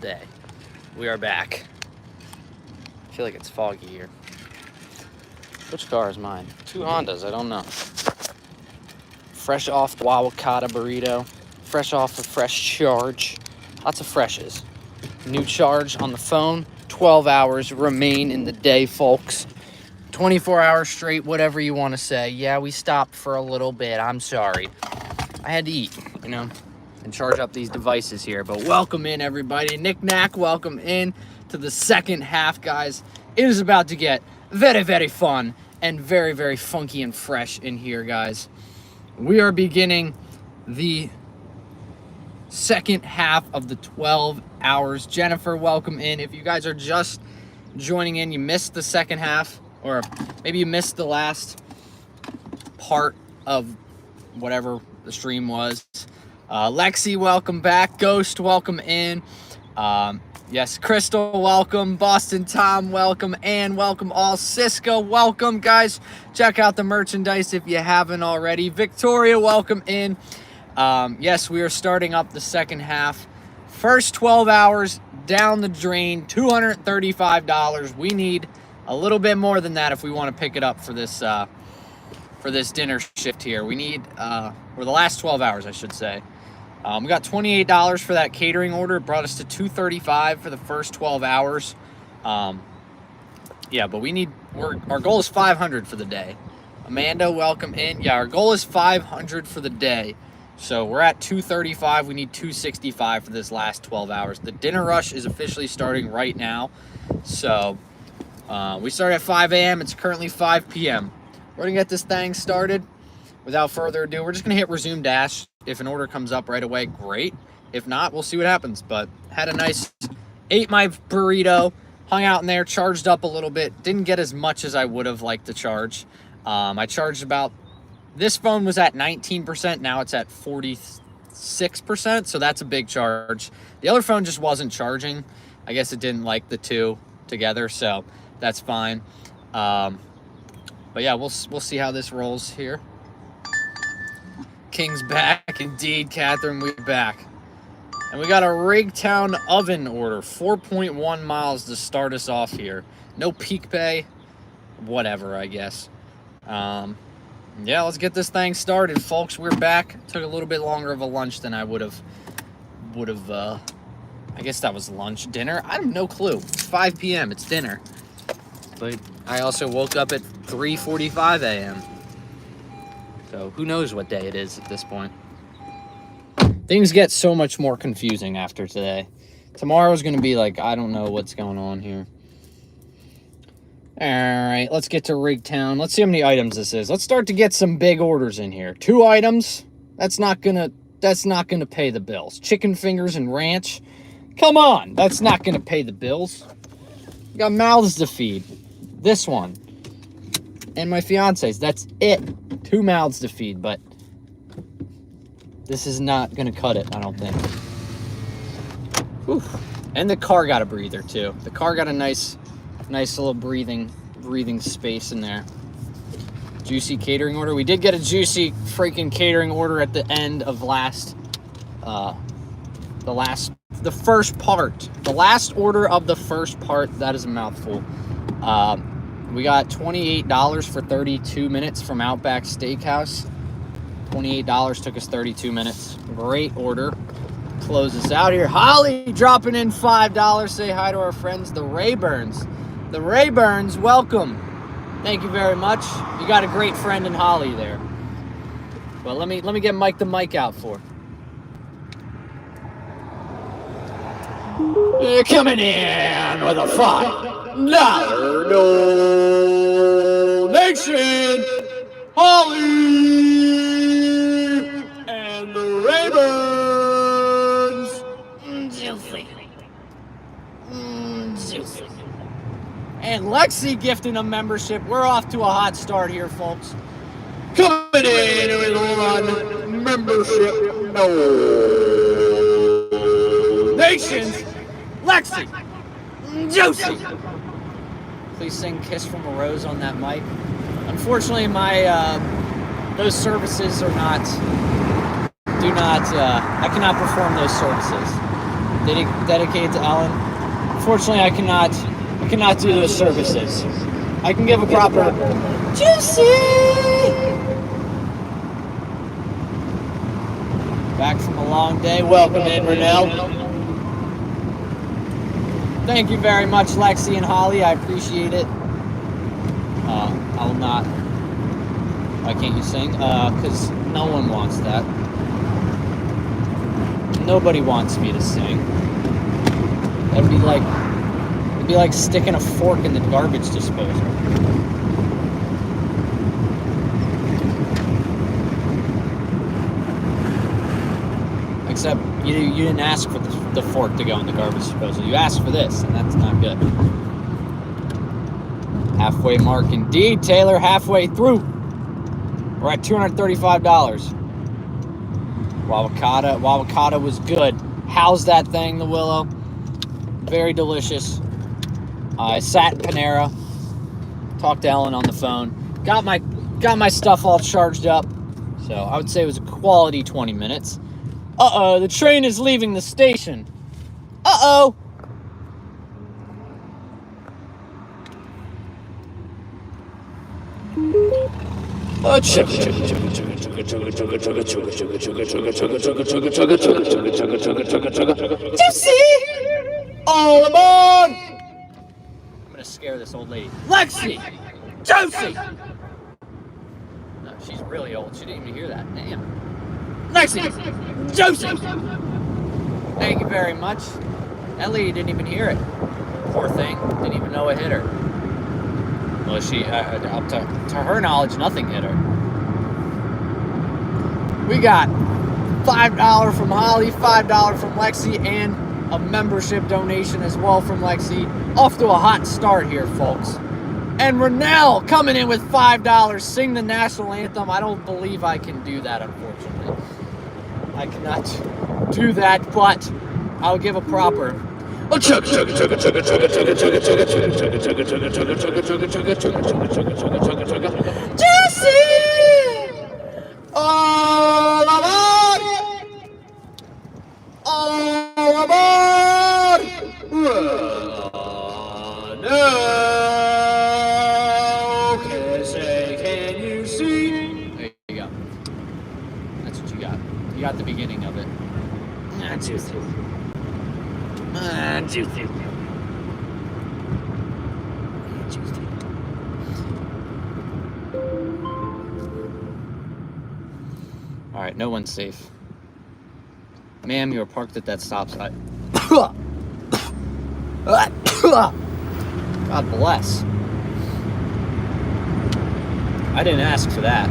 day. We are back. I feel like it's foggy here. Which car is mine? Two Hondas, I don't know. Fresh off the Wawakata burrito. Fresh off a fresh charge. Lots of freshes. New charge on the phone. 12 hours remain in the day, folks. 24 hours straight, whatever you want to say. Yeah, we stopped for a little bit. I'm sorry. I had to eat, and charge up these devices here. But welcome in, everybody. Nick Knack, welcome in to the second half, guys. It is about to get very, very fun and very, very funky and fresh in here, guys. We are beginning the second half of the 12 hours. Jennifer, welcome in. If you guys are just joining in, you missed the second half, or maybe you missed the last part of whatever the stream was. Lexi, welcome back. Ghost, welcome in. Yes, Crystal, welcome. Boston Tom, welcome. And welcome all. Cisco, welcome. Guys, check out the merchandise if you haven't already. Victoria, welcome in. Yes, we are starting up the second half. First 12 hours down the drain, $235. We need a little bit more than that if we want to pick it up for this dinner shift here. We need, or the last 12 hours, I should say. We got $28 for that catering order. It brought us to $235 for the first 12 hours. Yeah, but our goal is $500 for the day. Amanda, welcome in. Yeah, our goal is $500 for the day. So we're at $235. We need $265 for this last 12 hours. The dinner rush is officially starting right now. So we started at 5 a.m. It's currently 5 p.m. We're going to get this thing started. Without further ado, we're just going to hit resume dash. If an order comes up right away, great. If not, we'll see what happens. But ate my burrito, hung out in there, charged up a little bit. Didn't get as much as I would have liked to charge. I charged this phone was at 19%. Now it's at 46%. So that's a big charge. The other phone just wasn't charging. I guess it didn't like the two together. So that's fine. But yeah, we'll see how this rolls here. King's back. Indeed, Catherine, we're back. And we got a Rigtown oven order. 4.1 miles to start us off here. No peak pay. Whatever, I guess. Yeah, let's get this thing started, folks. We're back. Took a little bit longer of a lunch than I would have, I guess that was lunch. Dinner? I have no clue. It's 5 p.m. It's dinner. But I also woke up at 3:45 a.m. So who knows what day it is at this point. Things get so much more confusing after today. Tomorrow's going to be like, I don't know what's going on here. All right, let's get to Rigtown. Let's see how many items this is. Let's start to get some big orders in here. 2 items. That's not gonna pay the bills. Chicken fingers and ranch. Come on, that's not gonna pay the bills. We got mouths to feed. This one. And my fiance's. That's it. 2 mouths to feed, but this is not gonna cut it, I don't think. Whew. And the car got a breather too. The car got a nice little breathing space in there. Juicy catering order. We did get a juicy freaking catering order at the end of the first part. The last order of the first part. That is a mouthful. We got $28 for 32 minutes from Outback Steakhouse. $28 took us 32 minutes. Great order. Close us out here. Holly dropping in $5. Say hi to our friends, the Rayburns. The Rayburns, welcome. Thank you very much. You got a great friend in Holly there. Well, let me get Mike the mic out for. You're coming in with a $5 donation. Holly and the Rayburns. Juicy. Juicy. And Lexi gifting a membership. We're off to a hot start here, folks. Coming in with one membership donations. Lexi. Juicy. Please sing Kiss from a Rose on that mic. Unfortunately, those services I cannot perform those services. dedicated to Ellen. Unfortunately, I cannot do those services. I can give a proper juicy. Back from a long day. Welcome in, Renell. Thank you very much, Lexi and Holly. I appreciate it. I will not. Why can't you sing? Because no one wants that. Nobody wants me to sing. It'd be like sticking a fork in the garbage disposal. Except you didn't ask for the fork to go in the garbage disposal. You asked for this, and that's not good. Halfway mark indeed, Taylor. Halfway through. We're at $235. Wawakata was good. How's that thing, the Willow? Very delicious. I sat in Panera, talked to Ellen on the phone, got my stuff all charged up. So I would say it was a quality 20 minutes. Uh-oh, the train is leaving the station. Uh-oh. Juicy! All aboard! I'm gonna scare this old lady. Lexi! Juicy! No, she's really old. She didn't even hear that. Damn. Lexi! Juicy! Thank you very much. That lady didn't even hear it. Poor thing. Didn't even know it hit her. Well, to her knowledge, nothing hit her. We got $5 from Holly, $5 from Lexi, and a membership donation as well from Lexi. Off to a hot start here, folks. And Renell coming in with $5. Sing the national anthem. I don't believe I can do that, unfortunately. I cannot do that, but I'll give a proper. Juicy! All aboard! All aboard! No! Can you see? There you go. That's what you got. You got the beginning of it. Juicy. Juicy. Juicy. All right, no one's safe. Ma'am, you are parked at that stop sign. God bless. I didn't ask for that.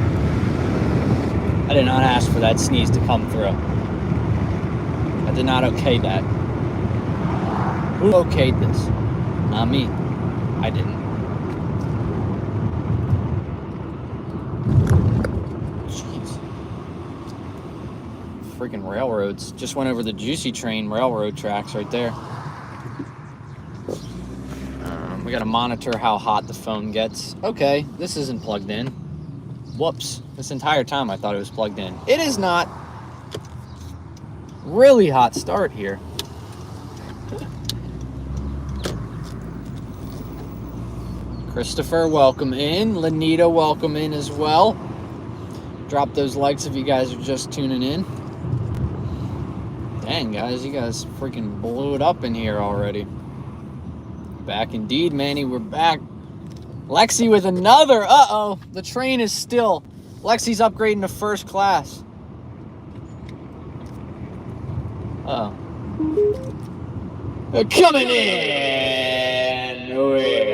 I did not ask for that sneeze to come through. I did not okay that. Who okayed this? Not me. I didn't. Jeez. Freaking railroads. Just went over the Juicy Train railroad tracks right there. We gotta monitor how hot the phone gets. Okay, this isn't plugged in. Whoops. This entire time I thought it was plugged in. It is not. Really hot start here. Christopher, welcome in. Lanita, welcome in as well. Drop those likes if you guys are just tuning in. Dang, guys, you guys freaking blew it up in here already. Back indeed, Manny, we're back. Lexi with another. Uh-oh, the train is still. Lexi's upgrading to first class. Uh-oh. Coming in with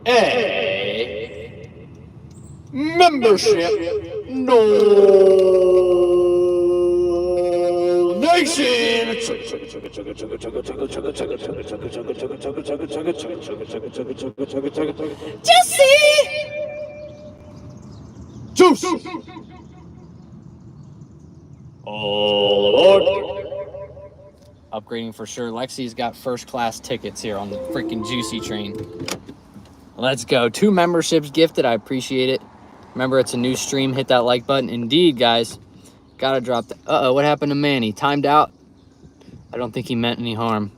a membership donation. Jesse! Juice! All aboard! Upgrading for sure. Lexi's got first class tickets here on the freaking Juicy Train. Let's go. 2 memberships gifted. I appreciate it. Remember, it's a new stream. Hit that like button. Indeed, guys. Gotta drop the... Uh-oh, what happened to Manny? Timed out? I don't think he meant any harm.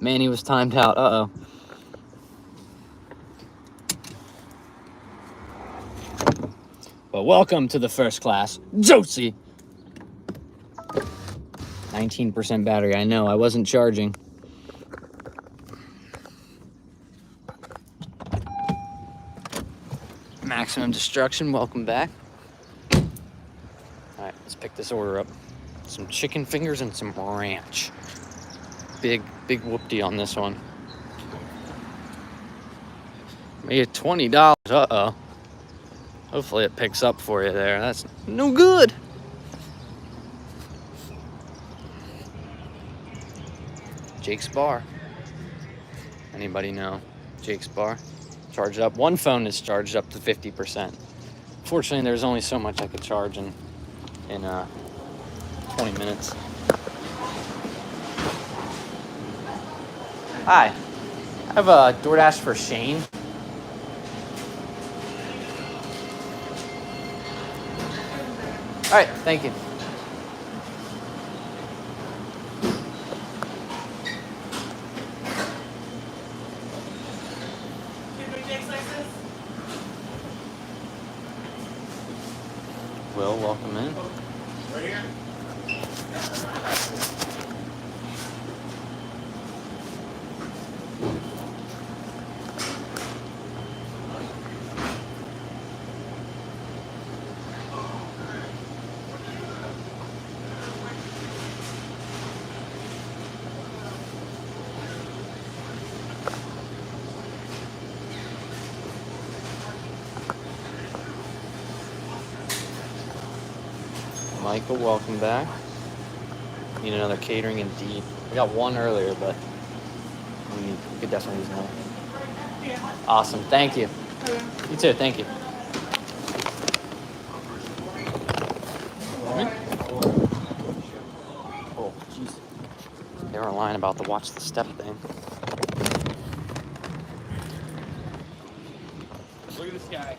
Manny was timed out. Uh-oh. Well, welcome to the first class, Josie. 19% battery. I know, I wasn't charging. Maximum Destruction, welcome back. All right, let's pick this order up. Some chicken fingers and some ranch. Big whoopty on this one. Made it $20. Uh-oh. Hopefully it picks up for you there. That's no good. Jake's Bar. Anybody know Jake's Bar? Charged up. One phone is charged up to 50%. Fortunately, there's only so much I could charge in 20 minutes. Hi. I have a DoorDash for Shane. All right, thank you. Will, welcome in. Right here. Michael, welcome back. Need another catering indeed. We got one earlier, but we could definitely use another. Awesome, thank you. You too, thank you. Oh, jeez. They were lying about the watch the step thing. Look at this guy.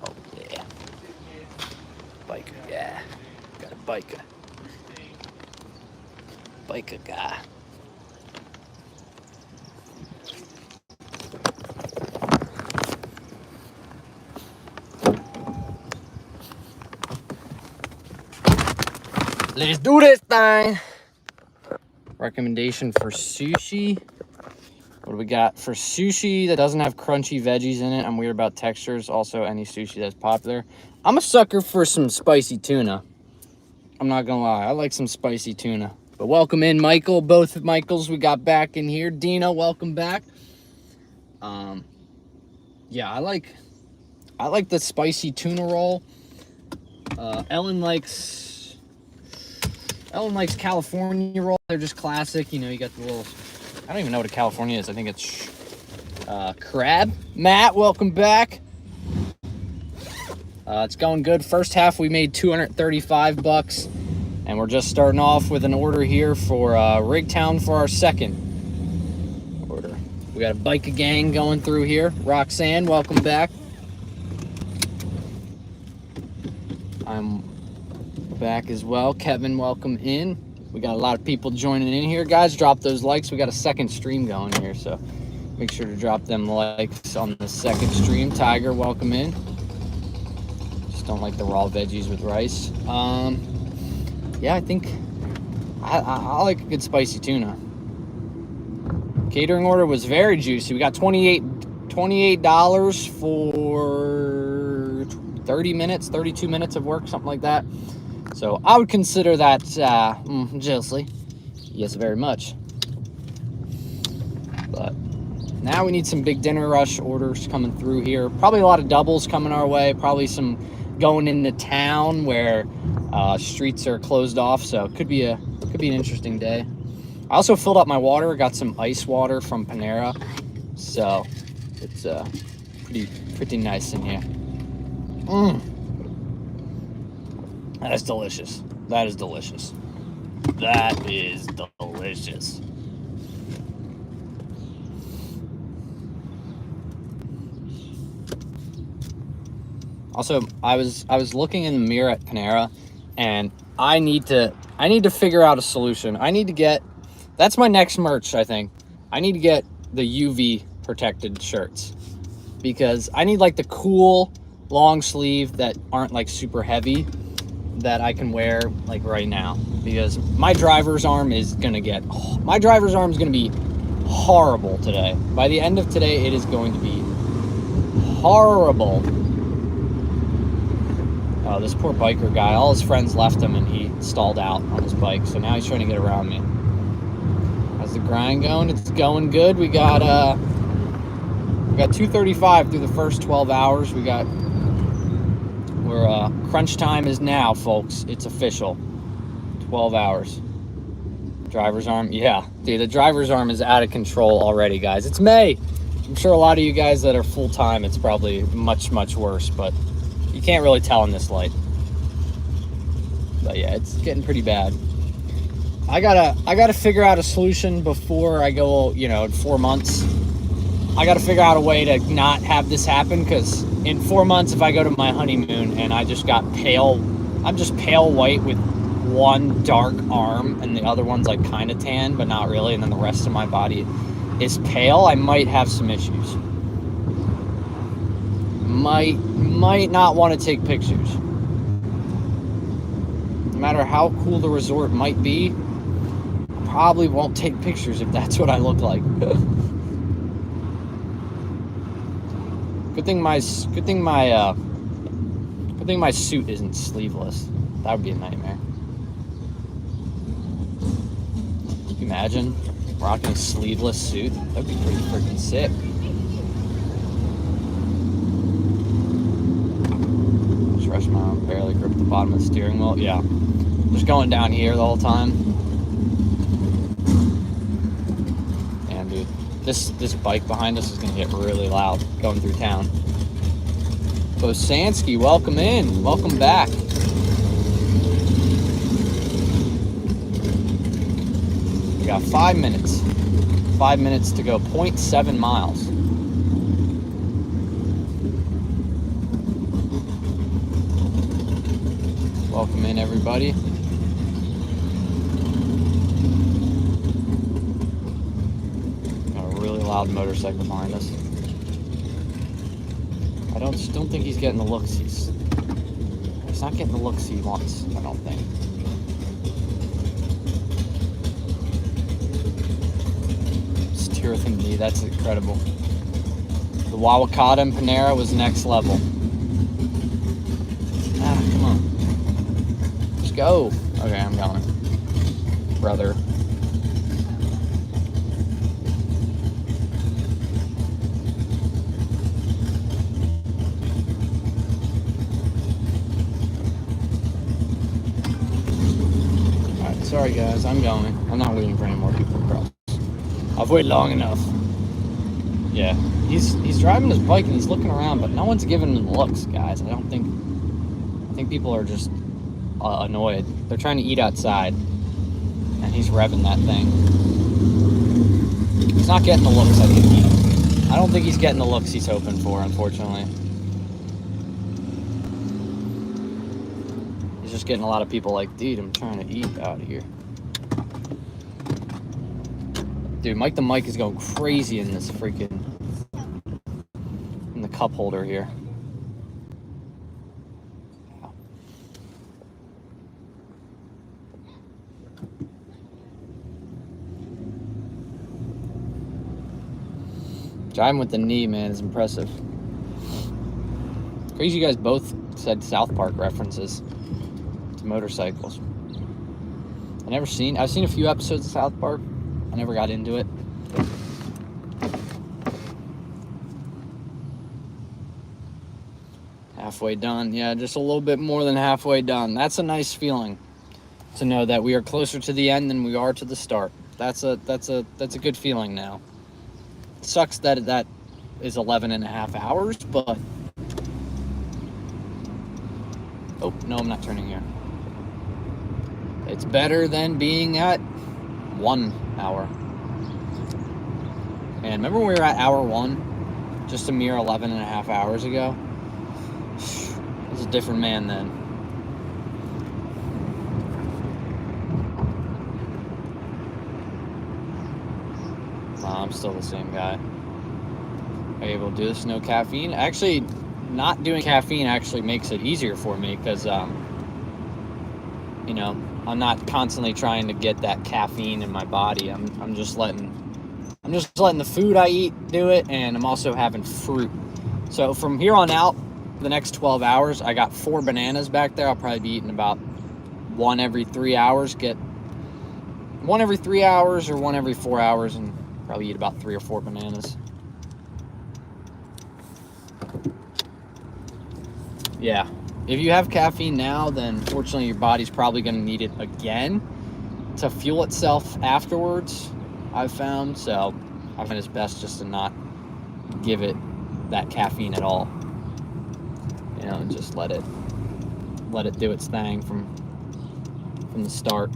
Oh, yeah. Biker, yeah. Got a biker. Biker guy. Let's do this thing. Recommendation for sushi. What do we got for sushi that doesn't have crunchy veggies in it? I'm weird about textures. Also, any sushi that's popular. I'm a sucker for some spicy tuna. I'm not gonna lie. I like some spicy tuna. But welcome in, Michael. Both Michaels we got back in here. Dina, welcome back. Yeah, I like the spicy tuna roll. Ellen likes California roll. They're just classic. You know, you got the little, I don't even know what a California is. I think it's crab. Matt, welcome back. It's going good. First half we made $235, and we're just starting off with an order here for Rigtown for our second order. We got a biker gang going through here. Roxanne, welcome back. I'm back as well. Kevin, welcome in. We got a lot of people joining in here. Guys, drop those likes. We got a second stream going here, so make sure to drop them likes on the second stream. Tiger, welcome in. Just don't like the raw veggies with rice. Yeah, I think I like a good spicy tuna. Catering order was very juicy. We got $28 for 30 minutes, 32 minutes of work, something like that. So I would consider that juicy. Yes, very much. But now we need some big dinner rush orders coming through here. Probably a lot of doubles coming our way. Probably some going into town where streets are closed off. So it could be an interesting day. I also filled up my water. Got some ice water from Panera. So it's pretty nice in here. That is delicious. That is delicious. That is delicious. Also, I was looking in the mirror at Panera, and I need to figure out a solution. I need to get, that's my next merch, I think. I need to get the UV protected shirts, because I need like the cool long sleeve that aren't like super heavy that I can wear like right now, because my driver's arm is gonna be horrible today. By the end of today, it is going to be horrible. Oh, this poor biker guy, all his friends left him and he stalled out on his bike, so now he's trying to get around me. How's the grind going? It's going good. We got 235 through the first 12 hours. We're crunch time is now, folks. It's official. 12 hours. Driver's arm, yeah. Dude, the driver's arm is out of control already, guys. It's May. I'm sure a lot of you guys that are full-time, it's probably much, much worse, but you can't really tell in this light. But yeah, it's getting pretty bad. I gotta figure out a solution before I go, in 4 months. I gotta figure out a way to not have this happen, because in 4 months, if I go to my honeymoon and I just got I'm just pale white with one dark arm and the other one's like kind of tan, but not really, and then the rest of my body is pale, I might have some issues. Might not want to take pictures. No matter how cool the resort might be, I probably won't take pictures if that's what I look like. Good thing my suit isn't sleeveless. That would be a nightmare. Can you imagine rocking a sleeveless suit? That'd be pretty freaking sick. Just rush my arm, barely grip the bottom of the steering wheel. Yeah, just going down here the whole time. Damn, dude, this bike behind us is gonna get really loud going through town. Bosansky, welcome in, welcome back. We got 5 minutes. 5 minutes to go, 0.7 miles. Welcome in, everybody. Got a really loud motorcycle behind us. I don't think he's getting the looks he's not getting the looks he wants, I don't think. Than me, that's incredible. The Wawakata and Panera was next level. Come on. Just go. Okay, I'm going. Brother. Alright, sorry guys, I'm going. I'm not waiting for any more people to cross. I've waited long enough. Yeah, he's driving his bike and he's looking around, but no one's giving him the looks, guys. I think people are just annoyed. They're trying to eat outside, and he's revving that thing. He's not getting the looks I don't think he's getting the looks he's hoping for, unfortunately. He's just getting a lot of people like, dude, I'm trying to eat out here. Dude, Mike the Mic is going crazy in this freaking, in the cup holder here. Driving with the knee, man, is impressive. Crazy you guys both said South Park references to motorcycles. I've seen a few episodes of South Park. I never got into it. Halfway done. Yeah, just a little bit more than halfway done. That's a nice feeling to know that we are closer to the end than we are to the start. That's a good feeling now. It sucks that that is 11 and a half hours, but oh, no, I'm not turning here. It's better than being at 1 hour. And remember when we were at hour 1 just a mere 11 and a half hours ago? I was a different man then. I'm still the same guy. Are you able to do this? No caffeine? Actually, not doing caffeine actually makes it easier for me because, you know, I'm not constantly trying to get that caffeine in my body. I'm just letting the food I eat do it, and I'm also having fruit. So from here on out, the next 12 hours, I got 4 bananas back there. I'll probably be eating about one every 3 hours. Get one every 3 hours or one every 4 hours, and probably eat about 3 or 4 bananas. Yeah, if you have caffeine now, then fortunately your body's probably going to need it again to fuel itself afterwards, I've found. So I find it's best just to not give it that caffeine at all, you know, and just let it do its thing from the start.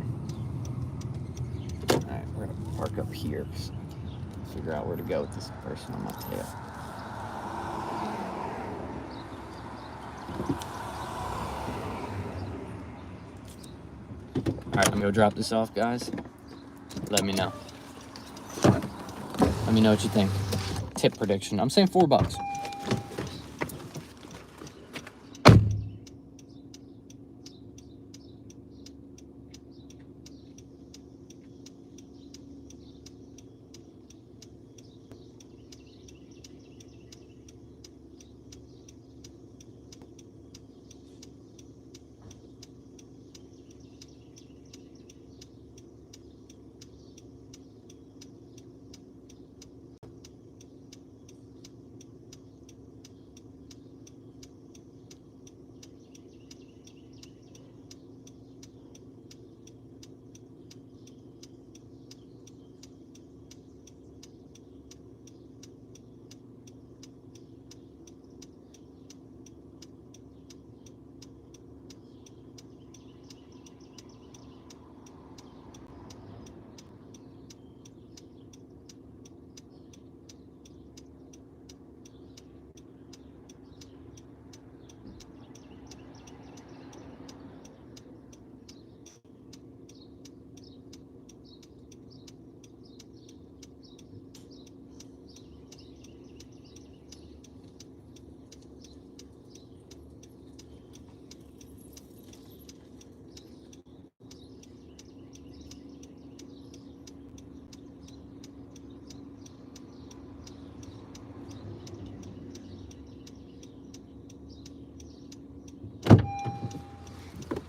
All right, we're gonna park up here, figure out where to go with this person on my tail. All right, I'm gonna go drop this off, guys. Let me know. Let me know what you think. Tip prediction. I'm saying $4.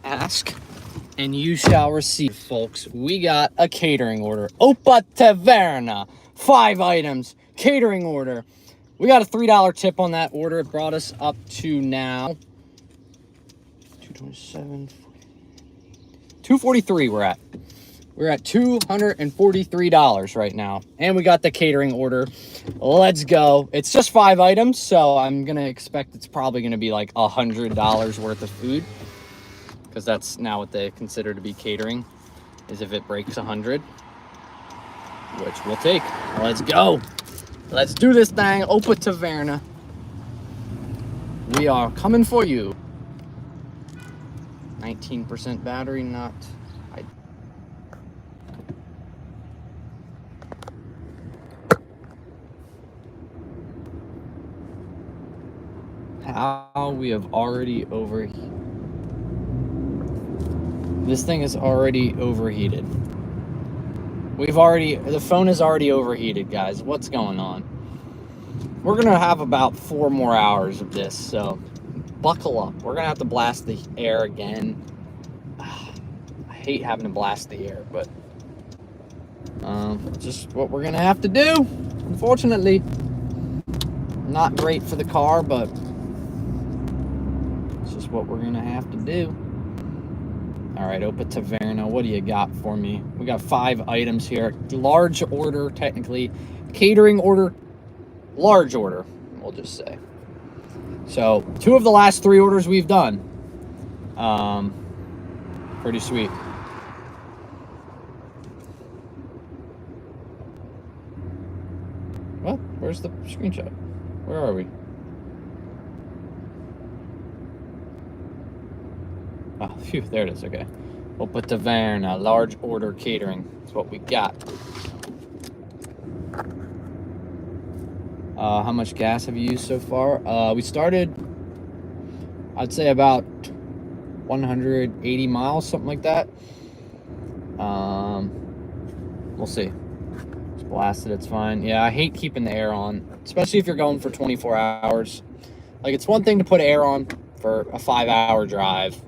Ask and you shall receive, folks. We got a catering order. Opa Taverna. 5 items. Catering order. We got a $3 tip on that order. It brought us up to now 227, 243 we're at. We're at $243 right now. And we got the catering order. Let's go. It's just 5 items, so I'm going to expect it's probably going to be like $100 worth of food, because that's now what they consider to be catering, is if it breaks 100, which we'll take. Let's go. Let's do this thing. Opa Taverna. We are coming for you. 19% battery, not... How we have already overheated. This thing is already overheated. The phone is already overheated, guys. What's going on? We're gonna have about 4 more hours of this, so buckle up. We're gonna have to blast the air again. I hate having to blast the air, but just what we're gonna have to do, unfortunately. Not great for the car, but it's just what we're gonna have to do. All right, Opa Taverna, what do you got for me? We got 5 items here. Large order, technically. Catering order, large order, we'll just say. So 2 of the last 3 orders we've done. Pretty sweet. What? Where's the screenshot? Where are we? Oh, phew, there it is, okay. Opa Taverna, large order catering. That's what we got. How much gas have you used so far? We started, I'd say about 180 miles, something like that. We'll see. It's blasted, it's fine. Yeah, I hate keeping the air on, especially if you're going for 24 hours. Like, it's one thing to put air on for a 5-hour drive,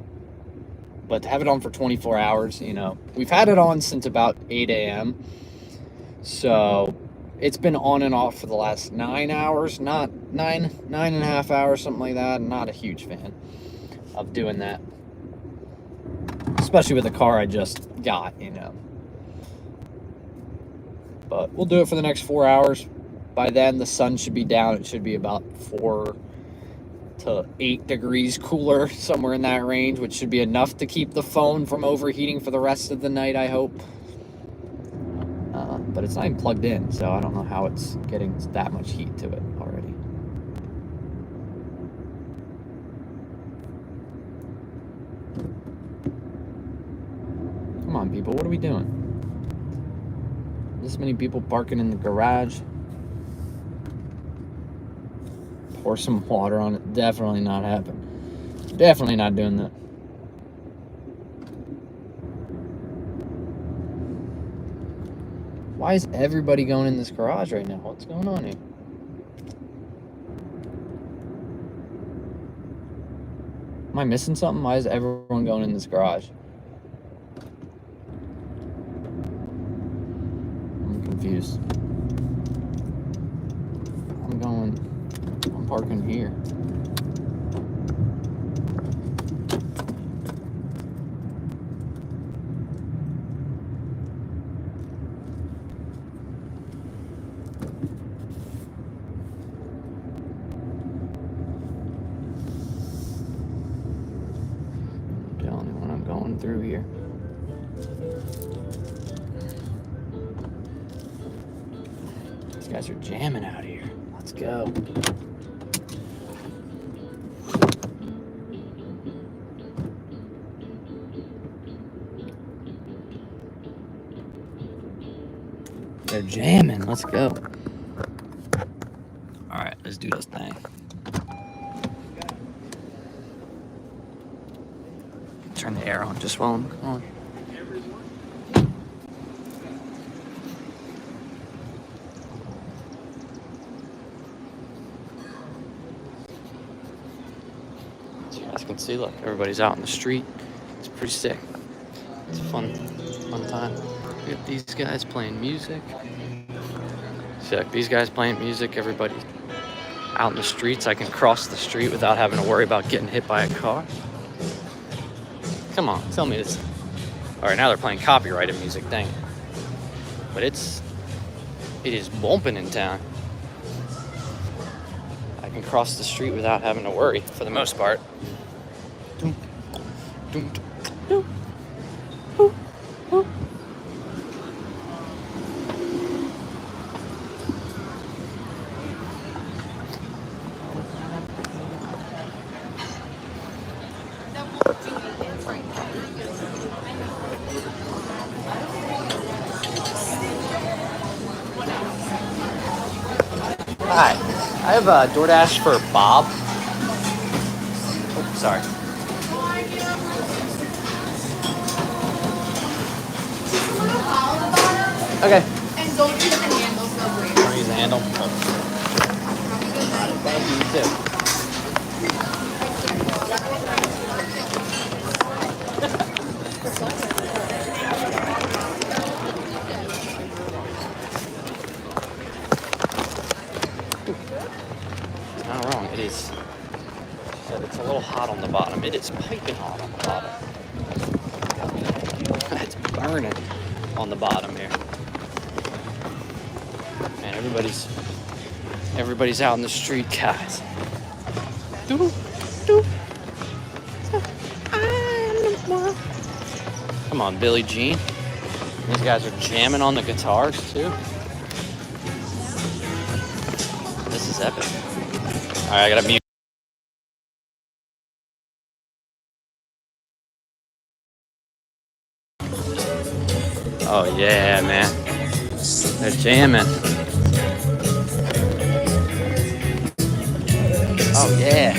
but to have it on for 24 hours, you know, we've had it on since about 8 a.m. So it's been on and off for the last 9 hours, not nine and a half hours, something like that. I'm not a huge fan of doing that, especially with the car I just got, you know. But we'll do it for the next 4 hours. By then, the sun should be down. It should be about 4 to 8 degrees cooler, somewhere in that range, which should be enough to keep the phone from overheating for the rest of the night, I hope. But it's not even plugged in, so I don't know how it's getting that much heat to it already. Come on, people, what are we doing? This many people parking in the garage. Pour some water on it. Definitely not happening. Definitely not doing that. Why is everybody going in this garage right now? What's going on here? Am I missing something? Why is everyone going in this garage? I'm confused. I'm parking here. Through here. These guys are jamming out here. Let's go. They're jamming. Let's go. All right, let's do this thing. Turn the air on just while I'm on. As you guys can see, look, everybody's out in the street. It's pretty sick. It's a fun time. We got these guys playing music. Sick. These guys playing music. Everybody out in the streets. I can cross the street without having to worry about getting hit by a car. Come on, tell me this. All right, now they're playing copyrighted music, dang it. But it is bumping in town. I can cross the street without having to worry, for the most part. Hi, I have a Doordash for Bob. Oh, sorry. Okay. And don't use the handle, so great. Don't use the handle? Oh. Thank you, you too. Not wrong, it is. It's a little hot on the bottom. It is piping hot on the bottom. It's burning on the bottom here. Man, everybody's out in the street, guys. Come on, Billie Jean. These guys are jamming on the guitars too. This is epic. All right, I gotta mute. Oh yeah, man. They're jamming. Oh, yeah.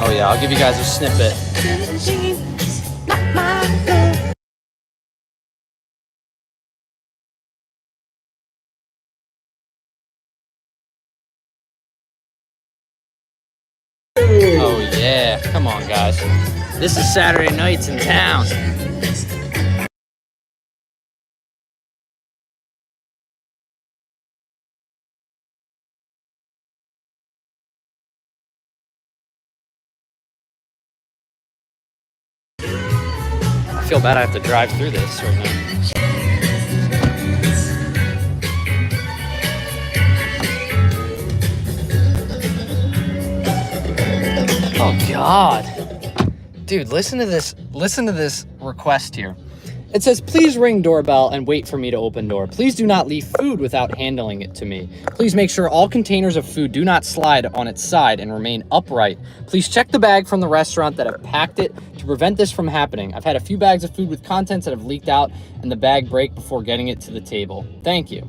Oh, yeah, I'll give you guys a snippet. Oh, yeah. Come on, guys. This is Saturday nights in town. I feel bad I have to drive through this right now. Oh, God. Dude, listen to this. Listen to this request here. It says, please ring doorbell and wait for me to open door. Please do not leave food without handling it to me. Please make sure all containers of food do not slide on its side and remain upright. Please check the bag from the restaurant that have packed it to prevent this from happening. I've had a few bags of food with contents that have leaked out and the bag break before getting it to the table. Thank you.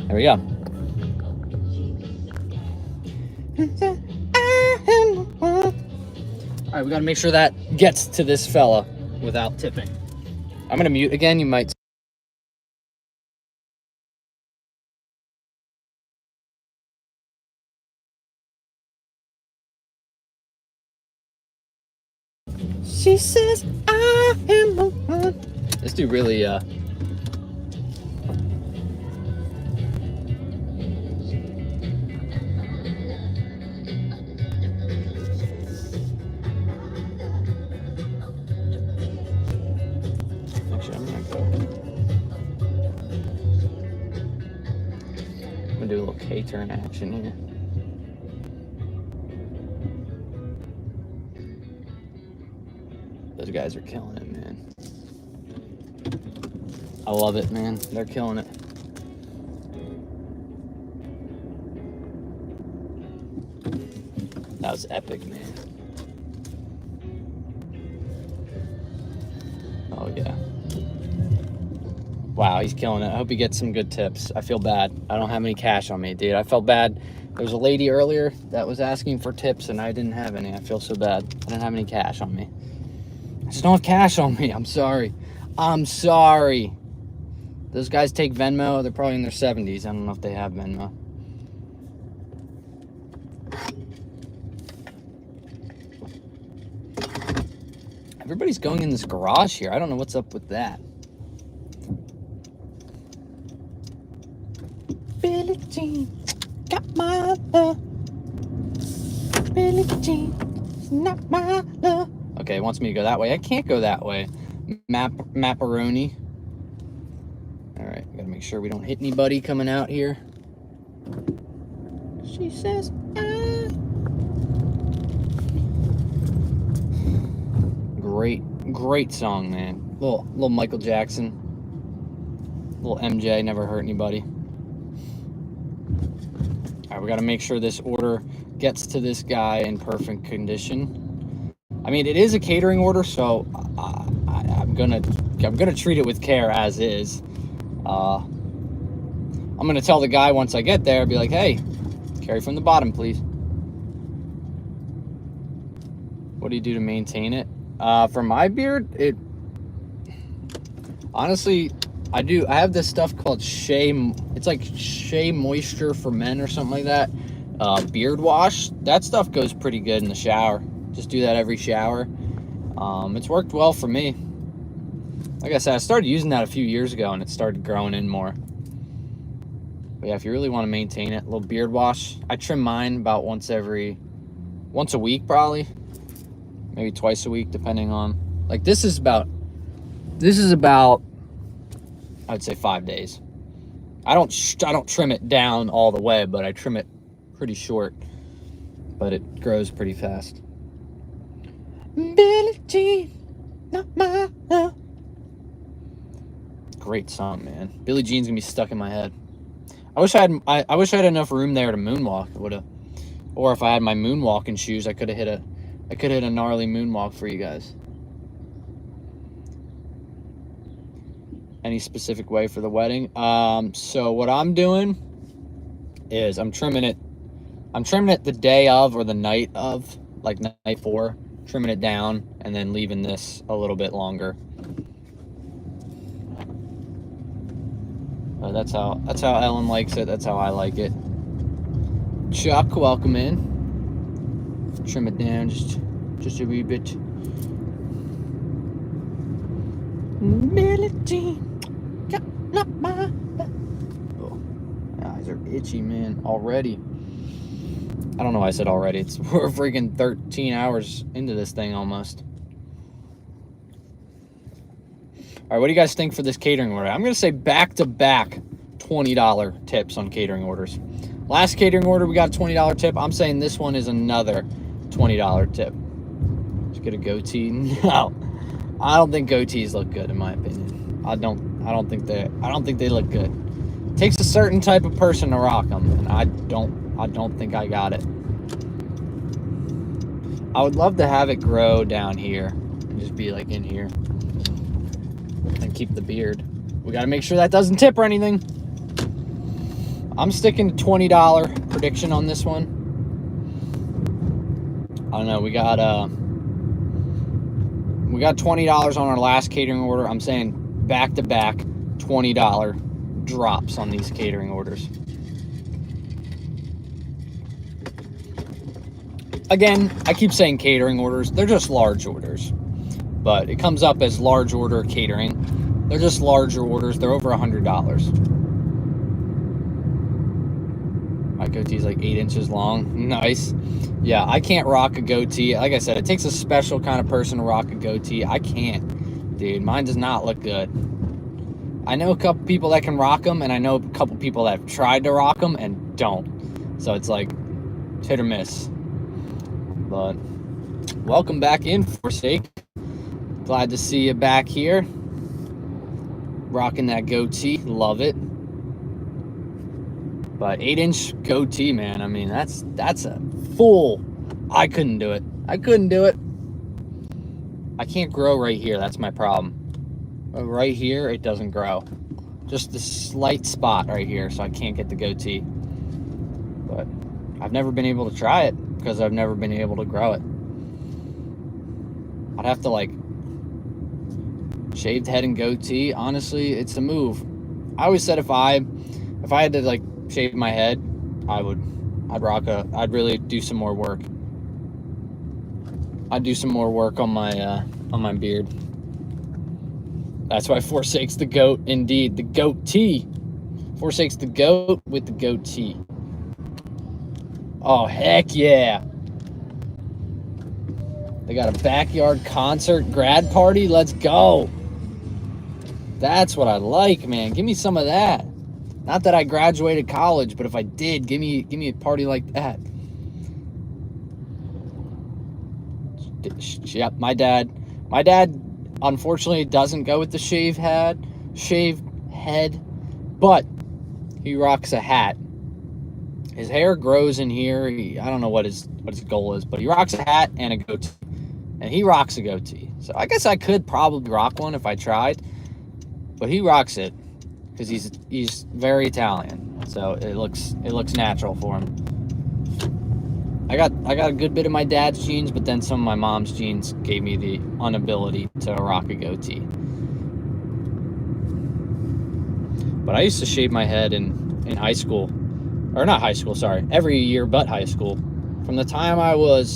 There we go. All right, we gotta make sure that gets to this fella without tipping. I'm gonna mute again, you might. She says I am the one. This dude really actually I'm gonna do a little Catering action here. Those guys are killing it, man. I love it, man. They're killing it. That was epic, man. Oh, yeah. Wow, he's killing it. I hope he gets some good tips. I feel bad. I don't have any cash on me, dude. I felt bad. There was a lady earlier that was asking for tips, and I didn't have any. I feel so bad. I didn't have any cash on me. I just don't have cash on me. I'm sorry. I'm sorry. Those guys take Venmo. They're probably in their 70s. I don't know if they have Venmo. Everybody's going in this garage here. I don't know what's up with that. Billie Jean got my love. Billie Jean is not my love. Okay, it wants me to go that way. I can't go that way. Macaroni. All right, we gotta make sure we don't hit anybody coming out here. She says, Great song, man. Little Michael Jackson. Little MJ, never hurt anybody. All right, we gotta make sure this order gets to this guy in perfect condition. I mean, it is a catering order, so I'm gonna treat it with care as is. I'm gonna tell the guy once I get there, be like, hey, carry from the bottom, please. What do you do to maintain it? For my beard, honestly, I have this stuff called it's like Shea Moisture for Men or something like that. Beard wash. That stuff goes pretty good in the shower. Just do that every shower. It's worked well for me. Like I said, I started using that a few years ago and it started growing in more. But yeah, if you really want to maintain it, a little beard wash. I trim mine about once a week probably. Maybe twice a week, depending on, like, this is about I'd say 5 days. I don't trim it down all the way, but I trim it pretty short. But it grows pretty fast. Billie Jean, not my love. Great song, man. Billie Jean's gonna be stuck in my head. I wish I had enough room there to moonwalk. It would have, or if I had my moonwalking shoes, I could have hit a gnarly moonwalk for you guys. Any specific way for the wedding? So what I'm doing is I'm trimming it the day of or the night of, like night 4, trimming it down and then leaving this a little bit longer. That's how Ellen likes it. That's how I like it. Chuck, welcome in. Trim it down just a wee bit. Billie Jean, not my. Oh, my eyes are itchy, man. Already. I don't know why I said already. We're freaking 13 hours into this thing almost. All right, what do you guys think for this catering order? I'm going to say back-to-back $20 tips on catering orders. Last catering order, we got a $20 tip. I'm saying this one is another $20 tip. Just get a goatee. No, I don't think goatees look good, in my opinion. I don't think they look good. It takes a certain type of person to rock them, and I don't think I got it. I would love to have it grow down here and just be like in here. And keep the beard. We got to make sure that doesn't tip or anything. I'm sticking to $20 prediction on this one. I don't know. We got $20 on our last catering order. I'm saying back to back $20 drops on these catering orders. Again, I keep saying catering orders. They're just large orders. But it comes up as large order catering. They're just larger orders. They're over $100. My goatee's like 8 inches long. Nice. Yeah, I can't rock a goatee. Like I said, it takes a special kind of person to rock a goatee. I can't. Dude, mine does not look good. I know a couple people that can rock them, and I know a couple people that have tried to rock them and don't. So it's like hit or miss. But welcome back in, Forsake. Glad to see you back here. Rocking that goatee. Love it. But 8-inch goatee, man. I mean, that's a full. I couldn't do it. I can't grow right here. That's my problem. Right here, it doesn't grow. Just a slight spot right here, so I can't get the goatee. But I've never been able to try it because I've never been able to grow it. I'd have to like shaved head and goatee. Honestly, it's a move. I always said if I had to like shave my head, I'd really do some more work. I'd do some more work on my beard. That's why Forsake's the goat, indeed. The goatee. Forsake's the goat with the goatee. Oh, heck yeah. They got a backyard concert grad party. Let's go. That's what I like, man. Give me some of that. Not that I graduated college, but if I did, give me a party like that. Yep, my dad unfortunately doesn't go with the shaved head, but he rocks a hat. His hair grows in here. I don't know what his goal is, but he rocks a hat and a goatee. And he rocks a goatee. So I guess I could probably rock one if I tried. But he rocks it because he's very Italian. So it looks natural for him. I got a good bit of my dad's genes, but then some of my mom's genes gave me the inability to rock a goatee. But I used to shave my head in high school. Or not high school, sorry. Every year but high school. From the time I would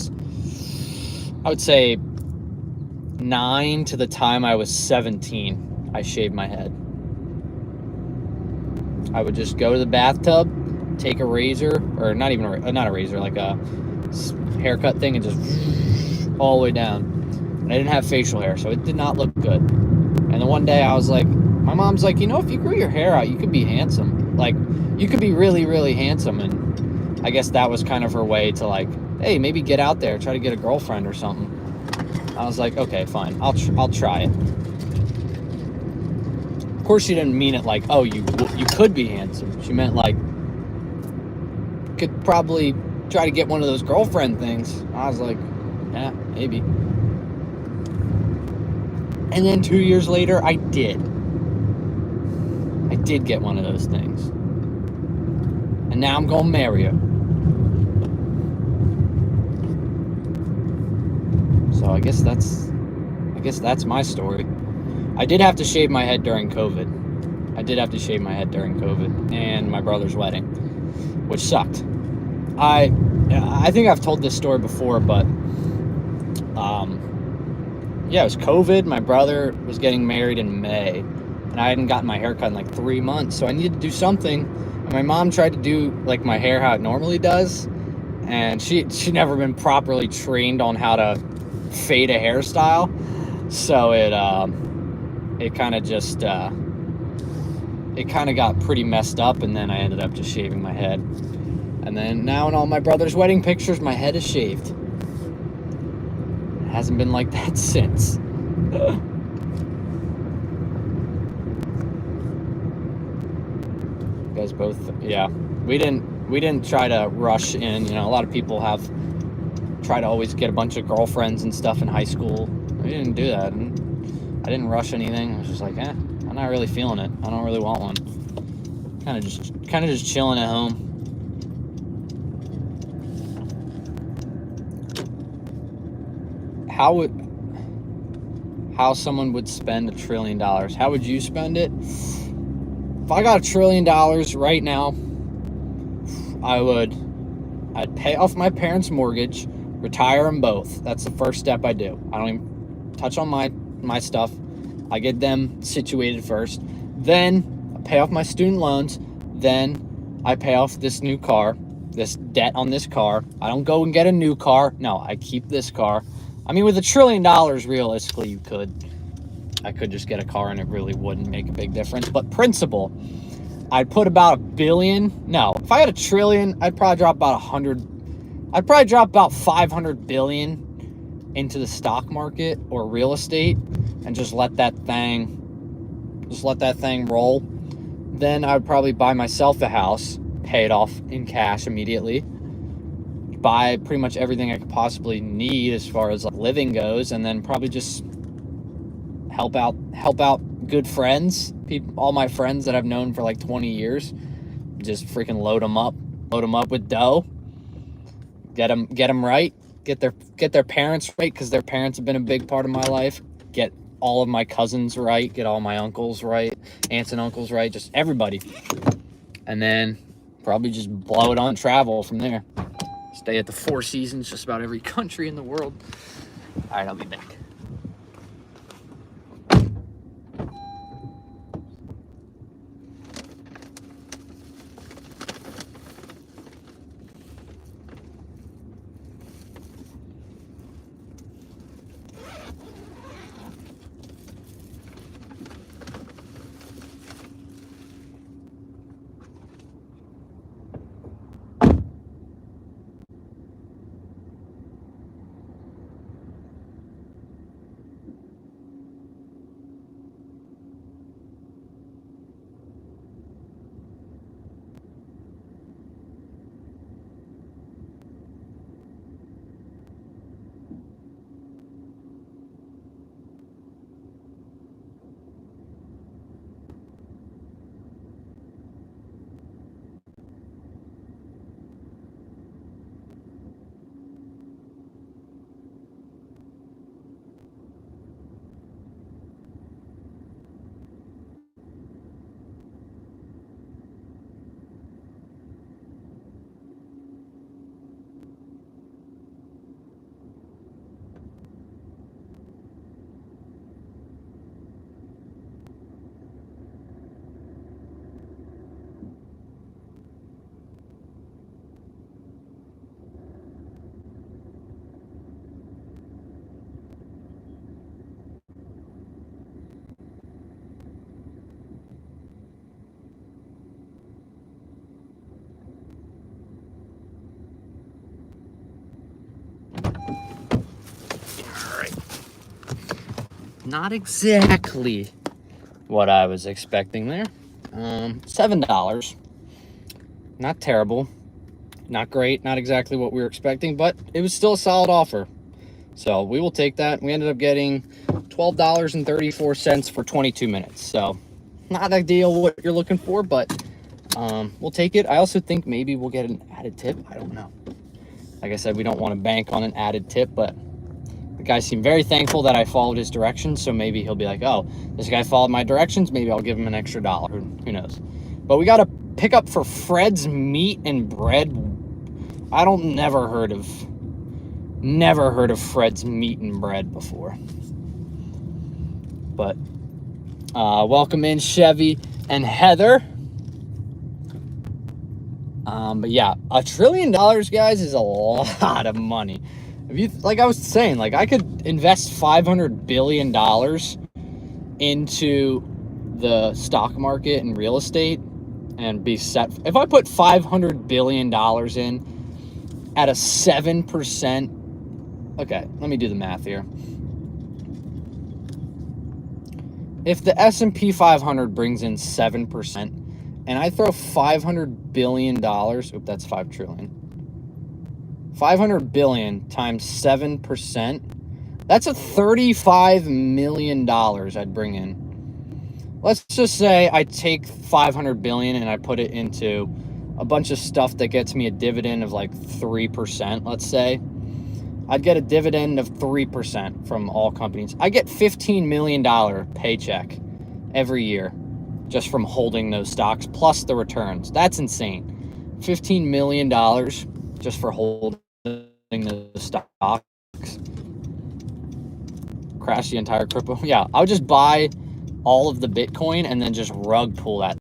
say 9 to the time I was 17, I shaved my head. I would just go to the bathtub, take a razor, or not a razor, like a haircut thing, and just all the way down. And I didn't have facial hair, so it did not look good. And then one day I was like, my mom's like, if you grew your hair out, you could be handsome. Like, you could be really, really handsome. And I guess that was kind of her way to like, hey, maybe get out there, try to get a girlfriend or something. I was like, okay, fine, I'll try it. Of course, she didn't mean it like, oh, you could be handsome. She meant like, could probably try to get one of those girlfriend things. I was like, yeah, maybe. And then 2 years later, I did get one of those things. And now I'm gonna marry her. So I guess that's my story. I did have to shave my head during COVID. And my brother's wedding, which sucked. I think I've told this story before, but yeah, it was COVID. My brother was getting married in May, and I hadn't gotten my hair cut in like 3 months, so I needed to do something. And my mom tried to do like my hair how it normally does, and she'd never been properly trained on how to fade a hairstyle, so it kind of just it kind of got pretty messed up, and then I ended up just shaving my head. And then now in all my brother's wedding pictures, my head is shaved. It hasn't been like that since. You guys both, yeah. We didn't try to rush in. A lot of people have tried to always get a bunch of girlfriends and stuff in high school. We didn't do that. And I didn't rush anything. I was just like, I'm not really feeling it. I don't really want one. Kind of just chilling at home. How someone would spend $1 trillion? How would you spend it? If I got $1 trillion right now, I'd pay off my parents' mortgage, retire them both. That's the first step I do. I don't even touch on my stuff. I get them situated first. Then I pay off my student loans. Then I pay off this new car, this debt on this car. I don't go and get a new car. No, I keep this car. I mean, with $1 trillion, realistically, I could just get a car and it really wouldn't make a big difference. But principal, I'd put about $1 billion. No, if I had $1 trillion, I'd probably drop about 500 billion into the stock market or real estate and just let that thing roll. Then I would probably buy myself a house, pay it off in cash immediately, buy pretty much everything I could possibly need as far as like living goes, and then probably just help out good friends, all my friends that I've known for like 20 years. Just freaking load them up with dough. Get them right. Get their parents right, because their parents have been a big part of my life. Get all of my cousins right. Get all my uncles right, aunts and uncles right. Just everybody. And then probably just blow it on travel from there. Stay at the Four Seasons, just about every country in the world. All right, I'll be back. not exactly what I was expecting there. $7. Not terrible. Not great. Not exactly what we were expecting, but it was still a solid offer. So we will take that. We ended up getting $12.34 for 22 minutes. So not ideal what you're looking for, but we'll take it. I also think maybe we'll get an added tip. I don't know. Like I said, we don't want to bank on an added tip, but the guy seemed very thankful that I followed his directions. So maybe he'll be like, oh, this guy followed my directions. Maybe I'll give him an extra $1. Who knows? But we got a pickup for Fred's Meat and Bread. I don't never heard of Fred's Meat and Bread before. But welcome in Chevy and Heather. But yeah, $1 trillion, guys, is a lot of money. If you, like I was saying, like I could invest $500 billion into the stock market and real estate and be set. If I put $500 billion in at a 7%, okay, let me do the math here. If the S&P 500 brings in 7%, and I throw $500 billion, that's 5 trillion. 500 billion times 7%, that's a $35 million I'd bring in. Let's just say I take 500 billion and I put it into a bunch of stuff that gets me a dividend of like 3%, let's say. I'd get a dividend of 3% from all companies. I get $15 million paycheck every year just from holding those stocks, plus the returns. That's insane. $15 million just for holding the stocks. Crash the entire crypto. Yeah, I would just buy all of the Bitcoin and then just rug pull that.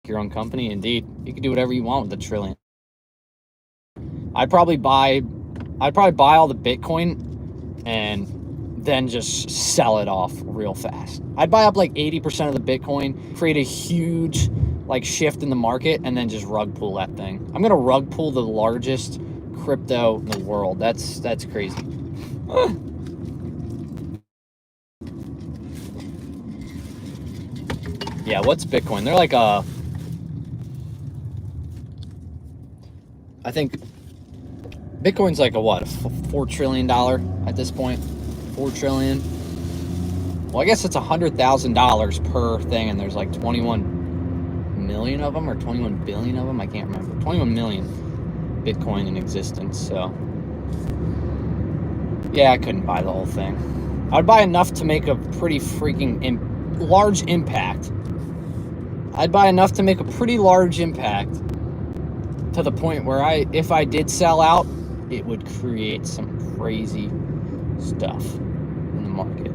Your own company, indeed. You can do whatever you want with $1 trillion. I'd probably buy all the Bitcoin and then just sell it off real fast. I'd buy up like 80% of the Bitcoin, create a huge like shift in the market, and then just rug pull that thing. I'm gonna rug pull the largest crypto in the world. That's crazy. Yeah, what's Bitcoin? They're like I think Bitcoin's like a what? $4 trillion at this point. 4 trillion. Well, I guess it's $100,000 per thing, and there's like 21 million of them or 21 billion of them. I can't remember. 21 million Bitcoin in existence. So yeah, I couldn't buy the whole thing. I'd buy enough to make a pretty freaking large impact. I'd buy enough to make a pretty large impact to the point where if I did sell out, it would create some crazy stuff in the market.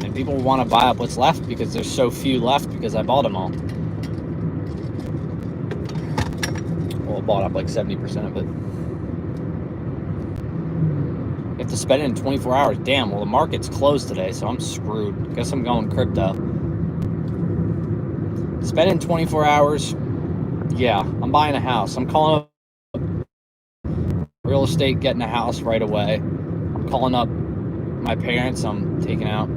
And people want to buy up what's left because there's so few left because I bought them all. Well, I bought up like 70% of it. You have to spend it in 24 hours. Damn, well, the market's closed today, so I'm screwed. Guess I'm going crypto. Spend it in 24 hours. Yeah, I'm buying a house. I'm calling up real estate, getting a house right away. I'm calling up my parents. I'm taking out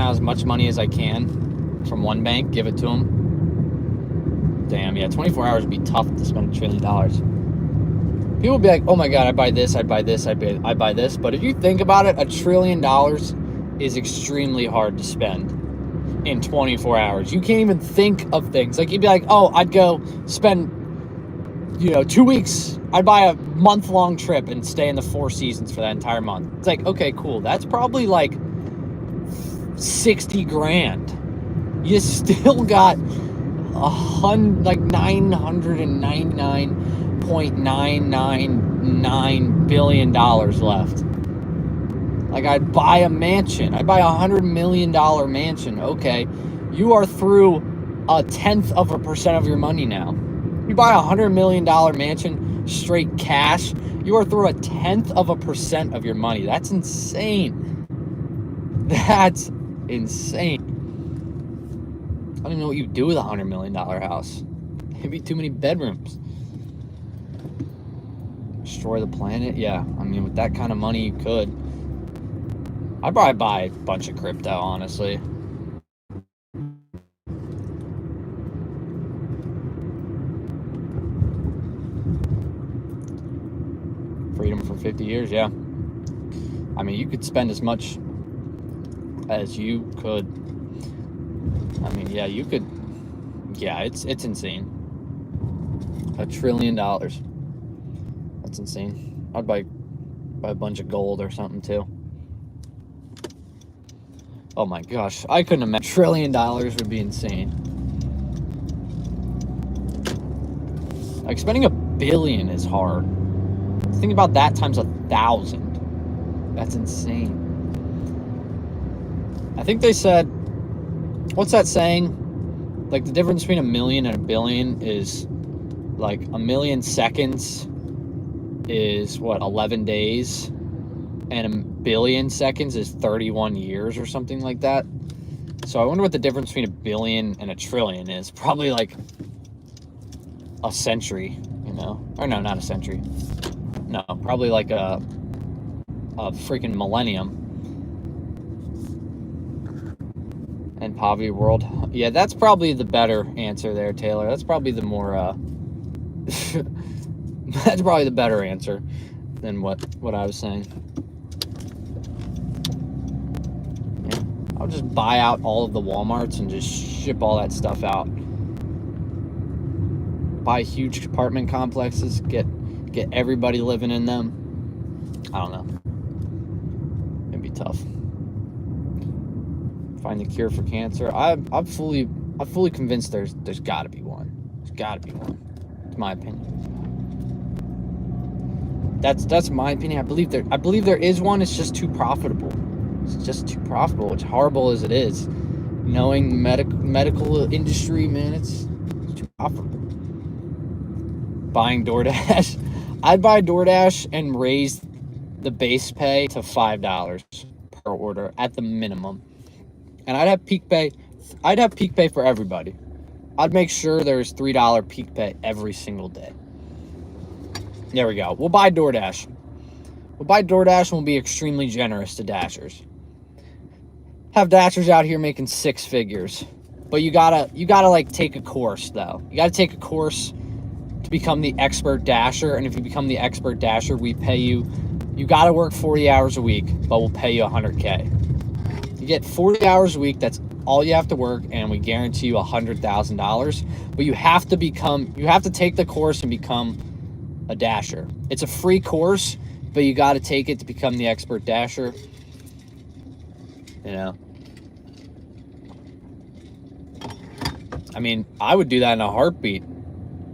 as much money as I can from one bank, give it to them. Damn, yeah, 24 hours would be tough to spend $1 trillion. People would be like, oh my God, I buy this, I buy this, I buy this. But if you think about it, $1 trillion is extremely hard to spend in 24 hours. You can't even think of things. Like, you'd be like, oh, I'd go spend, 2 weeks. I'd buy a month-long trip and stay in the Four Seasons for that entire month. It's like, okay, cool. That's probably like 60 grand. You still got $999.999 billion left. Like, I'd buy a mansion. I'd buy $100 million mansion. Okay, you are through 0.1% of your money now. You buy $100 million mansion straight cash, you are through 0.1% of your money. That's insane. That's insane. I don't even know what you do with a $100 million house. Maybe too many bedrooms. Destroy the planet? Yeah, I mean, with that kind of money, you could. I'd probably buy a bunch of crypto, honestly. Freedom for 50 years, yeah. I mean, you could spend as much as you could. I mean, yeah, you could. Yeah, it's insane. $1 trillion. That's insane. I'd buy a bunch of gold or something too. Oh my gosh, I couldn't imagine. $1 trillion would be insane. Like, spending $1 billion is hard. Think about that times 1,000. That's insane. I think they said, what's that saying? Like, the difference between 1 million and 1 billion is like 1 million seconds is what, 11 days, and 1 billion seconds is 31 years or something like that. So I wonder what the difference between 1 billion and 1 trillion is. Probably like a century, you know? Or no, not a century. No, probably like a freaking millennium. And poverty world. Yeah, that's probably the better answer there, Taylor. That's probably the more that's probably the better answer than what I was saying. Yeah, I'll just buy out all of the Walmarts and just ship all that stuff out. Buy huge apartment complexes, get everybody living in them. I don't know. It'd be tough. Find the cure for cancer. I'm fully convinced there's got to be one. There's got to be one. It's my opinion. That's my opinion. I believe there is one. It's just too profitable. It's just too profitable. As horrible as it is, knowing medical industry, man, it's too profitable. Buying Doordash. I'd buy Doordash and raise the base pay to $5 per order at the minimum. And I'd have peak pay. I'd have peak pay for everybody. I'd make sure there's $3 peak pay every single day. There we go. We'll buy Doordash. We'll buy Doordash and we'll be extremely generous to Dashers. Have Dashers out here making 6 figures. But you gotta like take a course though. You gotta take a course to become the expert Dasher. And if you become the expert Dasher, we pay you. You gotta work 40 hours a week, but we'll pay you $100K. You get 40 hours a week. That's all you have to work, and we guarantee you $100,000. But you have to take the course and become a Dasher. It's a free course, but you got to take it to become the expert Dasher. You know, I mean, I would do that in a heartbeat.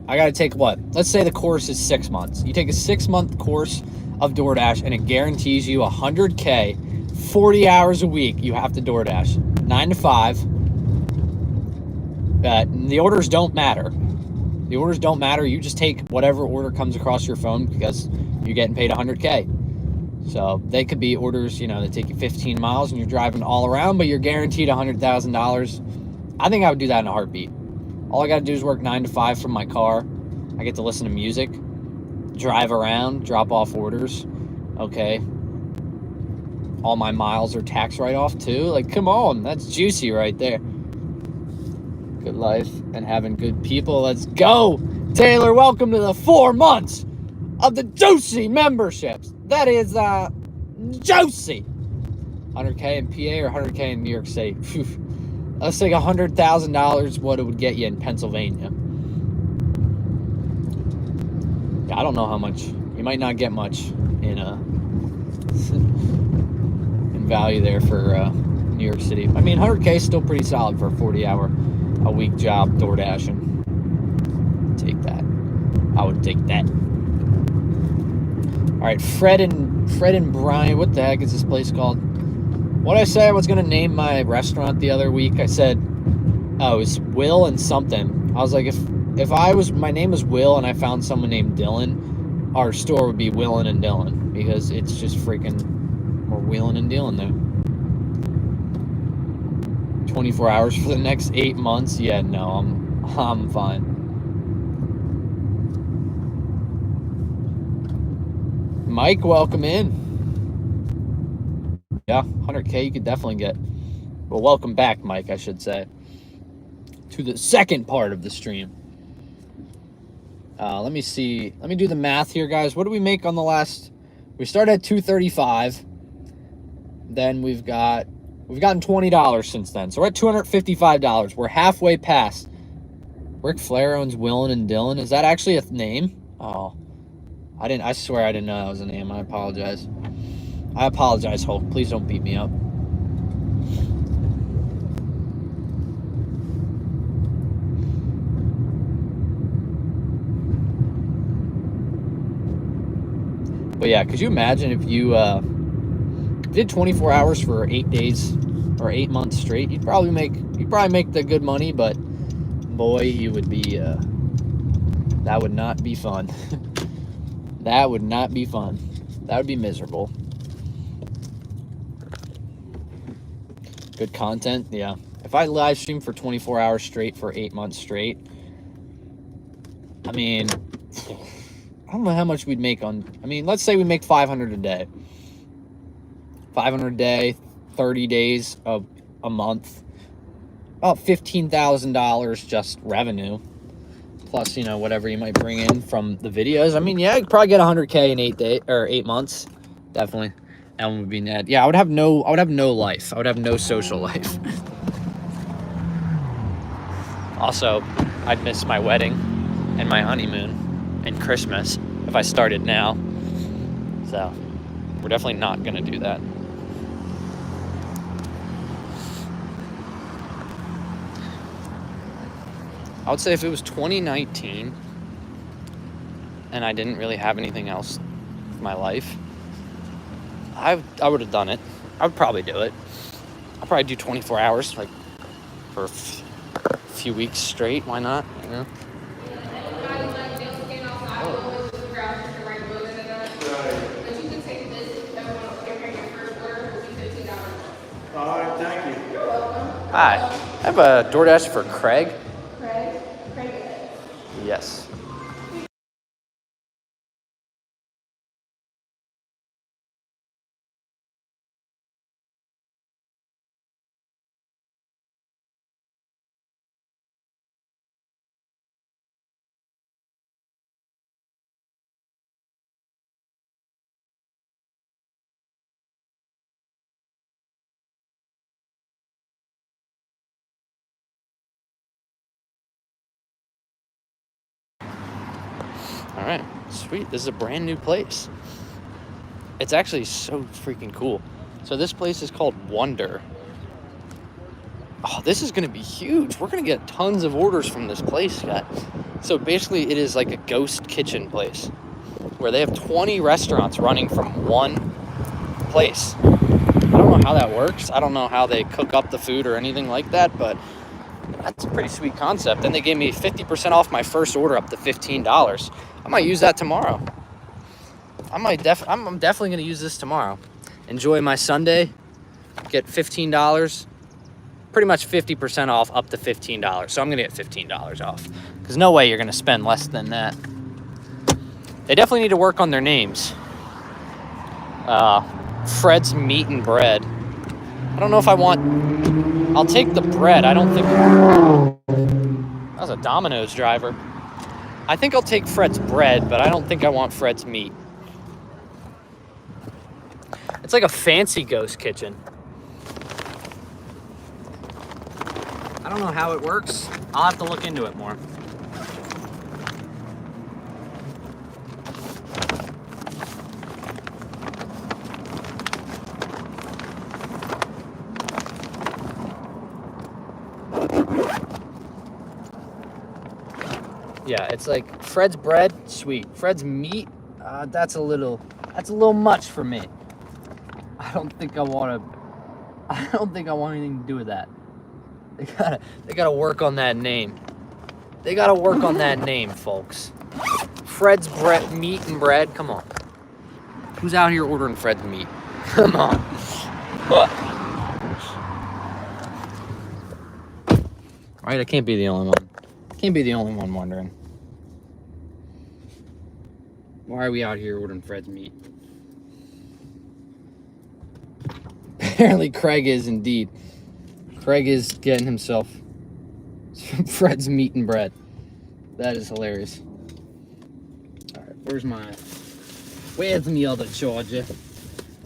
I got to take what? Let's say the course is 6 months. You take a 6-month course of DoorDash, and it guarantees you $100K, 40 hours a week. You have to DoorDash 9 to 5. The orders don't matter. The orders don't matter. You just take whatever order comes across your phone because you're getting paid $100K. So they could be orders, you know, that take you 15 miles and you're driving all around, but you're guaranteed $100,000. I think I would do that in a heartbeat. All I got to do is work 9 to 5 from my car. I get to listen to music, drive around, drop off orders. Okay. All my miles are tax write-off too. Like, come on, that's juicy right there. Good life and having good people. Let's go. Taylor, welcome to the 4 months of the juicy memberships. That is juicy. 100K in PA or 100K in New York City. Let's take $100,000 what it would get you in Pennsylvania. Yeah, I don't know how much. You might not get much in value there for New York City. I mean, 100K is still pretty solid for a 40-hour-a-week job door dashing. Take that. I would take that. All right, Fred and Brian. What the heck is this place called? What did I say I was going to name my restaurant the other week? I said, oh, it was Will and something. I was like, if my name was Will and I found someone named Dylan, our store would be Willin' and Dylan, because it's just freaking, we're wheeling and dealing there. 24 hours for the next 8 months? Yeah, no, I'm fine. Mike, welcome in. Yeah, 100K you could definitely get. Well, welcome back, Mike, I should say, to the second part of the stream. Let me see. Let me do the math here, guys. What do we make on the last? We started at 235. Then we've gotten $20 since then. So we're at $255. We're halfway past. Ric Flair owns Willin and Dylan. Is that actually a name? Oh, I swear I didn't know that was a name. I apologize. I apologize, Hulk. Please don't beat me up. But yeah, could you imagine if you did 24 hours for 8 days or 8 months straight? You'd probably make the good money, but boy, you would be that would not be fun. That would not be fun. That would be miserable. Good content, yeah. If I live stream for 24 hours straight for 8 months straight, I mean, I don't know how much we'd make on. I mean, let's say we make 500 a day. 500 a day, 30 days of a month. About $15,000 just revenue. Plus, you know, whatever you might bring in from the videos. I mean, yeah, you'd probably get 100K in 8 months. Definitely. That one would be net. Yeah, I would have no life. I would have no social life. Also, I'd miss my wedding and my honeymoon and Christmas if I started now. So, we're definitely not going to do that. I would say if it was 2019 and I didn't really have anything else in my life, I would have done it. I would probably do it. I'll probably do 24 hours, like, for a few weeks straight. Why not? You know? All right, thank you. You're welcome. Hi. I have a DoorDash for Craig. Craig? Craig. Yes. All right, sweet. This is a brand new place. It's actually so freaking cool. So this place is called Wonder. Oh, this is going to be huge. We're going to get tons of orders from this place, guys. So basically, it is like a ghost kitchen place where they have 20 restaurants running from one place. I don't know how that works. I don't know how they cook up the food or anything like that, but that's a pretty sweet concept. And they gave me 50% off my first order up to $15. I might use that tomorrow. I'm definitely going to use this tomorrow. Enjoy my Sunday. Get $15. Pretty much 50% off up to $15. So I'm going to get $15 off. Because no way you're going to spend less than that. They definitely need to work on their names. Fred's Meat and Bread. I don't know if I want... I'll take the bread. I don't think... That was a Domino's driver. I think I'll take Fred's bread, but I don't think I want Fred's meat. It's like a fancy ghost kitchen. I don't know how it works. I'll have to look into it more. Yeah, it's like Fred's bread, sweet. Fred's meat, that's a little much for me. I don't think I want anything to do with that. They gotta work on that name. They gotta work on that name, folks. Fred's bread, meat and bread. Come on. Who's out here ordering Fred's meat? Come on. Right, I can't be the only one. Can't be the only one wondering. Why are we out here ordering Fred's meat? Apparently Craig is indeed. Craig is getting himself Fred's meat and bread. That is hilarious. All right, where's my other charger?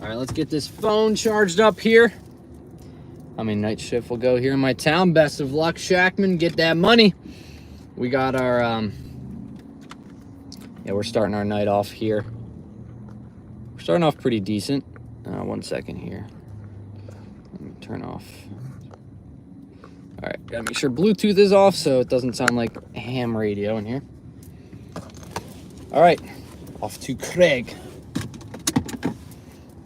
All right, let's get this phone charged up here. I mean, night shift will go here in my town. Best of luck, Shackman. Get that money. We got our, yeah, we're starting our night off here. We're starting off pretty decent. 1 second here. Let me turn off. All right, gotta make sure Bluetooth is off so it doesn't sound like ham radio in here. All right, off to Craig.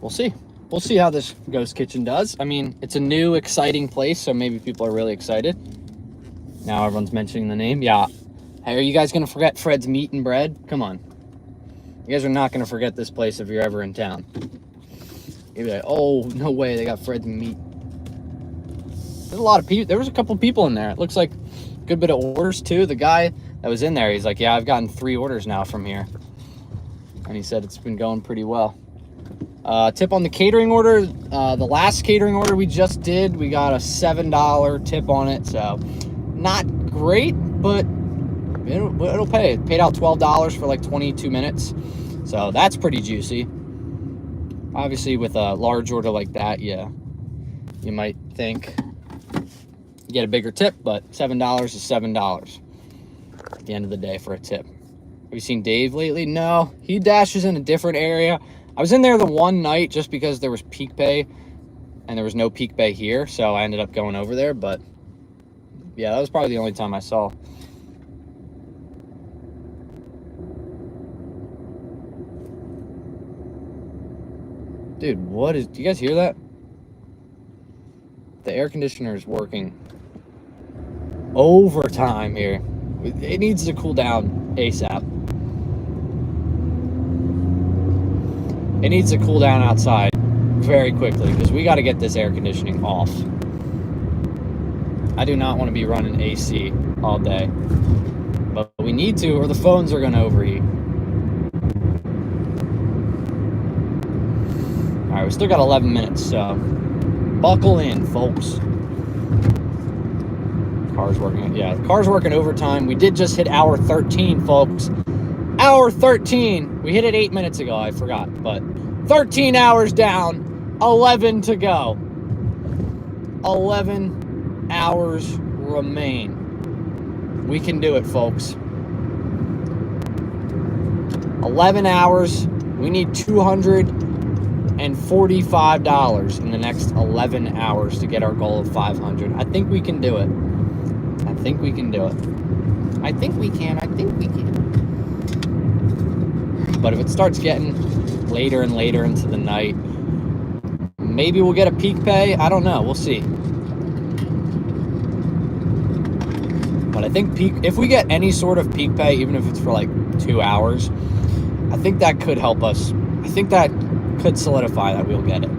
We'll see. We'll see how this ghost kitchen does. I mean, it's a new, exciting place, so maybe people are really excited. Now everyone's mentioning the name. Yeah. Hey, are you guys gonna forget Fred's meat and bread? Come on. You guys are not gonna forget this place if you're ever in town. You'll be like, oh, no way, they got Fred's meat. There's a lot of people. There was a couple people in there. It looks like a good bit of orders too. The guy that was in there, he's like, yeah, I've gotten 3 orders now from here. And he said it's been going pretty well. Tip on the catering order. The last catering order we just did, we got a $7 tip on it. So not great, but it'll pay. It paid out $12 for like 22 minutes. So that's pretty juicy. Obviously with a large order like that, yeah, you might think you get a bigger tip, but $7 is $7 at the end of the day for a tip. Have you seen Dave lately? No, he dashes in a different area. I was in there the one night just because there was peak pay and there was no peak pay here, so I ended up going over there. But yeah, that was probably the only time I saw. Dude, do you guys hear that? The air conditioner is working overtime here. It needs to cool down ASAP. It needs to cool down outside very quickly because we got to get this air conditioning off. I do not want to be running AC all day, but we need to or the phones are going to overheat. All right, we still got 11 minutes, so buckle in, folks. Car's working. Yeah, the car's working overtime. We did just hit hour 13, folks. Hour 13. We hit it 8 minutes ago. I forgot, but 13 hours down, 11 to go. 11 hours remain. We can do it, folks. 11 hours. We need $245 in the next 11 hours to get our goal of 500. I think we can do it. I think we can do it. I think we can. I think we can. But if it starts getting later and later into the night, maybe we'll get a peak pay. I don't know. We'll see. But I think if we get any sort of peak pay, even if it's for like 2 hours, I think that could help us. I think that could solidify that we'll get it.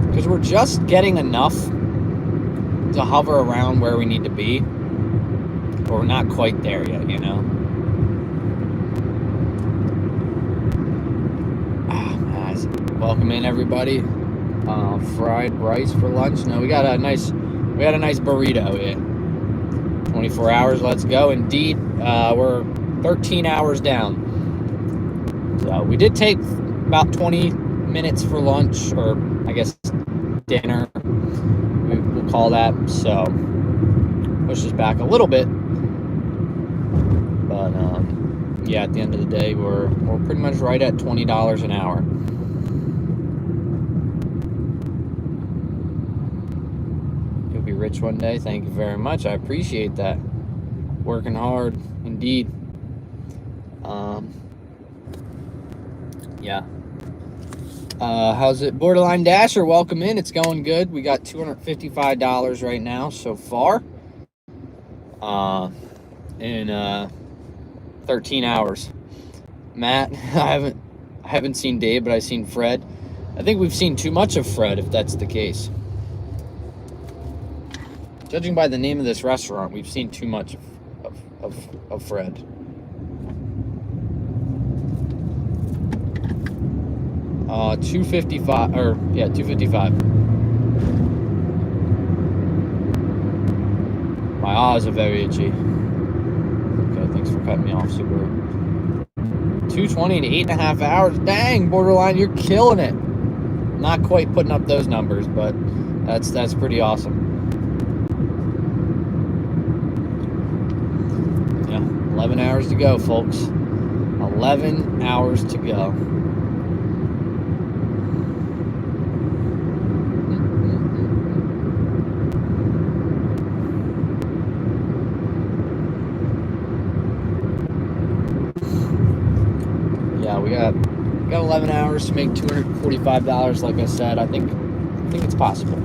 Because we're just getting enough to hover around where we need to be. But we're not quite there yet, you know? Welcome in, everybody. Fried rice for lunch. No, we got a nice burrito here. 24 hours, let's go. Indeed, we're 13 hours down. So we did take about 20 minutes for lunch, or I guess dinner, we'll call that. So push us back a little bit. But yeah, at the end of the day, we're pretty much right at $20 an hour. Be rich one day. Thank you very much. I appreciate that. Working hard indeed. Yeah. How's it? Borderline Dasher, welcome in. It's going good. We got $255 right now so far. In 13 hours. Matt, I haven't seen Dave, but I've seen Fred. I think we've seen too much of Fred, if that's the case. Judging by the name of this restaurant, we've seen too much of Fred. 255, or yeah, 255. My eyes are very itchy. Okay, thanks for cutting me off, Subaru. 220 in 8.5 hours. Dang, Borderline, you're killing it. Not quite putting up those numbers, but that's pretty awesome. Yeah, 11 hours to go, folks. 11 hours to go. Yeah, we got 11 hours to make $245. Like I said, I think it's possible.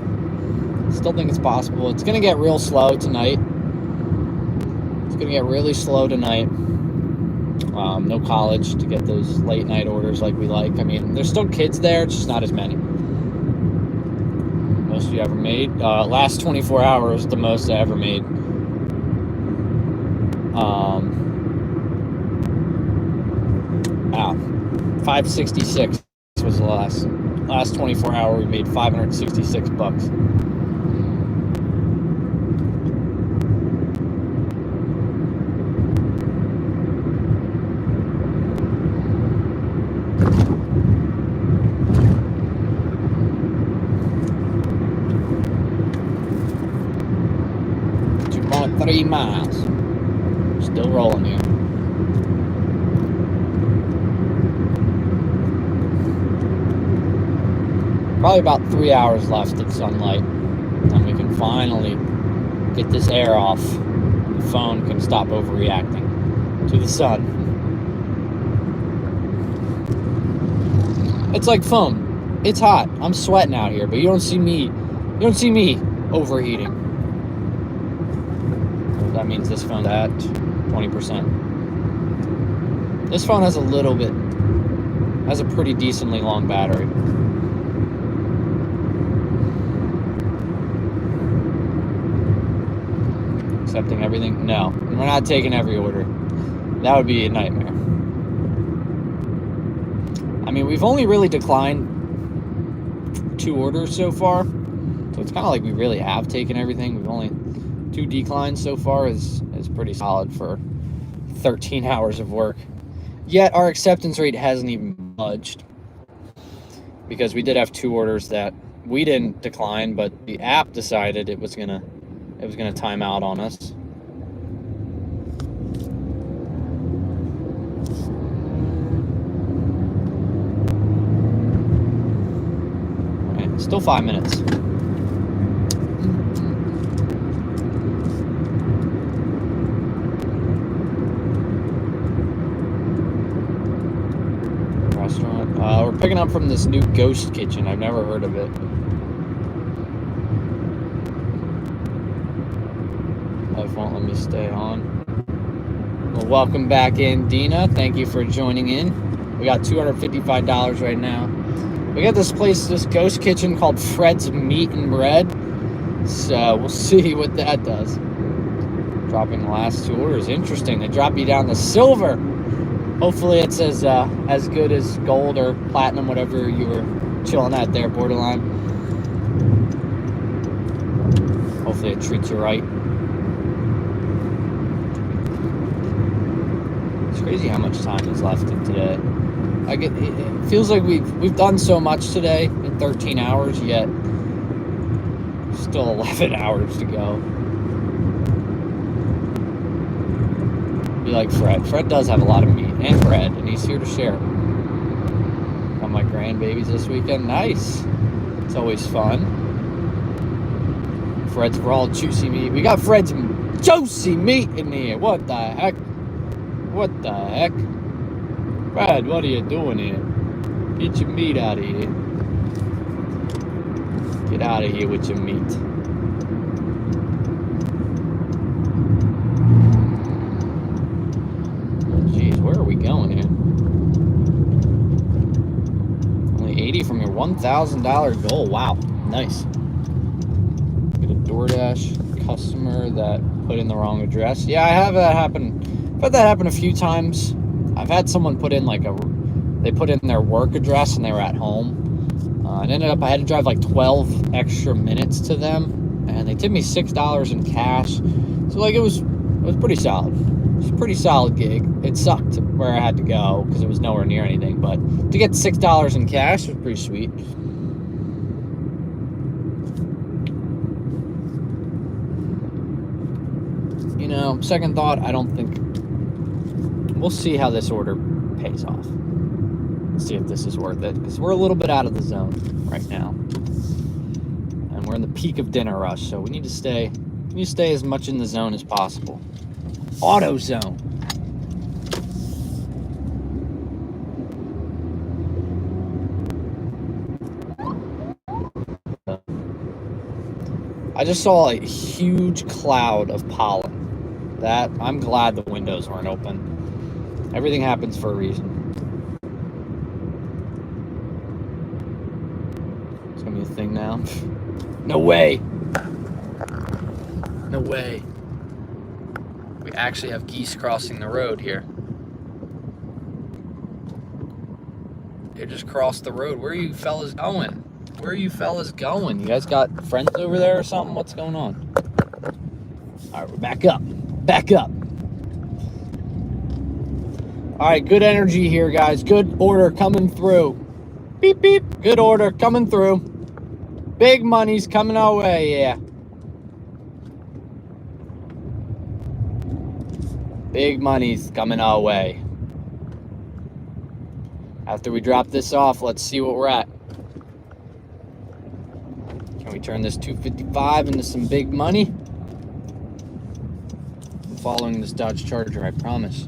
Still think it's possible. It's gonna get real slow tonight. It's gonna get really slow tonight. No college to get those late night orders like we like. I mean, there's still kids there, it's just not as many. Most you ever made? Last 24 hours, the most I ever made. 566 was the last 24 hour. We made $566. $3 miles. Still rolling here. Probably about 3 hours left of sunlight, and we can finally get this air off. The phone can stop overreacting to the sun. It's like foam. It's hot. I'm sweating out here, but you don't see me. You don't see me overheating. That means this phone's at 20%. This phone has a pretty decently long battery. Accepting everything? No, we're not taking every order. That would be a nightmare. I mean, we've only really declined 2 orders so far, so it's kind of like we really have taken everything. We've only 2 declines so far is pretty solid for 13 hours of work. Yet our acceptance rate hasn't even budged, because we did have 2 orders that we didn't decline, but the app decided it was gonna time out on us. All right, still 5 minutes. Restaurant. We're picking up from this new ghost kitchen. I've never heard of it. Life won't let me stay on. Well, welcome back in, Dina. Thank you for joining in. We got $255 right now. We got this place, this ghost kitchen called Fred's Meat and Bread. So we'll see what that does. Dropping the last 2 orders. Interesting. They drop you down to silver. Hopefully it's as good as gold or platinum, whatever you were chilling at there, Borderline. Hopefully it treats you right. It's crazy how much time is left in today. It feels like we've done so much today in 13 hours, yet still 11 hours to go. Be like Fred. Fred does have a lot of meat and bread, and he's here to share it. Got my grandbabies this weekend. Nice. It's always fun. Fred's raw juicy meat. We got Fred's juicy meat in here. What the heck? What the heck? Fred, what are you doing here? Get your meat out of here. Get out of here with your meat. Jeez, where are we going here? Only 80 from your $1,000 goal. Wow, nice. Get a Doordash customer that put in the wrong address. Yeah, I have that happen. I've had that happen a few times. I've had someone put in like a They put in their work address and they were at home. It ended up I had to drive like 12 extra minutes to them, and they tipped me $6 in cash. So like it was pretty solid. It was a pretty solid gig. It sucked where I had to go because it was nowhere near anything, but to get $6 in cash was pretty sweet. You know, second thought, I don't think... We'll see how this order pays off. See if this is worth it, because we're a little bit out of the zone right now, and we're in the peak of dinner rush, so we need to stay as much in the zone as possible. Auto zone. I just saw a huge cloud of pollen. That I'm glad the windows weren't open. Everything happens for a reason. A thing now. No way. No way. We actually have geese crossing the road here. They just crossed the road. Where are you fellas going? Where are you fellas going? You guys got friends over there or something? What's going on? All right, we're back up. Back up. All right, good energy here, guys. Good order coming through. Beep, beep. Good order coming through. Big money's coming our way, yeah. Big money's coming our way. After we drop this off, let's see what we're at. Can we turn this 255 into some big money? I'm following this Dodge Charger, I promise.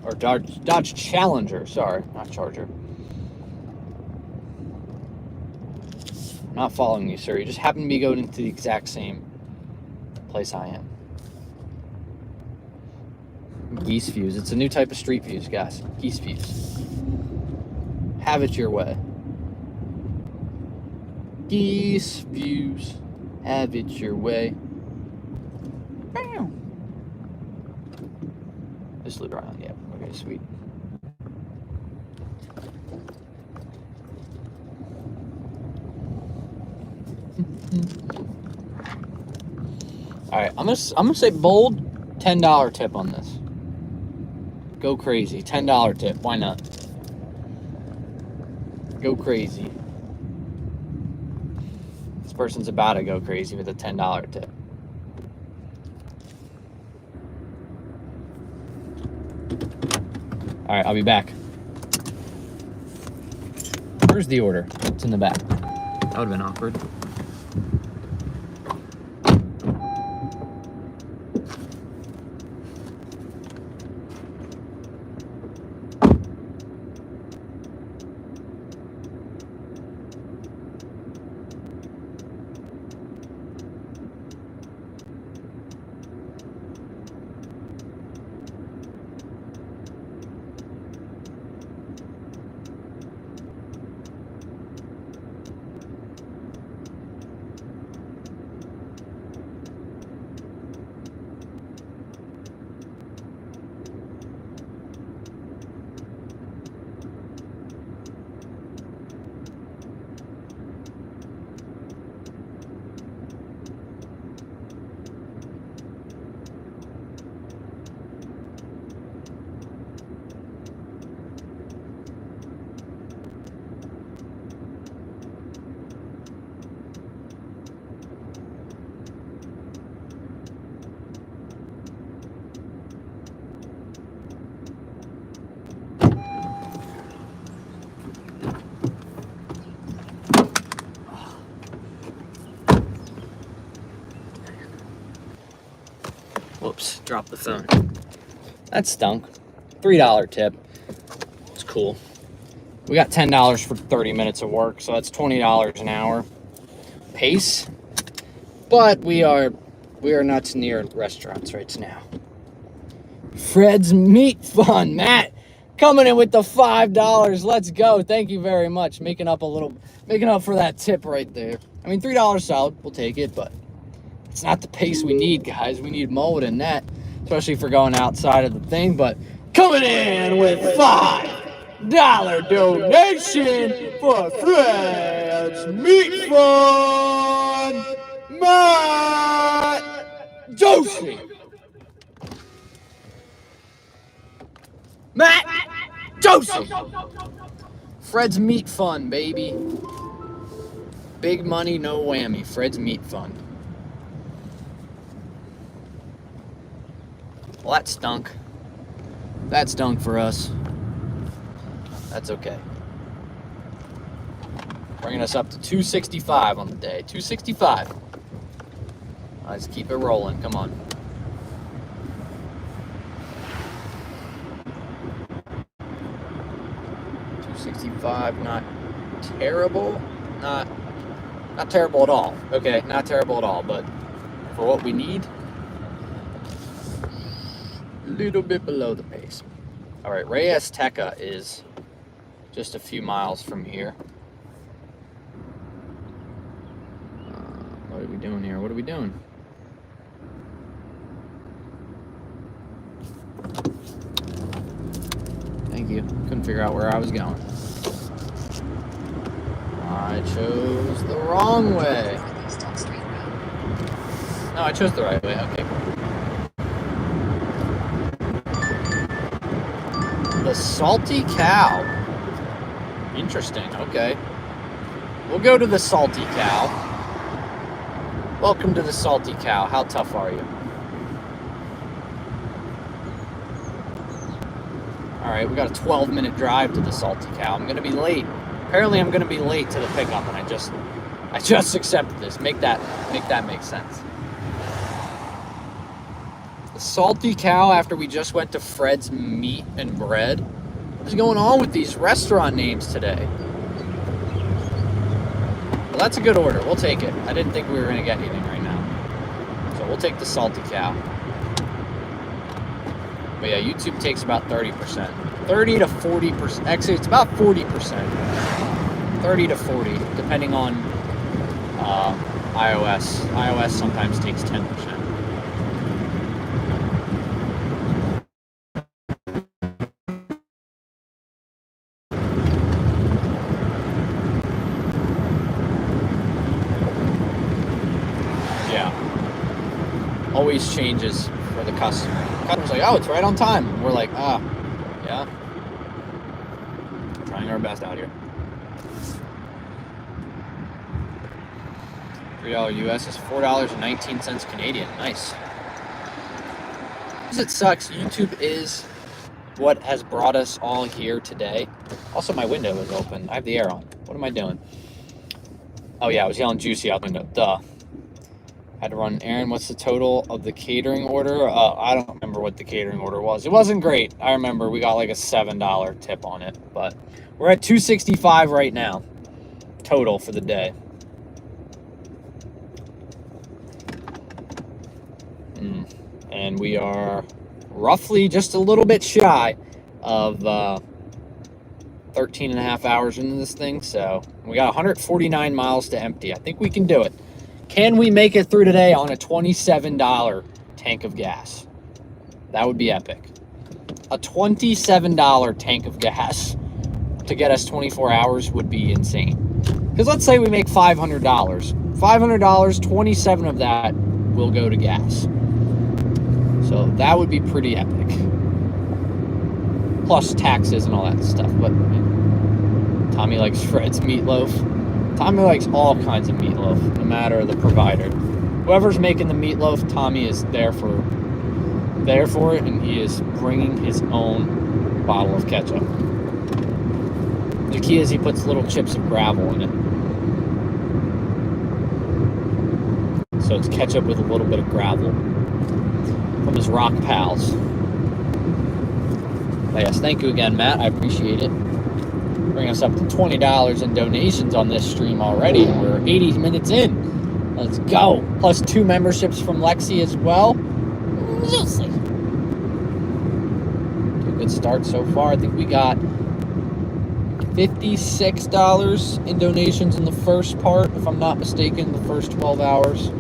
Or Dodge Challenger, sorry, not Charger. Not following you, sir. You just happen to be going into the exact same place I am. Geese fuse. It's a new type of street fuse, guys. Geese fuse. Have it your way. Geese fuse. Have it your way. Just leave it around. Yep. Okay, sweet. All right, I'm gonna say bold $10 tip on this. Go crazy, $10 tip. Why not? Go crazy. This person's about to go crazy with a $10 tip. All right, I'll be back. Where's the order? It's in the back. That would have been awkward. Whoops, dropped the phone. That stunk. $3 tip. It's cool. We got $10 for 30 minutes of work, so that's $20 an hour. Pace. But we are not near restaurants right now. Fred's Meat Fun, Matt, coming in with the $5. Let's go. Thank you very much. Making up for that tip right there. I mean, $3 solid. We'll take it, but it's not the pace we need, guys. We need more than that, especially for going outside of the thing. But coming in with $5. dollar donation for Fred's Meat Fund, Matt Doshi. Matt Doshi. Fred's Meat Fund, baby. Big money, no whammy. Fred's Meat Fund. Well, that stunk. That stunk for us. That's okay. Bringing us up to 265 on the day. 265. Let's keep it rolling. Come on. $265, not terrible. Not terrible at all. Okay, not terrible at all, but for what we need, a little bit below the pace. All right, Reyes Teca is just a few miles from here. What are we doing here? What are we doing? Thank you. Couldn't figure out where I was going. I chose the wrong way. No, I chose the right way. Okay, cool. The Salty Cow. Interesting. Okay. We'll go to the Salty Cow. Welcome to the Salty Cow. How tough are you? Alright, we got a 12-minute drive to the Salty Cow. I'm gonna be late. Apparently I'm gonna be late to the pickup, and I just accepted this. Make that make sense. The Salty Cow after we just went to Fred's Meat and Bread. What's going on with these restaurant names today? Well, that's a good order. We'll take it. I didn't think we were gonna get anything right now. So we'll take the Salty Cow. But yeah, YouTube takes about 30%. 30 to 40%. Actually, it's about 40%. 30 to 40, depending on iOS. iOS sometimes takes 10%. Yeah. Always changes for the customer. The customer's like, oh, it's right on time. And we're like, yeah. Trying our best out here. $3 US is $4.19 Canadian. Nice. It sucks. YouTube is what has brought us all here today. Also, my window is open. I have the air on. What am I doing? Oh yeah, I was yelling juicy out the window. Duh. Had to run. Aaron, what's the total of the catering order? I don't remember what the catering order was. It wasn't great. I remember we got like a $7 tip on it, but we're at $265 right now total for the day. And we are roughly just a little bit shy of 13 and a half hours into this thing. So we got 149 miles to empty. I think we can do it. Can we make it through today on a $27 tank of gas? That would be epic. A $27 tank of gas to get us 24 hours would be insane. Because let's say we make $500. $500, 27 of that will go to gas. So that would be pretty epic. Plus taxes and all that stuff. But Tommy likes Fred's meatloaf. Tommy likes all kinds of meatloaf, no matter the provider. Whoever's making the meatloaf, Tommy is there for it, and he is bringing his own bottle of ketchup. The key is he puts little chips of gravel in it. So it's ketchup with a little bit of gravel from his rock pals. But yes, thank you again, Matt. I appreciate it. Bring us up to $20 in donations on this stream already. We're 80 minutes in. Let's go. Plus 2 memberships from Lexi as well. We'll see. A good start so far. I think we got $56 in donations in the first part, if I'm not mistaken, the first 12 hours.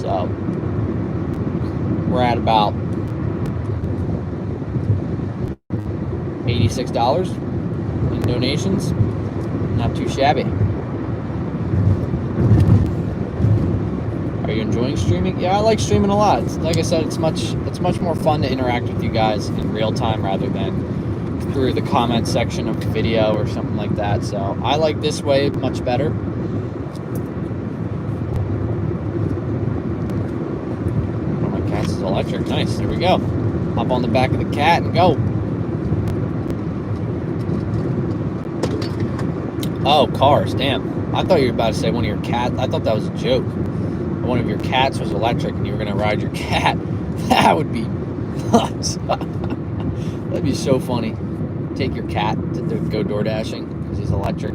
So we're at about $86 in donations. Not too shabby. Are you enjoying streaming? Yeah, I like streaming a lot. Like I said, it's much more fun to interact with you guys in real time rather than through the comment section of the video or something like that. So I like this way much better. Oh, my cat's is electric. Nice. There we go. Hop on the back of the cat and go. Oh, cars. Damn. I thought you were about to say one of your cats. I thought that was a joke. One of your cats was electric and you were going to ride your cat. That would be nuts. That'd be so funny. Take your cat to go Doordashing because he's electric.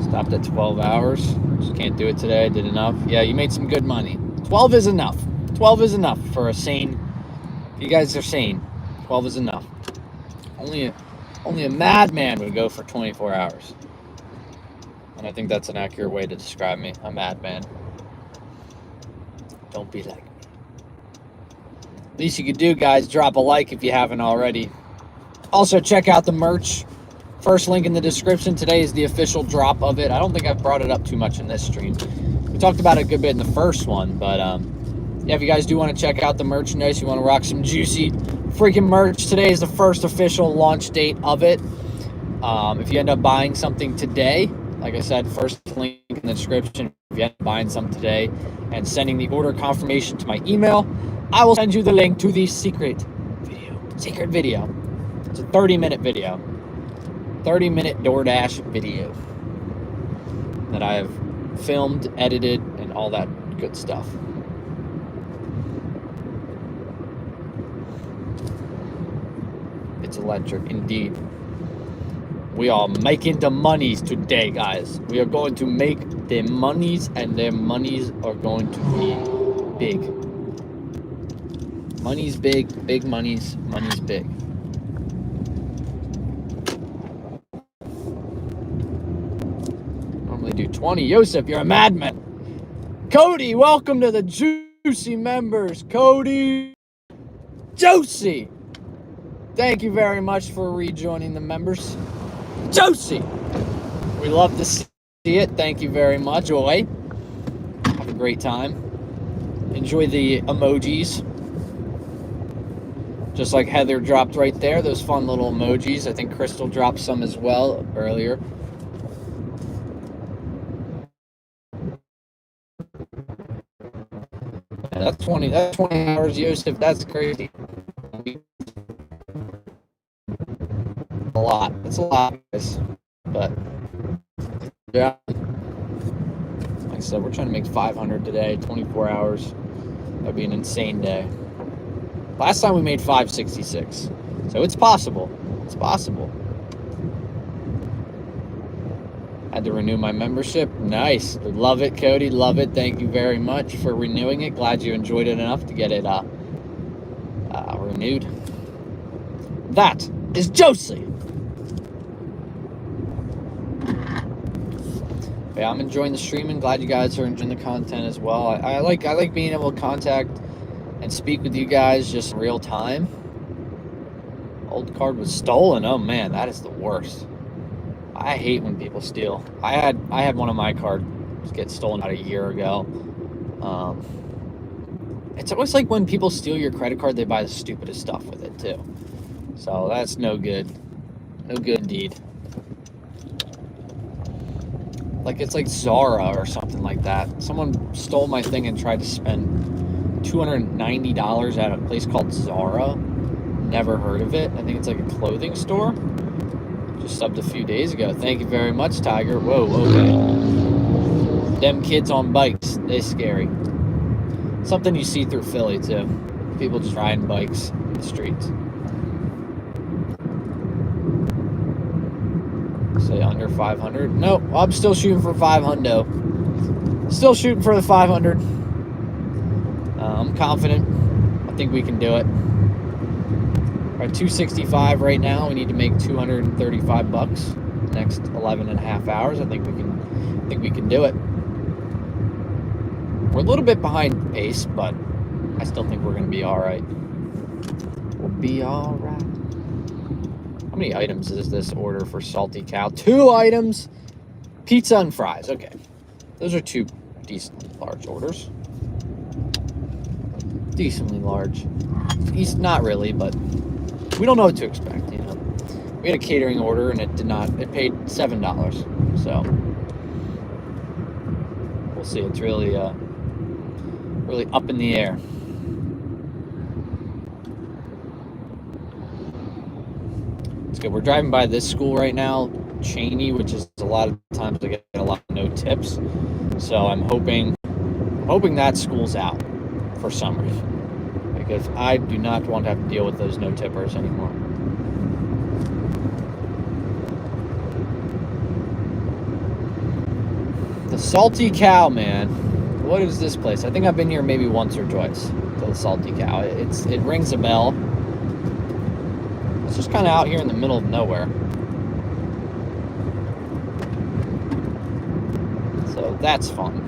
Stopped at 12 hours. Just can't do it today. Did enough. Yeah, you made some good money. 12 is enough. 12 is enough for a sane. You guys are sane. 12 is enough. Only a madman would go for 24 hours. And I think that's an accurate way to describe me. A madman. Don't be like me. Least you could do, guys, drop a like if you haven't already. Also, check out the merch. First link in the description. Today is the official drop of it. I don't think I've brought it up too much in this stream. We talked about it a good bit in the first one, but yeah, if you guys do want to check out the merchandise, you want to rock some juicy freaking merch, today is the first official launch date of it. If you end up buying something today, like I said, first link in the description. If you end up buying some today and sending the order confirmation to my email, I will send you the link to the secret video. It's a 30-minute video. 30-minute DoorDash video that I have filmed, edited, and all that good stuff. It's electric, indeed. We are making the monies today, guys. We are going to make the monies, and their monies are going to be big. Money's big, big money's big. Normally do 20. Yosef, you're a madman. Cody, welcome to the Juicy members. Cody. Josie. Thank you very much for rejoining the members. Josie. We love to see it. Thank you very much. Joy. Have a great time. Enjoy the emojis. Just like Heather dropped right there, those fun little emojis. I think Crystal dropped some as well earlier. Yeah, that's 20 hours, Yosef. That's crazy. A lot. It's a lot, guys. But yeah. Like I said, we're trying to make 500 today, 24 hours. That'd be an insane day. Last time we made 566. So it's possible. It's possible. Had to renew my membership. Nice. Love it, Cody. Love it. Thank you very much for renewing it. Glad you enjoyed it enough to get it renewed. That is Josie. Yeah, I'm enjoying the streaming. Glad you guys are enjoying the content as well. I like being able to contact and speak with you guys just in real time. Old card was stolen. Oh man, that is the worst. I hate when people steal. I had one of my cards get stolen about a year ago. It's always like when people steal your credit card, they buy the stupidest stuff with it too. So that's no good. No good deed. Like it's like Zara or something like that. Someone stole my thing and tried to spend $290 at a place called Zara. Never heard of it. I think it's like a clothing store. Just subbed a few days ago. Thank you very much, Tiger. Whoa, okay. Them kids on bikes, they scary. Something you see through Philly too. People just riding bikes in the streets. Say under 500. Nope, I'm still shooting for 500. Still shooting for the 500. I'm confident. I think we can do it. We're at 265 right now. We need to make 235 bucks next 11 and a half hours. I think we can do it. We're a little bit behind pace, but I still think we're going to be all right. We'll be all right. many items is this order for Salty Cow? 2 items. Pizza and fries. Okay. Those are 2 decently large orders. Decently large. Not really, but we don't know what to expect, you know. We had a catering order and it paid $7. So we'll see. It's really really up in the air. It's good. We're driving by this school right now, Cheney, which is a lot of times I get a lot of no tips. So I'm hoping that school's out for summer, because I do not want to have to deal with those no tippers anymore. The Salty Cow, man. What is this place? I think I've been here maybe once or twice to the Salty Cow. It rings a bell. It's just kind of out here in the middle of nowhere. So that's fun.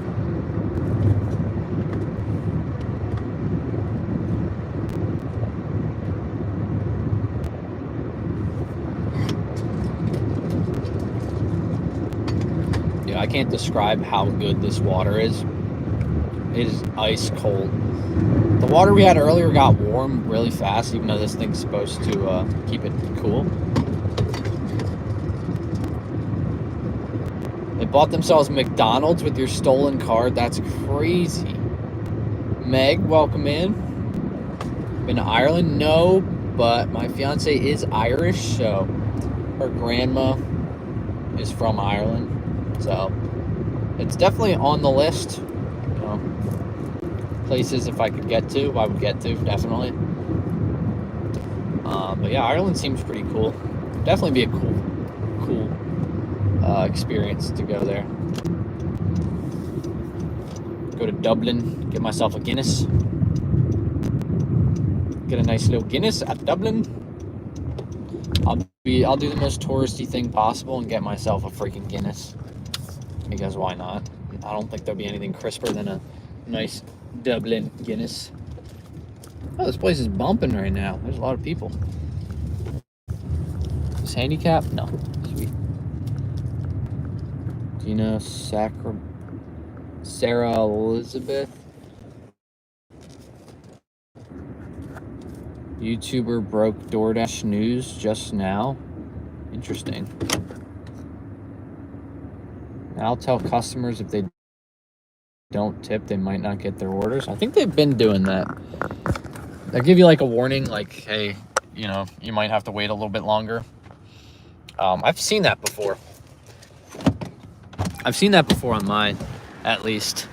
Yeah, I can't describe how good this water is. It is ice cold. The water we had earlier got warm really fast, even though this thing's supposed to keep it cool. They bought themselves McDonald's with your stolen card. That's crazy. Meg, welcome in. Been to Ireland? No, but my fiance is Irish, so her grandma is from Ireland. So it's definitely on the list. You know, places if I could get to, I would get to, definitely. But yeah, Ireland seems pretty cool. Definitely be a cool experience to go there. Go to Dublin, get myself a Guinness. Get a nice little Guinness at Dublin. I'll do the most touristy thing possible and get myself a freaking Guinness. Because why not? I don't think there'll be anything crisper than a nice Dublin Guinness. Oh, this place is bumping right now. There's a lot of people. Is handicap? No. Sweet. Do you know Sarah Elizabeth? YouTuber broke Doordash news just now. Interesting. Now tell customers if they don't tip, they might not get their orders. I think they've been doing that. They give you like a warning, like, hey, you know, you might have to wait a little bit longer. I've seen that before. I've seen that before on mine, at least.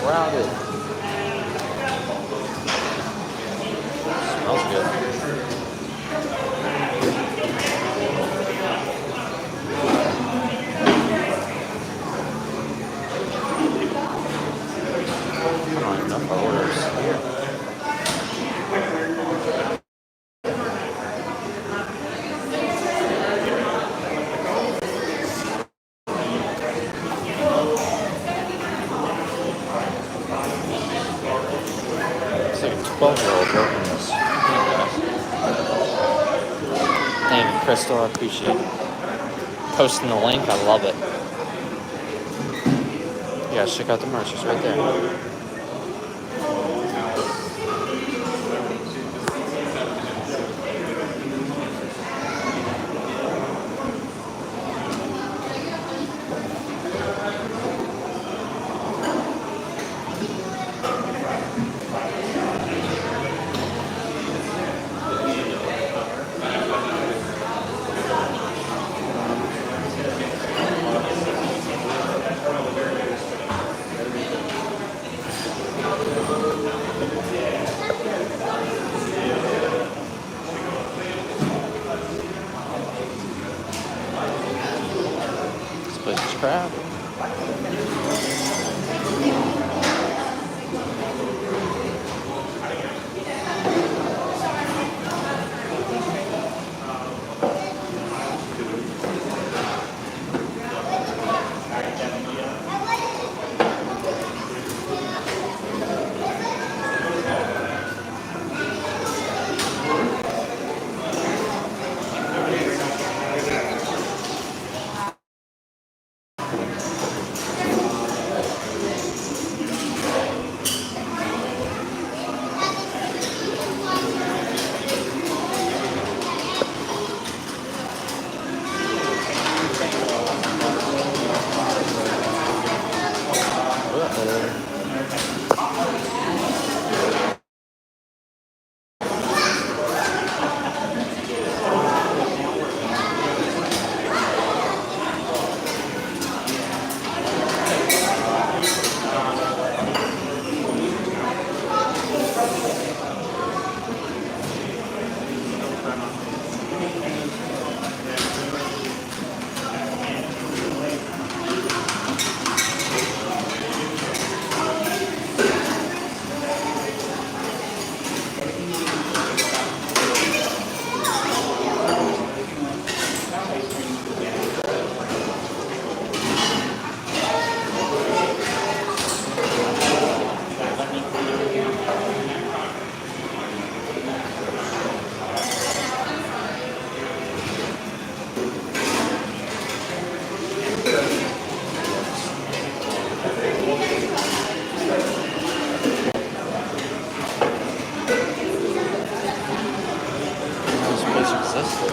Crowded. Smells good. I don't even know if our order's here. It's like a 12-year-old working this. Thank you, Crystal. I appreciate it. Posting the link. I love it. You guys check out the merch. It's right there. crap. This place existed.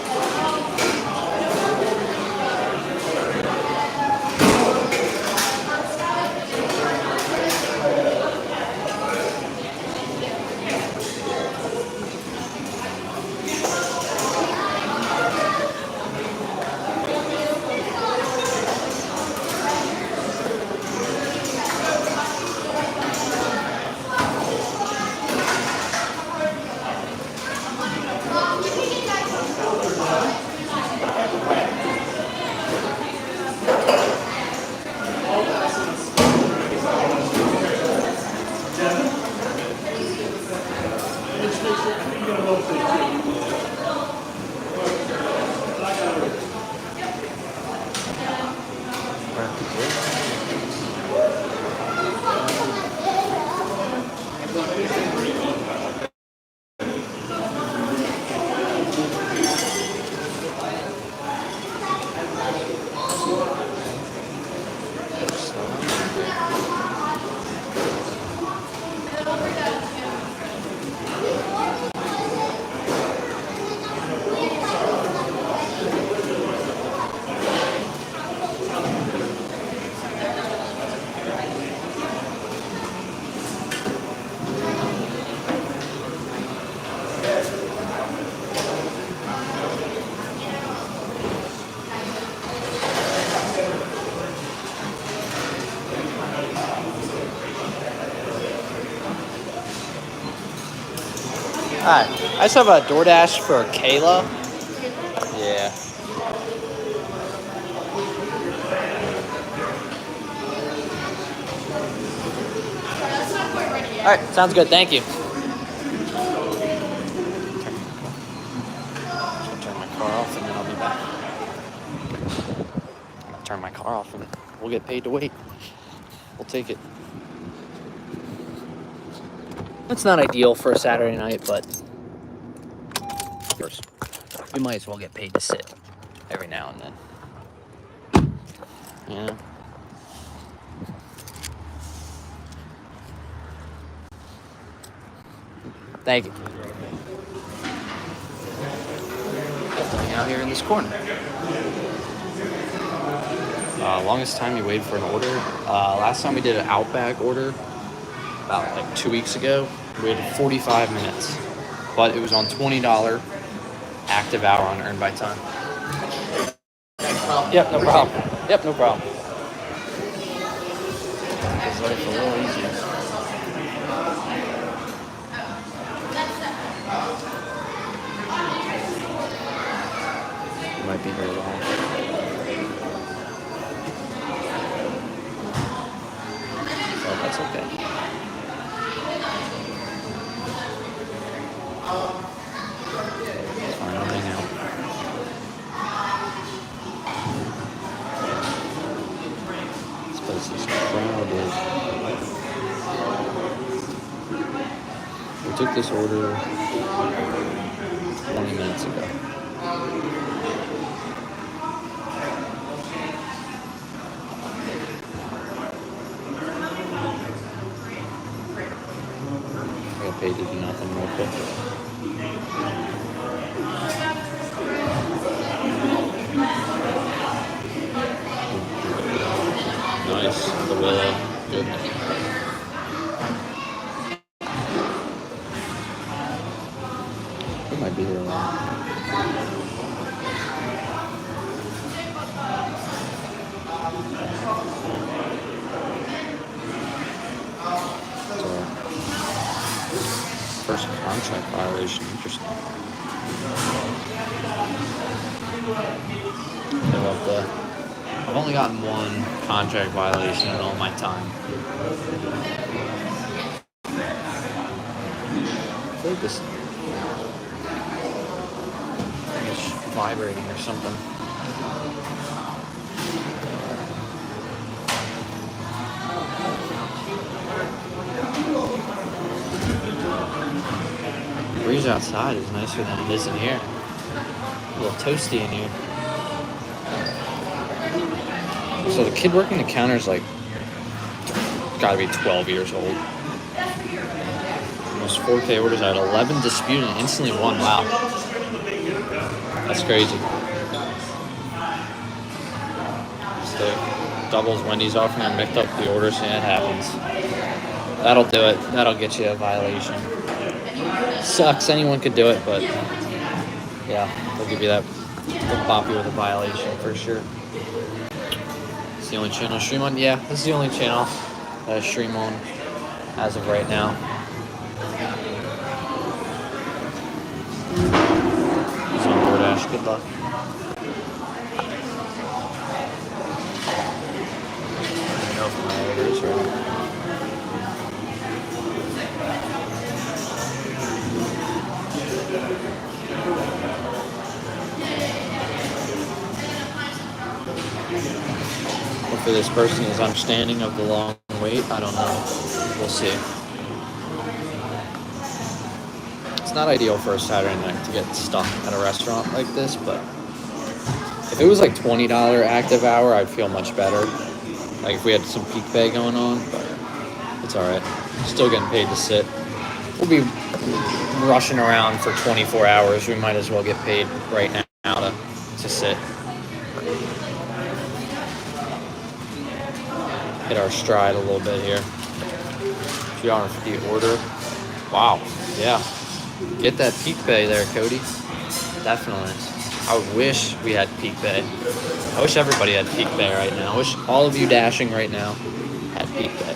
Hi, I just have a Doordash for Kayla. Yeah. All right, sounds good. Thank you. Turn my car off and then I'll be back. I'll turn my car off and we'll get paid to wait. We'll take it. It's not ideal for a Saturday night, but first, we might as well get paid to sit every now and then. Yeah. Thank you. Hang out here in this corner. Longest time you waited for an order. Last time we did an Outback order, about like 2 weeks ago, we waited 45 minutes, but it was on $20 active hour on earned by time. Yep, no problem. Yep, no problem. Makes life a little easier. You might be here long. This is crowded. We took this order 20 minutes ago. I got paid to do nothing real quick. Nice, the willow. Goodness. We might be here long. So, first contract violation. Interesting. I love that. I've only gotten one contract violation in all my time. I feel like this thing is vibrating or something. The breeze outside is nicer than it is in here. A little toasty in here. So the kid working the counter is like, gotta be 12 years old. Almost 4K orders. I had 11 disputed and instantly won. Wow. That's crazy. So doubles Wendy's offering. I mixed up the orders. Yeah, it happens. That'll do it. That'll get you a violation. Sucks. Anyone could do it, but yeah, they'll give you that. They'll pop you with a violation for sure. It's the only channel I stream on? Yeah, this is the only channel that I stream on as of right now. He's on Doordash. Good luck. I don't know if my orders are. For this person is understanding of the long wait. I don't know. We'll see. It's not ideal for a Saturday night to get stuck at a restaurant like this, but if it was like $20 active hour, I'd feel much better. Like if we had some peak pay going on, but it's alright. Still getting paid to sit. We'll be rushing around for 24 hours. We might as well get paid right now to sit. Hit our stride a little bit here. $2.50 order. Wow. Yeah. Get that peak pay there, Cody. Definitely. I wish we had peak pay. I wish everybody had peak pay right now. I wish all of you dashing right now had peak pay.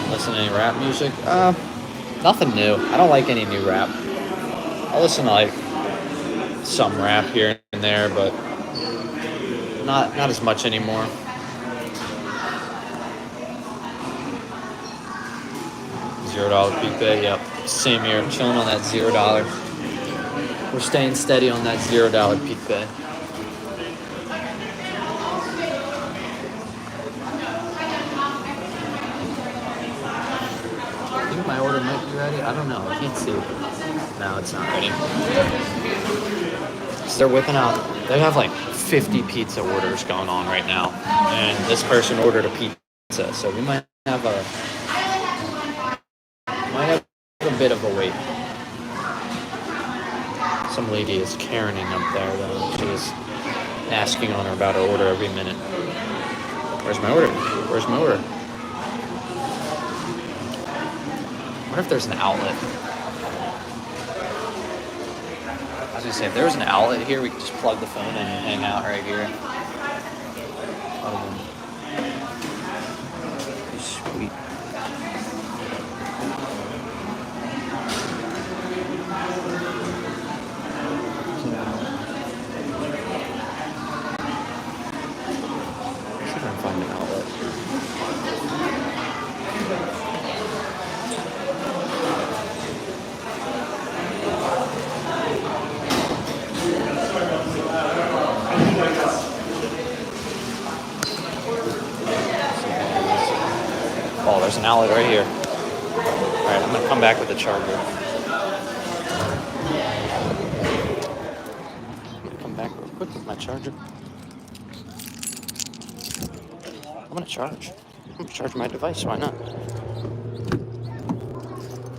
Listen to any rap music? Nothing new. I don't like any new rap. I listen to like some rap here and there, but not as much anymore. $0 peak pay, yep. Same here, chilling on that $0. We're staying steady on that $0 peak pay. My order might be ready. I don't know. I can't see. No, it's not ready. So they're whipping out. They have like 50 pizza orders going on right now, and this person ordered a pizza, so we might have a bit of a wait. Some lady is Karening up there though. She is asking on her about her order every minute. Where's my order? Where's my order? I wonder if there's an outlet. I was gonna say, if there was an outlet here, we could just plug the phone in and hang out right here. Sweet. outlet right here. All right, I'm gonna come back with the charger. I'm gonna come back real quick with my charger. I'm gonna charge my device. Why not?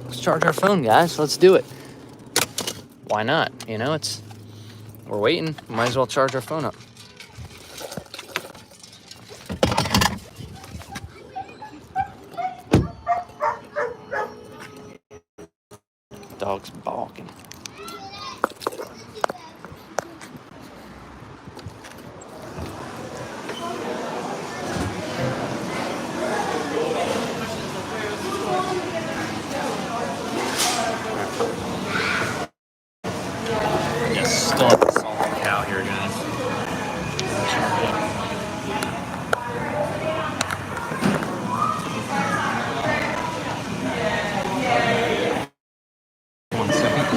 Let's charge our phone, guys. Let's do it. Why not? You know, we're waiting. Might as well charge our phone up. Dog's barking. Yes, still at the salted cow here, guys. One second.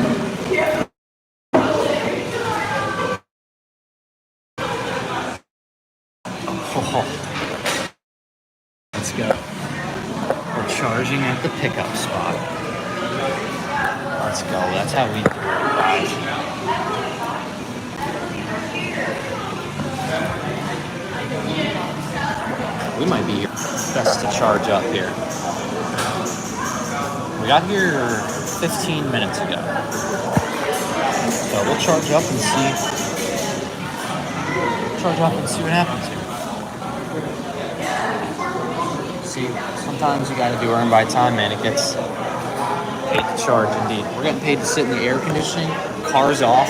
Oh, let's go. We're charging at the pickup spot. Let's go. That's how we do it, guys. We might be best to charge up here. We got here 15 minutes ago. So we'll charge up and see what happens here. See, sometimes you gotta do earn by time, man. It gets paid to charge, indeed. We're getting paid to sit in the air conditioning, cars off.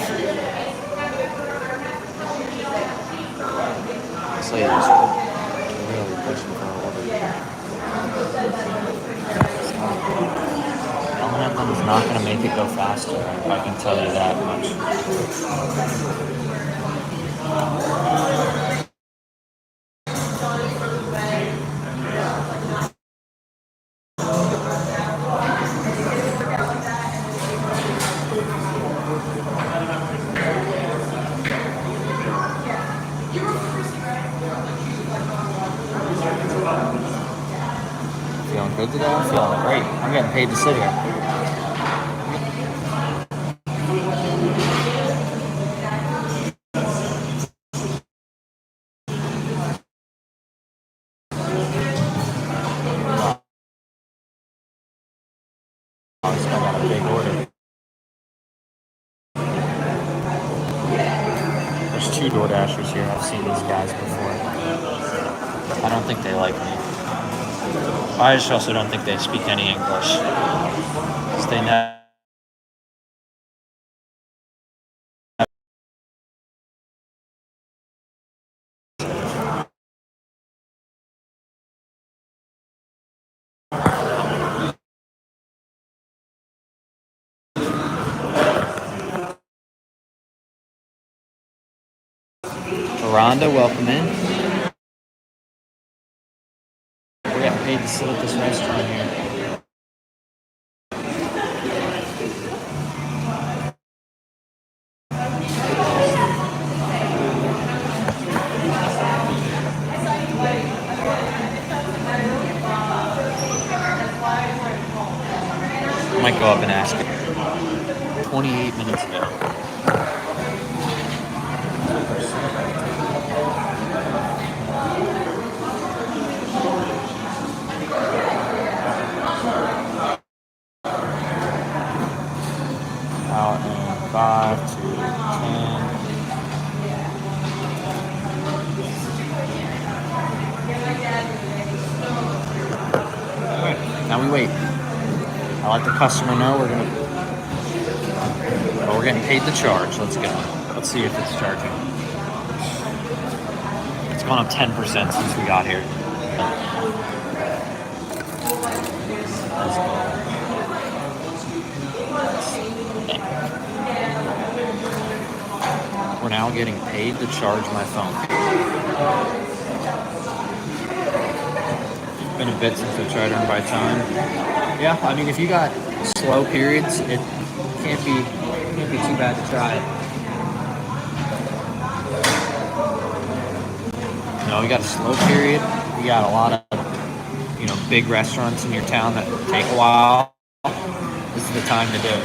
This lady's really pushing for our order. Yelling at them is not gonna make it go faster, I can tell you that much. Feeling good today? I'm feeling great. I'm getting paid to sit here. I got a big order. There's 2 Doordashers here. I've seen these guys before. I don't think they like me. I just also don't think they speak any English. They never. Rhonda, welcome in. We're getting paid to sit at this restaurant here. I might go up and ask her. 28 minutes ago. Out in 5 to 10. Okay, now we wait. I let the customer know we're getting paid to charge. Let's go. Let's see if it's charging. It's gone up 10% since we got here. Let's go. We're now getting paid to charge my phone. It's been a bit since I tried earn by time. Yeah, I mean, if you got slow periods, it can't be too bad to try it. You know, we got a slow period. We got a lot of, big restaurants in your town that take a while, this is the time to do it.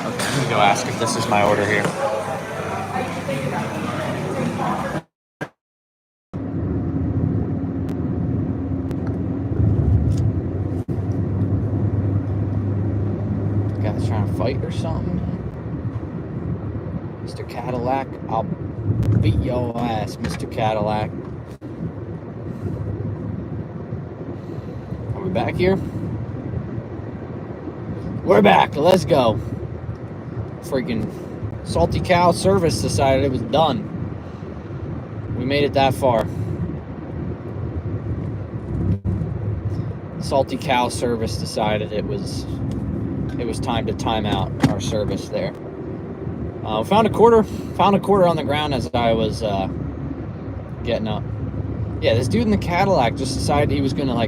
Okay, I'm gonna go ask if this is my order here. Guys trying to fight or something? Mr. Cadillac, I'll beat your ass, Mr. Cadillac. Are we back here? We're back. Let's go. Freaking Salty Cow service decided it was done. We made it that far. Salty Cow service decided it was time to time out our service there. Found a quarter on the ground as I was getting up. Yeah, this dude in the Cadillac just decided he was gonna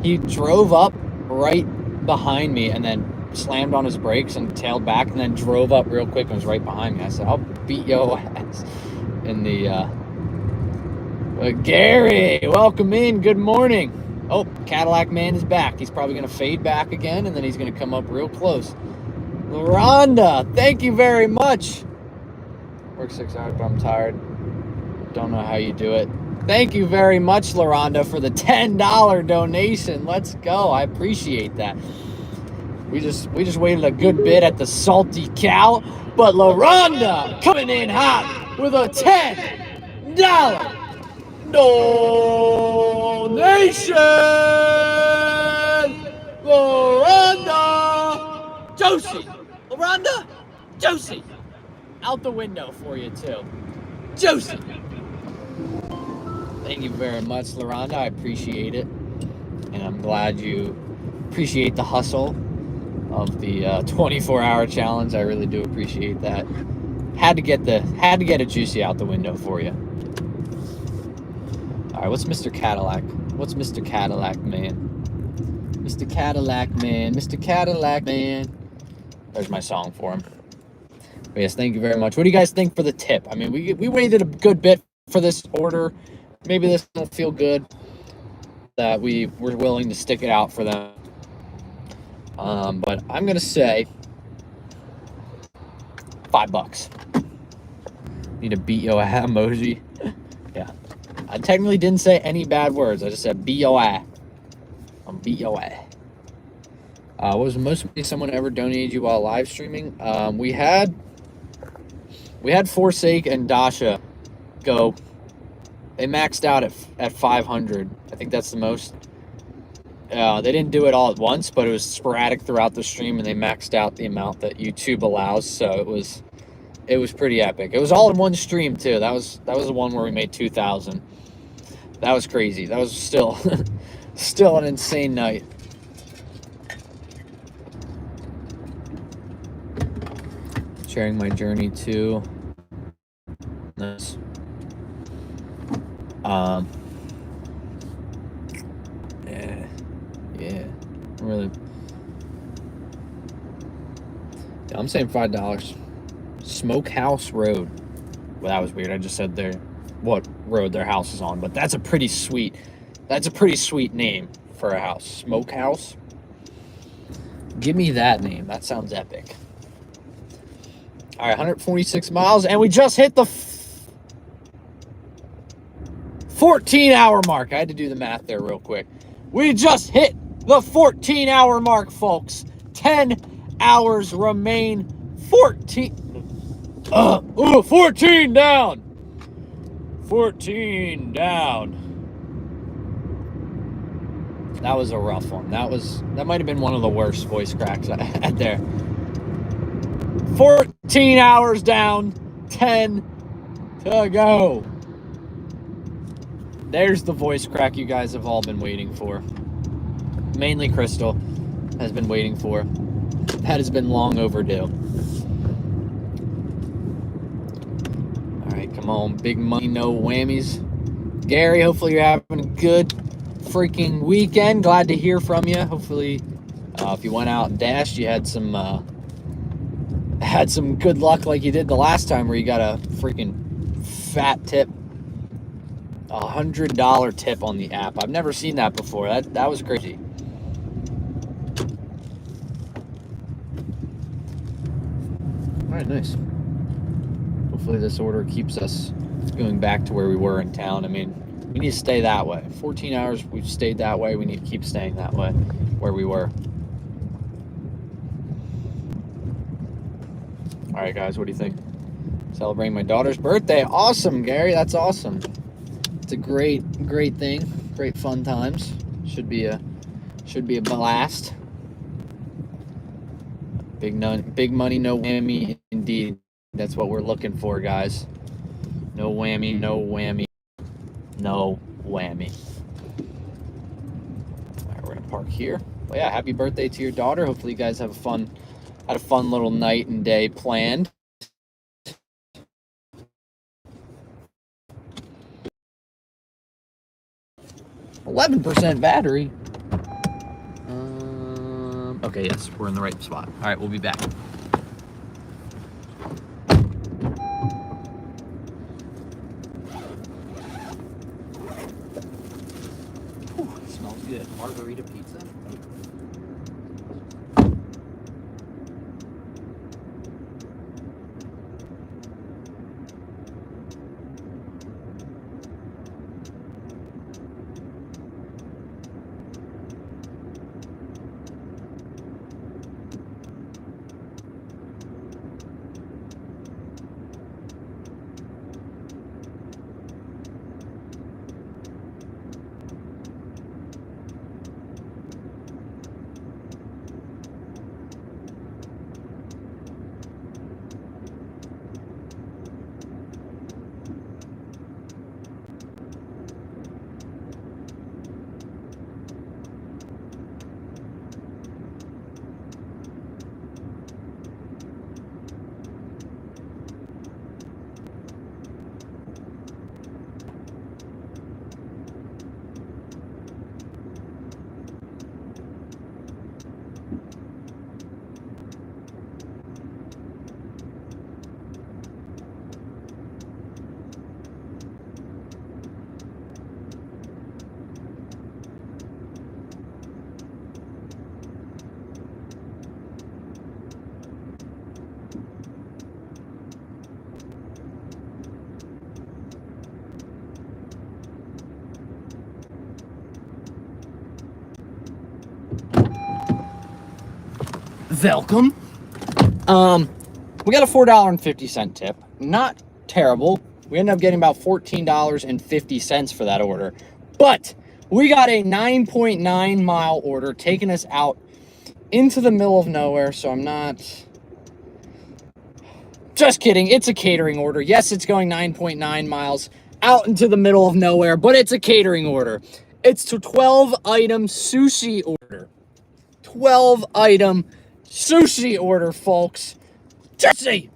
he drove up right behind me and then slammed on his brakes and tailed back and then drove up real quick and was right behind me. I said, I'll beat your ass. In the Gary, welcome in, good morning. Oh, Cadillac man is back. He's probably gonna fade back again and then he's gonna come up real close. Rhonda, thank you very much. Work 6 hours, but I'm tired. Don't know how you do it. Thank you very much, LaRonda, for the $10 donation. Let's go. I appreciate that. We just waited a good bit at the Salty Cow, but LaRonda coming in hot with a $10 donation. LaRonda, Josie, LaRonda, Josie, out the window for you too, Josie. Thank you very much, LaRonda. I appreciate it, and I'm glad you appreciate the hustle of the 24-hour challenge. I really do appreciate that. Had to get a Juicy out the window for you. All right, what's Mr. Cadillac? What's Mr. Cadillac man? Mr. Cadillac man, Mr. Cadillac man. There's my song for him. But yes, thank you very much. What do you guys think for the tip? I mean, we waited a good bit for this order. Maybe this will feel good that we were willing to stick it out for them. But I'm gonna say $5. Need a beat yo ass emoji. Yeah, I technically didn't say any bad words. I just said beat yo ass. I'm beat yo ass. What was the most money someone ever donated you while live streaming? We had Forsake and Dasha go. They maxed out at 500. I think that's the most. They didn't do it all at once, but it was sporadic throughout the stream, and they maxed out the amount that YouTube allows. So it was pretty epic. It was all in one stream too. That was the one where we made 2,000. That was crazy. That was still still an insane night. Sharing my journey too. Nice. Yeah, really. Yeah, I'm saying $5. Smokehouse Road. Well, that was weird. I just said what road their house is on, but that's a pretty sweet name for a house. Smokehouse. Give me that name. That sounds epic. All right, 146 miles, and we just hit the 14-hour mark. I had to do the math there real quick. We just hit the 14-hour mark, folks. 10 hours remain. 14 down. 14 down. That was a rough one. That might have been one of the worst voice cracks I had there. 14 hours down, 10 to go. There's the voice crack you guys have all been waiting for. Mainly Crystal has been waiting for. That has been long overdue. All right, come on. Big money, no whammies. Gary, hopefully you're having a good freaking weekend. Glad to hear from you. Hopefully, if you went out and dashed, you had some good luck like you did the last time where you got a freaking fat tip. $100 tip on the app. I've never seen that before. That was crazy. All right, nice. Hopefully this order keeps us going back to where we were in town. I mean, we need to stay that way. 14 hours, we've stayed that way. We need to keep staying that way, where we were. All right, guys, what do you think? Celebrating my daughter's birthday. Awesome, Gary. That's awesome. It's a great thing. Great fun times. Should be a blast. Big money, no whammy, indeed. That's what we're looking for, guys. No whammy, no whammy, no whammy. All right, we're gonna park here. Well, yeah, happy birthday to your daughter. Hopefully you guys had a fun little night and day planned. 11% battery. Okay, yes, we're in the right spot. All right, we'll be back. Whew, it smells good. Margarita pizza. Welcome. We got a $4.50 tip. Not terrible. We ended up getting about $14.50 for that order. But we got a 9.9 mile order taking us out into the middle of nowhere. So I'm not... Just kidding. It's a catering order. Yes, it's going 9.9 miles out into the middle of nowhere, but it's a catering order. It's a 12-item sushi order. 12-item sushi order, folks. Jersey.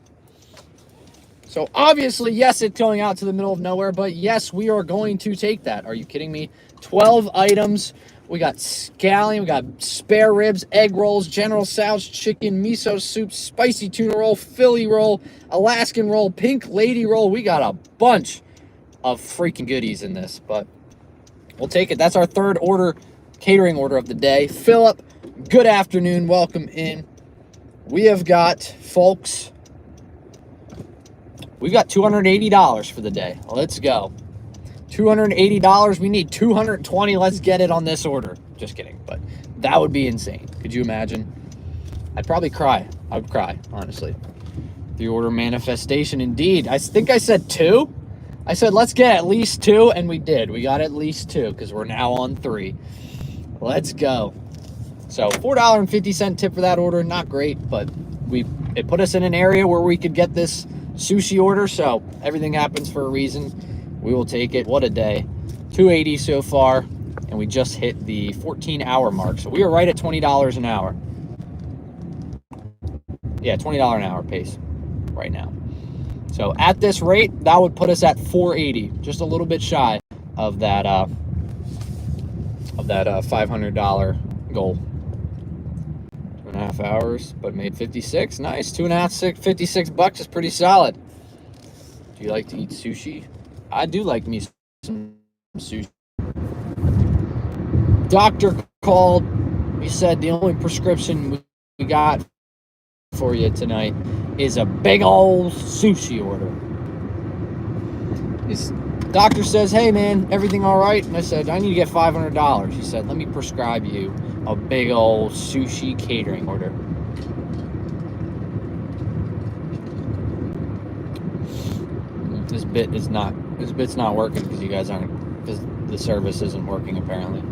So obviously, yes, it's going out to the middle of nowhere, but yes, we are going to take that. Are you kidding me? 12 items. We got scallion, we got spare ribs, egg rolls, General Tso's chicken, miso soup, spicy tuna roll, Philly roll, Alaskan roll, pink lady roll. We got a bunch of freaking goodies in this, but we'll take it. That's our third order, catering order of the day. Philip, good afternoon. Welcome in. We have got, folks, we've got $280 for the day. Let's go. $280. We need 220. Let's get it on this order. Just kidding, but that would be insane. Could you imagine? I'd probably cry. I would cry, honestly. The order manifestation, indeed. I think I said 2. I said, let's get at least 2, and we did. We got at least 2 because we're now on 3. Let's go. So $4.50 tip for that order. Not great, but it put us in an area where we could get this sushi order. So everything happens for a reason. We will take it. What a day. $280 so far, and we just hit the 14-hour mark. So we are right at $20 an hour. Yeah, $20 an hour pace right now. So at this rate, that would put us at $480, just a little bit shy of that $500 goal. 2.5 hours, but made 56. Nice. 56 bucks is pretty solid. Do you like to eat sushi? I do like me some sushi. Doctor called. He said the only prescription we got for you tonight is a big old sushi order. His doctor says, hey man, everything all right? And I said, I need to get $500. He said, let me prescribe you a big old sushi catering order. This bit's not working because you guys aren't, because the service isn't working apparently.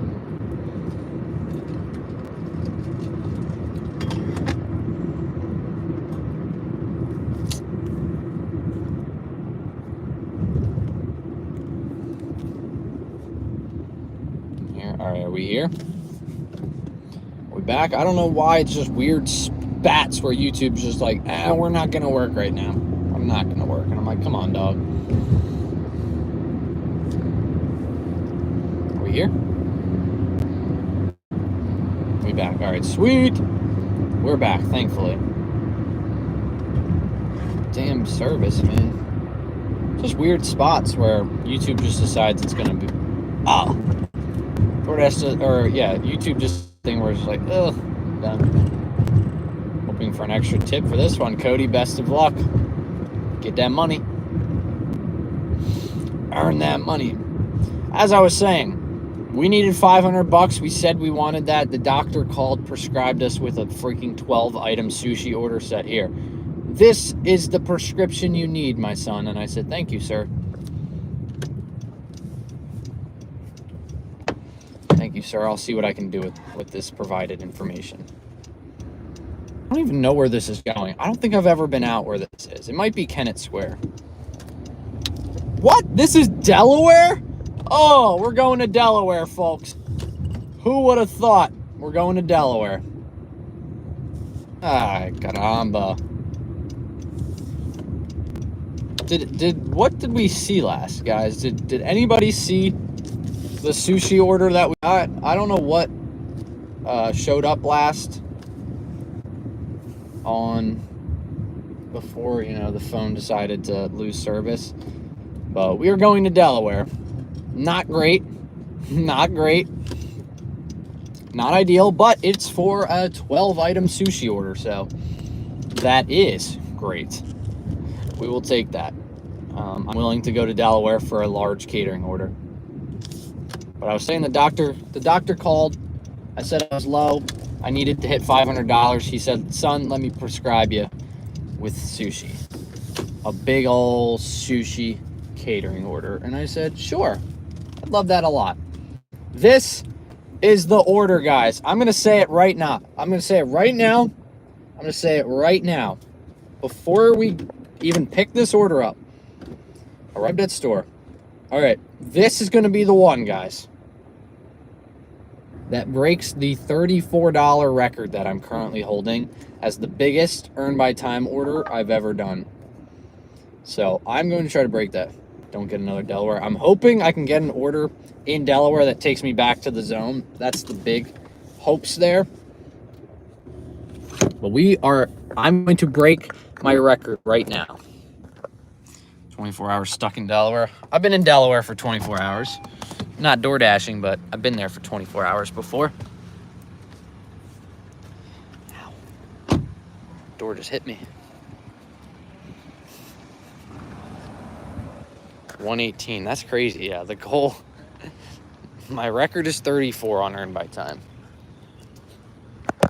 All right, are we here? Are we back? I don't know why it's just weird spats where YouTube's just like, we're not gonna work right now. I'm not gonna work. And I'm like, come on, dog. Are we here? We back. All right, sweet. We're back, thankfully. Damn service, man. Just weird spots where YouTube just decides it's gonna be. Oh. YouTube just thing where it's like, ugh, done. Hoping for an extra tip for this one, Cody. Best of luck. Get that money. Earn that money. As I was saying, we needed $500. We said we wanted that. The doctor called, prescribed us with a freaking 12-item sushi order set here. This is the prescription you need, my son. And I said, thank you, sir. Thank you, sir. I'll see what I can do with this provided information. I don't even know where this is going. I don't think I've ever been out where this is. It might be Kennett Square. What? This is Delaware? Oh, we're going to Delaware, folks. Who would have thought we're going to Delaware? Ah, caramba. What did we see last, guys? Did anybody see the sushi order that we got? I don't know what showed up last on before, the phone decided to lose service. But we are going to Delaware. Not great. Not great. Not ideal, but it's for a 12-item sushi order, so that is great. We will take that. I'm willing to go to Delaware for a large catering order. But I was saying the doctor called. I said I was low. I needed to hit $500. He said, son, let me prescribe you with sushi. A big old sushi catering order. And I said, sure. I'd love that a lot. This is the order, guys. I'm going to say it right now. I'm going to say it right now. Before we even pick this order up. Arrived at store. All right. This is going to be the one, guys, that breaks the $34 record that I'm currently holding as the biggest earned by time order I've ever done. So I'm going to try to break that. Don't get another Delaware. I'm hoping I can get an order in Delaware that takes me back to the zone. That's the big hopes there. But I'm going to break my record right now. 24 hours stuck in Delaware. I've been in Delaware for 24 hours. Not Doordashing, but I've been there for 24 hours before. Ow. Door just hit me. 118. That's crazy. Yeah, the goal. My record is 34 on earned by time.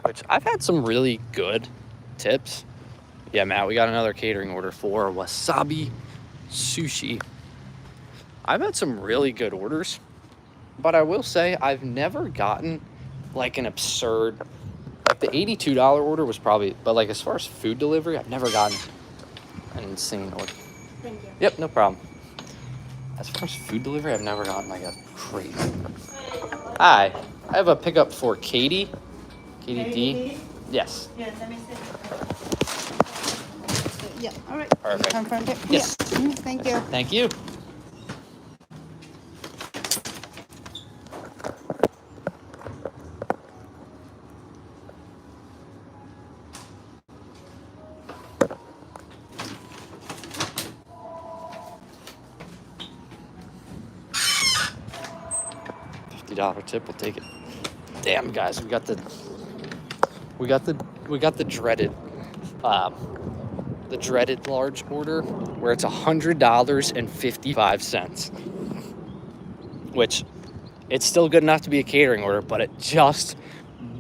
Which I've had some really good tips. Yeah, Matt, we got another catering order for wasabi sushi. I've had some really good orders. But I will say I've never gotten like an absurd, like the $82 order was probably, but like as far as food delivery, I've never gotten an insane order. Thank you. Yep, no problem. As far as food delivery, I've never gotten like a crazy. Hi, I have a pickup for Katie. Katie D. Yes. Yeah, let me see. Yeah, all right. Perfect. Confirmed it? Yes. Yeah. Thank you. Thank you. $50 tip, we'll take it. Damn, guys, we got the dreaded large order where it's $100.55, which it's still good enough to be a catering order, but it just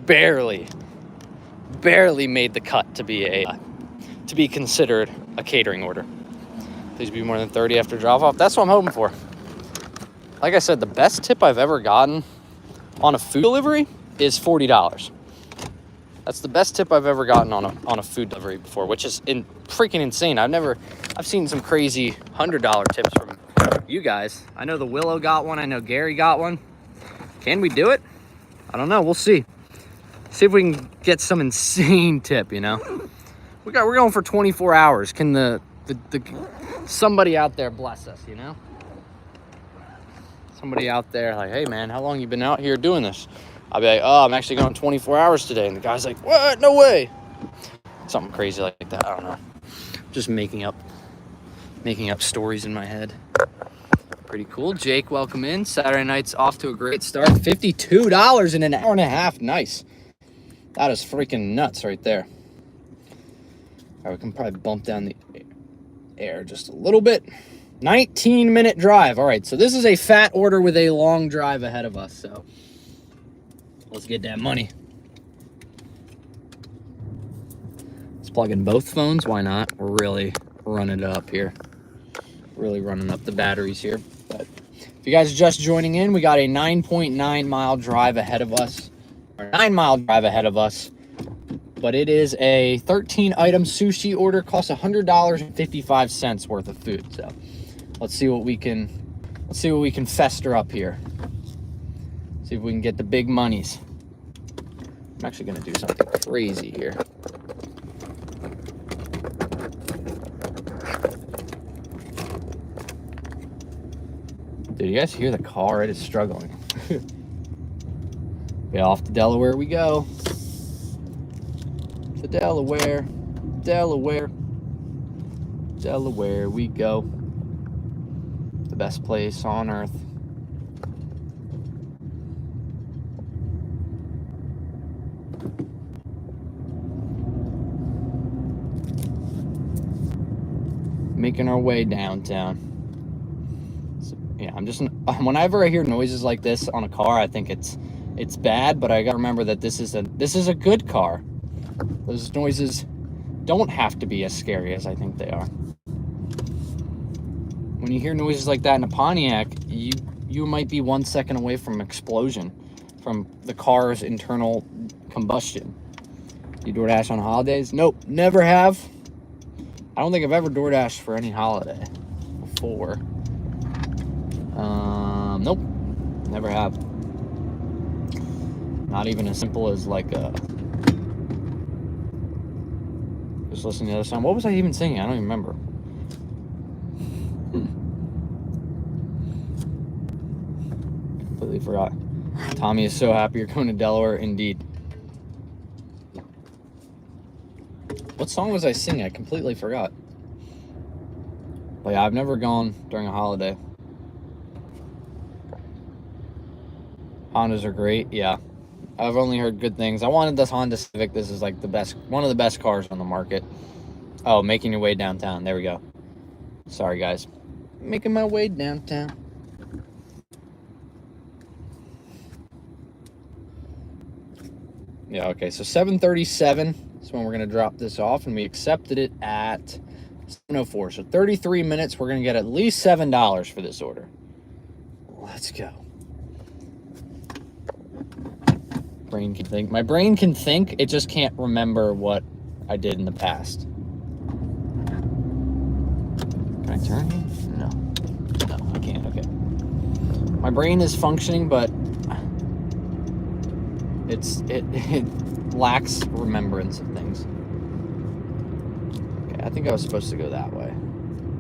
barely made the cut to be considered a catering order. Please be more than 30 after drop off. That's what I'm hoping for. Like I said, the best tip I've ever gotten on a food delivery is $40. That's the best tip I've ever gotten on a food delivery before, which is freaking insane. I've seen some crazy $100 tips from you guys. I know the Willow got one. I know Gary got one. Can we do it? I don't know. We'll see. See if we can get some insane tip, you know? We're going for 24 hours. Can the somebody out there bless us, you know? Somebody out there like, hey man, how long you been out here doing this? I'll be like, oh, I'm actually going 24 hours today. And the guy's like, what? No way. Something crazy like that. I don't know. Just making up stories in my head. Pretty cool. Jake, welcome in. Saturday night's off to a great start. $52 in an hour and a half. Nice. That is freaking nuts right there. All right, we can probably bump down the air just a little bit. 19-minute drive. All right, so this is a fat order with a long drive ahead of us. So let's get that money. Let's plug in both phones. Why not? We're really running it up here. Really running up the batteries here. But if you guys are just joining in, we got a 9.9 mile drive ahead of us. Or 9-mile drive ahead of us. But it is a 13-item sushi order. Costs $100.55 worth of food. So let's see what we can fester up here. See if we can get the big monies. I'm actually gonna do something crazy here. Dude, you guys hear the car? It is struggling. Okay, off to Delaware we go. To Delaware we go. The best place on earth. Making our way downtown. So, yeah, whenever I hear noises like this on a car, I think it's bad, but I gotta remember that this is a good car. Those noises don't have to be as scary as I think they are. When you hear noises like that in a Pontiac, you might be 1 second away from explosion, from the car's internal combustion. You DoorDash on holidays? Nope, never have. I don't think I've ever DoorDashed for any holiday before. Nope, never have. Not even as simple as like just listening to the other song. What was I even singing? I don't even remember. Completely forgot. Tommy is so happy you're going to Delaware. Indeed. What song was I singing? I completely forgot. But yeah, I've never gone during a holiday. Hondas are great. Yeah. I've only heard good things. I wanted this Honda Civic. This is like one of the best cars on the market. Oh, making your way downtown. There we go. Sorry, guys. Making my way downtown. Yeah, okay. So 7:37 is when we're going to drop this off, and we accepted it at 7:04. So 33 minutes. We're going to get at least $7 for this order. Let's go. Brain can think. My brain can think. It just can't remember what I did in the past. Can I turn here? No, I can't. Okay. My brain is functioning, but it lacks remembrance of things. Okay, I think I was supposed to go that way.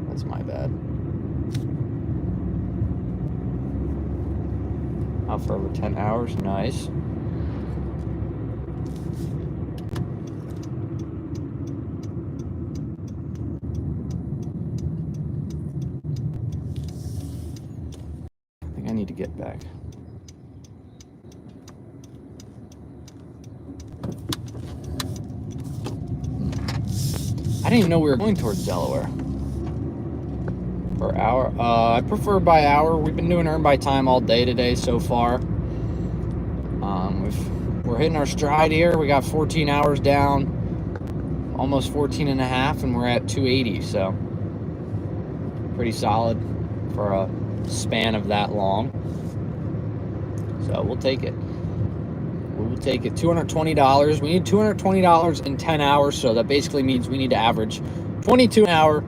That's my bad. Out for over 10 hours. Nice. I need to get back. I didn't even know we were going towards Delaware. Per hour? I prefer by hour. We've been doing earn by time all day today so far. We're hitting our stride here. We got 14 hours down, almost 14 and a half, and we're at 280. So pretty solid for a span of that long. So we'll take it. We'll take it. $220. We need $220 in 10 hours. So that basically means we need to average 22 an hour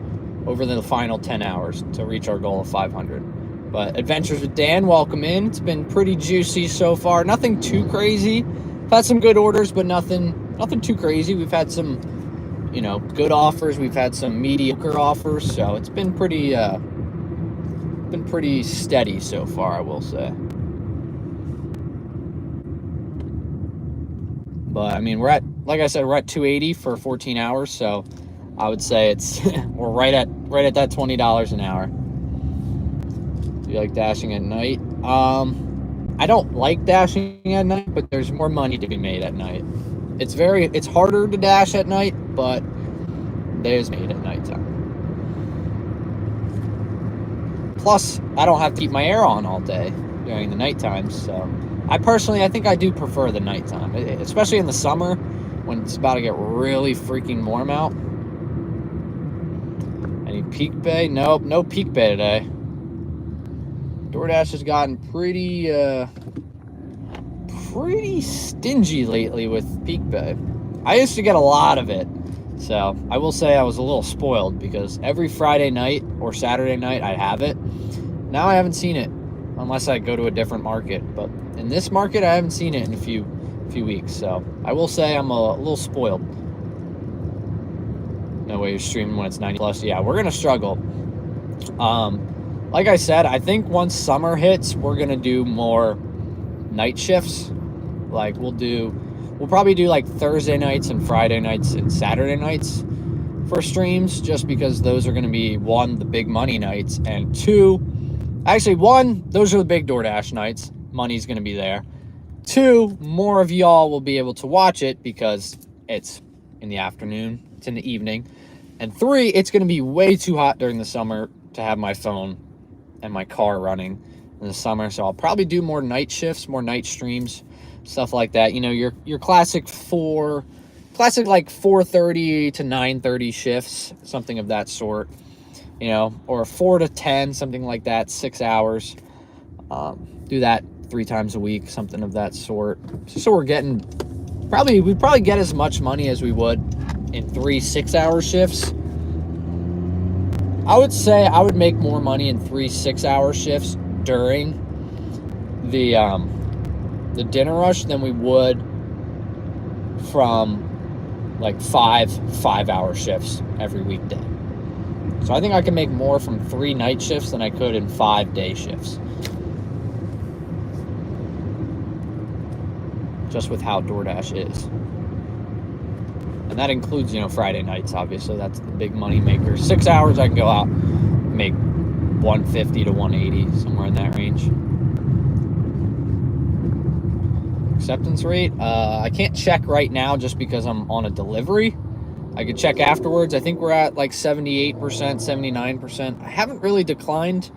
over the final 10 hours to reach our goal of 500. But Adventures with Dan, welcome in. It's been pretty juicy so far. Nothing too crazy. We've had some good orders, but nothing too crazy. We've had some, good offers. We've had some mediocre offers. So it's been pretty steady so far, I will say. But I mean, like I said, we're at 280 for 14 hours. So I would say we're right at that $20 an hour. Do you like dashing at night? I don't like dashing at night, but there's more money to be made at night. It's harder to dash at night, but there's made at nighttime. Plus, I don't have to keep my air on all day during the nighttime, so I think I do prefer the nighttime, especially in the summer when it's about to get really freaking warm out. Any peak bay? Nope, no peak bay today. DoorDash has gotten pretty stingy lately with peak bay. I used to get a lot of it, so I will say I was a little spoiled because every Friday night or Saturday night I'd have it. Now I haven't seen it unless I go to a different market, but in this market I haven't seen it in a few weeks, so I will say I'm a little spoiled. No way you're streaming when it's 90 plus. Yeah, we're gonna struggle. Like I said, I think once summer hits, we're gonna do more night shifts. Like we'll probably do like Thursday nights and Friday nights and Saturday nights for streams, just because those are gonna be, one, the big money nights, and two, actually one, those are the big DoorDash nights. Money's gonna be there. Two, more of y'all will be able to watch it because it's in the afternoon, it's in the evening. And three, it's gonna be way too hot during the summer to have my phone and my car running in the summer, so I'll probably do more night shifts, more night streams, stuff like that. Your classic like 4:30 to 9:30 shifts, something of that sort. Or 4 to 10, something like that, 6 hours. Do that 3 times a week, something of that sort. So we're getting we'd probably get as much money as we would in 3 6-hour shifts. I would say I would make more money in 3 6-hour shifts during the dinner rush than we would from like 5-hour shifts every weekday. So I think I can make more from 3 night shifts than I could in 5 day shifts. Just with how DoorDash is. And that includes, Friday nights, obviously. That's the big money maker. 6 hours, I can go out and make 150 to 180, somewhere in that range. Acceptance rate? I can't check right now just because I'm on a delivery. I could check afterwards. I think we're at like 78%, 79%. I haven't really declined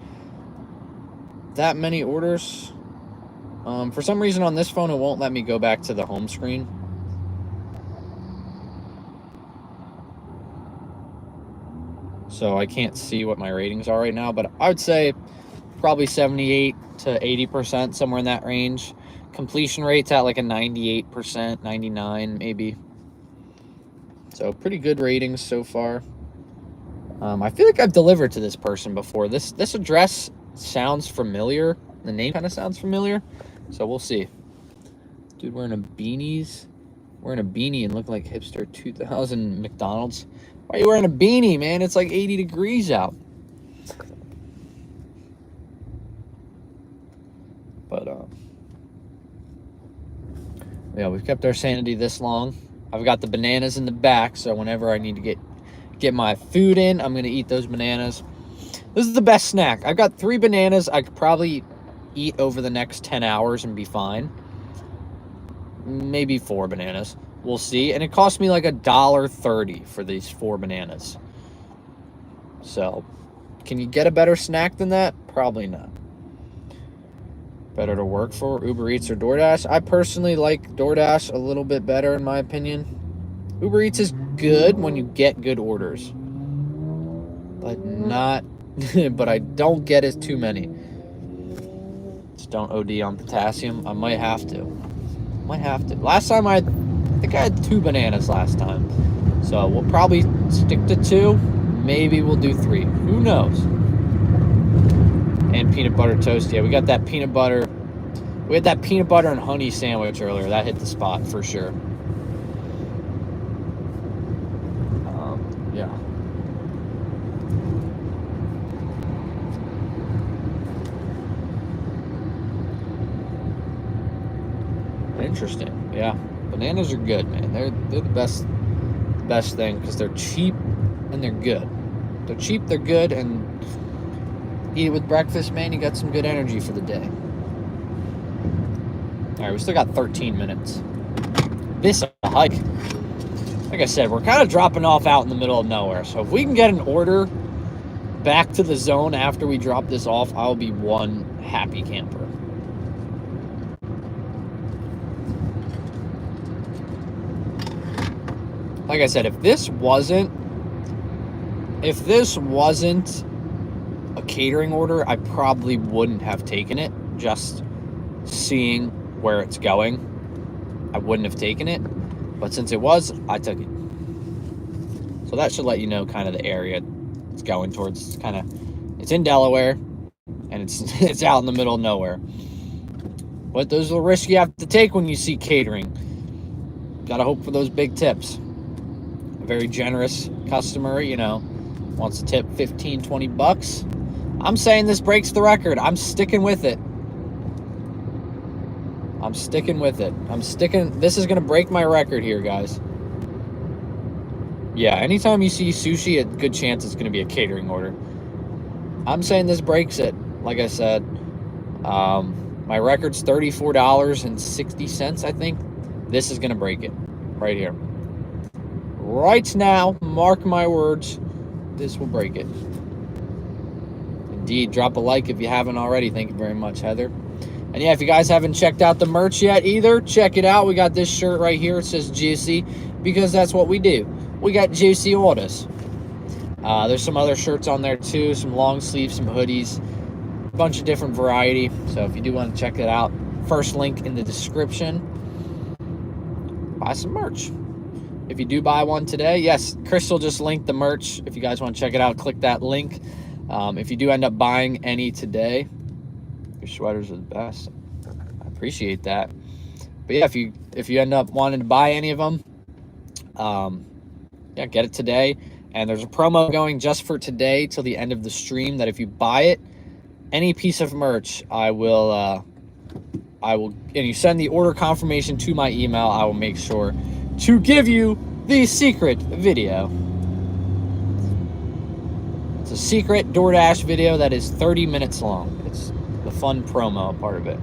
that many orders. For some reason on this phone, it won't let me go back to the home screen. So I can't see what my ratings are right now, but I would say probably 78 to 80%, somewhere in that range. Completion rate's at like a 98%, 99 maybe. So pretty good ratings so far. I feel like I've delivered to this person before. This address sounds familiar. The name kind of sounds familiar. So we'll see. Dude wearing a beanie and look like hipster 2000 McDonald's. Why are you wearing a beanie, man? It's like 80 degrees out. But yeah, we've kept our sanity this long. I've got the bananas in the back, so whenever I need to get my food in, I'm gonna eat those bananas. This is the best snack. I've got 3 bananas I could probably eat over the next 10 hours and be fine. Maybe 4 bananas. we'll see. And it cost me like $1.30 for these 4 bananas. So, can you get a better snack than that? Probably not. Better to work for, Uber Eats or DoorDash? I personally like DoorDash a little bit better, in my opinion. Uber Eats is good when you get good orders, but not. But I don't get as too many. Just don't OD on potassium. I might have to. Last time I think I had 2 bananas last time, so we'll probably stick to 2. Maybe we'll do 3. Who knows? And peanut butter toast. Yeah, we got that peanut butter. We had that peanut butter and honey sandwich earlier. That hit the spot for sure. Yeah. Interesting. Yeah. Bananas are good, man. They're the best thing because they're cheap and they're good. They're cheap, they're good, and eat it with breakfast, man. You got some good energy for the day. All right, we still got 13 minutes. This is a hike. Like I said, we're kind of dropping off out in the middle of nowhere. So if we can get an order back to the zone after we drop this off, I'll be one happy camper. Like I said, if this wasn't a catering order, I probably wouldn't have taken it. Just seeing where it's going, I wouldn't have taken it. But since it was, I took it. So that should let you know kind of the area it's going towards. It's in Delaware, and it's out in the middle of nowhere. But those are the risks you have to take when you see catering. Gotta hope for those big tips. A very generous customer, wants to tip 15, 20 bucks. I'm saying this breaks the record. I'm sticking with it. This is going to break my record here, guys. Yeah, anytime you see sushi, a good chance it's going to be a catering order. I'm saying this breaks it. Like I said, my record's $34.60, I think. This is going to break it right here. Right now, mark my words, this will break it. Indeed, drop a like if you haven't already. Thank you very much, Heather. And yeah, if you guys haven't checked out the merch yet either, check it out. We got this shirt right here. It says Juicy because that's what we do. We got juicy orders. There's some other shirts on there too, some long sleeves, some hoodies, a bunch of different variety. So if you do want to check it out, first link in the description. Buy some merch. If you do buy one today, yes, Crystal just linked the merch. If you guys want to check it out, click that link. If you do end up buying any today, your sweaters are the best. I appreciate that. But yeah, if you end up wanting to buy any of them, yeah, get it today. And there's a promo going just for today till the end of the stream that if you buy it, any piece of merch, I will, and you send the order confirmation to my email, I will make sure to give you the secret video. It's a secret DoorDash video that is 30 minutes long. It's the fun promo part of it.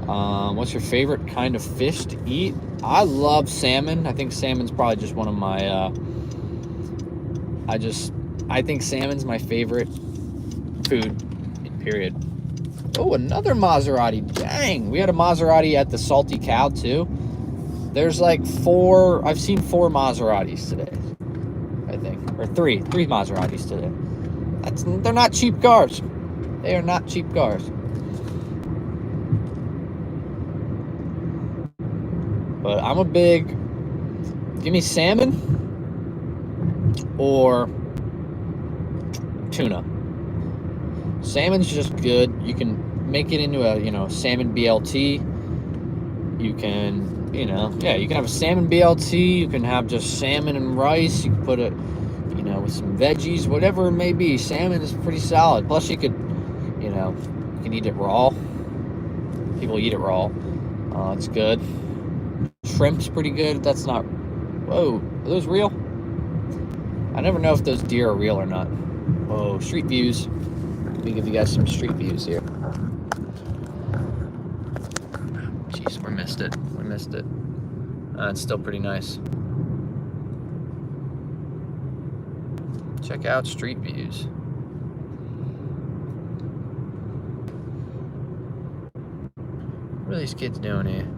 What's your favorite kind of fish to eat? I love salmon. I think salmon's probably just one of my, I think salmon's my favorite food, period. Oh, another Maserati. Dang, we had a Maserati at the Salty Cow too. There's like 4, I've seen 4 Maseratis today, I think. Or 3 Maseratis today. They're not cheap cars. They are not cheap cars. But I'm a big, give me salmon or tuna. Salmon's just good. You can make it into a, salmon BLT. You can, you can have a salmon BLT. You can have just salmon and rice. You can put it, with some veggies, whatever it may be. Salmon is pretty solid. Plus you could, you can eat it raw. People eat it raw. It's good. Shrimp's pretty good. That's not, whoa, are those real? I never know if those deer are real or not. Whoa, street views. Let me give you guys some street views here. Jeez, we missed it. It's still pretty nice. Check out street views. What are these kids doing here?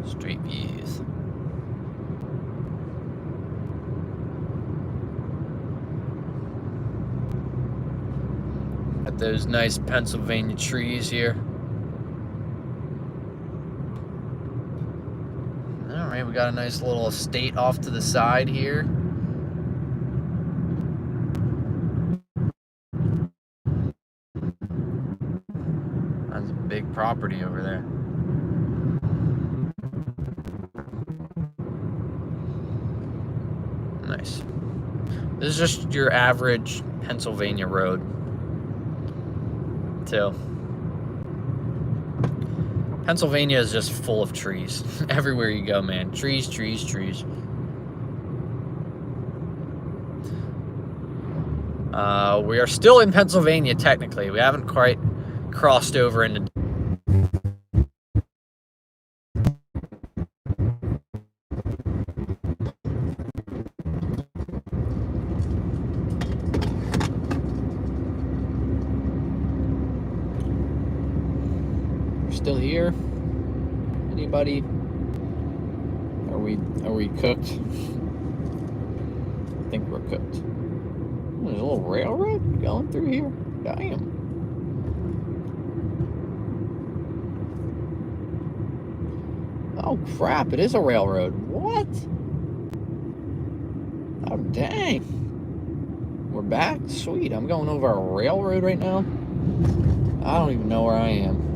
Street views. Got those nice Pennsylvania trees here. Alright, we got a nice little estate off to the side here. That's a big property over there. Nice. This is just your average Pennsylvania road, too. Pennsylvania is just full of trees. Everywhere you go, man. Trees, trees, trees. We are still in Pennsylvania, technically. We haven't quite crossed over into... Still here? Anybody? Are we cooked? I think we're cooked. Oh, there's a little railroad going through here. Damn. Oh crap! It is a railroad. What? Oh dang. We're back. Sweet. I'm going over a railroad right now. I don't even know where I am.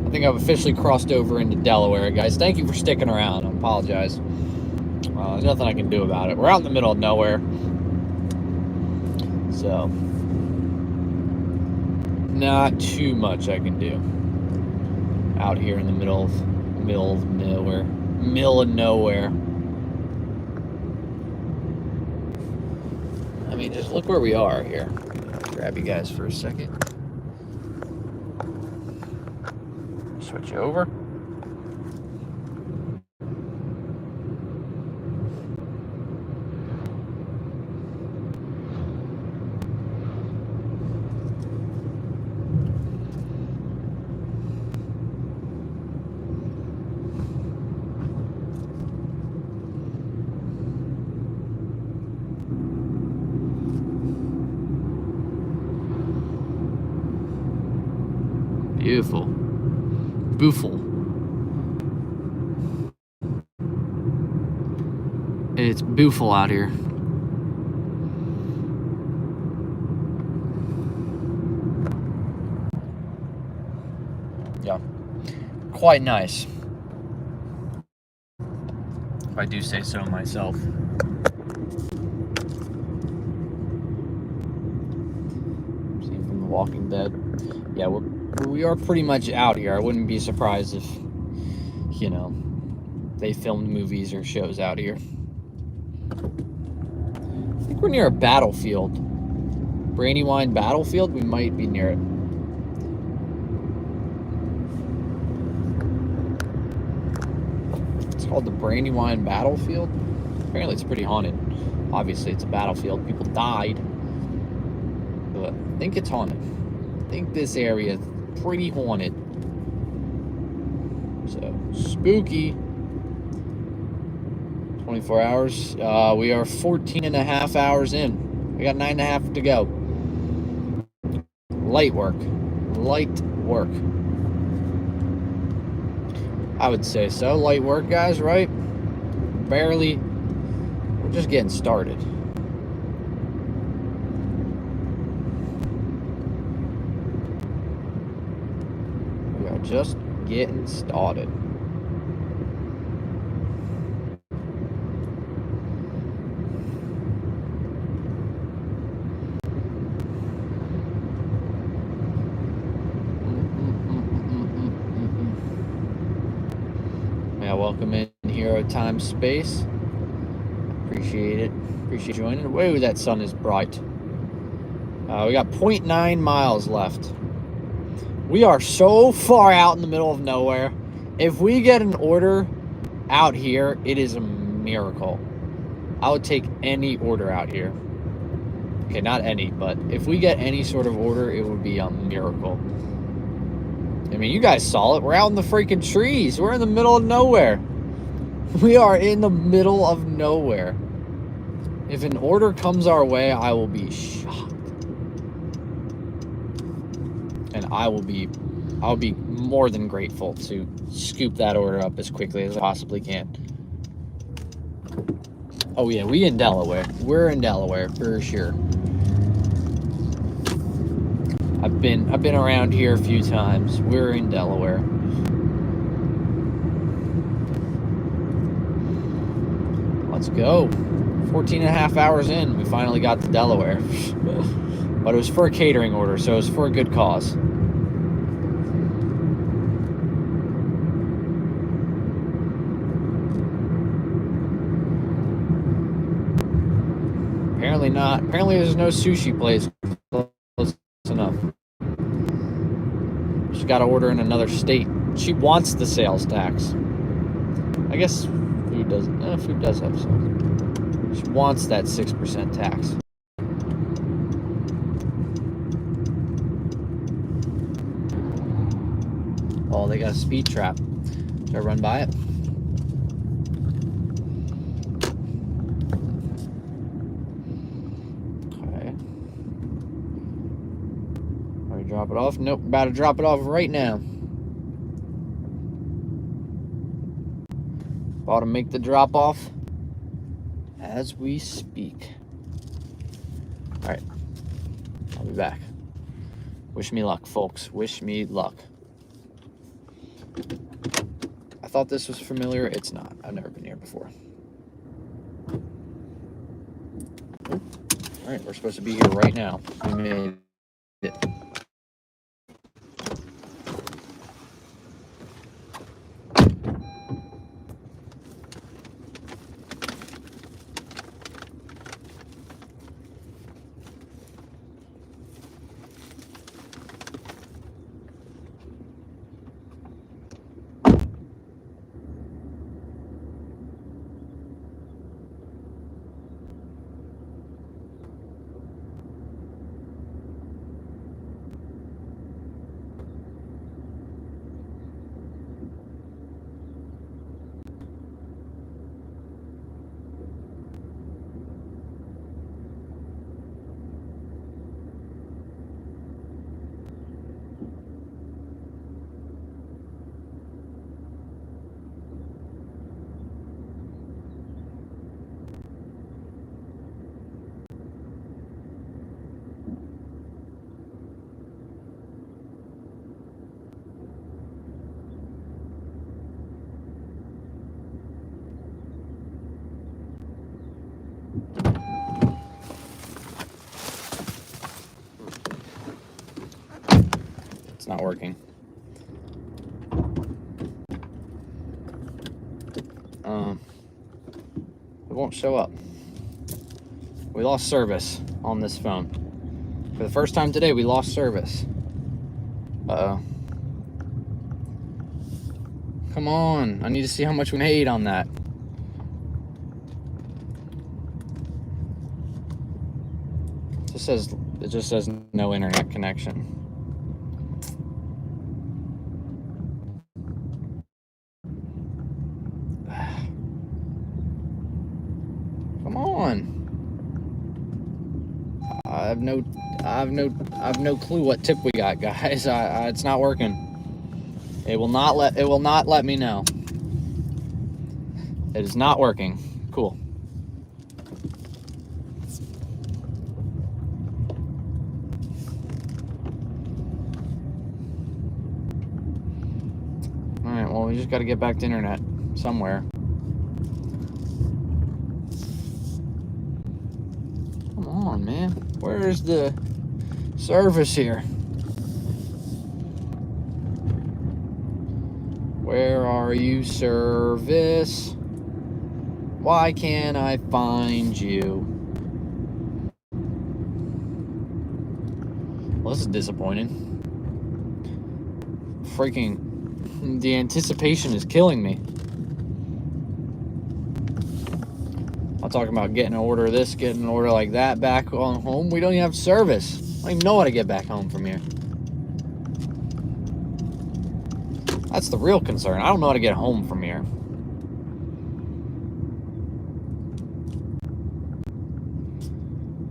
I think I've officially crossed over into Delaware, guys. Thank you for sticking around. I apologize. There's nothing I can do about it. We're out in the middle of nowhere. So, not too much I can do. Out here in the middle of nowhere. Middle of nowhere. I mean, just look where we are here. I'll grab you guys for a second. Switch over. Beautiful. Beautiful. It's beautiful out here. Yeah. Quite nice. If I do say so myself. Seen from The Walking Dead. Yeah, we are pretty much out here. I wouldn't be surprised if, you know, they filmed movies or shows out here. I think we're near a battlefield. Brandywine Battlefield? We might be near it. It's called the Brandywine Battlefield. Apparently it's pretty haunted. Obviously it's a battlefield. People died. But I think it's haunted. I think this area is pretty haunted. So, spooky. 24 hours. We are 14 and a half hours in. We got 9 and a half to go. Light work. Light work. I would say so. Light work, guys, right? Barely. We're just getting started. We are just getting started. Welcome in Hero Time Space. Appreciate it. Appreciate you joining. Whoa, that sun is bright. We got 0.9 miles left. We are so far out in the middle of nowhere. If we get an order out here, it is a miracle. I would take any order out here. Okay, not any, but if we get any sort of order, it would be a miracle. I mean, you guys saw it. We're out in the freaking trees. We're in the middle of nowhere. We are in the middle of nowhere. If an order comes our way, I will be shocked. And I'll be more than grateful to scoop that order up as quickly as I possibly can. Oh yeah, we in Delaware. We're in Delaware for sure. I've been around here a few times. We're in Delaware. Let's go. 14 and a half hours in, we finally got to Delaware. But it was for a catering order, so it was for a good cause. Apparently not. Apparently there's no sushi place close enough. She's got to order in another state. She wants the sales tax. I guess food doesn't. Food does have some. She wants that 6% tax. Oh, they got a speed trap. Should I run by it? Okay. Are you drop it off? Nope, about to drop it off right now. About to make the drop off as we speak. All right, I'll be back. Wish me luck, folks. Wish me luck. I thought this was familiar. It's not. I've never been here before. All right, we're supposed to be here right now. We made it. It's not working. It won't show up. We lost service on this phone. For the first time today, we lost service. Uh-oh. Come on. I need to see how much we made on that. It just says no internet connection. Come on. I have no clue what tip we got, guys. It's not working. It will not let me know. It is not working. Cool. All right, well, we just got to get back to internet somewhere. Come on, man. Where's the service here? Where are you, service? Why can't I find you? Well, this is disappointing. Freaking, the anticipation is killing me. I'm talking about getting an order of this, getting an order like that back on home. We don't even have service. I don't even know how to get back home from here. That's the real concern. I don't know how to get home from here.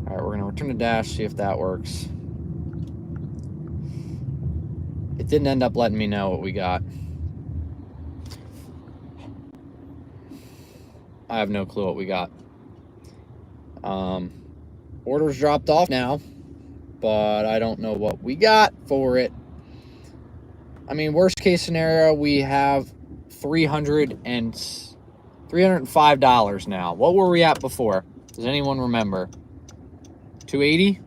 All right, we're going to return to Dash, see if that works. It didn't end up letting me know what we got. I have no clue what we got. Orders dropped off now, but I don't know what we got for it. I mean, worst case scenario, we have $305 now. What were we at before? Does anyone remember? 280? I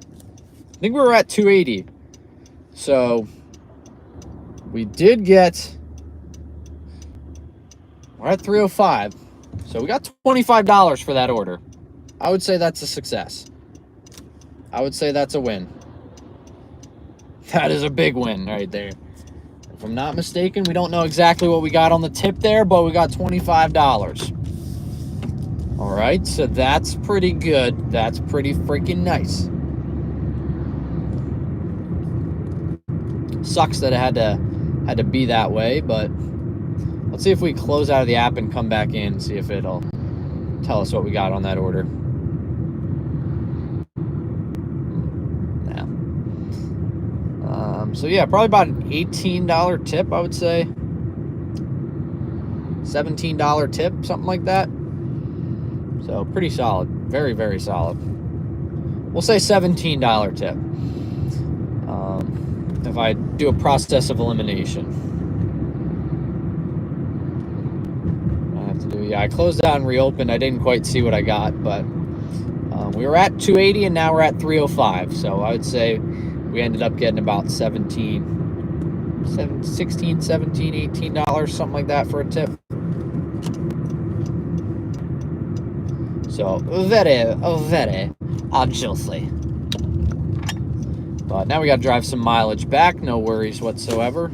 think we were at 280. So we did get, we're at 305. So we got $25 for that order. I would say that's a success. I would say that's a win. That is a big win right there. If I'm not mistaken, we don't know exactly what we got on the tip there, but we got $25. All right, so that's pretty good. That's pretty freaking nice. Sucks that it had to be that way, but let's see if we close out of the app and come back in and see if it'll tell us what we got on that order. So yeah, probably about an $18 tip, I would say. $17 tip, something like that. So pretty solid. Very, very solid. We'll say $17 tip. If I do a process of elimination. I have to do, yeah, I closed out and reopened. I didn't quite see what I got, but we were at 280 and now we're at 305. So I would say we ended up getting about $16, $17, $18, something like that for a tip. So very, very juicy. But now we got to drive some mileage back. No worries whatsoever. All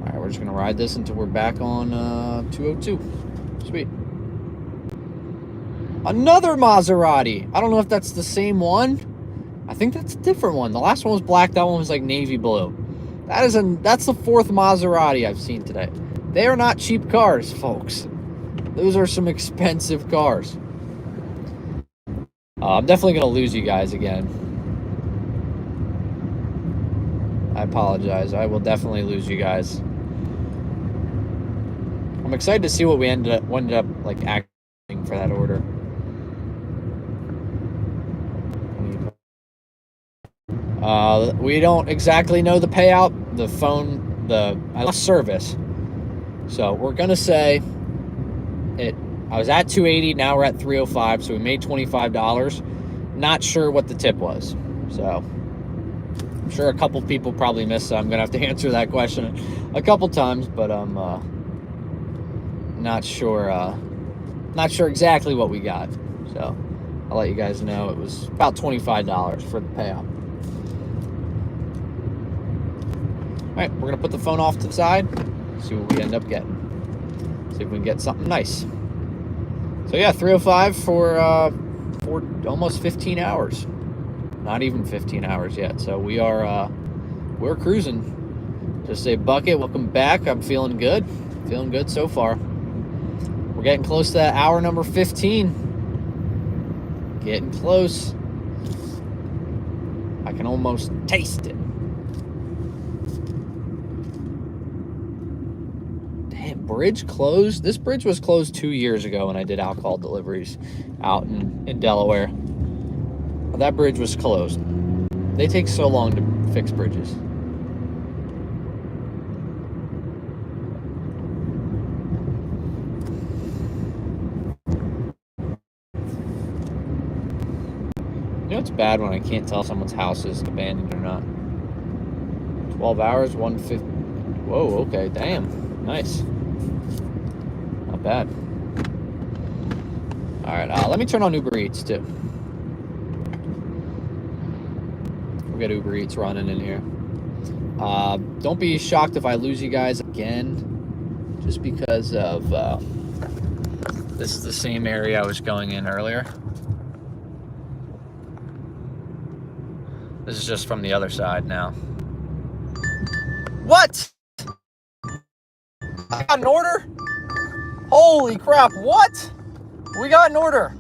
right, we're just going to ride this until we're back on 202. Sweet. Another Maserati. I don't know if that's the same one. I think that's a different one. The last one was black. That one was like navy blue. That's the fourth Maserati I've seen today. They are not cheap cars, folks. Those are some expensive cars. I'm definitely going to lose you guys again. I apologize. I will definitely lose you guys. I'm excited to see what we ended up like acting for that order. We don't exactly know the payout. I lost service. So we're gonna say I was at 280, now we're at 305, so we made $25. Not sure what the tip was. So I'm sure a couple people probably missed, so I'm gonna have to answer that question a couple times, but I'm not sure exactly what we got. So I'll let you guys know it was about $25 for the payout. All right, we're going to put the phone off to the side, see what we end up getting. See if we can get something nice. So yeah, 305 for almost 15 hours. Not even 15 hours yet. So we're cruising. Just say, Bucket, welcome back. I'm feeling good. Feeling good so far. We're getting close to that hour number 15. Getting close. I can almost taste it. Bridge closed. This bridge was closed 2 years ago when I did alcohol deliveries out in Delaware. Well, that bridge was closed. They take so long to fix bridges. You know it's bad when I can't tell someone's house is abandoned or not. 12 hours, 150. Whoa, okay, damn. Nice. Bad. All right, let me turn on Uber Eats too. We got Uber Eats running in here. Don't be shocked if I lose you guys again, just because of this is the same area I was going in earlier. This is just from the other side now. What? I got an order? Holy crap, what? We got an order.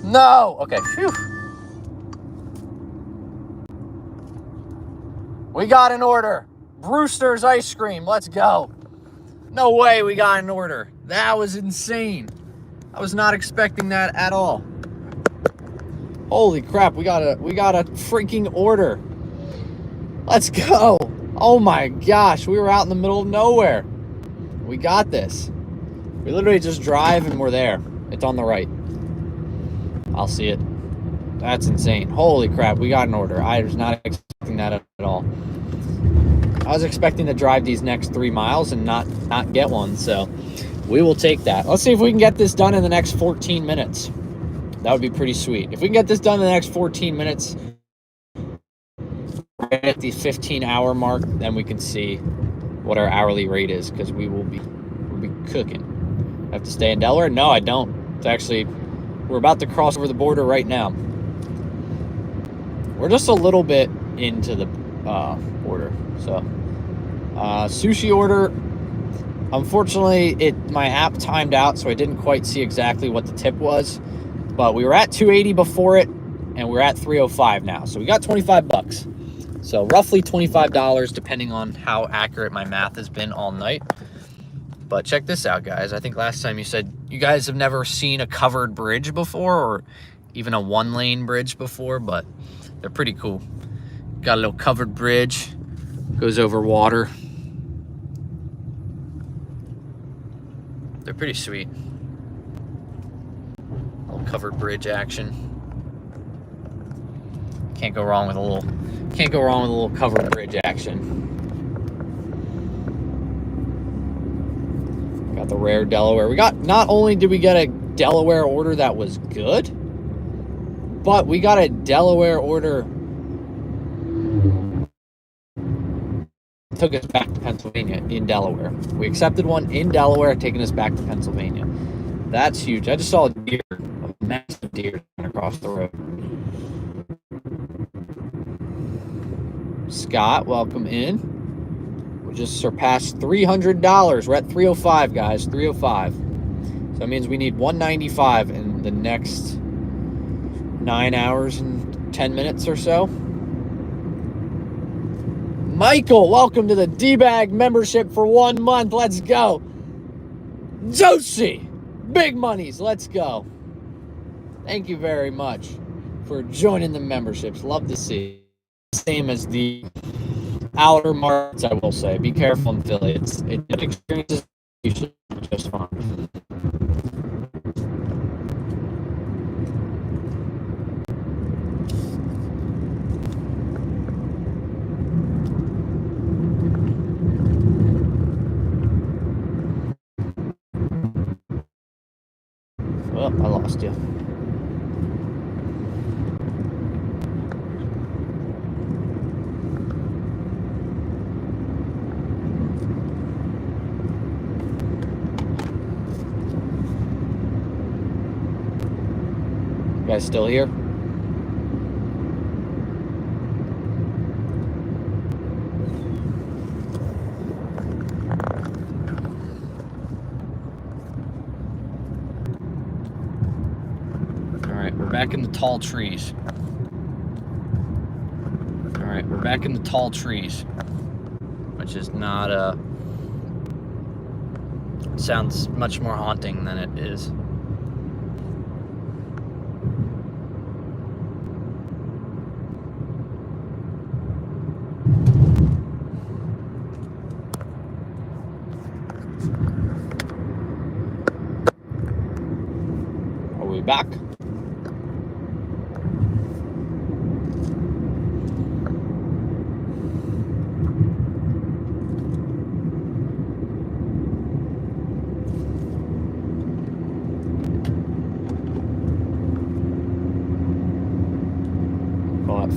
No. Okay, phew. We got an order. Brewster's ice cream. Let's go. No way we got an order. That was insane. I was not expecting that at all. Holy crap, we got a freaking order. Let's go. Oh my gosh, we were out in the middle of nowhere. We got this. We literally just drive and we're there. It's on the right. I'll see it. That's insane. Holy crap, we got an order. I was not expecting that at all. I was expecting to drive these next 3 miles and not get one, so we will take that. Let's see if we can get this done in the next 14 minutes. That would be pretty sweet. If we can get this done in the next 14 minutes, right at the 15-hour mark, then we can see what our hourly rate is, because we'll be cooking. I have to stay in Delaware? No, I don't. It's actually, we're about to cross over the border right now. We're just a little bit into the border. So, sushi order. Unfortunately, my app timed out, so I didn't quite see exactly what the tip was. But we were at $280 before it, and we're at $305 now. So we got 25 bucks. So roughly $25, depending on how accurate my math has been all night. But check this out, guys. I think last time you said you guys have never seen a covered bridge before, or even a one-lane bridge before, but they're pretty cool. Got a little covered bridge, goes over water. They're pretty sweet. Little covered bridge action. Can't go wrong with a little covered bridge action. Got the rare Delaware. Not only did we get a Delaware order that was good, but we got a Delaware order that took us back to Pennsylvania in Delaware. We accepted one in Delaware, taking us back to Pennsylvania. That's huge. I just saw a massive deer across the road. Scott, welcome in. We just surpassed $300. We're at 305, guys. 305. So that means we need 195 in the next 9 hours and 10 minutes or so. Michael, welcome to the D-Bag membership for 1 month. Let's go. Josie, big monies. Let's go. Thank you very much for joining the memberships. Love to see. Same as the outer markets, I will say. Be careful in Philly. It experiences usually just fine. Well, I lost you. You guys still here? Alright, we're back in the tall trees. Alright, we're back in the tall trees. Which is not sounds much more haunting than it is. Back.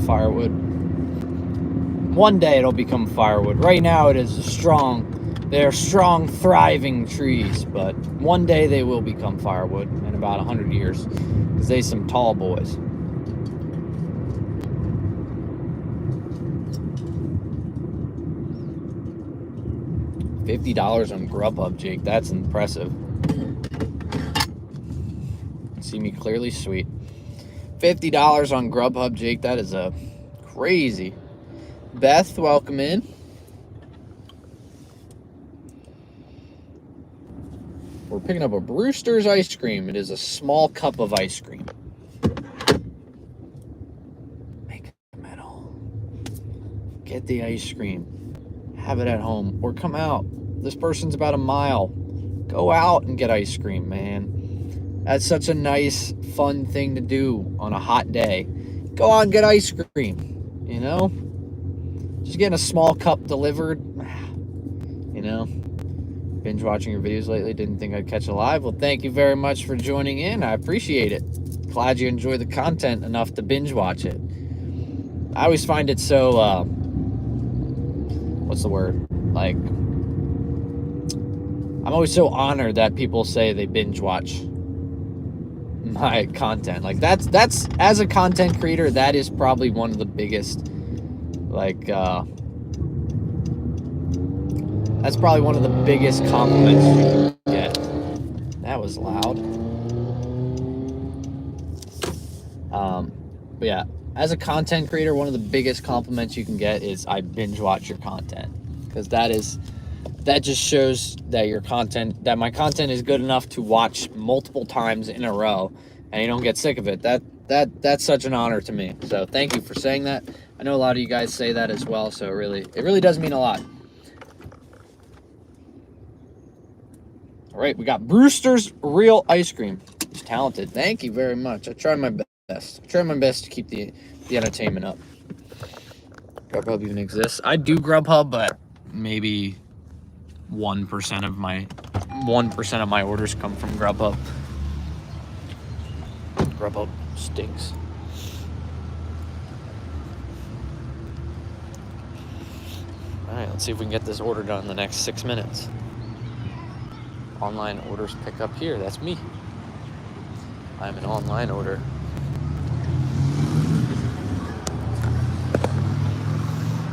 firewood. One day it'll become firewood. Right now it is they're strong, thriving trees, but one day they will become firewood in about 100 years, because they some tall boys. $50 on Grubhub, Jake. That's impressive. See me clearly, sweet. $50 on Grubhub, Jake. That is crazy. Beth, welcome in. We're picking up a Brewster's ice cream. It is a small cup of ice cream. Make it metal. Get the ice cream. Have it at home. Or come out. This person's about a mile. Go out and get ice cream, man. That's such a nice, fun thing to do on a hot day. Go out and get ice cream. You know? Just getting a small cup delivered. You know? Binge watching your videos lately, didn't think I'd catch a live. Well, thank you very much for joining in. I appreciate it. Glad you enjoy the content enough to binge watch it. I always find it so what's the word, like, I'm always so honored that people say they binge watch my content. Like, that's as a content creator, that is probably one of the biggest, like, that's probably one of the biggest compliments you can get. That was loud. But yeah, as a content creator, one of the biggest compliments you can get is I binge watch your content, because that just shows that my content is good enough to watch multiple times in a row, and you don't get sick of it. That's such an honor to me. So thank you for saying that. I know a lot of you guys say that as well, so it really does mean a lot. All right, we got Brewster's Real Ice Cream. He's talented. Thank you very much. I try my best. I try my best to keep the entertainment up. Grubhub even exists. I do Grubhub, but maybe 1% of my orders come from Grubhub. Grubhub stinks. All right, let's see if we can get this order done in the next 6 minutes. Online orders pick up here. That's me. I'm an online order.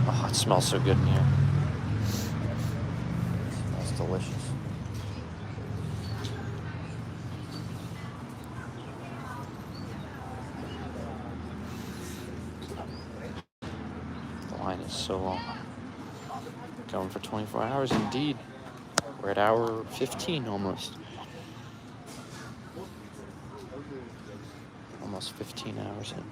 Oh, it smells so good in here. It smells delicious. The line is so long. Going for 24 hours indeed. We're at hour 15 almost. Almost 15 hours in.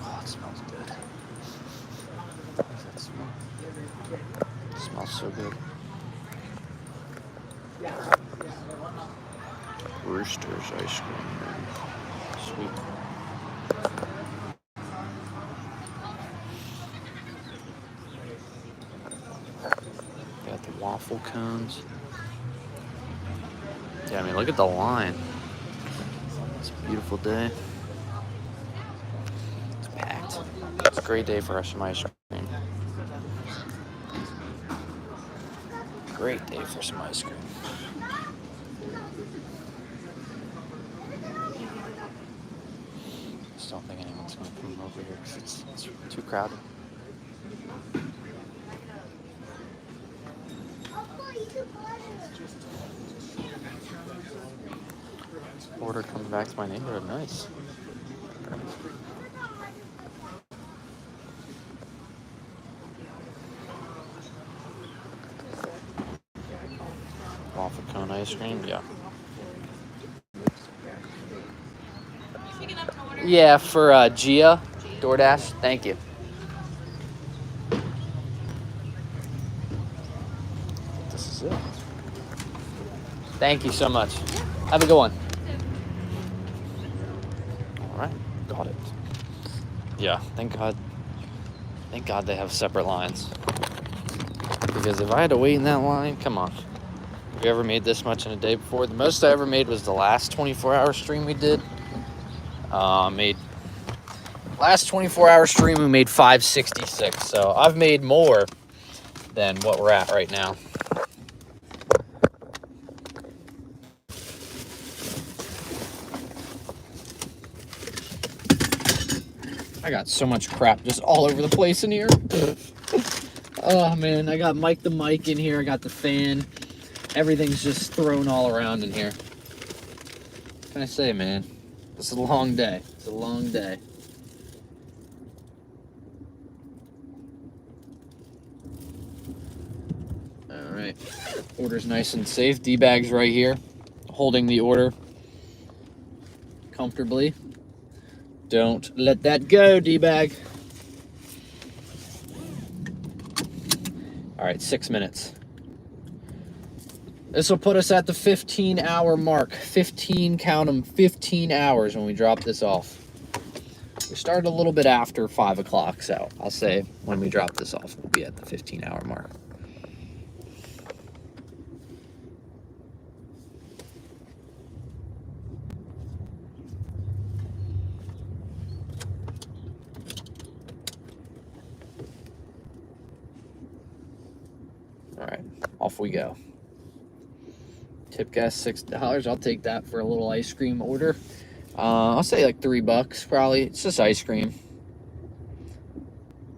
Oh, it smells good. What does that smell? It smells so good. Brewster's ice cream. Sweet. Got the waffle cones. Yeah, I mean, look at the line. It's a beautiful day. It's packed. It's a great day for some ice cream. Great day for some ice cream. I don't think anyone's going to come over here because it's too crowded. Order coming back to my neighborhood. Nice. Waffle cone ice cream, yeah. Yeah, for Gia, Doordash. Thank you. This is it. Thank you so much. Have a good one. All right, got it. Yeah, thank God. Thank God they have separate lines. Because if I had to wait in that line, come on. Have you ever made this much in a day before? The most I ever made was the last 24-hour stream we did. Last 24-hour stream we made 566. So I've made more than what we're at right now. I got so much crap just all over the place in here. Oh man, I got the mic in here, I got the fan. Everything's just thrown all around in here. What can I say, man? This is a long day. It's a long day. All right. Order's nice and safe. D-bag's right here, holding the order comfortably. Don't let that go, D-bag. All right, 6 minutes. This will put us at the 15-hour mark. 15, count them, 15 hours when we drop this off. We started a little bit after 5 o'clock, so I'll say when we drop this off, we'll be at the 15-hour mark. All right, off we go. Tip gas $6. I'll take that for a little ice cream order. I'll say like $3 probably. It's just ice cream.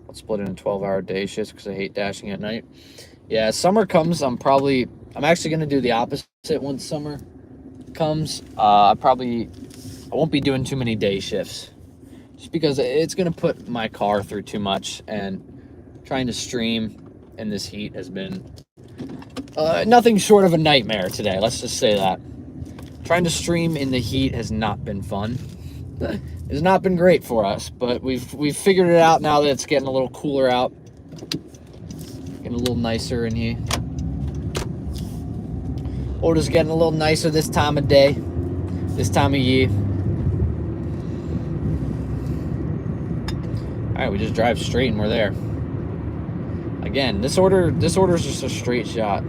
I'll split it in 12-hour day shifts because I hate dashing at night. Yeah, summer comes. I'm actually gonna do the opposite once summer comes. I won't be doing too many day shifts, just because it's gonna put my car through too much, and trying to stream in this heat has been nothing short of a nightmare today. Let's just say that. Trying to stream in the heat has not been fun. It's not been great for us, but we've figured it out now that it's getting a little cooler out. Getting a little nicer in here. Order's getting a little nicer this time of day, this time of year. All right, we just drive straight and we're there. Again, this order's just a straight shot.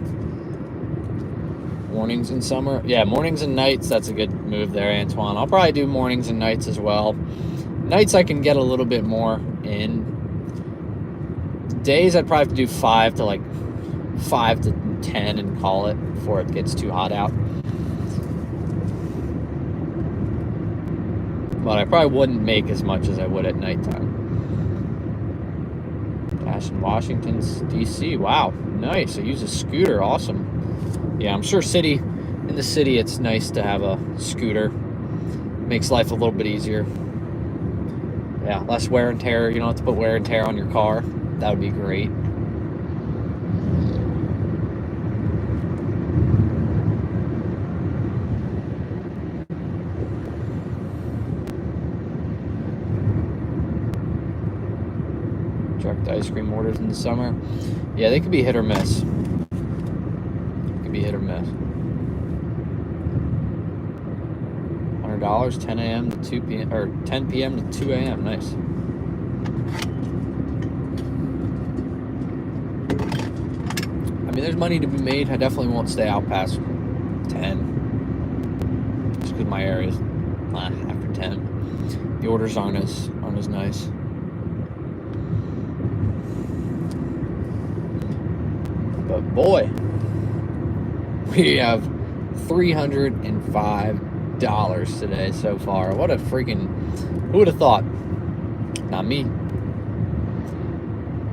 Mornings and summer. Yeah, mornings and nights, that's a good move there, Antoine. I'll probably do mornings and nights as well. Nights I can get a little bit more in. Days I'd probably have to do 5 to 10 and call it before it gets too hot out. But I probably wouldn't make as much as I would at nighttime. Dash in Washington, D.C. Wow, nice. I use a scooter. Awesome. Yeah, I'm sure in the city it's nice to have a scooter. Makes life a little bit easier. Yeah, less wear and tear. You don't have to put wear and tear on your car. That would be great. Direct ice cream orders in the summer. Yeah, they could be hit or miss. Hit or miss. $100, 10 a.m. to 2 p.m. or 10 p.m. to 2 a.m. Nice. I mean, there's money to be made. I definitely won't stay out past 10, just because my area is after 10. The orders aren't as nice. But boy, we have $305 today so far. What a freaking... Who would have thought? Not me.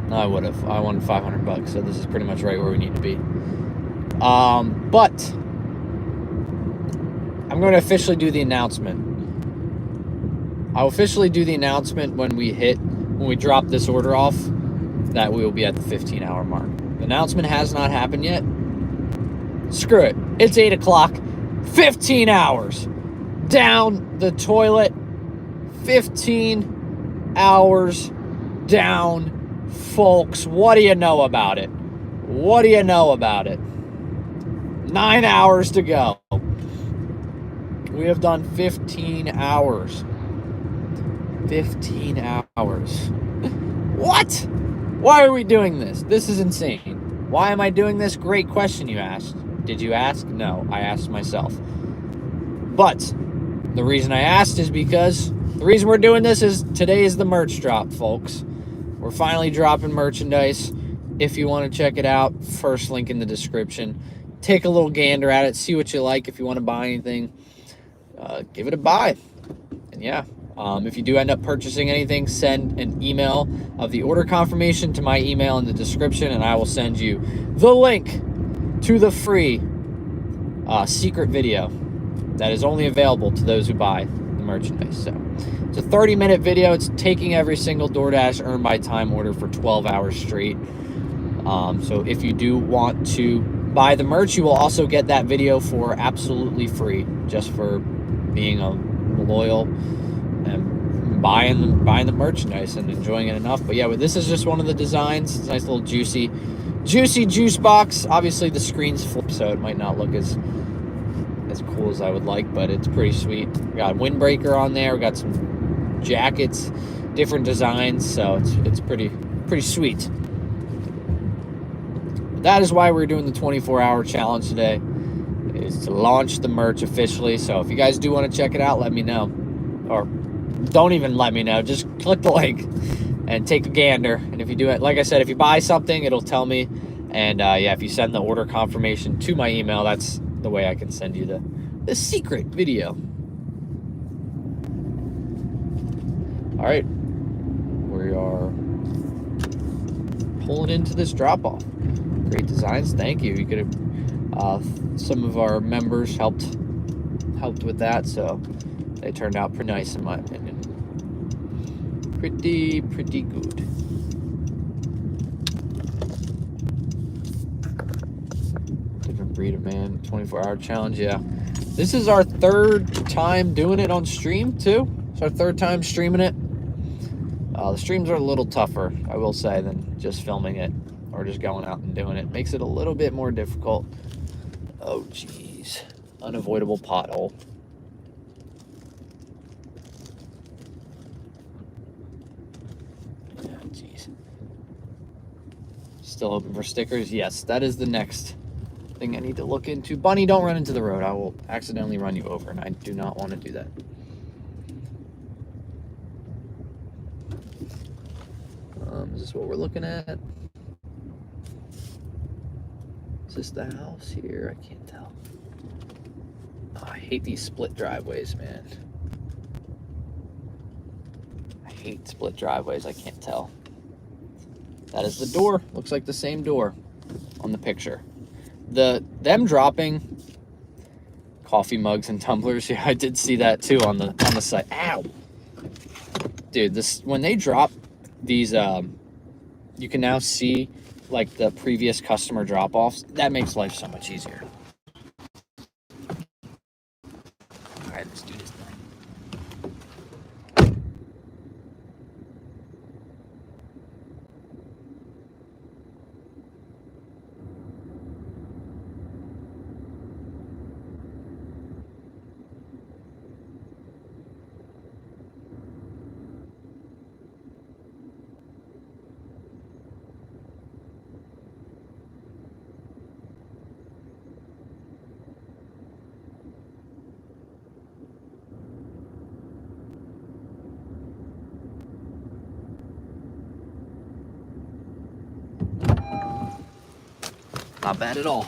No, I would have. I won $500, so this is pretty much right where we need to be. But I'm going to officially do the announcement. I'll officially do the announcement when we drop this order off, that we will be at the 15-hour mark. The announcement has not happened yet. Screw it. It's 8 o'clock. 15 hours. Down the toilet. 15 hours down, folks. What do you know about it? What do you know about it? 9 hours to go. We have done 15 hours. 15 hours. What? Why are we doing this? This is insane. Why am I doing this? Great question you asked. Did you ask? No, I asked myself. But the reason I asked is because the reason we're doing this is today is the merch drop, folks. We're finally dropping merchandise. If you want to check it out, first link in the description. Take a little gander at it, see what you like. If you want to buy anything, give it a buy. And yeah, if you do end up purchasing anything, send an email of the order confirmation to my email in the description, and I will send you the link to the free secret video that is only available to those who buy the merchandise. So it's a 30-minute video. It's taking every single DoorDash earned by time order for 12 hours straight. So if you do want to buy the merch, you will also get that video for absolutely free, just for being a loyal and buying the merchandise and enjoying it enough. But yeah, this is just one of the designs. It's a nice little juicy juice box. Obviously the screen's flipped, so it might not look as cool as I would like, but it's pretty sweet. We got a windbreaker on there. We got some jackets, different designs, so it's pretty sweet. That is why we're doing the 24-hour challenge today, is to launch the merch officially. So if you guys do want to check it out, let me know. Or don't even let me know. Just click the link and take a gander. And if you do it, like I said, if you buy something, it'll tell me. And yeah, if you send the order confirmation to my email, that's the way I can send you the secret video. All right. We are pulling into this drop-off. Great designs, thank you. You could have some of our members helped with that, so they turned out pretty nice in my opinion. Pretty good. Different breed of man. 24-hour challenge. Yeah, this is our third time doing it on stream too. It's our third time streaming it. The streams are a little tougher, I will say, than just filming it or just going out and doing it. Makes it a little bit more difficult. Oh, geez. Unavoidable pothole. Yeah, geez. Still hoping for stickers? Yes, that is the next thing I need to look into. Bunny, don't run into the road. I will accidentally run you over, and I do not want to do that. Is this what we're looking at? Is this the house here? I can't tell. Oh, I hate these split driveways, man. I hate split driveways. I can't tell. That is the door. Looks like the same door on the picture. Them dropping coffee mugs and tumblers. Yeah, I did see that too on the site. Ow, dude! When they drop these, you can now see like the previous customer drop-offs. That makes life so much easier. All right, let's do this thing. Not bad at all.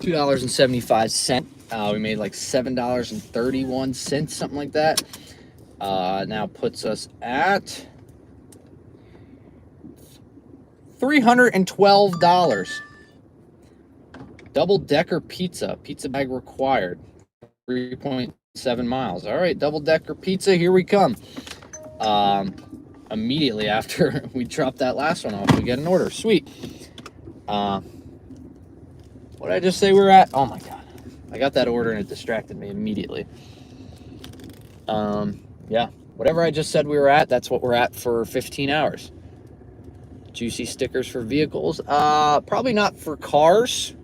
$2.75. We made like $7.31, something like that. Now puts us at $312. Double-decker pizza bag required. 3.7 miles. All right, double-decker pizza, here we come. Immediately after we drop that last one off, we get an order. Sweet. What did I just say we were at? Oh my god. I got that order and it distracted me immediately. Yeah. Whatever I just said we were at, that's what we're at for 15 hours. Juicy stickers for vehicles. Probably not for cars.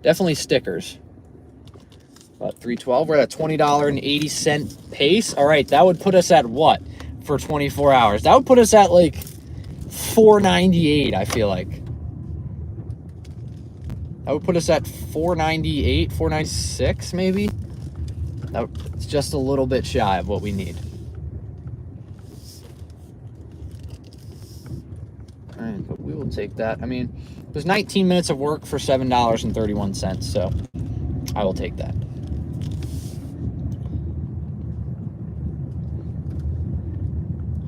Definitely stickers. About $3.12. We're at a $20.80 pace. All right, that would put us at what for 24 hours? That would put us at like $4.98, I feel like. That would put us at 498, 496 maybe. It's just a little bit shy of what we need. All right, but we will take that. I mean, there's 19 minutes of work for $7.31, so I will take that.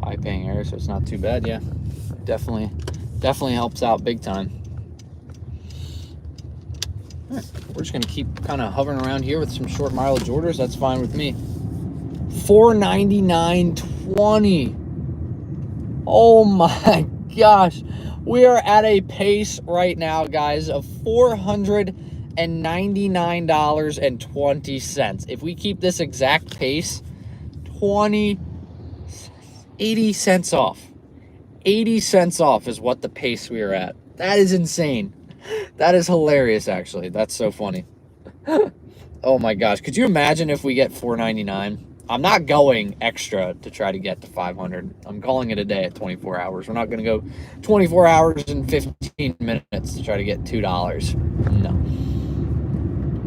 High paying area, so it's not too bad. Yeah, definitely helps out big time. All right, we're just gonna keep kind of hovering around here with some short mileage orders. That's fine with me. $499.20. Oh my gosh, we are at a pace right now, guys, of $499.20. If we keep this exact pace, 80 cents off. 80 cents off is what the pace we are at. That is insane. That is hilarious, actually. That's so funny. Oh my gosh. Could you imagine if we get $4.99? I'm not going extra to try to get to 500. I'm calling it a day at 24 hours. We're not going to go 24 hours and 15 minutes to try to get $2. No.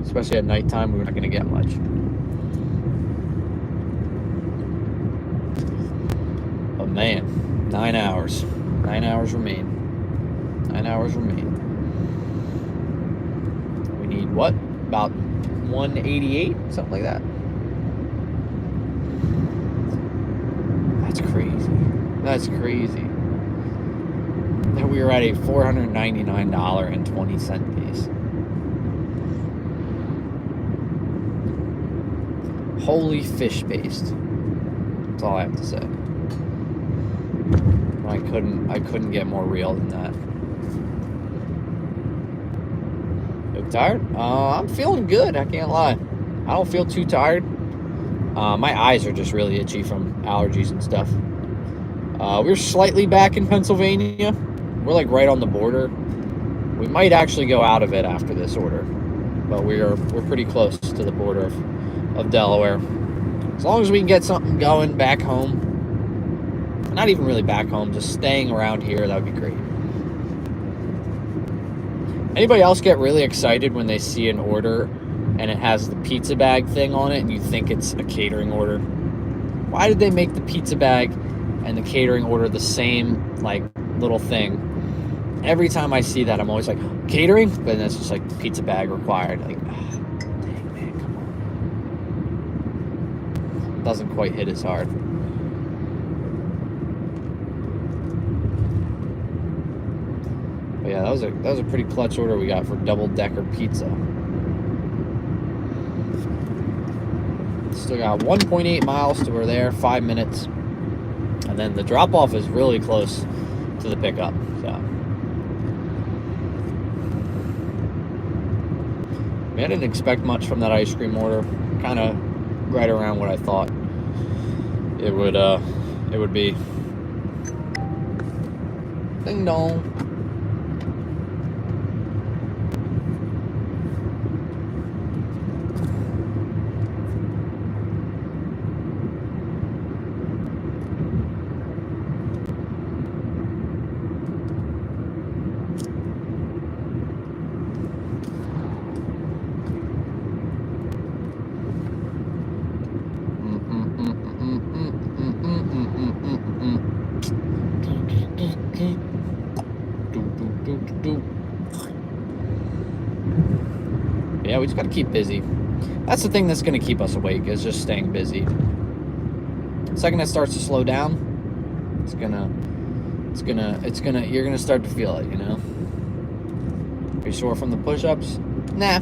Especially at nighttime, we're not going to get much. Oh man, 9 hours. 9 hours remain. 9 hours remain. We need what? About 188? Something like that. That's crazy. That's crazy. That we were at a $499.20 pace. Holy fish paste. That's all I have to say. I couldn't get more real than that. You tired? I'm feeling good, I can't lie. I don't feel too tired. My eyes are just really itchy from allergies and stuff. We're slightly back in Pennsylvania. We're like right on the border. We might actually go out of it after this order, but we're pretty close to the border of Delaware. As long as we can get something going back home, not even really back home, just staying around here, that would be great. Anybody else get really excited when they see an order and it has the pizza bag thing on it and you think it's a catering order? Why did they make the pizza bag and the catering order the same like little thing? Every time I see that, I'm always like, catering? But then it's just like pizza bag required. Like, dang man, come on. Doesn't quite hit as hard. But yeah, that was a pretty clutch order we got for double-decker pizza. Still got 1.8 miles to we're there, 5 minutes. And then the drop-off is really close to the pickup. So I didn't expect much from that ice cream order. Kind of right around what I thought it would be. Ding dong. Yeah, we just got to keep busy. That's the thing that's going to keep us awake, is just staying busy. The second it starts to slow down, you're gonna start to feel it, you know? Are you sore from the push-ups? Nah.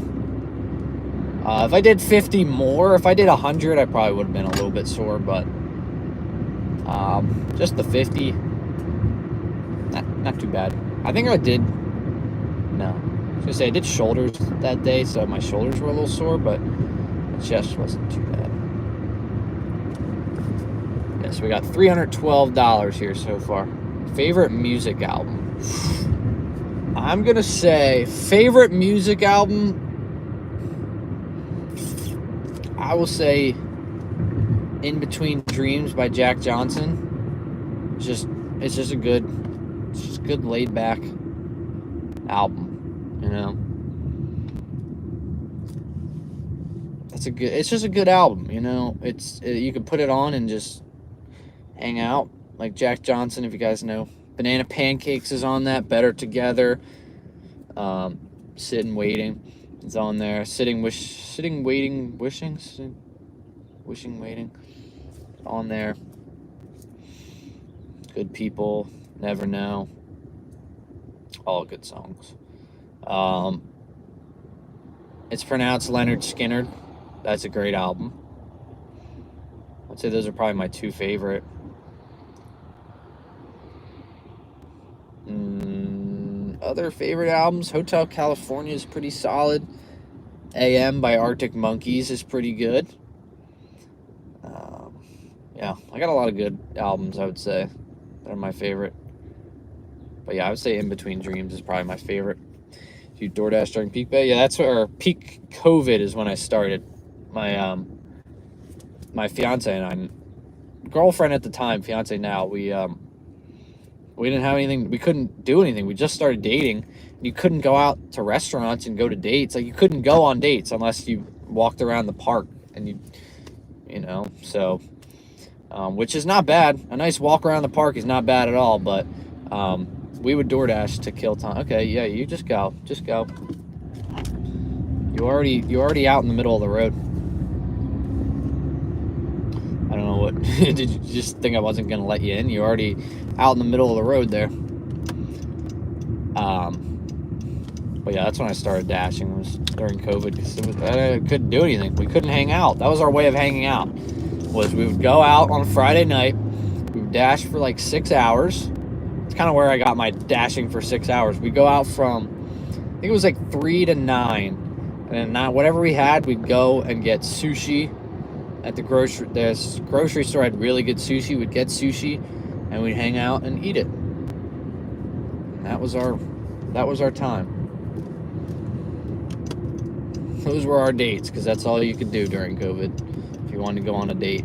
If I did 50 more, if I did 100, I probably would have been a little bit sore, but just the 50, not too bad. I think I did, no. I was gonna say, I did shoulders that day, so my shoulders were a little sore, but the chest wasn't too bad. Yeah, so we got $312 here so far. Favorite music album? I'm gonna say favorite music album, I will say In Between Dreams by Jack Johnson. It's just a good laid back album, you know. It's just a good album, you know. You can put it on and just hang out. Like Jack Johnson, if you guys know. Banana Pancakes is on that. Better Together. Sitting Waiting is on there. Wishing Waiting on there. Good People, Never Know. All good songs. It's pronounced Leonard Skinner. That's a great album. I'd say those are probably my two favorite. Other favorite albums, Hotel California is pretty solid. AM by Arctic Monkeys is pretty good. Yeah, I got a lot of good albums, I would say, that are my favorite. But yeah, I would say In Between Dreams is probably my favorite. Do you DoorDash during peak pay? Yeah, that's where peak COVID is when I started. My fiance and I, girlfriend at the time, fiance now, we didn't have anything. We couldn't do anything. We just started dating. You couldn't go out to restaurants and go to dates. Like, you couldn't go on dates unless you walked around the park and you know, so, which is not bad. A nice walk around the park is not bad at all, but, we would DoorDash to kill time. Okay, yeah, you just go. You're already out in the middle of the road. I don't know what, did you just think I wasn't going to let you in? You're already out in the middle of the road there. But yeah, that's when I started dashing, was during COVID, because I couldn't do anything. We couldn't hang out. That was our way of hanging out, was we would go out on a Friday night, we would dash for like 6 hours. It's kind of where I got my dashing for 6 hours. We'd go out from, I think it was like 3 to 9, and then whatever we had, we'd go and get sushi at the grocery store had really good sushi. We'd get sushi, and we'd hang out and eat it. And that was our time. Those were our dates, because that's all you could do during COVID if you wanted to go on a date.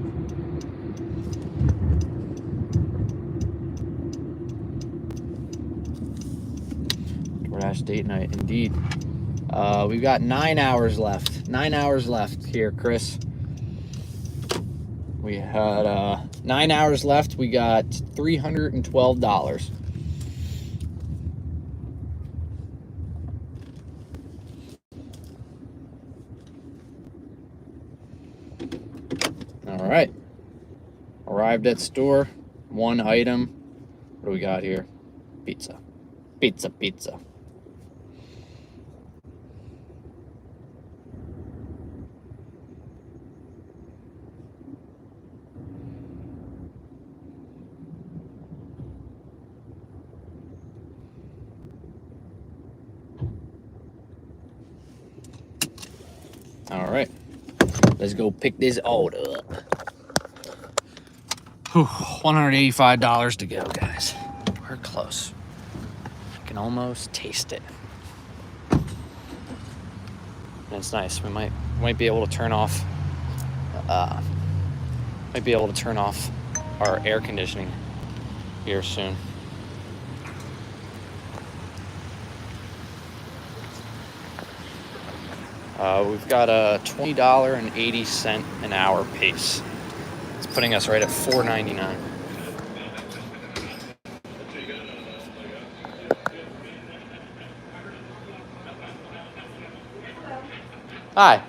DoorDash date night, indeed. We've got 9 hours left. 9 hours left here, Chris. We had 9 hours left. We got $312. All right. Arrived at store. One item. What do we got here? Pizza. Pizza. All right, let's go pick this order up. $185 to go, guys. We're close. I can almost taste it. And it's nice. We might be able to turn off. Might be able to turn off our air conditioning here soon. We've got a $20.80 an hour pace. It's putting us right at $4.99. Hi,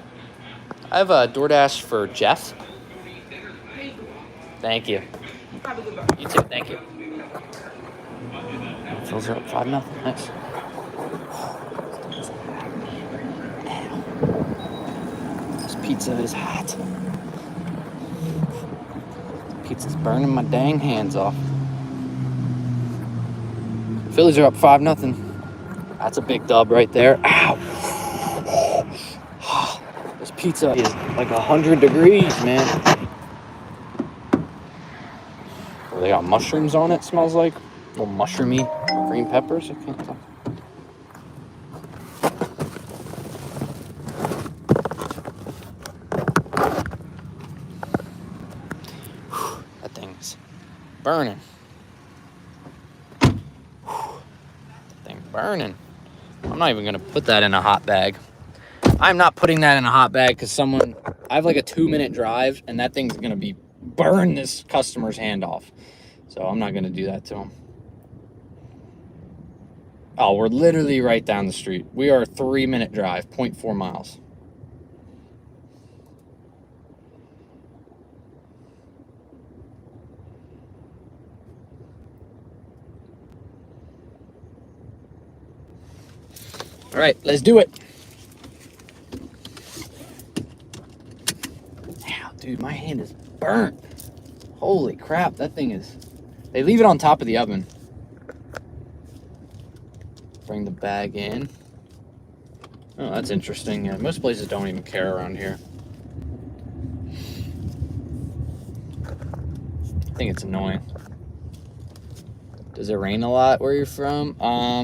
I have a DoorDash for Jeff. Thank you. You too. Thank you. Fills her up 5-0. Nice. Pizza is hot. Pizza's burning my dang hands off. Phillies are up 5-0. That's a big dub right there. Ow! This pizza is like 100 degrees, man. Oh, they got mushrooms on it, smells like. Little mushroomy green peppers. I can't tell. Burning. That thing burning. I'm not even gonna put that in a hot bag. I'm not putting that in a hot bag because someone I have like a 2-minute drive, and that thing's gonna be burn this customer's hand off. So I'm not gonna do that to him. Oh, we're literally right down the street. We are a 3-minute drive, 0.4 miles. All right, let's do it. Ow, dude, my hand is burnt. Holy crap, that thing is... They leave it on top of the oven. Bring the bag in. Oh, that's interesting. Yeah, most places don't even care around here. I think it's annoying. Does it rain a lot where you're from?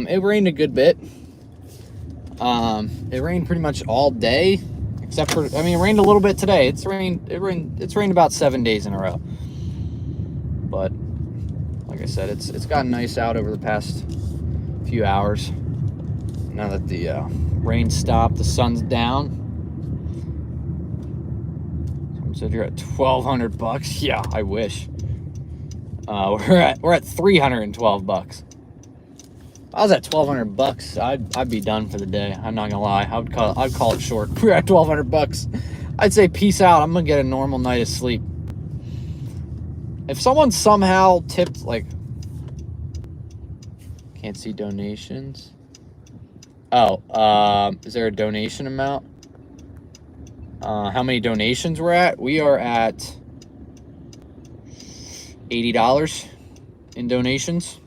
It rained a good bit. It rained pretty much all day, except for, I mean, it rained a little bit today. It's rained about 7 days in a row. But like I said, it's gotten nice out over the past few hours. Now that the rain stopped, the sun's down. Someone said you're at $1,200. Yeah, I wish. We're at $312. If I was at $1,200, I'd be done for the day. I'm not gonna lie. I'd call it short. We're at $1,200. I'd say peace out. I'm gonna get a normal night of sleep. If someone somehow tipped, like, can't see donations. Oh, is there a donation amount? How many donations we're at? We are at $80 in donations.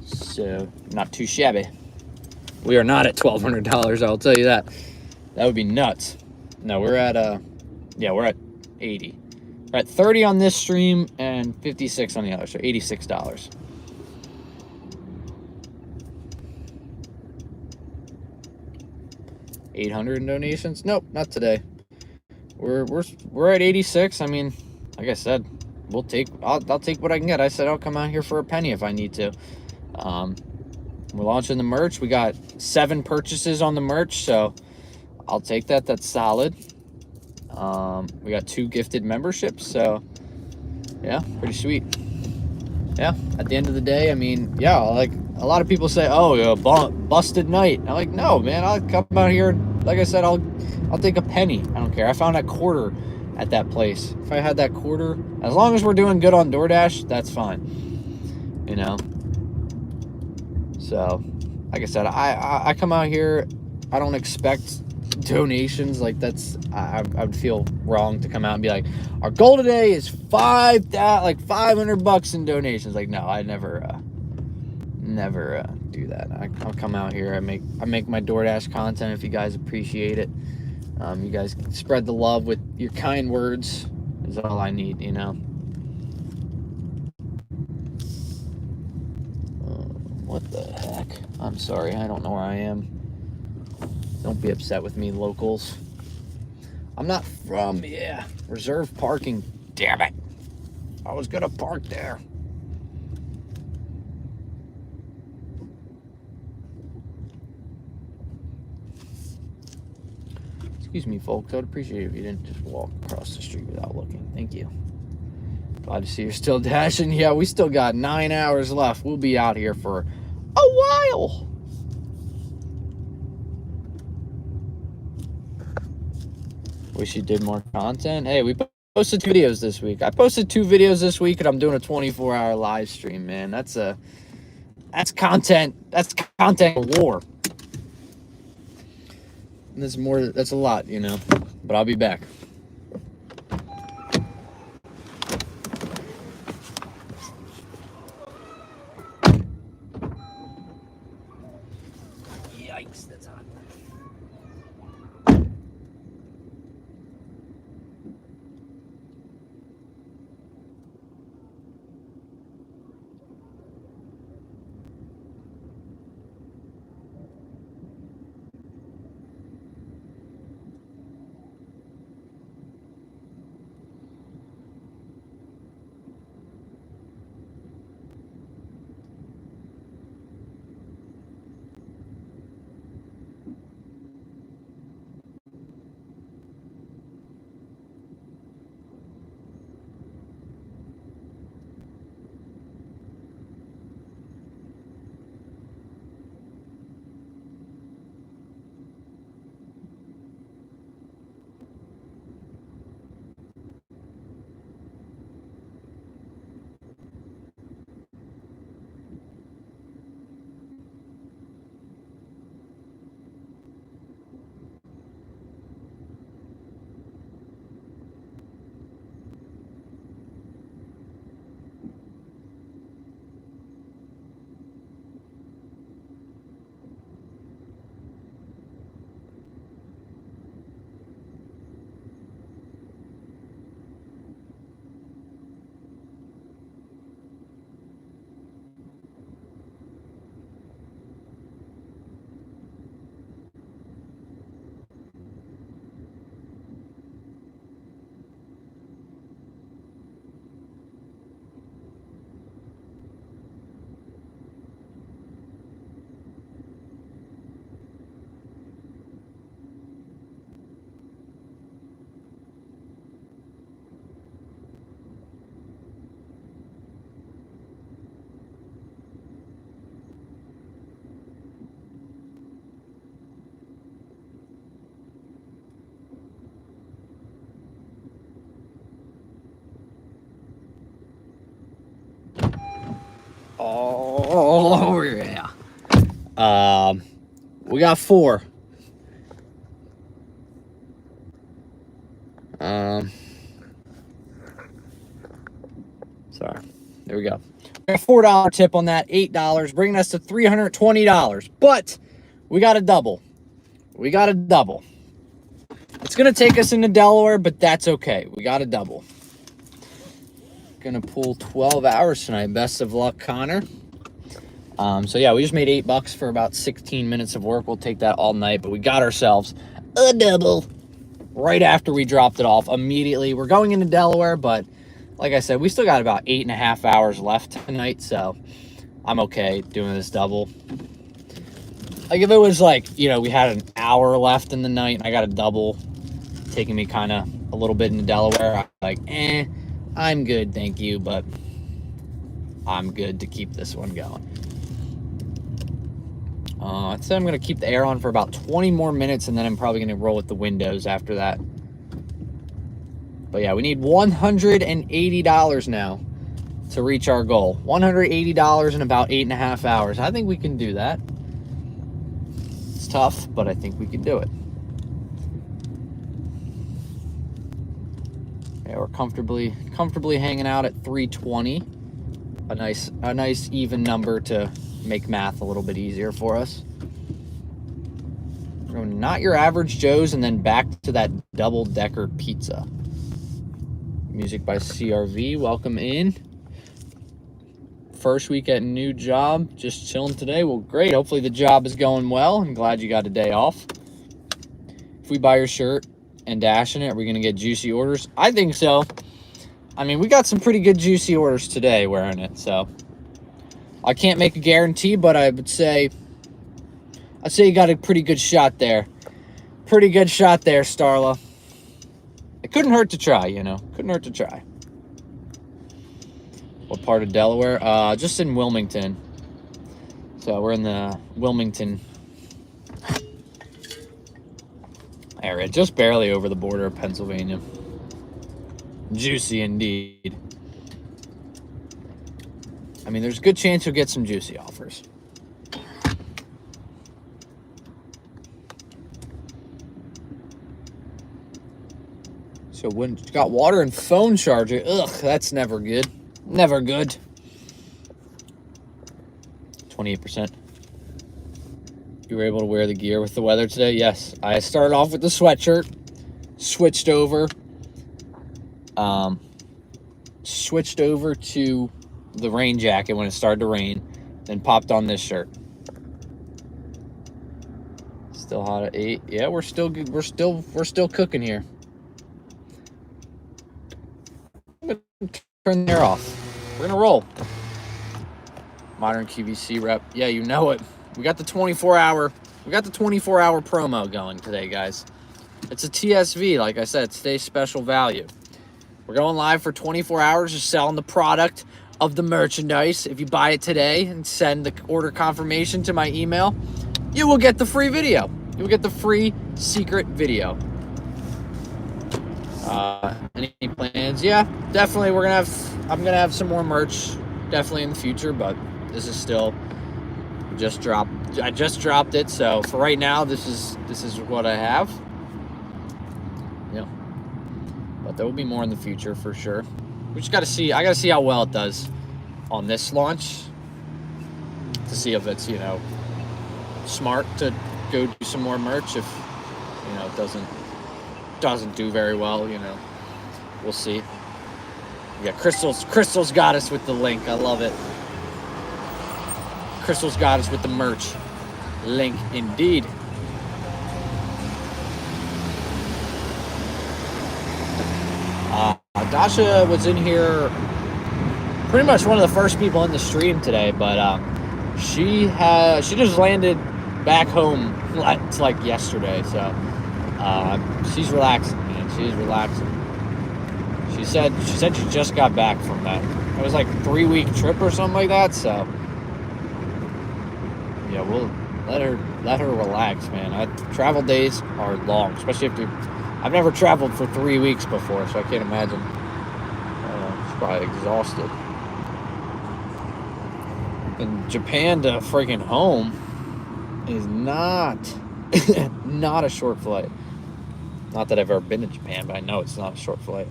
So, not too shabby. We are not at $1,200, I'll tell you that. That would be nuts. No, we're at, yeah, we're at 80. We're at 30 on this stream and 56 on the other, so $86. $800 in donations? Nope, not today. We're at 86. I mean, like I said, I'll take what I can get. I said I'll come out here for a penny if I need to. We're launching the merch. We got 7 purchases on the merch, so I'll take that. That's solid. We got 2 gifted memberships, so yeah, pretty sweet. Yeah, at the end of the day, I mean, yeah, like a lot of people say, oh, busted night. I'm like, no, man, I'll come out here. Like I said, I'll take a penny. I don't care. I found that quarter at that place. If I had that quarter, as long as we're doing good on Doordash, that's fine. You know. So, like I said, I come out here. I don't expect donations. Like I'd feel wrong to come out and be like, our goal today is $500 in donations. Like, no, I never do that. I'll come out here. I make my DoorDash content if you guys appreciate it. You guys spread the love with your kind words is all I need, you know. What the heck? I'm sorry, I don't know where I am. Don't be upset with me, locals. I'm not from, yeah, reserve parking. Damn it. I was gonna park there. Excuse me, folks. I'd appreciate it if you didn't just walk across the street without looking. Thank you. Glad to see you're still dashing. Yeah, we still got 9 hours left. We'll be out here for a while. Wish you did more content. Hey, we posted 2 videos this week. I posted 2 videos this week, and I'm doing a 24-hour live stream, man. That's content. That's content galore. And that's more. That's a lot, you know. But I'll be back. Yikes, that's hot. got 4. Sorry. There we go. A $4 tip on that, $8, bringing us to $320. But we got a double. We got a double. It's going to take us into Delaware, but that's okay. We got a double. Going to pull 12 hours tonight. Best of luck, Connor. So yeah, we just made $8 for about 16 minutes of work. We'll take that all night, but we got ourselves a double right after we dropped it off immediately. We're going into Delaware, but like I said, we still got about 8.5 hours left tonight, so I'm okay doing this double. Like if it was like, you know, we had an hour left in the night and I got a double taking me kind of a little bit into Delaware, I'm like, I'm good, thank you, but I'm good to keep this one going. I'd say I'm going to keep the air on for about 20 more minutes, and then I'm probably going to roll with the windows after that. But yeah, we need $180 now to reach our goal. $180 in about 8.5 hours. I think we can do that. It's tough, but I think we can do it. Yeah, we're comfortably hanging out at 320. A nice even number to make math a little bit easier for us. We're going not your average Joe's and then back to that double-decker pizza. Music by CRV, welcome in. First week at new job, just chilling today. Well, great, hopefully the job is going well. I'm glad you got a day off. If we buy your shirt and dash in it, are we going to get juicy orders? I think so. I mean, we got some pretty good juicy orders today wearing it, so I can't make a guarantee, but I'd say you got a pretty good shot there. Pretty good shot there, Starla. It couldn't hurt to try, you know. Couldn't hurt to try. What part of Delaware? Just in Wilmington. So we're in the Wilmington area, just barely over the border of Pennsylvania. Juicy indeed. I mean, there's a good chance you'll get some juicy offers. So when you got water and phone charger, ugh, that's never good. Never good. 28%. You were able to wear the gear with the weather today? Yes. I started off with the sweatshirt, switched over to the rain jacket when it started to rain, then popped on this shirt. Still hot at 8. Yeah, we're still good. We're still cooking here. I'm gonna turn the air off. We're gonna roll. Modern QVC rep. Yeah, you know it. We got the 24-hour promo going today, guys. It's a TSV, like I said, today's special value. We're going live for 24 hours, just selling the product of the merchandise. If you buy it today and send the order confirmation to my email, you will get the free video. You will get the free secret video. Any plans? Yeah, definitely. I'm gonna have some more merch, definitely in the future. But this is still I just dropped it. So for right now, this is what I have. Yeah, but there will be more in the future for sure. We just gotta see. I gotta see how well it does on this launch to see if it's, you know, smart to go do some more merch. If, you know, it doesn't do very well, you know, we'll see. Yeah, Crystal's got us with the link. I love it. Crystal's got us with the merch link indeed. Dasha was in here pretty much one of the first people in the stream today, but she just landed back home like yesterday, so she's relaxing, man. She's relaxing. She said she just got back from that. It was like a 3-week trip or something like that, so yeah, we'll let her relax, man. Travel days are long, especially if I've never traveled for 3 weeks before, so I can't imagine. She's probably exhausted. In Japan to freaking home, is not not a short flight. Not that I've ever been to Japan, but I know it's not a short flight.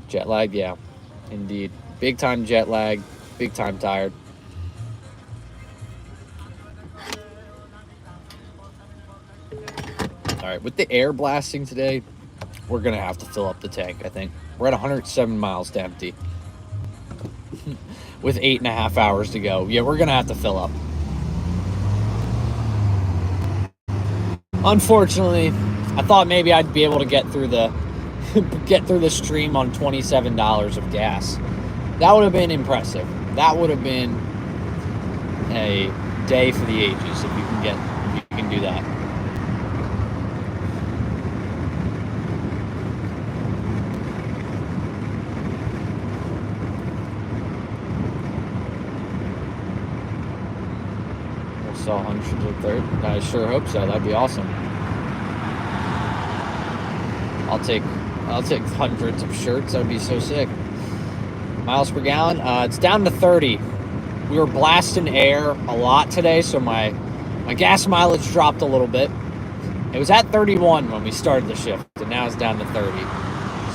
Jet lag, yeah, indeed. Big time jet lag, big time tired. All right, with the air blasting today, we're going to have to fill up the tank, I think. We're at 107 miles to empty with 8.5 hours to go. Yeah, we're going to have to fill up. Unfortunately, I thought maybe I'd be able to get through the stream on $27 of gas. That would have been impressive. That would have been a day for the ages if you can do that. We'll sell hundreds of third. I sure hope so. That'd be awesome. I'll take hundreds of shirts. That'd be so sick. Miles per gallon. It's down to 30. We were blasting air a lot today, so my gas mileage dropped a little bit. It was at 31 when we started the shift, and now it's down to 30.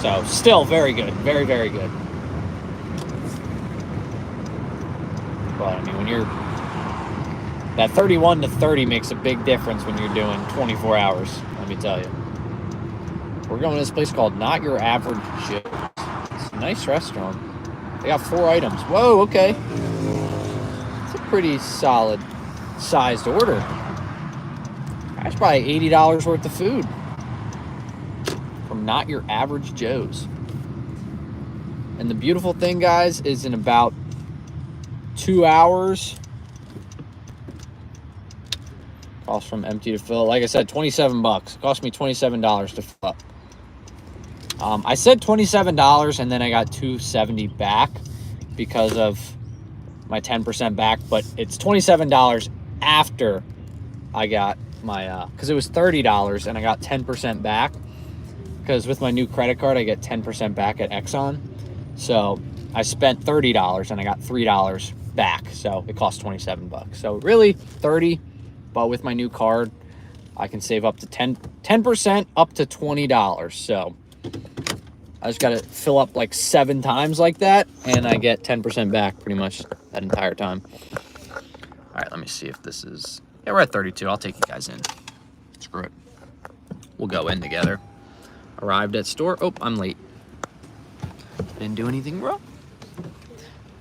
So still very good. Very, very good. But I mean, when you're that 31 to 30 makes a big difference when you're doing 24 hours, let me tell you. We're going to this place called Not Your Average Joe's. It's a nice restaurant. They got 4 items. Whoa, okay. It's a pretty solid sized order. That's probably $80 worth of food from Not Your Average Joe's. And the beautiful thing, guys, is in about 2 hours, cost from empty to fill. Like I said, $27. It cost me $27 to fill up. I said $27 and then I got $270 back because of my 10% back, but it's $27 after I got my because it was $30 and I got 10% back because with my new credit card I get 10% back at Exxon. So I spent $30 and I got $3 back, so it cost $27. So really 30, but with my new card I can save up to 10% up to $20. So I just got to fill up like 7 times like that, and I get 10% back pretty much that entire time. All right, let me see if this is... Yeah, we're at 32. I'll take you guys in. Screw it. We'll go in together. Arrived at store. Oh, I'm late. Didn't do anything wrong.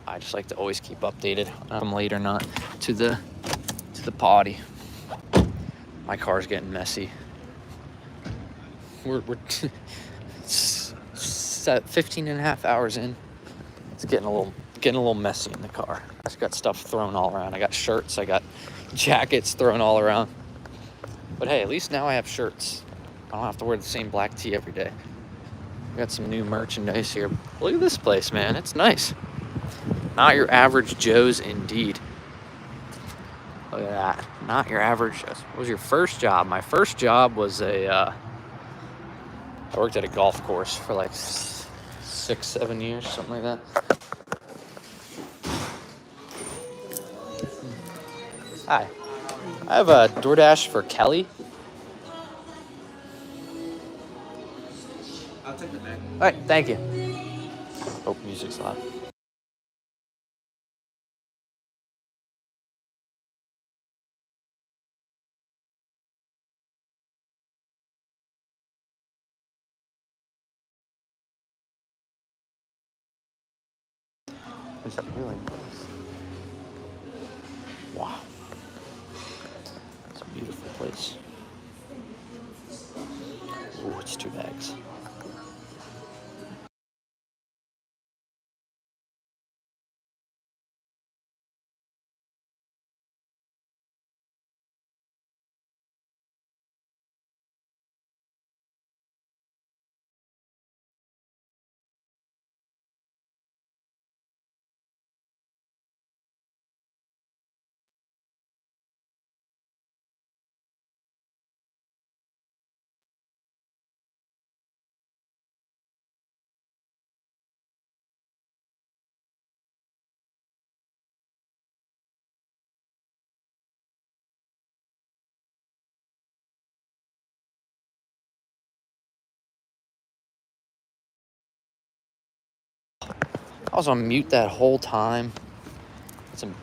I just like to always keep updated when I'm late or not to the potty. My car's getting messy. We're 15.5 hours in. It's getting a little messy in the car. I just got stuff thrown all around. I got shirts, I got jackets thrown all around. But hey, at least now I have shirts. I don't have to wear the same black tee every day. We got some new merchandise here. Look at this place, man. It's nice. Not Your Average Joe's indeed. Look at that. Not Your Average Joe's. What was your first job? My first job was I worked at a golf course for like 6-7 years, something like that. Hi. I have a Doordash for Kelly. I'll take the bag. All right, thank you. Hope music's loud. Is that really nice? Wow. It's a beautiful place. Ooh, it's 2 bags. I was on mute that whole time.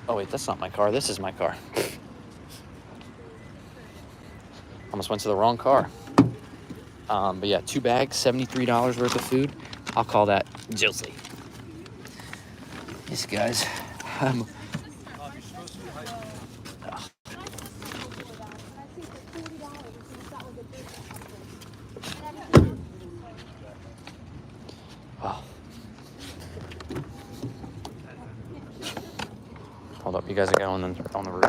Oh, wait, that's not my car. This is my car. Almost went to the wrong car. But yeah, 2 bags, $73 worth of food. I'll call that juicy. Yes, guys. Wow. Hold up, you guys are going on the roof.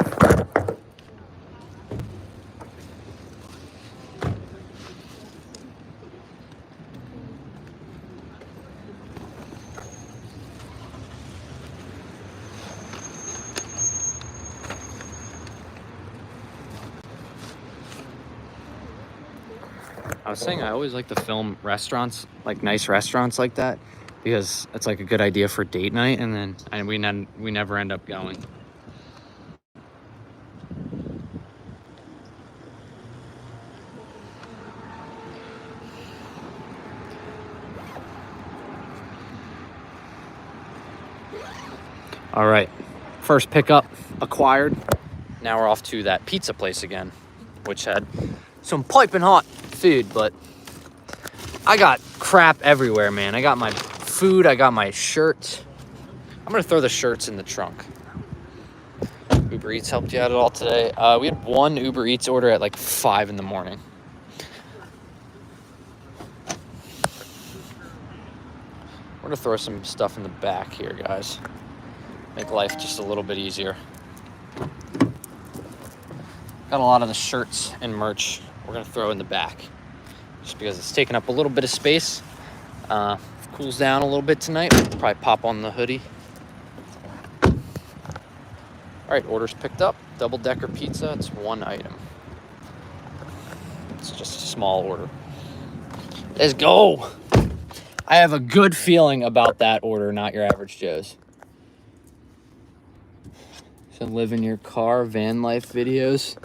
I was saying I always like to film restaurants, like nice restaurants like that, because it's like a good idea for date night, and we never end up going. All right, first pickup acquired. Now we're off to that pizza place again, which had some piping hot food, but I got crap everywhere, man. I got my food, I got my shirts. I'm gonna throw the shirts in the trunk. Uber Eats helped you out at all today? We had one Uber Eats order at like 5 in the morning. We're gonna throw some stuff in the back here, guys. Make life just a little bit easier. Got a lot of the shirts and merch we're gonna throw in the back, just because it's taking up a little bit of space. Cools down a little bit tonight. We'll probably pop on the hoodie. All right, orders picked up. Double-decker pizza. It's 1 item. It's just a small order. Let's go. I have a good feeling about that order, not your average Joe's. So live in your car, van life videos.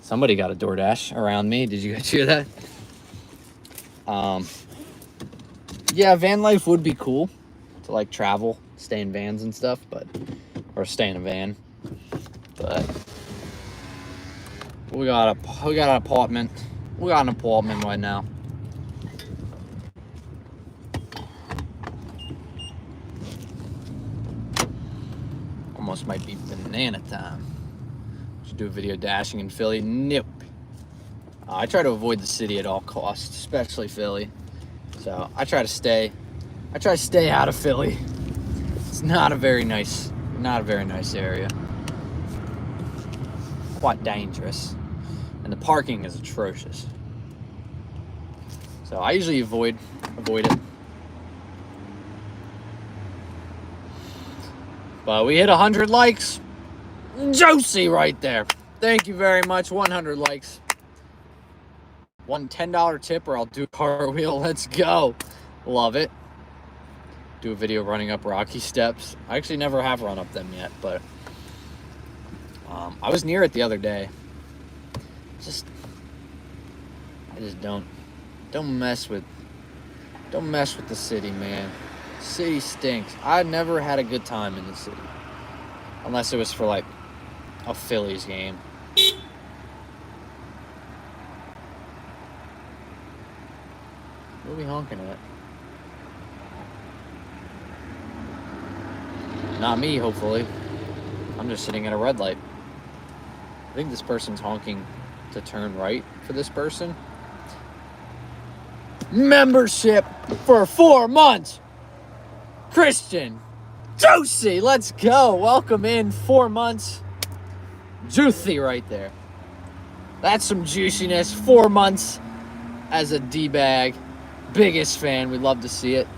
Somebody got a Doordash around me. Did you guys hear that? Yeah, van life would be cool to like travel, stay in vans and stuff, or stay in a van. But we got an apartment. We got an apartment right now. Almost might be banana time. Should do a video dashing in Philly. Nope. I try to avoid the city at all costs, especially Philly. So I try to stay out of Philly. It's not a very nice area. Quite dangerous. And the parking is atrocious. So I usually avoid it. But we hit 100 likes. Juicy right there. Thank you very much. 100 likes. One $10 tip or I'll do a cartwheel. Let's go. Love it. Do a video running up rocky steps. I actually never have run up them yet, but I was near it the other day. I just don't mess with the city, man. City stinks. I never had a good time in the city, unless it was for like a Phillies game. What are we honking at? Not me, hopefully. I'm just sitting at a red light. I think this person's honking to turn right for this person. Membership for 4 months. Christian. Juicy. Let's go. Welcome in. 4 months. Juicy right there. That's some juiciness. 4 months as a D-bag. Biggest fan. We'd love to see it.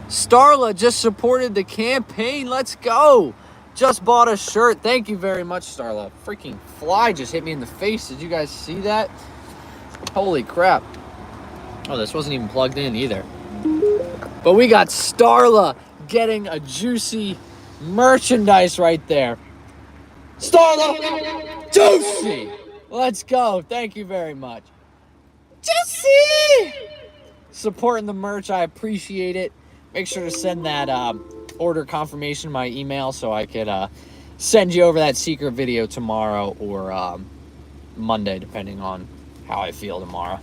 Starla just supported the campaign. Let's go. Just bought a shirt. Thank you very much, Starla. Freaking fly just hit me in the face. Did you guys see that? Holy crap. Oh, this wasn't even plugged in either. But we got Starla getting a juicy merchandise right there. Starla, juicy. Let's go. Thank you very much. Juicy. supporting the merch. I appreciate it. Make sure to send that order confirmation to my email so I could send you over that secret video tomorrow or Monday, depending on how I feel tomorrow.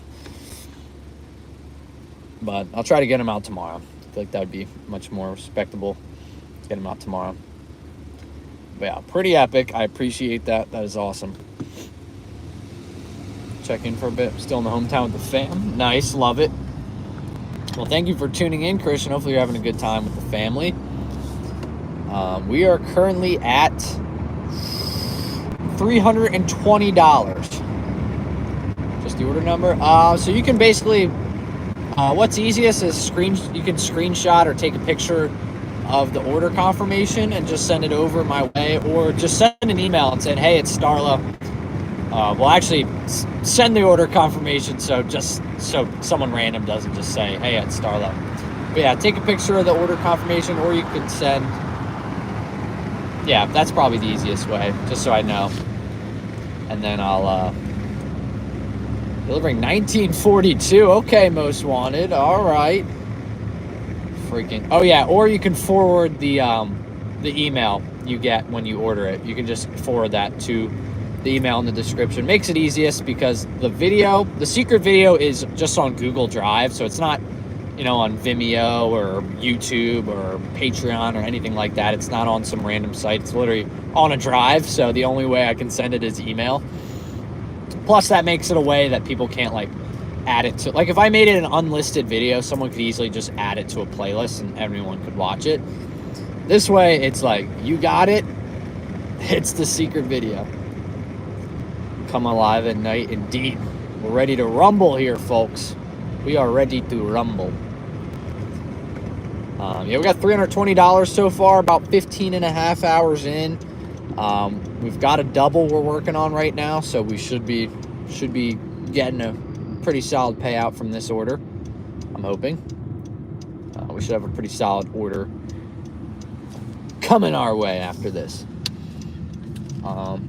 But I'll try to get them out tomorrow. I feel like that would be much more respectable. Get them out tomorrow. But yeah, pretty epic. I appreciate that. That is awesome. Check in for a bit. Still in the hometown with the fam. Nice. Love it. Well, thank you for tuning in, Christian. Hopefully you're having a good time with the family. We are currently at $320. Just the order number. So you can basically, what's easiest is you can screenshot or take a picture of the order confirmation and just send it over my way, or just send an email and say, hey, it's Starla. Well, actually, send the order confirmation so someone random doesn't just say, hey, it's Starla. But yeah, take a picture of the order confirmation, or you can send. Yeah, that's probably the easiest way, just so I know. And then I'll delivering 1942. Okay, most wanted. All right. Freaking. Oh yeah, or you can forward the email you get when you order it. You can just forward that to the email in the description. Makes it easiest because the secret video is just on Google Drive, so it's not, on Vimeo or YouTube or Patreon or anything like that. It's not on some random site. It's literally on a drive, so the only way I can send it is email. Plus, that makes it a way that people can't, add it to... if I made it an unlisted video, someone could easily just add it to a playlist and everyone could watch it. This way, it's you got it. It's the secret video. Come alive at night, indeed. We're ready to rumble here, folks. We are ready to rumble. We got $320 so far, about 15 and a half hours in. We've got a double we're working on right now, so we should be getting a pretty solid payout from this order. I'm hoping. We should have a pretty solid order coming our way after this. But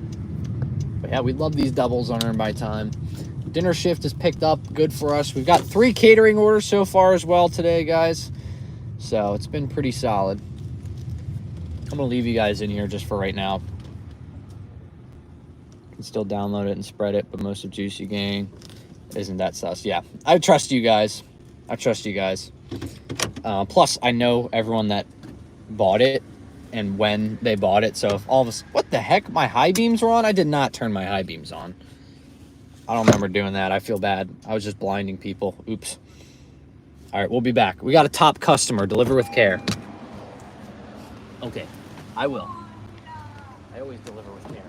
yeah, we love these doubles on Earn by Time. Dinner shift is picked up good for us. We've got 3 catering orders so far as well today, guys. So it's been pretty solid. I'm going to leave you guys in here just for right now. You can still download it and spread it, but most of Juicy Gang isn't that sus. Yeah, I trust you guys. Plus, I know everyone that bought it and when they bought it. So if all of us... What the heck? My high beams were on? I did not turn my high beams on. I don't remember doing that. I feel bad. I was just blinding people. Oops. All right, we'll be back. We got a top customer. Deliver with care. Okay, I will. I always deliver with care.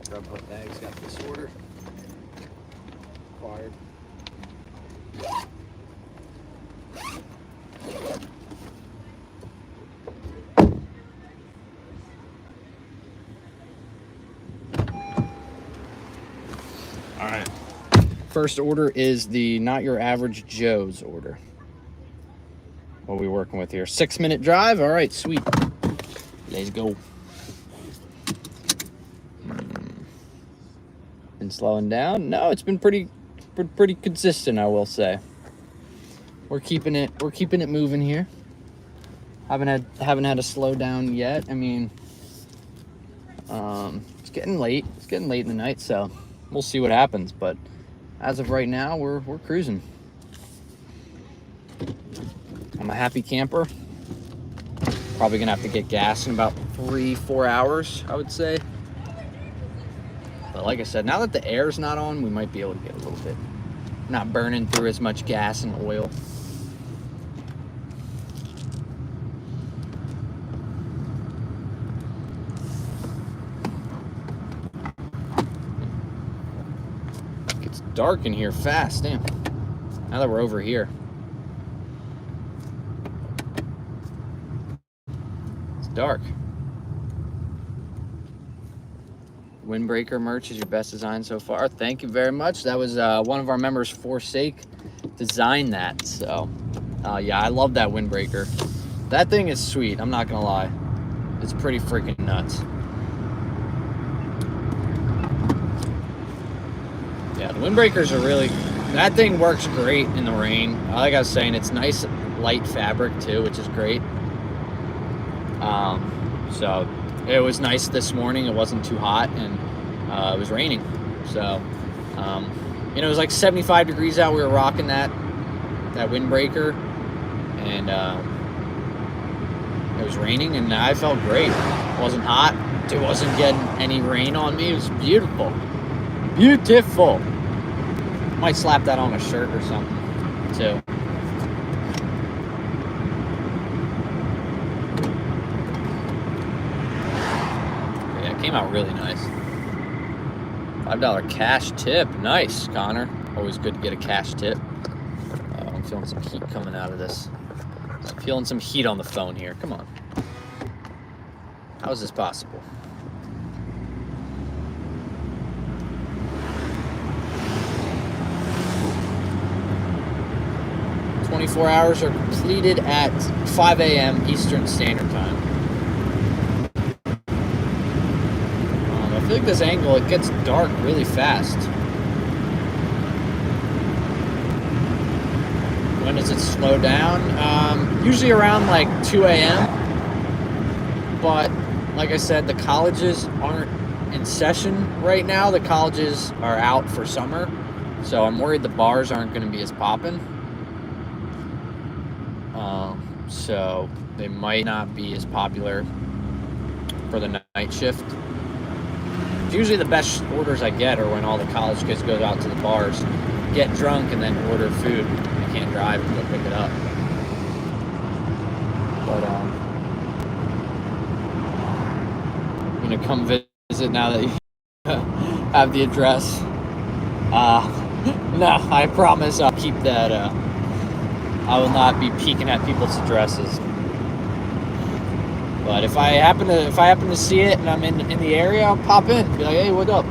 Grubhub bags got this order acquired. All right. First order is the Not Your Average Joe's order. What are we working with here? 6-minute drive. All right, sweet. Let's go. Been slowing down? No, it's been pretty consistent, I will say. We're keeping it moving here. Haven't had a slowdown yet. I mean, It's getting late. It's getting late in the night, so we'll see what happens. But as of right now, we're cruising. I'm a happy camper. Probably gonna have to get gas in about 3-4 hours, I would say. But like I said, now that the air's not on, we might be able to get a little bit, not burning through as much gas and oil. It gets dark in here fast, damn. Now that we're over here. It's dark. Windbreaker merch is your best design so far. Thank you very much. That was one of our members, Forsake, designed that. So yeah, I love that windbreaker. That thing is sweet, I'm not gonna lie. It's pretty freaking nuts. Yeah, the windbreakers are really, that thing works great in the rain. Like I was saying, it's nice light fabric too, which is great. So it was nice this morning. It wasn't too hot, and it was raining. So, you know, it was like 75 degrees out. We were rocking that windbreaker, and it was raining, and I felt great. It wasn't hot. It wasn't getting any rain on me. It was beautiful. Beautiful. Might slap that on my shirt or something, too. Came out really nice. $5 cash tip. Nice, Connor. Always good to get a cash tip. I'm feeling some heat coming out of this. I'm feeling some heat on the phone here. Come on. How is this possible? "24 hours are completed at 5 a.m. Eastern Standard Time." I feel like this angle, it gets dark really fast. When does it slow down? Usually around like 2 a.m. But like I said, the colleges aren't in session right now. The colleges are out for summer. So I'm worried the bars aren't going to be as popping. So they might not be as popular for the night shift. Usually the best orders I get are when all the college kids go out to the bars, get drunk, and then order food. I can't drive and go pick it up. But I'm gonna come visit now that you have the address. No, I promise I'll keep that. I will not be peeking at people's addresses. But if I happen to see it and I'm in the area, I'll pop in. Be like, hey, what up?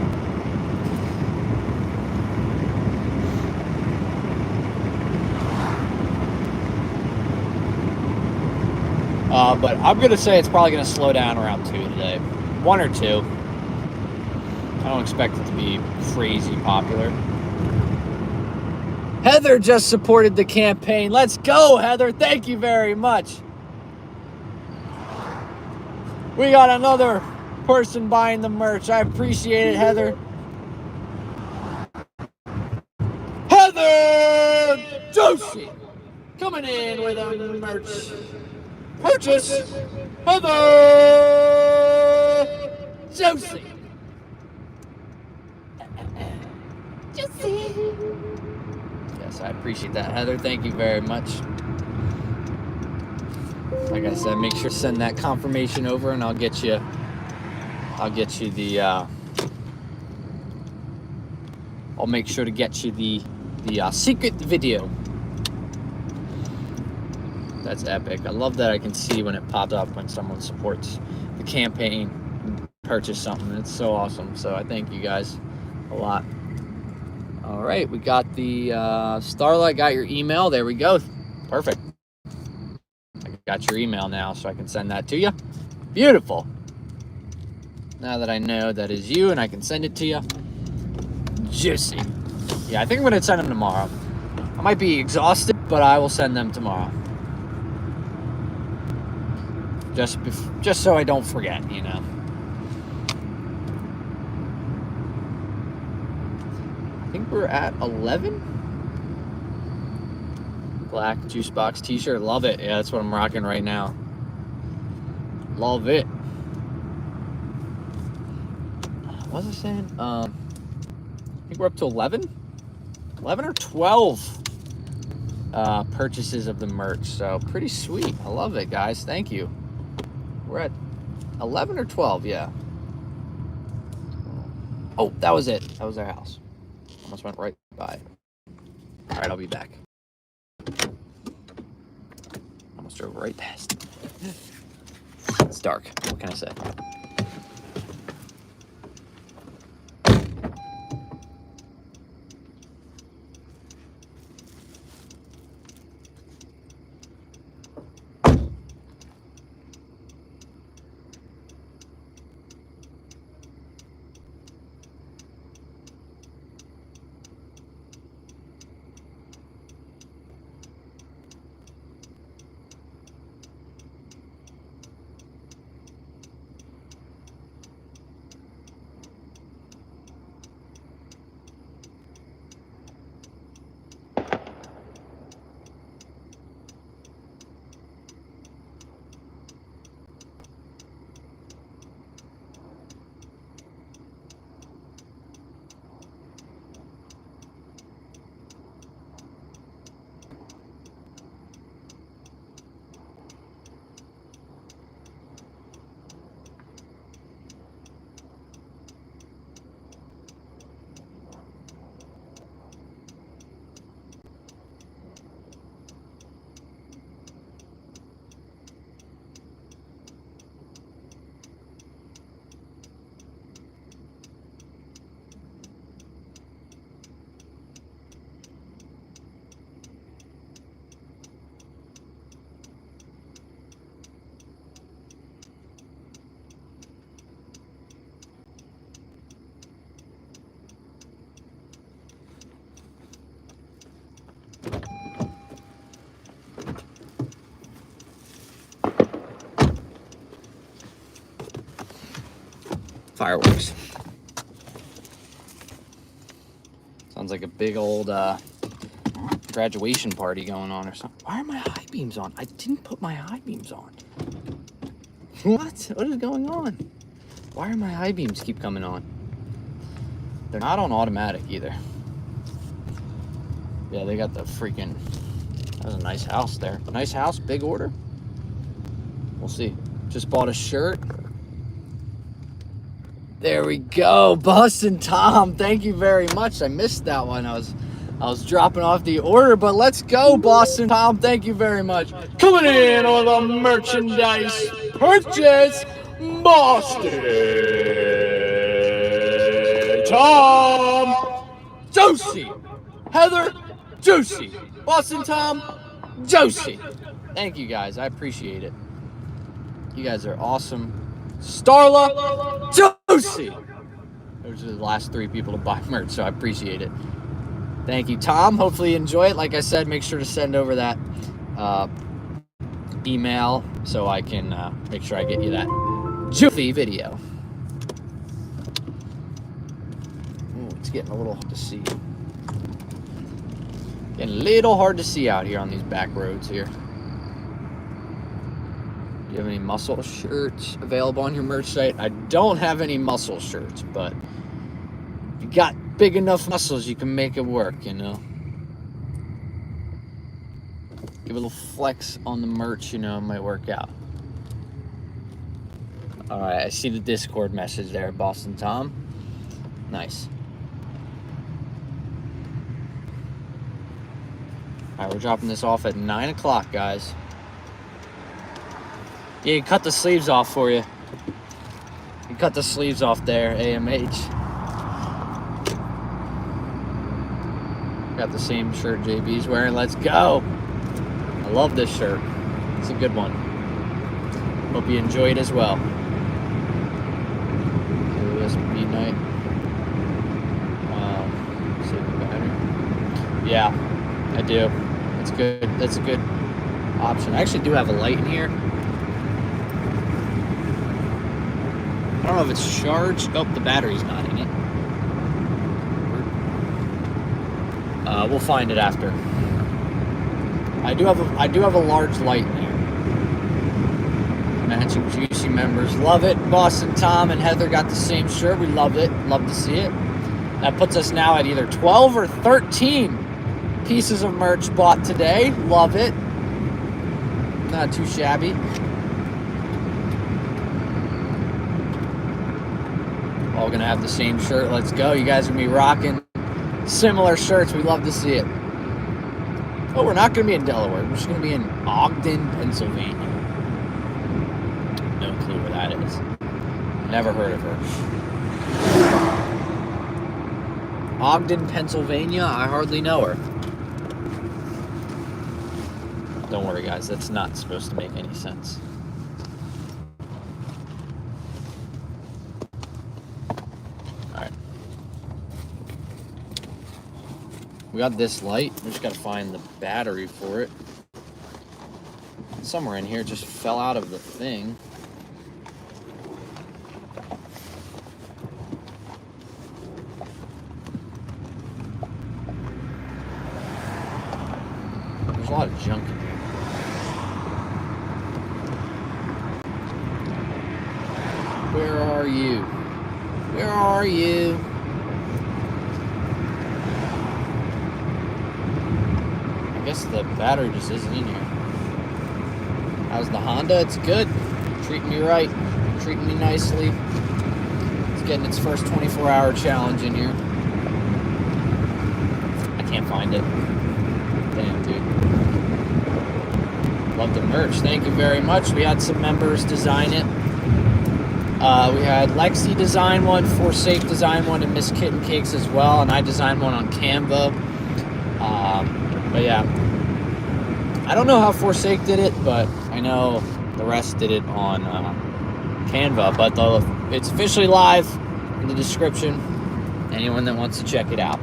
But I'm gonna say it's probably gonna slow down around 2 today, 1 or 2. I don't expect it to be crazy popular. Heather just supported the campaign. Let's go, Heather. Thank you very much. We got another person buying the merch. I appreciate it, Heather. Heather Joshi coming in with a merch purchase. Heather Joshi. Yes, I appreciate that, Heather. Thank you very much. Like I said, make sure to send that confirmation over, and I'll get you the. I'll make sure to get you the secret video. That's epic. I love that I can see when it pops up when someone supports the campaign and purchase something. It's so awesome. So I thank you guys a lot. All right, we got the Starlight. Got your email. There we go. Perfect. I got your email now, so I can send that to you. Beautiful. Now that I know that is you and I can send it to you. Juicy. Yeah, I think I'm going to send them tomorrow. I might be exhausted, but I will send them tomorrow. Just so I don't forget, you know. think we're at 11. Black juice box t-shirt. Love it. Yeah, that's what I'm rocking right now. Love it. What was I saying? I think we're up to 11 or 12 purchases of the merch. So pretty sweet. I love it, guys. Thank you. We're at 11 or 12. Yeah. Oh, that was it. That was our house. Almost went right by. All right, I'll be back. Almost drove right past. It's dark. What can I say? Fireworks. Sounds like a big old graduation party going on or something. Why are my high beams on? I didn't put my high beams on. What? What is going on? Why are my high beams keep coming on? They're not on automatic either. Yeah, they got the freaking... That was a nice house there. Nice house, big order. We'll see. Just bought a shirt. There we go, Boston Tom. Thank you very much. I missed that one. I was dropping off the order, but let's go, Boston Tom. Thank you very much. Coming in on the merchandise purchase, Boston Tom. Josie, Heather, Josie, Boston Tom, Josie. Thank you guys. I appreciate it. You guys are awesome. Starla, Josie. Those are the last 3 people to buy merch, so I appreciate it. Thank you, Tom. Hopefully you enjoy it. Like I said, make sure to send over that email so I can make sure I get you that Josie video. Ooh, it's getting a little hard to see. Getting a little hard to see out here on these back roads here. Do you have any muscle shirts available on your merch site? I don't have any muscle shirts, but if you got big enough muscles, you can make it work, you know? Give a little flex on the merch, you know, it might work out. All right, I see the Discord message there, Boston Tom. Nice. All right, we're dropping this off at 9 o'clock, guys. Yeah, you cut the sleeves off for you. You cut the sleeves off there, AMH. Got the same shirt JB's wearing. Let's go. I love this shirt. It's a good one. Hope you enjoy it as well. USB night. Save the battery. Yeah, I do. It's good. That's a good option. I actually do have a light in here. I don't know if it's charged. Oh, the battery's not in it. We'll find it after. I do have a large light in here. Matching Juicy members love it. Boston Tom and Heather got the same shirt. We loved it. Love to see it. That puts us now at either 12 or 13 pieces of merch bought today. Love it. Not too shabby. All gonna have the same shirt. Let's go. You guys are gonna be rocking similar shirts. We love to see it. Oh, we're not gonna be in Delaware. We're just gonna be in Ogden, Pennsylvania. No clue where that is. Never heard of her. Ogden, Pennsylvania. I hardly know her. Don't worry, guys. That's not supposed to make any sense. Alright. We got this light. We just gotta find the battery for it. Somewhere in here it just fell out of the thing. There's a lot of junk in here. Where are you? Where are you? I guess the battery just isn't in here. How's the Honda? It's good. Treating me right. Treating me nicely. It's getting its first 24-hour challenge in here. I can't find it. Damn, dude. Love the merch. Thank you very much. We had some members design it. We had Lexi design one, Forsake design one, and Miss Kitten Cakes as well. And I designed one on Canva. But yeah. I don't know how Forsake did it, but I know the rest did it on Canva. But it's officially live in the description. Anyone that wants to check it out.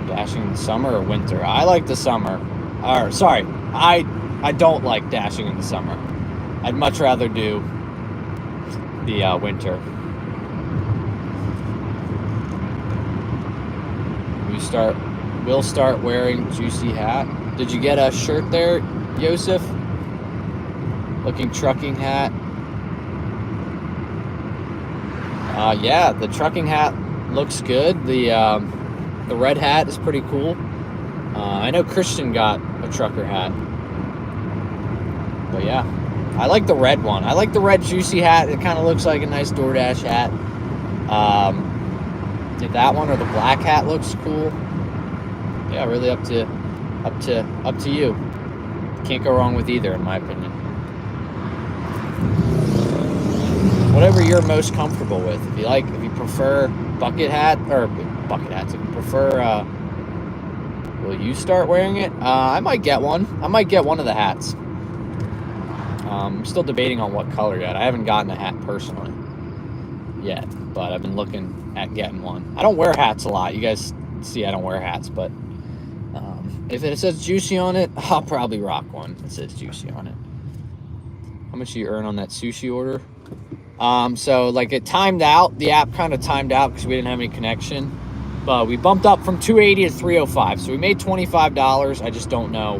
Dashing in the summer or winter? I like the summer. Or sorry, I don't like dashing in the summer. I'd much rather do the winter. We'll start wearing Juicy hat. Did you get a shirt there, Yosef? Looking trucking hat. Yeah, the trucking hat looks good. The red hat is pretty cool. I know Christian got a trucker hat. But yeah, I like the red one. I like the red Juicy hat. It kind of looks like a nice Doordash hat. If that one or the black hat looks cool. Yeah, really up to you. Can't go wrong with either, in my opinion. Whatever you're most comfortable with. If you prefer bucket hats, if you prefer, will you start wearing it? I might get one. I might get one of the hats. I'm still debating on what color yet. I haven't gotten a hat personally yet, but I've been looking at getting one. I don't wear hats a lot. You guys see I don't wear hats, but if it says Juicy on it, I'll probably rock one that says Juicy on it. How much do you earn on that sushi order? So like it timed out. The app kind of timed out because we didn't have any connection. But we bumped up from $280 to $305. So we made $25. I just don't know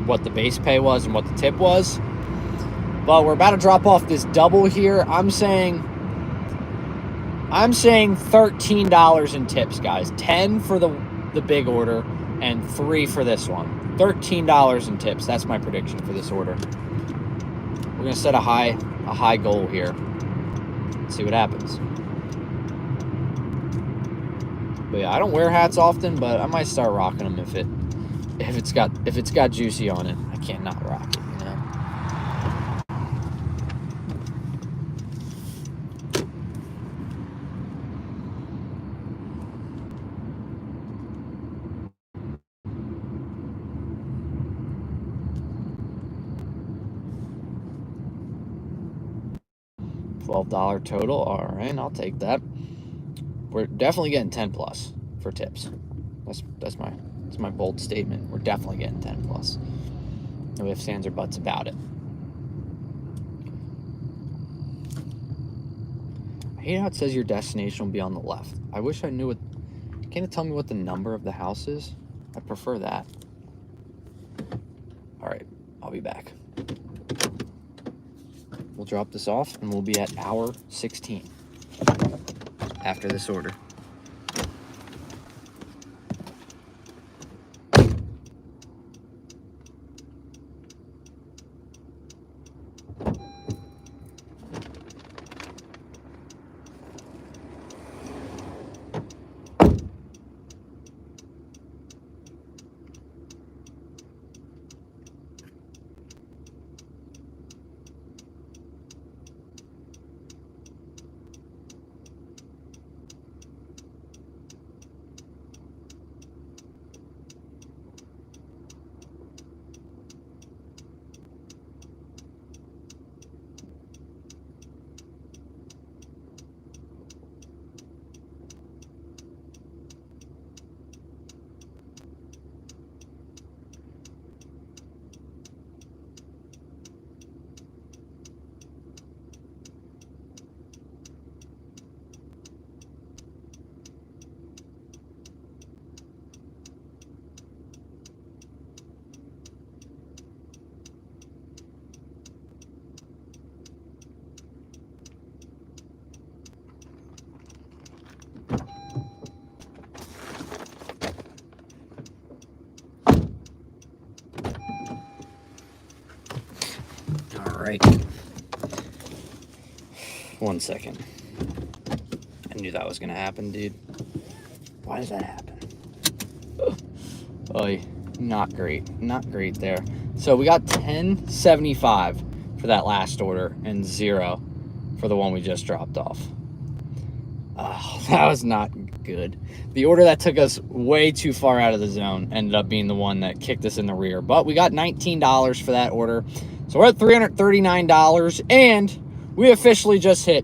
what the base pay was and what the tip was. But we're about to drop off this double here. I'm saying $13 in tips, guys. 10 for the big order and 3 for this one. $13 in tips. That's my prediction for this order. We're gonna set a high goal here. See what happens. But yeah, I don't wear hats often, but I might start rocking them if it's got Juicy on it. I can't not rock it, you know. $12 total. All right, I'll take that. We're definitely getting 10 plus for tips. That's my bold statement. We're definitely getting 10 plus. No ifs, ands, or buts about it. I hate how it says your destination will be on the left. I wish I knew what... Can it tell me what the number of the house is? I prefer that. All right, I'll be back. We'll drop this off, and we'll be at hour 16 after this order. All right. 1 second. I knew that was gonna happen, dude. Why does that happen? Oh, not great. Not great there. So we got $10.75 for that last order and $0 for the one we just dropped off. Oh, that was not good. The order that took us way too far out of the zone ended up being the one that kicked us in the rear. But we got $19 for that order. So we're at $339, and we officially just hit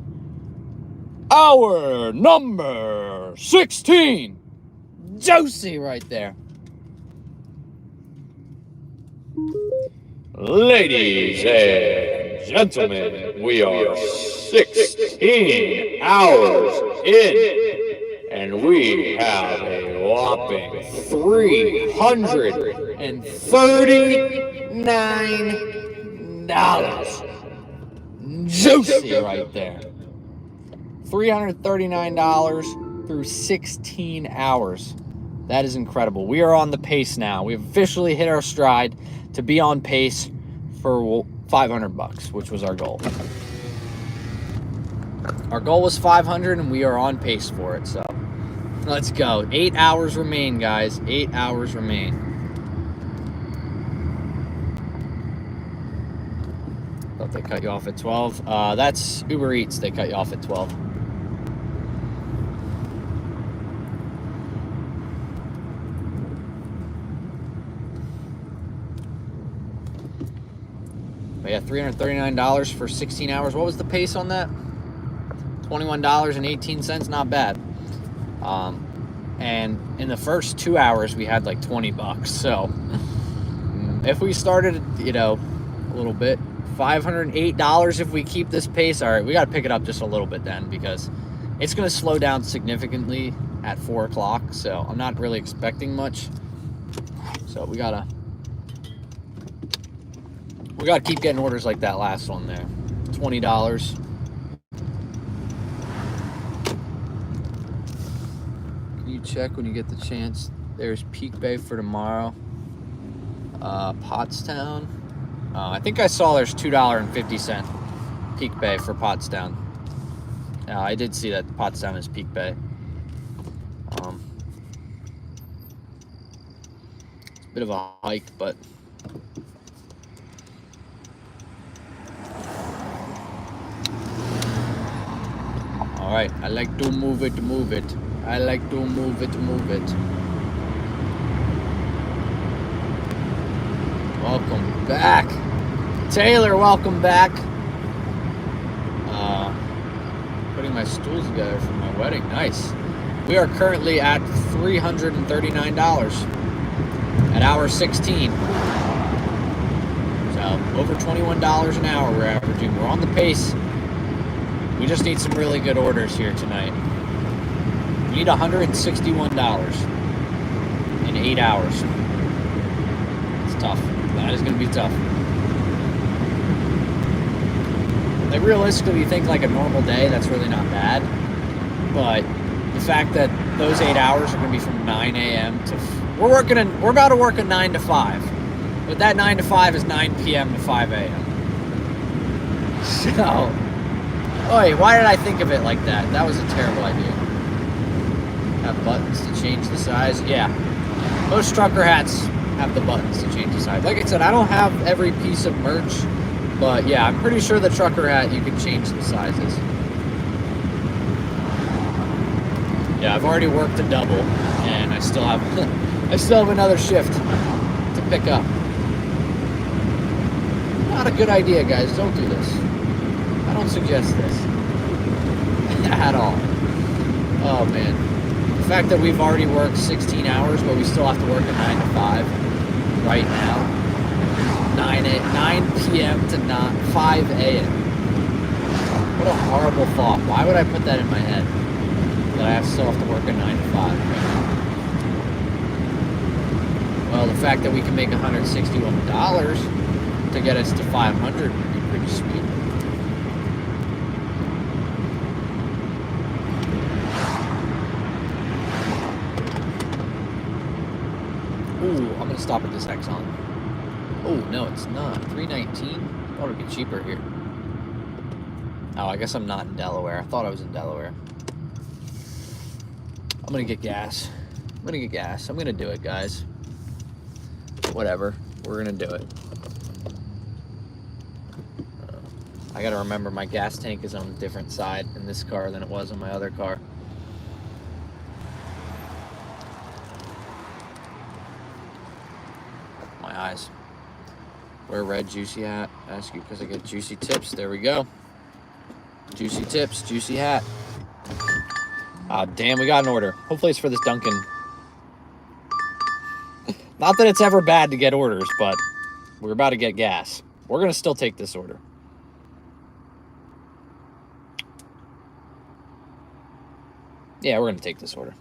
hour number 16. Juicy right there. Ladies and gentlemen, we are 16 hours in, and we have a whopping $339. Juicy right there. $339 through 16 hours. That is incredible. We are on the pace now. We've officially hit our stride to be on pace for $500, which was our goal. Our goal was 500, and we are on pace for it. So let's go. 8 hours remain, guys. 8 hours remain. Thought they cut you off at 12. That's Uber Eats. They cut you off at 12. But yeah, $339 for 16 hours. What was the pace on that? $21.18, not bad. And in the first 2 hours, we had like $20. So if we started, a little bit, $508 if we keep this pace. All right, we got to pick it up just a little bit then, because it's going to slow down significantly at 4 o'clock. So I'm not really expecting much. So we gotta keep getting orders like that last one there. $20. Can you check when you get the chance? There's Peak Bay for tomorrow. Pottstown. I think I saw there's $2.50 Peak Bay for Pottstown. I did see that Pottstown is Peak Bay. It's a bit of a hike, but all right, I like to move it. I like to move it. Welcome back. Taylor, welcome back. Putting my stools together for my wedding. Nice. We are currently at $339 at hour 16. So over $21 an hour we're averaging. We're on the pace. We just need some really good orders here tonight. We need $161 in 8 hours. It's tough. That is going to be tough. Like, realistically, you think like a normal day, that's really not bad. But the fact that those 8 hours are going to be from 9 a.m. to... We're about to work a 9 to 5. But that 9 to 5 is 9 p.m. to 5 a.m. So... Oi, why did I think of it like that? That was a terrible idea. Have buttons to change the size? Yeah. Most trucker hats have the buttons to change the size. Like I said, I don't have every piece of merch, but yeah, I'm pretty sure the trucker hat, you can change the sizes. Yeah, I've already worked a double, and I still have another shift to pick up. Not a good idea, guys. Don't do this. I don't suggest this at all. Oh man, the fact that we've already worked 16 hours, but we still have to work a 9 to 5 right now. 9 p.m. to 5 a.m. What a horrible thought. Why would I put that in my head? That I still have to work a 9 to 5. Well, the fact that we can make $161 to get us to 500 would be pretty sweet. Ooh, I'm gonna stop at this Exxon. Oh, no, it's not. $3.19? I thought it'd be cheaper here. Oh, I guess I'm not in Delaware. I thought I was in Delaware. I'm gonna get gas. I'm gonna do it, guys. Whatever. We're gonna do it. I gotta remember my gas tank is on a different side in this car than it was in my other car. My eyes. Wear red juicy hat. Ask you because I get juicy tips. There we go. Juicy tips, juicy hat. Ah, damn, we got an order. Hopefully it's for this Dunkin'. Not that it's ever bad to get orders, but we're about to get gas. We're gonna still take this order. Yeah, we're gonna take this order.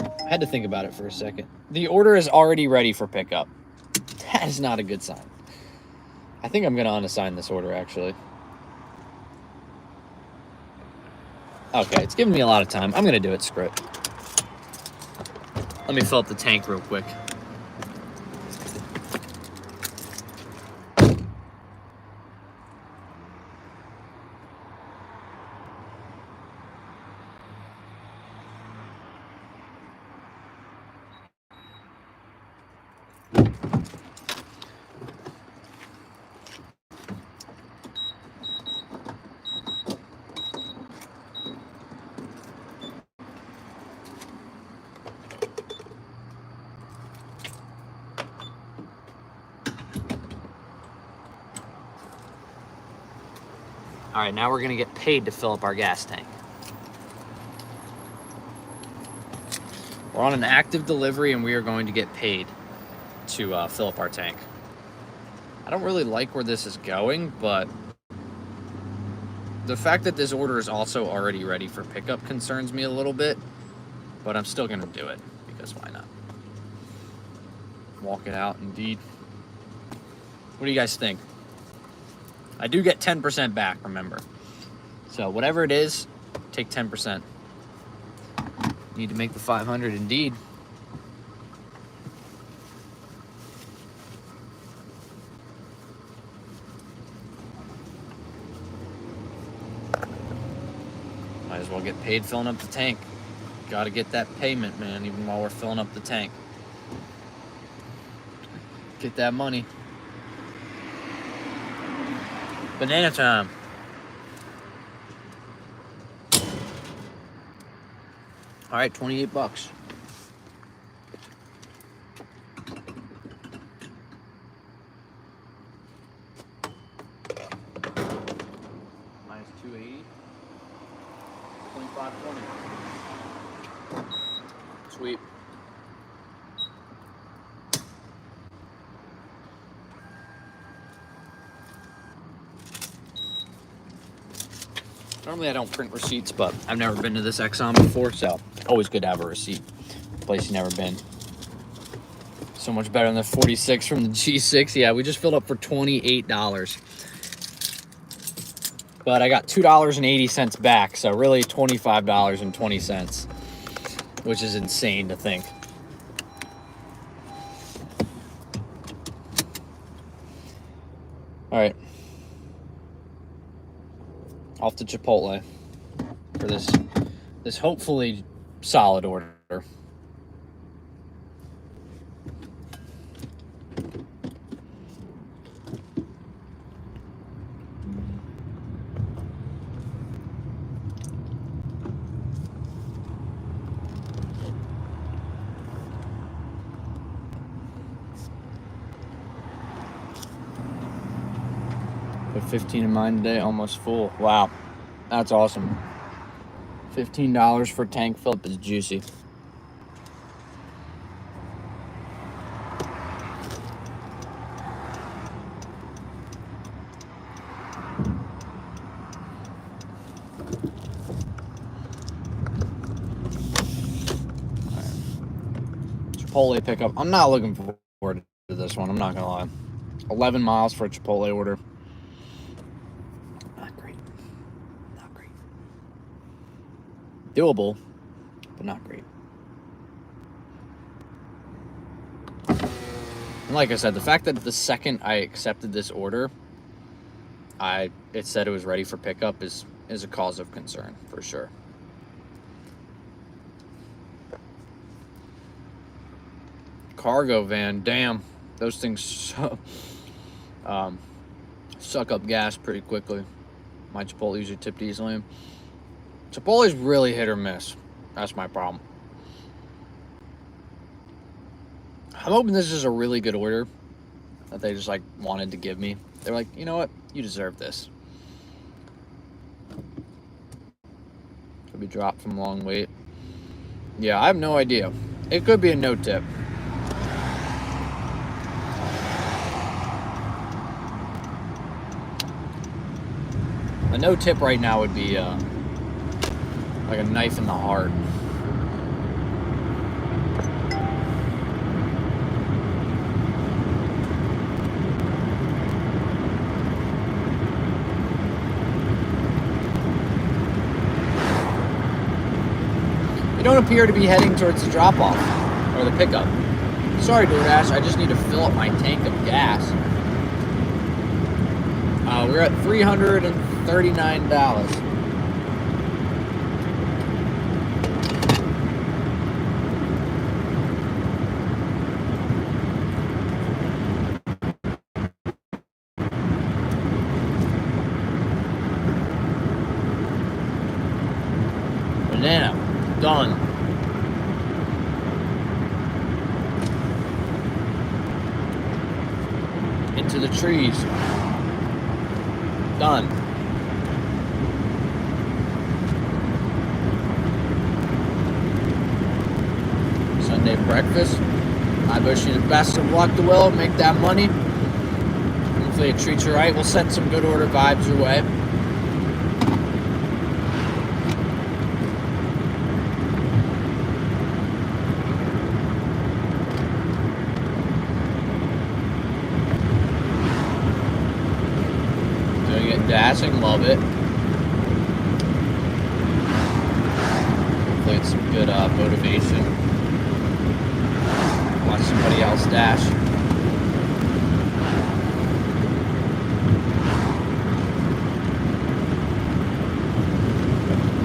I had to think about it for a second. The order is already ready for pickup. That is not a good sign. I think I'm gonna unassign this order, actually. Okay, it's giving me a lot of time. I'm gonna do it, screw it. Let me fill up the tank real quick. All right, now we're gonna get paid to fill up our gas tank. We're on an active delivery and we are going to get paid to fill up our tank. I don't really like where this is going, but the fact that this order is also already ready for pickup concerns me a little bit, but I'm still gonna do it because why not? Walk it out, indeed. What do you guys think? I do get 10% back, remember. So whatever it is, take 10%. Need to make the 500 indeed. Might as well get paid filling up the tank. Gotta get that payment, man, even while we're filling up the tank. Get that money. Banana time. All right, $28. Minus 280. 25.20. Sweet. Normally I don't print receipts, but I've never been to this Exxon before, so always good to have a receipt. Place you've never been. So much better than the 46 from the G6. Yeah, we just filled up for $28. But I got $2.80 back, so really $25.20, which is insane to think. All right. Off to Chipotle for this hopefully solid order. Put 15 in mine today, almost full. Wow, that's awesome. $15 for tank fill up is juicy. Chipotle pickup. I'm not looking forward to this one. I'm not gonna lie. 11 miles for a Chipotle order. Not great. Not great. Doable, but not great. And like I said, the fact that the second I accepted this order, it said it was ready for pickup is a cause of concern for sure. Cargo van, damn, those things suck up gas pretty quickly. My Chipotle usually tip easily. Chipotle's really hit or miss. That's my problem. I'm hoping this is a really good order that they just like wanted to give me. They're like, you know what? You deserve this. Could be dropped from long wait. Yeah, I have no idea. It could be a no tip. A no tip right now would be like a knife in the heart. You don't appear to be heading towards the drop-off or the pickup. Sorry, Doodash, I just need to fill up my tank of gas. We're at $339. Banana, done. Into the trees. Done. Sunday breakfast. I wish you the best of luck, Will. Make that money. Hopefully it treats you right. We'll send some good order vibes your way. Dashing, love it. Hopefully it's some good motivation. Watch somebody else dash.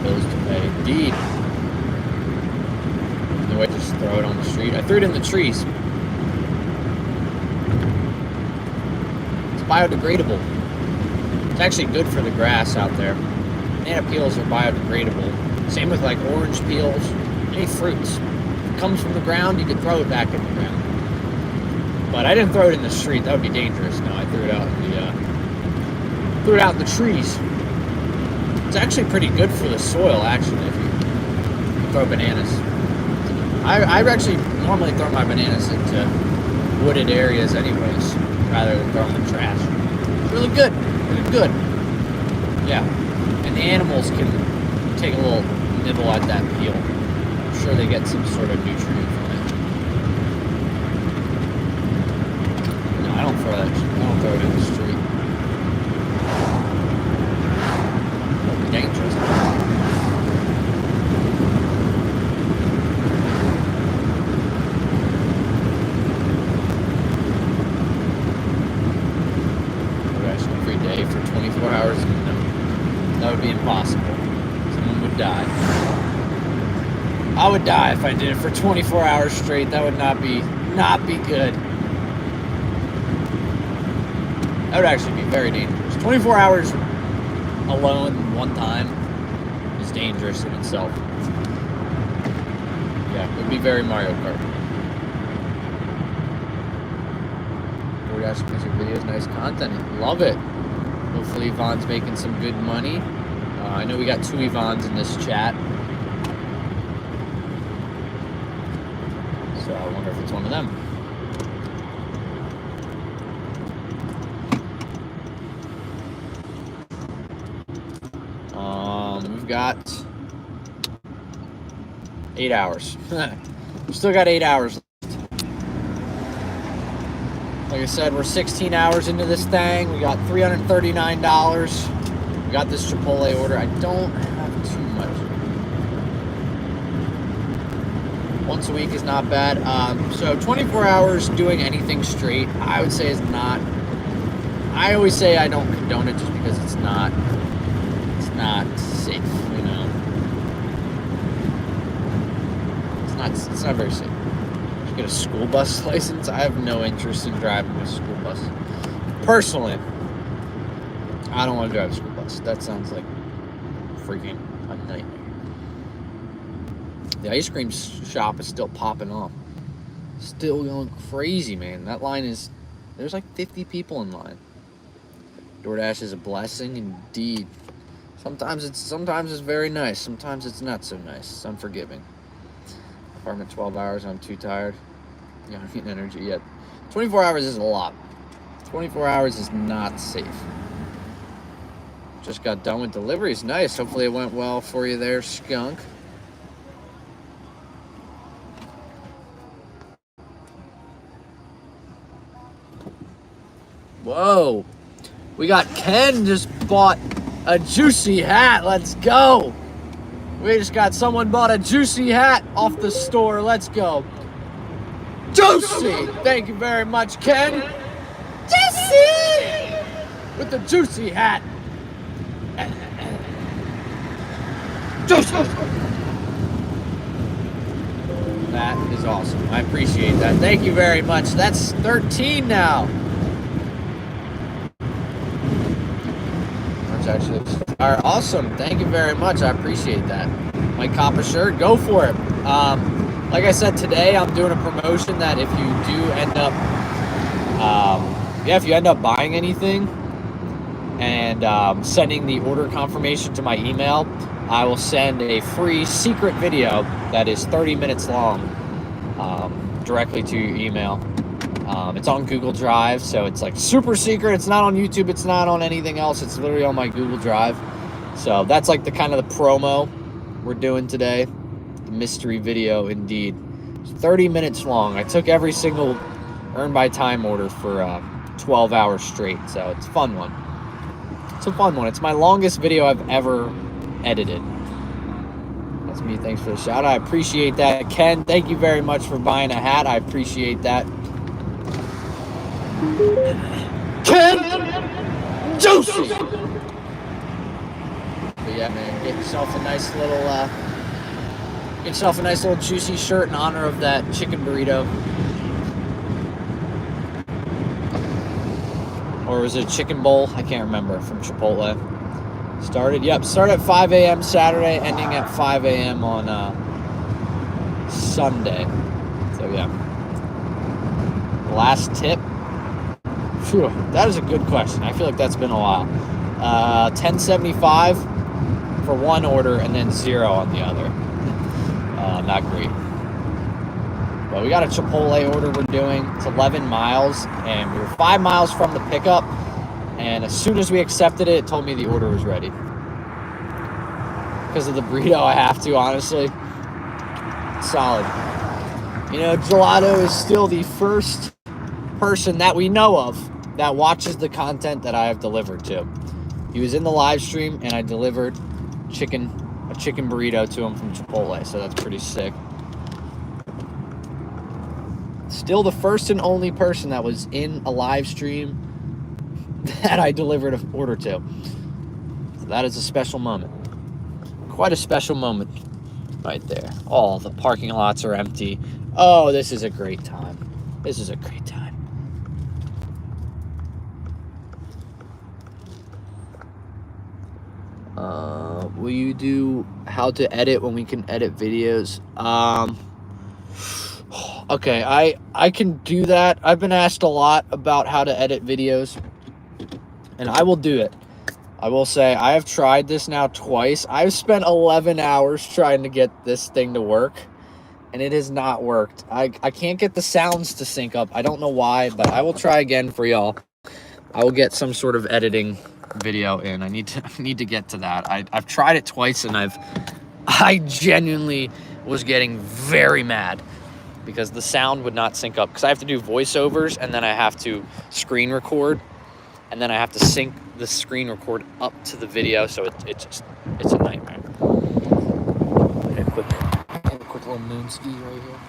Bills to pay. Indeed. No way to just throw it on the street. I threw it in the trees. It's biodegradable. It's actually good for the grass out there. Banana peels are biodegradable. Same with like orange peels, any fruits. If it comes from the ground, you can throw it back in the ground. But I didn't throw it in the street. That would be dangerous. No, I threw it out in the trees. It's actually pretty good for the soil, actually, if you throw bananas. I actually normally throw my bananas into wooded areas anyways, rather than throw them in trash. It's really good. Really good. Yeah. animals can take a little nibble at that peel. I'm sure they get some sort of nutrient from it. No, I don't throw it in the street. It'll be dangerous. Every day for 24 hours? No. That would be impossible. Someone would die. I would die if I did it for 24 hours straight. That would not be good. That would actually be very dangerous. 24 hours alone one time is dangerous in itself. Yeah, it would be very Mario Kart. Doordash music videos, nice content. Love it. Hopefully Yvonne's making some good money. I know we got 2 Yvonnes in this chat. So I wonder if it's one of them. We've got 8 hours. We've still got 8 hours. Like I said, we're 16 hours into this thing. We got $339. We got this Chipotle order. I don't have too much. Once a week is not bad. So 24 hours doing anything straight, I would say is not. I always say I don't condone it just because it's not safe, you know. It's not very safe. Get a school bus license. I have no interest in driving a school bus. Personally, I don't want to drive a school bus. That sounds like freaking a nightmare. The ice cream shop is still popping off. Still going crazy, man. That line is, there's like 50 people in line. DoorDash is a blessing indeed. Sometimes it's very nice. Sometimes it's not so nice. It's unforgiving. Apartment 12 hours, I'm too tired. Yeah, I'm getting energy yet. 24 hours is a lot. 24 hours is not safe. Just got done with deliveries. Nice. Hopefully it went well for you there, skunk. Whoa. We got Ken just bought a juicy hat. Let's go. We just got someone bought a juicy hat off the store. Let's go. Juicy! Thank you very much, Ken. Juicy! With the juicy hat. Juicy! That is awesome. I appreciate that. Thank you very much. That's 13 now. Actually, all right, awesome. Thank you very much. I appreciate that. My cop a shirt, go for it. Like I said today, I'm doing a promotion that if you do end up, if you end up buying anything and sending the order confirmation to my email, I will send a free secret video that is 30 minutes long directly to your email. It's on Google Drive, so it's like super secret. It's not on YouTube. It's not on anything else. It's literally on my Google Drive. So that's like the kind of the promo we're doing today. The mystery video, indeed. It's 30 minutes long. I took every single earn by time order for 12 hours straight. So it's a fun one. It's a fun one. It's my longest video I've ever edited. That's me. Thanks for the shout. I appreciate that. Ken, thank you very much for buying a hat. I appreciate that. Ken Juicy. But yeah, man, get yourself a nice little juicy shirt in honor of that chicken burrito. Or was it a chicken bowl? I can't remember, from Chipotle. Started at 5 a.m. Saturday, ending at 5 a.m. on Sunday. So yeah. Last tip. Phew, that is a good question. I feel like that's been a while. $10.75 for one order and then $0 on the other. Not great. But we got a Chipotle order we're doing. It's 11 miles, and we were 5 miles from the pickup. And as soon as we accepted it, it told me the order was ready. because of the burrito. I have to, honestly. Solid. You know, Gelato is still the first person that we know of that watches the content that I have delivered to. He was in the live stream, and I delivered a chicken burrito to him from Chipotle, so that's pretty sick. Still the first and only person that was in a live stream that I delivered an order to. So that is a special moment. Quite a special moment right there. All the parking lots are empty. Oh, this is a great time. This is a great time. Will you do how to edit when we can edit videos? Okay, I can do that. I've been asked a lot about how to edit videos, and I will do it. I will say I have tried this now twice. I've spent 11 hours trying to get this thing to work, and it has not worked. I can't get the sounds to sync up. I don't know why, but I will try again for y'all. I will get some sort of editing video in. I need to get to that. I've tried it twice, and I genuinely was getting very mad because the sound would not sync up, because I have to do voiceovers, and then I have to screen record, and then I have to sync the screen record up to the video, so it's a nightmare. A quick little moon ski right here.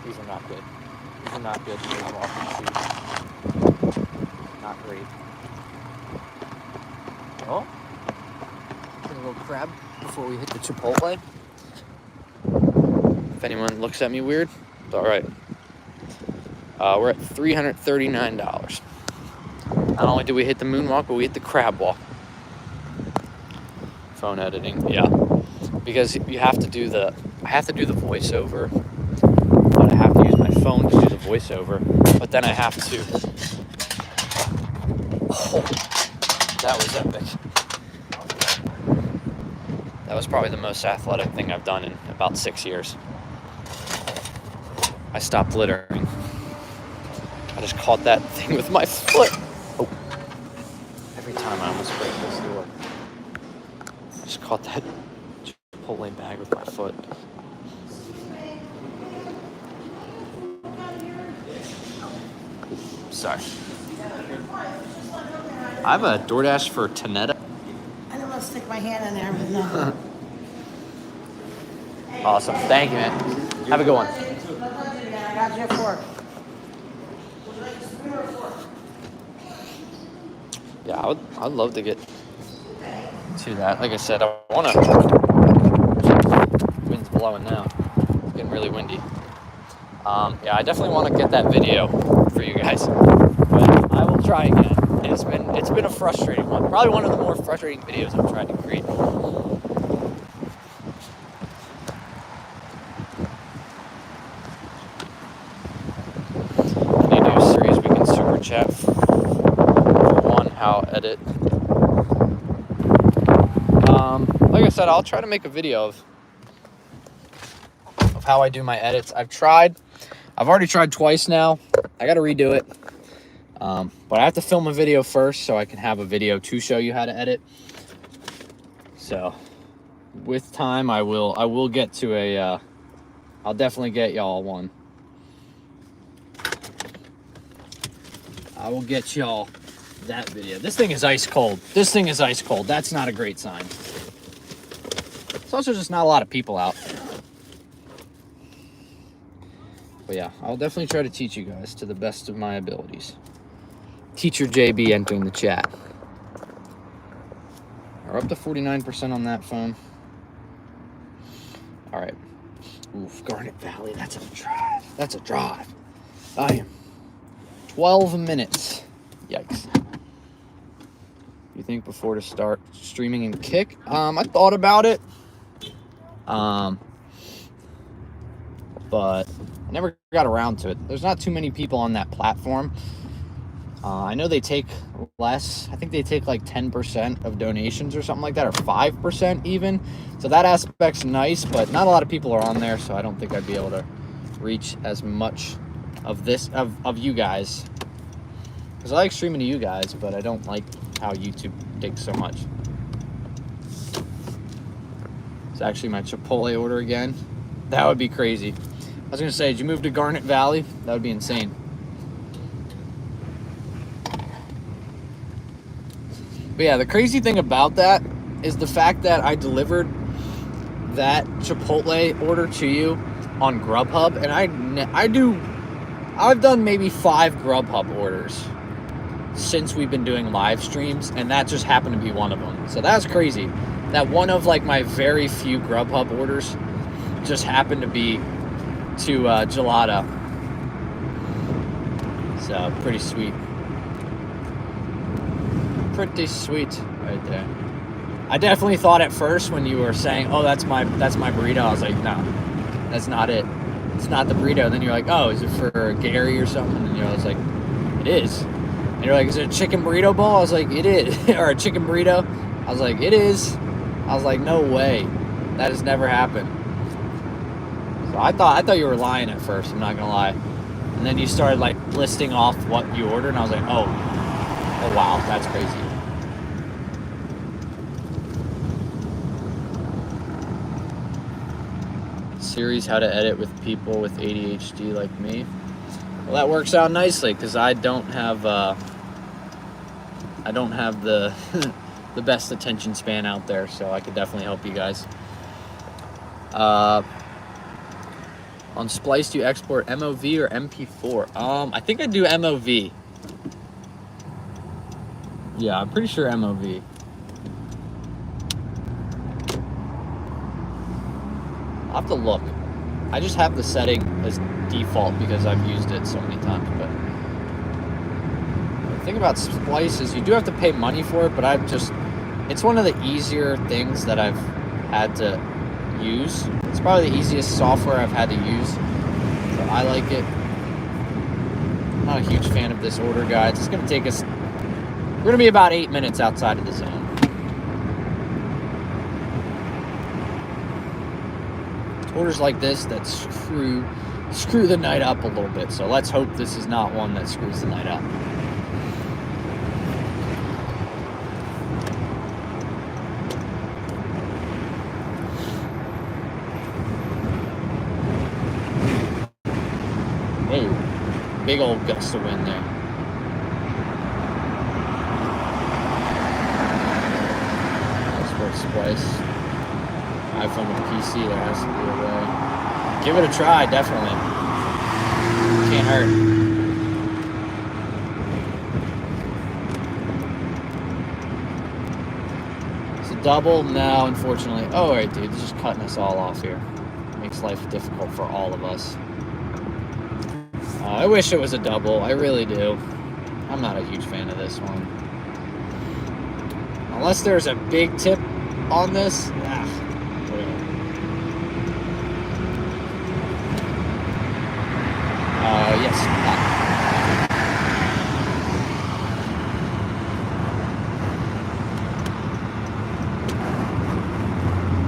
These are not good. These are not good for walking shoes. Not great. Oh, get a little crab before we hit the Chipotle. If anyone looks at me weird, it's all right. We're at $339. Not only do we hit the moonwalk, but we hit the crab walk. Phone editing, yeah. Because I have to do the voiceover, but I have to use my phone to do the voiceover. But then I have to. Oh, that was epic. That was probably the most athletic thing I've done in about 6 years. I stopped littering. I just caught that thing with my foot. Oh. Every time I almost break this door. I just caught that Chipotle bag with my foot. Sorry. I have a Doordash for Tanetta. I don't want to stick my hand in there with nothing. Awesome. Thank you, man. Have a good one. I got your fork. Yeah, I'd love to get to that. Like I said, I want to. Wind's blowing now. It's getting really windy. Yeah, I definitely want to get that video for you guys. But I will try again. It's been a frustrating one. Probably one of the more frustrating videos I've tried to create. Can you do a series we can super chat for one how edit? Like I said, I'll try to make a video of how I do my edits. I've already tried twice now. I got to redo it. But I have to film a video first so I can have a video to show you how to edit. So with time, I will get to I'll definitely get y'all one. I will get y'all that video. This thing is ice cold. That's not a great sign. It's also just not a lot of people out. But yeah, I'll definitely try to teach you guys to the best of my abilities. Teacher JB entering the chat. We're up to 49% on that phone. All right. Oof, Garnet Valley. That's a drive. I am 12 minutes. Yikes. You think before to start streaming and Kick? I thought about it. But I never got around to it. There's not too many people on that platform. I know they take less. I think they take like 10% of donations or something like that, or 5% even. So that aspect's nice, but not a lot of people are on there, so I don't think I'd be able to reach as much of you guys. Because I like streaming to you guys, but I don't like how YouTube takes so much. It's actually my Chipotle order again. That would be crazy. I was gonna say, did you move to Garnet Valley? That would be insane. But yeah, the crazy thing about that is the fact that I delivered that Chipotle order to you on Grubhub, and I've done maybe 5 Grubhub orders since we've been doing live streams, and that just happened to be one of them. So that's crazy. That one of like my very few Grubhub orders just happened to be to Gelato. So pretty sweet. Pretty sweet right there. I definitely thought at first when you were saying, "Oh, that's my burrito," I was like, "No, that's not it. It's not the burrito." Then you're like, "Oh, is it for Gary or something?" And I was like, "It is." And you're like, "Is it a chicken burrito bowl?" I was like, "It is." Or a chicken burrito? I was like, "It is." I was like, "No way, that has never happened." So I thought you were lying at first. I'm not gonna lie. And then you started like listing off what you ordered, and I was like, "Oh wow, that's crazy." Series how to edit with people with ADHD like me. Well, that works out nicely because I don't have the the best attention span out there, so I could definitely help you guys. On Splice, do you export MOV or MP4? I think I do MOV. Yeah, I'm pretty sure MOV. I'll have to look. I just have the setting as default because I've used it so many times. But the thing about Splice is you do have to pay money for it, but it's one of the easier things that I've had to use. It's probably the easiest software I've had to use. So I like it. I'm not a huge fan of this order guide. It's going to take us... We're going to be about 8 minutes outside of the zone. Orders like this that screw the night up a little bit. So let's hope this is not one that screws the night up. Whoa, big old gust of wind there. Export Splice. iPhone and PC, there has to be a way. Give it a try, definitely. Can't hurt. It's a double? No, unfortunately. Oh, alright, dude, it's just cutting us all off here. Makes life difficult for all of us. I wish it was a double, I really do. I'm not a huge fan of this one. Unless there's a big tip on this, yes.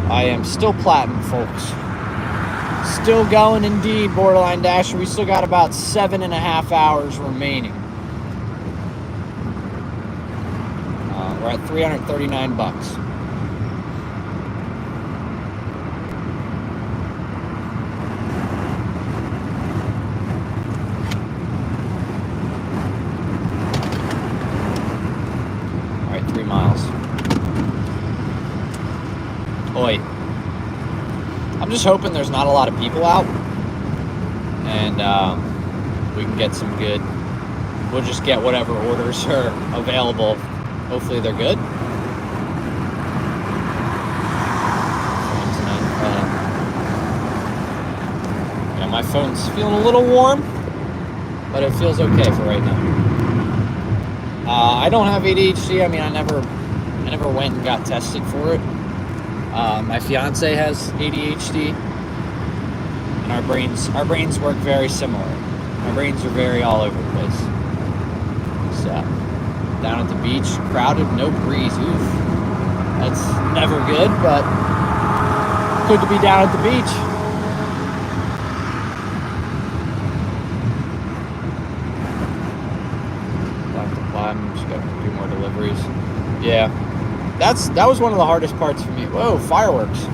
I am still platinum, folks. Still going indeed, Borderline Dasher. We still got about 7.5 hours remaining. We're at $339. Oi. I'm just hoping there's not a lot of people out, and we can get some good. We'll just get whatever orders are available. Hopefully they're good. Yeah, my phone's feeling a little warm, but it feels okay for right now. I don't have ADHD. I mean, I never went and got tested for it. My fiance has ADHD, and our brains work very similar. Our brains are very all over the place. So, down at the beach, crowded, no breeze. Oof, that's never good, but good to be down at the beach. I'm just gonna do more deliveries. Yeah. That was one of the hardest parts for me. Whoa, fireworks.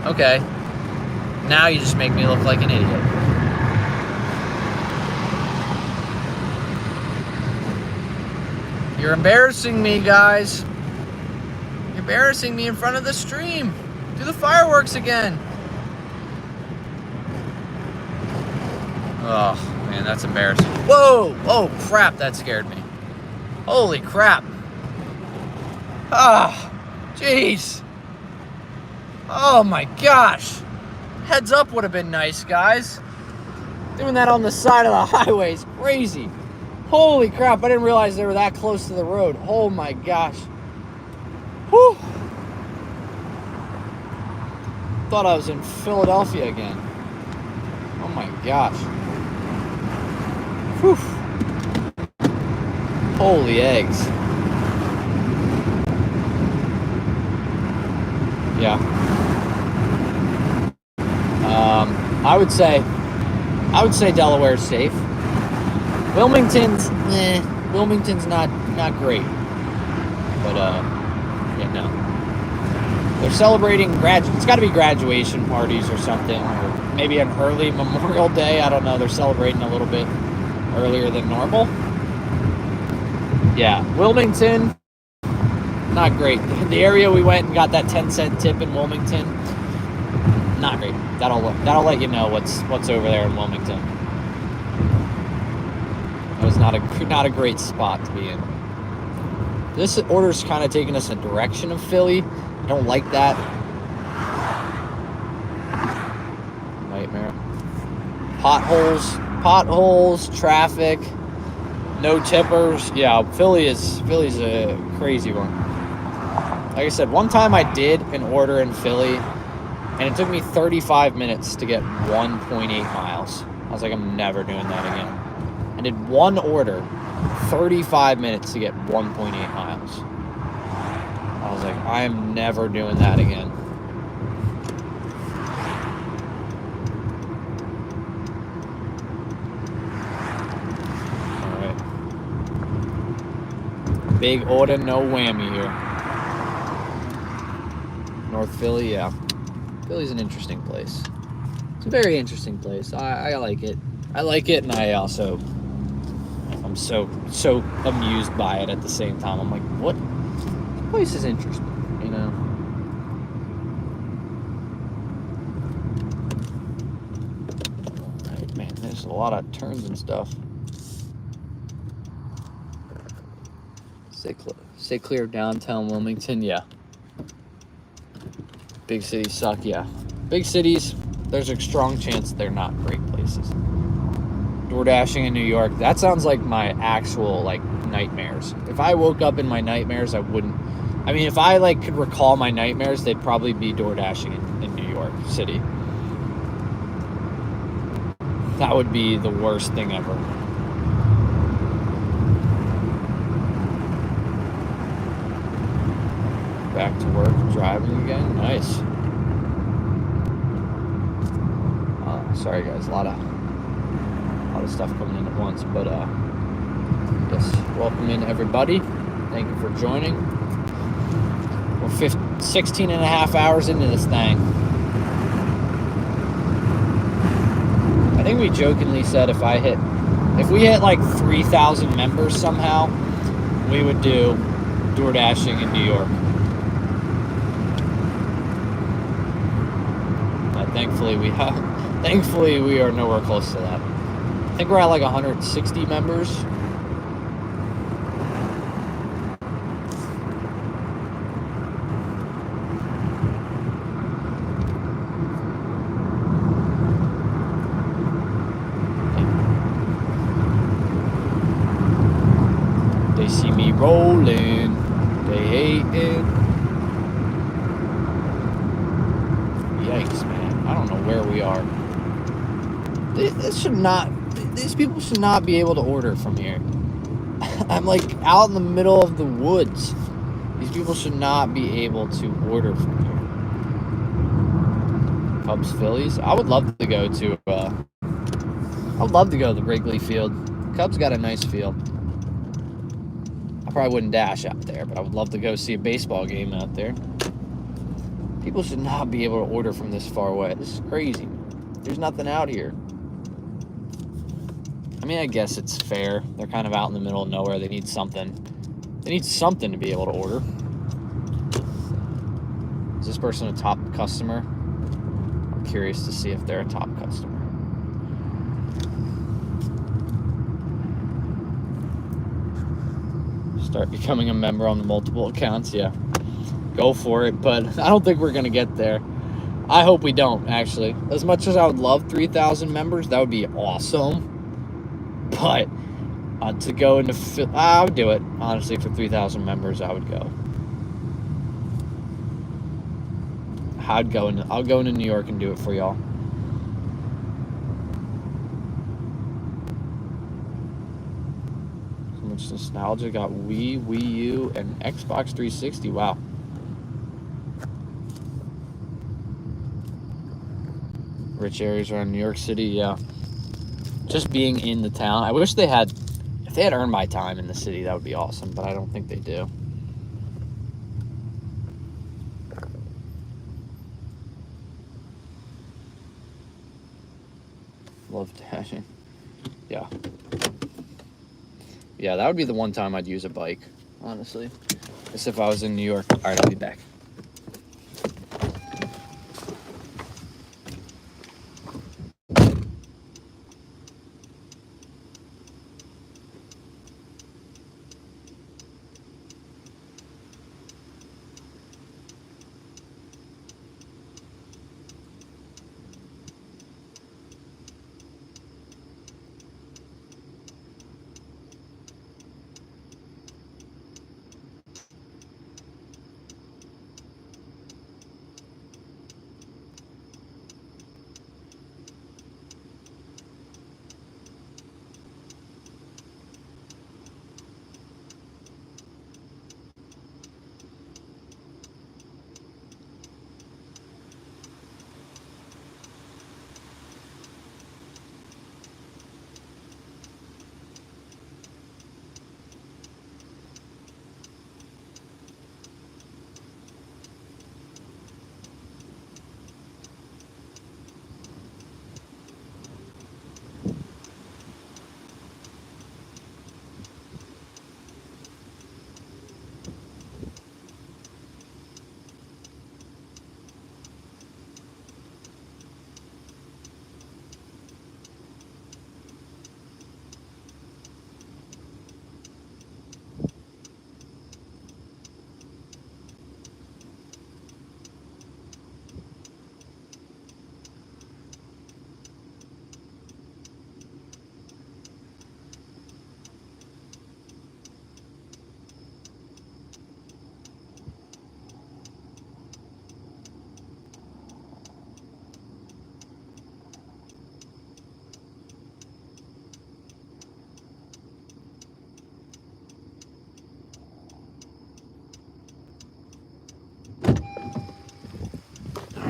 Okay. Now you just make me look like an idiot. You're embarrassing me, guys. You're embarrassing me in front of the stream. Do the fireworks again. Oh, man, that's embarrassing. Whoa! Oh, crap, that scared me. Holy crap. Ah, jeez. Oh, my gosh. Heads up would have been nice, guys. Doing that on the side of the highway is crazy. Holy crap, I didn't realize they were that close to the road. Oh, my gosh. Whew. Thought I was in Philadelphia again. Oh, my gosh. Whew. Holy eggs. Yeah. I would say Delaware's safe. Wilmington's not great. But yeah, no. They're celebrating it's got to be graduation parties or something, or maybe an early Memorial Day. I don't know. They're celebrating a little bit earlier than normal. Yeah, Wilmington, not great. The area we went and got that 10-cent tip in Wilmington, not great. That'll let you know what's over there in Wilmington. It was not a great spot to be in. This order's kind of taking us a direction of Philly. I don't like that. Nightmare. Potholes, traffic, no tippers. Yeah, Philly's a crazy one. Like I said, one time I did an order in Philly, and it took me 35 minutes to get 1.8 miles. I was like, I'm never doing that again. I did one order, 35 minutes to get 1.8 miles. I was like, I am never doing that again. All right. Big order, no whammy here. North Philly, yeah. Philly's an interesting place. It's a very interesting place. I like it. I like it, and I'm so amused by it at the same time. I'm like, what? This place is interesting, you know? Alright, man, there's a lot of turns and stuff. Stay clear of downtown Wilmington, yeah. Big cities suck, yeah. Big cities, there's a strong chance they're not great places. Doordashing in New York, that sounds like my actual, nightmares. If I woke up in my nightmares, I wouldn't... I mean, if I, could recall my nightmares, they'd probably be Doordashing in New York City. That would be the worst thing ever. Back to work, driving again. Nice. Sorry guys, a lot of stuff coming in at once, but yes, welcome in everybody. Thank you for joining. We're 16 and a half hours into this thing. I think we jokingly said if we hit 3,000 members somehow, we would do Doordashing in New York. Thankfully, we are nowhere close to that. I think we're at 160 members. They see me rolling. They hate it. Yikes, man. I don't know where we are. These people should not be able to order from here. I'm out in the middle of the woods. These people should not be able to order from here. Cubs, Phillies. I would love to go to the Wrigley Field. Cubs got a nice field. I probably wouldn't dash out there, but I would love to go see a baseball game out there. People should not be able to order from this far away. This is crazy. There's nothing out here. I mean, I guess it's fair. They're kind of out in the middle of nowhere. They need something. They need something to be able to order. Is this person a top customer? I'm curious to see if they're a top customer. Start becoming a member on the multiple accounts. Yeah, go for it. But I don't think we're going to get there. I hope we don't, actually. As much as I would love 3,000 members, that would be awesome. But to go into... I would do it. Honestly, for 3,000 members, I would go. I'll go into New York and do it for y'all. So much nostalgia. Got Wii U, and Xbox 360. Wow. Rich areas around New York City, yeah. Just being in the town. I wish they had... If they had Earn My Time in the city, that would be awesome. But I don't think they do. Love dashing. Yeah. Yeah, that would be the one time I'd use a bike, honestly. As if I was in New York. All right, I'll be back.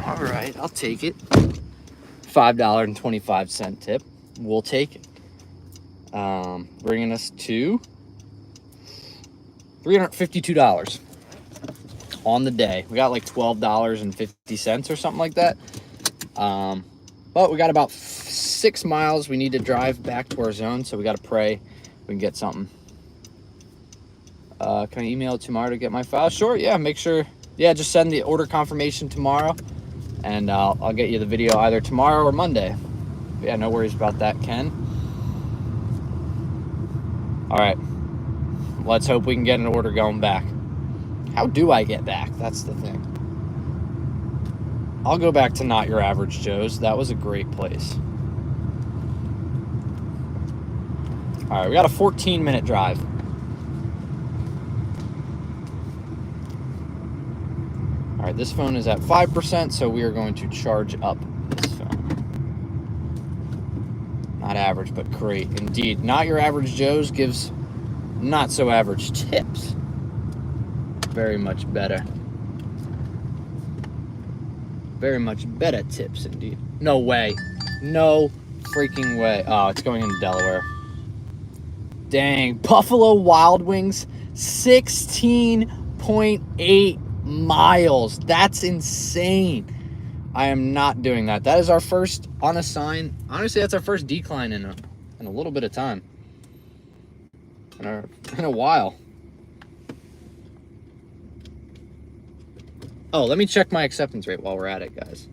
All right, I'll take it. $5.25 tip. We'll take it. Bringing us to $352 on the day. We got like $12.50 or something like that. But we got about 6 miles we need to drive back to our zone, so we got to pray we can get something. Can I email it tomorrow to get my file? Sure, yeah, make sure. Yeah, just send the order confirmation tomorrow, and I'll get you the video either tomorrow or Monday. But yeah, no worries about that, Ken. All right, let's hope we can get an order going back. How do I get back? That's the thing. I'll go back to Not Your Average Joe's. That was a great place. All right, we got a 14-minute drive. All right, this phone is at 5%, so we are going to charge up this phone. Not average, but great. Indeed, Not Your Average Joe's gives not so average tips. Very much better. Very much better tips, indeed. No way. No freaking way. Oh, it's going into Delaware. Dang. Buffalo Wild Wings, 16.8 miles. That's insane. I am not doing that. That is our first on a sign. Honestly, that's our first decline in a little bit of time. In a while. Oh, let me check my acceptance rate while we're at it, guys.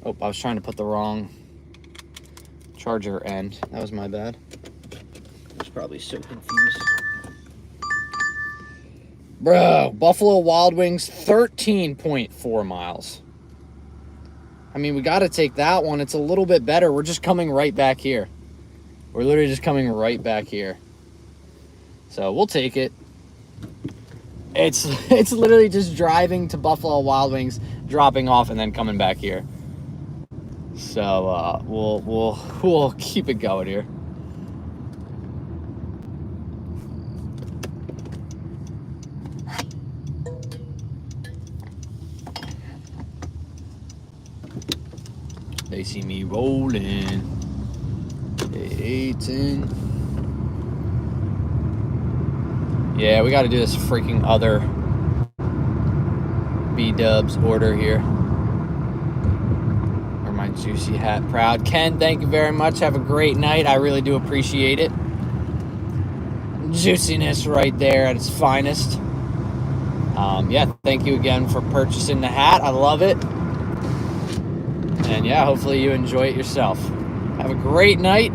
Oh, I was trying to put the wrong charger end. That was my bad. I was probably so confused. Bro, Buffalo Wild Wings, 13.4 miles. I mean, we got to take that one. It's a little bit better. We're just coming right back here. We're literally just coming right back here. So we'll take it. It's literally just driving to Buffalo Wild Wings, dropping off, and then coming back here. So we'll keep it going here. They see me rolling. They eating. Yeah, we got to do this freaking other B-dubs order here. Or my juicy hat proud. Ken, thank you very much. Have a great night. I really do appreciate it. Juiciness right there at its finest. Yeah, thank you again for purchasing the hat. I love it. And yeah, hopefully you enjoy it yourself. Have a great night.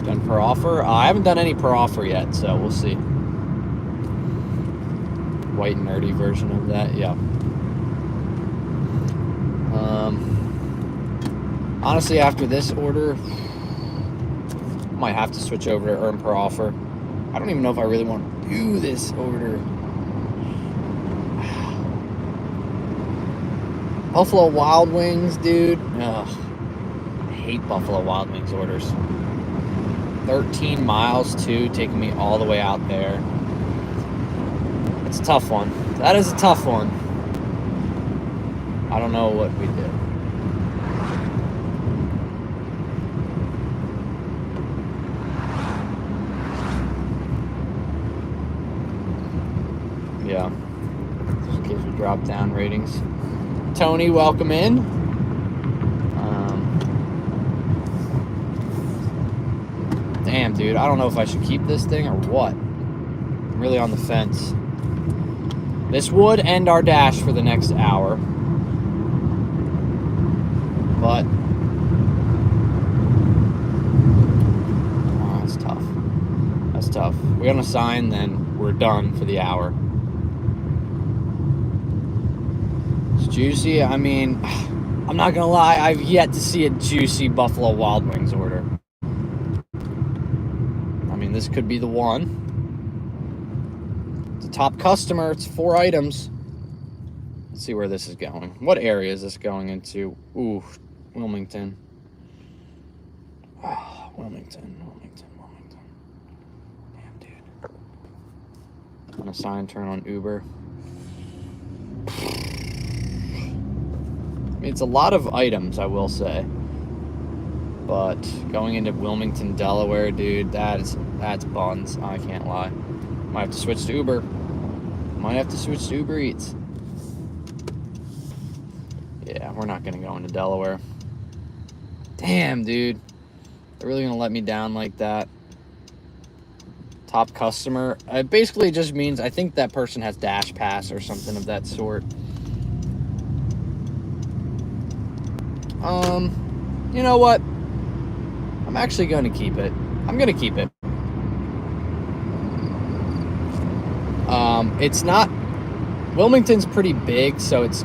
Done per offer? I haven't done any per offer yet, so we'll see. White nerdy version of that, yeah. Honestly, after this order, I might have to switch over to earn per offer. I don't even know if I really want to do this order. Buffalo Wild Wings, dude. Ugh. I hate Buffalo Wild Wings orders. 13 miles, too, taking me all the way out there. It's a tough one. That is a tough one. I don't know what we did. Yeah. Just in case we drop down ratings. Tony, welcome in. Damn, dude. I don't know if I should keep this thing or what. I'm really on the fence. This would end our dash for the next hour. But oh, that's tough. That's tough. We're on a sign, then we're done for the hour. It's juicy. I mean, I'm not gonna lie, I've yet to see a juicy Buffalo Wild Wings order. I mean, this could be the one. It's a top customer. It's 4 items. Let's see where this is going. What area is this going into? Ooh, Wilmington. Oh, Wilmington. Damn, dude. On a sign, turn on Uber. I mean, it's a lot of items, I will say. But going into Wilmington, Delaware, dude, that's buns. I can't lie. Might have to switch to Uber. Might have to switch to Uber Eats. Yeah, we're not gonna go into Delaware. Damn, dude. They're really gonna let me down like that. Top customer. It basically just means I think that person has Dash Pass or something of that sort. You know what? I'm actually gonna keep it. I'm gonna keep it. It's not, Wilmington's pretty big, so it's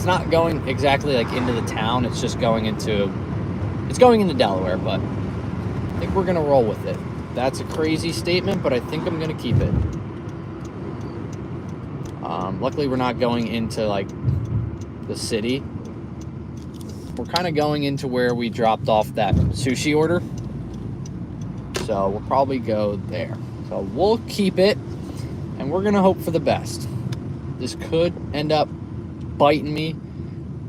not going exactly like into the town. It's just going into Delaware, but I think we're gonna roll with it. That's a crazy statement, but I think I'm gonna keep it. Luckily we're not going into like the city. We're kind of going into where we dropped off that sushi order. So we'll probably go there. So we'll keep it, and we're gonna hope for the best. This could end up biting me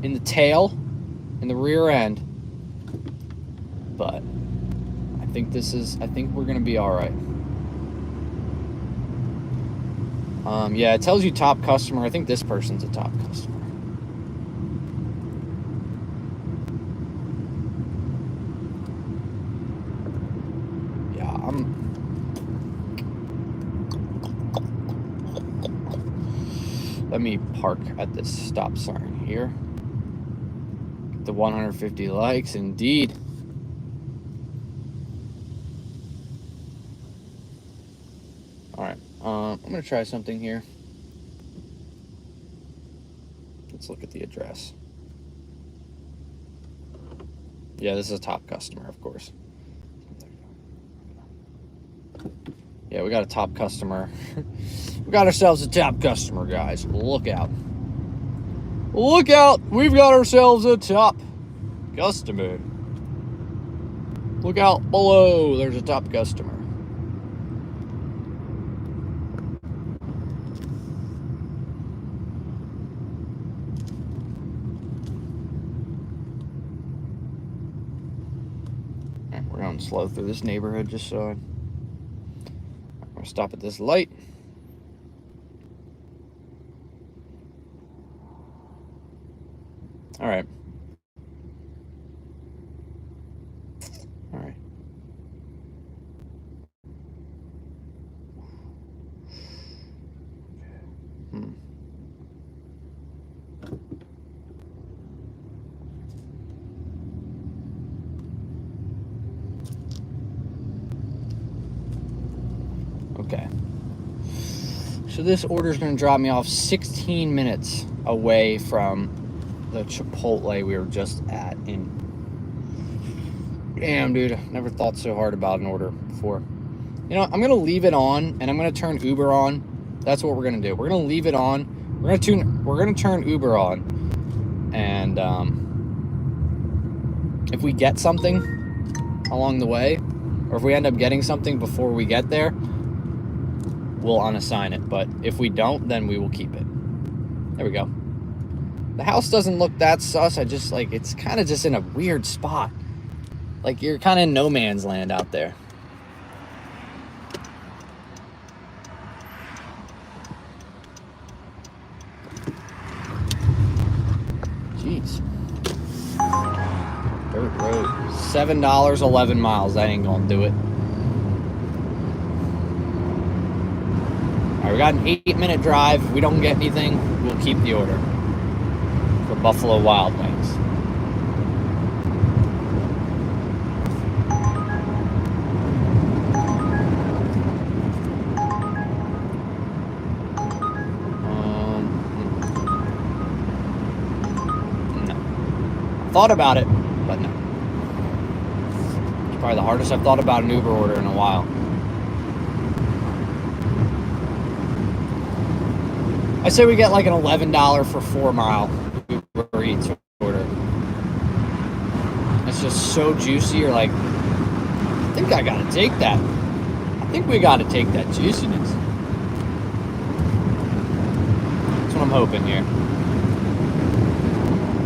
in the tail, in the rear end. But I think we're gonna be all right. Yeah, it tells you top customer. I think this person's a top customer. Yeah, let me park at this stop sign here. Get the 150 likes, indeed. All right, I'm gonna try something here. Let's look at the address. Yeah, this is a top customer, of course. Yeah, we got a top customer. We got ourselves a top customer, guys. Look out. Look out! We've got ourselves a top customer. Look out below. There's a top customer. We're going slow through this neighborhood just so I'm going to stop at this light. All right. All right. Okay. So this order is going to drop me off 16 minutes away from the Chipotle we were just at. Damn, dude, never thought so hard about an order before. You know, I'm going to leave it on, and I'm going to turn Uber on. That's what we're going to do. We're going to leave it on. We're going to turn Uber on. And if we get something along the way, or if we end up getting something before we get there, we'll unassign it. But if we don't, then we will keep it. There we go. The house doesn't look that sus. I just, like, it's kind of just in a weird spot. Like, you're kind of in no man's land out there. Jeez. Dirt road. $7, 11 miles. That ain't gonna do it. All right, we got an 8-minute drive. If we don't get anything, we'll keep the order for Buffalo Wild Wings. Thought about it, but no. It's probably the hardest I've thought about an Uber order in a while. I say we get like an $11 for 4-mile Uber Eats order. It's just so juicy. You're like, I think I gotta take that. I think we gotta take that juiciness. That's what I'm hoping here.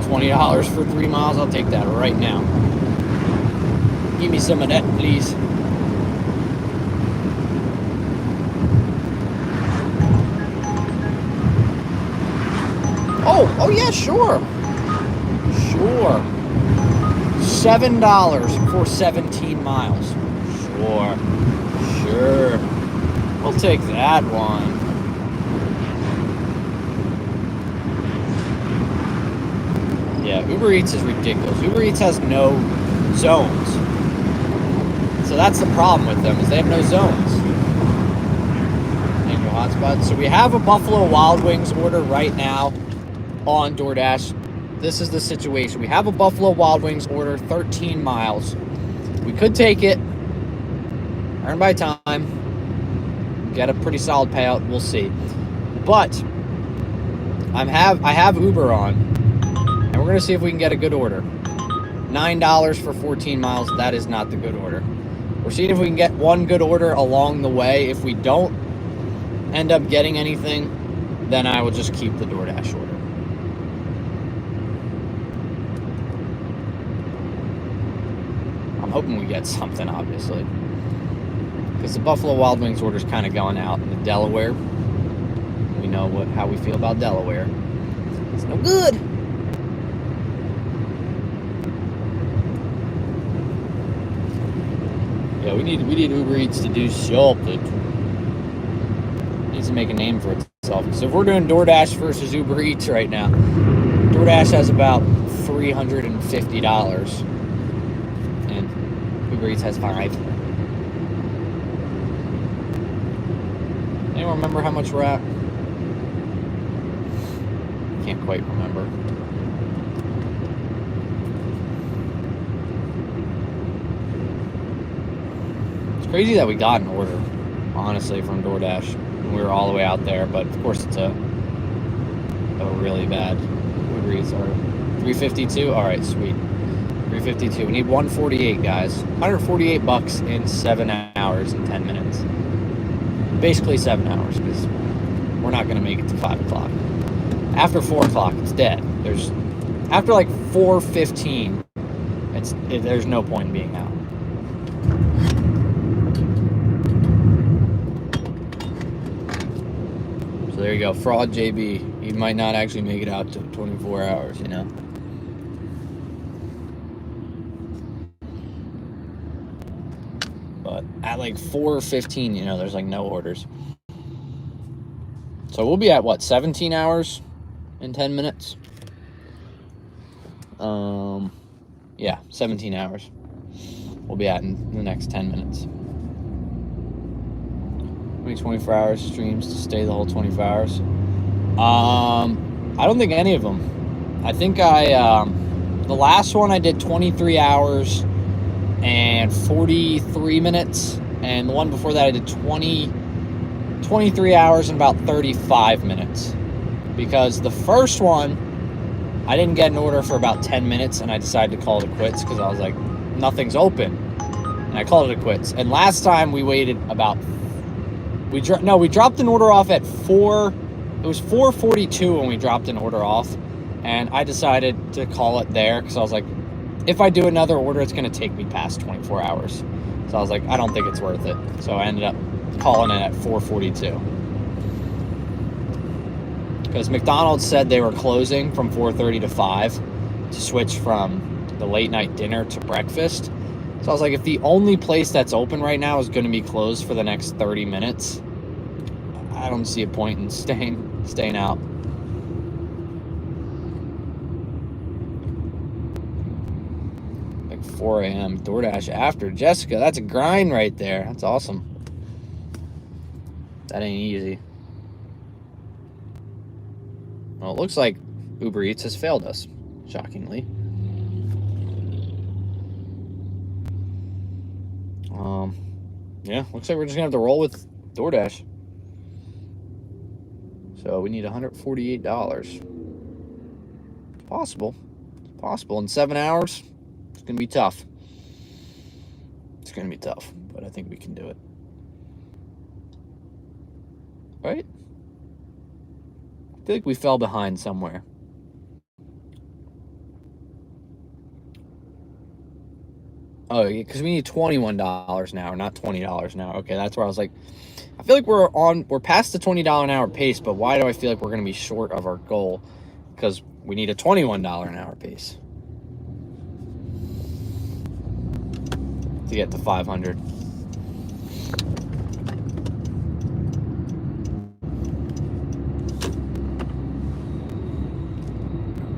$20 for 3 miles, I'll take that right now. Give me some of that, please. Oh yeah, sure. Sure. $7 for 17 miles. Sure. We'll take that one. Yeah, Uber Eats is ridiculous. Uber Eats has no zones. So that's the problem with them, is they have no zones. And your hotspot. So we have a Buffalo Wild Wings order right now on Doordash. This is the situation. We have a Buffalo Wild Wings order, 13 miles. We could take it, earn by time, get a pretty solid payout. We'll see. But I have Uber on, and we're going to see if we can get a good order. $9 for 14 miles. That is not the good order. We're seeing if we can get one good order along the way. If we don't end up getting anything, then I will just keep the DoorDash order. I'm hoping we get something, obviously, because the Buffalo Wild Wings order is kind of going out in the Delaware. We know how we feel about Delaware. It's no good. Yeah, we need Uber Eats to do something. It needs to make a name for itself. So if we're doing DoorDash versus Uber Eats right now, DoorDash has about $350, and Uber Eats has $5. Anyone remember how much we're at? Can't quite remember. It's crazy that we got an order, honestly, from DoorDash when we were all the way out there, but of course it's a really bad Uber Eats order. 352. All right, sweet. 352. We need 148, guys. $148 in 7 hours and 10 minutes. Basically 7 hours, because we're not going to make it to 5 o'clock. After 4 o'clock, it's dead. After like 4:15, there's no point in being out. So there you go, fraud JB. You might not actually make it out to 24 hours, you know. But at like 4:15, you know, there's like no orders. So we'll be at what, 17 hours in 10 minutes? Yeah, 17 hours. We'll be at in the next 10 minutes. How many 24-hour streams to stay the whole 24 hours? I don't think any of them. I think the last one I did 23 hours and 43 minutes, and the one before that I did 23 hours and about 35 minutes, because the first one I didn't get an order for about 10 minutes and I decided to call it quits because I was like, nothing's open, and I called it quits. And last time we waited about we dropped an order off at 4:42 when we dropped an order off, and I decided to call it there because I was like, if I do another order, it's going to take me past 24 hours. So I was like, I don't think it's worth it. So I ended up calling it at 4:42. Because McDonald's said they were closing from 4:30 to 5 to switch from the late night dinner to breakfast. So I was like, if the only place that's open right now is going to be closed for the next 30 minutes, I don't see a point in staying out. Like 4 a.m. DoorDash after. Jessica, that's a grind right there. That's awesome. That ain't easy. Well, it looks like Uber Eats has failed us, shockingly. Yeah, looks like we're just gonna have to roll with DoorDash. So we need $148. Possible. It's possible. In 7 hours, it's gonna be tough. It's gonna be tough, but I think we can do it. Right? I feel like we fell behind somewhere. Oh, yeah, because we need $21 an hour, not $20 an hour. Okay, that's where I was like, I feel like we're past the $20 an hour pace, but why do I feel like we're going to be short of our goal? Because we need a $21 an hour pace to get to 500.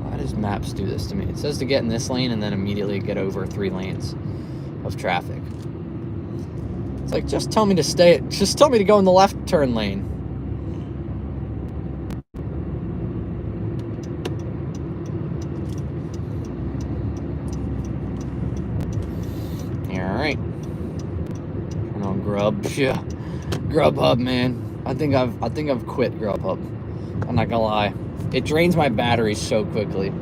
Why does Maps do this to me? It says to get in this lane and then immediately get over 3 lanes of traffic. It's like, just tell me to go in the left turn lane. Yeah, all right. Turn on Grub. Yeah, Grubhub, man. I think I've quit Grubhub. I'm not gonna lie. It drains my battery so quickly.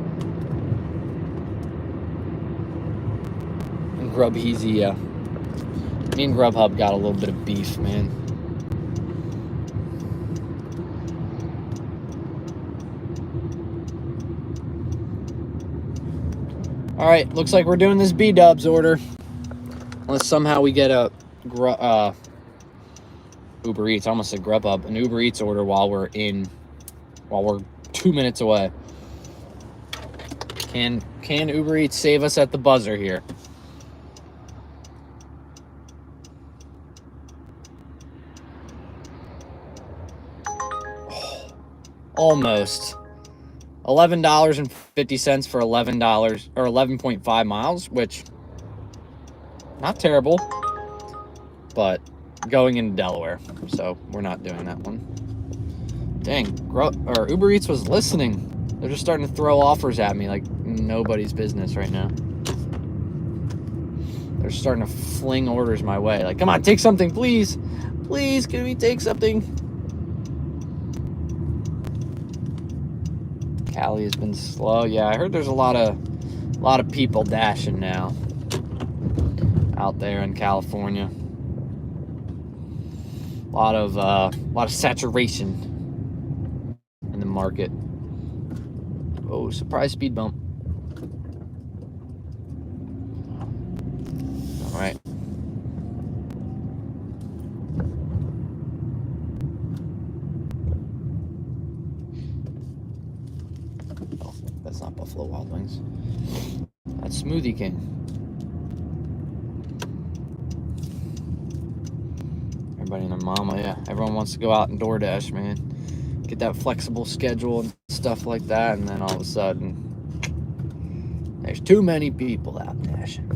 Grubheezy, yeah. Me and Grubhub got a little bit of beef, man. All right, looks like we're doing this B-dubs order. Unless somehow we get a Uber Eats. I almost said Grubhub. An Uber Eats order while we're 2 minutes away. Can Uber Eats save us at the buzzer here? Almost. $11.50 for $11 or 11.5 miles, which not terrible, but going into Delaware, so we're not doing that one. Dang, Uber Eats was listening. They're just starting to throw offers at me like nobody's business right now. They're starting to fling orders my way. Like, come on, take something, please. Please, can we take something? Cali has been slow. Yeah, I heard there's a lot of people dashing now out there in California. A lot of saturation in the market. Oh, surprise speed bump. All right. Oh, that's not Buffalo Wild Wings. That's Smoothie King. Everybody and their mama, yeah. Everyone wants to go out and Doordash, man. Get that flexible schedule and stuff like that, and then all of a sudden, there's too many people out dashing.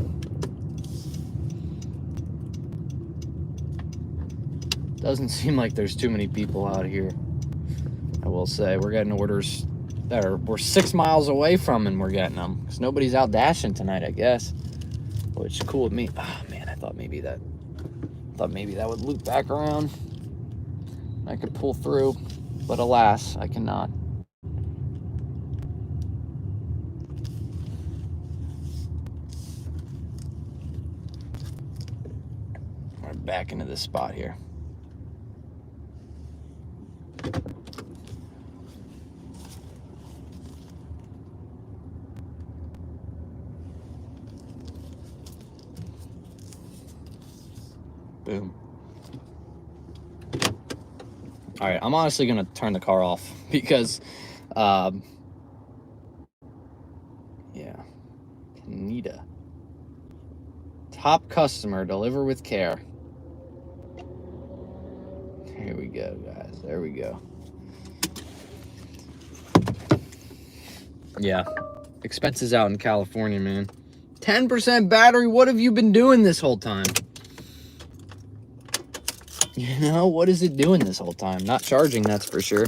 Doesn't seem like there's too many people out here. I will say, we're getting orders that we're 6 miles away from, and we're getting them because nobody's out dashing tonight, I guess. Which cooled me. Oh man, I thought maybe that would loop back around. I could pull through, but alas, I cannot. We're back into this spot here. Boom. All right, I'm honestly going to turn the car off because, yeah, Anita. Top customer, deliver with care. Here we go, guys. There we go. Yeah, expenses out in California, man. 10% battery. What have you been doing this whole time? You know, what is it doing this whole time? Not charging, that's for sure.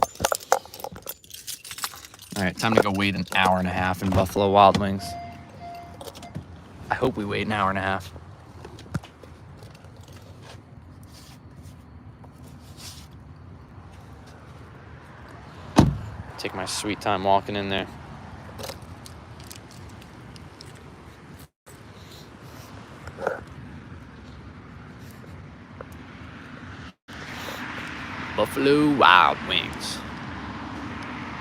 All right, time to go wait an hour and a half in Buffalo Wild Wings. I hope we wait an hour and a half. Take my sweet time walking in there. Buffalo Wild Wings.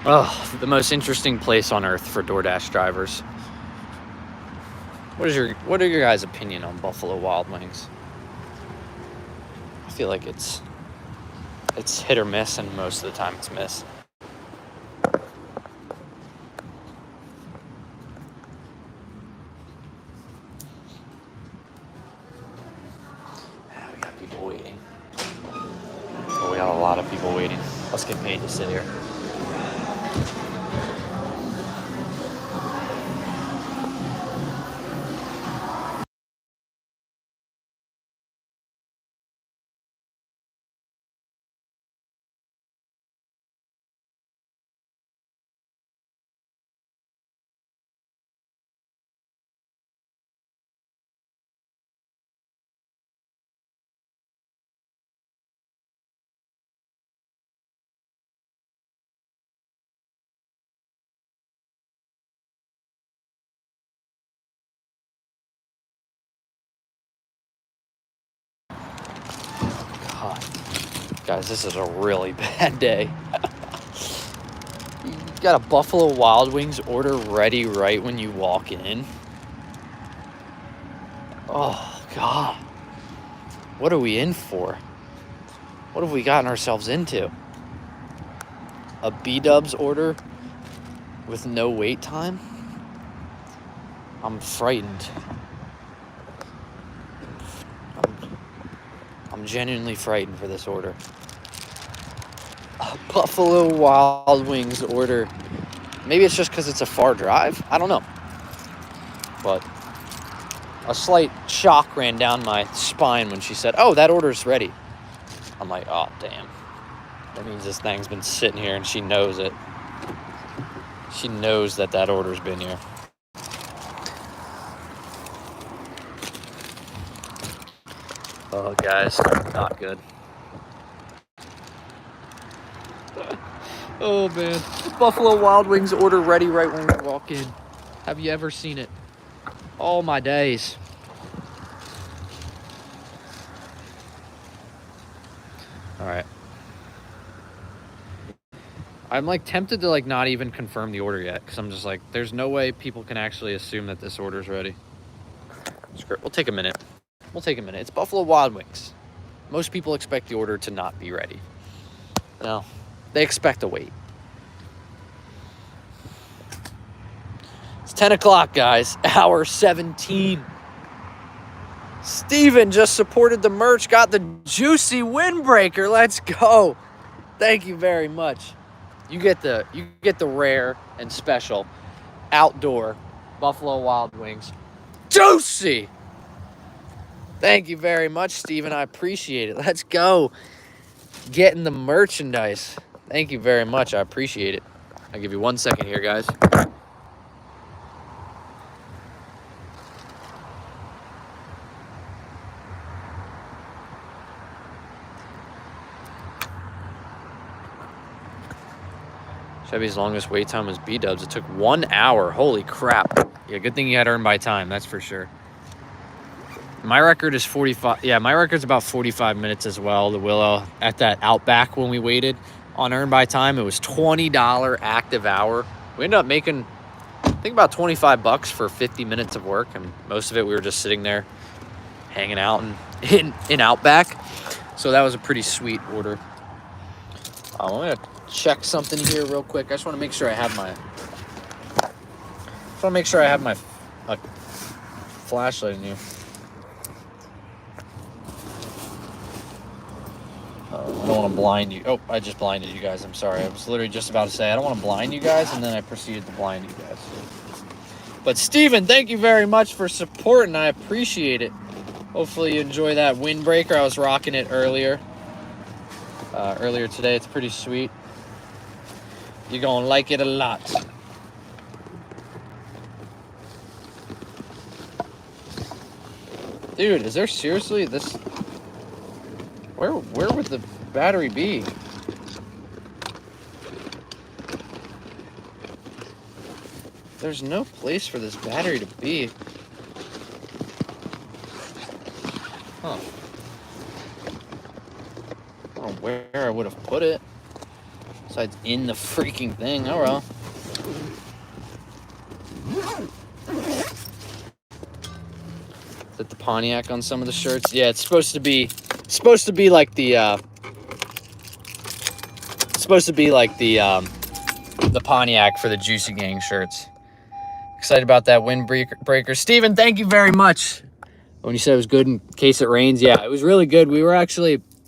Oh, the most interesting place on earth for DoorDash drivers. What are your guys' opinion on Buffalo Wild Wings? I feel like it's hit or miss, and most of the time it's miss. We got people waiting. Oh, we got a lot of people waiting. Let's get paid to sit here. God. Guys, this is a really bad day. You got a Buffalo Wild Wings order ready right when you walk in. Oh, God. What are we in for? What have we gotten ourselves into? A B-dubs order with no wait time? I'm frightened. I'm genuinely frightened for this order. A Buffalo Wild Wings order. Maybe it's just because it's a far drive. I don't know. But a slight shock ran down my spine when she said, "Oh, that order's ready." I'm like, oh, damn. That means this thing's been sitting here and she knows it. She knows that order's been here. Oh, guys, not good. Oh, man. Buffalo Wild Wings order ready right when we walk in. Have you ever seen it? All my days. All right. I'm like tempted to like not even confirm the order yet because I'm just like, there's no way people can actually assume that this order's ready. Screw it. We'll take a minute. It's Buffalo Wild Wings. Most people expect the order to not be ready. No, they expect a wait. It's 10 o'clock, guys. Hour 17. Steven just supported the merch, got the juicy windbreaker. Let's go. Thank you very much. You get the rare and special outdoor Buffalo Wild Wings. Juicy. Thank you very much, Steven. I appreciate it. Let's go. Getting the merchandise. Thank you very much. I appreciate it. I'll give you 1 second here, guys. Chevy's longest wait time was B-dubs. It took 1 hour. Holy crap. Yeah, good thing you had earned by time. That's for sure. My record is 45. Yeah, my record's about 45 minutes as well. The Willow at that Outback when we waited on earned by time, it was $20 active hour. We ended up making, I think, about $25 for 50 minutes of work, and most of it we were just sitting there hanging out in Outback. So that was a pretty sweet order. I'm gonna check something here real quick. I just want to make sure I have my flashlight in here. I don't want to blind you. Oh, I just blinded you guys. I'm sorry. I was literally just about to say I don't want to blind you guys, and then I proceeded to blind you guys. But Steven, thank you very much for supporting. I appreciate it. Hopefully you enjoy that windbreaker. I was rocking it earlier today. It's pretty sweet. You're going to like it a lot. Dude, is there seriously this... Where would the battery be? There's no place for this battery to be. Huh. I don't know where I would have put it. Besides in the freaking thing. Oh well. Is that the Pontiac on some of the shirts? Yeah, it's supposed to be like the the Pontiac for the Juicy Gang shirts. Excited about that windbreaker. Steven, thank you very much. When you said it was good in case it rains, yeah, it was really good.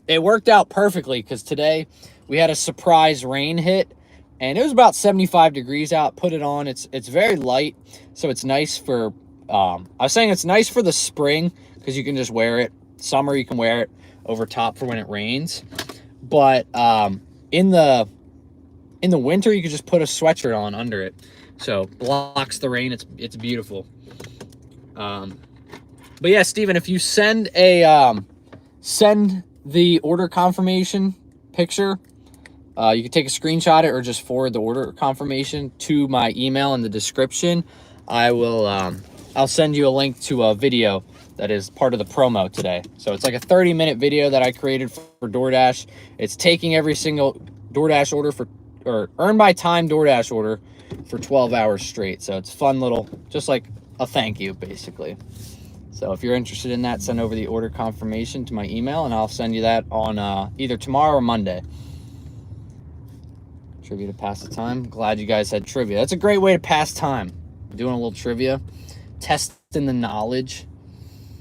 It worked out perfectly because today we had a surprise rain hit and it was about 75 degrees out. Put it on. It's very light, so it's nice for, I was saying it's nice for the spring because you can just wear it. Summer, you can wear it over top for when it rains. But in the winter, you could just put a sweatshirt on under it. So blocks the rain. It's beautiful. But yeah, Steven, if you send the order confirmation picture, you can take a screenshot it or just forward the order confirmation to my email in the description. I'll send you a link to a video that is part of the promo today. So it's like a 30-minute video that I created for Doordash. It's taking every single Doordash order or earn by time Doordash order for 12 hours straight. So it's fun little, just like a thank you, basically. So if you're interested in that, send over the order confirmation to my email, and I'll send you that on either tomorrow or Monday. Trivia to pass the time. Glad you guys had trivia. That's a great way to pass time. Doing a little trivia, testing the knowledge.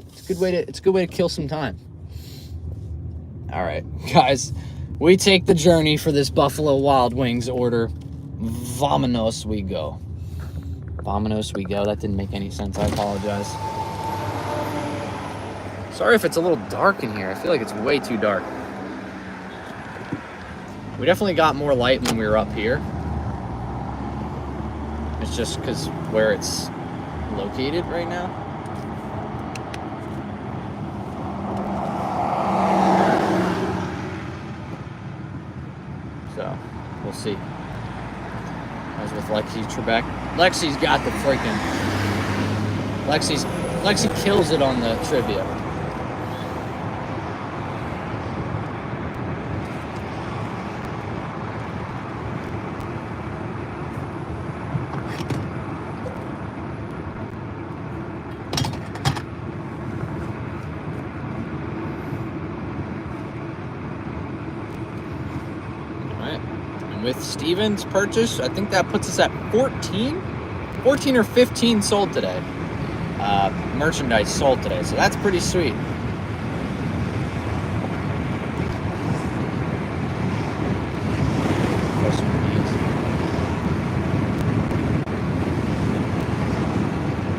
It's a good way to kill some time. All right, guys, we take the journey for this Buffalo Wild Wings order. Vamonos we go. Vamonos we go. That didn't make any sense. I apologize. Sorry if it's a little dark in here. I feel like it's way too dark. We definitely got more light when we were up here. It's just because where it's located right now. So, we'll see. I was with Lexi Trebek. Lexi's got the freaking... Lexi kills it on the trivia. With Steven's purchase, I think that puts us at 14 or 15 sold today. Merchandise sold today, so that's pretty sweet.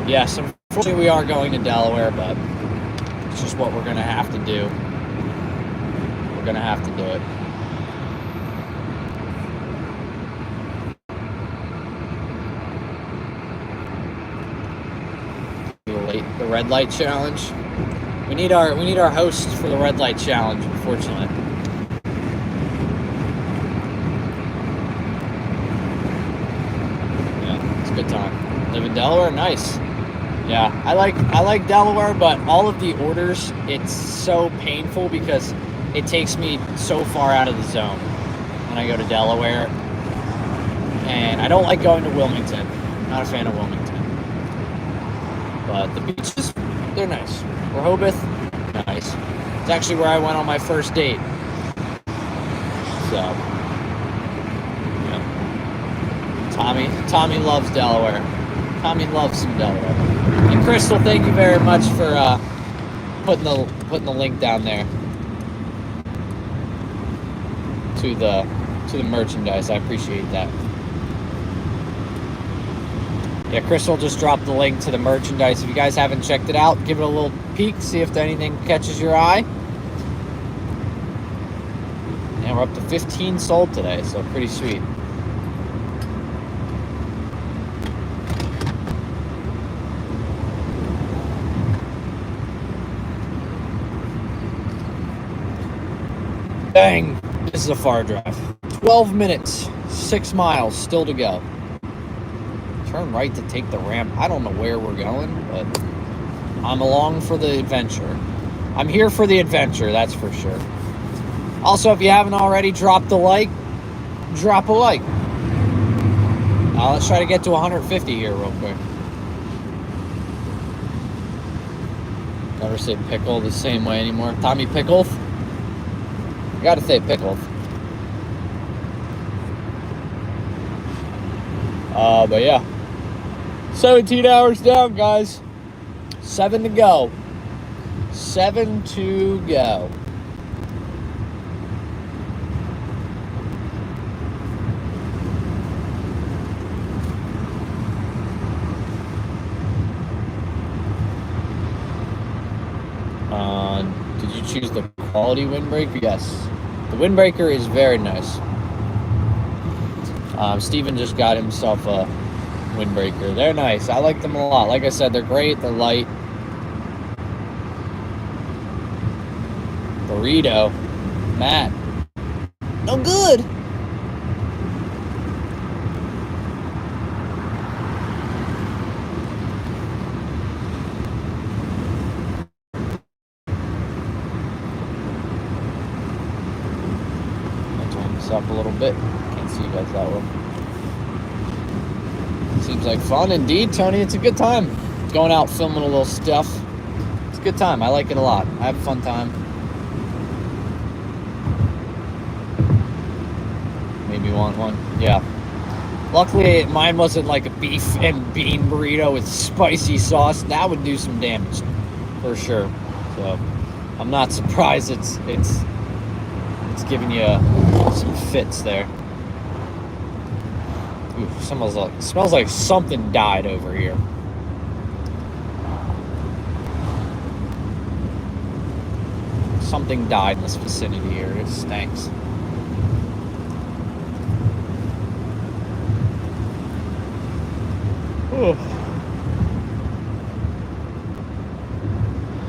Yes, unfortunately we are going to Delaware, but it's just what we're gonna have to do. We're gonna have to do it. The red light challenge. We need our host for the red light challenge, unfortunately. Yeah, it's a good time. Live in Delaware, nice. Yeah, I like Delaware, but all of the orders, it's so painful because it takes me so far out of the zone when I go to Delaware. And I don't like going to Wilmington. Not a fan of Wilmington. But the beaches, they're nice. Rehoboth, nice. It's actually where I went on my first date. So, yeah. Tommy loves Delaware. Tommy loves some Delaware. And Crystal, thank you very much for putting the link down there to the merchandise. I appreciate that. Yeah, Crystal just dropped the link to the merchandise. If you guys haven't checked it out, give it a little peek, see if anything catches your eye. And we're up to 15 sold today, so pretty sweet. Dang, this is a far drive. 12 minutes, 6 miles still to go. Turn right to take the ramp. I don't know where we're going, but I'm along for the adventure. I'm here for the adventure, that's for sure. Also, if you haven't already, drop a like. Let's try to get to 150 here real quick. Never say pickle the same way anymore. Tommy Pickle. I gotta say pickle. But yeah. 17 hours down, guys. 7 to go. 7 to go. Did you choose the quality windbreaker? Yes. The windbreaker is very nice. Steven just got himself a windbreaker. They're nice. I like them a lot. Like I said, they're great. They're light. Burrito. Matt. No good. I'll turn this up a little bit. Can't see you guys that well. Seems like fun indeed, Tony. It's a good time. Going out filming a little stuff. a good time. I like it a lot. I have a fun time. Maybe you want one? Yeah. Luckily, mine wasn't like a beef and bean burrito with spicy sauce. That would do some damage, for sure. So, I'm not surprised it's giving you some fits there. Ooh, smells like something died over here. Something died in this vicinity here. It stinks. Oh.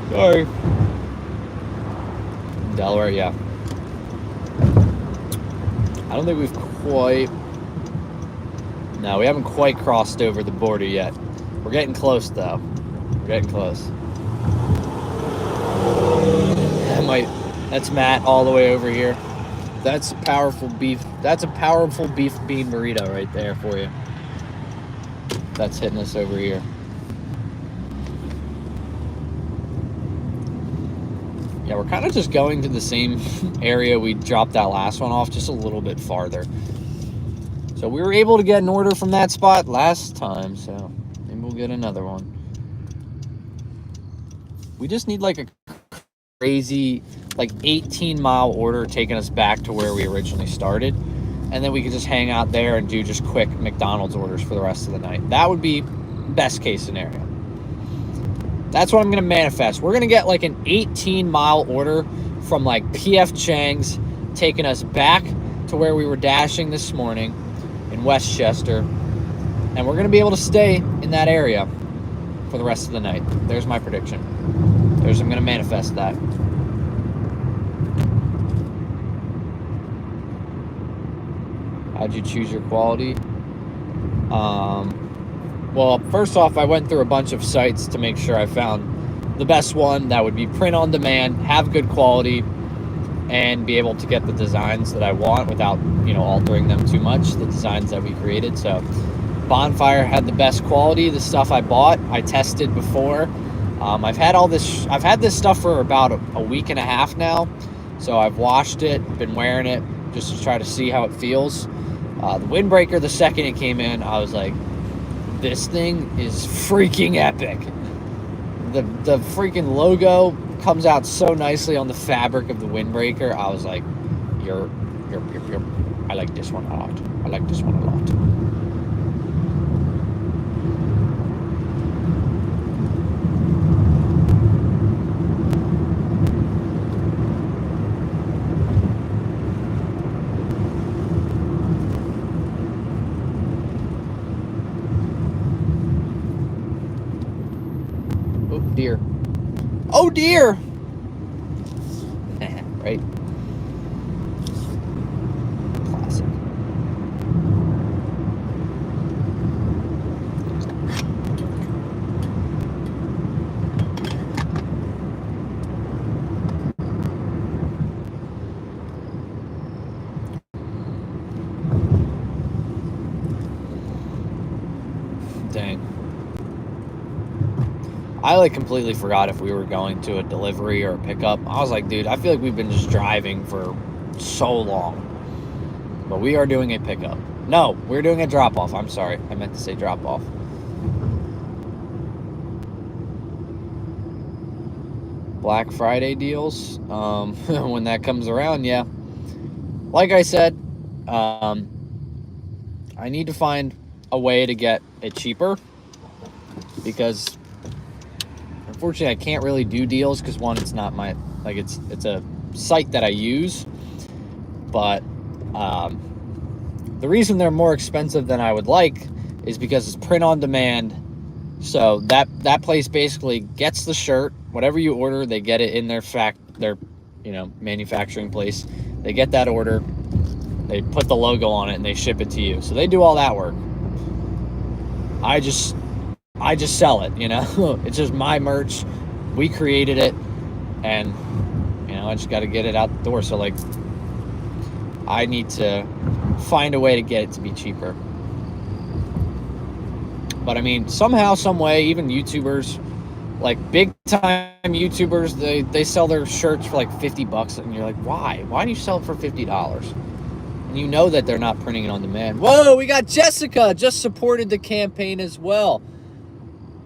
Sorry. Delaware, yeah. I don't think we've quite... No, we haven't quite crossed over the border yet. We're getting close, though. We're getting close. That's Matt all the way over here. That's a powerful beef bean burrito right there for you. That's hitting us over here. Yeah, we're kind of just going to the same area we dropped that last one off, just a little bit farther. So we were able to get an order from that spot last time, so maybe we'll get another one. We just need like a crazy, like 18-mile order taking us back to where we originally started. And then we could just hang out there and do just quick McDonald's orders for the rest of the night. That would be best case scenario. That's what I'm going to manifest. We're going to get like an 18-mile order from like PF Chang's, taking us back to where we were dashing this morning in Westchester. And we're going to be able to stay in that area for the rest of the night. There's my prediction. I'm going to manifest that. How'd you choose your quality? Well, first off, I went through a bunch of sites to make sure I found the best one that would be print on demand, have good quality, and be able to get the designs that I want without, altering them too much, the designs that we created. So Bonfire had the best quality. The stuff I bought, I tested before. I've had this stuff for about a week and a half now. So I've washed it, been wearing it just to try to see how it feels. The windbreaker, the second it came in, I was like, this thing is freaking epic. The freaking logo comes out so nicely on the fabric of the windbreaker. I was like, I like this one a lot. I like this one a lot. Deer. Oh dear! Right? Classic. Dang. I completely forgot if we were going to a delivery or a pickup. I was like, dude, I feel like we've been just driving for so long. But we are doing a pickup. No, we're doing a drop-off. I'm sorry. I meant to say drop-off. Black Friday deals. When that comes around, yeah. Like I said, I need to find a way to get it cheaper. Because... unfortunately, I can't really do deals because one, it's not my, it's a site that I use, but the reason they're more expensive than I would like is because it's print on demand. So that place basically gets the shirt, whatever you order, they get it in their manufacturing place. They get that order, they put the logo on it, and they ship it to you. So they do all that work. I just sell it, It's just my merch. We created it, and I just got to get it out the door. So I need to find a way to get it to be cheaper. But I mean, somehow, some way, even YouTubers like big time YouTubers, they sell their shirts for like $50, and you're like, why? Why do you sell it for $50? And you know that they're not printing it on demand. Whoa, we got Jessica just supported the campaign as well.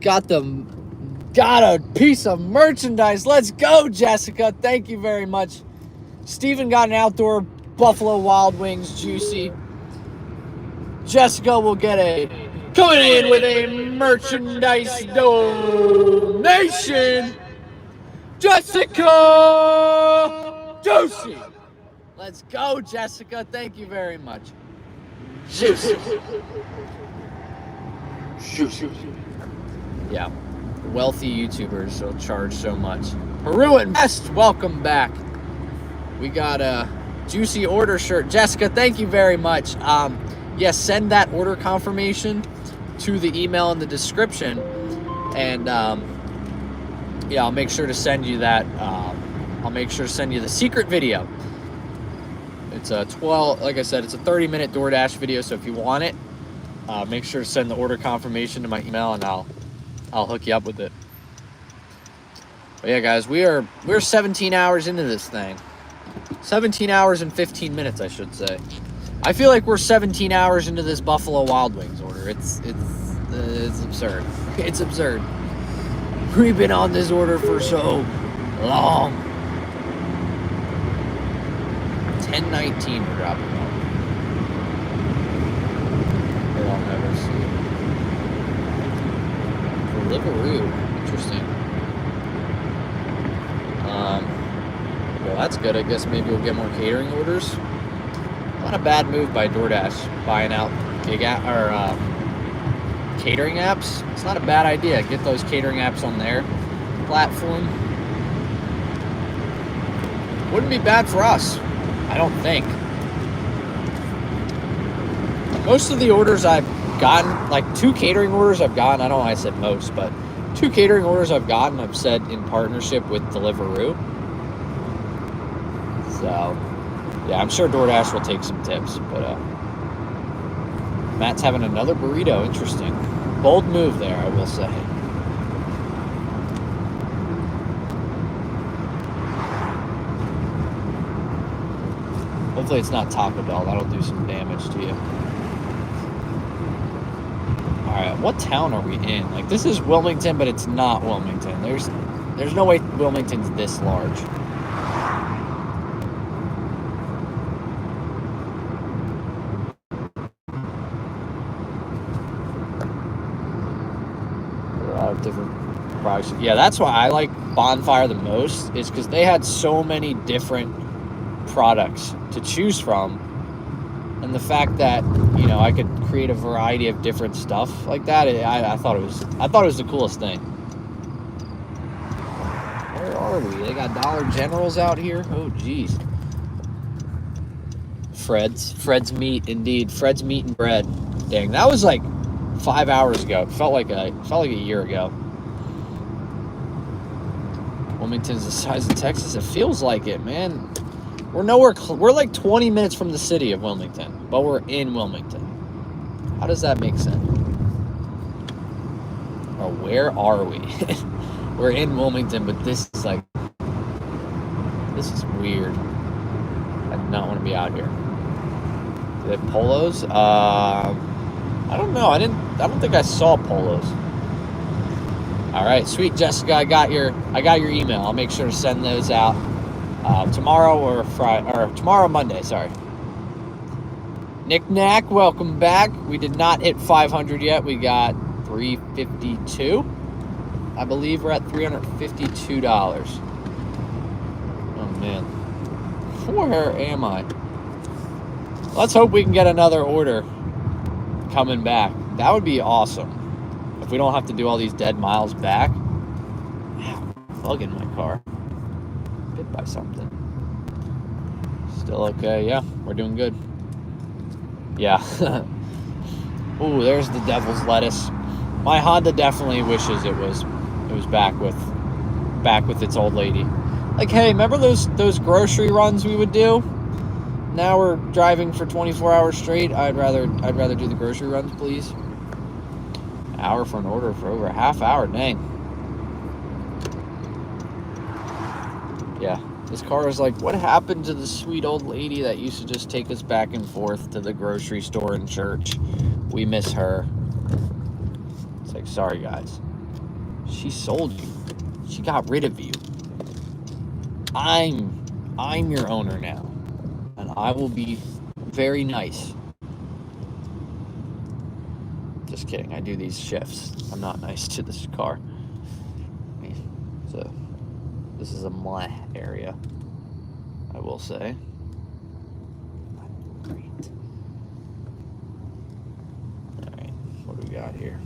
Got a piece of merchandise. Let's go, Jessica. Thank you very much. Steven got an outdoor Buffalo Wild Wings juicy. Jessica will get coming in with a merchandise donation. Jessica Juicy. Let's go, Jessica. Thank you very much. Juicy. Juicy. Yeah. Wealthy YouTubers will charge so much. Peru Invest, welcome back. We got a juicy order shirt. Jessica, thank you very much. Yes, send that order confirmation to the email in the description, and yeah, I'll make sure to send you that. I'll make sure to send you the secret video. It's a like I said, it's a 30-minute Doordash video. So if you want it, make sure to send the order confirmation to my email, and I'll hook you up with it. But yeah, guys, we're 17 hours into this thing. 17 hours and 15 minutes, I should say. I feel like we're 17 hours into this Buffalo Wild Wings order. It's absurd. It's absurd. We've been on this order for so long. 10:19 we're dropping off. But I'll never see it. Deliveroo. Interesting. Well, that's good. I guess maybe we'll get more catering orders. Not a bad move by DoorDash, buying out catering apps. It's not a bad idea. Get those catering apps on their platform. Wouldn't be bad for us, I don't think. Most of the orders I've gotten, like 2 catering orders I've gotten, I don't know why I said most, but 2 catering orders I've gotten, I've said in partnership with Deliveroo. So, yeah, I'm sure DoorDash will take some tips, but Matt's having another burrito. Interesting. Bold move there, I will say. Hopefully it's not Taco Bell. That'll do some damage to you. Alright, what town are we in? Like, this is Wilmington, but it's not Wilmington. There's no way Wilmington's this large. Different products. Yeah, that's why I like Bonfire the most, is because they had so many different products to choose from, and the fact that, you know, I could create a variety of different stuff like that, I thought it was the coolest thing. Where are we? They got Dollar Generals out here. Oh geez. Fred's Meat, indeed. Fred's Meat and Bread. Dang, that was like 5 hours ago. It felt like a year ago. Wilmington's the size of Texas. It feels like it, man. We're nowhere. We're like 20 minutes from the city of Wilmington, but we're in Wilmington. How does that make sense? Or where are we? We're in Wilmington, but this is weird. I do not want to be out here. Do they have polos? I don't know. I don't think I saw polos. All right, sweet, Jessica. I got your email. I'll make sure to send those out tomorrow or Friday, or tomorrow, Monday. Sorry. Nick Knack, welcome back. We did not hit 500 yet. We got 352. I believe we're at $352. Oh man, where am I? Let's hope we can get another order coming back. That would be awesome if we don't have to do all these dead miles back. Bug in my car. Hit by something. Still okay. Yeah, we're doing good. Yeah. Ooh, there's the devil's lettuce. My Honda definitely wishes it was back with its old lady. Like, hey, remember those grocery runs we would do? Now we're driving for 24 hours straight. I'd rather do the grocery runs, please. Hour for an order for over a half hour. Dang. This car is like, what happened to the sweet old lady that used to just take us back and forth to the grocery store and church? We miss her. It's like, sorry guys. She sold you. She got rid of you. I'm your owner now. And I will be very nice. Just kidding. I do these shifts. I'm not nice to this car. So this is a meh area, I will say. Great. Alright, what do we got here?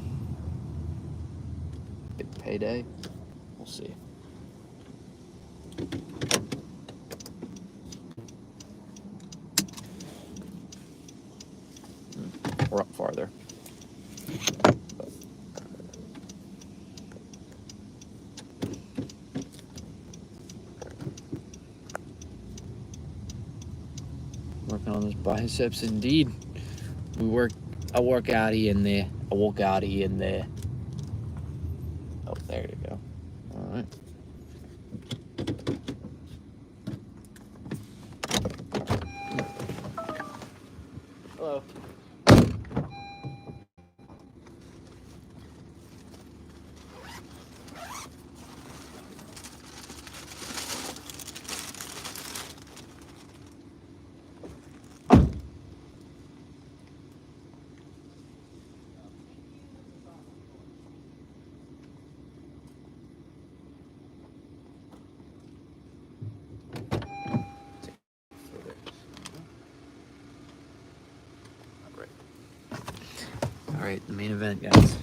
Big payday? We'll see. We're up farther. Working on those biceps indeed. I work out in there. I walk out in there. Oh, there you go. All right. Hello. All right, the main event, guys.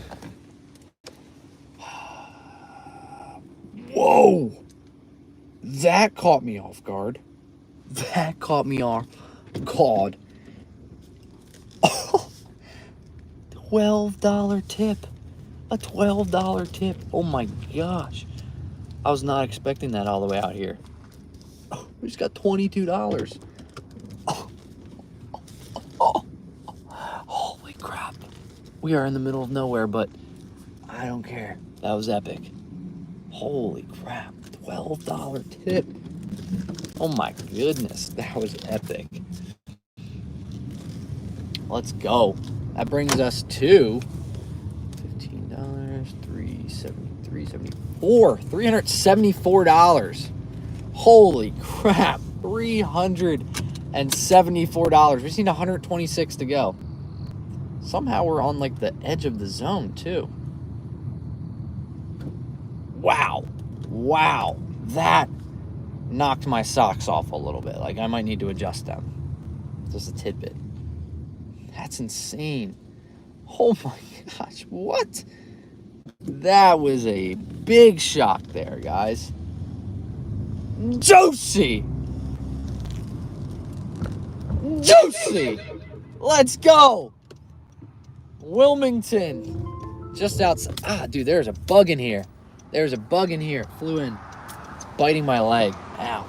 Whoa! That caught me off guard. That caught me off guard. Oh, $12 tip. A $12 tip. Oh my gosh. I was not expecting that all the way out here. Oh, we just got $22. Oh, holy crap. We are in the middle of nowhere, but I don't care. That was epic. Holy crap. $12 tip. Oh my goodness. That was epic. Let's go. That brings us to $15, $374. Holy crap. $374. We just need 126 to go. Somehow we're on like the edge of the zone too. Wow. That knocked my socks off a little bit. Like I might need to adjust them. Just a tidbit. That's insane. Oh my gosh, what? That was a big shock there, guys. Juicy! Let's go! Wilmington. Just outside. Ah, dude, there's a bug in here. It flew in. It's biting my leg. Ow.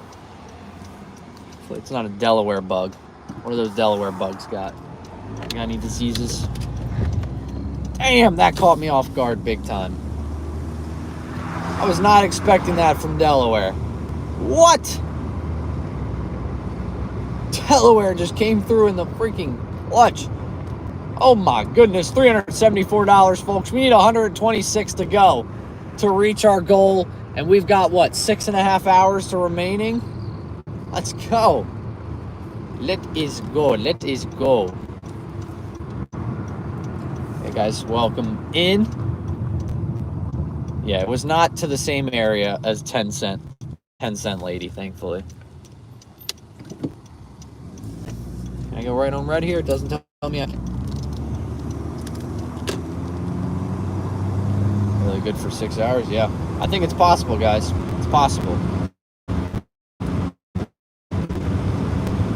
It's not a Delaware bug. What are those Delaware bugs got? Got any diseases? Damn, that caught me off guard big time. I was not expecting that from Delaware. What? Delaware just came through in the freaking clutch. Oh my goodness, $374, folks. We need 126 to go to reach our goal. And we've got, what, 6.5 hours to remaining? Let's go. Let us go. Hey guys, welcome in. Yeah, it was not to the same area as 10 cent lady, thankfully. Can I go right on red here? It doesn't tell me I can. Really good for 6 hours? Yeah. I think it's possible, guys. It's possible.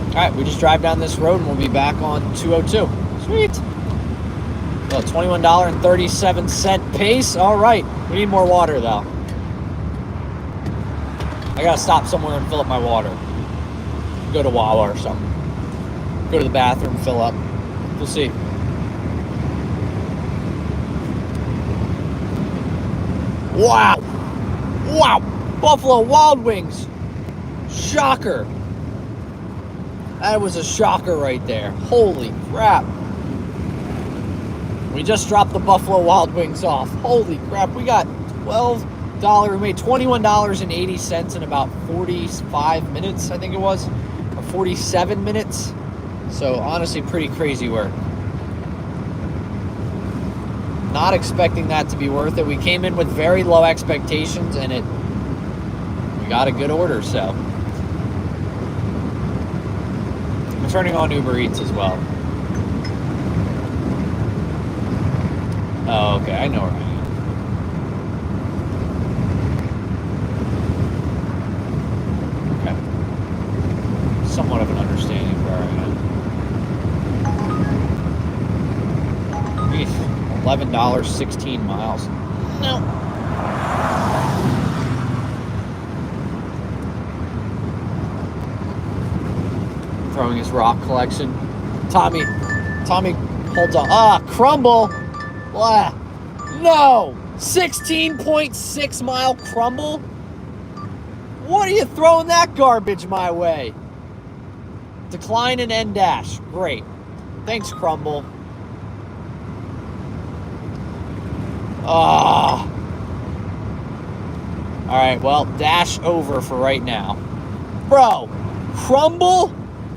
Alright, we just drive down this road and we'll be back on 202. Sweet. Well, $21.37 pace. Alright. We need more water, though. I gotta stop somewhere and fill up my water. Go to Wawa or something. Go to the bathroom, fill up. We'll see. Wow. Buffalo Wild Wings. Shocker. That was a shocker right there. Holy crap. We just dropped the Buffalo Wild Wings off. Holy crap. We got $12. We made $21.80 in about 45 minutes, I think it was. Or 47 minutes. So honestly, pretty crazy work. Not expecting that to be worth it. We came in with very low expectations and we got a good order, so. I'm turning on Uber Eats as well. Oh, okay, I know where I am. Okay. Somewhat of an understanding of where I am. Eesh, $11, 16 miles. No. Throwing his rock collection. Tommy holds on. Crumble. Blah. No. 16.6 mile crumble. What are you throwing that garbage my way? Decline and end dash. Great. Thanks, crumble. All right, well, dash over for right now. Bro, crumble?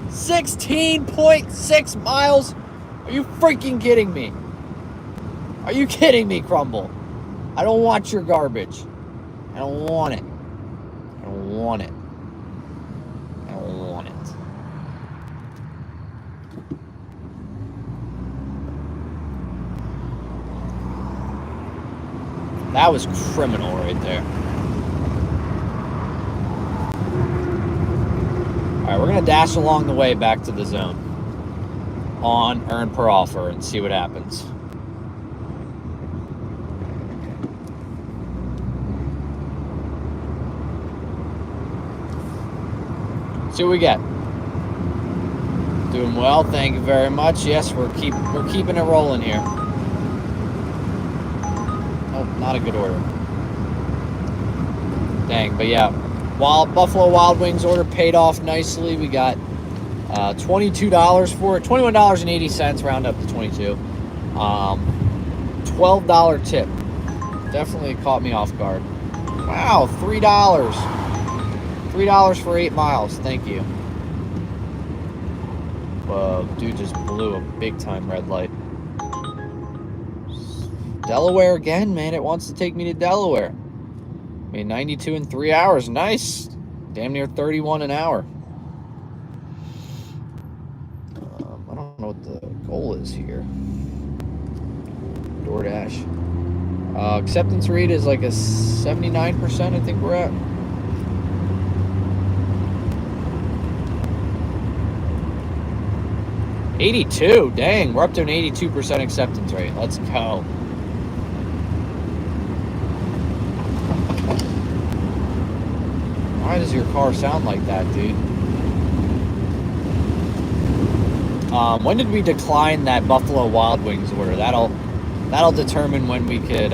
16.6 miles? Are you freaking kidding me? Are you kidding me, crumble? I don't want your garbage. I don't want it. I don't want it. I don't want it. That was criminal right there. All right, we're going to dash along the way back to the zone on earn per offer and see what happens. See what we get. Doing well, thank you very much. Yes, we're keeping it rolling here. Oh, not a good order. Dang, but yeah, Buffalo Wild Wings order paid off nicely. We got $22 for it, $21.80, round up to 22. $12 tip. Definitely caught me off guard. Wow, $3. $3 for 8 miles. Thank you. Whoa, dude just blew a big time red light. Delaware again, man. It wants to take me to Delaware. I mean, 92 in 3 hours. Nice. Damn near 31 an hour. I don't know what the goal is here. Doordash. Acceptance rate is like a 79%, I think we're at. $82. Dang, we're up to an 82% acceptance rate. Let's go. Why does your car sound like that, dude? When did we decline that Buffalo Wild Wings order? That'll determine when we could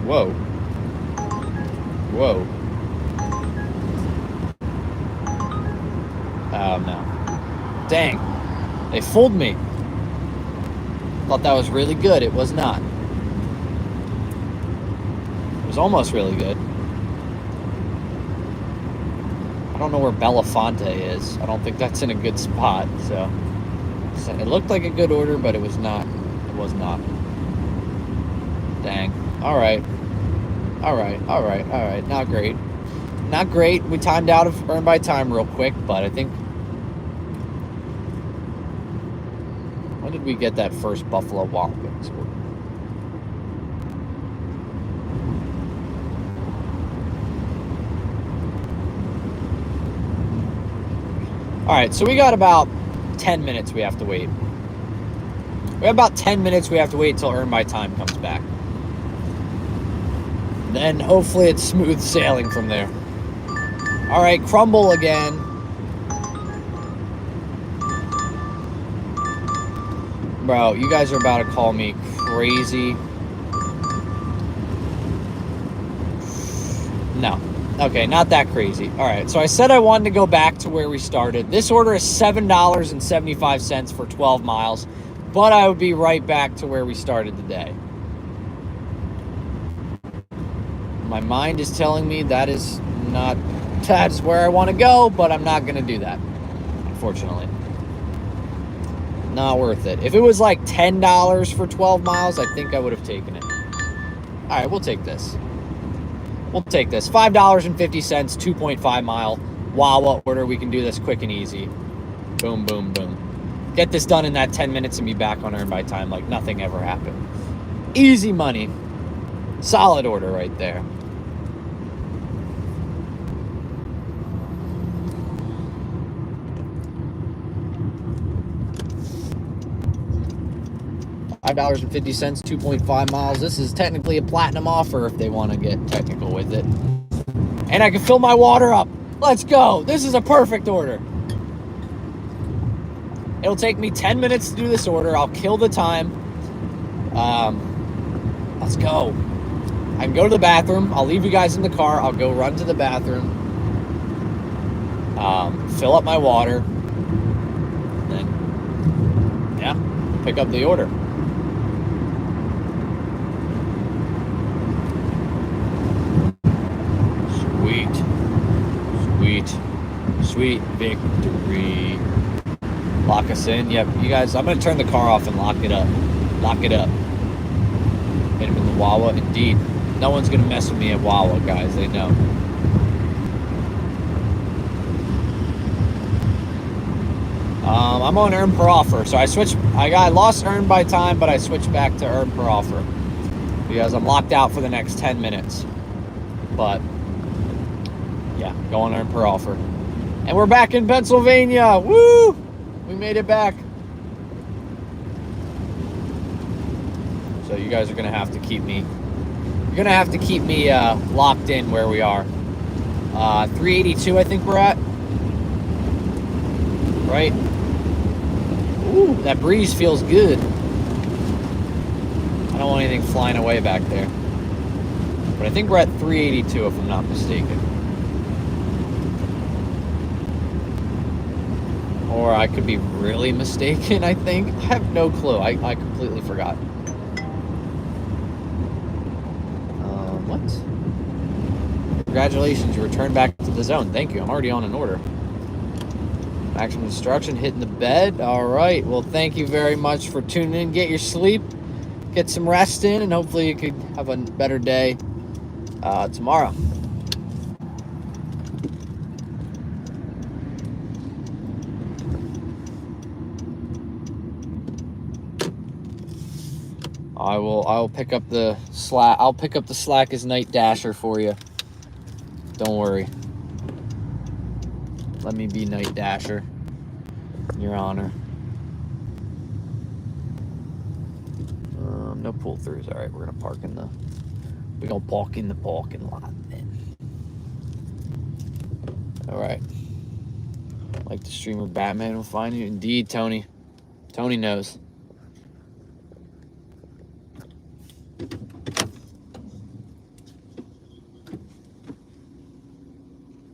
Whoa. Oh no. Dang. They fooled me. Thought that was really good. It was not. It was almost really good. I don't know where Belafonte is. I don't think that's in a good spot, so it looked like a good order, but it was not. It was not. Dang. Alright. Not great. Not great. We timed out of earn by time real quick, but I think... When did we get that first Buffalo Wild Wings order? Alright, so we got about 10 minutes we have to wait. We have about 10 minutes we have to wait until earn by time comes back. Then hopefully it's smooth sailing from there. Alright, crumble again. Bro, you guys are about to call me crazy. Okay, not that crazy. All right, so I said I wanted to go back to where we started. This order is $7.75 for 12 miles, but I would be right back to where we started today. My mind is telling me that's where I want to go, but I'm not going to do that, unfortunately. Not worth it. If it was like $10 for 12 miles, I think I would have taken it. All right, we'll take this. We'll take this. $5.50, 2.5 mile Wawa order. We can do this quick and easy. Boom, boom, boom. Get this done in that 10 minutes and be back on Earn by Time like nothing ever happened. Easy money. Solid order right there. $5.50, 2.5 miles. This is technically a platinum offer if they want to get technical with it. And I can fill my water up. Let's go. This is a perfect order. It'll take me 10 minutes to do this order. I'll kill the time. Let's go. I can go to the bathroom. I'll leave you guys in the car. I'll go run to the bathroom. Fill up my water. Then, yeah, pick up the order. Sweet victory. Lock us in. Yep, you guys, I'm going to turn the car off and lock it up. Lock it up. Hit him in the Wawa. Indeed. No one's going to mess with me at Wawa, guys. They know. I'm on Earn per offer. So I lost Earn by Time, but I switched back to Earn per offer. Because I'm locked out for the next 10 minutes. But, yeah, go on Earn per offer. And we're back in Pennsylvania. Woo! We made it back. So you guys are going to have to keep me. You're going to have to keep me locked in where we are. 382, I think we're at. Right? Ooh, that breeze feels good. I don't want anything flying away back there. But I think we're at 382 if I'm not mistaken. Or I could be really mistaken, I think. I have no clue. I completely forgot. What? Congratulations, you returned back to the zone. Thank you. I'm already on an order. Maximum instruction, hitting the bed. All right. Well, thank you very much for tuning in. Get your sleep. Get some rest in, and hopefully you could have a better day tomorrow. I'll pick up the slack. I'll pick up the slack as Night Dasher for you. Don't worry. Let me be Night Dasher, Your Honor. No pull throughs. All right, we're gonna park in the parking lot then. All right. Like the streamer Batman will find you. Indeed, Tony. Tony knows.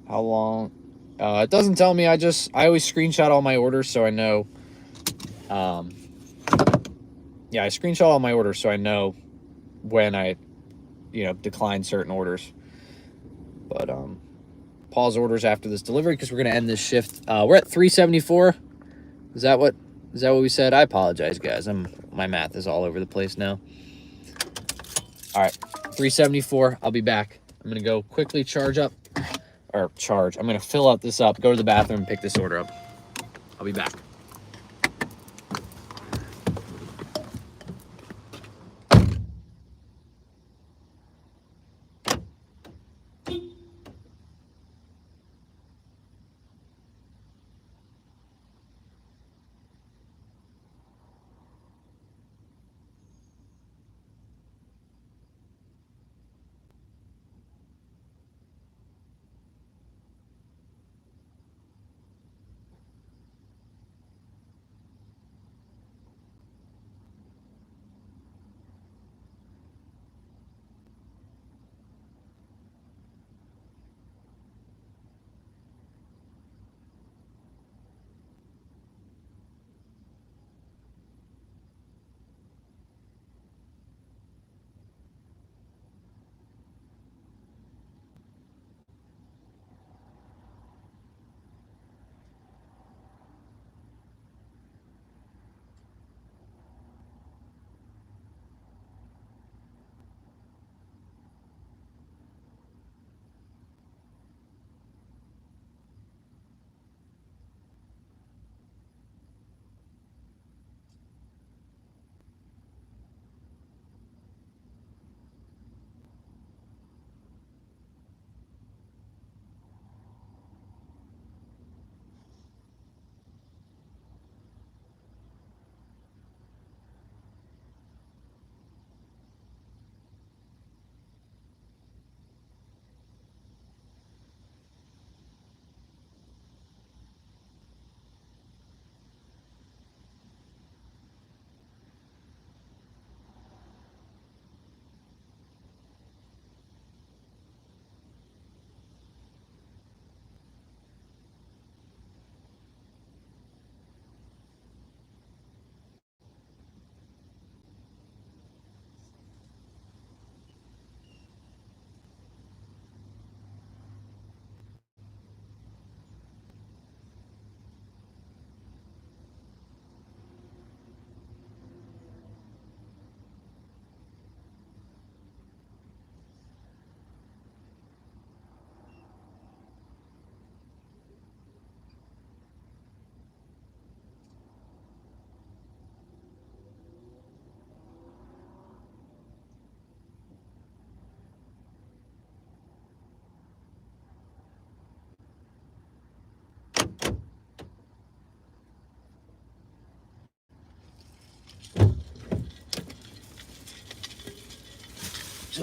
How long? It doesn't tell me. I always screenshot all my orders so I know. Yeah, I screenshot all my orders so I know when I, decline certain orders. But pause orders after this delivery because we're gonna end this shift. We're at 374. Is that what we said? I apologize, guys. My math is all over the place now. All right, 374. I'll be back. I'm gonna go quickly I'm gonna fill up this up, go to the bathroom, and pick this order up. I'll be back.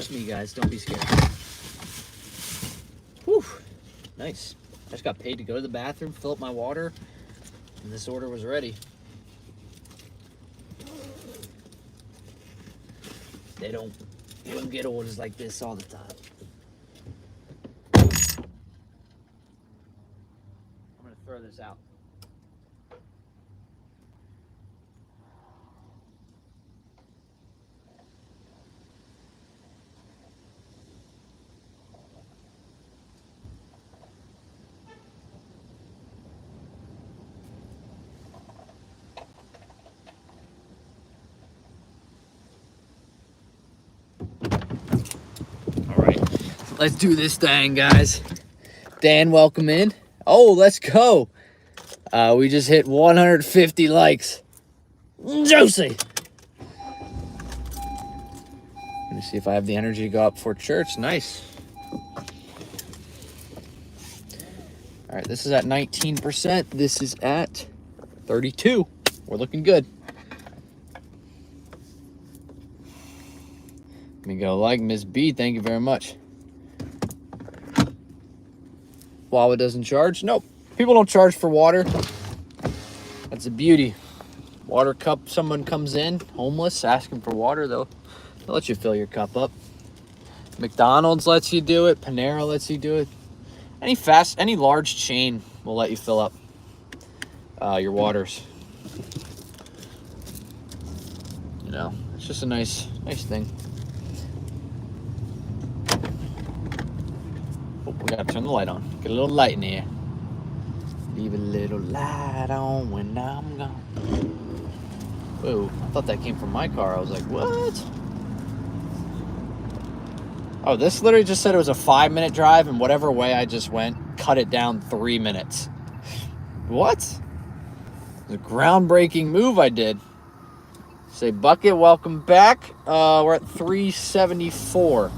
just me, guys. Don't be scared. Whew. Nice. I just got paid to go to the bathroom, fill up my water, and this order was ready. They don't get orders like this all the time. I'm gonna throw this out. All right, let's do this thing, guys. Dan, welcome in. Oh, let's go. We just hit 150 likes. Juicy. Let me see if I have the energy to go up for church. Nice. All right, this is at 19%. This is at 32. We're looking good. Let me go like Miss B. Thank you very much. Wawa doesn't charge? Nope. People don't charge for water. That's a beauty. Water cup, someone comes in, homeless, asking for water, they'll let you fill your cup up. McDonald's lets you do it. Panera lets you do it. Any large chain will let you fill up your waters. You know, it's just a nice thing. Oh, we gotta turn the light on. Get a little light in here. Leave a little light on when I'm gone. Whoa, I thought that came from my car. I was like, what? Oh, this literally just said it was a 5-minute drive, and whatever way I just went, cut it down 3 minutes. What? The groundbreaking move I did. Say, Bucket, welcome back. We're at $374.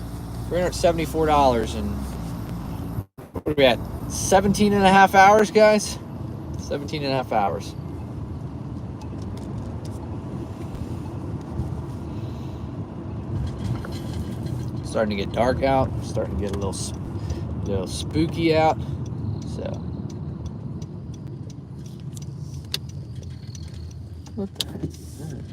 $374, and what are we at? 17 and a half hours, guys? 17 and a half hours. Starting to get dark out. Starting to get a little spooky out. So, what the heck is that?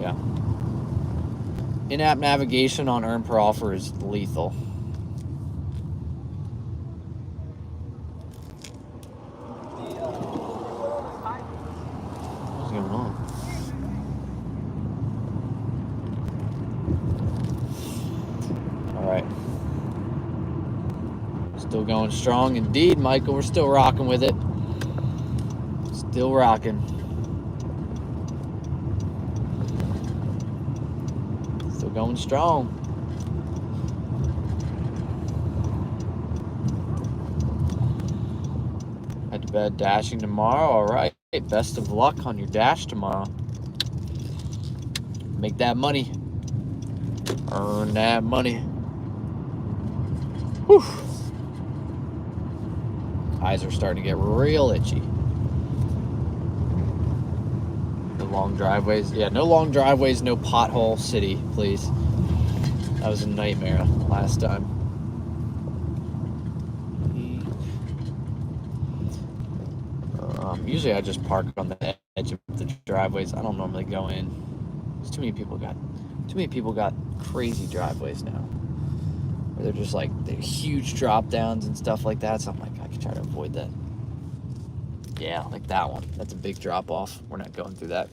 Yeah. In-app navigation on earn per offer is lethal. What's going on? All right. Still going strong indeed, Michael. We're still rocking with it. Still rocking. Still going strong. Head to bed dashing tomorrow. All right. Best of luck on your dash tomorrow. Make that money. Earn that money. Whew. Eyes are starting to get real itchy. No long driveways. Yeah, no long driveways, no pothole city, please. That was a nightmare last time. Usually I just park on the edge of the driveways. I don't normally go in. There's too many people got crazy driveways now. Where they're just like, they're huge drop downs and stuff like that. So I'm like, I can try to avoid that. Yeah, like that one. That's a big drop off. We're not going through that.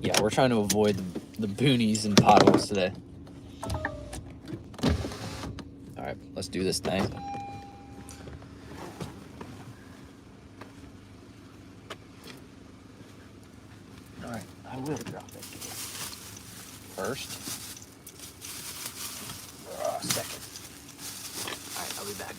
Yeah, we're trying to avoid the boonies and potholes today. All right, let's do this thing. All right, I will drop it first. Second. All right, I'll be back.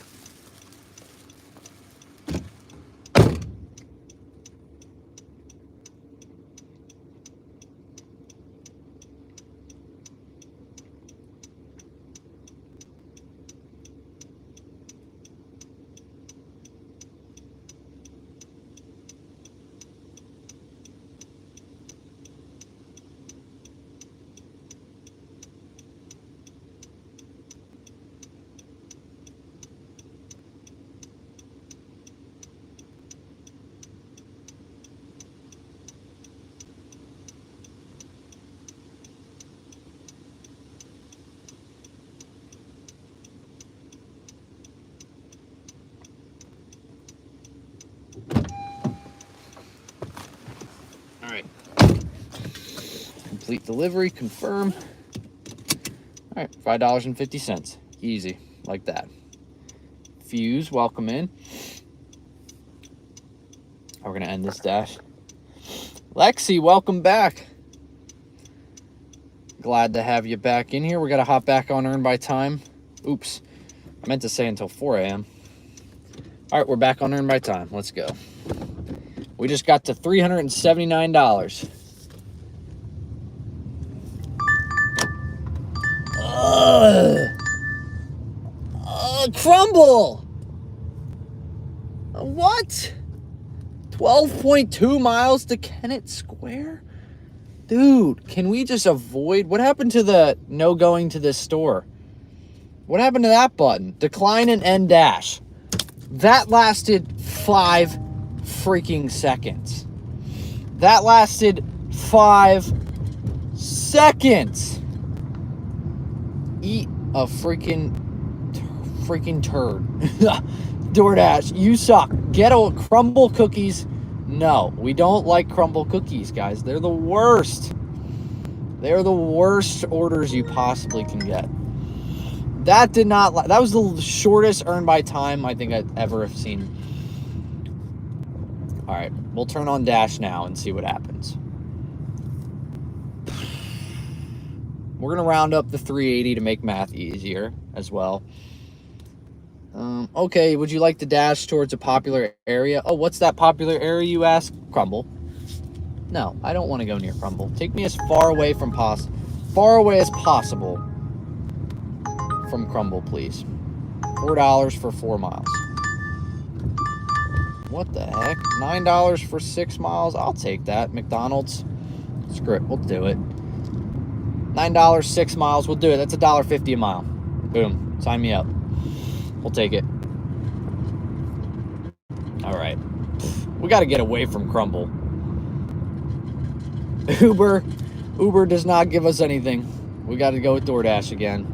complete delivery, confirm. All right, $5.50. Easy, like that. Fuse, welcome in. We're gonna end this dash. Lexi, welcome back. Glad to have you back in here. We gotta hop back on Earn by Time. Oops, I meant to say until 4 a.m. All right, we're back on Earn by Time. Let's go. We just got to $379. Crumble. What? 12.2 miles to Kennett Square? Dude, can we just avoid? What happened to the no going to this store? What happened to that button? Decline and end dash. That lasted 5 freaking seconds. That lasted 5 seconds. Eat a freaking turd. Doordash, you suck. Get a crumble cookies. No, we don't like crumble cookies, guys. They're the worst. They're the worst orders you possibly can get. That did not. That was the shortest Earn by Time I think I've ever seen. All right, we'll turn on Dash now and see what happens. We're gonna round up the 380 to make math easier as well. Okay, would you like to dash towards a popular area? Oh, what's that popular area, you ask? Crumble. No, I don't want to go near Crumble. Take me as far away as possible from Crumble, please. $4 for 4 miles. What the heck? $9 for 6 miles? I'll take that. McDonald's. Screw it. We'll do it. $9, 6 miles. We'll do it. That's $1.50 a mile. Boom. Sign me up. We'll take it. All right. We got to get away from Crumble. Uber does not give us anything. We got to go with DoorDash again.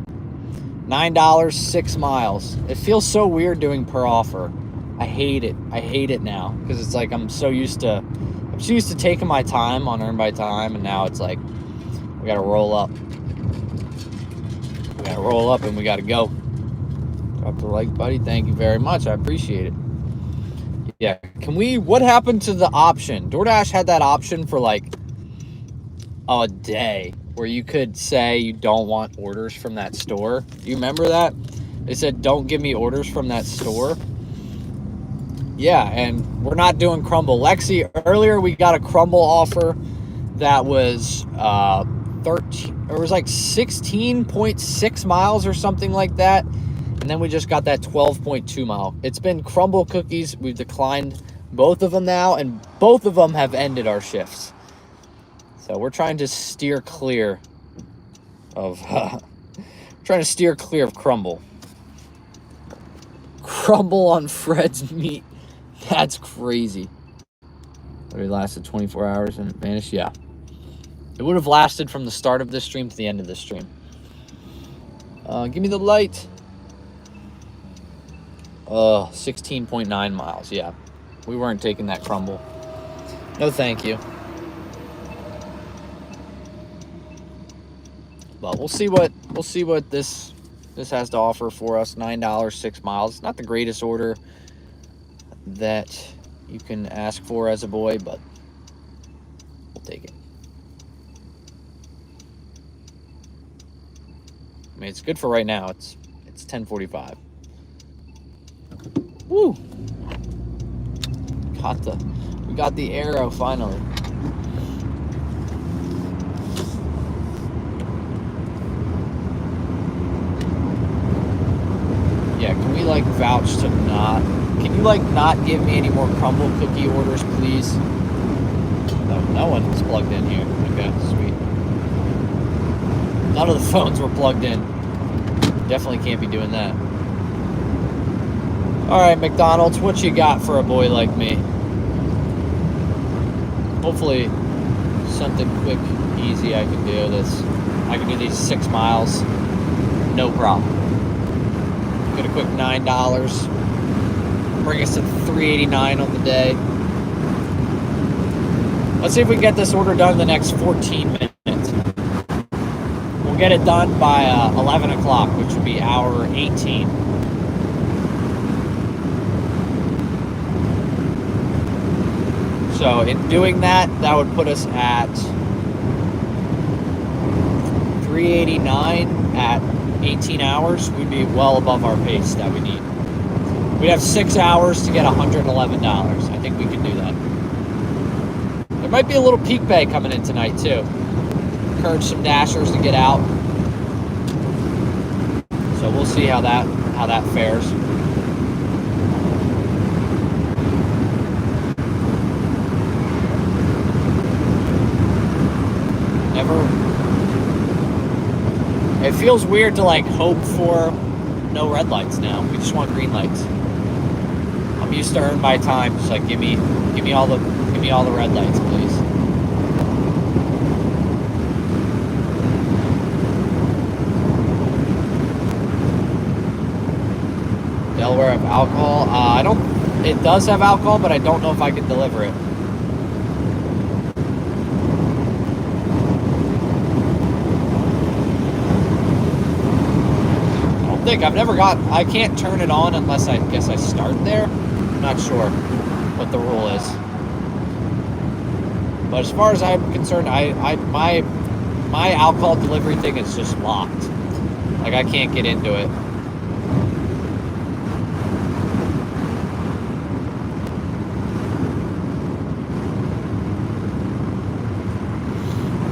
$9, 6 miles. It feels so weird doing per offer. I hate it. I hate it now because it's like I'm so used to taking my time on Earn by Time, and now it's like we got to roll up. We got to roll up and we got to go. Drop the like, buddy. Thank you very much. I appreciate it. Yeah. What happened to the option? DoorDash had that option for like a day where you could say you don't want orders from that store. Do you remember that? They said, don't give me orders from that store. Yeah, and we're not doing Crumble. Lexi, earlier we got a Crumble offer that was 16.6 miles or something like that. And then we just got that 12.2 mile. It's been Crumble cookies. We've declined both of them now, and both of them have ended our shifts. So we're trying to steer clear of Crumble. Crumble on Fred's meat. That's crazy. But it lasted 24 hours and it vanished. Yeah. It would have lasted from the start of this stream to the end of this stream. Give me the light. 16.9 miles. Yeah. We weren't taking that Crumble. No, thank you. But we'll see what this has to offer for us. $9, 6 miles. Not the greatest order that you can ask for as a boy, but we'll take it. I mean, it's good for right now. It's 10:45. Woo! We got the arrow finally. Yeah, can we like vouch to not? Can you like not give me any more Crumble cookie orders, please? No one's plugged in here. Okay, sweet. None of the phones were plugged in. Definitely can't be doing that. All right, McDonald's, what you got for a boy like me? Hopefully, something quick, easy I can do this. I can do these 6 miles, no problem. Get a quick $9. Bring us to $3.89 on the day. Let's see if we can get this order done in the next 14 minutes. We'll get it done by 11 o'clock, which would be hour 18. So in doing that, that would put us at 389 at 18 hours. We'd be well above our pace that we need. We'd have 6 hours to get $111. I think we can do that. There might be a little peak bay coming in tonight too. Encourage some dashers to get out. So we'll see how that fares. It feels weird to like hope for no red lights now. We just want green lights. I'm used to earn by time. Just like give me all the red lights, please. Delaware have alcohol. I don't. It does have alcohol, but I don't know if I can deliver it. I can't turn it on unless I guess I start there. I'm not sure what the rule is. But as far as I'm concerned, my alcohol delivery thing is just locked. Like I can't get into it.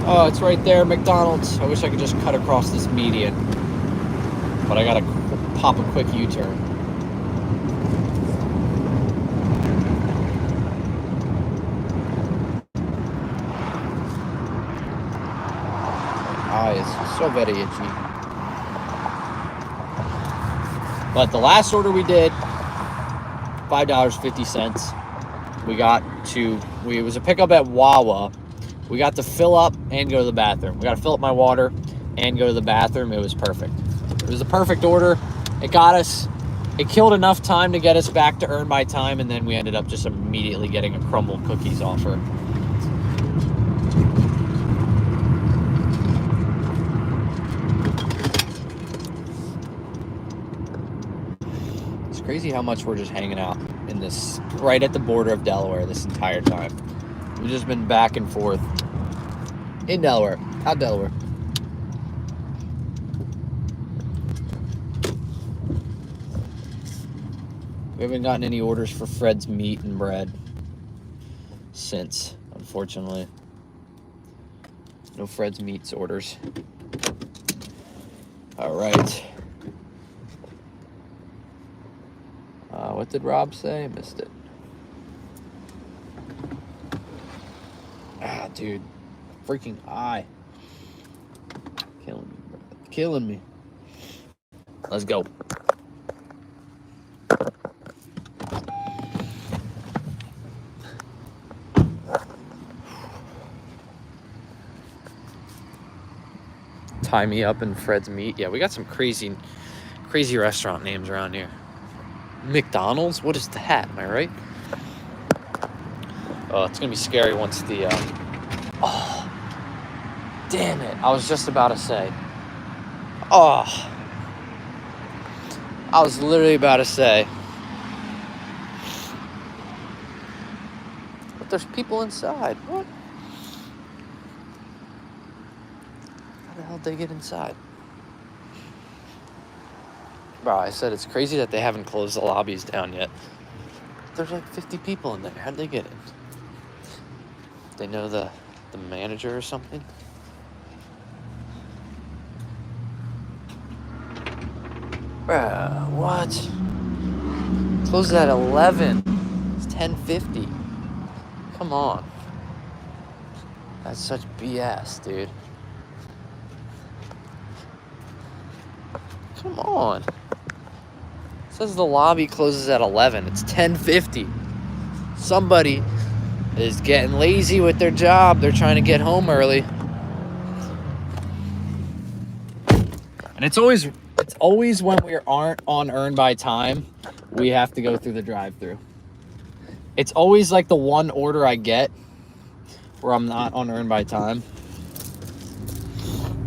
Oh, it's right there, McDonald's. I wish I could just cut across this median. But I gotta pop a quick U-turn. Eye is so very itchy. But the last order we did, $5.50. It was a pickup at Wawa. We got to fill up and go to the bathroom. We got to fill up my water and go to the bathroom. It was perfect. It was the perfect order. It killed enough time to get us back to earn my time, and then we ended up just immediately getting a crumble cookies offer. It's crazy how much we're just hanging out in this, right at the border of Delaware this entire time. We've just been back and forth in Delaware, out Delaware. We haven't gotten any orders for Fred's meat and bread since, unfortunately. No Fred's meats orders. All right. What did Rob say? I missed it. Ah, dude. Freaking eye. Killing me, bro. Killing me. Let's go. Tie me up in Fred's meat. Yeah, we got some crazy restaurant names around here. McDonald's? What is that? Am I right? Oh, it's gonna be scary once the oh, damn it. I was just about to say. Oh, I was literally about to say. But there's people inside. What? How the hell did they get inside? Bro, I said it's crazy that they haven't closed the lobbies down yet. There's like 50 people in there. How'd they get in? They know the manager or something? Bruh, what? Closes at 11. It's 10:50. Come on. That's such BS, dude. Come on. It says the lobby closes at 11. It's 10:50. Somebody is getting lazy with their job. They're trying to get home early. And it's always when we aren't on earn by time, we have to go through the drive-thru. It's always like the one order I get where I'm not on earn by time.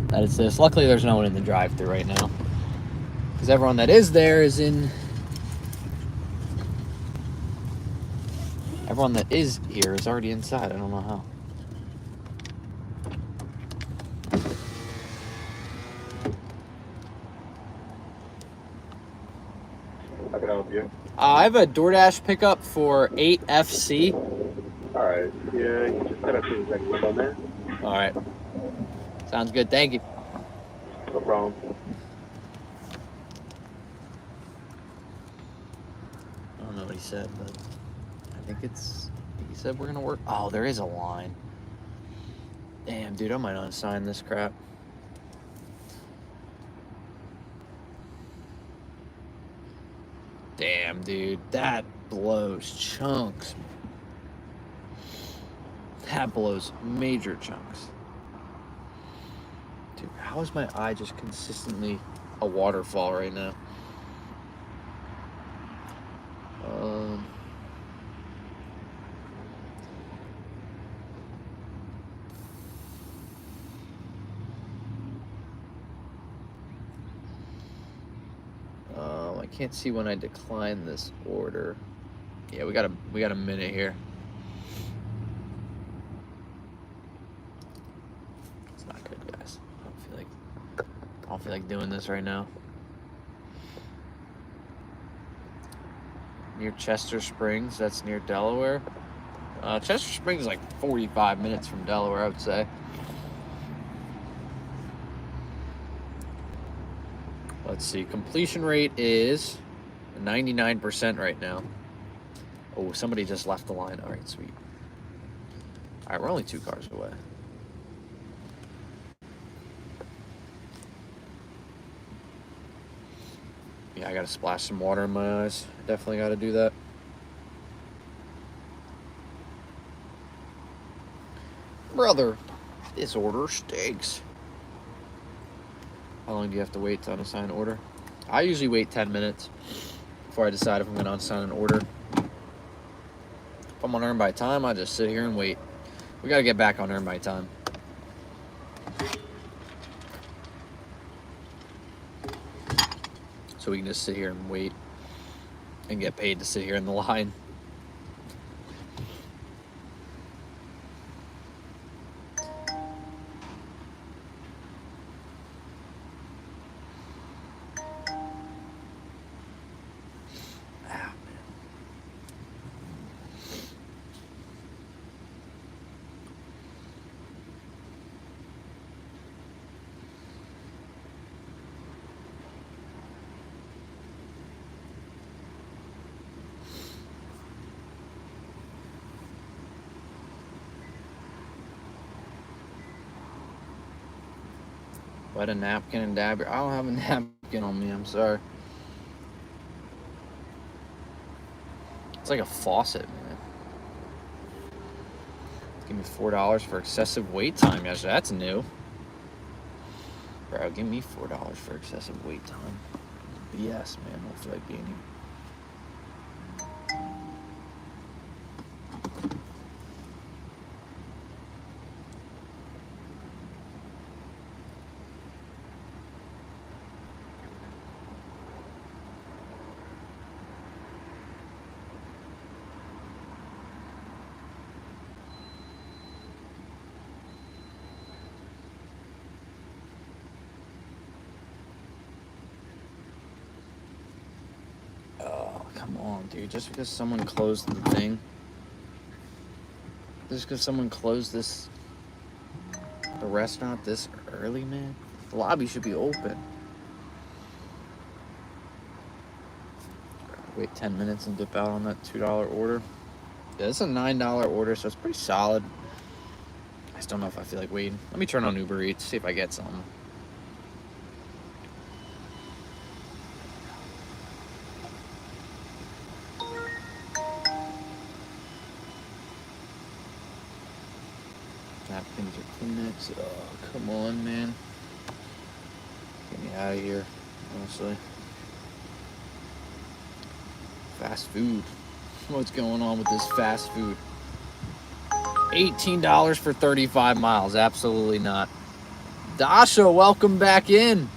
that it's this. Luckily, there's no one in the drive-thru right now, because everyone that is there is in. Everyone that is here is already inside. I don't know how. How can I help you? I have a Doordash pickup for 8FC. Alright, yeah, you just gotta see the exact on there. All right. Sounds good. Thank you. No problem. I don't know what he said, but I think he said we're going to work. Oh, there is a line. Damn, dude, I might unsign this crap. Damn, dude, that blows chunks. That blows major chunks. Dude, how is my eye just consistently a waterfall right now? I can't see when I decline this order. Yeah, we got a minute here. It's not good, guys. I don't feel like doing this right now. Near Chester Springs, that's near Delaware. Chester Springs is like 45 minutes from Delaware, I would say. Let's see, completion rate is 99% right now. Oh, somebody just left the line. All right, sweet. All right, we're only 2 cars away. Yeah, I gotta splash some water in my eyes. Definitely gotta do that. Brother, this order stinks. How long do you have to wait to unassign an order? I usually wait 10 minutes before I decide if I'm gonna unassign an order. If I'm on earn by time, I just sit here and wait. We gotta get back on earn by time. So we can just sit here and wait and get paid to sit here in the line. Wet a napkin and dab your... I don't have a napkin on me, I'm sorry. It's like a faucet, man. Give me $4 for excessive wait time yesterday. That's new. Bro, give me $4 for excessive wait time. BS, man. I don't feel like being here. Come on, dude. Just because someone closed the thing. Just because someone closed the restaurant this early, man. The lobby should be open. Wait 10 minutes and dip out on that $2 order. Yeah, it's a $9 order, so it's pretty solid. I just don't know if I feel like waiting. Let me turn on Uber Eats, see if I get something. Napkins or Kleenex. Oh, come on, man. Get me out of here, honestly. Fast food. What's going on with this fast food? $18 for 35 miles. Absolutely not. Dasha, welcome back in.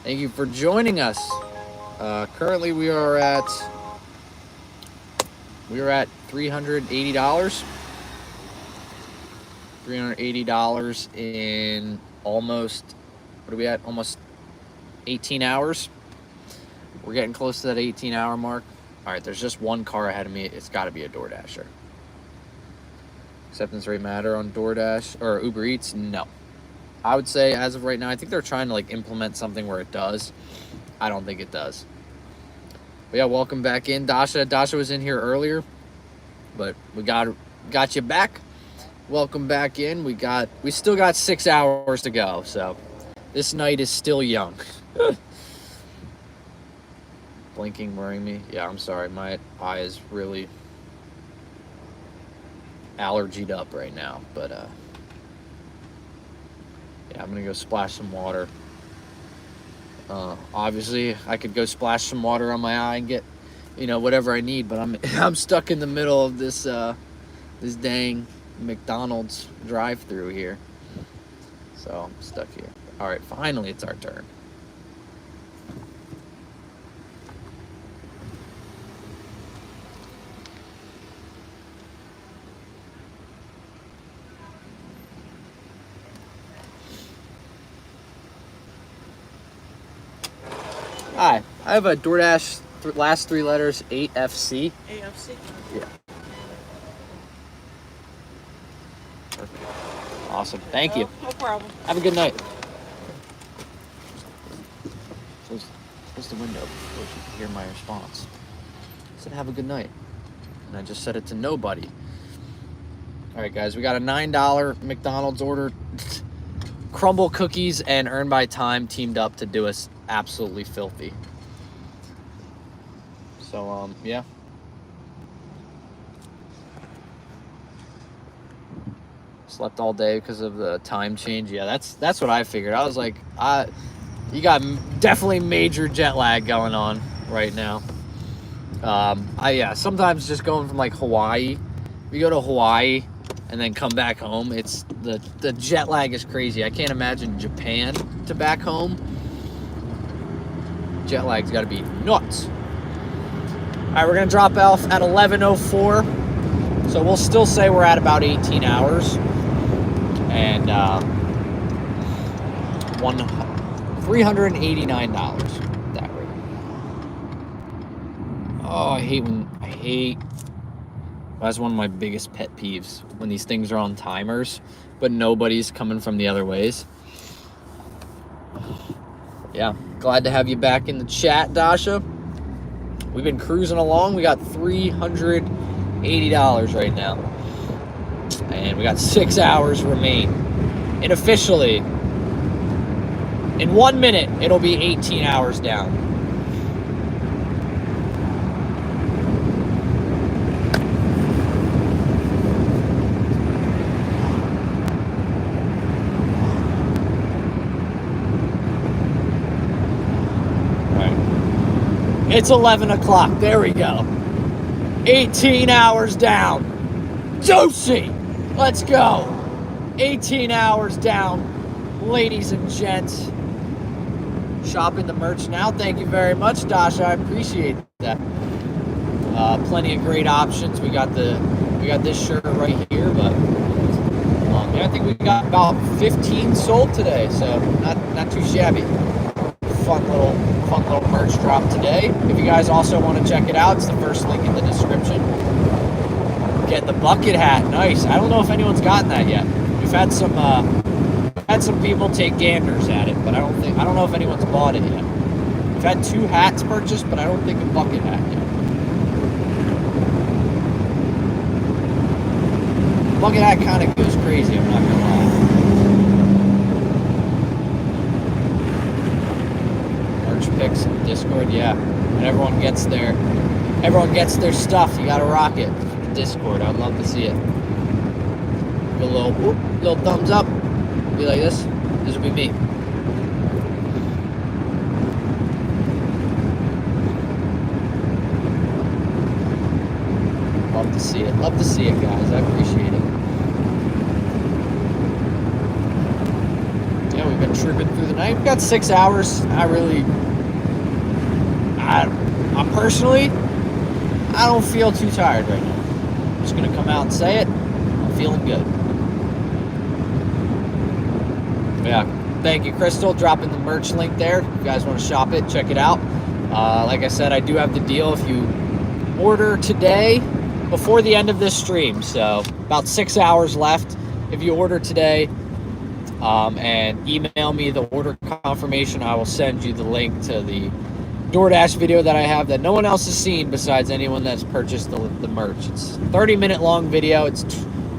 Thank you for joining us. Currently, we are at $380. $380 in almost, what are we at? Almost 18 hours. We're getting close to that 18-hour mark. All right, there's just one car ahead of me. It's got to be a Doordasher. Acceptance rate matter on Doordash or Uber Eats? No. I would say as of right now, I think they're trying to like implement something where it does. I don't think it does. But yeah, welcome back in, Dasha. Dasha was in here earlier, but we got you back. Welcome back in. We still got 6 hours to go, so this night is still young. Blinking, worrying me. Yeah, I'm sorry. My eye is really allergied up right now, but yeah, I'm gonna go splash some water. Obviously I could go splash some water on my eye and get, whatever I need, but I'm stuck in the middle of this dang McDonald's drive-through here, so I'm stuck here. All right, finally it's our turn. Hi, I have a Doordash last three letters 8FC. AFC. Yeah. Perfect. Awesome. Thank you. No problem. Have a good night. Close the window before you can hear my response. I said have a good night. And I just said it to nobody. All right, guys, we got a $9 McDonald's order. Crumble cookies and Earn by Time teamed up to do us absolutely filthy. So, yeah. Slept all day because of the time change. Yeah, that's what I figured. I was like, you got definitely major jet lag going on right now. Sometimes just going from like Hawaii, we go to Hawaii and then come back home. It's the jet lag is crazy. I can't imagine Japan to back home. Jet lag's got to be nuts. All right, we're gonna drop off at 11:04, so we'll still say we're at about 18 hours and $389 that rate. Oh, I hate. That's one of my biggest pet peeves when these things are on timers, but nobody's coming from the other ways. Yeah, glad to have you back in the chat, Dasha. We've been cruising along. We got $380 right now. And we got 6 hours remain. And officially, in 1 minute, it'll be 18 hours down. It's 11 o'clock. There we go. 18 hours down. Juicy. Let's go. 18 hours down. Ladies and gents. Shopping the merch now. Thank you very much, Dasha. I appreciate that. Plenty of great options. We got this shirt right here, but I think we got about 15 sold today, so not too shabby. Fun little merch drop today. If you guys also want to check it out, it's the first link in the description. Get the bucket hat. Nice. I don't know if anyone's gotten that yet. We've had some people take ganders at it, but I don't know if anyone's bought it yet. We've had 2 hats purchased, but I don't think a bucket hat yet. Bucket hat kind of goes crazy, I'm not gonna lie. Picks in Discord, yeah. And everyone gets their stuff. You gotta rock it. Discord, I'd love to see it. Give a little thumbs up. Be like this. This will be me. Love to see it. Love to see it, guys. I appreciate it. Yeah, we we've been trooping through the night. We've got 6 hours. I'm personally, I don't feel too tired right now. I'm just going to come out and say it. I'm feeling good. Yeah. Thank you, Crystal. Dropping the merch link there. If you guys want to shop it, check it out. Like I said, I do have the deal if you order today before the end of this stream. So about 6 hours left. If you order today and email me the order confirmation, I will send you the link to the DoorDash video that I have that no one else has seen besides anyone that's purchased the merch. It's a 30-minute long video. It's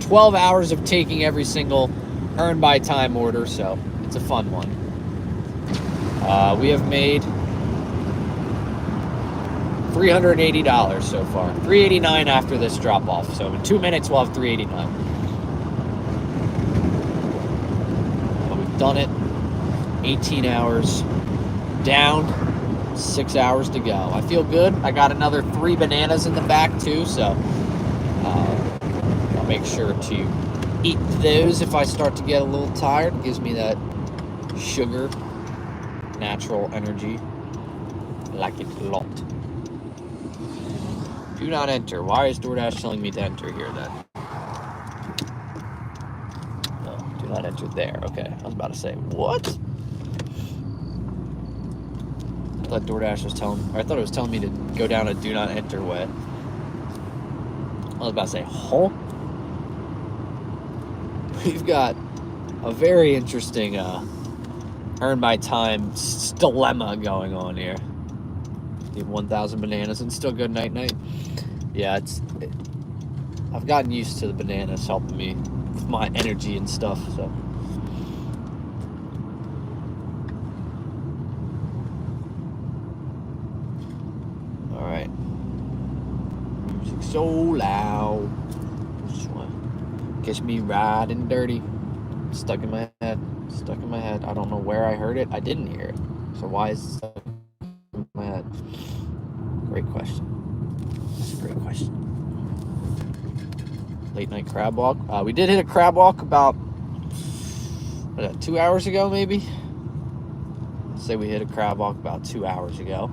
12 hours of taking every single earn by time order, so it's a fun one. We have made $380 so far. $389 after this drop off. So in 2 minutes we'll have $389. But we've done it. 18 hours down. 6 hours to go. I feel good. I got another 3 bananas in the back too, so I'll make sure to eat those if I start to get a little tired. It gives me that sugar, natural energy. I like it a lot. Do not enter. Why is DoorDash telling me to enter here then? No, do not enter there. Okay, I was about to say, what? I thought DoorDash was I thought it was telling me to go down a do not enter way. I was about to say, huh? We've got a very interesting earn by time dilemma going on here. Need 1,000 bananas and still good night. Yeah, I've gotten used to the bananas helping me with my energy and stuff, so. Alright. Music so loud. Just want to catch me riding dirty. Stuck in my head. I don't know where I heard it. I didn't hear it. So why is it stuck in my head? Great question. That's a great question. Late night crab walk. We did hit a crab walk about 2 hours ago, maybe. Let's say we hit a crab walk about 2 hours ago.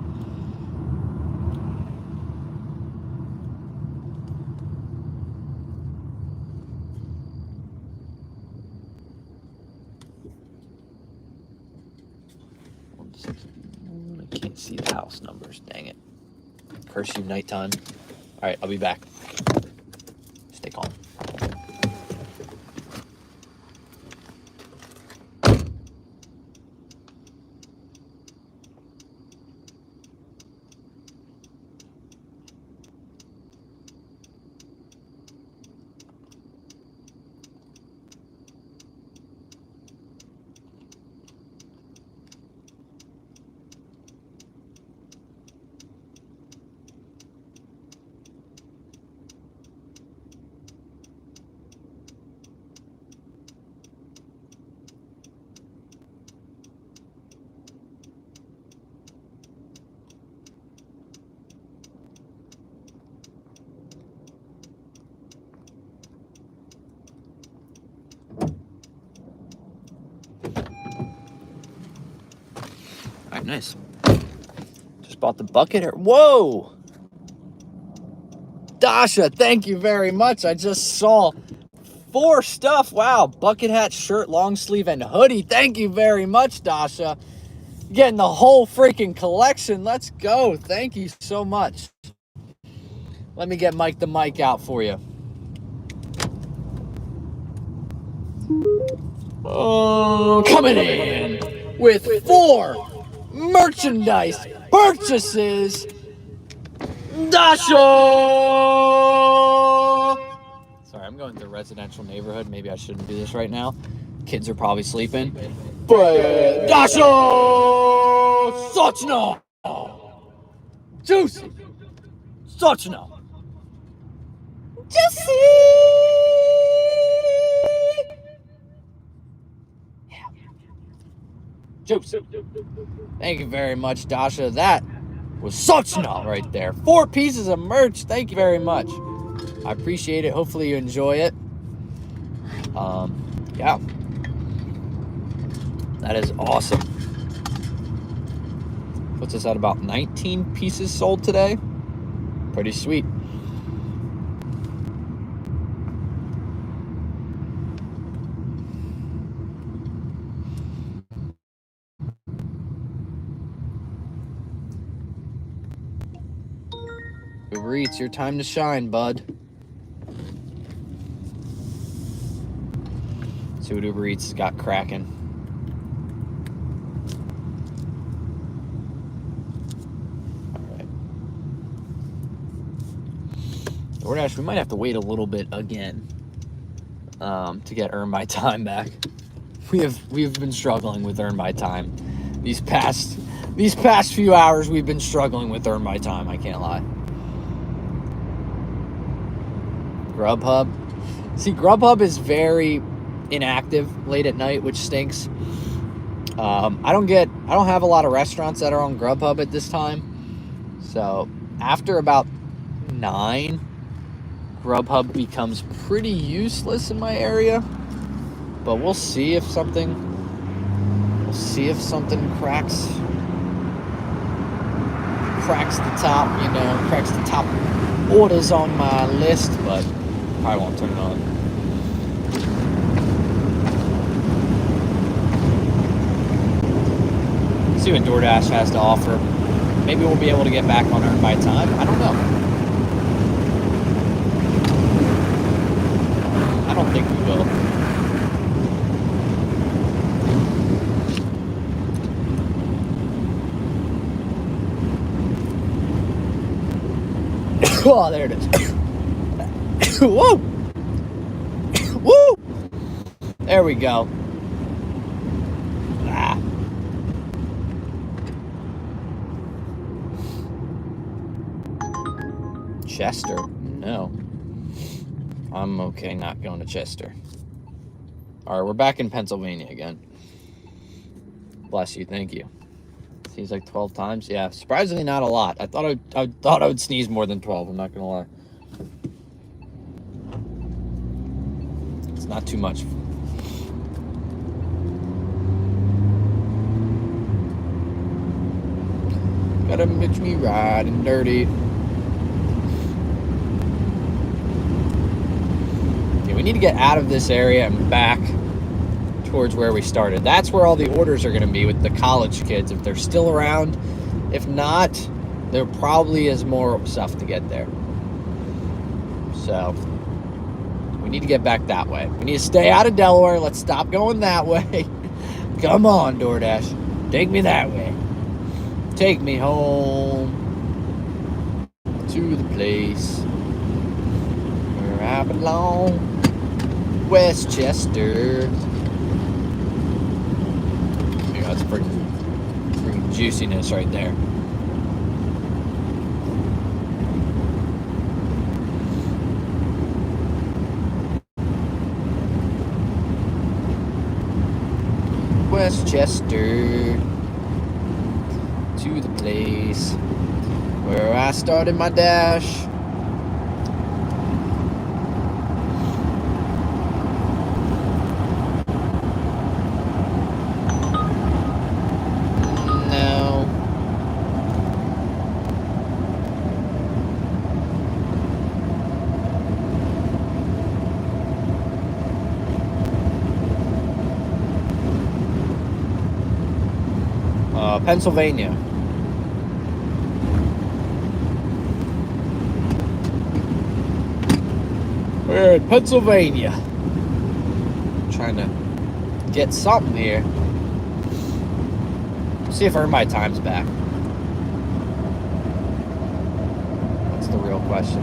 I can't see the house numbers. Dang it. Curse you, nighttime. All right, I'll be back. Stay calm. Nice. Just bought the bucket. Whoa! Dasha, thank you very much. I just saw 4 stuff. Wow. Bucket hat, shirt, long sleeve, and hoodie. Thank you very much, Dasha. Getting the whole freaking collection. Let's go. Thank you so much. Let me get Mike the mic out for you. Oh, coming in with 4 merchandise purchases, Dasha! Sorry, I'm going to a residential neighborhood. Maybe I shouldn't do this right now. Kids are probably sleeping. But Dasha! Sochno! Juicy! Sochno! Juicy! Juice. Thank you very much, Dasha. That was such enough right there. 4 pieces of merch. Thank you very much. I appreciate it. Hopefully you enjoy it. Yeah. That is awesome. Puts us at about 19 pieces sold today. Pretty sweet. Uber Eats, your time to shine, bud. See what Uber Eats has got cracking. DoorDash, we might have to wait a little bit again to get Earn My Time back. We've been struggling with Earn My Time. These past few hours, we've been struggling with Earn My Time. I can't lie. Grubhub. See, Grubhub is very inactive late at night, which stinks. I don't have a lot of restaurants that are on Grubhub at this time. So after about 9, Grubhub becomes pretty useless in my area. But we'll see if something cracks the top orders on my list, but I won't turn it on. See what DoorDash has to offer. Maybe we'll be able to get back on Earn My Time. I don't know. I don't think we will. Oh, there it is. Whoa! Woo! There we go. Ah. Chester? No. I'm okay not going to Chester. Alright, we're back in Pennsylvania again. Bless you, thank you. Seems like 12 times. Yeah, surprisingly not a lot. I thought I would sneeze more than 12, I'm not gonna lie. It's not too much. Gotta make me ride and dirty. Okay, we need to get out of this area and back towards where we started. That's where all the orders are going to be with the college kids, if they're still around. If not, there probably is more stuff to get there. So we need to get back that way. We need to stay out of Delaware. Let's stop going that way. Come on, DoorDash, take me that way. Take me home to the place where I belong, Westchester. That's freaking juiciness right there. Westchester, to the place where I started my dash. Pennsylvania. We're in Pennsylvania. Trying to get something here. See if Earn My Time's back. That's the real question.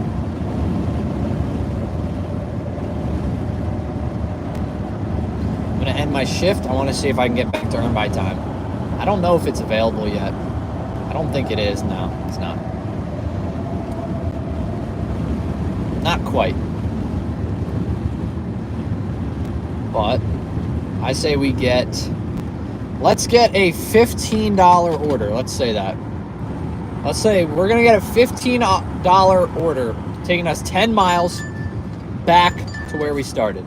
I'm gonna end my shift. I want to see if I can get back to Earn My Time. I don't know if it's available yet. I don't think it is. No, it's not. Not quite. But I say we let's get a $15 order. Let's say that. Let's say we're going to get a $15 order, taking us 10 miles back to where we started.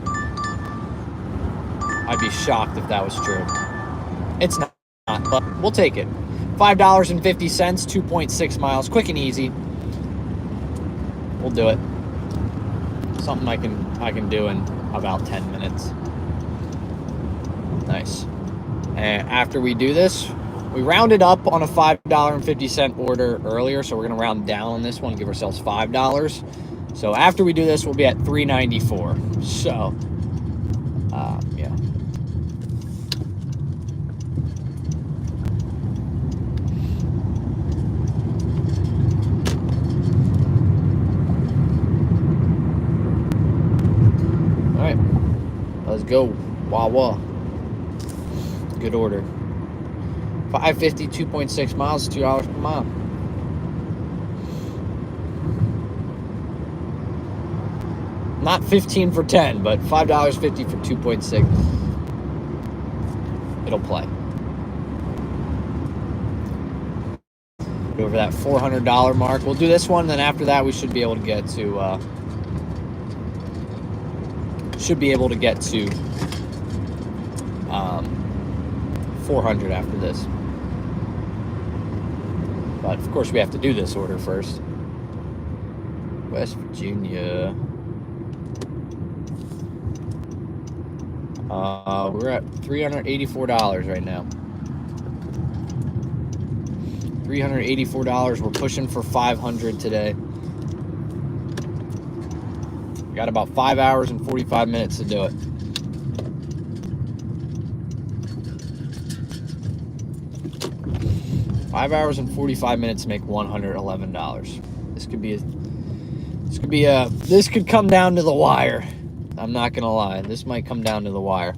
I'd be shocked if that was true. not, but we'll take it. $5.50, 2.6 miles, quick and easy. We'll do it. Something I can do in about 10 minutes. Nice. And after we do this, we rounded up on a $5.50 order earlier, so we're gonna round down on this one, give ourselves $5. So after we do this, we'll be at $3.94. So, yeah. All right, let's go. Wawa. Good order. 550, 2.6 miles, $2 per mile. Not 15 for 10, but $5.50 for 2.6. It'll play. Over that $400 mark. We'll do this one, then after that we should be able to get to 400 after this. But of course we have to do this order first. West Virginia. We're at $384 right now. $384. We're pushing for 500 today. We got about 5 hours and 45 minutes to do it. Five hours and 45 minutes to make $111. This could come down to the wire. I'm not gonna lie. This might come down to the wire.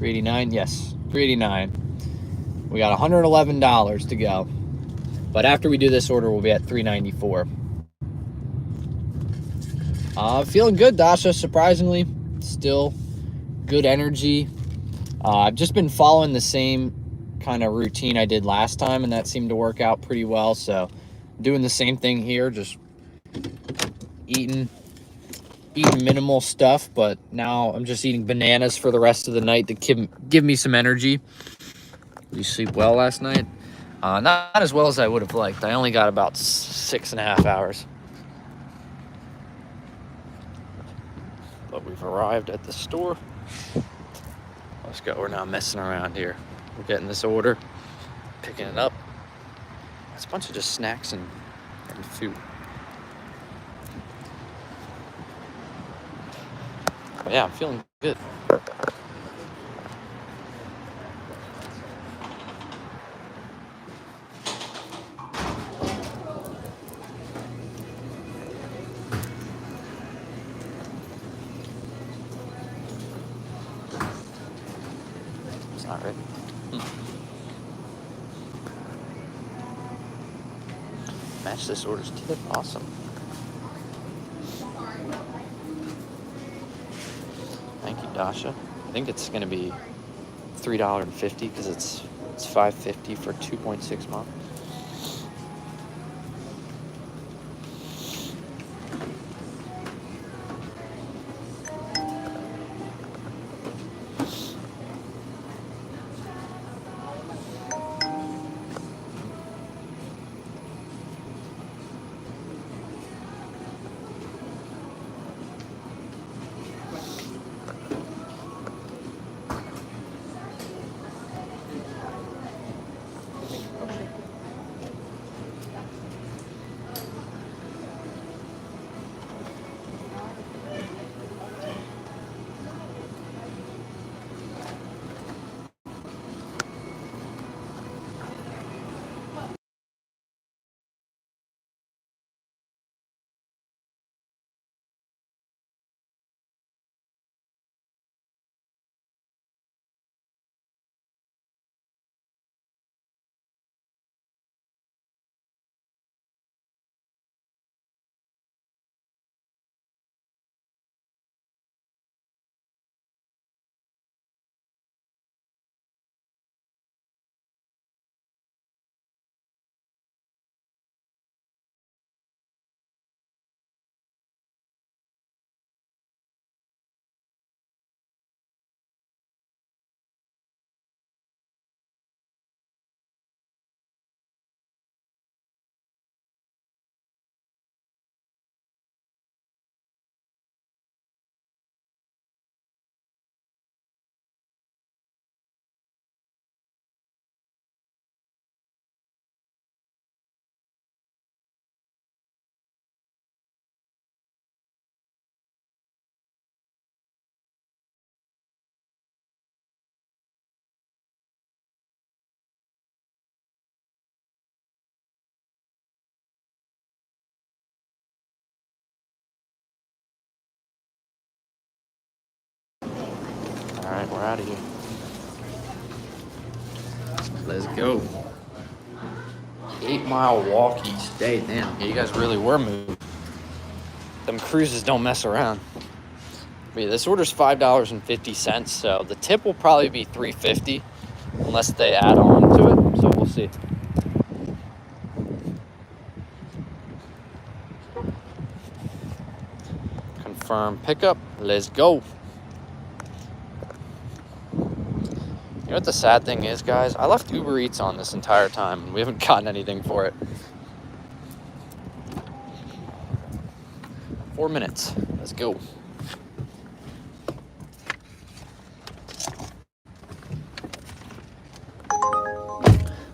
$389, yes, $389. We got $111 to go. But after we do this order, we'll be at $394. Feeling good, Dasha, surprisingly. Still good energy. I've just been following the same kind of routine I did last time, and that seemed to work out pretty well. So doing the same thing here, just eating minimal stuff, but now I'm just eating bananas for the rest of the night to give me some energy. Did you sleep well last night? Not as well as I would have liked. I only got about 6.5 hours. But we've arrived at the store. Let's go. We're not messing around here. We're getting this order, picking it up. It's a bunch of just snacks and food. But yeah, I'm feeling good. It's not ready. Match this order's tip. Awesome. Thank you, Dasha. I think it's going to be $3.50 because it's $5.50 for 2.6 miles. we're out of here. Let's go. 8 mile walk each day. Damn, yeah, you guys really were moving. Them cruises don't mess around. But yeah, this order's $5.50, so the tip will probably be $3.50 unless they add on to it. So we'll see. Confirm pickup. Let's go. You know what the sad thing is, guys? I left Uber Eats on this entire time, and we haven't gotten anything for it. 4 minutes. Let's go.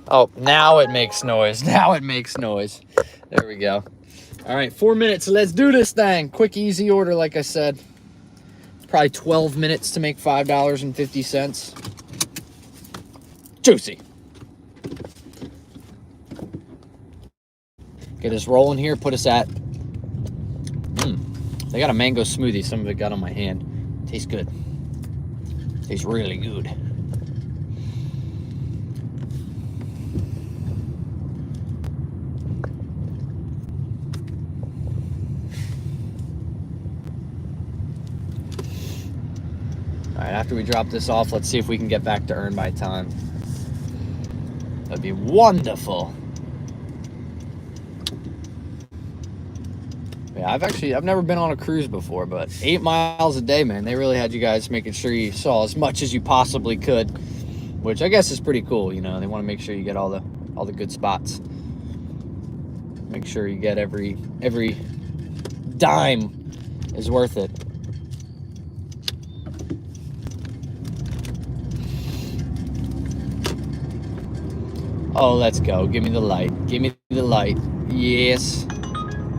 Oh, now it makes noise. Now it makes noise. There we go. All right, 4 minutes. Let's do this thing. Quick, easy order, like I said. It's probably 12 minutes to make $5.50. Juicy. Get us rolling here. Put us at... They got a mango smoothie. Some of it got on my hand. Tastes good. Tastes really good. All right, after we drop this off, let's see if we can get back to earn by time. That'd be wonderful. Yeah, I've never been on a cruise before, but 8 miles a day, man. They really had you guys making sure you saw as much as you possibly could, which I guess is pretty cool. You know, they want to make sure you get all the good spots. Make sure you get every dime is worth it. Oh, let's go. Give me the light. Give me the light. Yes.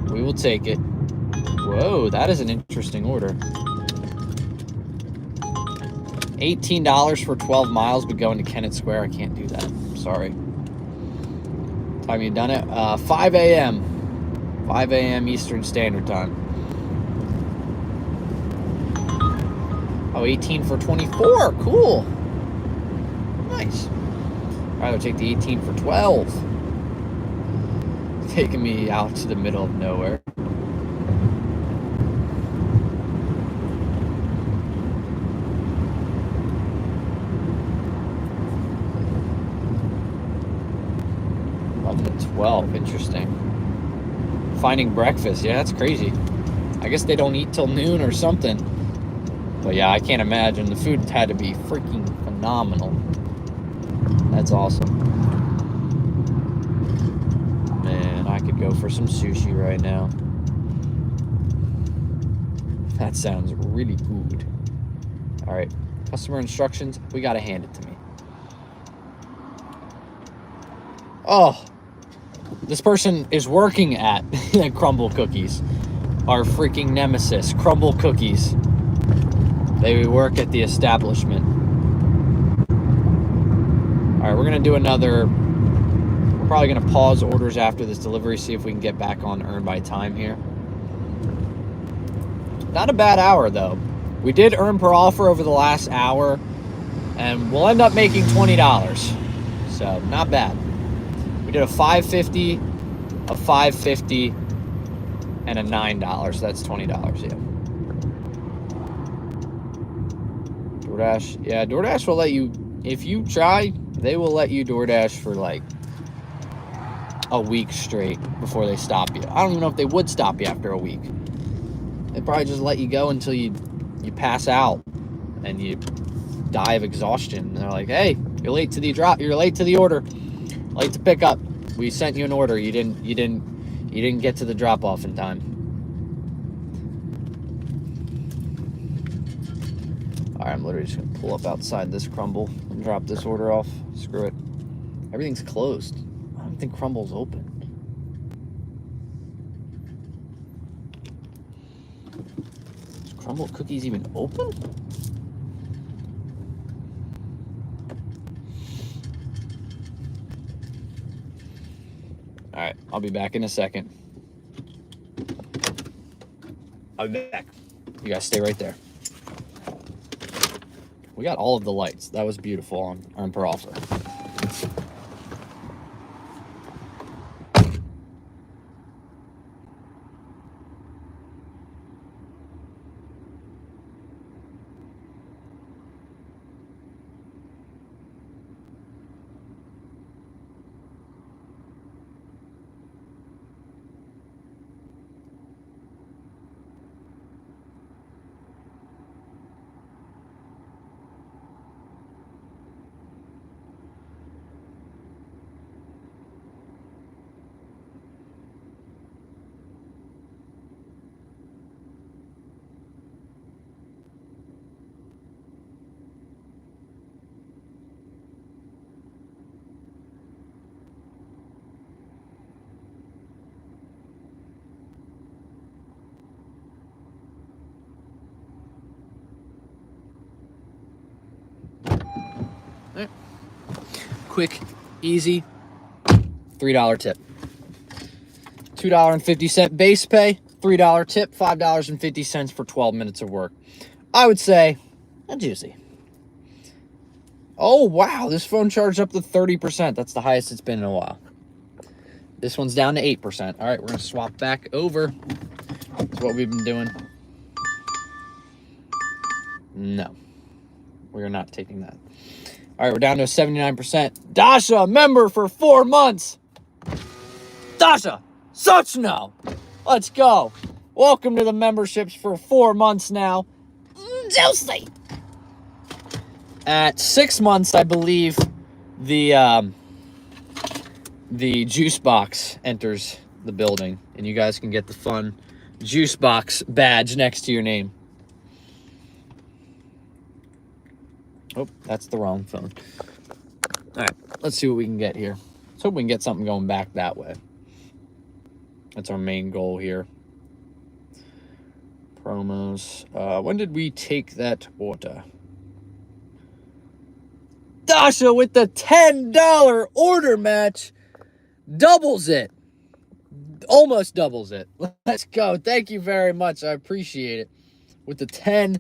We will take it. Whoa, that is an interesting order. $18 for 12 miles, but going to Kennett Square. I can't do that. I'm sorry. Time you done it? 5 a.m. 5 a.m. Eastern Standard Time. Oh, 18 for 24. Cool. Nice. All right, we'll take the 18 for 12. Taking me out to the middle of nowhere. $11 to 12, interesting. Finding breakfast, yeah, that's crazy. I guess they don't eat till noon or something. But yeah, I can't imagine. The food had to be freaking phenomenal. That's awesome. Man, I could go for some sushi right now. That sounds really good. All right, customer instructions. We gotta hand it to me. Oh, this person is working at Crumble Cookies. Our freaking nemesis, Crumble Cookies. They work at the establishment. All right, we're gonna do another. We're probably gonna pause orders after this delivery, see if we can get back on earn by time here. Not a bad hour though. We did earn per offer over the last hour, and we'll end up making $20. So not bad. We did a $5.50, a $5.50, and a $9. So that's $20. Yeah. Doordash. Yeah, Doordash will let you, if you try, they will let you Doordash for like a week straight before they stop you. I don't even know if they would stop you after a week. They probably just let you go until you pass out and you die of exhaustion. And they're like, "Hey, you're late to the drop. You're late to the order. Late to pick up. We sent you an order. You didn't get to the drop off in time." All right, I'm literally just gonna pull up outside this Crumble and drop this order off. Screw it. Everything's closed. I don't think Crumble's open. Is Crumble Cookies even open? All right, I'll be back in a second. I'll be back. You guys stay right there. We got all of the lights. That was beautiful on per offer. Right. Quick, easy, $3 tip. $2.50 base pay, $3 tip, $5.50 for 12 minutes of work. I would say a juicy. Oh, wow, this phone charged up to 30%. That's the highest it's been in a while. This one's down to 8%. All right, we're going to swap back over. That's what we've been doing. No, we're not taking that. All right, we're down to 79%. Dasha, member for 4 months. Dasha, such no. Let's go. Welcome to the memberships for 4 months now. Juicy. At 6 months, I believe the juice box enters the building, and you guys can get the fun juice box badge next to your name. Oh, that's the wrong phone. All right, let's see what we can get here. Let's hope we can get something going back that way. That's our main goal here. Promos. When did we take that order? Dasha with the $10 order match. Doubles it. Almost doubles it. Let's go. Thank you very much. I appreciate it. With the $10.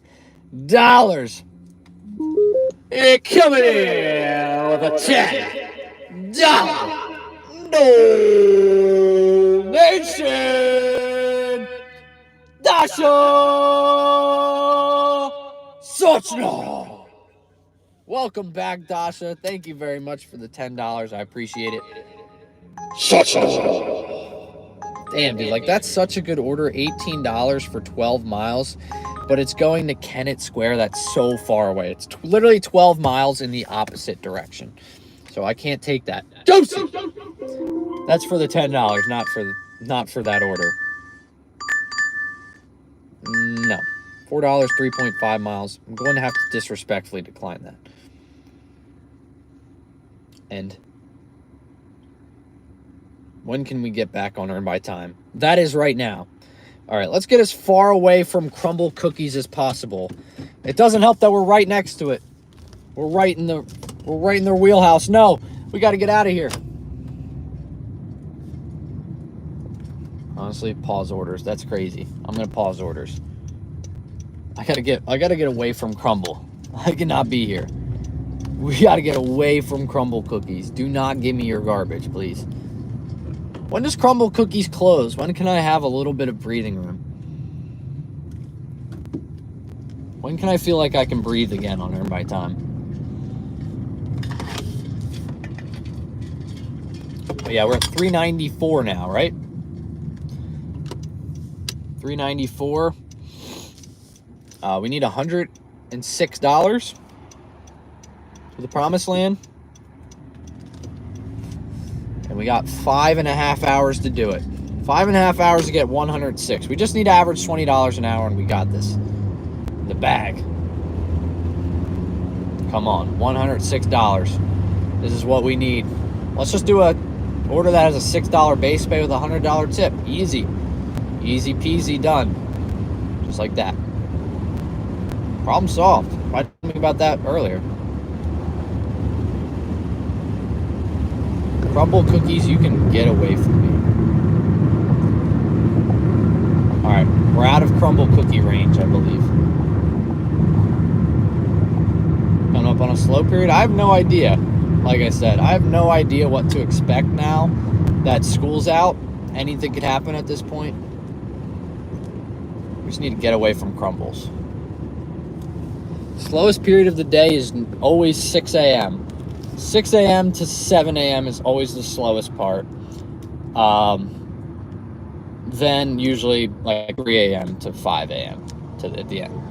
It coming in with a $10 donation. Dasha Sochno. Welcome back, Dasha. Thank you very much for the $10. I appreciate it. Damn, dude, like that's such a good order. $18 for 12 miles, but it's going to Kennett Square. That's so far away. It's literally 12 miles in the opposite direction. So I can't take that. Josie! That's for the $10, not for that order. No. $4, 3.5 miles. I'm going to have to disrespectfully decline that. And when can we get back on Earn by Time? That is right now. All right, let's get as far away from crumble cookies as possible. It doesn't help that we're right next to it. We're right in their wheelhouse. No, we got to get out of here. Honestly, pause orders. That's crazy. I'm gonna pause orders. I gotta get away from crumble. I cannot be here. We gotta get away from crumble cookies. Do not give me your garbage, please. When does crumble cookies close? When can I have a little bit of breathing room? When can I feel like I can breathe again on Earn by Time? Oh yeah, we're at 394 now, right? 394. We need $106 for the Promised Land. And we got 5.5 hours to do it. 5.5 hours to get 106. We just need to average $20 an hour, and we got this. In the bag. Come on, $106. This is what we need. Let's just do a order that has a $6 base pay with a $100 tip. Easy. Easy peasy done. Just like that. Problem solved. Why didn't I think about that earlier? Crumble cookies, you can get away from me. Alright, we're out of crumble cookie range, I believe. up on a slow period? I have no idea. Like I said, I have no idea what to expect now that school's out. Anything could happen at this point. We just need to get away from crumbles. Slowest period of the day is always 6 a.m. 6 a.m. to 7 a.m. is always the slowest part. Then usually like 3 a.m. to 5 a.m. at the end.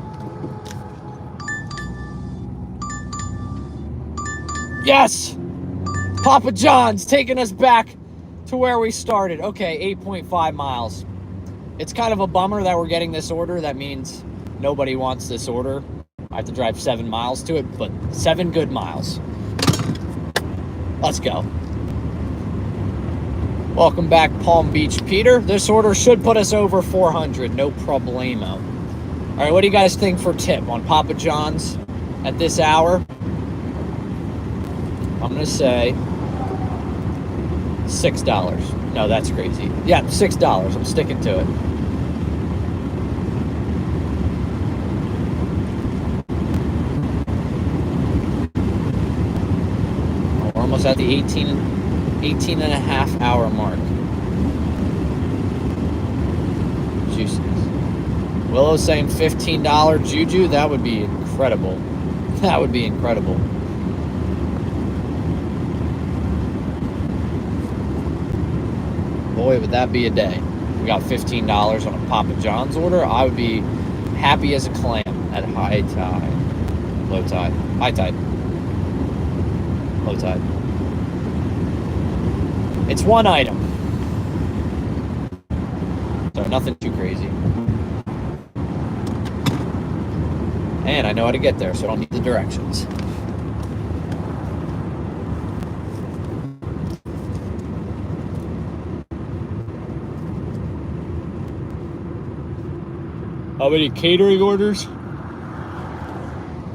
Yes! Papa John's taking us back to where we started. Okay, 8.5 miles. It's kind of a bummer that we're getting this order. That means nobody wants this order. I have to drive 7 miles to it, but 7 good miles. Let's go. Welcome back, Palm Beach Peter. This order should put us over 400, no problemo. All right, what do you guys think for tip on Papa John's at this hour? I'm going to say $6. No, that's crazy. Yeah, $6. I'm sticking to it. We're almost at the 18 and a half hour mark. Juices. Willow's saying $15 Juju. That would be incredible. That would be incredible. Boy, would that be a day. We got $15 on a Papa John's order. I would be happy as a clam at high tide. Low tide. High tide. Low tide. It's one item. So nothing too crazy. And I know how to get there, so I don't need the directions. How many catering orders?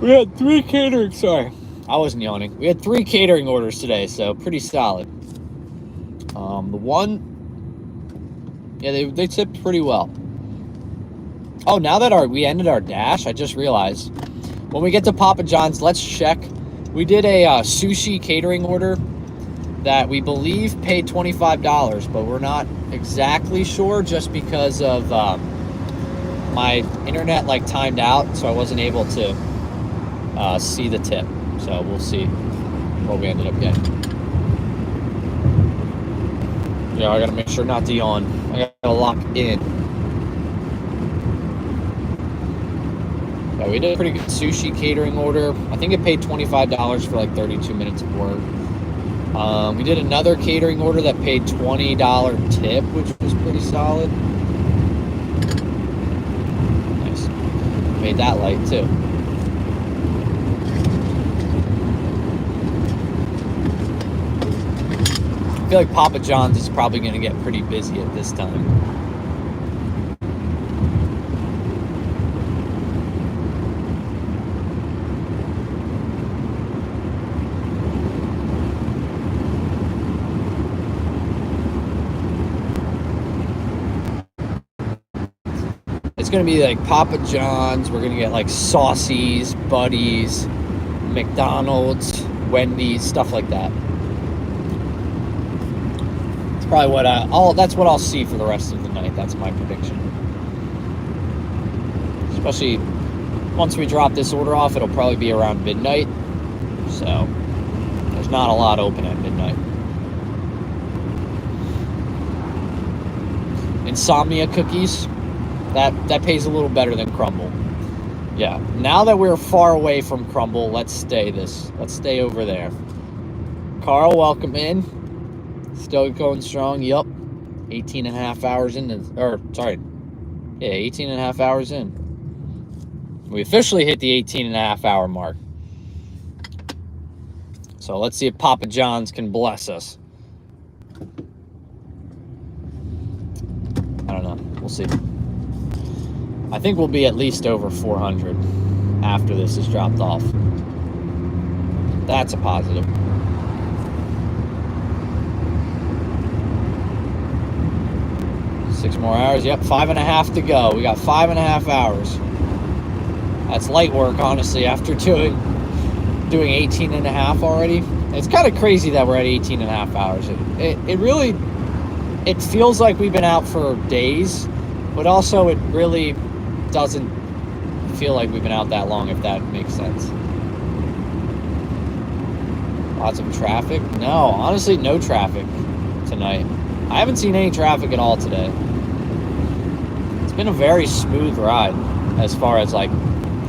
We had 3 catering, sorry. I wasn't yawning. We had 3 catering orders today, so pretty solid. The one, yeah, they tipped pretty well. Oh, now that we ended our dash, I just realized. When we get to Papa John's, let's check. We did a sushi catering order that we believe paid $25, but we're not exactly sure just because of my internet like timed out, so I wasn't able to see the tip. So we'll see what we ended up getting. Yeah, I gotta make sure not to yawn. I gotta lock in. Yeah, we did a pretty good sushi catering order. I think it paid $25 for like 32 minutes of work. We did another catering order that paid $20 tip, which was pretty solid. Nice. Made that light too. I feel like Papa John's is probably going to get pretty busy at this time. It's going to be like Papa John's. We're going to get like Saucy's, Buddy's, McDonald's, Wendy's, stuff like that. Probably what that's what I'll see for the rest of the night. That's my prediction. Especially once we drop this order off, it'll probably be around midnight. So there's not a lot open at midnight. Insomnia cookies, that pays a little better than Crumble. Yeah. Now that we're far away from Crumble, let's stay over there. Carl, welcome in. Still going strong. Yup. 18 and a half hours in. 18 and a half hours in. We officially hit the 18 and a half hour mark. So let's see if Papa John's can bless us. I don't know. We'll see. I think we'll be at least over 400 after this is dropped off. That's a positive. 6 more hours. Yep, 5.5 to go. We got 5.5 hours. That's light work, honestly, after doing doing 18 and a half already. It's kind of crazy that we're at 18 and a half hours. It really, it feels like we've been out for days, but also it really doesn't feel like we've been out that long, if that makes sense. Lots of traffic? No, honestly, no traffic tonight. I haven't seen any traffic at all today. It's been a very smooth ride as far as like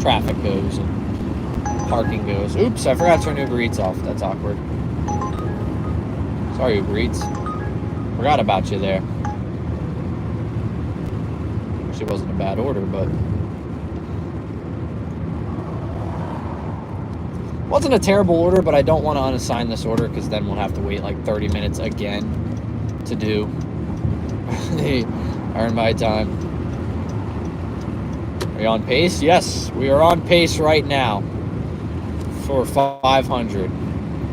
traffic goes and parking goes. Oops, I forgot to turn Uber Eats off. That's awkward. Sorry, Uber Eats. Forgot about you there. Actually, wasn't a bad order, but wasn't a terrible order, but I don't want to unassign this order because then we'll have to wait like 30 minutes again to do the earn my time. Are we on pace? Yes, we are on pace right now for 500.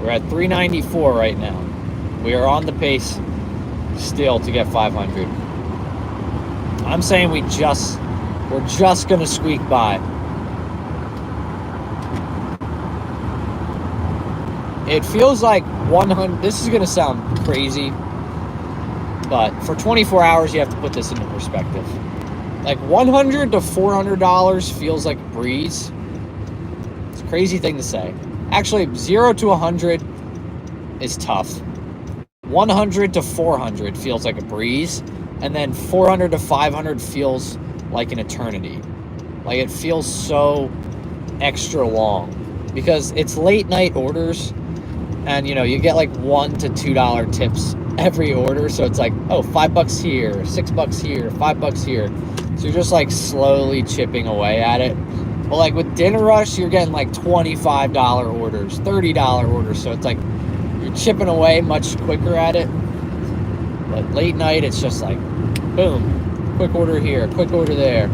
We're at 394 right now. We are on the pace still to get 500. I'm saying we're just gonna squeak by. It feels like 100. This is gonna sound crazy, but for 24 hours, you have to put this into perspective. Like $100 to $400 feels like a breeze. It's a crazy thing to say. Actually, 0 to 100 is tough. 100 to 400 feels like a breeze, and then 400 to 500 feels like an eternity. Like it feels so extra long because it's late night orders. And, you know, you get like $1 to $2 tips every order. So it's like, oh, $5 here, $6 here, $5 here. So you're just like slowly chipping away at it. But like with Dinner Rush, you're getting like $25 orders, $30 orders. So it's like you're chipping away much quicker at it. But late night, it's just like, boom, quick order here, quick order there.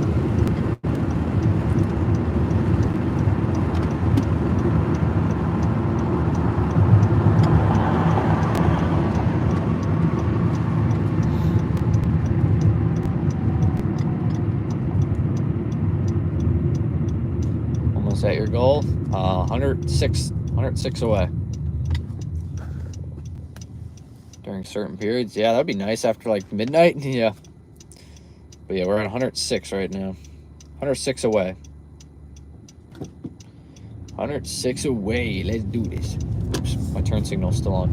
At your goal, 106 away during certain periods. Yeah, that'd be nice after like midnight. Yeah, but yeah, we're at 106 right now. 106 away. 106 away. Let's do this. Oops, my turn signal's still on.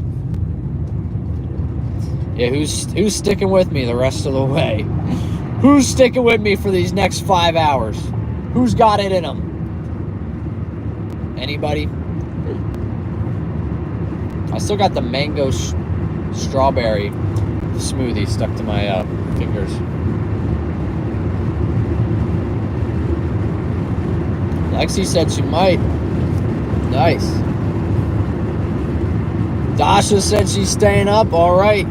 Yeah, who's sticking with me the rest of the way? Who's sticking with me for these next 5 hours? Who's got it in them? Anybody? I still got the mango strawberry smoothie stuck to my fingers. Lexi said she might. Nice. Dasha said she's staying up. All right.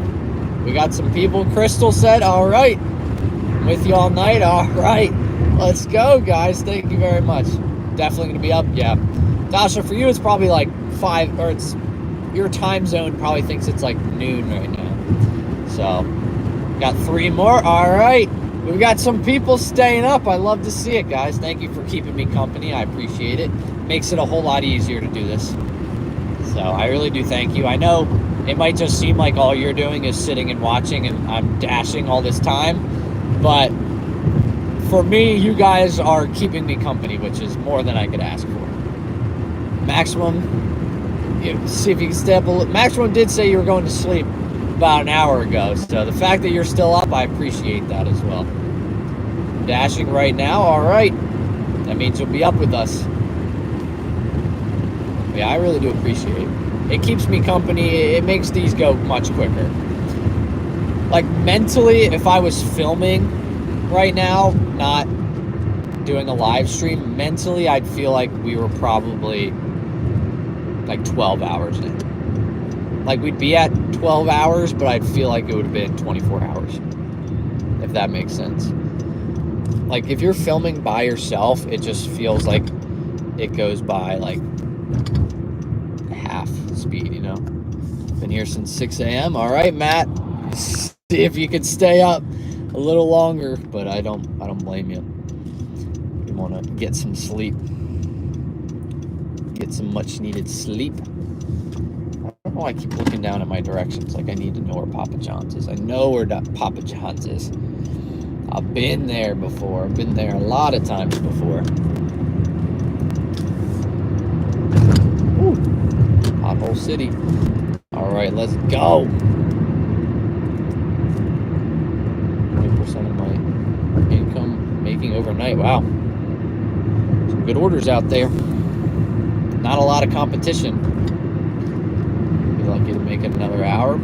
We got some people. Crystal said, all right. I'm with you all night. All right. Let's go, guys. Thank you very much. Definitely going to be up. Yeah. Dasha, for you, it's probably like 5, or it's your time zone probably thinks it's like noon right now. So, got 3 more. All right. We've got some people staying up. I love to see it, guys. Thank you for keeping me company. I appreciate it. Makes it a whole lot easier to do this. So, I really do thank you. I know it might just seem like all you're doing is sitting and watching and I'm dashing all this time. But for me, you guys are keeping me company, which is more than I could ask for. Maximum, see if you can stay up a little. Maximum did say you were going to sleep about an hour ago, so the fact that you're still up, I appreciate that as well. Dashing right now, all right. That means you'll be up with us. Yeah, I really do appreciate it. It keeps me company. It makes these go much quicker. Like mentally, if I was filming right now, not doing a live stream, mentally I'd feel like we were probably like 12 hours in. Like we'd be at 12 hours, but I'd feel like it would have been 24 hours, if that makes sense. Like if you're filming by yourself, it just feels like it goes by like half speed, you know? Been here since 6 a.m. All right, Matt, see if you could stay up a little longer, but I don't blame you. You want to get some sleep. get some much needed sleep. I don't know why I keep looking down at my directions. Like I need to know where Papa John's is. I know where Papa John's is. I've been there before. I've been there a lot of times before. Ooh, Pothole City. All right, let's go. 20% of my income making overnight. Wow. Some good orders out there. Not a lot of competition. Be lucky to make it another hour.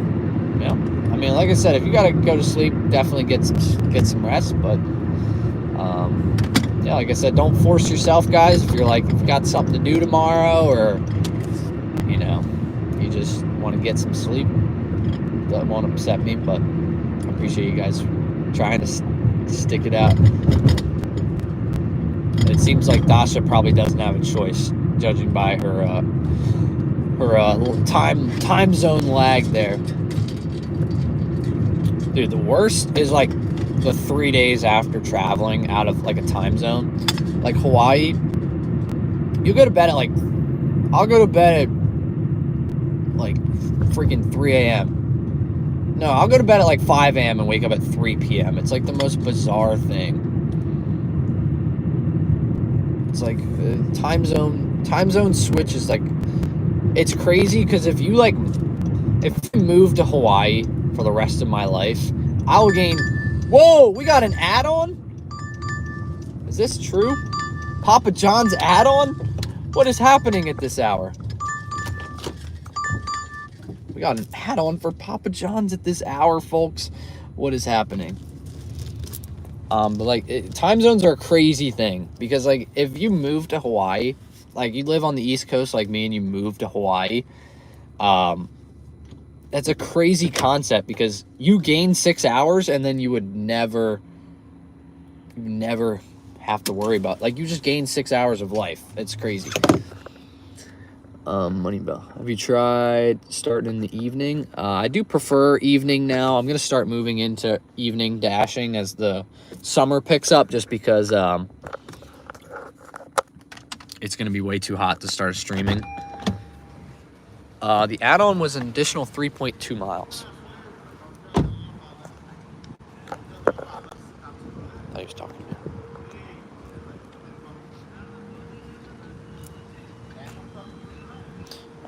Yeah. I mean, like I said, if you gotta go to sleep, definitely get some rest. But yeah, like I said, don't force yourself, guys. If you've got something to do tomorrow, or you know, you just want to get some sleep, that won't upset me. But I appreciate you guys trying to stick it out. It seems like Dasha probably doesn't have a choice, judging by her time zone lag there. Dude, the worst is like the 3 days after traveling out of like a time zone, like Hawaii. You go to bed at I'll go to bed at like freaking 3 a.m. No, I'll go to bed at like 5 a.m. and wake up at 3 p.m. It's like the most bizarre thing. It's like time zone switch is like, it's crazy because if I move to Hawaii for the rest of my life, I will gain. Whoa, we got an add-on? Is this true? Papa John's add-on? What is happening at this hour? We got an add-on for Papa John's at this hour, folks. What is happening? But like time zones are a crazy thing because like if you move to Hawaii, like you live on the East Coast like me and you move to Hawaii, that's a crazy concept because you gain 6 hours and then you would never have to worry about, like, you just gain 6 hours of life. It's crazy. Money Bell. Have you tried starting in the evening? I do prefer evening now. I'm going to start moving into evening dashing as the summer picks up just because it's going to be way too hot to start streaming. The add-on was an additional 3.2 miles. I thought he was talking to me.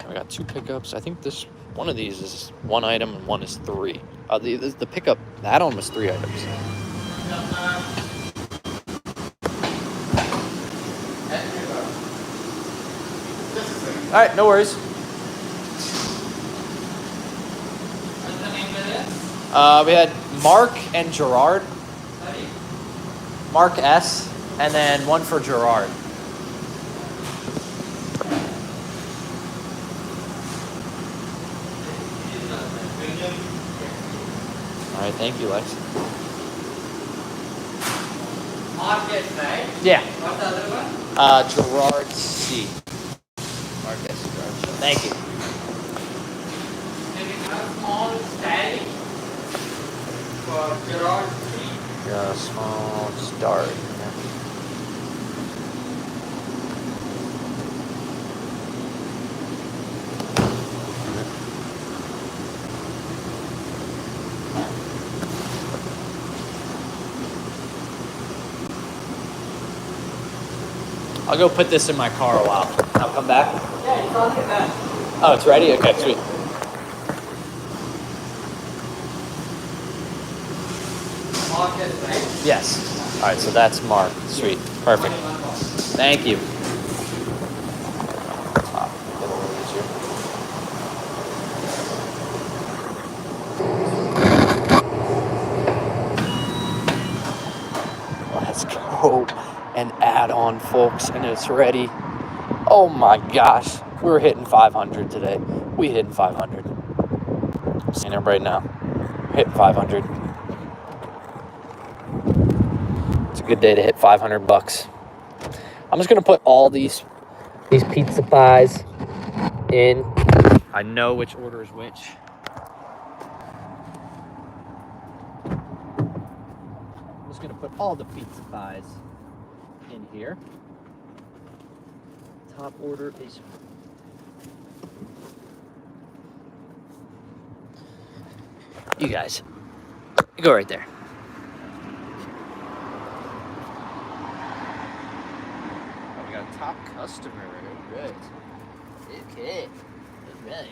I got 2 pickups. I think one of these is 1 item and one is 3. The pickup, the add-on was 3 items. All right, no worries. We had Mark and Gerard. Mark S. And then one for Gerard. All right, thank you, Lex. Mark S, right? Yeah. What's the other one? Gerard C. Mark S. Gerard C. Thank you. Can we have small styling for Gerard C? Yeah, small start. I'll go put this in my car a while. I'll come back. Yeah, it's already done. Oh, it's ready? Okay, sweet. Mark S, right? Yes. All right, so that's Mark. Sweet. Perfect. Thank you. Let's go. An add-on, folks, and it's ready. Oh my gosh. We were hitting 500 today. We hitting 500. I'm seeing it right now. We're hitting 500. It's a good day to hit 500 bucks. I'm just gonna put all these pizza pies in. I know which order is which. I'm just gonna put all the pizza pies in here. top order is... You guys, you go right there. We got a top customer. All right. Okay. All right.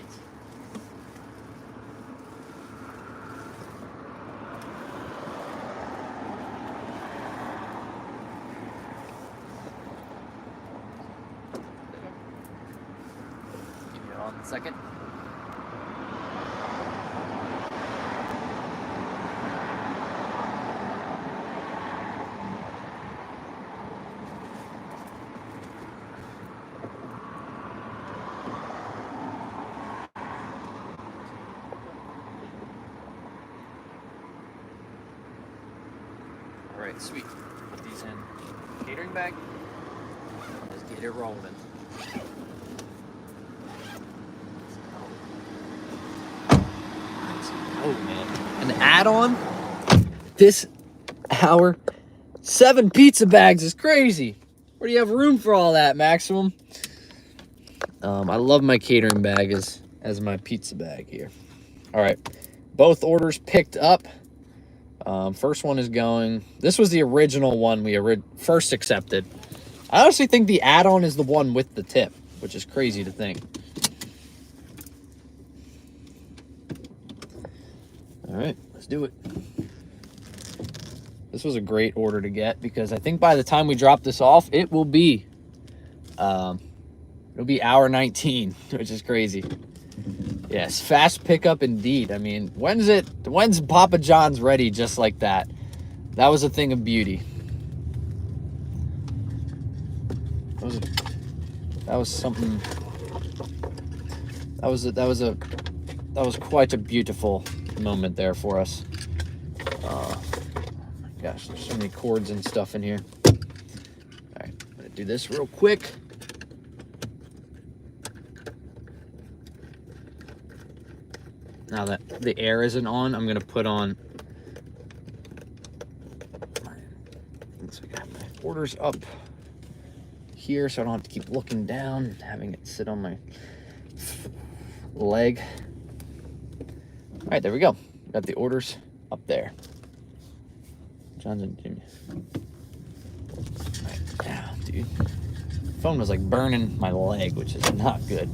Give me on 1 second. All right, sweet. Put these in catering bag. Let's get it rolling. Oh man, an add-on this hour, 7 pizza bags is crazy. Where do you have room for all that, Maximum? I love my catering bag as my pizza bag here. All right, both orders picked up. First one is going. This was the original one we first accepted. I honestly think the add-on is the one with the tip, which is crazy to think. All right, let's do it. This was a great order to get because I think by the time we drop this off, it will be hour 19, which is crazy. Yes, fast pickup indeed. I mean, when's Papa John's ready just like that? That was a thing of beauty. That was something. That was quite a beautiful moment there for us. Oh my gosh, there's so many cords and stuff in here. All right, I'm gonna do this real quick. Now that the air isn't on, I'm gonna put on. So I got my orders up here, so I don't have to keep looking down and having it sit on my leg. All right, there we go. Got the orders up there. John's and Jimmy. All right, now, dude. Phone was like burning my leg, which is not good.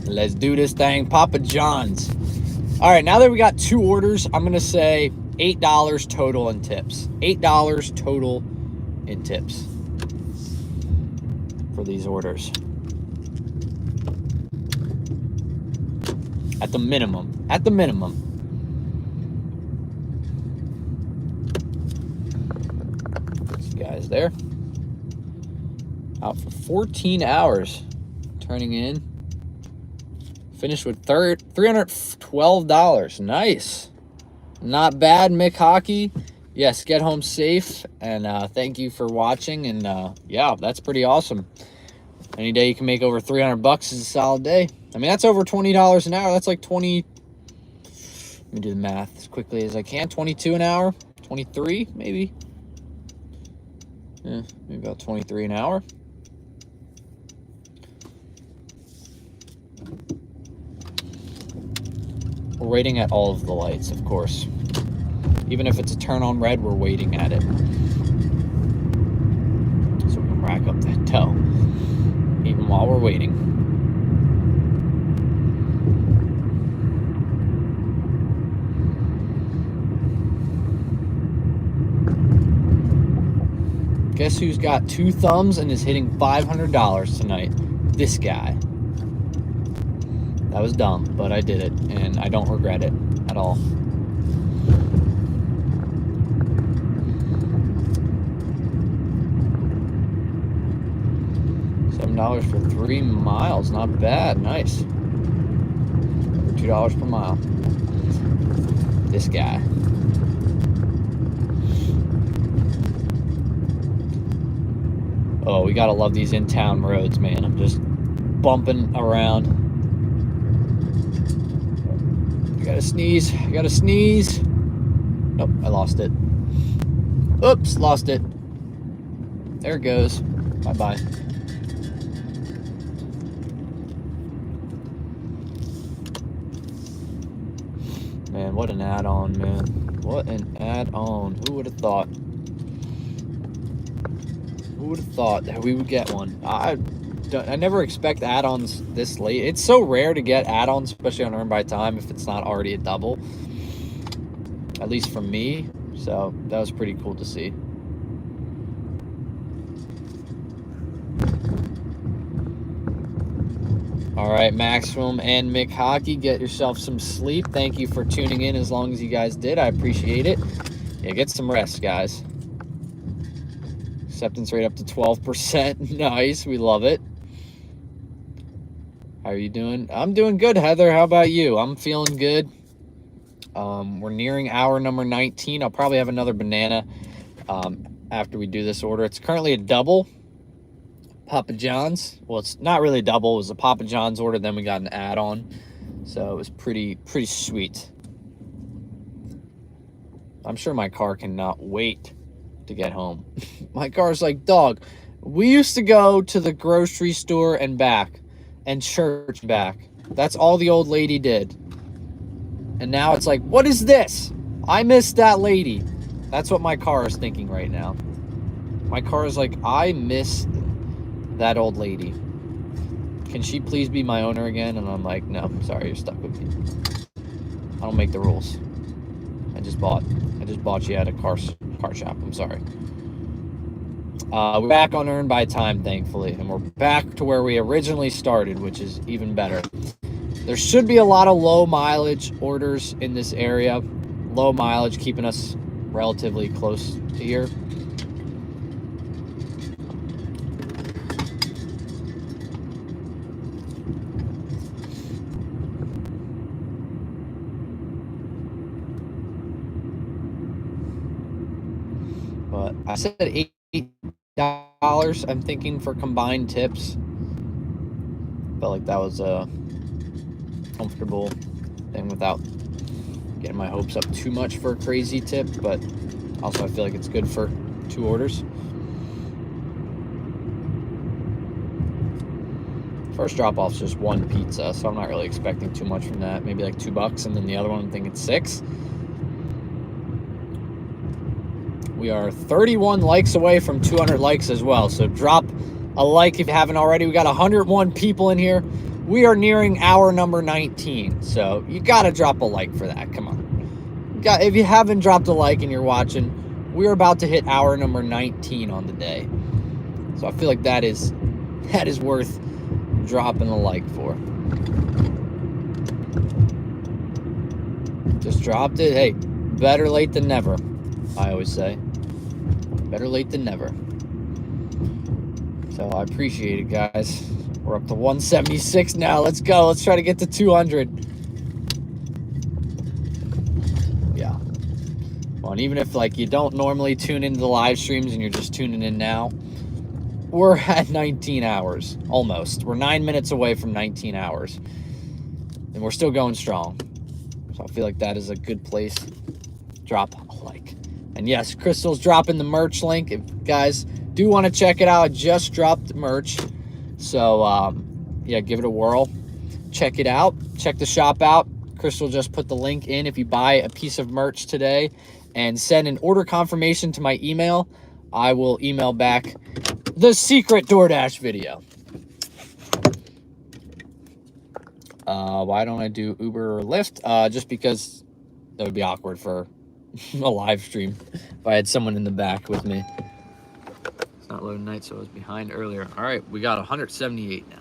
Let's do this thing. Papa John's. All right, now that we got 2 orders, I'm going to say $8 total in tips. $8 total in tips for these orders. At the minimum. At the minimum. These guys there. Out for 14 hours. Turning in. Finished with $312. Nice. Not bad, Mick Hockey. Yes, get home safe. And thank you for watching. And yeah, that's pretty awesome. Any day you can make over $300 is a solid day. I mean, that's over $20 an hour. That's like 20. Let me do the math as quickly as I can. 22 an hour. 23, maybe. Yeah, maybe about 23 an hour. We're waiting at all of the lights, of course. Even if it's a turn on red, we're waiting at it. So we can rack up that tow. Even while we're waiting. Guess who's got 2 thumbs and is hitting $500 tonight? This guy. That was dumb, but I did it, and I don't regret it at all. $7 for 3 miles, not bad, nice. For $2 per mile. This guy. Oh, we gotta love these in-town roads, man. I'm just bumping around. I gotta sneeze. I gotta sneeze. Nope, I lost it. Oops, lost it. There it goes. Bye-bye. Man, what an add-on, man. What an add-on. Who would have thought? Who would have thought that we would get one? I never expect add-ons this late. It's so rare to get add-ons, especially on Earn by Time, if it's not already a double. At least from me. So that was pretty cool to see. All right, Maximum and Mick Hockey, get yourself some sleep. Thank you for tuning in as long as you guys did. I appreciate it. Yeah, get some rest, guys. Acceptance rate up to 12%. Nice. We love it. How are you doing? I'm doing good, Heather. How about you? I'm feeling good. We're nearing hour number 19. I'll probably have another banana after we do this order. It's currently a double. Papa John's. Well, it's not really a double. It was a Papa John's order. Then we got an add-on. So it was pretty sweet. I'm sure my car cannot wait to get home. My car's like, dog, we used to go to the grocery store and back and church back. That's all the old lady did. And now it's like, what is this? I miss that lady. That's what my car is thinking right now. My car is like, I miss that old lady. Can she please be my owner again? And I'm like, no, sorry, you're stuck with me. I don't make the rules. I just bought you at a car shop. I'm sorry. We're back on Earn by Time, thankfully, and we're back to where we originally started, which is even better. There should be a lot of low mileage orders in this area. Low mileage, keeping us relatively close to here. But I said $8, I'm thinking, for combined tips. Felt like that was a comfortable thing without getting my hopes up too much for a crazy tip, but also I feel like it's good for 2 orders. First drop-off is just 1 pizza, so I'm not really expecting too much from that. Maybe like $2, and then the other one I'm thinking 6. We are 31 likes away from 200 likes as well, so drop a like if you haven't already. We got 101 people in here. We are nearing hour number 19, so you gotta drop a like for that. Come on. If you haven't dropped a like and you're watching, we're about to hit hour number 19 on the day. So I feel like that is worth dropping a like for. Just dropped it. Hey, better late than never, I always say. Better late than never. So I appreciate it, guys. We're up to 176 now. Let's go. Let's try to get to 200. Yeah. Well, and even if like you don't normally tune into the live streams and you're just tuning in now, we're at 19 hours. Almost. We're 9 minutes away from 19 hours. And we're still going strong. So I feel like that is a good place. Drop a like. And yes, Crystal's dropping the merch link. If you guys do want to check it out, I just dropped the merch. So, yeah, give it a whirl. Check it out. Check the shop out. Crystal just put the link in. If you buy a piece of merch today and send an order confirmation to my email, I will email back the secret DoorDash video. Why don't I do Uber or Lyft? Just because that would be awkward for a live stream if I had someone in the back with me. It's not loading night, so I was behind earlier. All right, we got 178 now.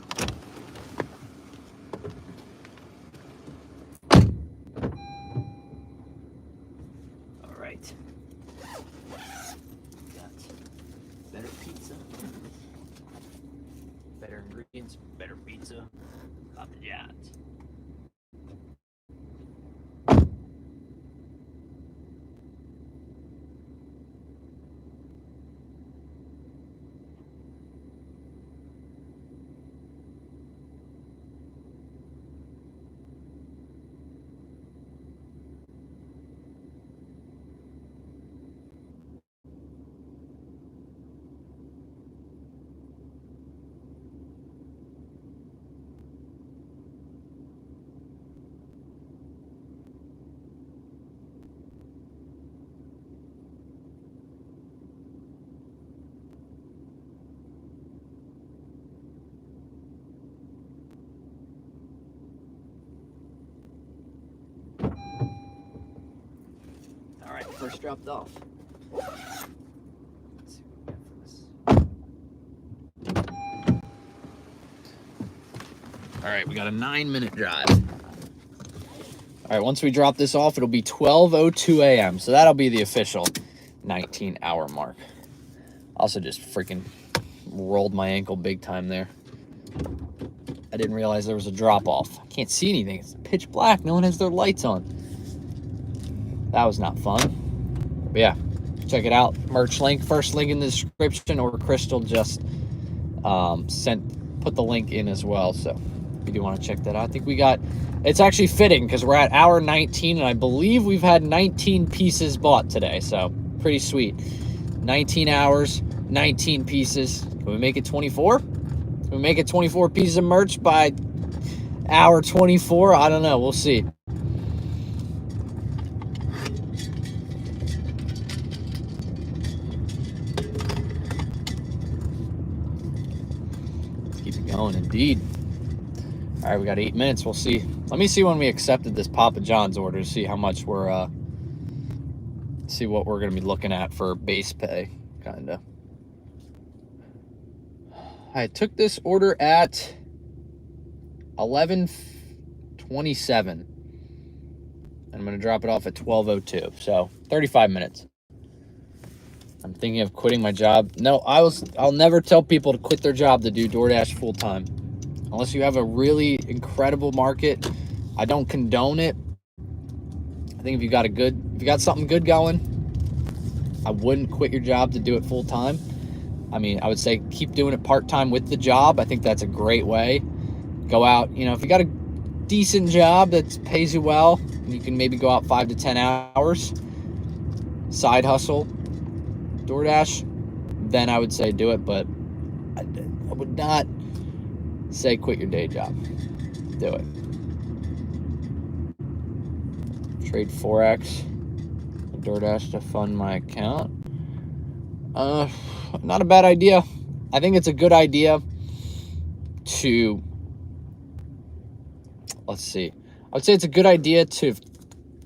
All right. Got better pizza, better ingredients, better pizza. Papa John's. first dropped off. All right, we got a 9-minute drive. All right, once we drop this off, it'll be 12:02 a.m. So that'll be the official 19-hour mark. Also just freaking rolled my ankle big time there. I didn't realize there was a drop off. I can't see anything. It's pitch black. No one has their lights on. That was not fun. But yeah, check it out. Merch link, first link in the description, or Crystal just put the link in as well. So if you do want to check that out, I think we got, it's actually fitting because we're at hour 19 and I believe we've had 19 pieces bought today. So pretty sweet. 19 hours, 19 pieces. Can we make it 24? Can we make it 24 pieces of merch by hour 24? I don't know. We'll see. Keep it going, indeed. All right, we got 8 minutes. We'll see. Let me see when we accepted this Papa John's order to see how much we're, see what we're going to be looking at for base pay, kind of. I took this order at 11:27. I'm going to drop it off at 12:02. So 35 minutes. I'm thinking of quitting my job. No, I'll never tell people to quit their job to do DoorDash full time. Unless you have a really incredible market. I don't condone it. I think if you got something good going, I wouldn't quit your job to do it full time. I mean, I would say keep doing it part-time with the job. I think that's a great way. Go out, you know, if you got a decent job that pays you well, you can maybe go out 5 to 10 hours, side hustle, DoorDash, then I would say do it, but I would not say quit your day job. Do it. Trade Forex, DoorDash to fund my account. Not a bad idea. I think it's a good idea to, let's see. I would say it's a good idea to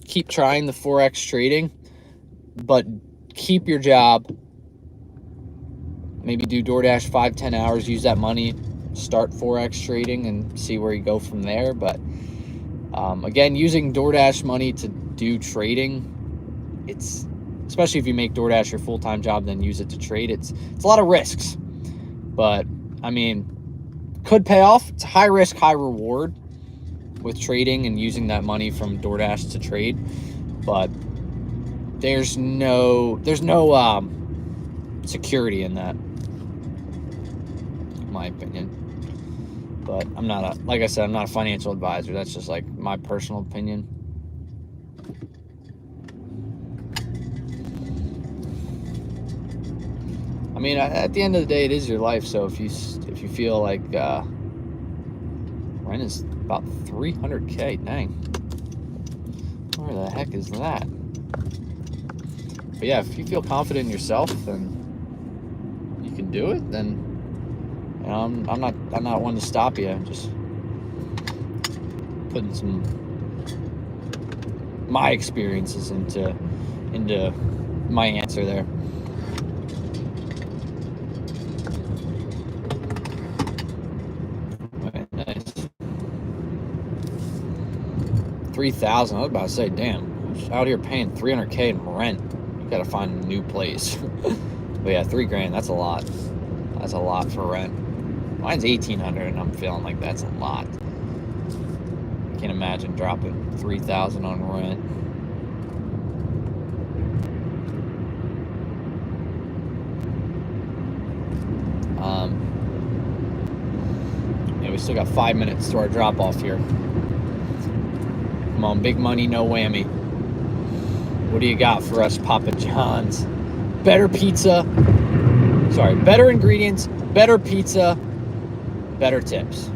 keep trying the Forex trading, but keep your job. Maybe do DoorDash 5-10 hours, use that money, start Forex trading and see where you go from there. But again, using DoorDash money to do trading, it's, especially if you make DoorDash your full-time job, then use it to trade. It's a lot of risks, but I mean, could pay off. It's a high risk, high reward with trading and using that money from DoorDash to trade. But there's no security in that, in my opinion. But I'm not like I said, I'm not a financial advisor. That's just like my personal opinion. I mean, at the end of the day, it is your life. So if you feel like rent is about $300K, dang, where the heck is that? But yeah, if you feel confident in yourself and you can do it, then you know, I'm not one to stop you. I'm just putting some my experiences into my answer there. Nice. 3,000. I was about to say, damn, who's out here paying $300K in rent? You gotta find a new place. But yeah, $3,000. That's a lot. That's a lot for rent. Mine's $1,800, and I'm feeling like that's a lot. I can't imagine dropping $3,000 on rent. Yeah, we still got 5 minutes to our drop off here. Come on, big money, no whammy. What do you got for us, Papa John's? Better pizza. Sorry, better ingredients, better pizza, better tips.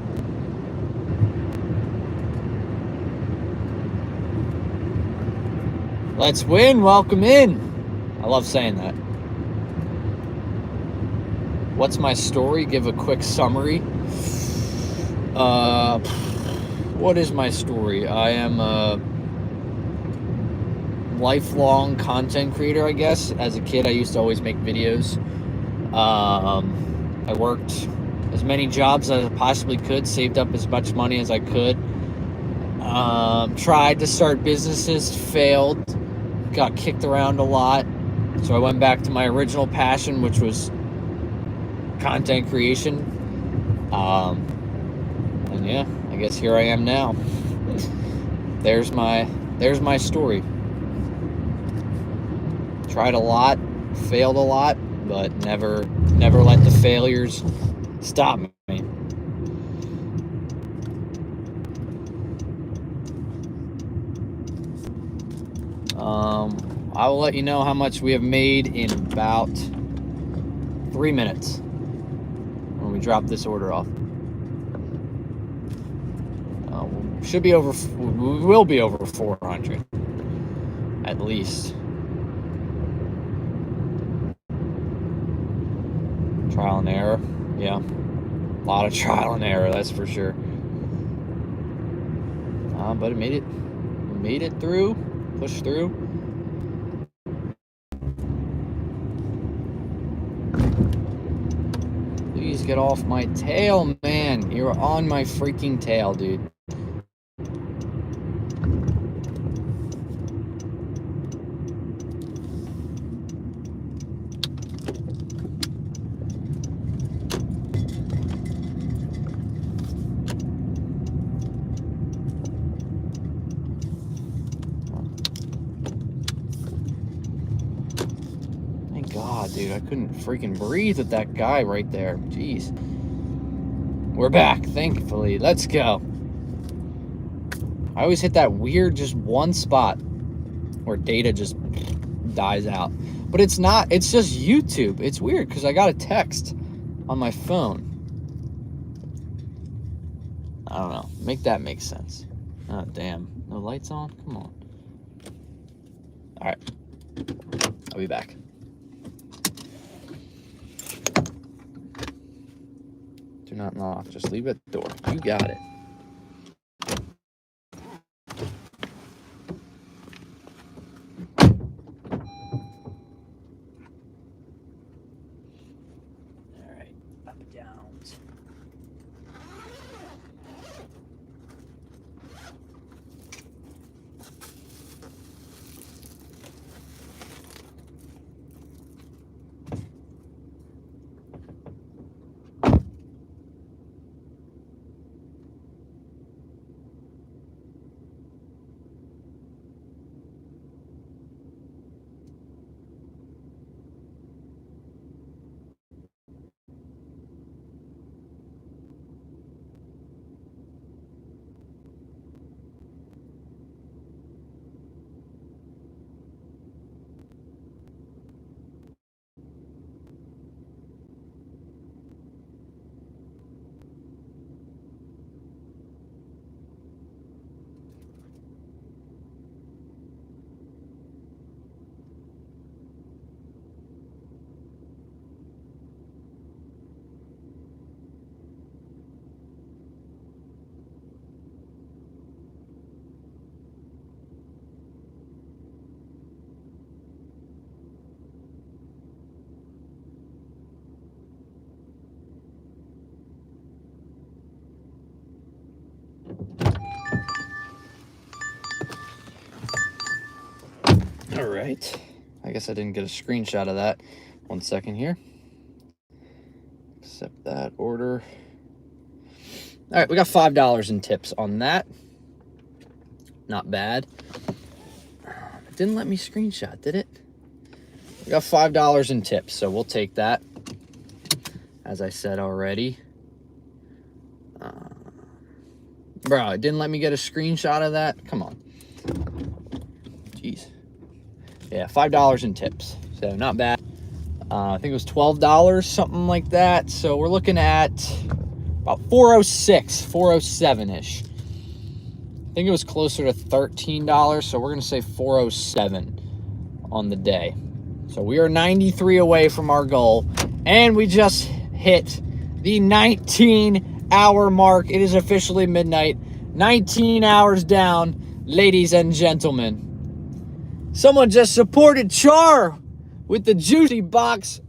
Let's win. Welcome in. I love saying that. What's my story? Give a quick summary. What is my story? I am lifelong content creator, I guess. As a kid, I used to always make videos. I worked as many jobs as I possibly could, saved up as much money as I could. Tried to start businesses, failed, got kicked around a lot. So I went back to my original passion, which was content creation. And yeah, I guess here I am now. There's my story. Tried a lot, failed a lot, but never let the failures stop me. I will let you know how much we have made in about 3 minutes when we drop this order off. Should be over. We will be over 400 at least. Trial and error, yeah, a lot of trial and error, that's for sure. But it made it through, pushed through. Please get off my tail, man. You're on my freaking tail, dude. God, dude, I couldn't freaking breathe with that guy right there. Jeez. We're back, thankfully. Let's go. I always hit that weird just one spot where data just dies out. But it's not, it's just YouTube. It's weird because I got a text on my phone. I don't know. Make that make sense. Oh, damn. No lights on? Come on. All right. I'll be back. Do not knock. Just leave it at the door. You got it. All right. Up and downs. All right. I guess I didn't get a screenshot of that. 1 second here. Accept that order. All right, we got $5 in tips on that. Not bad. It didn't let me screenshot, did it? We got $5 in tips, so we'll take that. As I said already. Bro, it didn't let me get a screenshot of that. Come on. Jeez. Yeah, $5 in tips. So not bad. I think it was $12, something like that. So we're looking at about $406, $407-ish. I think it was closer to $13, so we're going to say $407 on the day. So we are 93 away from our goal, and we just hit the 19-hour mark. It is officially midnight. 19 hours down, ladies and gentlemen. Someone just supported Char with the juicy box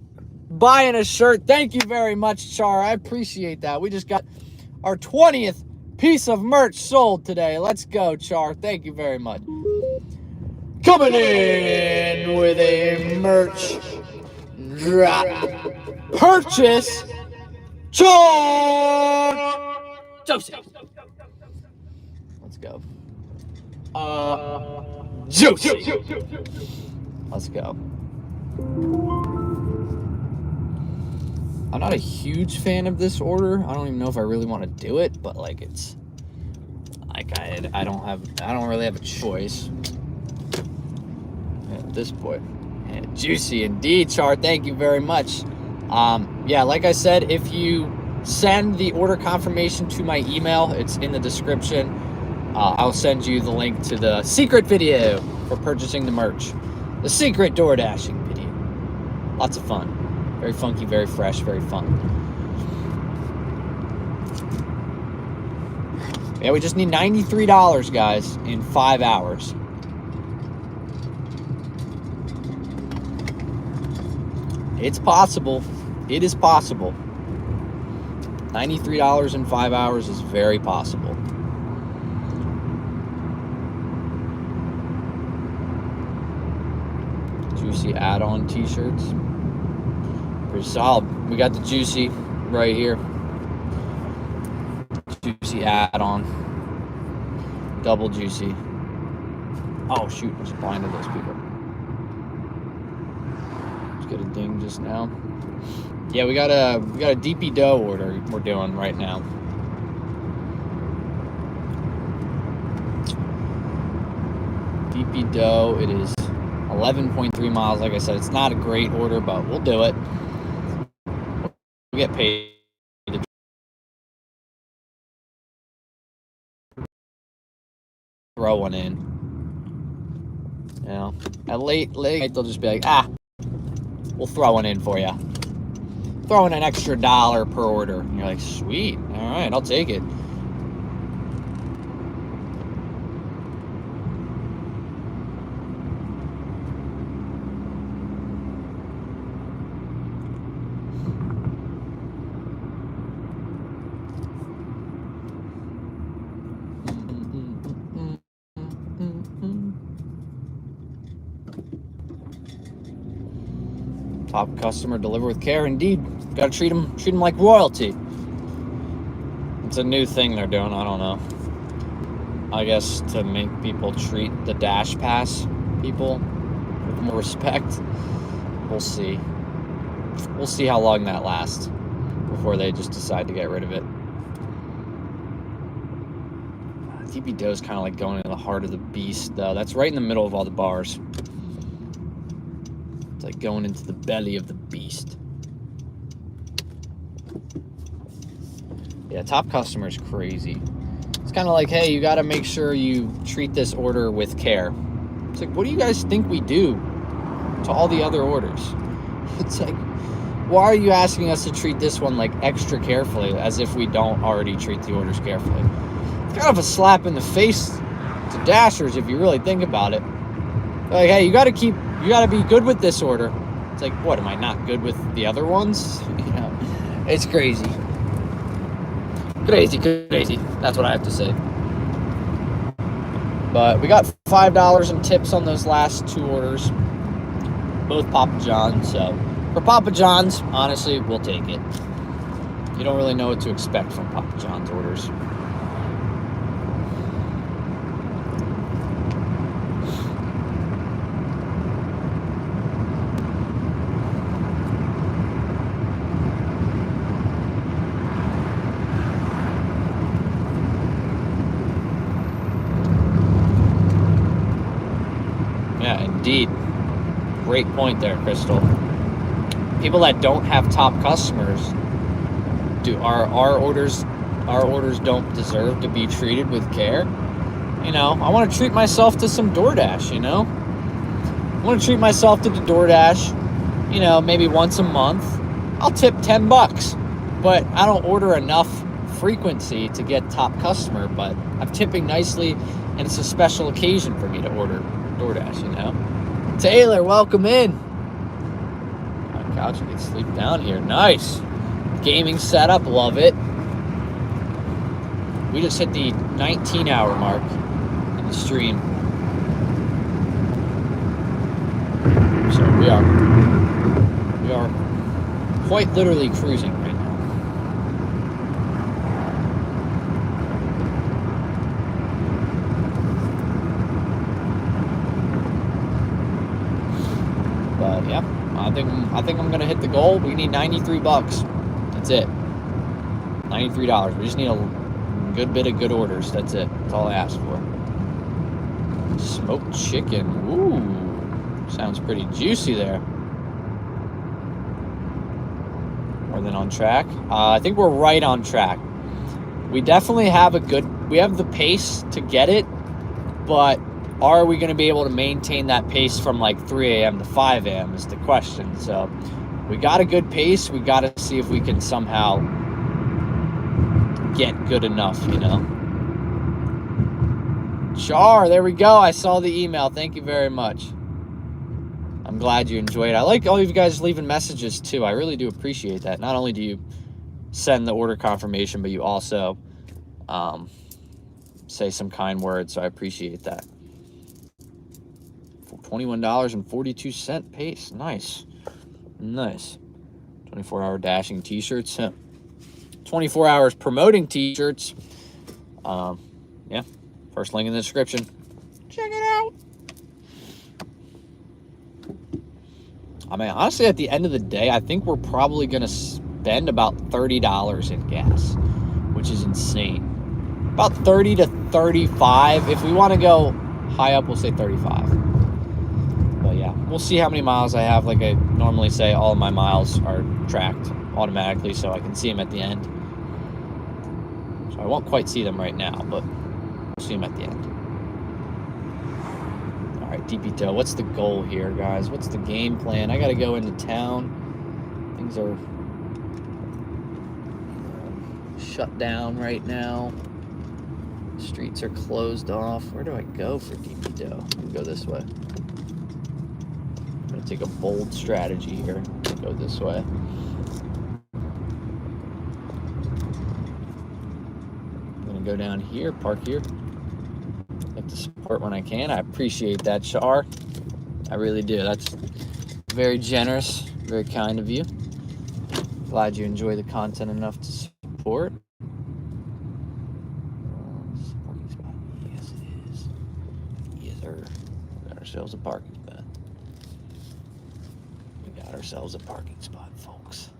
buying a shirt. Thank you very much, Char. I appreciate that. We just got our 20th piece of merch sold today. Let's go, Char. Thank you very much. Coming in with a merch drop purchase, Char Joseph. Let's go. Juicy. Let's go. I'm not a huge fan of this order. I don't even know if I really want to do it, but like it's like I don't really have a choice at this point. And juicy indeed, Char. Thank you very much. Yeah, like I said, if you send the order confirmation to my email, it's in the description. I'll send you the link to the secret video for purchasing the merch. The secret Doordashing video. Lots of fun. Very funky, very fresh, very fun. Yeah, we just need $93, guys, in 5 hours. It's possible. It is possible. $93 in 5 hours is very possible. Juicy add-on t-shirts. Pretty solid. We got the juicy right here. Juicy add-on. Double juicy. Oh shoot, I just blinded those people. Let's get a ding just now. Yeah, we got a DP dough order we're doing right now. DP dough, it is 11.3 miles. Like I said, it's not a great order, but we'll do it. We get paid to throw one in. You know, at late they'll just be like, we'll throw one in for you. Throw in an extra $1 per order. And you're like, sweet. All right, I'll take it. Top customer, deliver with care. Indeed, gotta treat them like royalty. It's a new thing they're doing. I don't know. I guess to make people treat the Dash Pass people with more respect. We'll see. We'll see how long that lasts before they just decide to get rid of it. DP Dough's kind of like going into the heart of the beast, though. That's right in the middle of all the bars. It's like going into the belly of the beast. Yeah, top customer is crazy. It's kind of like, hey, you got to make sure you treat this order with care. It's like, what do you guys think we do to all the other orders? It's like, why are you asking us to treat this one like extra carefully, as if we don't already treat the orders carefully? It's kind of a slap in the face to Dashers if you really think about it. They're like, hey, you got to be good with this order. It's like, what, am I not good with the other ones? You know, it's crazy. Crazy. That's what I have to say. But we got $5 in tips on those last 2 orders. Both Papa John's. So for Papa John's, honestly, we'll take it. You don't really know what to expect from Papa John's orders. Indeed. Great point there, Crystal. People that don't have top customers, our orders don't deserve to be treated with care. You know, I want to treat myself to some Doordash, you know? I want to treat myself to the Doordash, you know, maybe once a month. I'll tip $10, but I don't order enough frequency to get top customer, but I'm tipping nicely, and it's a special occasion for me to order Doordash, you know? Taylor, welcome in. My couch, you can sleep down here. Nice. Gaming setup, love it. We just hit the 19-hour mark in the stream. So we are quite literally cruising right now. But yeah, I think I'm gonna hit the goal. We need $93. That's it. $93. We just need a good bit of good orders. That's it. That's all I asked for. Smoked chicken. Ooh, sounds pretty juicy there. More than on track. I think we're right on track. We definitely have we have the pace to get it, but are we going to be able to maintain that pace from like 3 a.m. to 5 a.m. is the question. So we got a good pace. We got to see if we can somehow get good enough, you know. Char, there we go. I saw the email. Thank you very much. I'm glad you enjoyed it. I like all of you guys leaving messages too. I really do appreciate that. Not only do you send the order confirmation, but you also say some kind words, so I appreciate that. $21.42 pace. Nice. 24-hour dashing t-shirts. 24 hours promoting t-shirts. Yeah. First link in the description. Check it out. I mean, honestly, at the end of the day, I think we're probably going to spend about $30 in gas, which is insane. About 30 to 35. If we want to go high up, we'll say 35. But yeah, we'll see how many miles I have. Like I normally say, all of my miles are tracked automatically, so I can see them at the end. So I won't quite see them right now, but we'll see them at the end. All right, DPTO, what's the goal here, guys? What's the game plan? I got to go into town. Things are shut down right now. Streets are closed off. Where do I go for DPTO? I'm gonna go this way. I'm gonna take a bold strategy here. Go this way. I'm gonna go down here, park here. I like to support when I can. I appreciate that, Char. I really do. That's very generous, very kind of you. Glad you enjoy the content enough to support. Ourselves a parking spot. We got ourselves a parking spot, folks.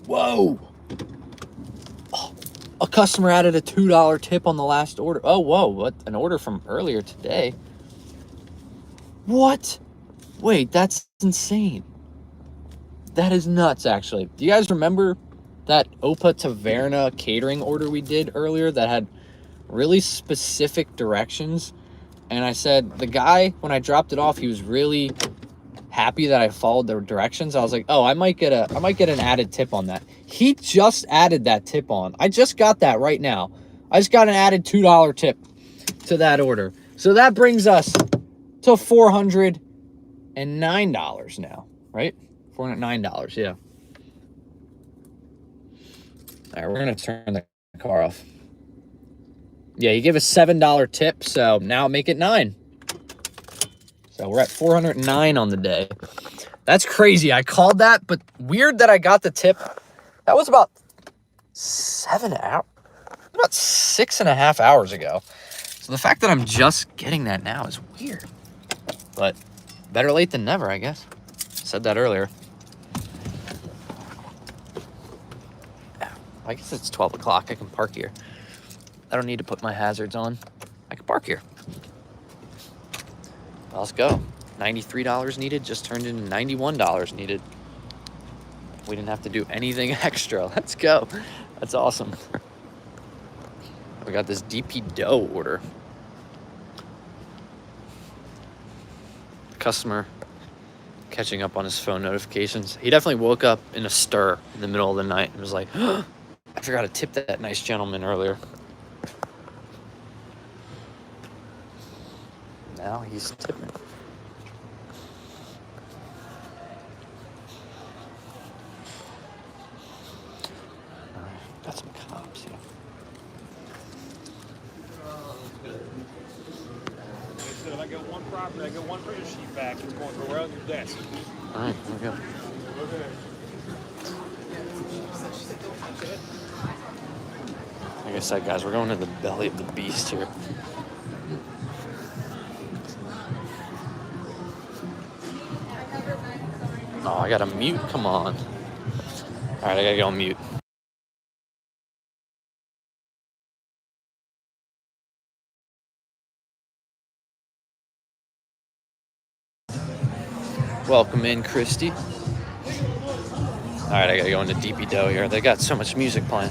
Whoa! Oh, a customer added a $2 tip on the last order. Oh, whoa! What? An order from earlier today? What? Wait, that's insane. That is nuts, actually. Do you guys remember that Opa Taverna catering order we did earlier that had really specific directions? And I said, the guy, when I dropped it off, he was really happy that I followed the directions. I was like, oh, I might get an added tip on that. He just added that tip on. I just got that right now. I just got an added $2 tip to that order. So that brings us to $409 now, right? $409, yeah. All right, we're going to turn the car off. Yeah, you give a $7 tip, so now make it $9. So we're at $409 on the day. That's crazy. I called that, but weird that I got the tip. That was about 7 hours, about 6.5 hours ago. So the fact that I'm just getting that now is weird. But better late than never, I guess. Said that earlier. I guess it's 12 o'clock. I can park here. I don't need to put my hazards on. I can park here. Well, let's go. $93 needed just turned into $91 needed. We didn't have to do anything extra. Let's go. That's awesome. We got this DP dough order. Customer catching up on his phone notifications. He definitely woke up in a stir in the middle of the night and was like, oh, I forgot to tip that nice gentleman earlier. Now he's tipping. I got one for your sheet back. It's going to go around your desk. All right, here we go. Like I said, guys, we're going to the belly of the beast here. Oh, I gotta mute. Come on. All right, I gotta go on mute. Welcome in, Christy. All right, I gotta go into Deepy Dough here. They got so much music playing.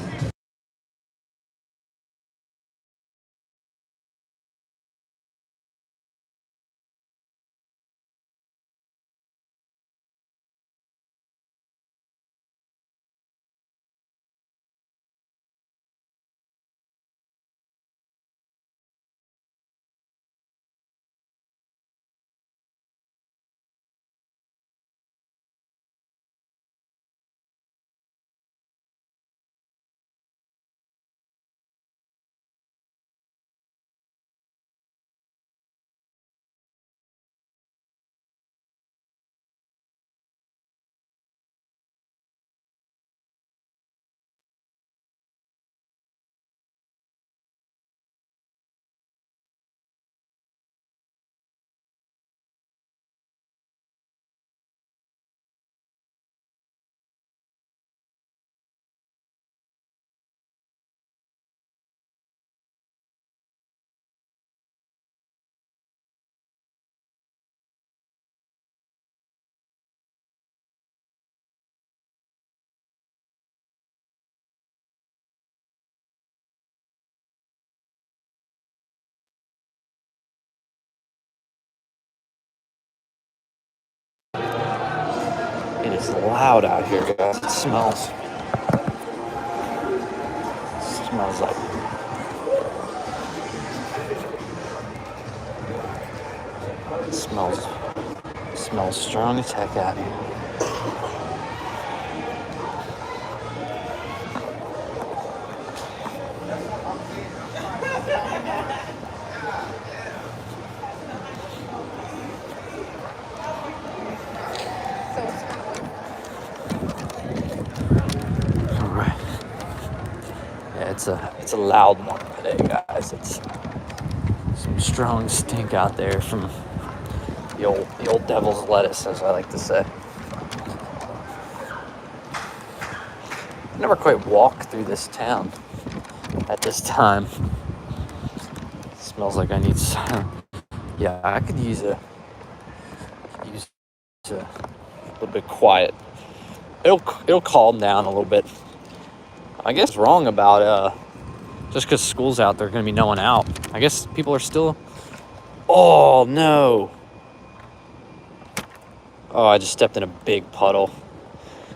It is loud out here, guys. It smells like it smells strong as heck out here. All right. Yeah, it's a loud one today, guys. It's some strong stink out there from the old devil's lettuce, as I like to say. I never quite walked through this town at this time. It smells like I need some. Yeah, I could use a little bit quiet. It'll calm down a little bit. I guess wrong about just because school's out, there's gonna be no one out. I guess people are still. Oh no! Oh, I just stepped in a big puddle.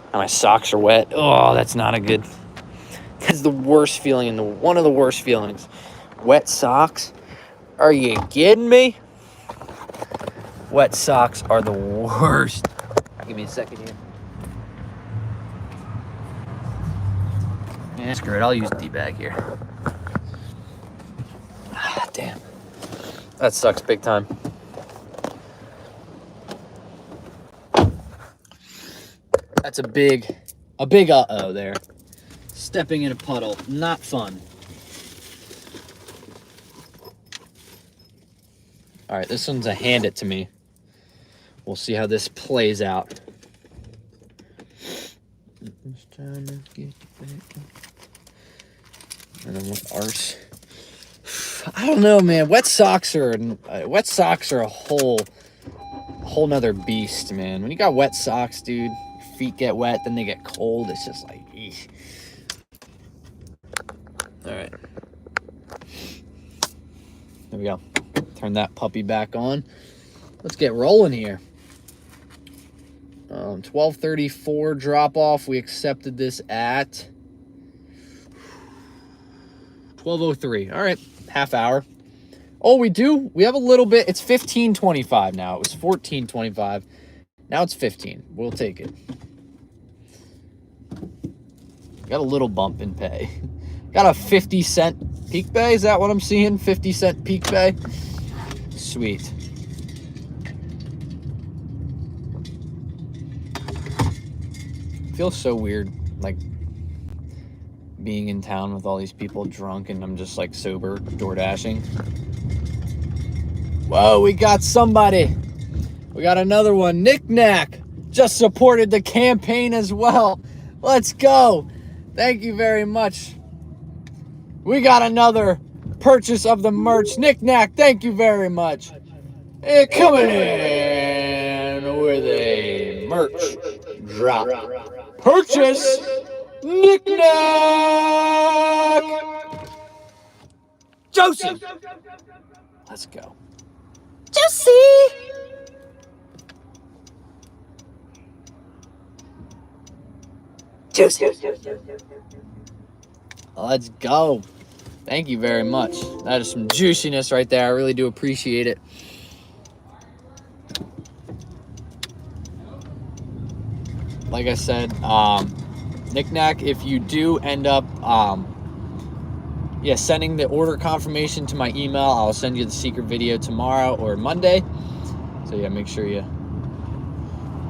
And my socks are wet. Oh, that's not a good. That's the worst feeling one of the worst feelings. Wet socks? Are you kidding me? Wet socks are the worst. Give me a second here. Yeah, screw it. I'll use D-bag here. Ah, damn. That sucks big time. That's a big uh-oh there. Stepping in a puddle. Not fun. All right, this one's a hand it to me. We'll see how this plays out. Just trying to get you back. And then with arse. I don't know, man. Wet socks are a whole nother beast, man. When you got wet socks, dude, your feet get wet, then they get cold. It's just like, eesh. All right. There we go. Turn that puppy back on. Let's get rolling here. 12:34 drop off. We accepted this at 12:03. All right, half hour. Oh, we do. We have a little bit. It's 15:25 now. It was 14:25. Now it's 15. We'll take it. Got a little bump in pay. Got a 50-cent peak pay. Is that what I'm seeing? 50-cent peak pay. Sweet. feels so weird, like being in town with all these people drunk and I'm just like sober, Doordashing. Whoa, we got somebody. We got another one. Knick-Knack just supported the campaign as well. Let's go. Thank you very much. We got another purchase of the merch. Knick-Knack, thank you very much. Coming in with a merch drop. Purchase Knick-Knack. Josie. Let's go. Josie. Josie. Let's go. Thank you very much. That is some juiciness right there. I really do appreciate it. Like I said, Knick-Knack, if you do end up sending the order confirmation to my email, I'll send you the secret video tomorrow or Monday. So yeah, make sure you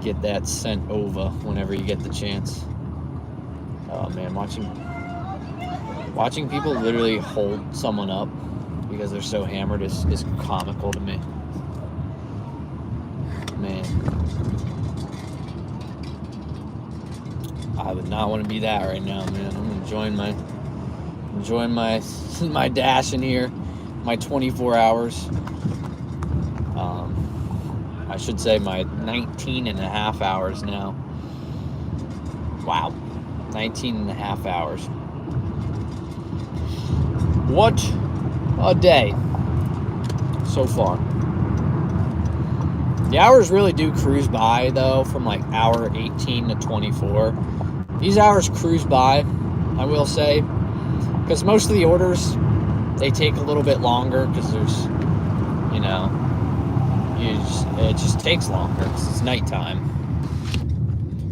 get that sent over whenever you get the chance. Oh man, watching people literally hold someone up because they're so hammered is comical to me. Man, I would not want to be that right now, man. I'm enjoying my dash in here, my 24 hours. I should say my 19 and a half hours now. Wow, 19 and a half hours. What a day so far. The hours really do cruise by, though, from like hour 18 to 24. These hours cruise by, I will say, because most of the orders, they take a little bit longer because there's, it just takes longer. It's nighttime.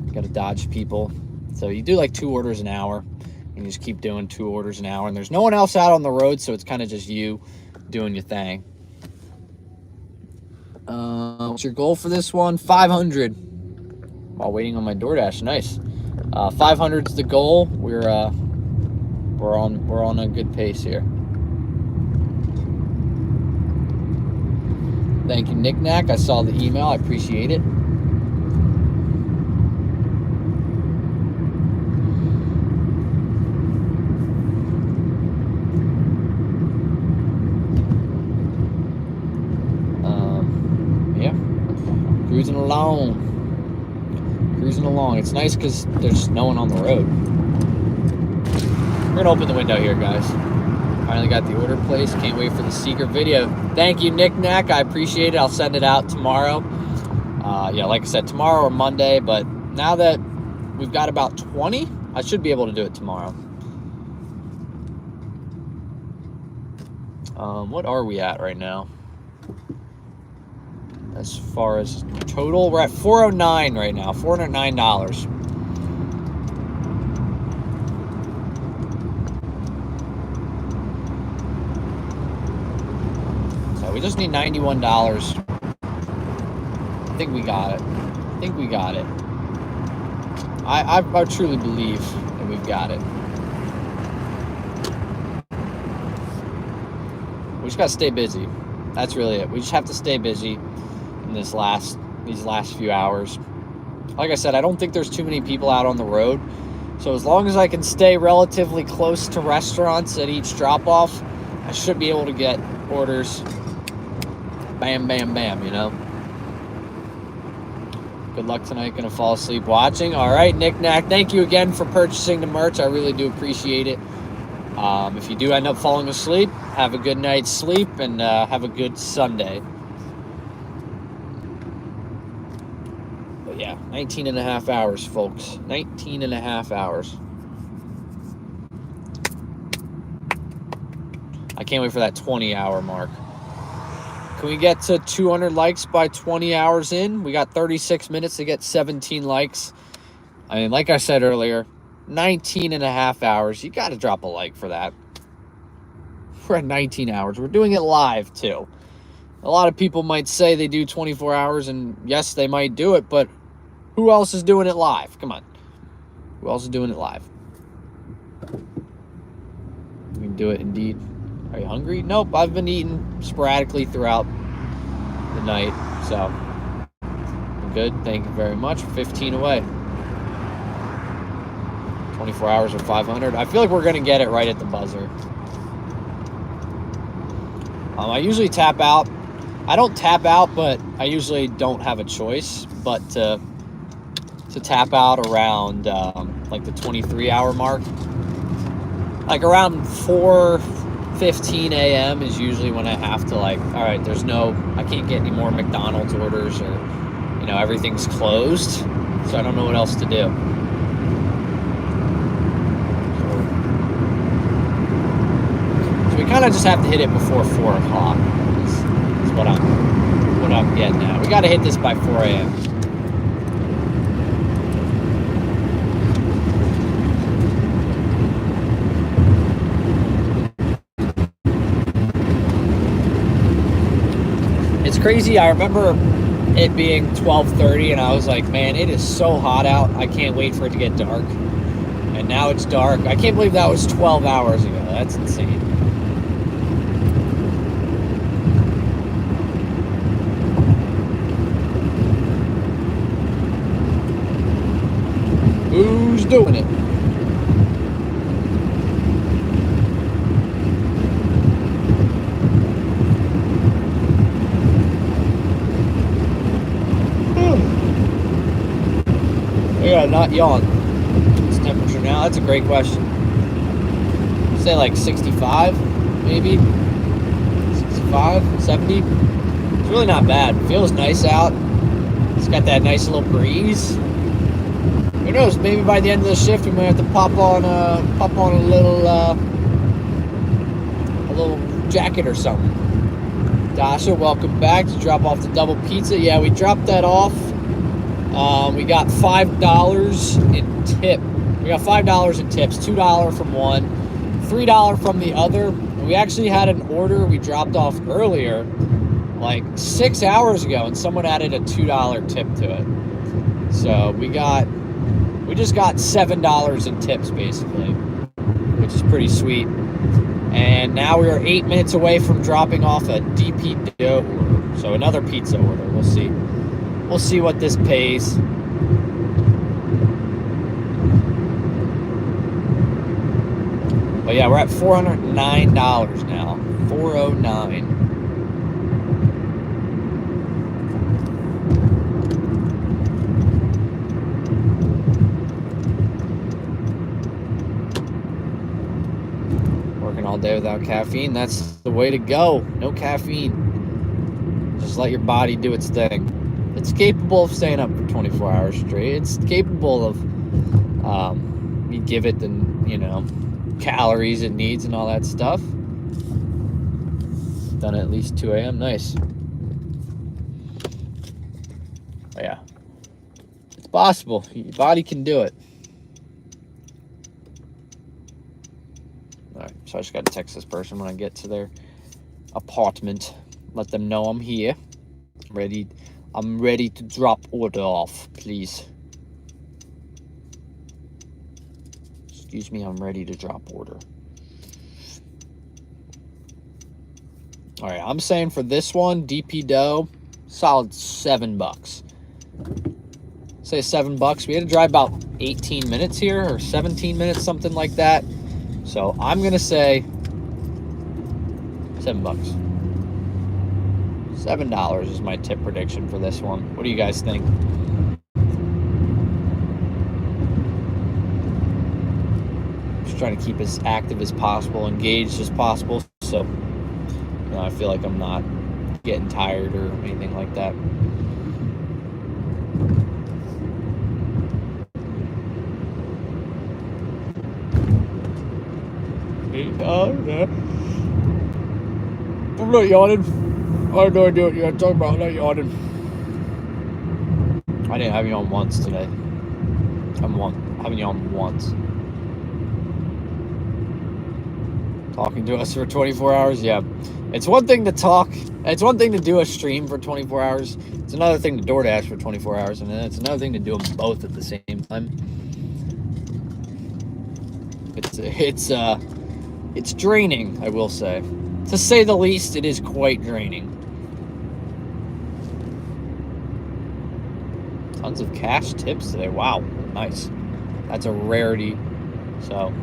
You got to dodge people. So you do like 2 orders an hour. You just keep doing 2 orders an hour. And there's no one else out on the road, so it's kind of just you doing your thing. What's your goal for this one? 500. While waiting on my DoorDash. Nice. 500 is the goal. We're on a good pace here. Thank you, Knick-Knack. I saw the email. I appreciate it. Cruising along. It's nice because there's no one on the road. We're gonna open the window here, guys. Finally got the order placed. Can't wait for the secret video. Thank you, Knick-Knack. I appreciate it. I'll send it out tomorrow. Like I said, tomorrow or Monday. But now that we've got about 20, I should be able to do it tomorrow. What are we at right now? As far as total, we're at $409 right now. $409. So we just need $91. I think we got it. I truly believe that we've got it. We just gotta stay busy. That's really it. We just have to stay busy in these last few hours. Like I said, I don't think there's too many people out on the road. So as long as I can stay relatively close to restaurants at each drop-off, I should be able to get orders. Bam, bam, bam, Good luck tonight. Gonna fall asleep watching. All right, Knick-Knack, thank you again for purchasing the merch. I really do appreciate it. If you do end up falling asleep, have a good night's sleep and have a good Sunday. But yeah, 19 and a half hours, folks. 19 and a half hours. I can't wait for that 20-hour mark. Can we get to 200 likes by 20 hours in? We got 36 minutes to get 17 likes. I mean, like I said earlier, 19 and a half hours. You got to drop a like for that. We're at 19 hours. We're doing it live, too. A lot of people might say they do 24 hours, and yes, they might do it, but who else is doing it live? Come on. We're also doing it live. We can do it indeed. Are you hungry? Nope, I've been eating sporadically throughout the night, so I'm good. Thank you very much. 15 away. 24 hours or 500. I feel like we're going to get it right at the buzzer. I usually tap out. I don't tap out, but I usually don't have a choice but to tap out around like the 23-hour mark. Like around 4:15 a.m. is usually when I have to, like, all right, I can't get any more McDonald's orders, or, you know, everything's closed, so I don't know what else to do. So we kind of just have to hit it before 4 o'clock. Is what I'm getting at. We got to hit this by 4 a.m. It's crazy. I remember it being 12:30, and I was like, man, it is so hot out. I can't wait for it to get dark. And now it's dark. I can't believe that was 12 hours ago. That's insane. Who's doing it? Yeah, not yawn. What's the temperature now? That's a great question. Say like 65, maybe? 65, 70? It's really not bad. It feels nice out. It's got that nice little breeze. Who knows? Maybe by the end of the shift, we might have to pop on a little jacket or something. Dasha, welcome back to drop off the double pizza. Yeah, we dropped that off. We got $5 in tip. We got $5 in tips. $2 from one, $3 from the other. We actually had an order we dropped off earlier, like 6 hours ago, and someone added a $2 tip to it. So we just got $7 in tips, basically, which is pretty sweet. And now we are 8 minutes away from dropping off a DP order. So another pizza order. We'll see. We'll see what this pays. But yeah, we're at $409 now. $409. Working all day without caffeine, that's the way to go. No caffeine. Just let your body do its thing. It's capable of staying up for 24 hours straight. It's capable of, you give it the, you know, calories it needs and all that stuff. Done at least 2 a.m. Nice. But yeah, it's possible. Your body can do it. All right, so I just got to text this person when I get to their apartment. Let them know I'm here. I'm ready to drop order off, please. Excuse me, I'm ready to drop order. All right, I'm saying for this one, DP dough, solid $7. Say $7. We had to drive about 18 minutes here, or 17 minutes, something like that. So I'm gonna say $7. $7 is my tip prediction for this one. What do you guys think? Just trying to keep as active as possible, engaged as possible, so you know, I feel like I'm not getting tired or anything like that. I'm not yawning. I have no idea what you're talking about. I'm not yawning. I didn't have you on once today. I haven't yawned once. Talking to us for 24 hours? Yeah. It's one thing to talk. It's one thing to do a stream for 24 hours. It's another thing to Doordash for 24 hours. And then it's another thing to do them both at the same time. It's draining, I will say. To say the least, it is quite draining. Tons of cash tips today. Wow, nice. That's a rarity. So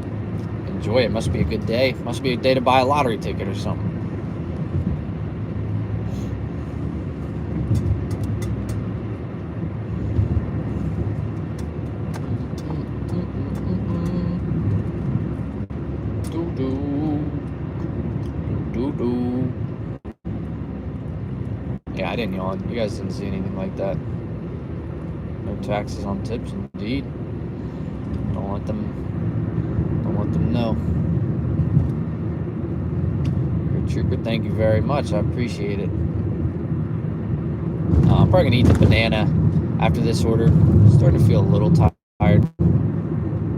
enjoy it. Must be a good day. Must be a day to buy a lottery ticket or something. Yeah, I didn't yawn. You guys didn't see anything like that. No taxes on tips, indeed. Don't let them know. Your trooper, thank you very much. I appreciate it. I'm probably gonna eat the banana after this order. Starting to feel a little tired.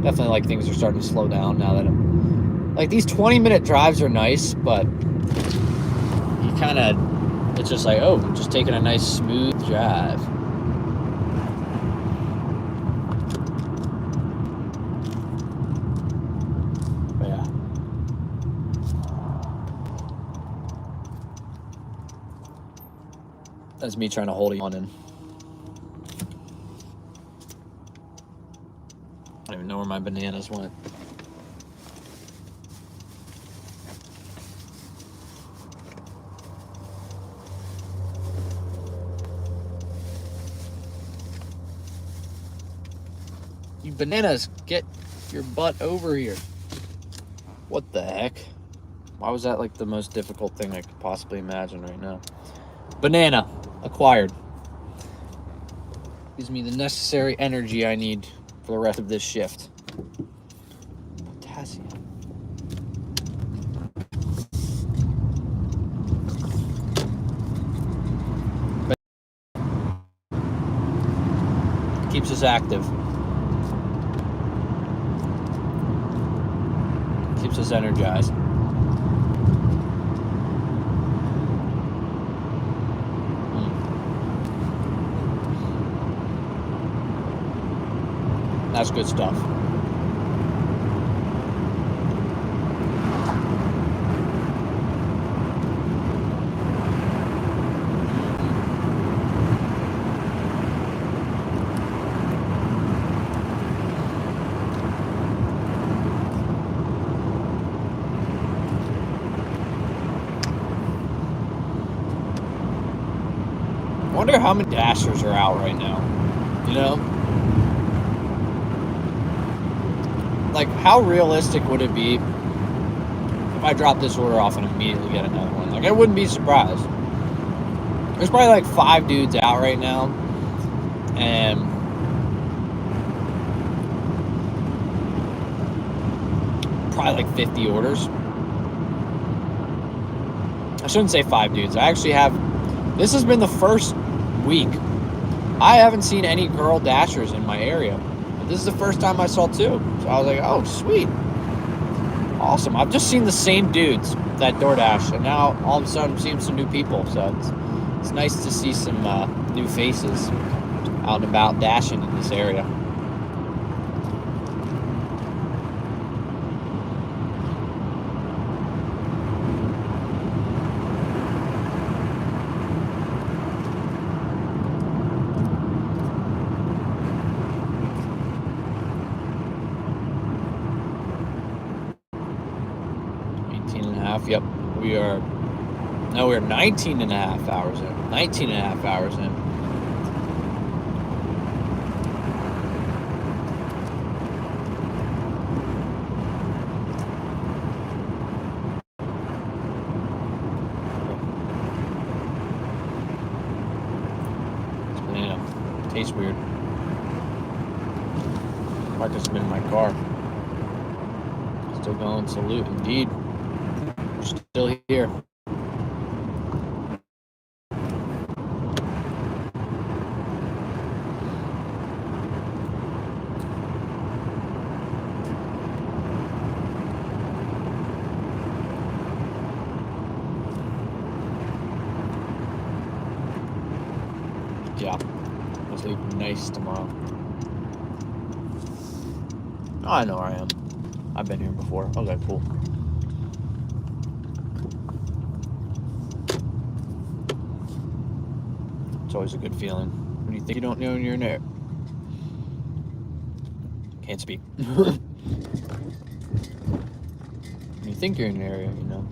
Definitely like things are starting to slow down now that I'm like these 20-minute drives are nice, but you kind of it's just like, oh, I'm just taking a nice smooth drive. But yeah. That's me trying to hold it on in. I don't even know where my bananas went. You bananas, get your butt over here. What the heck? Why was that like the most difficult thing I could possibly imagine right now? Banana, acquired. Gives me the necessary energy I need for the rest of this shift. Potassium. Keeps us active. Keeps us energized. That's good stuff. I wonder how many Dashers are out right now. You know? Like, how realistic would it be if I drop this order off and immediately get another one? Like, I wouldn't be surprised. There's probably like 5 dudes out right now. And probably like 50 orders. I shouldn't say 5 dudes. I actually have... This has been the first week. I haven't seen any girl Dashers in my area. But this is the first time I saw 2. So I was like, oh, sweet. Awesome. I've just seen the same dudes that Doordash. And now all of a sudden I'm seeing some new people. So it's nice to see some new faces out and about dashing in this area. Yep, we're 19 and a half hours in. 19 and a half hours in. This banana tastes weird. Might just been in my car. Still going, salute indeed. Still here. Yeah, I'll sleep nice tomorrow. Oh, I know where I am. I've been here before. Okay, cool. It's always a good feeling when you think you don't know you're in there. Can't speak. When you think you're in an area, you know.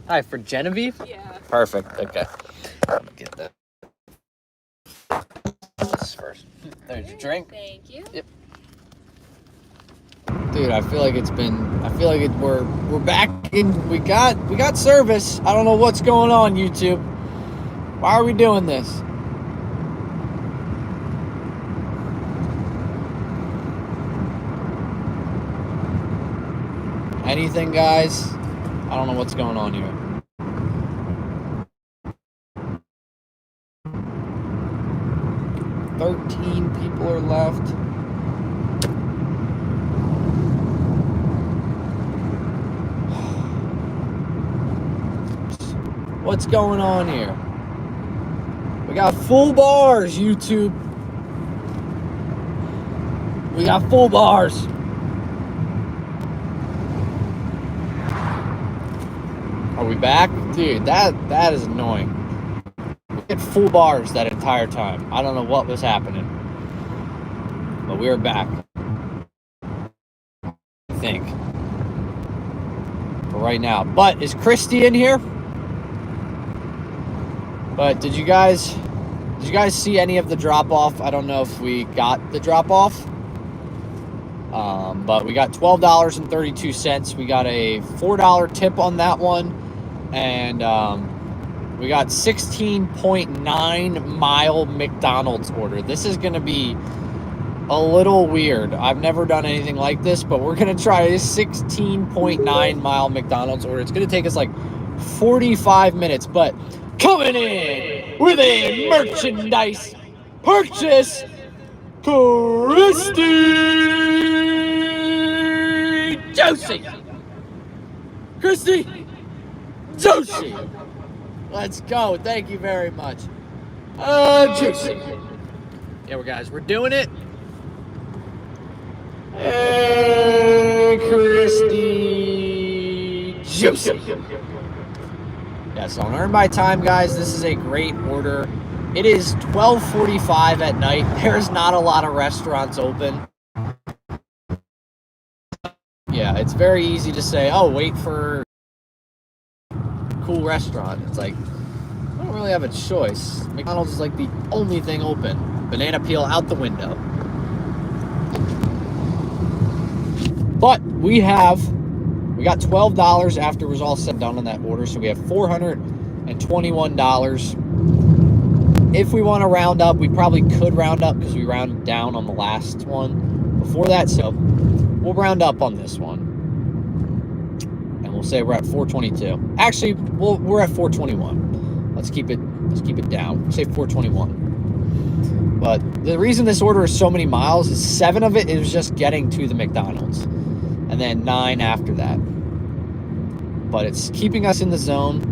Hi, for Genevieve? Yeah. Perfect. Okay. Let me get that. This first. There's your drink. Thank you. Yep. Dude, I feel like we're back in. We got service. I don't know what's going on, YouTube. Why are we doing this? Anything, guys? I don't know what's going on here. Thirteen people are left. What's going on here? We got full bars, YouTube. We got full bars. Are we back? Dude, that is annoying. We had full bars that entire time. I don't know what was happening. But we are back. I think. For right now. But is Christy in here? But did you guys see any of the drop-off? I don't know if we got the drop-off. But we got $12.32. We got a $4 tip on that one. And we got 16.9 mile McDonald's order. This is going to be a little weird. I've never done anything like this, but we're going to try a 16.9 mile McDonald's order. It's going to take us like 45 minutes, but coming in with a merchandise purchase, Christy Josie. Christy Josie. Let's go. Thank you very much. Josie. Yeah, we're doing it. Hey, Christy Josie. Yeah, so on Earn by Time, guys, this is a great order. It is 12:45 at night. There's not a lot of restaurants open. Yeah, it's very easy to say, oh, wait for a cool restaurant. It's like, I don't really have a choice. McDonald's is like the only thing open. Banana peel out the window. But we got $12 after it was all said and done on that order, so we have $421. If we want to round up, we probably could round up because we rounded down on the last one before that, so we'll round up on this one. And we'll say we're at 422. Actually, we're at 421. Let's keep it down. We'll say 421. But the reason this order is so many miles is 7 of it is just getting to the McDonald's. And then 9 after that. But it's keeping us in the zone.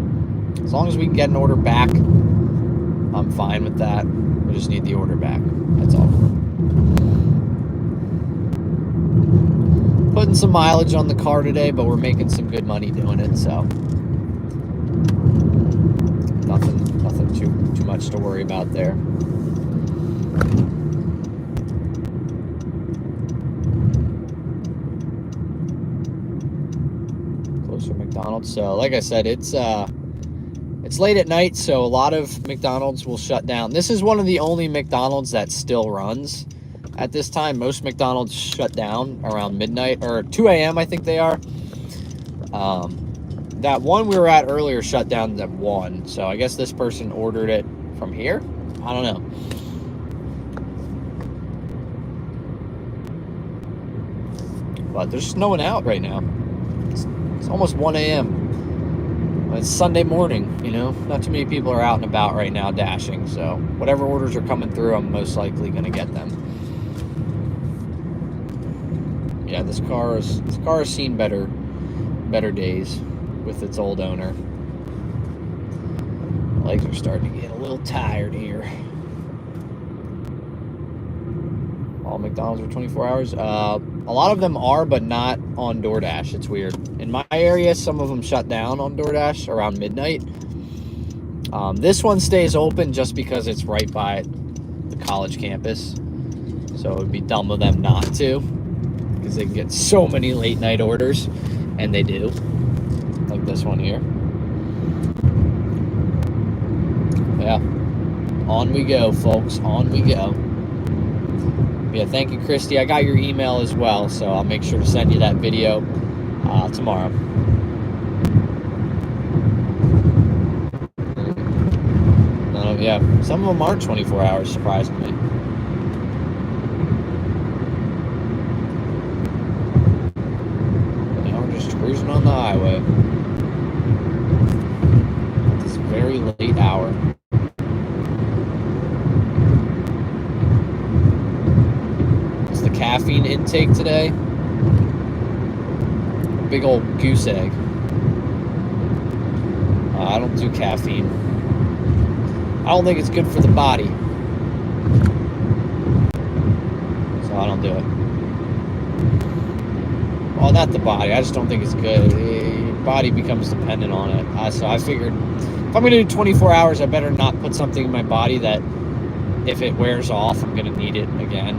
As long as we can get an order back, I'm fine with that. We just need the order back. That's all. Putting some mileage on the car today, but we're making some good money doing it, so nothing too much to worry about there. Closer McDonald's. So like I said, it's late at night, so a lot of McDonald's will shut down. This is one of the only McDonald's that still runs at this time. Most McDonald's shut down around midnight, or 2 a.m. I think they are. That one we were at earlier shut down at 1, so I guess this person ordered it from here? I don't know. But there's no one out right now. It's almost 1 a.m. It's Sunday morning, you know? Not too many people are out and about right now dashing, so whatever orders are coming through, I'm most likely going to get them. Yeah, this car has seen better days with its old owner. Legs are starting to get a little tired here. McDonald's are 24 hours. A lot of them are, but not on DoorDash. It's weird. In my area, some of them shut down on DoorDash around midnight. This one stays open just because it's right by the college campus. So it would be dumb of them not to, because they can get so many late night orders, and they do. Like this one here. Yeah. On we go, folks. On we go. Yeah, thank you, Christy. I got your email as well, so I'll make sure to send you that video tomorrow. Yeah, some of them aren't 24 hours, surprisingly. Now we're just cruising on the highway. It's a very late hour. What's the caffeine intake today? Big old goose egg. I don't do caffeine. I don't think it's good for the body. So I don't do it. Well, not the body. I just don't think it's good. Your body becomes dependent on it. So I figured if I'm going to do 24 hours, I better not put something in my body that if it wears off, I'm going to need it again.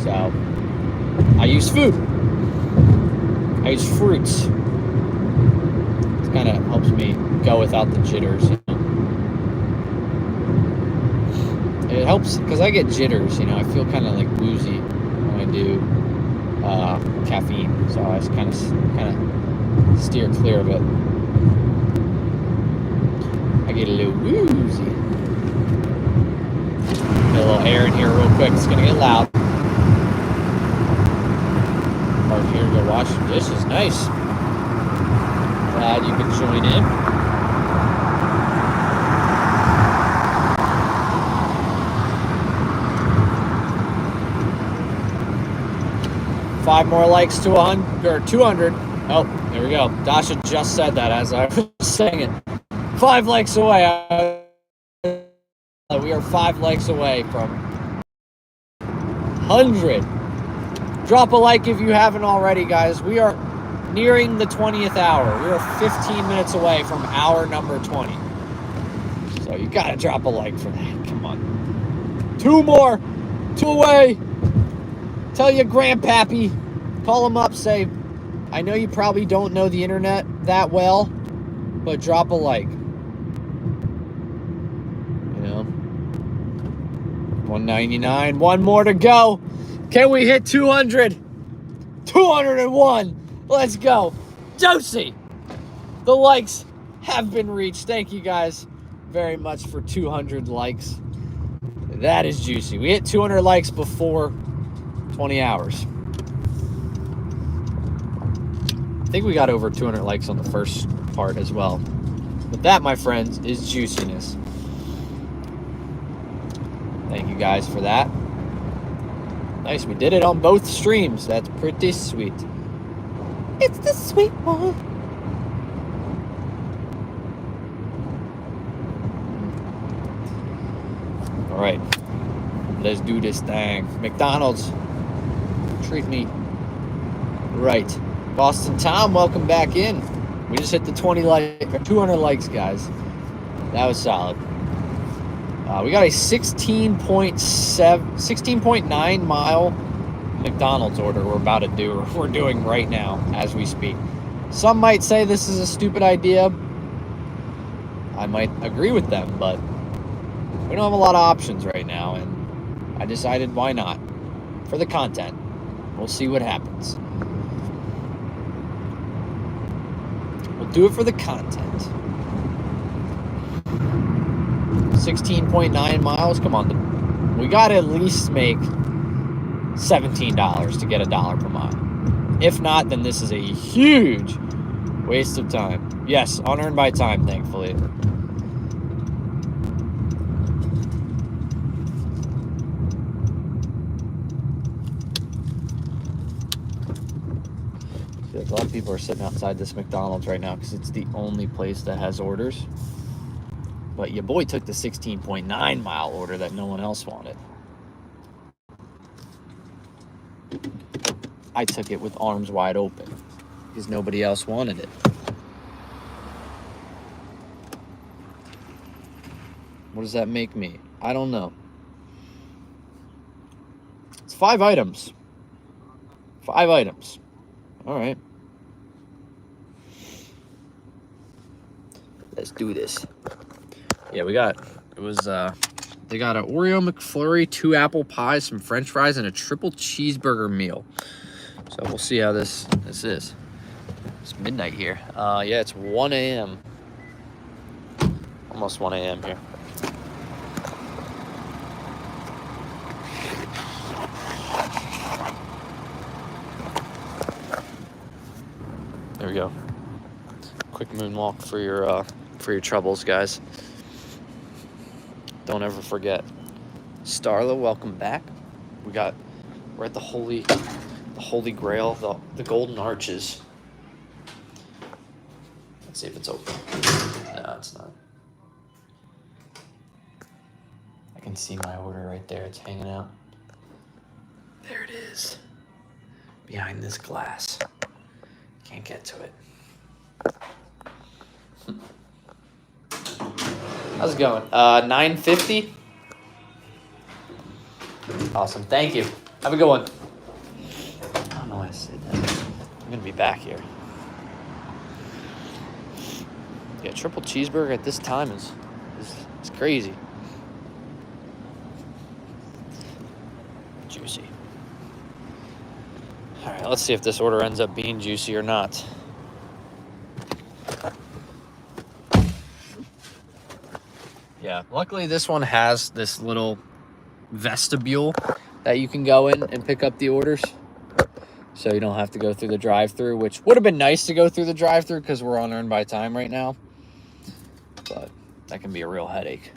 So I use food. I use fruits. It kind of helps me go without the jitters. It helps because I get jitters, I feel kind of like woozy when I do caffeine, so I just kind of steer clear of it. I get a little woozy. Get a little air in here real quick. It's gonna get loud. Park here to go wash some dishes. Nice. Glad you could join in. Five more likes to 100 or 200. Oh, there we go. Dasha just said that as I was saying it. 5 likes away. We are 5 likes away from 100. Drop a like if you haven't already, guys. We are nearing the 20th hour. We are 15 minutes away from hour number 20. So you gotta drop a like for that. Come on. 2 more. 2 away. Tell your grandpappy, call him up, say, I know you probably don't know the internet that well, but drop a like. 199, 1 more to go. Can we hit 200? 201. Let's go. Josie. The likes have been reached. Thank you guys very much for 200 likes. That is juicy. We hit 200 likes before 20 hours. I think we got over 200 likes on the first part as well. But that, my friends, is juiciness. Thank you guys for that. Nice, we did it on both streams. That's pretty sweet. It's the sweet one. All right, let's do this thing. McDonald's, treat me right. Boston Tom, welcome back in. We just hit the 200 likes, guys. That was solid. We got a 16.9 mile McDonald's order we're doing right now as we speak. Some might say this is a stupid idea. I might agree with them, but we don't have a lot of options right now, and I decided why not? For the content. We'll see what happens. We'll do it for the content. 16.9 miles. Come on. We got to at least make $17 to get $1 per mile. If not, then this is a huge waste of time. Yes, unearned by time, thankfully. A lot of people are sitting outside this McDonald's right now because it's the only place that has orders. But your boy took the 16.9 mile order that no one else wanted. I took it with arms wide open because nobody else wanted it. What does that make me? I don't know. It's 5 items. 5 items. All right. Let's do this. Yeah, they got an Oreo McFlurry, 2 apple pies, some French fries, and a triple cheeseburger meal. So we'll see how this is. It's midnight here. Yeah, it's 1 a.m. Almost 1 a.m. here. There we go. Quick moonwalk for your troubles, guys. Don't ever forget. Starla, welcome back. We're at the Holy Grail, the Golden Arches. Let's see if it's open. No, it's not. I can see my order right there. It's hanging out. There it is. Behind this glass. Can't get to it. How's it going? 950. Awesome. Thank you. Have a good one. I don't know why I said that. I'm gonna be back here. Yeah, triple cheeseburger at this time is crazy. Juicy. All right, let's see if this order ends up being juicy or not. Yeah, luckily this one has this little vestibule that you can go in and pick up the orders. So you don't have to go through the drive-thru, which would have been nice to go through the drive-thru because we're on earn by time right now. But that can be a real headache.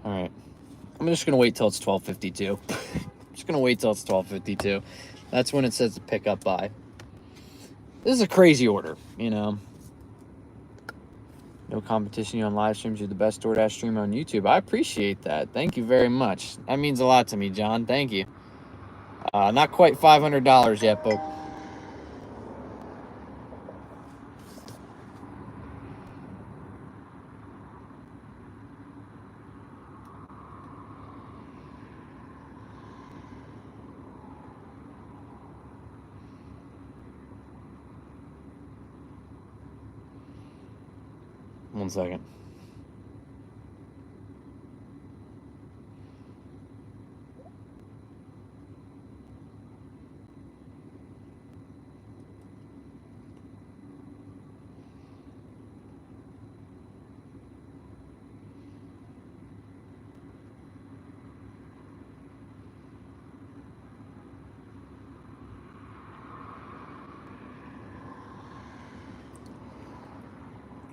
All right, I'm just gonna wait till it's 12:52. Just gonna wait till it's 12:52. That's when it says to pick up by. This is a crazy order, you know. No competition on live streams. You're the best DoorDash streamer on YouTube. I appreciate that. Thank you very much. That means a lot to me, John. Thank you. Not quite $500 yet, but. One second.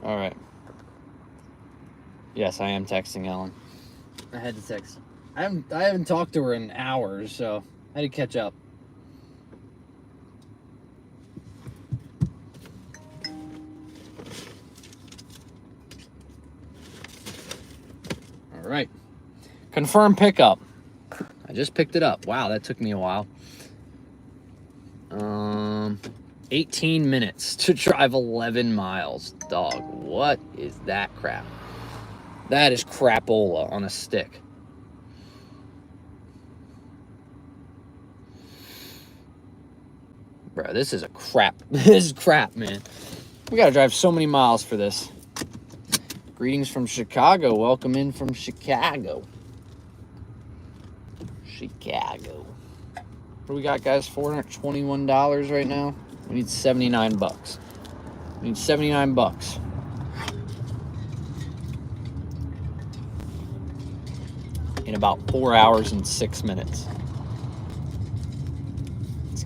All right. Yes, I am texting Ellen. I had to text. I haven't talked to her in hours, so I had to catch up. All right. Confirm pickup. I just picked it up. Wow, that took me a while. 18 minutes to drive 11 miles. Dog, what is that crap? That is crapola on a stick. Bro, this is a crap. This is crap, man. We gotta drive so many miles for this. Greetings from Chicago. Welcome in from Chicago. Chicago. What do we got, guys? $421 right now. We need 79 bucks. We need 79 bucks. In about 4 hours and 6 minutes.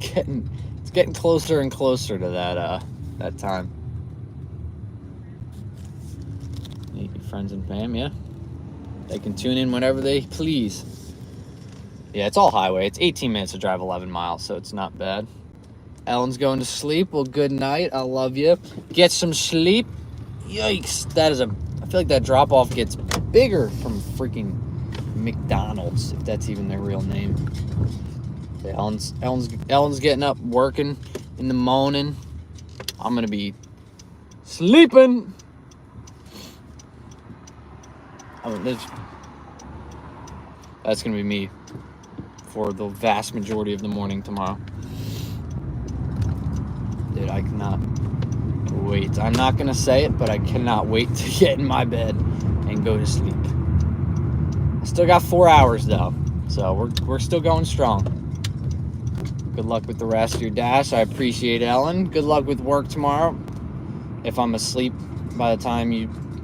it's getting closer and closer to that time. Your friends and fam, yeah. They can tune in whenever they please. Yeah, it's all highway. It's 18 minutes to drive 11 miles, so it's not bad. Ellen's going to sleep. Well, good night. I love you. Get some sleep. Yikes. I feel like that drop-off gets bigger from freaking McDonald's, if that's even their real name. Okay, Ellen's getting up, working in the morning. I'm going to be sleeping. That's going to be me for the vast majority of the morning tomorrow. Dude, I cannot wait. I'm not going to say it, but I cannot wait to get in my bed and go to sleep. I still got 4 hours, though, so we're still going strong. Good luck with the rest of your dash. I appreciate it, Ellen. Good luck with work tomorrow. If I'm asleep by the time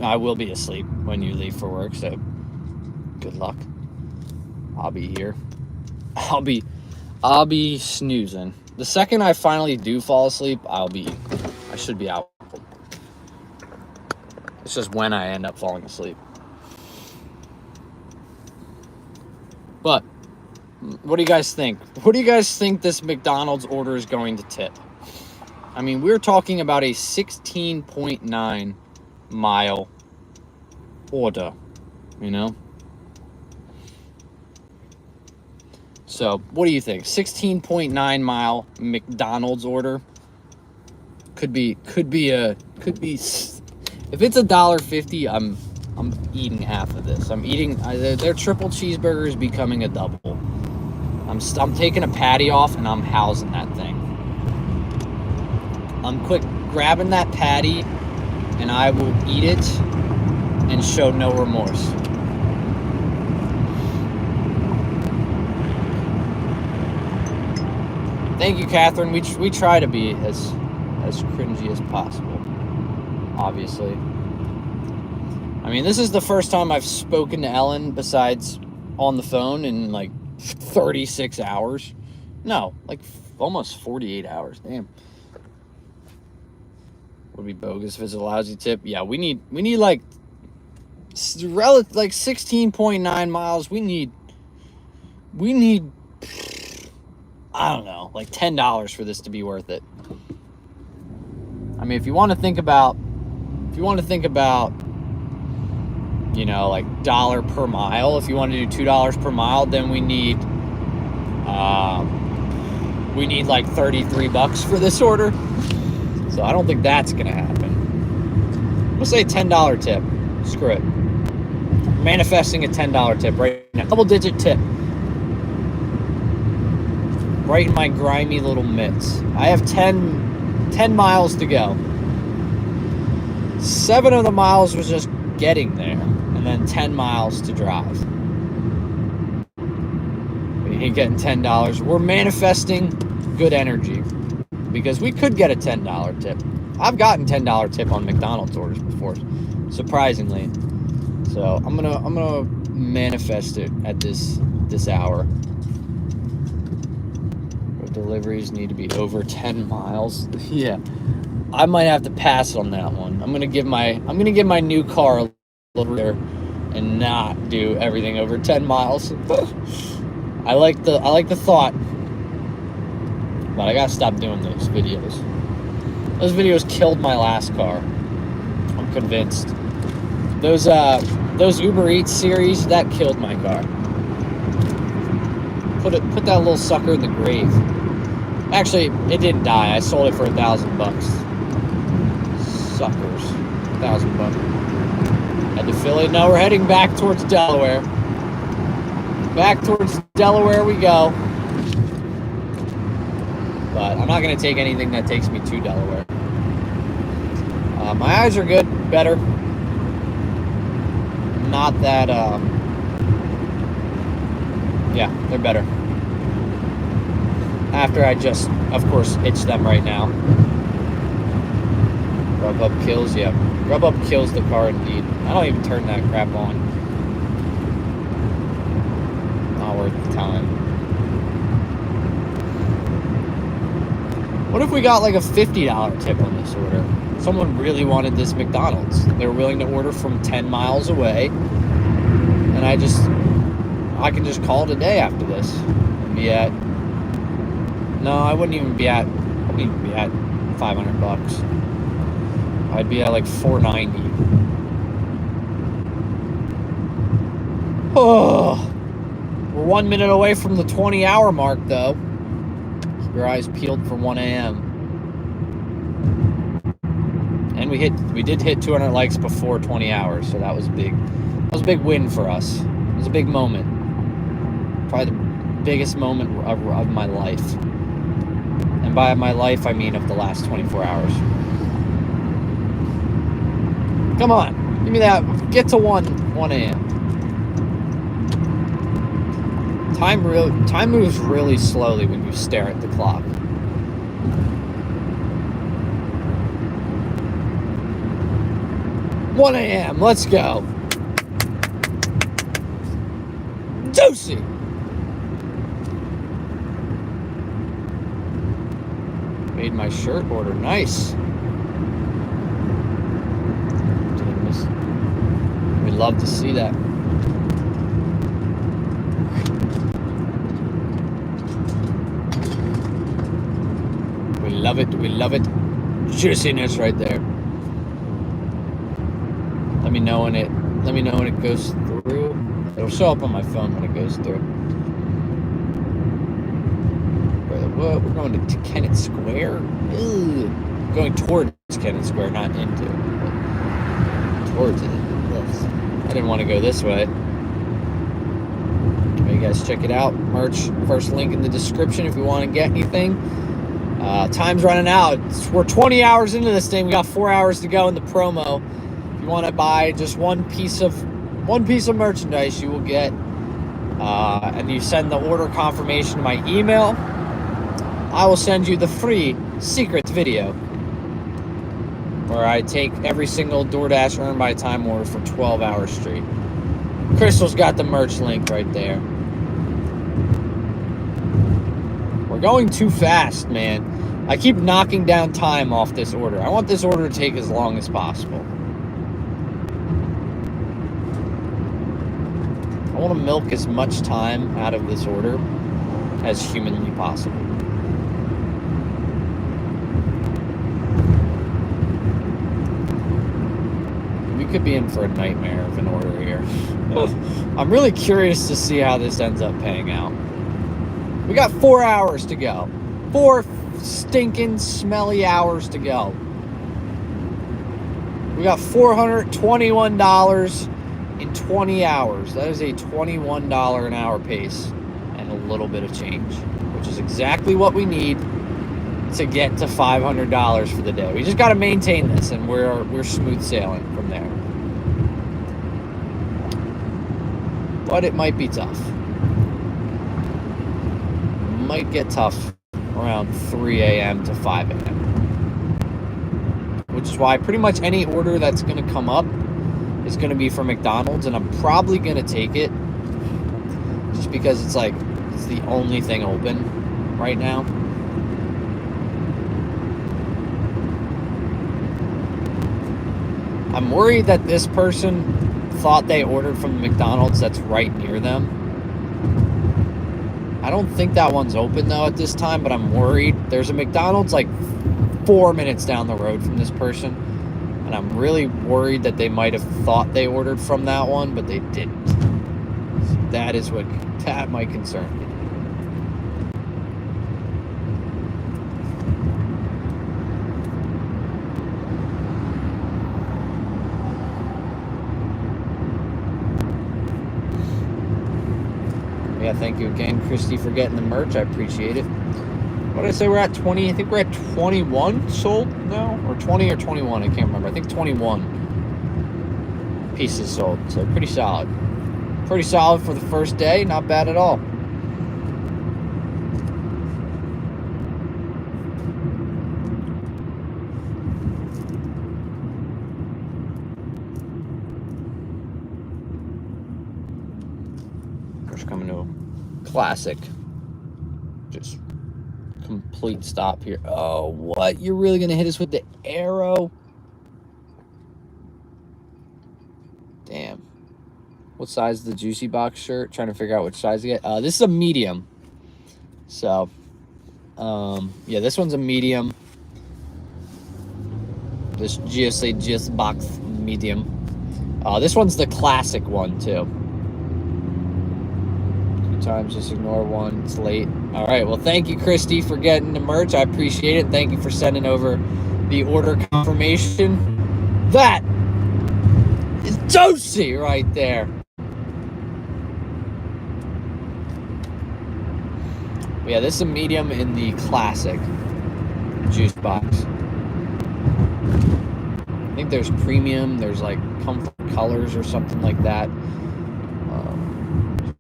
I will be asleep when you leave for work, so good luck. I'll be here. I'll be snoozing. The second I finally do fall asleep, I should be out. It's just when I end up falling asleep. But what do you guys think? What do you guys think this McDonald's order is going to tip? I mean, we're talking about a 16.9 mile order, you know? So, what do you think? 16.9 mile McDonald's order could be if it's $1.50, I'm eating half of this. I'm eating their triple cheeseburger is becoming a double. I'm taking a patty off and I'm housing that thing. I'm quick grabbing that patty and I will eat it and show no remorse. Thank you, Catherine. We try to be as cringy as possible, obviously. I mean, this is the first time I've spoken to Ellen besides on the phone in like 36 hours. No, like almost 48 hours. Damn. Would be bogus if it's a lousy tip. Yeah, we need like 16.9 miles. We need I don't know, like $10 for this to be worth it. I mean, if you want to think about, you know, like dollar per mile, if you want to do $2 per mile, then we need like $33 for this order. So I don't think that's gonna happen. We'll say $10 tip. Screw it. Manifesting a $10 tip right now. Double-digit tip. Right in my grimy little mitts. I have 10 miles to go. 7 of the miles was just getting there, and then 10 miles to drive. We ain't getting $10. We're manifesting good energy because we could get a $10 tip. I've gotten $10 tip on McDonald's orders before, surprisingly. So I'm gonna manifest it at this hour. Deliveries need to be over 10 miles. Yeah, I might have to pass on that one. I'm gonna give my new car a little there and not do everything over 10 miles. I like the thought, but I gotta stop doing those videos. Those videos killed my last car. I'm convinced. Those Uber Eats series, that killed my car. Put that little sucker in the grave. Actually, it didn't die. I sold it for $1,000. Suckers. $1,000. Had to fill it. Now we're heading back towards Delaware. Back towards Delaware we go. But I'm not going to take anything that takes me to Delaware. My eyes are good. Better. Not that, yeah, they're better. After I just, of course, itch them right now. Grubhub kills, yeah. Grubhub kills the car indeed. I don't even turn that crap on. Not worth the time. we got like a $50 tip on this order? Someone really wanted this McDonald's. They were willing to order from 10 miles away. And I can just call it a day after this. And be at, no, I wouldn't even be at $500. I'd be at like $490. Oh, we're 1 minute away from the 20-hour mark, though. Keep your eyes peeled for 1 a.m. And we did hit 200 likes before 20 hours, so that was big. That was a big win for us. It was a big moment. Probably the biggest moment of my life. And by my life, I mean of the last 24 hours. Come on, give me that. Get to 1 a.m. Time moves really slowly when you stare at the clock. $1 a.m. Let's go. Juicy. Made my shirt order. Nice. We'd love to see that. We love it. We love it. Juiciness right there. Let me know when it goes through. It'll show up on my phone when it goes through. We're going to Kennett Square. Ew. Going towards Kennett Square, not into it, but towards it. Yes. I didn't want to go this way. You guys check it out. Merch, first link in the description if you want to get anything. Time's running out. We're 20 hours into this thing. We got 4 hours to go in the promo. If you want to buy just one piece of merchandise, you will get, and you send the order confirmation to my email, I will send you the free secret video where I take every single DoorDash earned by time order for 12 hours straight. Crystal's got the merch link right there. We're going too fast, man. I keep knocking down time off this order. I want this order to take as long as possible. I want to milk as much time out of this order as humanly possible. We could be in for a nightmare of an order here. I'm really curious to see how this ends up paying out. We got 4 hours to go. 4 stinking, smelly hours to go. We got $421 in 20 hours. That is a $21 an hour pace and a little bit of change, which is exactly what we need to get to $500 for the day. We just got to maintain this, and we're smooth sailing from there. But it might be tough. Might get tough around 3 a.m. to 5 a.m. Which is why pretty much any order that's going to come up is going to be from McDonald's, and I'm probably going to take it just because it's the only thing open right now. I'm worried that this person thought they ordered from the McDonald's that's right near them. I don't think that one's open though at this time, but I'm worried. There's a McDonald's like 4 minutes down the road from this person, and I'm really worried that they might have thought they ordered from that one, but they didn't. So that might concern me. Yeah, thank you again, Christy, for getting the merch. I appreciate it. What did I say? We're at 20. I think we're at 21 sold now, or 20 or 21. I can't remember. I think 21 pieces sold. So pretty solid. Pretty solid for the first day. Not bad at all. First coming to a classic. Just complete stop here. Oh, what? You're really going to hit us with the arrow? Damn. What size is the Juicy Box shirt? Trying to figure out which size to get. This is a medium. So, yeah, this one's a medium. This GSA Box medium. This one's the classic one, too. 2 times, just ignore one. It's late. All right, well, thank you, Christy, for getting the merch. I appreciate it. Thank you for sending over the order confirmation. That is juicy right there. Yeah, this is a medium in the classic juice box. I think there's premium, there's like comfort colors or something like that.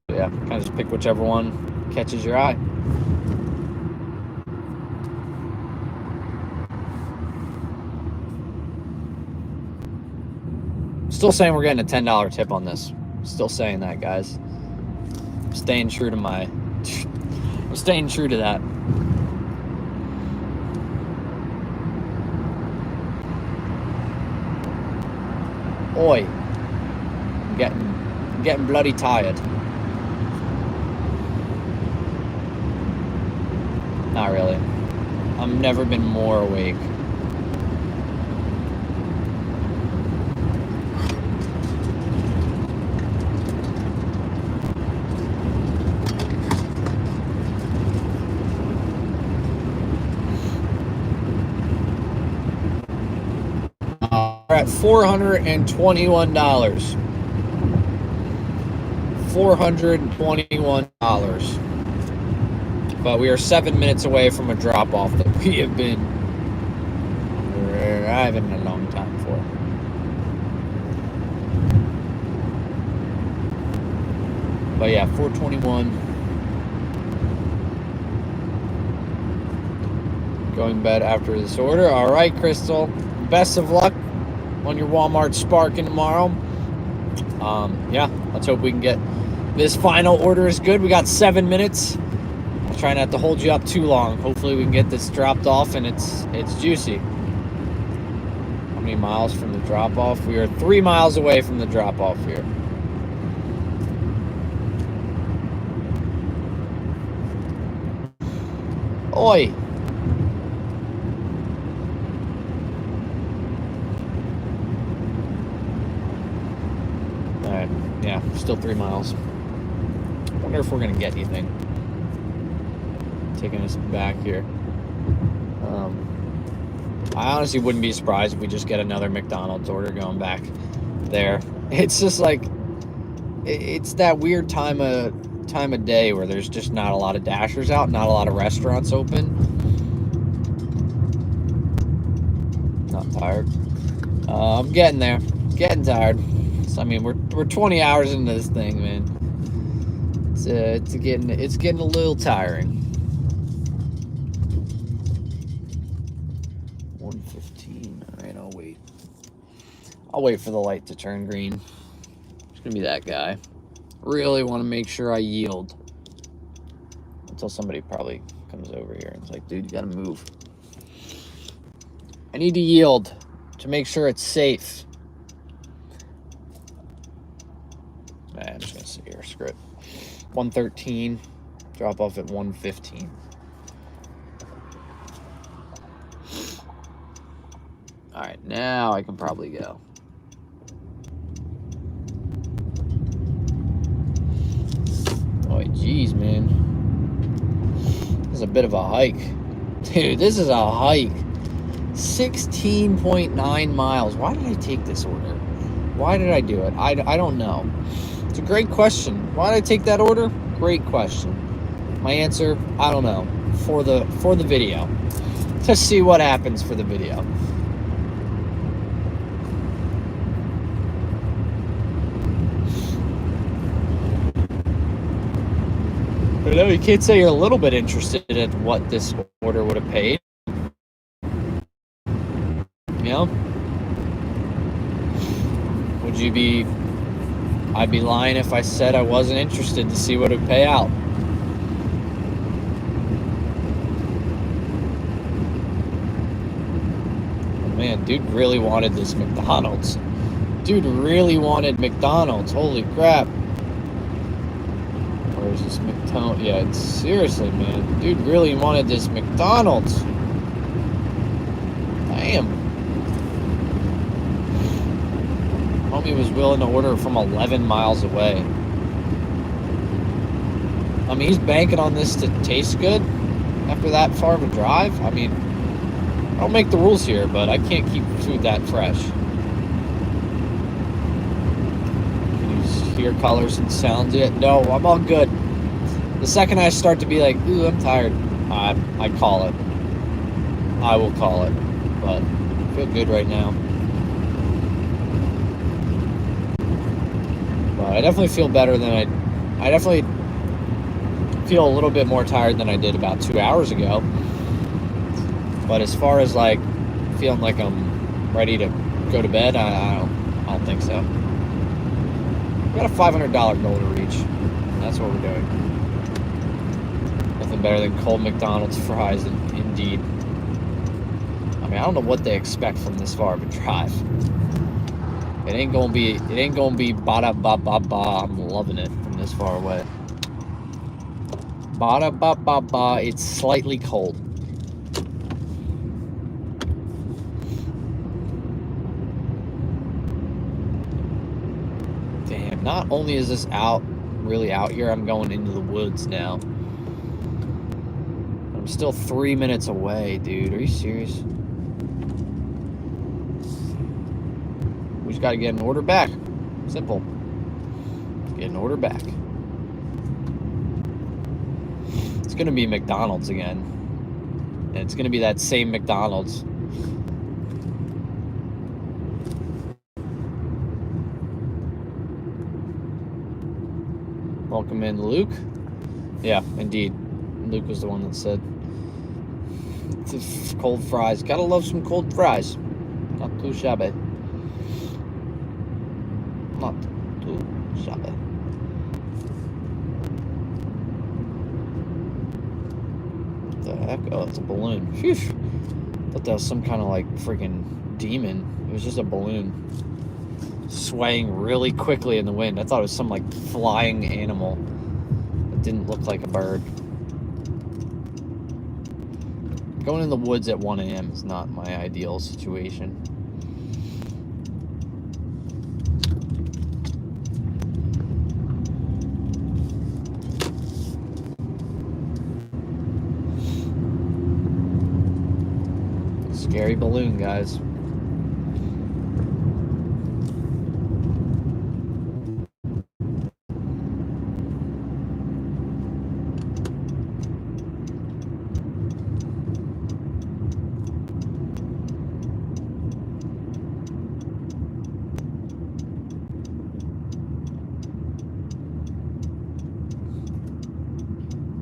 Yeah, kind of just pick whichever one catches your eye. Still saying we're getting a $10 tip on this. Still saying that, guys. I'm staying true to my... I'm staying true to that. Oi. I'm getting bloody tired. Not really. I've never been more awake. We're at $421. $421. But we are 7 minutes away from a drop-off that we have been driving a long time for. But yeah, 421. Going to bed after this order. All right, Crystal. Best of luck on your Walmart Sparking tomorrow. Yeah, let's hope we can get this final order is good. We got 7 minutes. I'll try not to hold you up too long. Hopefully we can get this dropped off and it's juicy. How many miles from the drop-off? We are 3 miles away from the drop-off here. Oi! Alright, yeah, still 3 miles. Wonder if we're gonna get anything. Taking us back here. I honestly wouldn't be surprised if we just get another McDonald's order going back there. It's just like it's that weird time of day where there's just not a lot of Dashers out, not a lot of restaurants open. Not tired. I'm getting there. Getting tired. So, I mean, we're 20 hours into this thing, man. It's getting a little tiring. 1:15. All right, I'll wait. I'll wait for the light to turn green. It's gonna be that guy. Really want to make sure I yield until somebody probably comes over here and is like, dude, you gotta move. I need to yield to make sure it's safe. I'm just gonna sit here. Screw it. 1:13. Drop off at 1:15. All right, now I can probably go. Oh, geez, man. This is a bit of a hike. Dude, this is a hike. 16.9 miles. Why did I take this order? Why did I do it? I don't know. It's a great question. Why did I take that order? Great question. My answer, I don't know. For the video. To see what happens for the video. I know you can't say you're a little bit interested in what this order would have paid. You know? Would you be... I'd be lying if I said I wasn't interested to see what it would pay out. man, dude really wanted this McDonald's. Dude really wanted McDonald's. Holy crap. Where's this McDonald's? Yeah, it's seriously, man. Dude really wanted this McDonald's. Damn. Homie was willing to order from 11 miles away. I mean, he's banking on this to taste good after that far of a drive. I mean, I don't make the rules here, but I can't keep food that fresh. Can you hear colors and sounds yet? No, I'm all good. The second I start to be like, ooh, I'm tired, I call it. I will call it. But I feel good right now. But I definitely feel better than I definitely feel a little bit more tired than I did about 2 hours ago. But as far as like feeling like I'm ready to go to bed, I don't think so. We got a $500 goal to reach. That's what we're doing. Nothing better than cold McDonald's fries, indeed. I mean, I don't know what they expect from this far of a drive. It ain't gonna be ba da ba ba ba. I'm loving it from this far away. Ba da ba ba ba. It's slightly cold. Damn, not only is this really out here, I'm going into the woods now. I'm still 3 minutes away, dude. Are you serious? We just gotta get an order back. Simple. Get an order back. It's gonna be McDonald's again. And it's gonna be that same McDonald's. Welcome in, Luke. Yeah, indeed. Luke was the one that said it's cold fries. Gotta love some cold fries. Not too shabby. Not too shabby. What the heck? Oh, it's a balloon. Phew. Thought that was some kind of like freaking demon. It was just a balloon swaying really quickly in the wind. I thought it was some like flying animal. It didn't look like a bird. Going in the woods at 1 a.m. is not my ideal situation. Scary balloon, guys.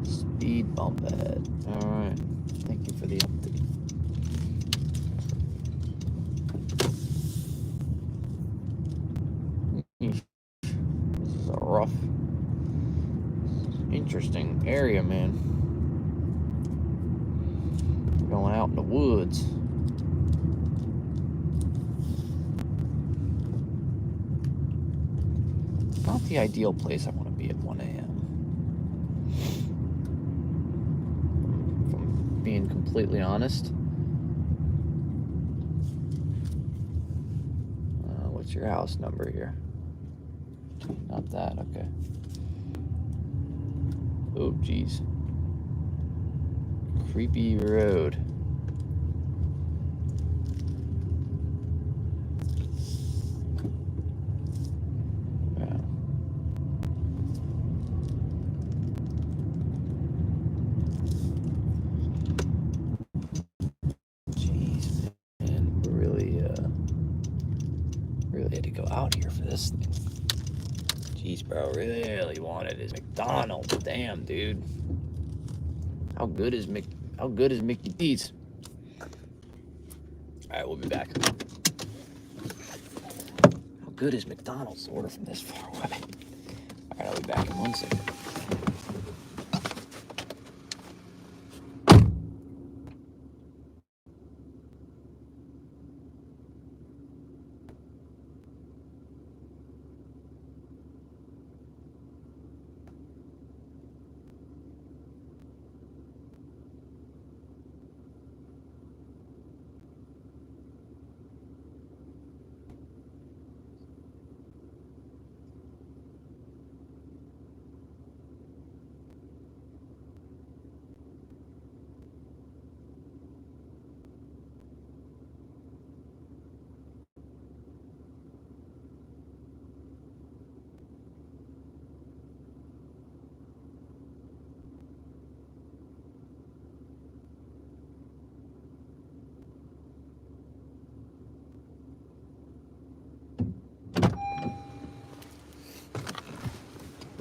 Speed bump ahead. Alright. Thank you for the update. This is a rough, interesting area, man. We're going out in the woods. Not the ideal place I want to be at 1 a.m. If I'm being completely honest. What's your house number here? Not that, okay. Oh, geez. Creepy road. Yeah. Jeez, man. Really had to go out here for this thing. Jeez, bro, really wanted his McDonald's. Damn, dude. How good is Mickey D's? Alright, we'll be back. How good is McDonald's to order from this far away? Alright, I'll be back in 1 second.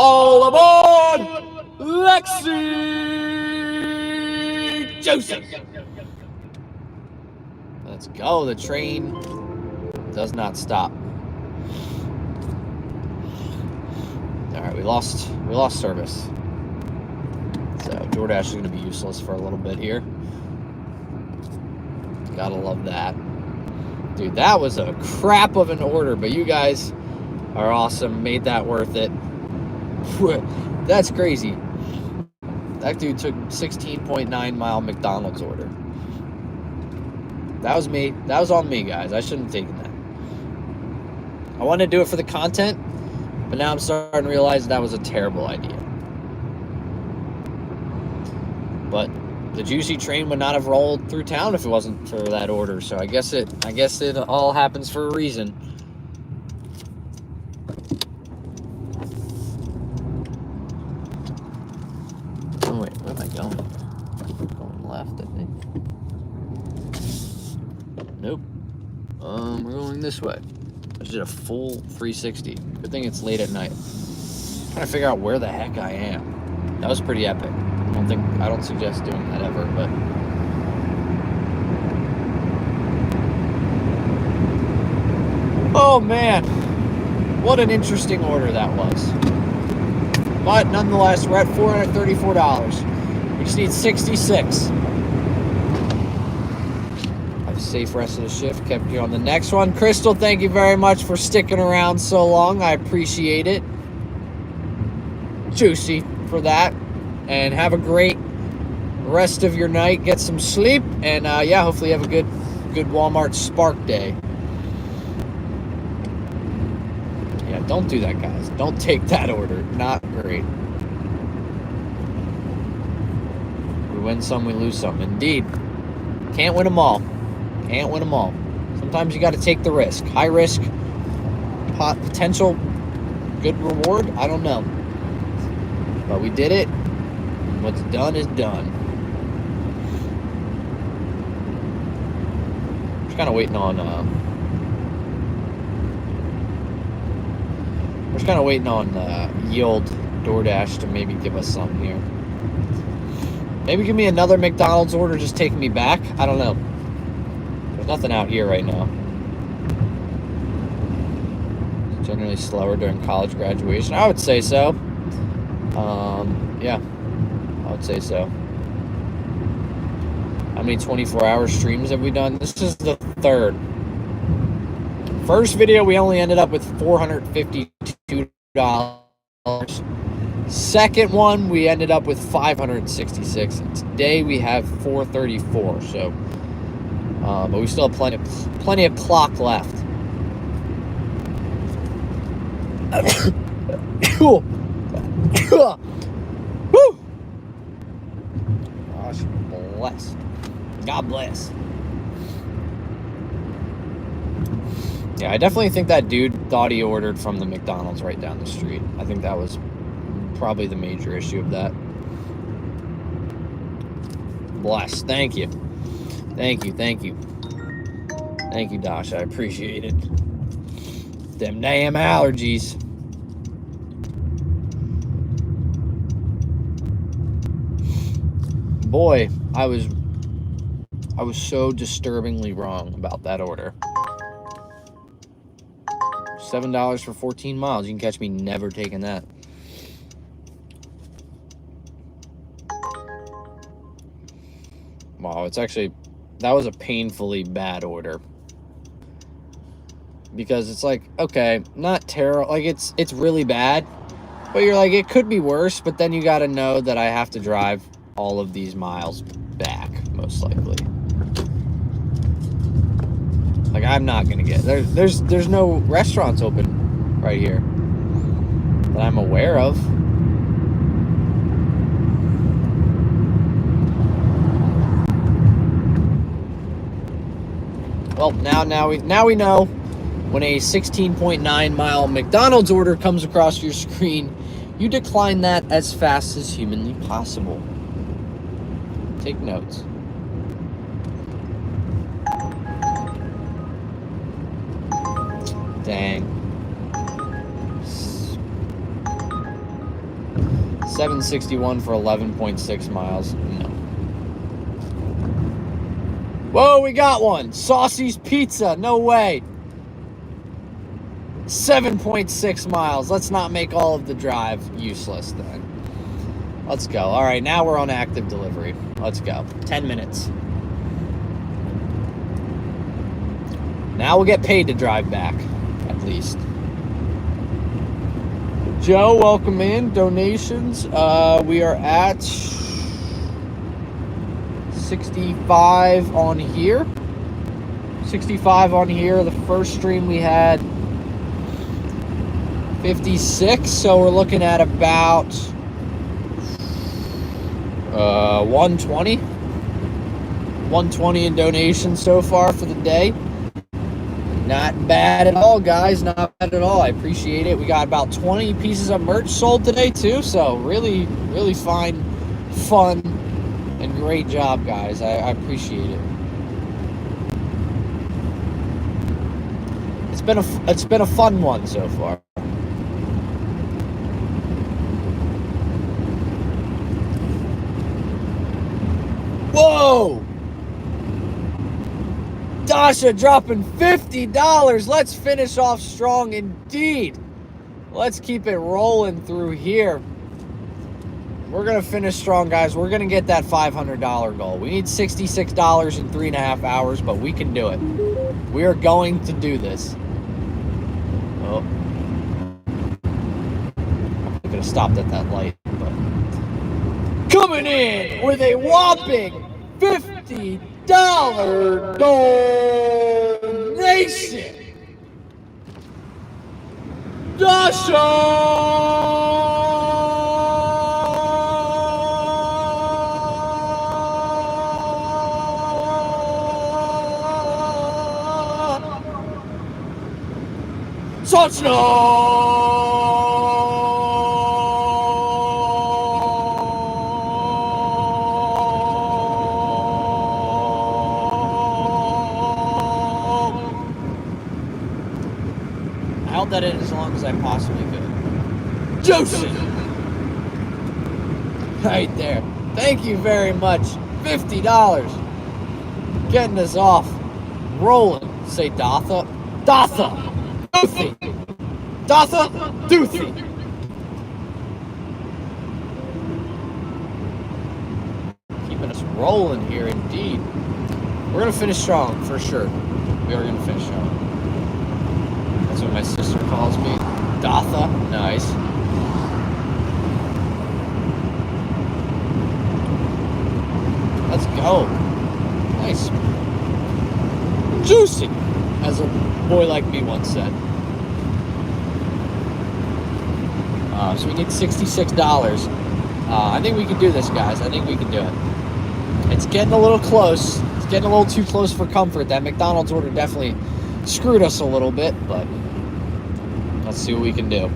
All aboard Lexi Joseph. Let's go. The train does not stop. All right, we lost service. So Doordash is going to be useless for a little bit here. Gotta love that. Dude, that was a crap of an order, but you guys are awesome. Made that worth it. That's crazy. That dude took 16.9 mile McDonald's order. That was me. That was on me, guys. I shouldn't have taken that. I wanted to do it for the content, but now I'm starting to realize that was a terrible idea. But the juicy train would not have rolled through town if it wasn't for that order. So I guess it all happens for a reason. Oh wait, where am I going? Going left, I think. Nope. We're going this way. I just did a full 360. Good thing it's late at night. I'm trying to figure out where the heck I am. That was pretty epic. I don't suggest doing that ever, but oh man, what an interesting order that was. But nonetheless, we're at $434. We just need 66. Have a safe rest of the shift. Kept you on the next one. Crystal, thank you very much for sticking around so long. I appreciate it. Juicy for that. And have a great rest of your night. Get some sleep. And yeah, hopefully you have a good Walmart Spark day. Yeah, don't do that, guys. Don't take that order. Not great. We win some, we lose some. Indeed. Can't win them all. Can't win them all. Sometimes you got to take the risk. High risk, potential good reward. I don't know. But we did it. What's done is done. Just kind of waiting on Yield Doordash to maybe give us something here. Maybe give me another McDonald's order, just taking me back. I don't know. There's nothing out here right now. It's generally slower during college graduation. I would say so. Yeah. I would say so. How many 24-hour streams have we done? This is the third. First video, we only ended up with $452. Second one, we ended up with $566. And today we have $434. So, but we still have plenty of clock left. Cool. Woo! Gosh bless. God bless. Yeah, I definitely think that dude thought he ordered from the McDonald's right down the street. I think that was probably the major issue of that. Bless. Thank you. Thank you. Thank you. Thank you, Dosh. I appreciate it. Them damn allergies. Boy, I was so disturbingly wrong about that order. $7 for 14 miles. You can catch me never taking that. Wow, it's actually, that was a painfully bad order. Because it's like, okay, not terrible, like it's really bad, but you're like, it could be worse, but then you got to know that I have to drive all of these miles back, most likely. Like, I'm not gonna get there's no restaurants open right here that I'm aware of. Well, now we know when a 16.9 mile McDonald's order comes across your screen, you decline that as fast as humanly possible. Take notes. Dang. $7.61 for 11.6 miles. No. Whoa, we got one. Saucy's Pizza. No way. 7.6 miles. Let's not make all of the drive useless then. Let's go. All right, now we're on active delivery. Let's go. 10 minutes. Now we'll get paid to drive back, at least. Joe, welcome in. Donations. We are at 65 on here. 65 on here. The first stream we had 56, so we're looking at about 120. 120 in donations so far for the day. Not bad at all, guys. Not bad at all. I appreciate it. We got about 20 pieces of merch sold today, too. So really, really fun, and great job, guys. I appreciate it. It's been a fun one so far. Whoa! Dasha dropping $50. Let's finish off strong indeed. Let's keep it rolling through here. We're going to finish strong, guys. We're going to get that $500 goal. We need $66 in 3.5 hours, but we can do it. We are going to do this. Oh. I could have stopped at that light, but... Coming in with a whopping $50 donation. I held that in as long as I possibly could. Joseph! Right there. Thank you very much. $50. Getting us off. Rolling. Say Dotha. Dotha! Doothy! Dotha! Doothy! Keeping us rolling here indeed. We're going to finish strong, for sure. We are going to finish strong. That's what my sister calls me. Dotha. Nice. Let's go. Nice. Juicy, as a boy like me once said. So we need $66. I think we can do this, guys. I think we can do it. It's getting a little close. It's getting a little too close for comfort. That McDonald's order definitely screwed us a little bit, but let's see what we can do.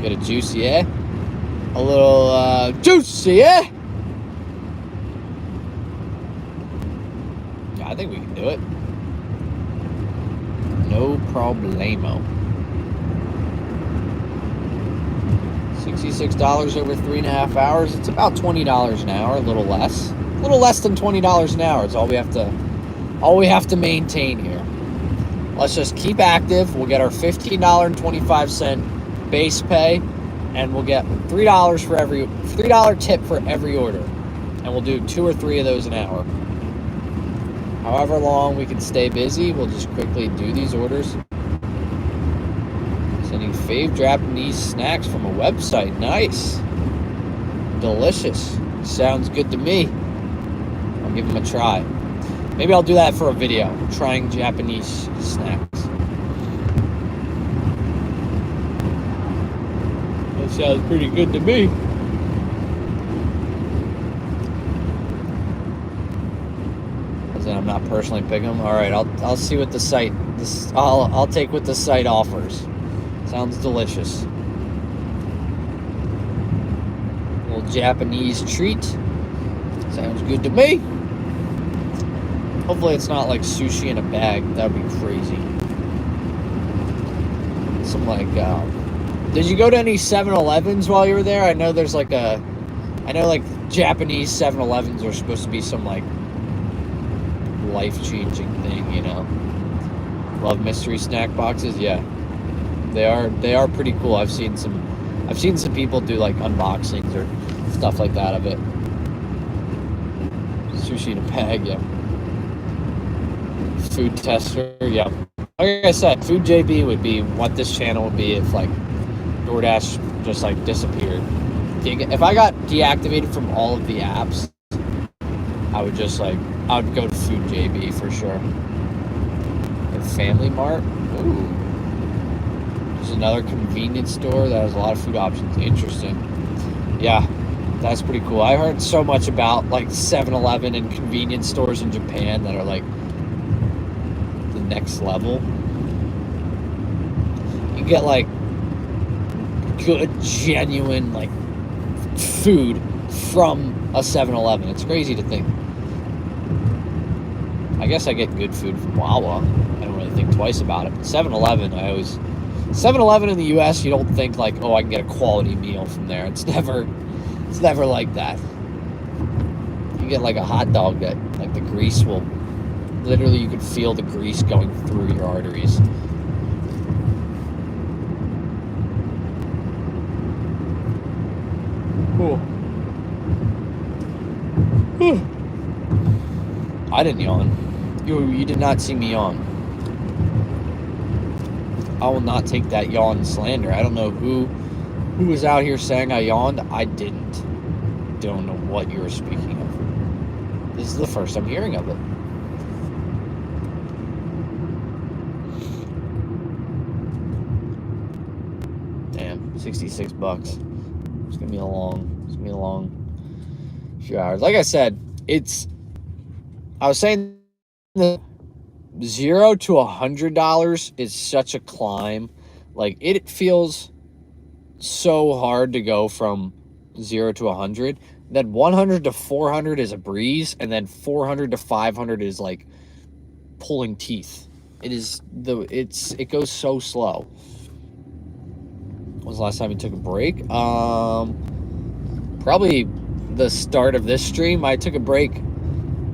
Get a juicy, eh? A little juicy, eh? Yeah, I think we can do it. No problemo. $66 over 3.5 hours. It's about $20 an hour, a little less. A little less than $20 an hour. It's all we have to maintain here. Let's just keep active. We'll get our $15.25 base pay, and we'll get $3 tip for every order. And we'll do 2 or 3 of those an hour. However long we can stay busy, we'll just quickly do these orders. Sending fave Japanese snacks from a website. Nice. Delicious. Sounds good to me. I'll give them a try. Maybe I'll do that for a video. Trying Japanese snacks. That sounds pretty good to me. I'm not personally picking them. All right, I'll see what the site. I'll take what the site offers. Sounds delicious. Little Japanese treat. Sounds good to me. Hopefully it's not like sushi in a bag. That would be crazy. Some like Did you go to any 7-Elevens while you were there? I know there's like a... I know like Japanese 7-Elevens are supposed to be some like life-changing thing, you know? Love mystery snack boxes, yeah. They are pretty cool. I've seen some people do like unboxings or stuff like that of it. Sushi in a bag, yeah. Food tester, yeah. Like I said, Food JB would be what this channel would be if like DoorDash just like disappeared. If I got deactivated from all of the apps, I would just like, I would go to Food JB for sure. And Family Mart, ooh. There's another convenience store that has a lot of food options. Interesting. Yeah, that's pretty cool. I heard so much about like 7-Eleven and convenience stores in Japan that are like the next level. You get like good, genuine like food from a 7-Eleven. It's crazy to think. I guess I get good food from Wawa. I don't really think twice about it. But 7-Eleven, 7-Eleven in the US, you don't think like, oh, I can get a quality meal from there. It's never like that. You get like a hot dog that like the grease will literally, you could feel the grease going through your arteries. Cool. I didn't yawn. You did not see me yawn. I will not take that yawn slander. I don't know who was out here saying I yawned. I didn't. Don't know what you were speaking of. This is the first I'm hearing of it. Damn, $66. It's gonna be a long few hours. Like I said, I was saying the $0 to $100 is such a climb. Like it feels so hard to go from 0 to 100. Then 100 to 400 is a breeze, and then 400 to 500 is like pulling teeth. It goes so slow. When was the last time you took a break? Probably the start of this stream. I took a break.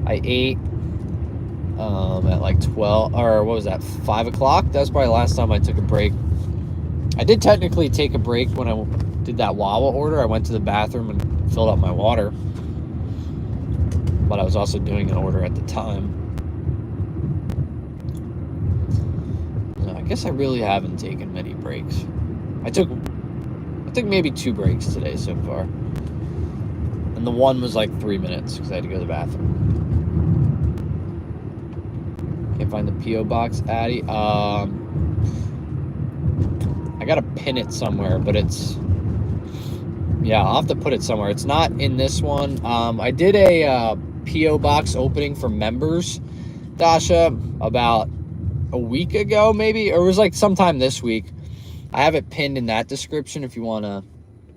I ate at like 12, or what was that, 5 o'clock? That's probably the last time I took a break. I did technically take a break when I did that Wawa order. I went to the bathroom and filled up my water, but I was also doing an order at the time. So I guess I really haven't taken many breaks. I took maybe 2 breaks today so far, and the one was like 3 minutes because I had to go to the bathroom. Can't find the P.O. box, Addy. I gotta pin it somewhere, but yeah, I'll have to put it somewhere. It's not in this one. I did a P.O. box opening for members, Dasha, about a week ago, maybe, or it was like sometime this week. I have it pinned in that description if you want to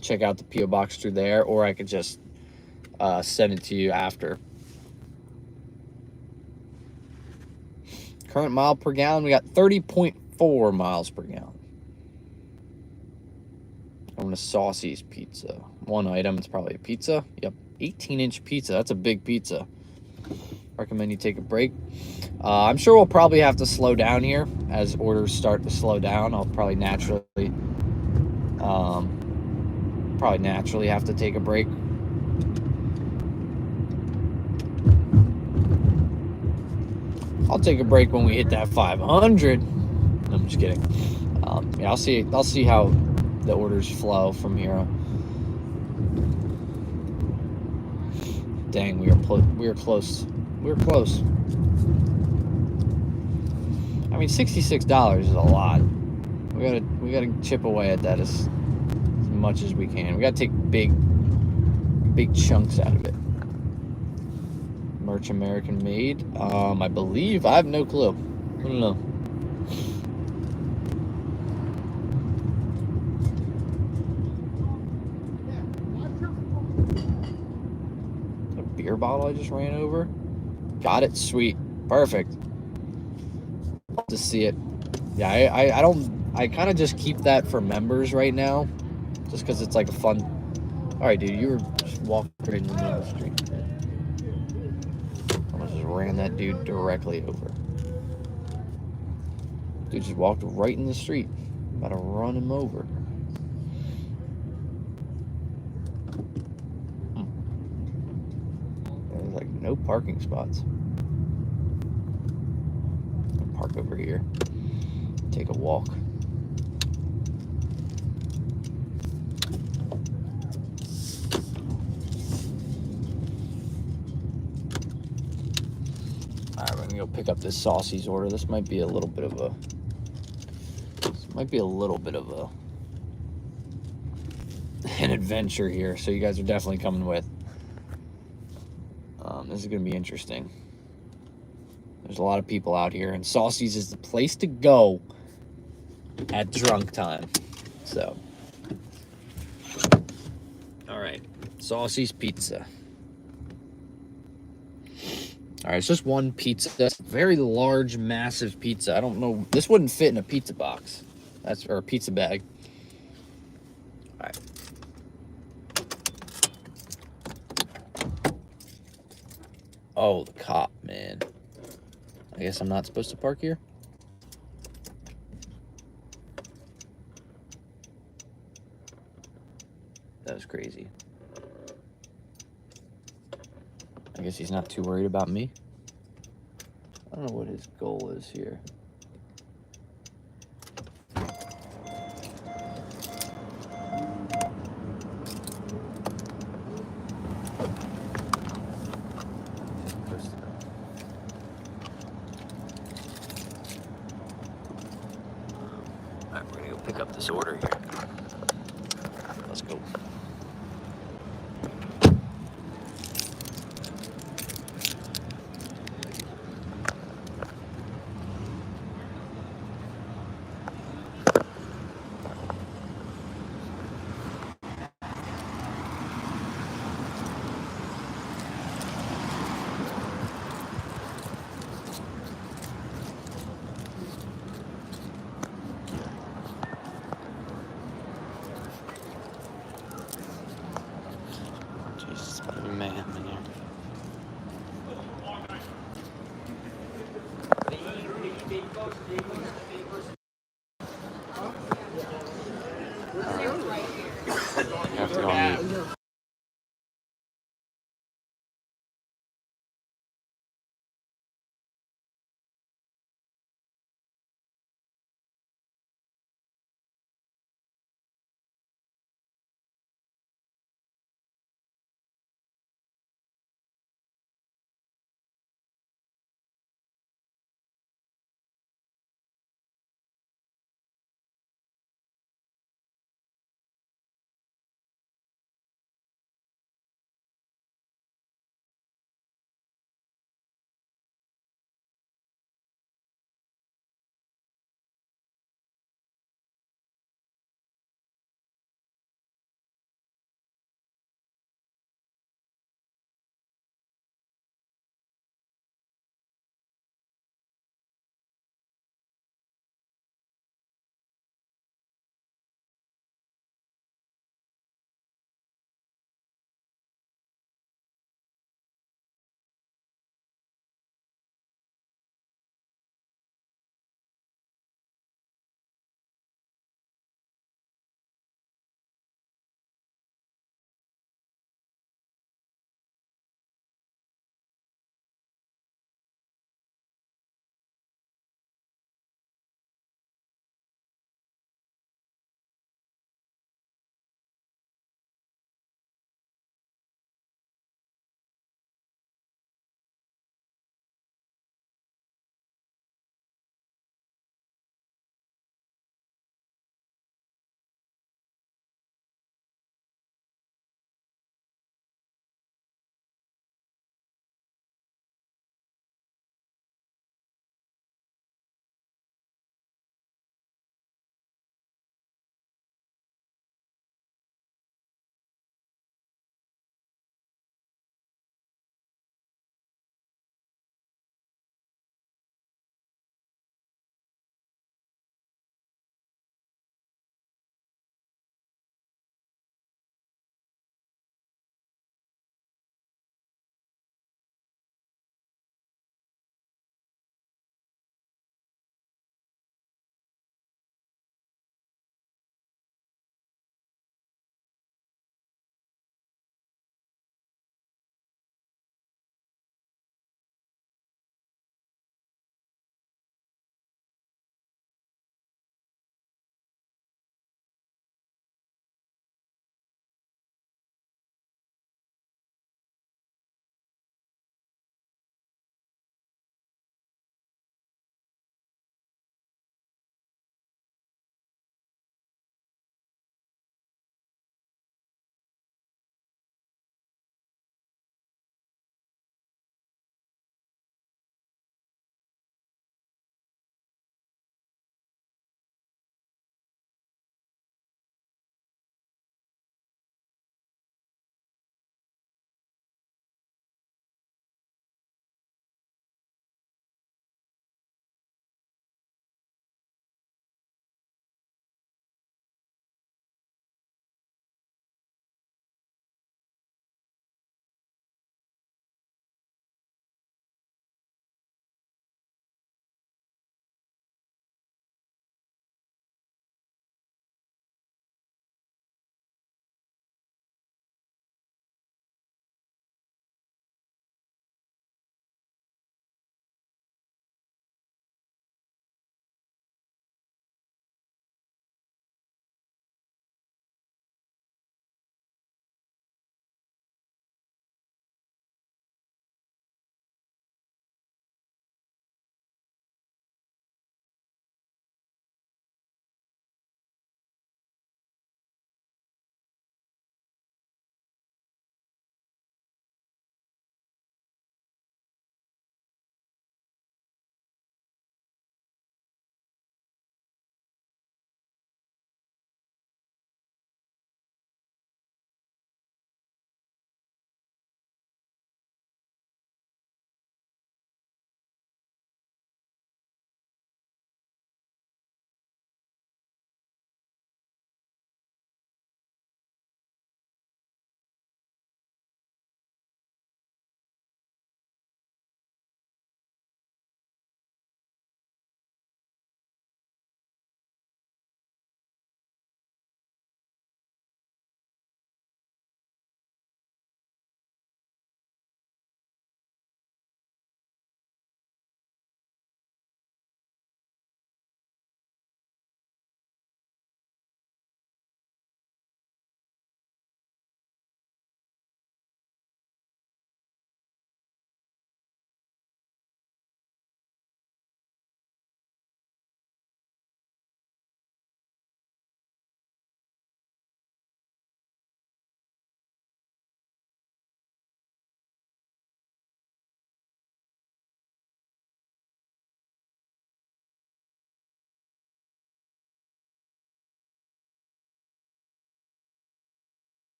check out the P.O. box through there, or I could just send it to you after. Current mile per gallon, we got 30.4 miles per gallon. I'm gonna Saucy's pizza. One item, it's probably a pizza. Yep, 18-inch pizza. That's a big pizza. Recommend you take a break. I'm sure we'll probably have to slow down here as orders start to slow down. I'll probably naturally have to take a break. I'll take a break when we hit that 500. No, I'm just kidding. Yeah, I'll see how the orders flow from here. Dang, we were close. We were close. I mean, $66 is a lot. We gotta chip away at that as much as we can. We gotta take big chunks out of it. Merch American made. I believe. I have no clue. I don't know. A beer bottle I just ran over. Got it. Sweet. Perfect. Love to see it. Yeah, I don't I kind of just keep that for members right now, just because it's like a fun. All right, dude, you were just walking right in the middle of the street. I just ran that dude directly over. Dude just walked right in the street. I'm about to run him over. There's like no parking spots. I'll park over here. Take a walk. Alright, we're gonna go pick up this Saucy's order. This might be a little bit of a an adventure here, so you guys are definitely coming with. This is gonna be interesting. There's a lot of people out here, and Saucy's is the place to go at drunk time. So, all right, Saucy's Pizza. All right, it's just one pizza. Very large, massive pizza. I don't know. This wouldn't fit in a pizza box. Or a pizza bag. All right. Oh, the cop, man. I guess I'm not supposed to park here? That was crazy. I guess he's not too worried about me. I don't know what his goal is here. Alright, we're gonna go pick up this order here. Let's go. Jesus, about to be mayhem in here. You have to go on mute.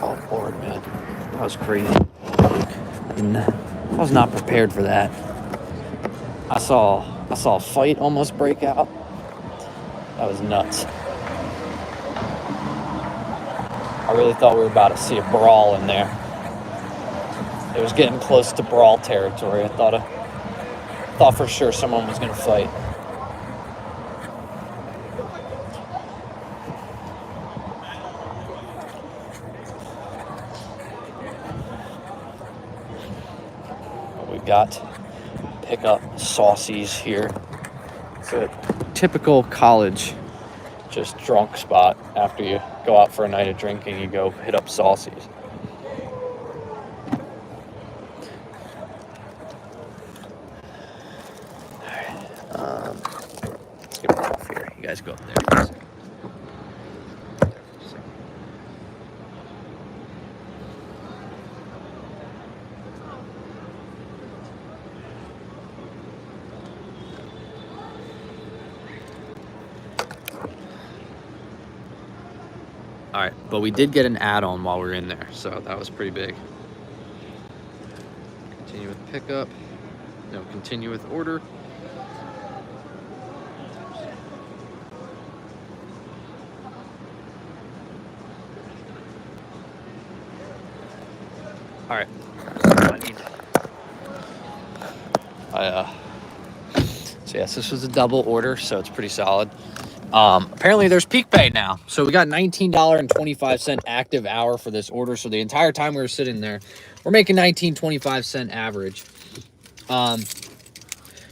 Oh Lord, man, that was crazy. And I was not prepared for that. I saw a fight almost break out. That was nuts. I really thought we were about to see a brawl in there. It was getting close to brawl territory. I thought for sure someone was gonna fight. We got pick up saucies here. It's a typical college, just drunk spot. After you go out for a night of drinking, you go hit up saucies. Let's get off here. You guys go up there. All right, but we did get an add-on while we were in there, so that was pretty big. Continue with pickup. No, continue with order. All right. So yes, this was a double order, so it's pretty solid. Apparently there's peak pay now. So we got $19.25 active hour for this order. So the entire time we were sitting there, we're making $19.25 average.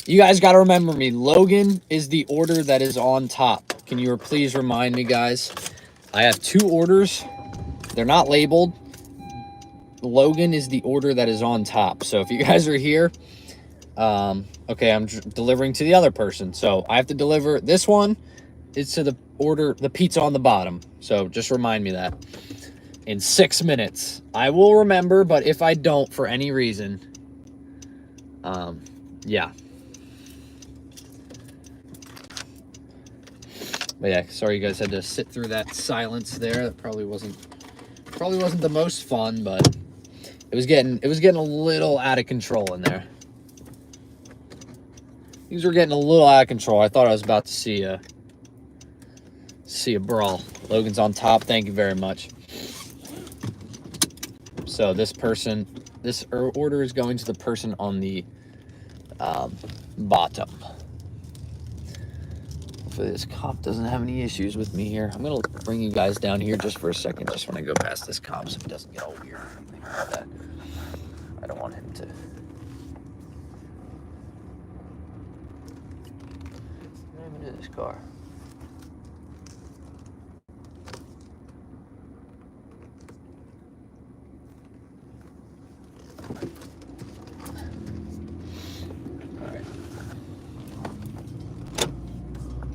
You guys got to remember me. Logan is the order that is on top. Can you please remind me, guys? I have 2 orders. They're not labeled. Logan is the order that is on top. So if you guys are here, okay, I'm delivering to the other person. So I have to deliver this one. It's to the order, the pizza on the bottom. So just remind me that in 6 minutes. I will remember, but if I don't for any reason, yeah. But yeah, sorry you guys had to sit through that silence there. That probably wasn't the most fun, but it was getting a little out of control in there. Things were getting a little out of control. I thought I was about to see a brawl. Logan's on top. Thank you very much. So this order is going to the person on the bottom. Hopefully this cop doesn't have any issues with me here. I'm gonna bring you guys down here just for a second, just when I go past this cop, so he doesn't get all weird or anything like that. I don't want him to. What happened to this car?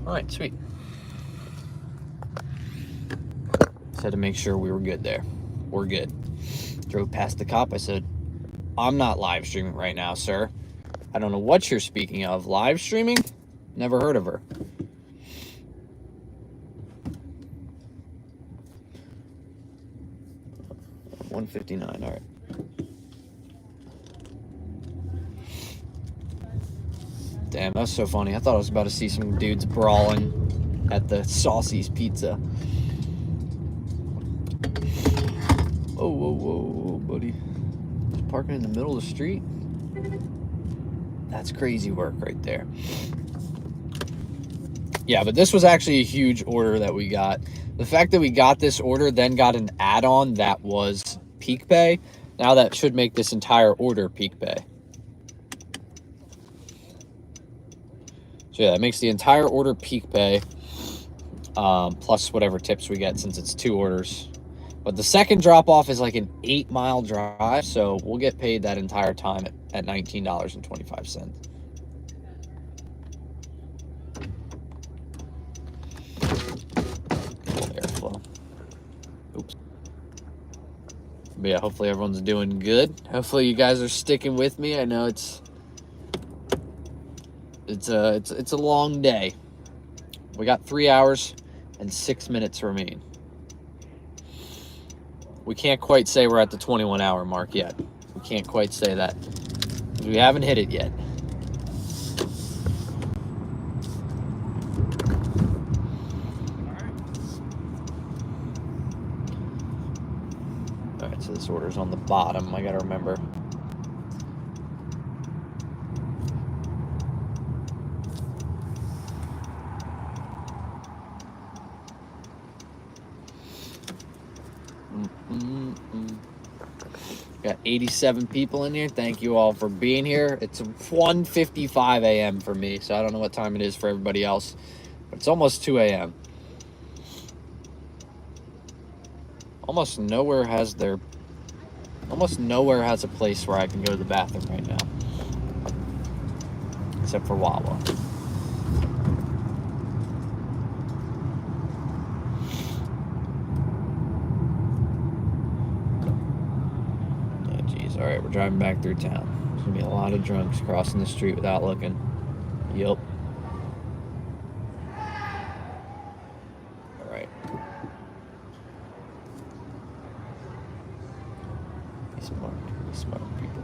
All right, sweet. Just had to make sure we were good there. We're good. Drove past the cop. I said, I'm not live streaming right now, sir. I don't know what you're speaking of. Live streaming? Never heard of her. $159, all right. Damn, that was so funny. I thought I was about to see some dudes brawling at the Saucy's Pizza. Whoa, whoa, whoa, buddy. Just parking in the middle of the street? That's crazy work right there. Yeah, but this was actually a huge order that we got. The fact that we got this order, then got an add-on that was peak pay, now that should make this entire order peak pay. So yeah, that makes the entire order peak pay, plus whatever tips we get since it's 2 orders. But the second drop-off is like an 8-mile drive, so we'll get paid that entire time at $19.25. Airflow. Oops. But yeah, hopefully everyone's doing good. Hopefully you guys are sticking with me. I know it's a long day. We got 3 hours and 6 minutes remain. we can't quite say we're at the 21-hour mark yet. We can't quite say that. We haven't hit it yet. All right, so this order's on the bottom. I gotta remember. Got 87 people in here. Thank you all for being here. It's 1:55 a.m. for me, so I don't know what time it is for everybody else, but it's almost 2 a.m. Almost nowhere has a place where I can go to the bathroom right now, except for Wawa. All right, we're driving back through town. There's gonna be a lot of drunks crossing the street without looking. Yup. All right. Be smart people.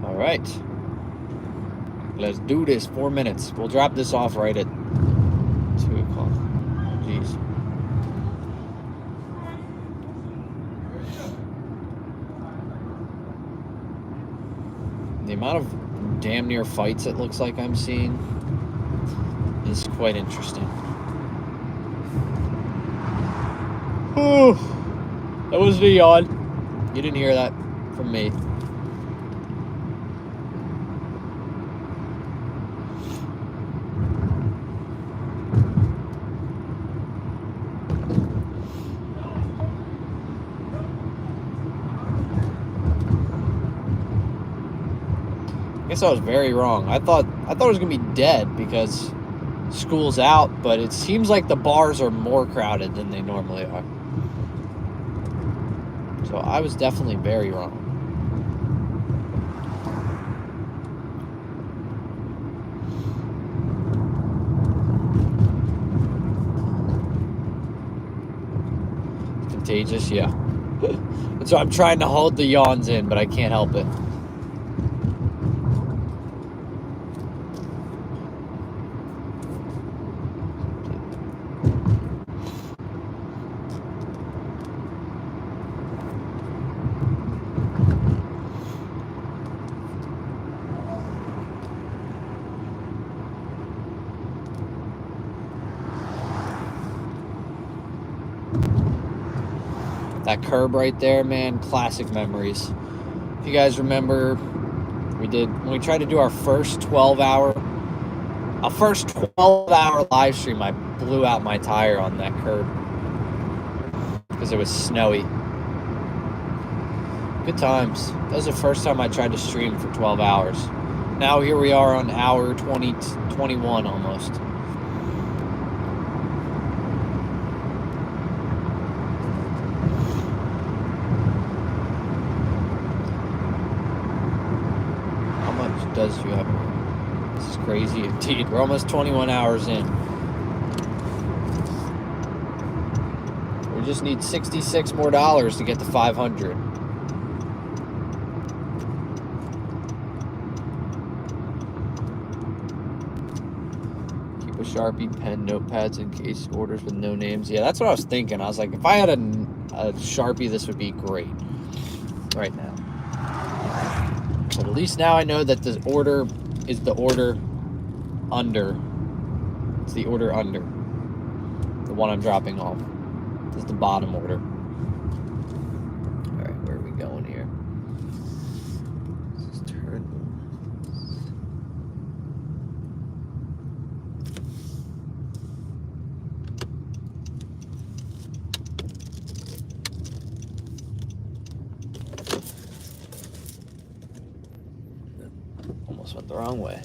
All right. Let's do this. 4 minutes. We'll drop this off right at 2 o'clock. Jeez. The amount of damn near fights it looks like I'm seeing is quite interesting. Oh, that was the yawn. You didn't hear that from me. I guess I was very wrong. I thought it was gonna be dead because school's out, but it seems like the bars are more crowded than they normally are. So I was definitely very wrong. Contagious, yeah. So I'm trying to hold the yawns in, but I can't help it. That curb right there, man, classic memories. If you guys remember, when we tried to do our first 12-hour live stream, I blew out my tire on that curb because it was snowy. Good times. That was the first time I tried to stream for 12 hours. Now here we are on hour 20, 21 almost. Does you have? This is crazy indeed. We're almost 21 hours in. We just need $66 more to get to 500. Keep a Sharpie, pen, notepads in case orders with no names. Yeah, that's what I was thinking. I was like, if I had a Sharpie, this would be great right now. But at least now I know that the order is the order under. It's the order under. The one I'm dropping off. This is the bottom order. Alright, where are we going here? Let's turn. Almost went the wrong way.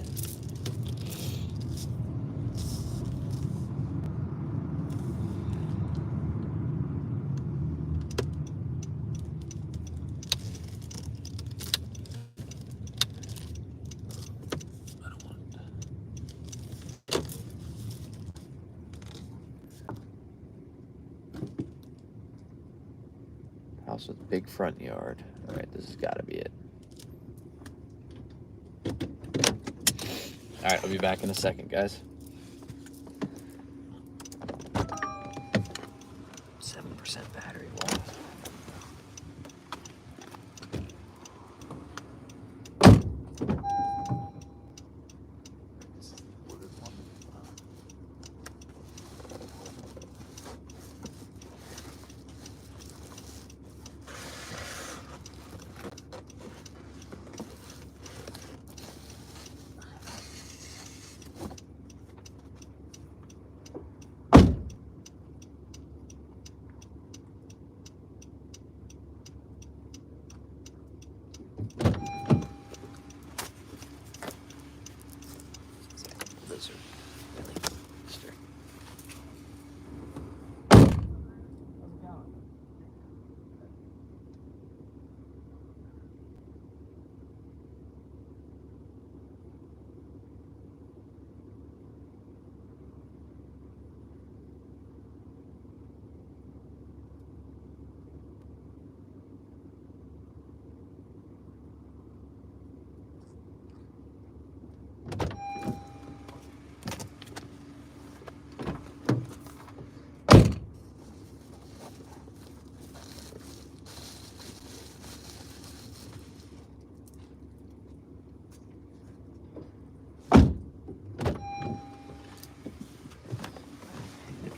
House with big front yard. All right, this has got to be it. All right, I'll be back in a second, guys. 7% battery loss. Those are really extra.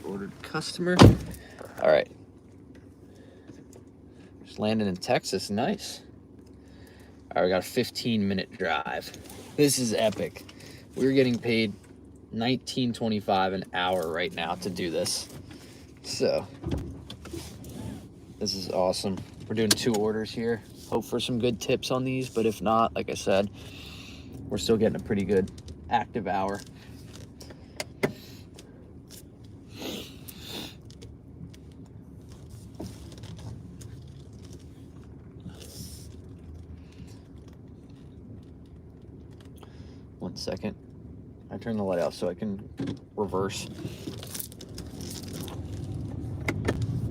Ordered customer. All right. Just landed in Texas. Nice. All right, we got a 15-minute drive. This is epic. We're getting paid $19.25 an hour right now to do this. So this is awesome. We're doing 2 orders here. Hope for some good tips on these, but if not, like I said, we're still getting a pretty good active hour. One second. I turn the light off so I can reverse.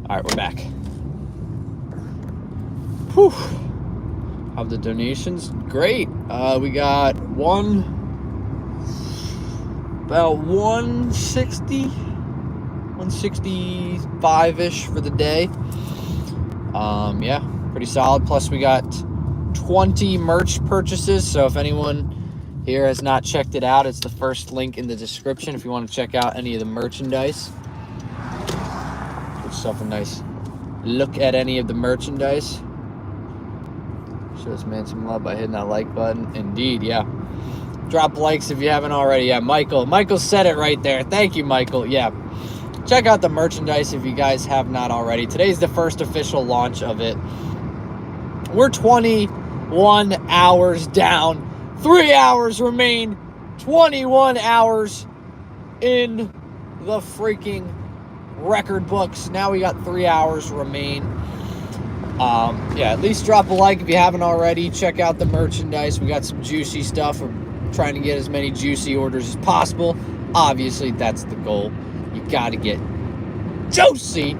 All right, we're back. Whew. How the donations? Great. We got about 160, 165-ish for the day. Yeah, pretty solid. Plus we got 20 merch purchases. So if anyone here has not checked it out, it's the first link in the description if you want to check out any of the merchandise. Give yourself a nice look at any of the merchandise. Show this man some love by hitting that like button. Indeed, yeah. Drop likes if you haven't already. Yeah, Michael said it right there. Thank you, Michael. Yeah. Check out the merchandise if you guys have not already. Today's the first official launch of it. We're 21 hours down. 3 hours remain. 21 hours in the freaking record books. Now we got 3 hours remain. Yeah, at least drop a like if you haven't already. Check out the merchandise. We got some juicy stuff. We're trying to get as many juicy orders as possible. Obviously, that's the goal. You got to get juicy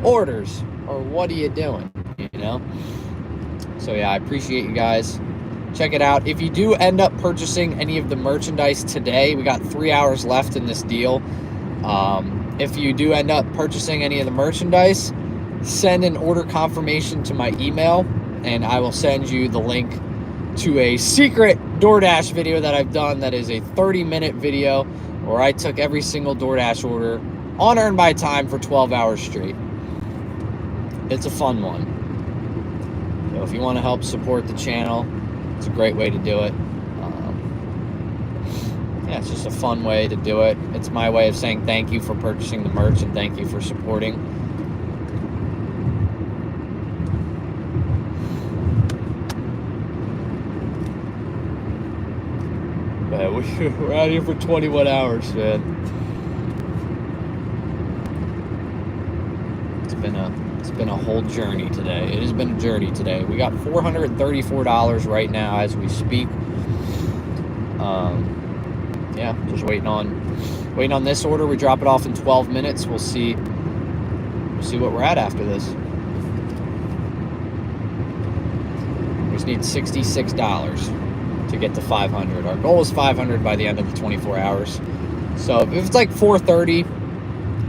orders, or what are you doing, you know? So yeah, I appreciate you guys. Check it out. If you do end up purchasing any of the merchandise today, we got 3 hours left in this deal. If you do end up purchasing any of the merchandise, send an order confirmation to my email, and I will send you the link to a secret DoorDash video that I've done that is a 30-minute video where I took every single DoorDash order on Earn By Time for 12 hours straight. It's a fun one. So if you want to help support the channel, it's a great way to do it. Yeah, it's just a fun way to do it. It's my way of saying thank you for purchasing the merch and thank you for supporting. Man, we're out here for 21 hours, man. It's been a whole journey today. It has been a journey today. We got $434 right now as we speak. Yeah, just waiting on this order. We drop it off in 12 minutes. We'll see what we're at after this. need $66 to get to 500. Our goal is 500 by the end of the 24 hours. So if it's like 4:30,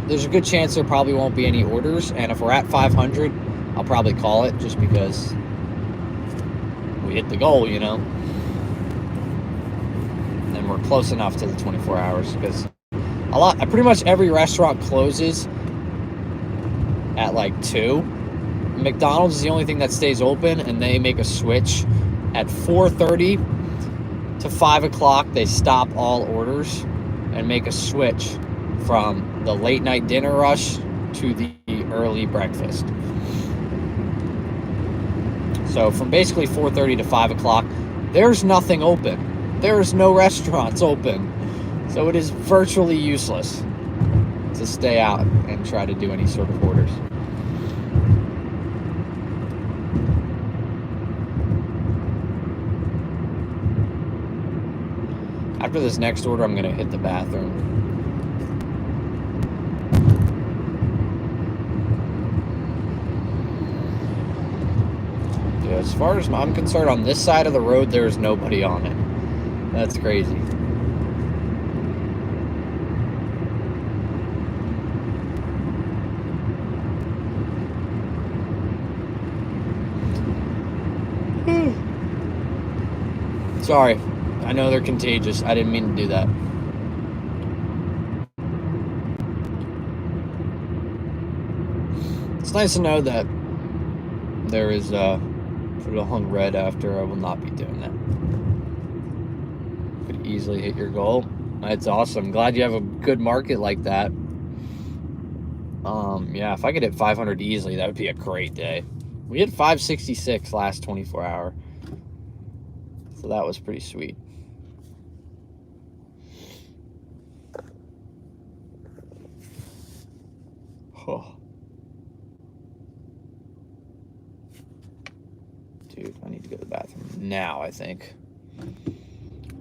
there's a good chance there probably won't be any orders. And if we're at 500, I'll probably call it just because we hit the goal, you know. And we're close enough to the 24 hours because pretty much every restaurant closes at like 2. McDonald's is the only thing that stays open, and they make a switch at 4:30 to 5 o'clock. They stop all orders and make a switch from the late night dinner rush to the early breakfast. So from basically 4:30 to 5 o'clock, there's nothing open. There's no restaurants open. So it is virtually useless to stay out and try to do any sort of orders. After this next order, I'm going to hit the bathroom. Yeah, as far as I'm concerned, on this side of the road, there's nobody on it. That's crazy. Sorry. I know they're contagious. I didn't mean to do that. It's nice to know that there is put it on red after. I will not be doing that. Could easily hit your goal. That's awesome. Glad you have a good market like that. Yeah, if I could hit 500 easily, that would be a great day. We hit 566 last 24 hour. So that was pretty sweet. Oh. Dude, I need to go to the bathroom now, I think.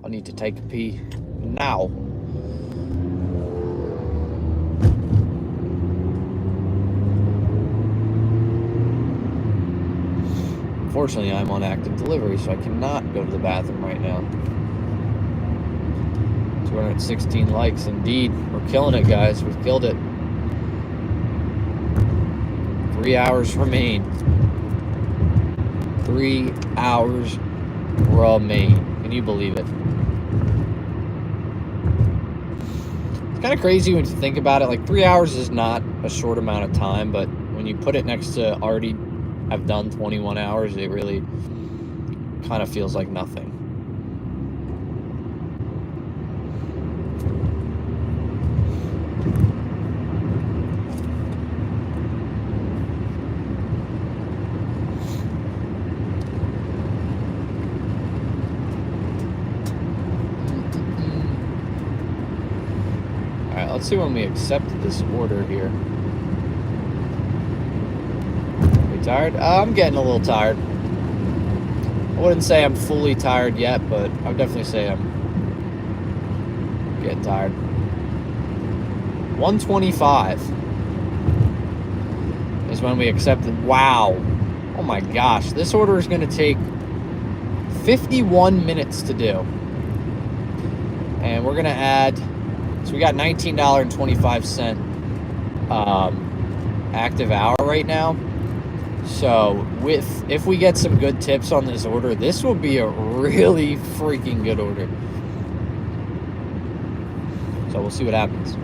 I need to take a pee now. Unfortunately, I'm on active delivery, so I cannot go to the bathroom right now. 216 likes, indeed. We're killing it, guys. We've killed it. 3 hours remain. 3 hours remain. Can you believe it? It's kind of crazy when you think about it. Like, 3 hours is not a short amount of time, but when you put it next to already have done 21 hours, it really kind of feels like nothing. Alright, let's see when we accepted this order here. Tired? I'm getting a little tired. I wouldn't say I'm fully tired yet, but I would definitely say I'm getting tired. 125 is when we accepted. Wow. Oh my gosh. This order is going to take 51 minutes to do. And we're going to add, so we got $19.25 active hour right now. So if we get some good tips on this order, this will be a really freaking good order. So we'll see what happens.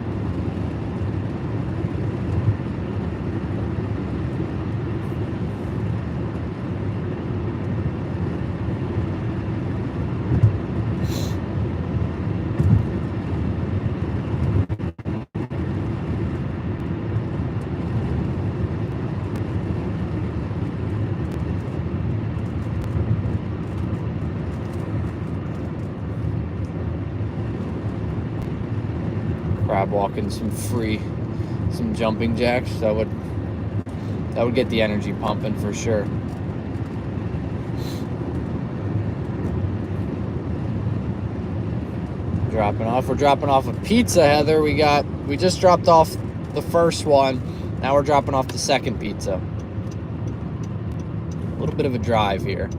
Crab walking some jumping jacks. That would get the energy pumping for sure. Dropping off. We're dropping off a pizza, Heather. We just dropped off the first one. Now we're dropping off the second pizza. A little bit of a drive here.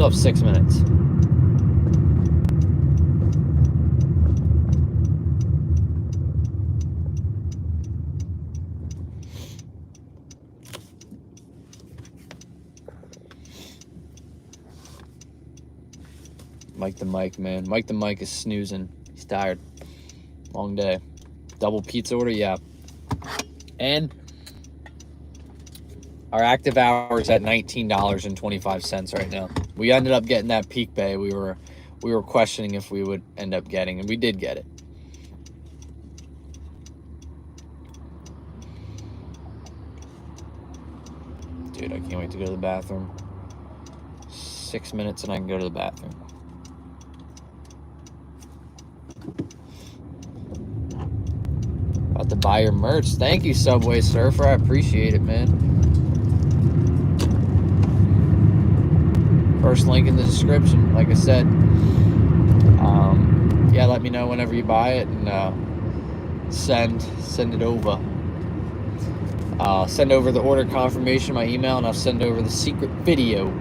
Still have 6 minutes. Mike the Mike, man. Mike the Mike is snoozing. He's tired. Long day. Double pizza order, yeah. And our active hours at $19.25 right now. We ended up getting that peak bay. We were questioning if we would end up getting, and we did get it. Dude, I can't wait to go to the bathroom. 6 minutes and I can go to the bathroom. About to buy your merch. Thank you, Subway Surfer. I appreciate it, man. First link in the description, like I said. Yeah, let me know whenever you buy it and send it over. Send over the order confirmation, my email, and I'll send over the secret video.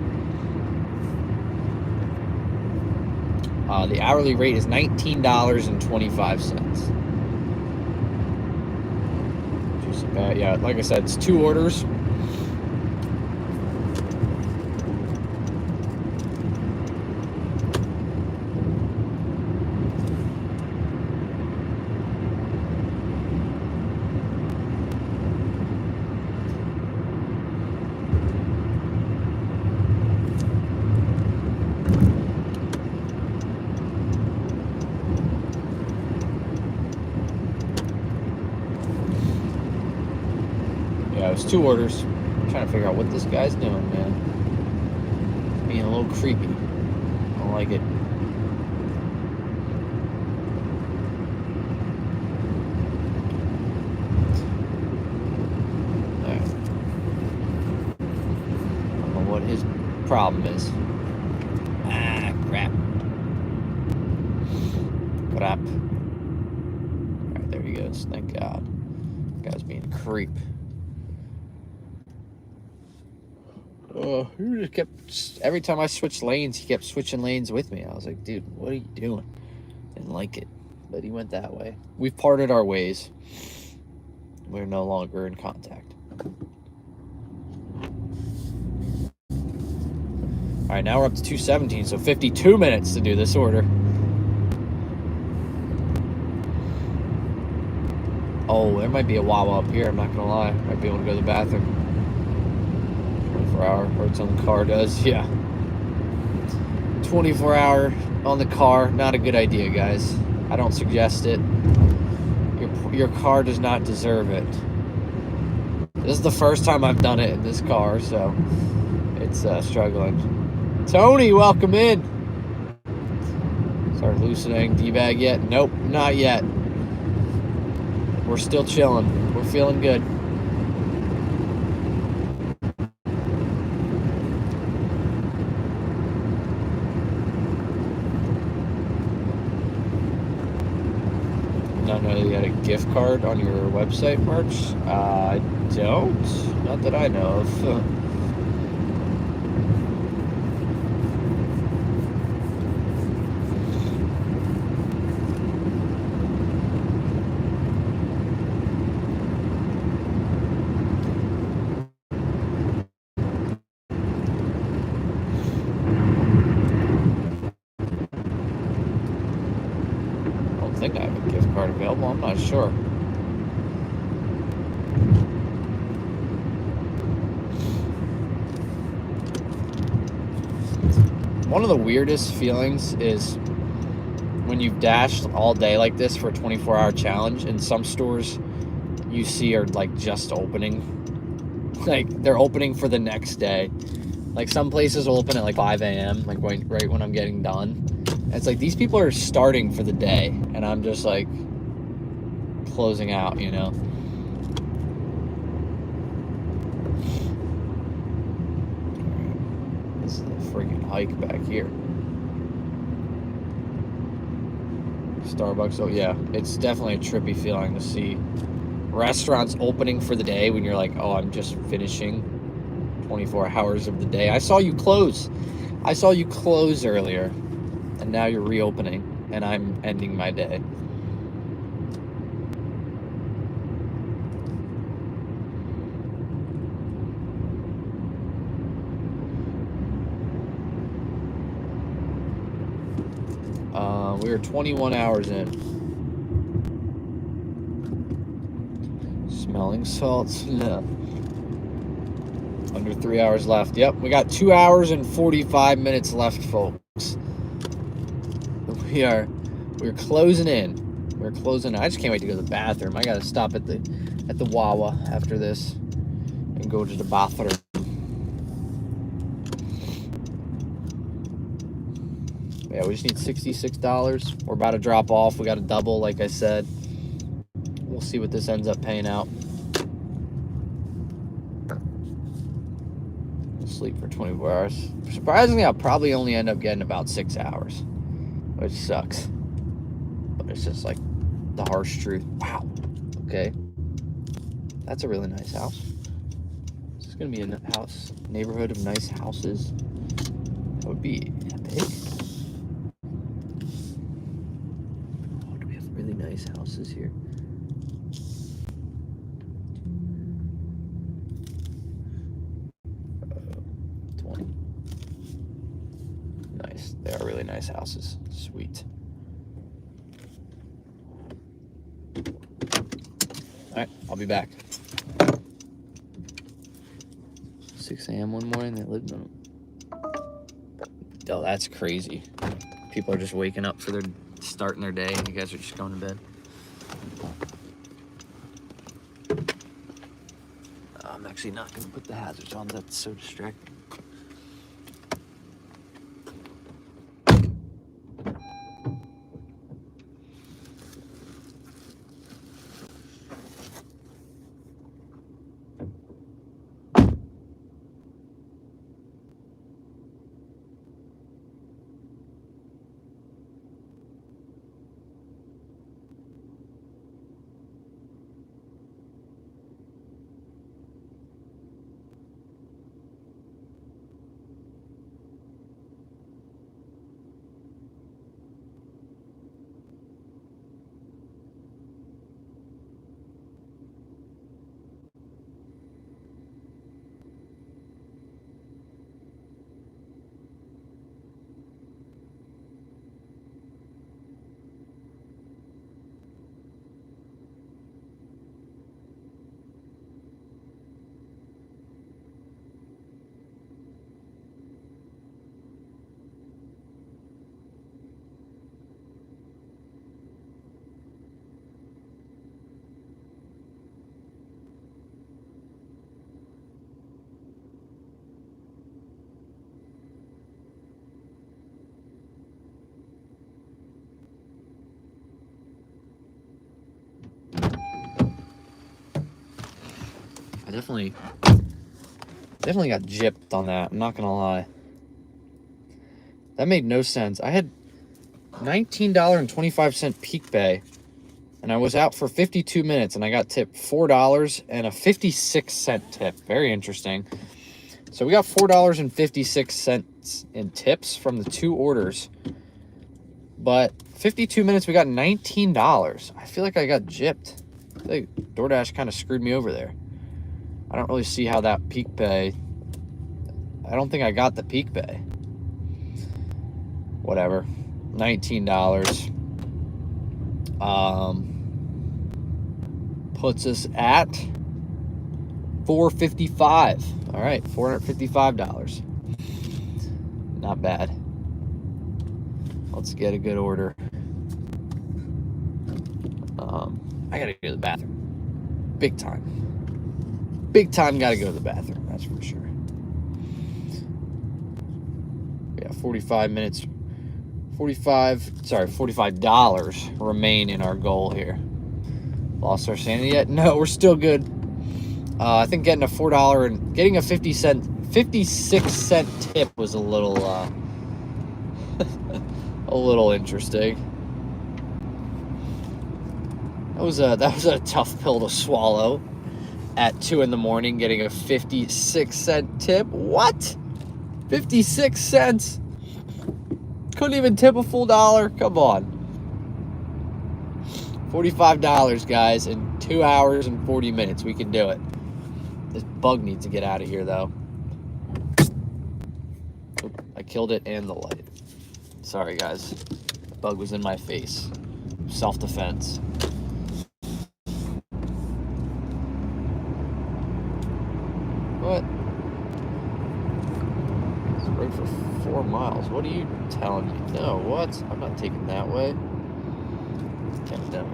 The hourly rate is $19.25. Yeah, like I said, it's 2 orders. Yeah, it was 2 orders. I'm trying to figure out what this guy's doing, man. He's being a little creepy. I don't like it. Alright. I don't know what his problem is. Ah, crap. Crap. Alright, there he goes. Thank God. That guy's being a creep. He just kept, every time I switched lanes, he kept switching lanes with me. I was like, dude, what are you doing? Didn't like it, but he went that way. We've parted our ways. We're no longer in contact. All right, now we're up to 2:17, so 52 minutes to do this order. Oh, there might be a Wawa up here. I'm not gonna lie. Might be able to go to the bathroom. 24-hour, or it's on the car does, yeah. 24-hour on the car, not a good idea, guys. I don't suggest it. Your car does not deserve it. This is the first time I've done it in this car, so it's struggling. Tony, welcome in. Start loosening D-bag yet? Nope, not yet. We're still chilling. We're feeling good. I know you had a gift card on your website merch. I don't. Not that I know of. I don't think I have a gift card available. I'm not sure. One of the weirdest feelings is when you've dashed all day like this for a 24-hour challenge, and some stores you see are like just opening. Like they're opening for the next day. Like some places open at like 5 a.m. like right when I'm getting done. And it's like these people are starting for the day, and I'm just like closing out, you know. This is a freaking hike back here. Starbucks, oh yeah, it's definitely a trippy feeling to see restaurants opening for the day when you're like, oh, I'm just finishing 24 hours of the day. I saw you close I saw you close earlier, and now you're reopening, and I'm ending my day. We were 21 hours in. Smelling salts. No. Under 3 hours left. Yep, we got 2 hours and 45 minutes left, folks. We're closing in. We're closing in. I just can't wait to go to the bathroom. I gotta stop at the Wawa after this and go to the bathroom. Yeah, we just need $66. We're about to drop off. We got a double, like I said. We'll see what this ends up paying out. We'll sleep for 24 hours. Surprisingly, I'll probably only end up getting about 6 hours, which sucks. But it's just like the harsh truth. Wow. Okay. That's a really nice house. Is this going to be a house, neighborhood of nice houses? That would be epic. Oh, do we have really nice houses here? Nice. They are really nice houses. Sweet. Alright, I'll be back. 6 a.m. one morning, they lived in them. Oh, that's crazy. People are just waking up for their starting their day, and you guys are just going to bed. I'm actually not going to put the hazards on. That's so distracting. I definitely got gypped on that. I'm not gonna lie. That made no sense. I had $19.25 peak pay, and I was out for 52 minutes, and I got tipped $4 and a 56-cent tip. Very interesting. So we got $4.56 in tips from the 2 orders, but 52 minutes we got $19. I feel like I got gypped. I feel like DoorDash kind of screwed me over there. I don't really see how that peak pay. I don't think I got the peak pay. Whatever. $19. Puts us at $455. All right, $455. Not bad. Let's get a good order. I gotta go to the bathroom. Big time. Big time gotta go to the bathroom, that's for sure. Yeah, 45 minutes. $45 remain in our goal here. Lost our sanity yet? No, we're still good. I think getting a $4 and getting a 56-cent tip was a little a little interesting. That was a tough pill to swallow at 2 in the morning, getting a 56-cent tip. What? 56 cents. Couldn't even tip a full dollar. Come on. $45, guys, in 2 hours and 40 minutes. We can do it. This bug needs to get out of here, though. Oop, I killed it and the light. Sorry, guys. The bug was in my face. Self-defense. What? It's right for 4 miles. What are you telling me? No, what? I'm not taking that way. Damn it.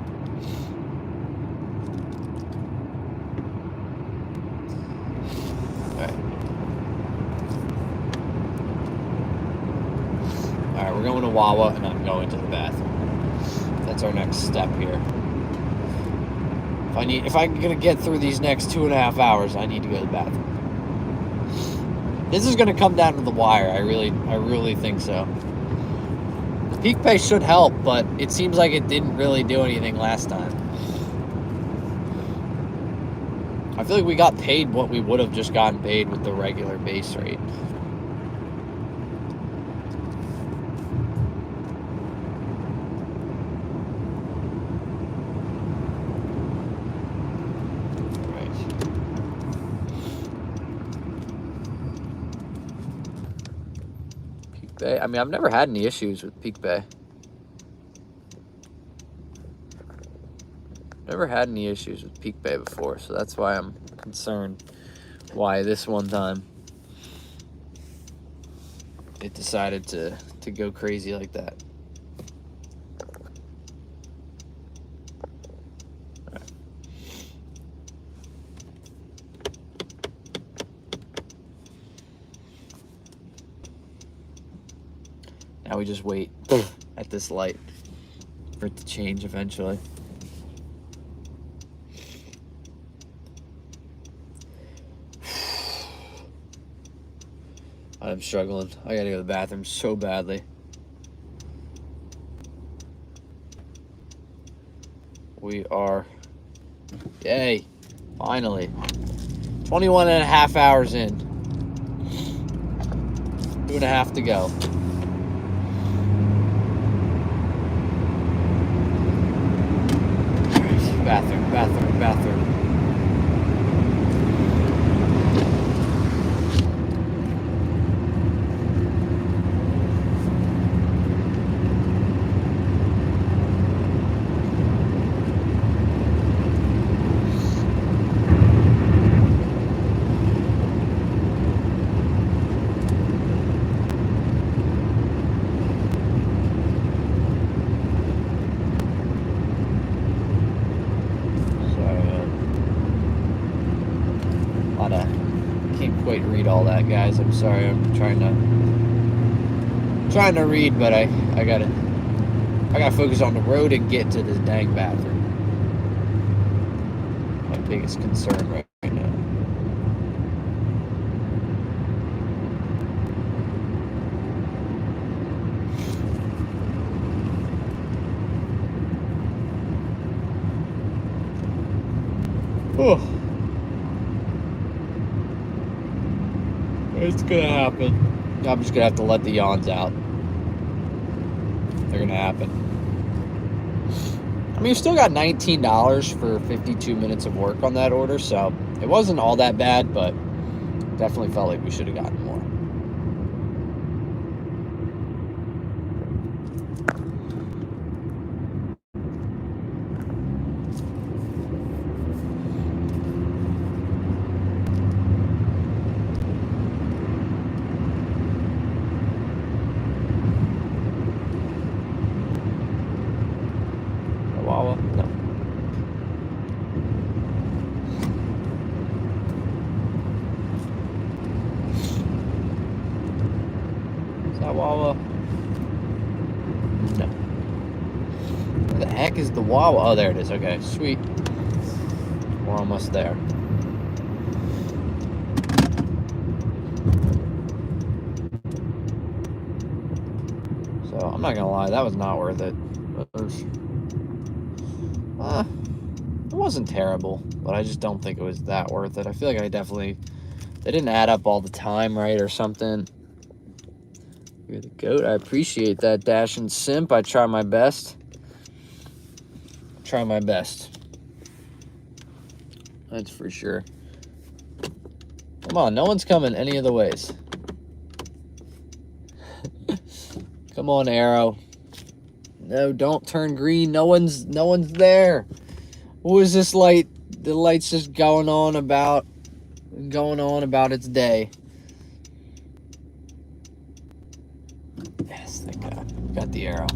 Alright, we're going to Wawa, and I'm going to the bathroom. That's our next step here. If I'm gonna get through these next 2.5 hours, I need to go to the bathroom. This is gonna come down to the wire. I really think so. The peak pay should help, but it seems like it didn't really do anything last time. I feel like we got paid what we would have just gotten paid with the regular base rate. I mean, I've never had any issues with Peak Bay. Never had any issues with Peak Bay before, so that's why I'm concerned why this one time it decided to go crazy like that. Now we just wait at this light for it to change eventually. I'm struggling. I gotta go to the bathroom so badly. We are, yay, finally. 21.5 hours in. 2.5 to go. Bathroom. Read all that, guys. I'm sorry. I'm trying to read, but I gotta focus on the road and get to this dang bathroom. My biggest concern right now. Oh. It's gonna happen. I'm just gonna have to let the yawns out. They're gonna happen. I mean, you still got $19 for 52 minutes of work on that order, so it wasn't all that bad, but definitely felt like we should have gotten more. Wawa? No. Is that Wawa? No. Where the heck is the Wawa? Oh, there it is. Okay, sweet. We're almost there. So, I'm not gonna lie, that was not worth it. It wasn't terrible, but I just don't think it was that worth it. I feel like they didn't add up all the time right or something. You're the goat. I appreciate that, Dash and Simp. I try my best. Try my best. That's for sure. Come on, no one's coming any of the ways. Come on, Arrow. No, don't turn green. No one's there. What is this light? The light's just going on about its day. Yes, thank God. Got the arrow.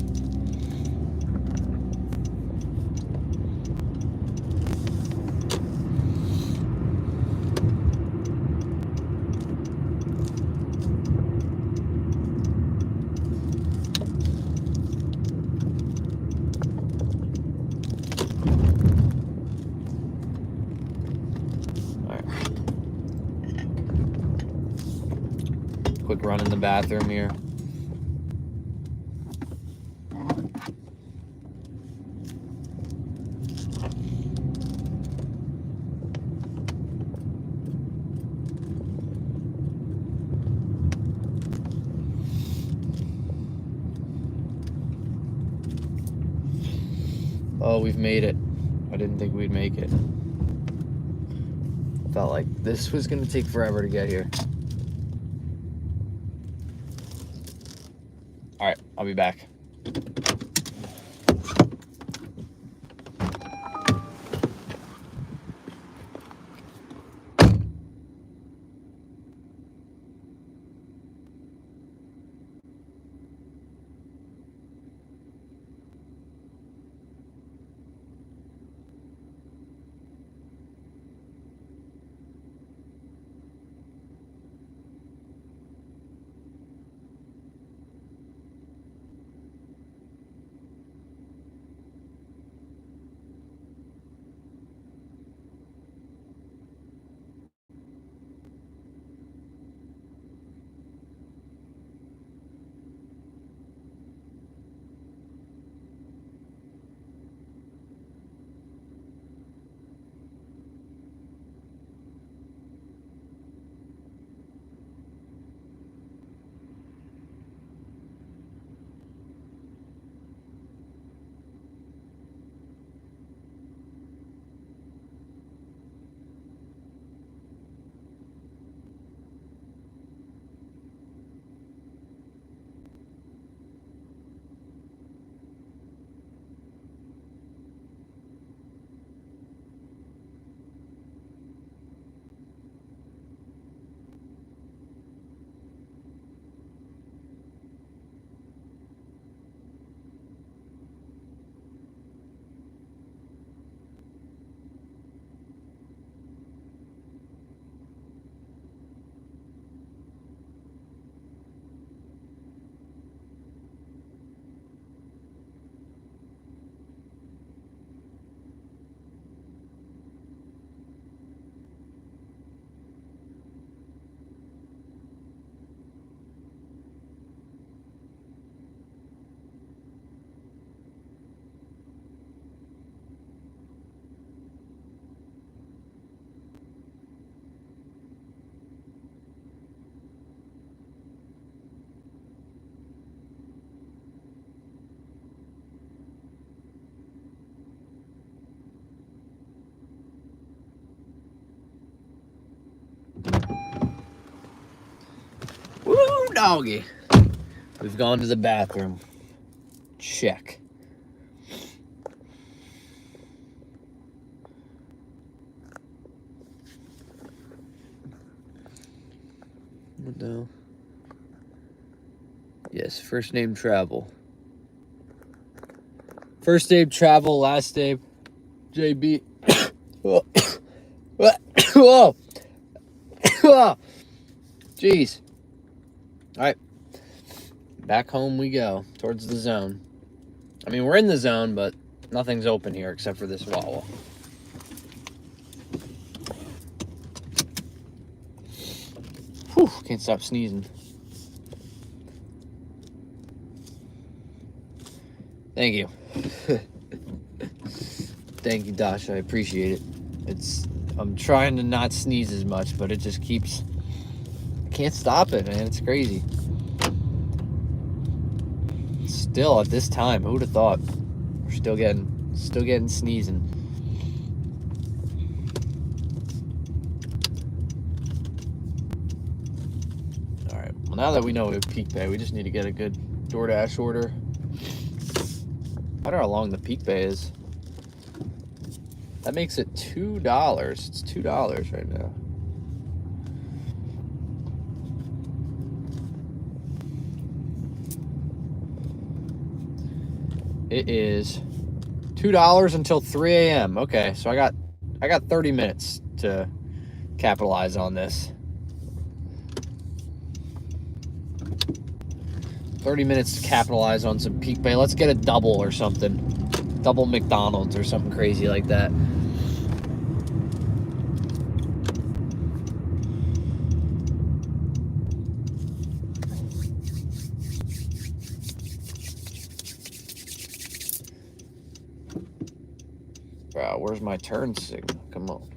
Quick run in the bathroom here. Oh, we've made it. I didn't think we'd make it. Felt like this was gonna take forever to get here. All right, I'll be back. Woo, doggy. We've gone to the bathroom. Check. What the? Yes, first name Travel. First name Travel, last name JB. Whoa. Whoa. Jeez. All right. Back home we go, towards the zone. I mean, we're in the zone, but nothing's open here except for this Wawa. Whew, can't stop sneezing. Thank you. Thank you, Dash. I appreciate it. I'm trying to not sneeze as much, but it just keeps... I can't stop it, man. It's crazy. Still at this time, who would have thought? We're still getting sneezing. All right. Well, now that we know we have peak bay, we just need to get a good DoorDash order. I wonder how long the peak bay is. That makes it $2. It's $2 right now. It is $2 until 3 a.m. Okay, so I got 30 minutes to capitalize on this. 30 minutes to capitalize on some peak bay. Let's get a double or something. Double McDonald's or something crazy like that. Wow, where's my turn signal? Come on.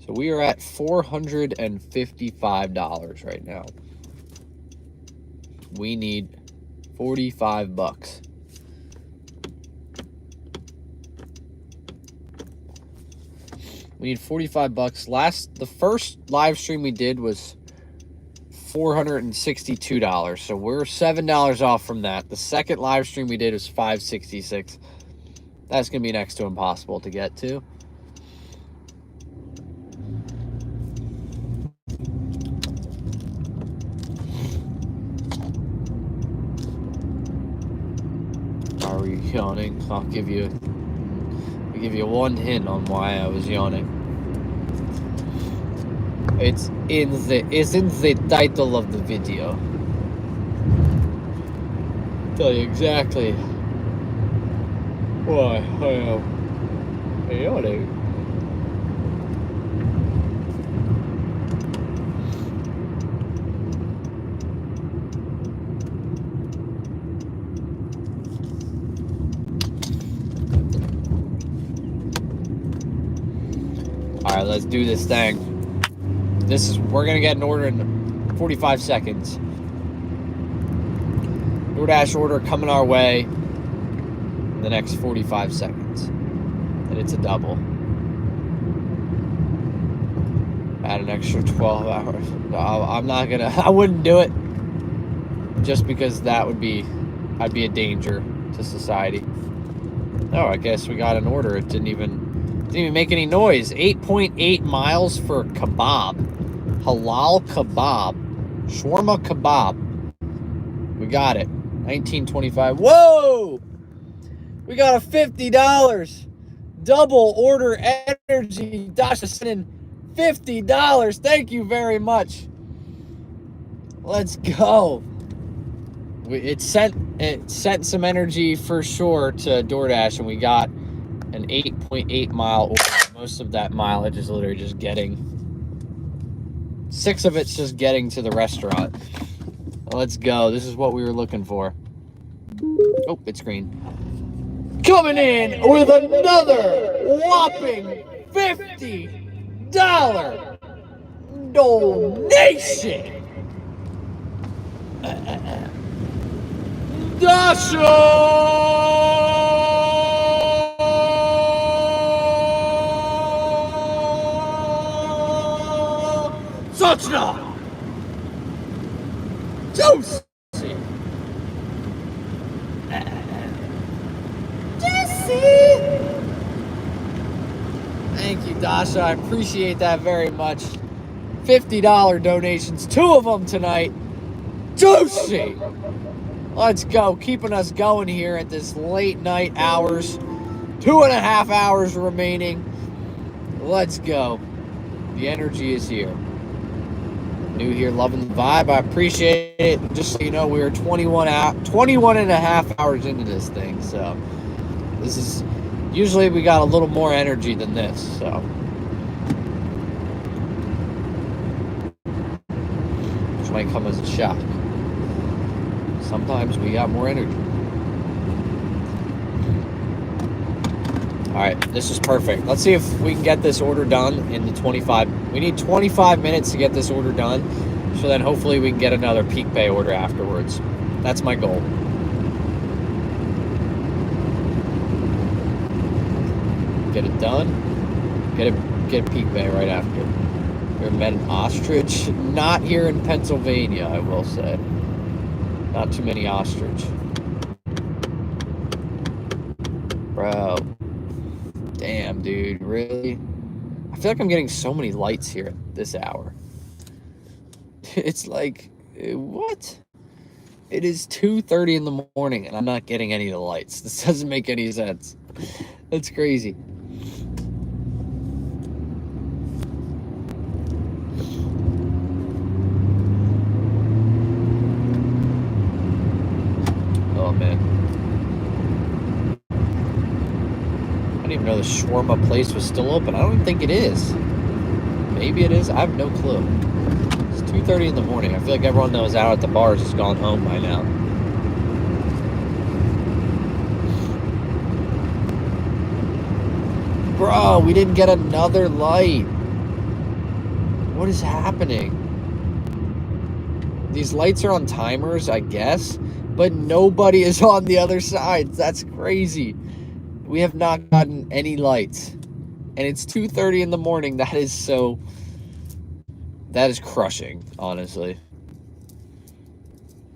So we are at $455 right now. We need 45 bucks. We need 45 bucks. The first live stream we did was $462. So we're $7 off from that. The second live stream we did was $566. That's going to be next to impossible to get to. Are you yawning? I'll give you one hint on why I was yawning. It's in the title of the video. I'll tell you exactly why I am yawning. All right, let's do this thing. We're gonna get an order in 45 seconds. DoorDash order coming our way in the next 45 seconds. And it's a double. Add an extra 12 hours. No, I wouldn't do it. Just because I'd be a danger to society. Oh, I guess we got an order. It didn't even make any noise. 8.8 miles for kebab. Halal kebab. Shawarma kebab. We got it. 1925. Whoa! We got a $50 double order energy. Dosh is sending $50. Thank you very much. Let's go. It sent some energy for sure to DoorDash, and we got an 8.8 mile order. Most of that mileage is literally just getting 6 of it's just getting to the restaurant. Let's go. This is what we were looking for. Oh, it's green. Coming in with another whopping $50 donation. Touchdown! Juicy! Thank you, Dasha. I appreciate that very much. $50 donations, 2 of them tonight. Juicy! Let's go. Keeping us going here at this late night hours. 2.5 hours remaining. Let's go. The energy is here. New here, loving the vibe. I appreciate it. Just so you know, we are 21 and a half hours into this thing. So this is usually we got a little more energy than this. So which might come as a shock. Sometimes we got more energy. All right, this is perfect. Let's see if we can get this order done in the 25. We need 25 minutes to get this order done. So then hopefully we can get another peak bay order afterwards. That's my goal. Get it done. Get Peak Bay right after. We met an ostrich. Not here in Pennsylvania, I will say. Not too many ostrich. Bro. Damn, dude. Really? I feel like I'm getting so many lights here at this hour. It's like, what? It is 2:30 in the morning and I'm not getting any of the lights. This doesn't make any sense. That's crazy. Oh, man. I didn't even know the shawarma place was still open. I don't even think it is. Maybe it is. I have no clue. It's 2:30 in the morning. I feel like everyone that was out at the bars has gone home by now. Bro, we didn't get another light. What is happening? These lights are on timers, I guess, but nobody is on the other side. That's crazy. We have not gotten any lights. And it's 2:30 in the morning. That is crushing, honestly.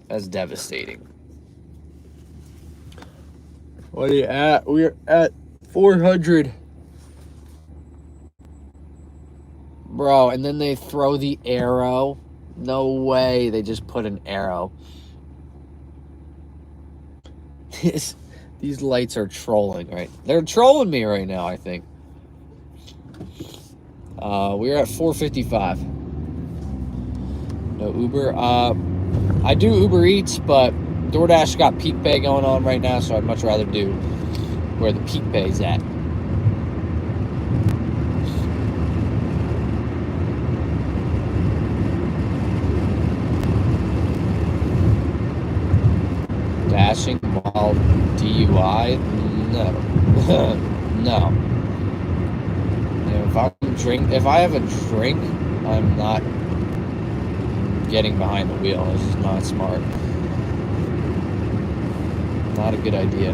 That's devastating. What are you at? We're at 400. Bro, and then they throw the arrow. No way they just put an arrow. These lights are trolling, right? They're trolling me right now, I think. We're at 455. No Uber. I do Uber Eats, but Doordash got Peak Pay going on right now, so I'd much rather do where the Peak Pay's at. Dashing while DUI? No. No. If I have a drink, I'm not getting behind the wheel. This is not smart. Not a good idea.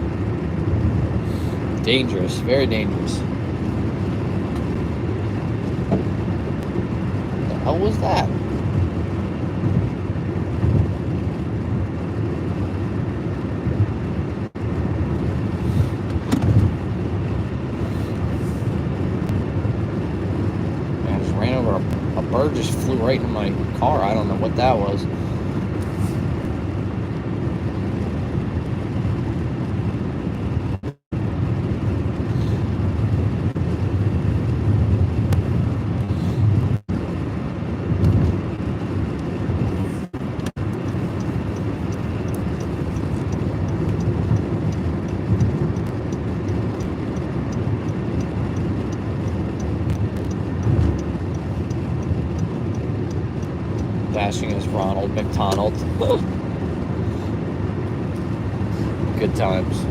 Dangerous. Very dangerous. What the hell was that? A bird just flew right into my car. I don't know what that was. Dashing as Ronald McDonald. Good times.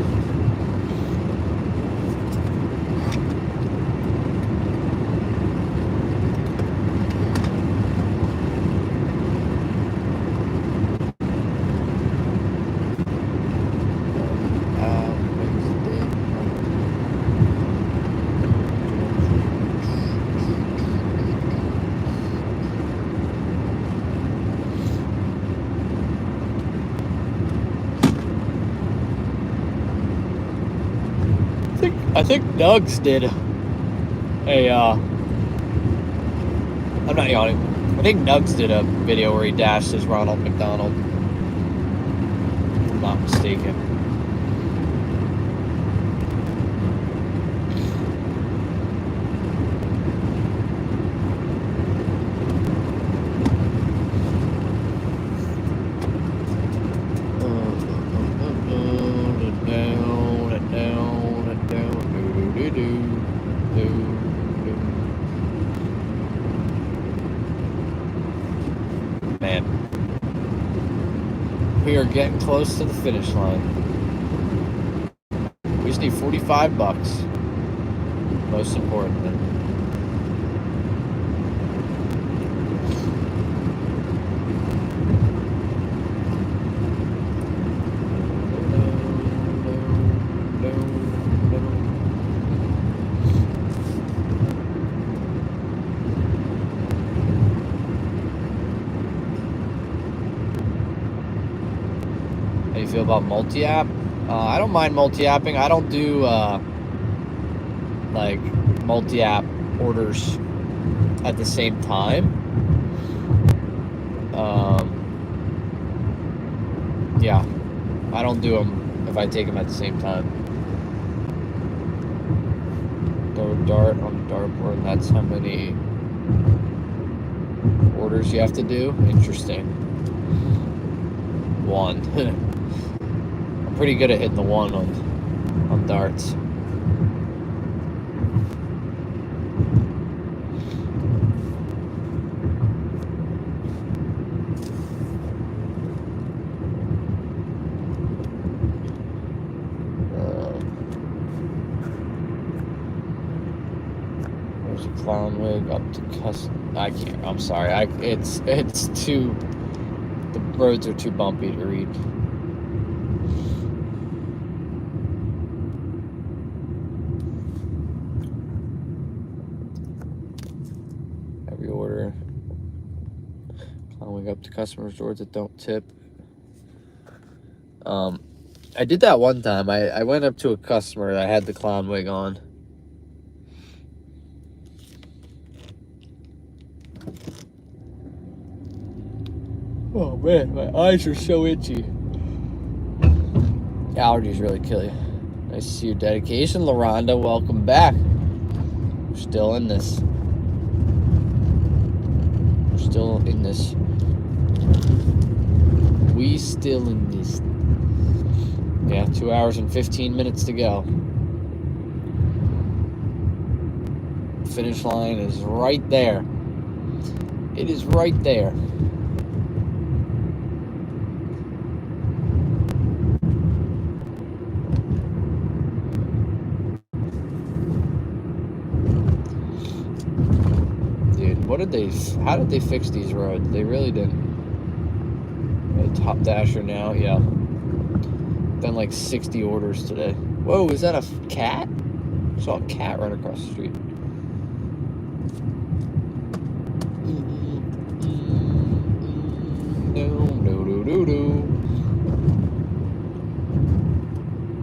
I think Nugs did I'm not yawning. I think Nugs did a video where he dashed as Ronald McDonald. If I'm not mistaken. Man, we are getting close to the finish line. We just need 45 bucks. Most importantly. feel about multi-app? I don't mind multi-apping. I don't do like multi-app orders at the same time. Yeah, I don't do them if I take them at the same time. Throw a dart on the dartboard, that's how many orders you have to do. Interesting. 1. I'm pretty good at hitting the 1 on darts. There's a clown wig up to custom. I can't. I'm sorry. It's too. The roads are too bumpy to read. Every order. Clown wig up to customers' doors that don't tip. I did that one time. I went up to a customer that had the clown wig on. Oh man, my eyes are so itchy. Allergies really kill you. Nice to see your dedication, LaRonda. Welcome back. We're still in this. We're still in this. We still in this. Yeah, 2 hours and 15 minutes to go. Finish line is right there. It is right there. Dude, how did they fix these roads? They really didn't. Top dasher now, yeah. Done like 60 orders today. Whoa, is that a cat? I saw a cat run across the street.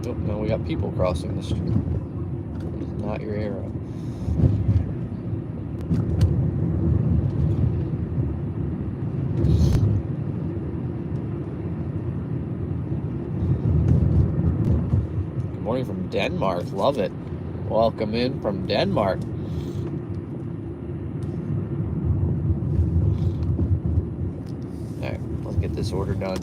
Oh, no, we got people crossing the street. It's not your arrow. Good morning from Denmark. Love it. Welcome in from Denmark. Alright, let's get this order done.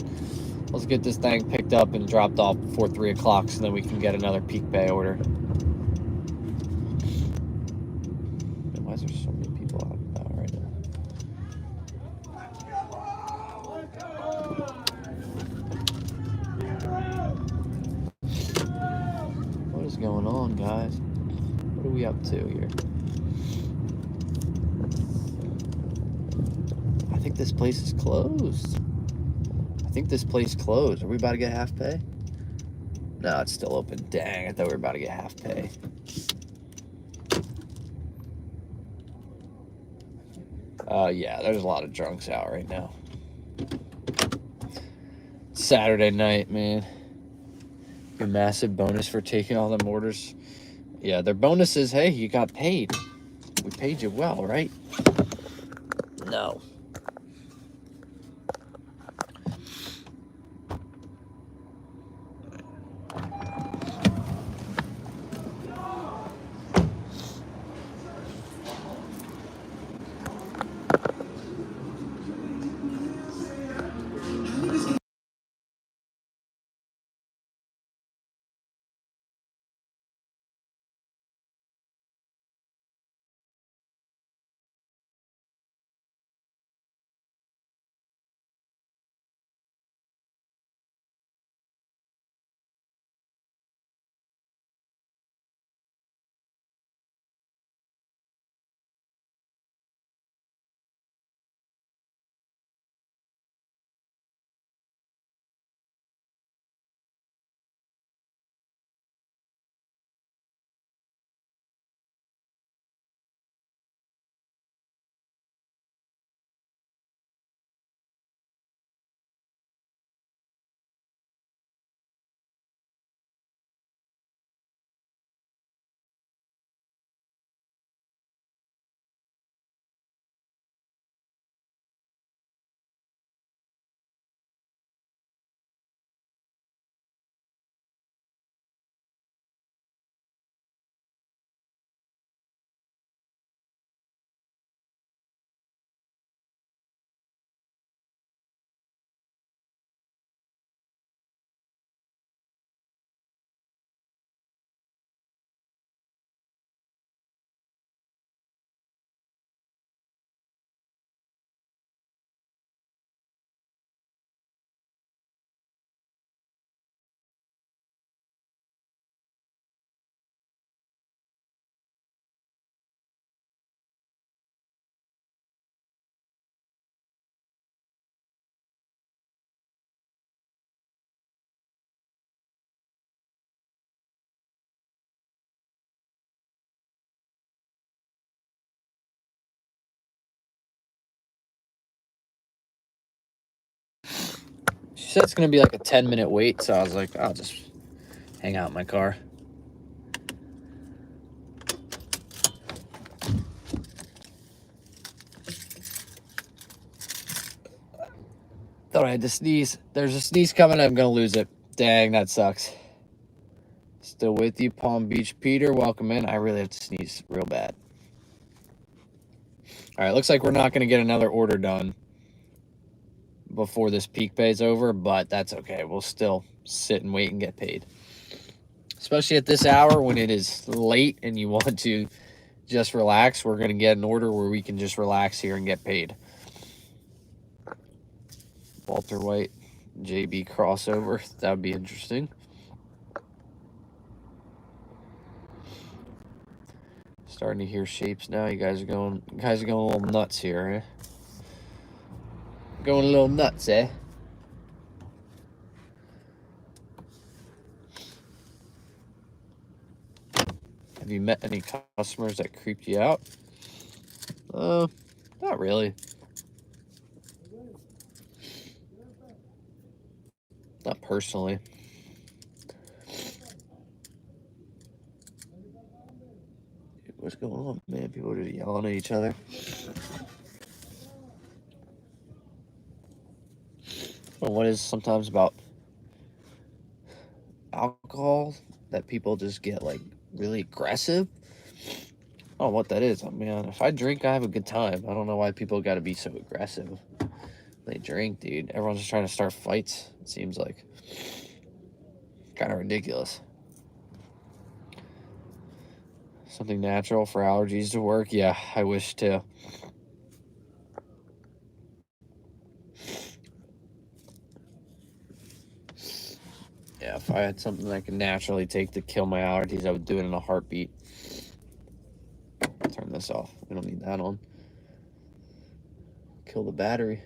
Let's get this thing picked up and dropped off before 3 o'clock so then we can get another peak bay order. Why is there so many people out and about right now? What is going on, guys? What are we up to here? I think this place is closed. Are we about to get half pay? No, it's still open. Dang, I thought we were about to get half pay. Yeah, there's a lot of drunks out right now. Saturday night, man. Your massive bonus for taking all them orders. Yeah, their bonus is, hey, you got paid. We paid you well, right? No. said it's going to be like a 10-minute wait, so I was like, I'll just hang out in my car. Thought I had to sneeze. There's a sneeze coming. I'm going to lose it. Dang, that sucks. Still with you, Palm Beach Peter. Welcome in. I really have to sneeze real bad. All right, looks like we're not going to get another order done before this peak pay is over, but that's okay. We'll still sit and wait and get paid. Especially at this hour when it is late and you want to just relax. We're going to get an order where we can just relax here and get paid. Walter White, JB crossover. That would be interesting. Starting to hear shapes now. You guys are going a little nuts here, eh? Going a little nuts, eh? Have you met any customers that creeped you out? Not really. Not personally. What's going on, man? People are just yelling at each other. Well, what is sometimes about alcohol that people just get like really aggressive? I don't know what that is. I mean, if I drink, I have a good time. I don't know why people got to be so aggressive. They drink, dude. Everyone's just trying to start fights, it seems like. Kind of ridiculous. Something natural for allergies to work? Yeah, I wish too. Yeah, if I had something I could naturally take to kill my allergies, I would do it in a heartbeat. Turn this off. We don't need that on. Kill the battery.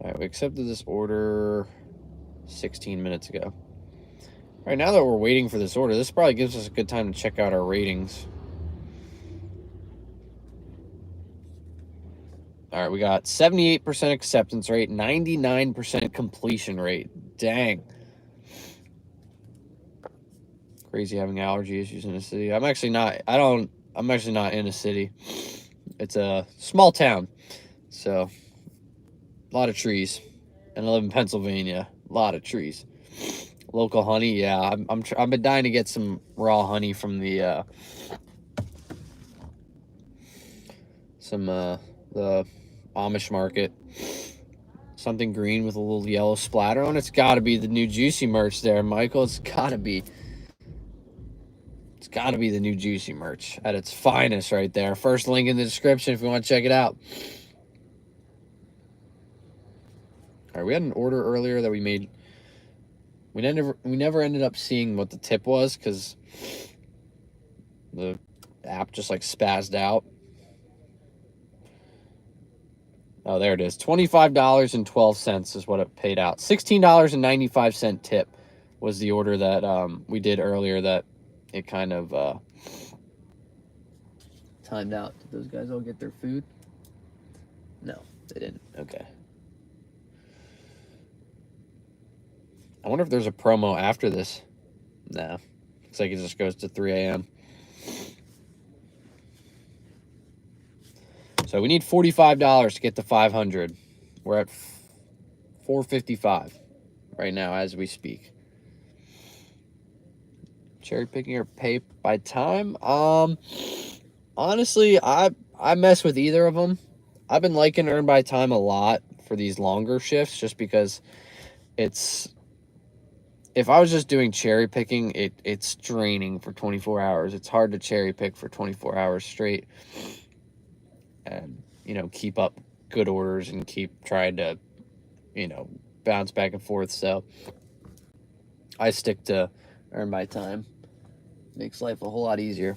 All right, we accepted this order 16 minutes ago. All right, now that we're waiting for this order, this probably gives us a good time to check out our ratings. All right, we got 78% acceptance rate, 99% completion rate. Dang. Crazy having allergy issues in a city. I'm actually not in a city. It's a small town. So, a lot of trees. And I live in Pennsylvania. A lot of trees. Local honey, yeah. I've been dying to get some raw honey from the Amish market. Something green with a little yellow splatter on it. It's got to be the new Juicy merch there, Michael. It's got to be. It's got to be the new Juicy merch at its finest right there. First link in the description if you want to check it out. All right, we had an order earlier that we made. We never ended up seeing what the tip was because the app just like spazzed out. Oh, there it is. $25.12 is what it paid out. $16.95 tip was the order that we did earlier that it kind of timed out. Did those guys all get their food? No, they didn't. Okay. I wonder if there's a promo after this. Nah. Looks like it just goes to 3 a.m. So we need $45 to get to 500. We're at $4.55 right now as we speak. Cherry picking or pay by time? Honestly, I mess with either of them. I've been liking earn by time a lot for these longer shifts just because it's... If I was just doing cherry picking, it's draining for 24 hours. It's hard to cherry pick for 24 hours straight. And, keep up good orders and keep trying to, bounce back and forth. So I stick to earn by time. Makes life a whole lot easier.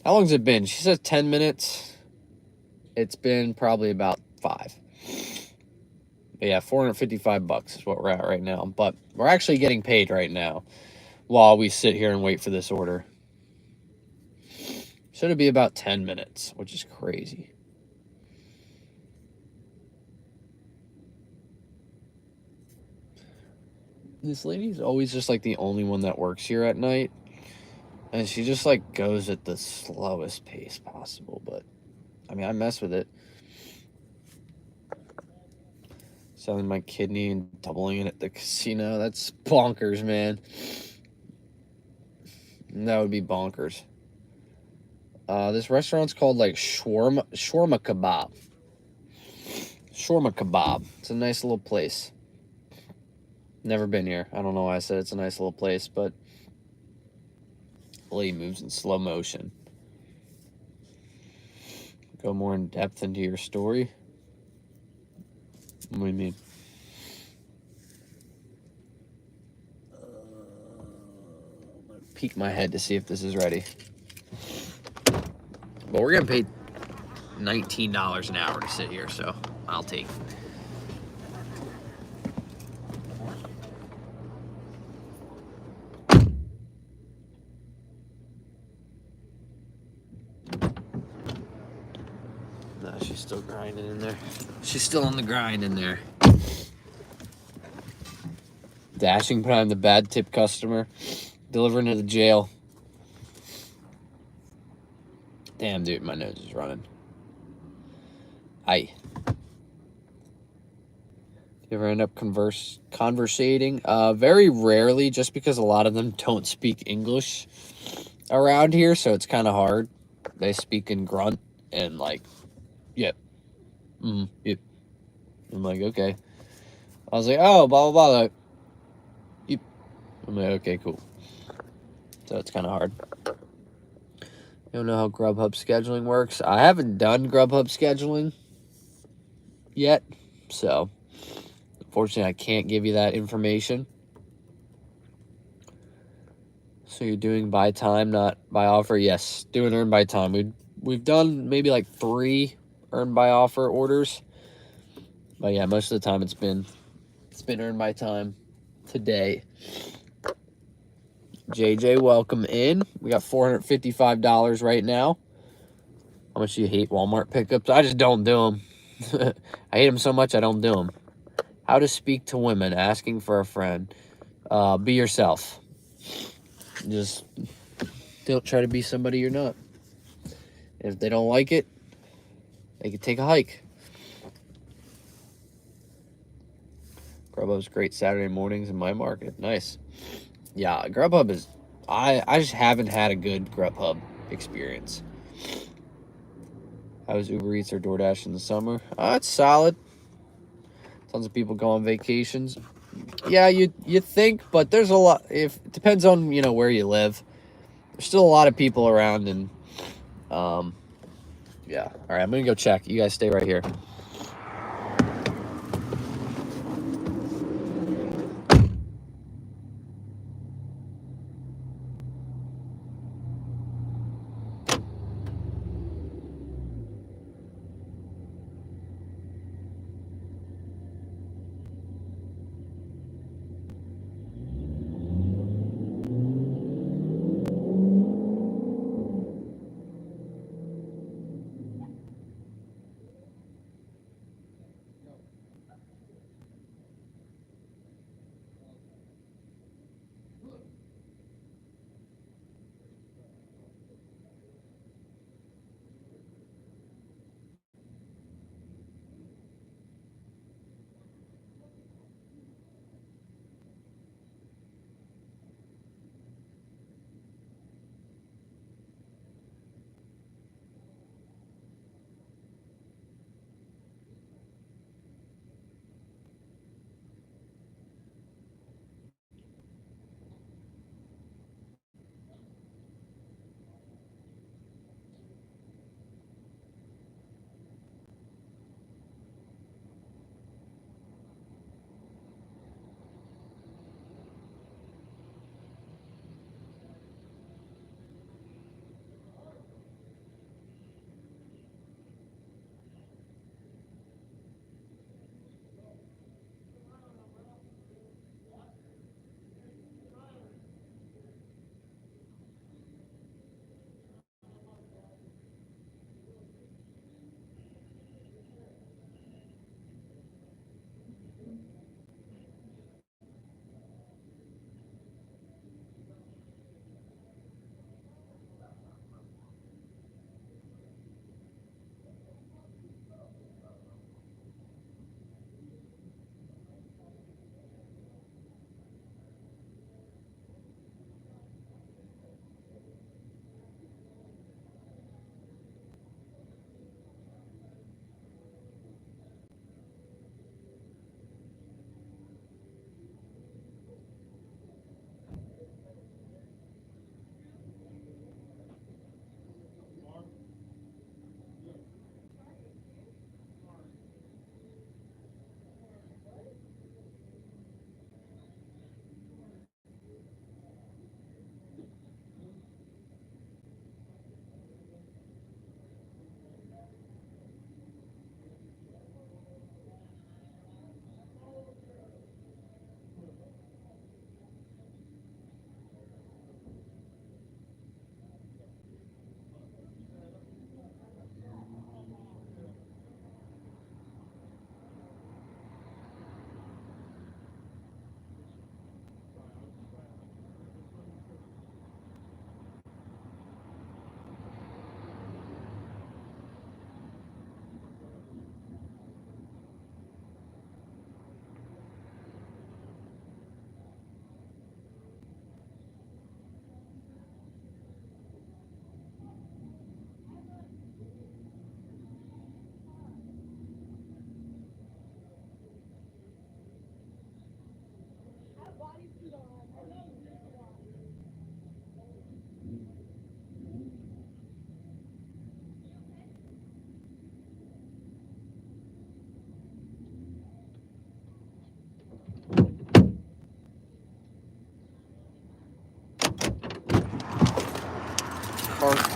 How long's it been? She says 10 minutes. It's been probably about 5. But yeah, $455 is what we're at right now. But we're actually getting paid right now while we sit here and wait for this order. Should it be about 10 minutes, which is crazy. This lady's always just like the only one that works here at night. And she just like goes at the slowest pace possible. But I mean, I mess with it. Selling my kidney and doubling it at the casino. That's bonkers, man. That would be bonkers. This restaurant's called like Shawarma Kebab. Shawarma Kebab. It's a nice little place. Never been here. I don't know why I said it's a nice little place, but the lady moves in slow motion. Go more in depth into your story. What do you mean? I'm gonna peek my head to see if this is ready. But we're gonna pay $19 an hour to sit here, so I'll take. No, she's still grinding in there. She's still on the grind in there. Dashing, but I'm the bad tip customer. Delivering to the jail. Damn, dude, my nose is running. Aye. You ever end up conversating? Very rarely, just because a lot of them don't speak English around here, so it's kind of hard. They speak in grunt and like, yep. Yep. I'm like, okay. I was like, oh, blah, blah, blah. Like, yep. I'm like, okay, cool. So it's kind of hard. You don't know how Grubhub scheduling works? I haven't done Grubhub scheduling yet, so unfortunately I can't give you that information. So you're doing by time, not by offer? Yes, doing earn by time. We've done maybe like 3 earn by offer orders, but yeah, most of the time it's been earned by time today. JJ, welcome in. We got $455 right now. How much do you hate Walmart pickups? I just don't do them. I hate them so much I don't do them. How to speak to women, asking for a friend. Be yourself. Just don't try to be somebody you're not. If they don't like it, they can take a hike. Grubhub's great Saturday mornings in my market. Nice. Yeah, Grubhub is... I just haven't had a good Grubhub experience. How was Uber Eats or Doordash in the summer? It's solid. Tons of people go on vacations. Yeah, you think, but there's a lot. If it depends on where you live. There's still a lot of people around, and yeah. All right, I'm gonna go check. You guys stay right here.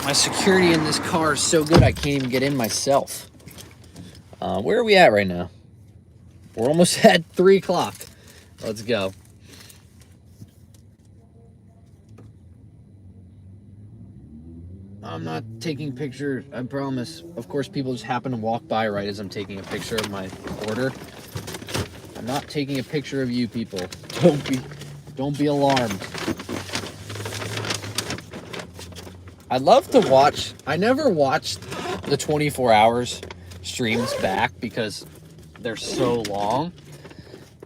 My security in this car is so good I can't even get in myself. Where are we at right now? We're almost at 3 o'clock. Let's go. I'm not taking pictures, I promise. Of course, people just happen to walk by right as I'm taking a picture of my order. I'm not taking a picture of you people. Don't be alarmed. I'd love to watch. I never watched the 24 hours streams back because they're so long.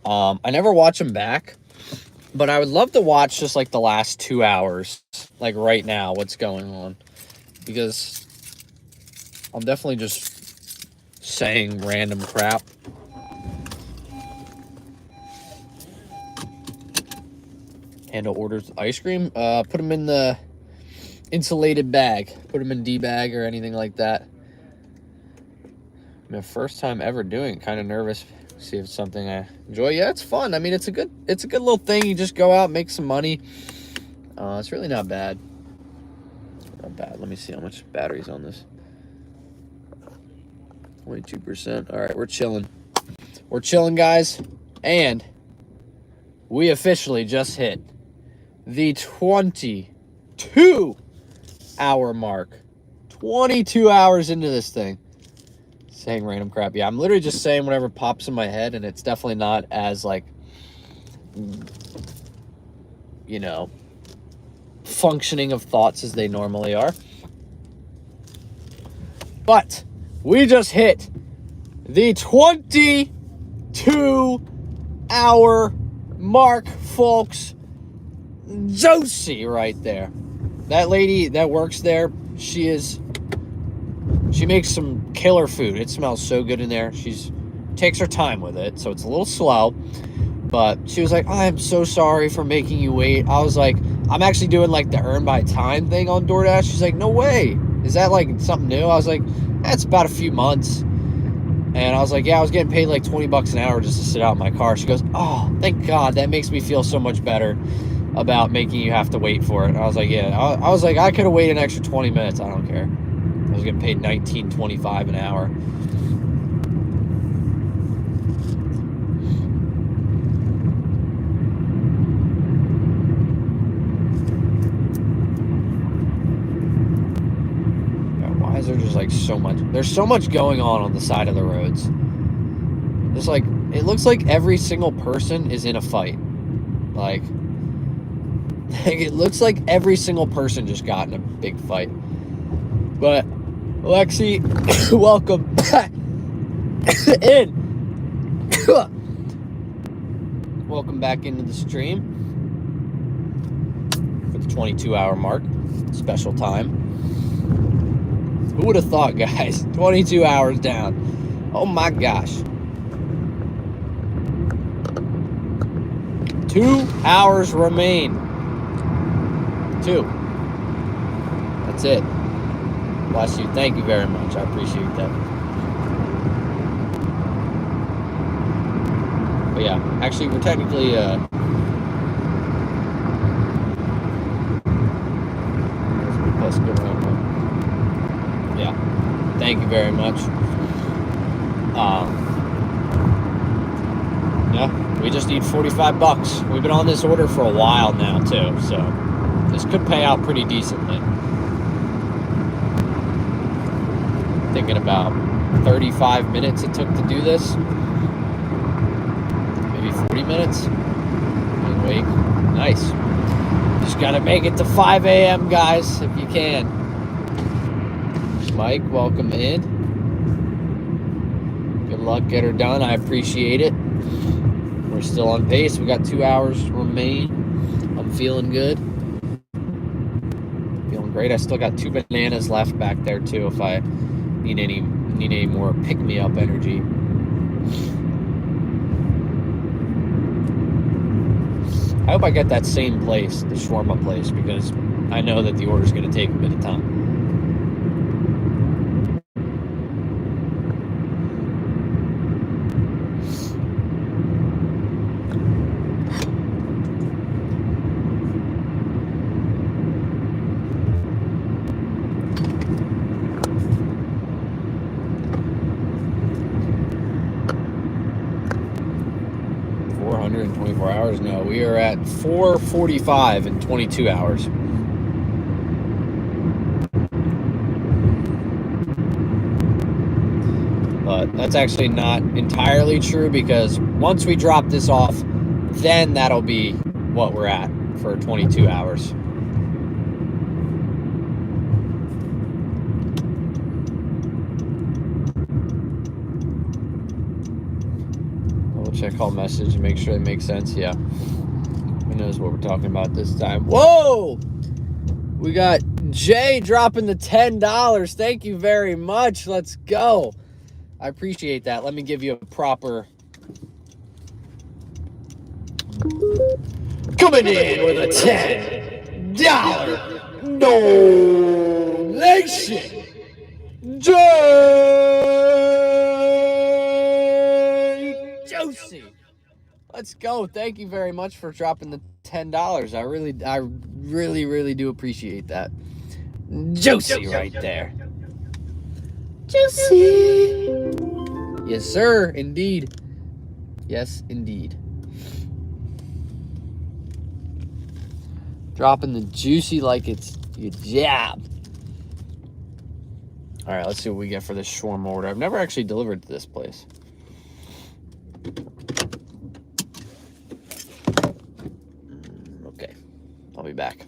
I never watch them back, but I would love to watch just like the last 2 hours, like right now, what's going on, because I'm definitely just saying random crap. Handle orders ice cream. Put them in the insulated bag. Put them in D-bag or anything like that. My first time ever doing it. Kind of nervous. See if it's something I enjoy. Yeah, it's fun. I mean, it's a good little thing. You just go out, make some money. It's really not bad. Not bad. Let me see how much battery's on this. 22%. All right, we're chilling. We're chilling, guys. And we officially just hit the 22-hour mark. 22 hours into this thing. Saying random crap. Yeah, I'm literally just saying whatever pops in my head, and it's definitely not as, like, you know, functioning of thoughts as they normally are. But we just hit the 22-hour mark, folks. Josie right there. That lady that works there, she makes some killer food. It smells so good in there. She's takes her time with it, so it's a little slow. But she was like, oh, I'm so sorry for making you wait. I was like, I'm actually doing like the earn by time thing on Doordash. She's like, no way. Is that like something new? I was like, that's about a few months. And I was like, yeah, I was getting paid like 20 bucks an hour just to sit out in my car. She goes, oh, thank God. That makes me feel so much better about making you have to wait for it. And I was like, yeah. I was like, I could have waited an extra 20 minutes. I don't care. I was getting paid $19.25 an hour. Why is there just like so much? There's so much going on the side of the roads. There's like, it looks like every single person is in a fight. Like it looks like every single person just got in a big fight. But Lexi, welcome in. Welcome back into the stream for the 22-hour mark. Special time. Who would have thought, guys? 22 hours down. Oh my gosh. 2 hours remain. 2. That's it. Bless you. Thank you very much. I appreciate that. But yeah, actually, we're technically let's go around. Yeah. Thank you very much. Yeah, we just need 45 bucks. We've been on this order for a while now too, so this could pay out pretty decently. Thinking about 35 minutes it took to do this. Maybe 40 minutes. Wait, nice. Just gotta make it to 5 a.m. guys, if you can. Mike, welcome in. Good luck, get her done. I appreciate it. We're still on pace. We got 2 hours remain. I'm feeling good. Feeling great. I still got 2 bananas left back there too if I need any more pick-me-up energy. I hope I get that same place, the shawarma place, because I know that the order's going to take a bit of time. In 24 hours? No, we are at 445 in 22 hours. But that's actually not entirely true, because once we drop this off, then that'll be what we're at for 22 hours. We'll check all message and make sure it makes sense. Yeah. Who knows what we're talking about this time? Whoa! We got Jay dropping the $10. Thank you very much. Let's go. I appreciate that. Let me give you a proper... Coming in with a $10 donation, Jay Josie. Let's go. Thank you very much for dropping the $10. I really do appreciate that. Josie right there. Josie. Yes, sir. Indeed. Yes, indeed. Dropping the juicy like it's your job. All right, let's see what we get for this shawarma order. I've never actually delivered to this place. Okay, I'll be back.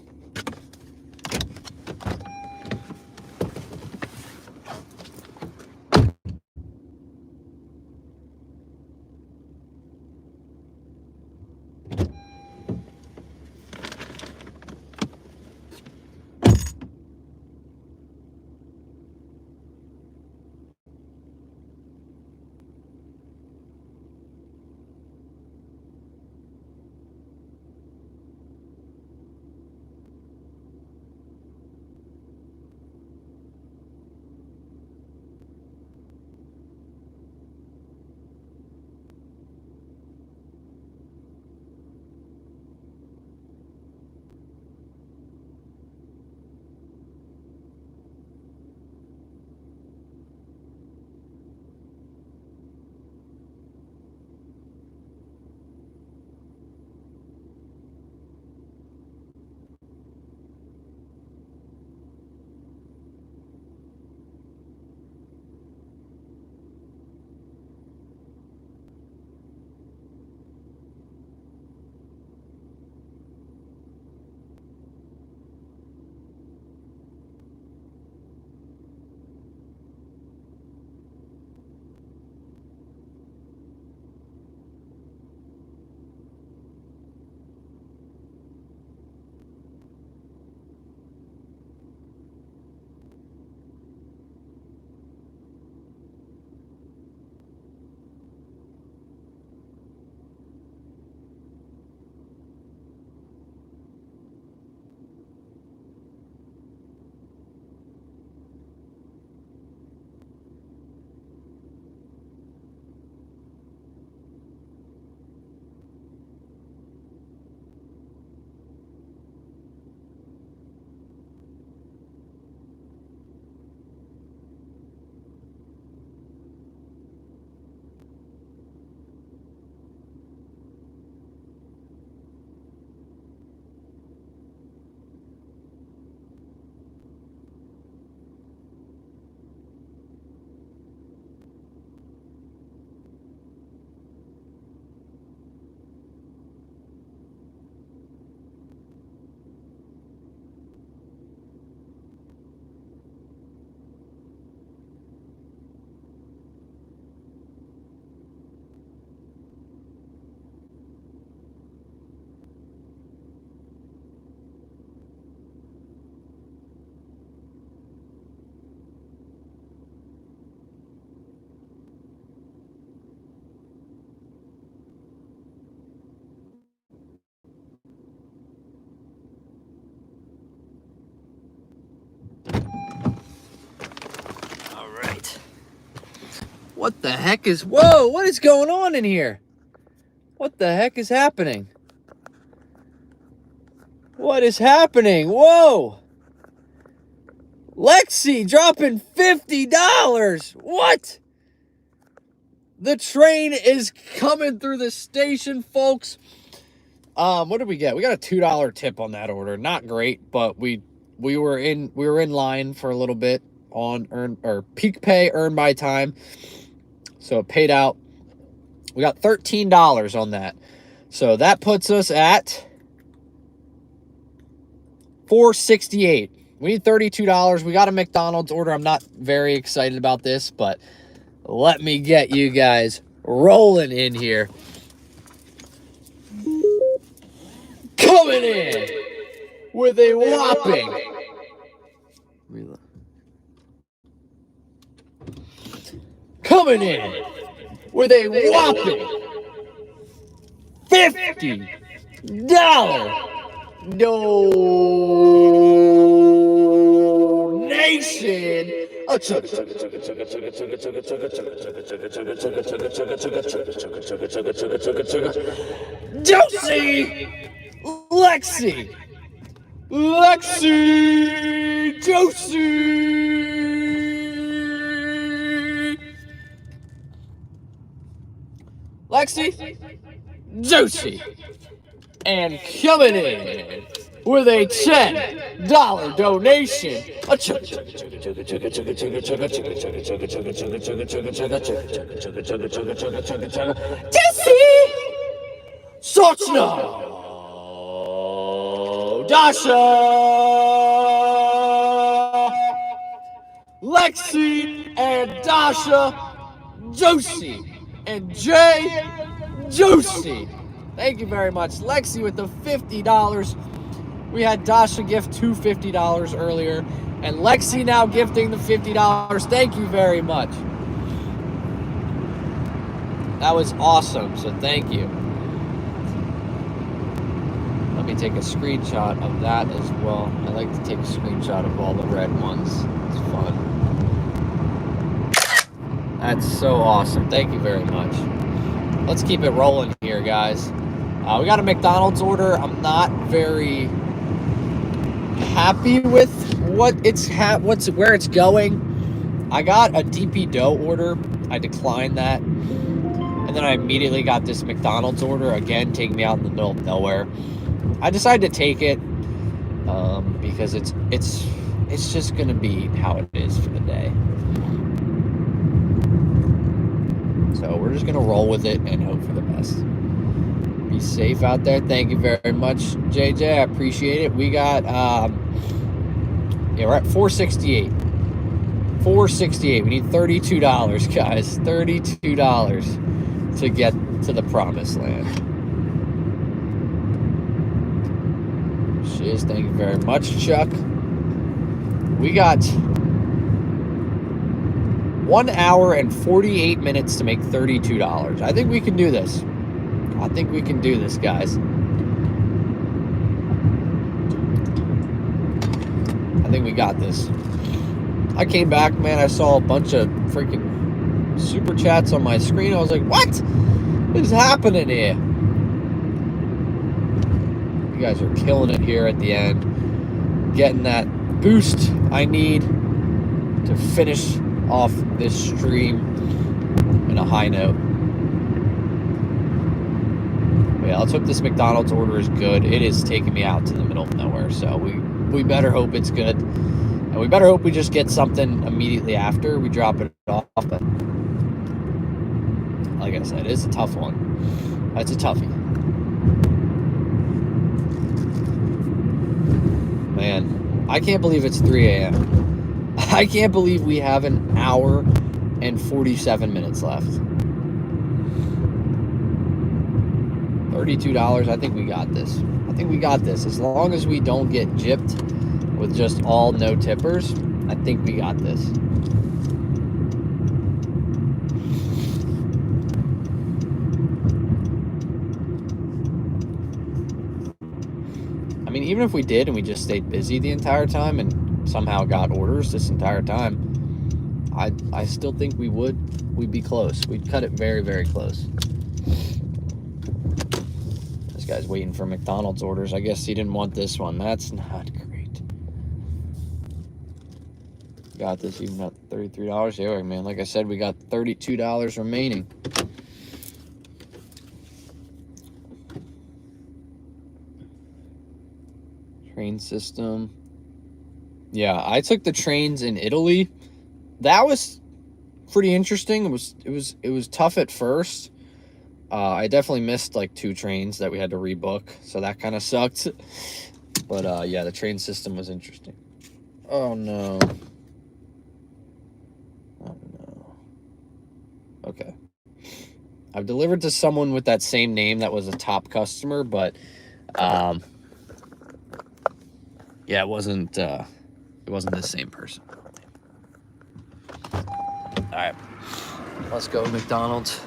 What the heck is... Whoa, what is going on in here? What the heck is happening? What is happening? Whoa! Lexi dropping $50. What? The train is coming through the station, folks. What did we get? We got a $2 tip on that order. Not great, but we were in line for a little bit on peak pay earned by time. So it paid out. We got $13 on that. So that puts us at $4.68. We need $32. We got a McDonald's order. I'm not very excited about this, but let me get you guys rolling in here. Coming in with a whopping $50 donation. Josie, Lexi, Josie, and coming in with a $10 donation. Jesse, Sochna, Dasha, Lexi and Dasha, Josie and Jay, Josie. Thank you very much. Lexi with the $50. We had Dasha gift two $50 earlier, and Lexi now gifting the $50. Thank you very much. That was awesome, so thank you. Let me take a screenshot of that as well. I like to take a screenshot of all the red ones. It's fun. That's so awesome. Thank you very much. Let's keep it rolling here, guys. We got a McDonald's order. I'm not very happy with where it's going. I got a DP Dough order. I declined that. And then I immediately got this McDonald's order, again, taking me out in the middle of nowhere. I decided to take it because it's just gonna be how it is for the day. So we're just gonna roll with it and hope for the best. Be safe out there. Thank you very much, JJ. I appreciate it. We got we're at 468. 468. We need $32, guys. $32 to get to the promised land. Shiz, thank you very much, Chuck. We got 1 hour and 48 minutes to make $32. I think we can do this. I think we can do this, guys. I think we got this. I came back, man. I saw a bunch of freaking super chats on my screen. I was like, what is happening here? You guys are killing it here at the end. Getting that boost I need to finish off this stream in a high note. Yeah, let's hope this McDonald's order is good. It is taking me out to the middle of nowhere, so we better hope it's good. And we better hope we just get something immediately after we drop it off. But like I said, it's a tough one. That's a toughie. Man, I can't believe it's 3 a.m. I can't believe we have an hour and 47 minutes left. $32, I think we got this. I think we got this. As long as we don't get gypped with just all no tippers, I think we got this. I mean, even if we did and we just stayed busy the entire time and somehow got orders this entire time, I still think we'd be close. We'd cut it very, very close. This guy's waiting for McDonald's orders. I guess he didn't want this one. That's not great. Got this even at $33. Yeah, man. Like I said, we got $32 remaining. Train system. Yeah, I took the trains in Italy. That was pretty interesting. It was tough at first. I definitely missed like 2 trains that we had to rebook, so that kind of sucked. But yeah, the train system was interesting. Oh no. Oh no. Okay. I've delivered to someone with that same name that was a top customer, but yeah, it wasn't the same person. All right, let's go McDonald's.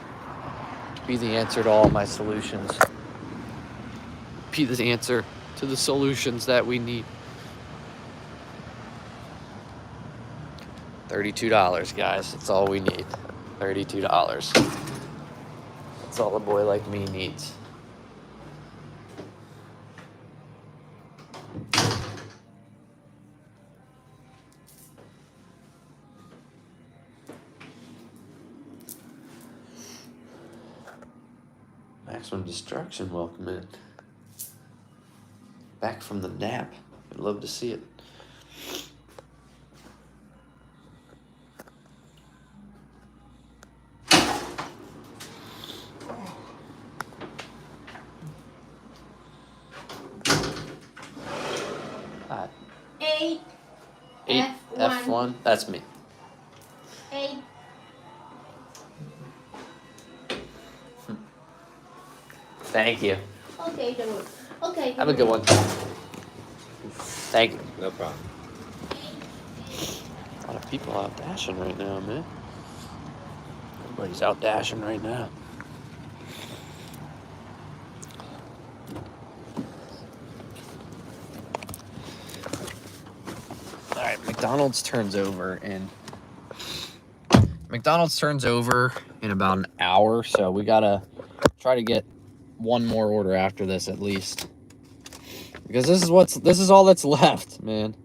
Be the answer to all my solutions. Be the answer to the solutions that we need. $32, guys. That's all we need. $32. That's all a boy like me needs. Maximum Destruction, welcome in. Back from the nap. I'd love to see it. Eight. F1. That's me. 8. Thank you. Okay, don't. Okay. Have a good one. Thank you. No problem. A lot of people out dashing right now, man. Everybody's out dashing right now. All right, McDonald's turns over in about an hour, so we gotta try to get one more order after this at least, because this is all that's left, man.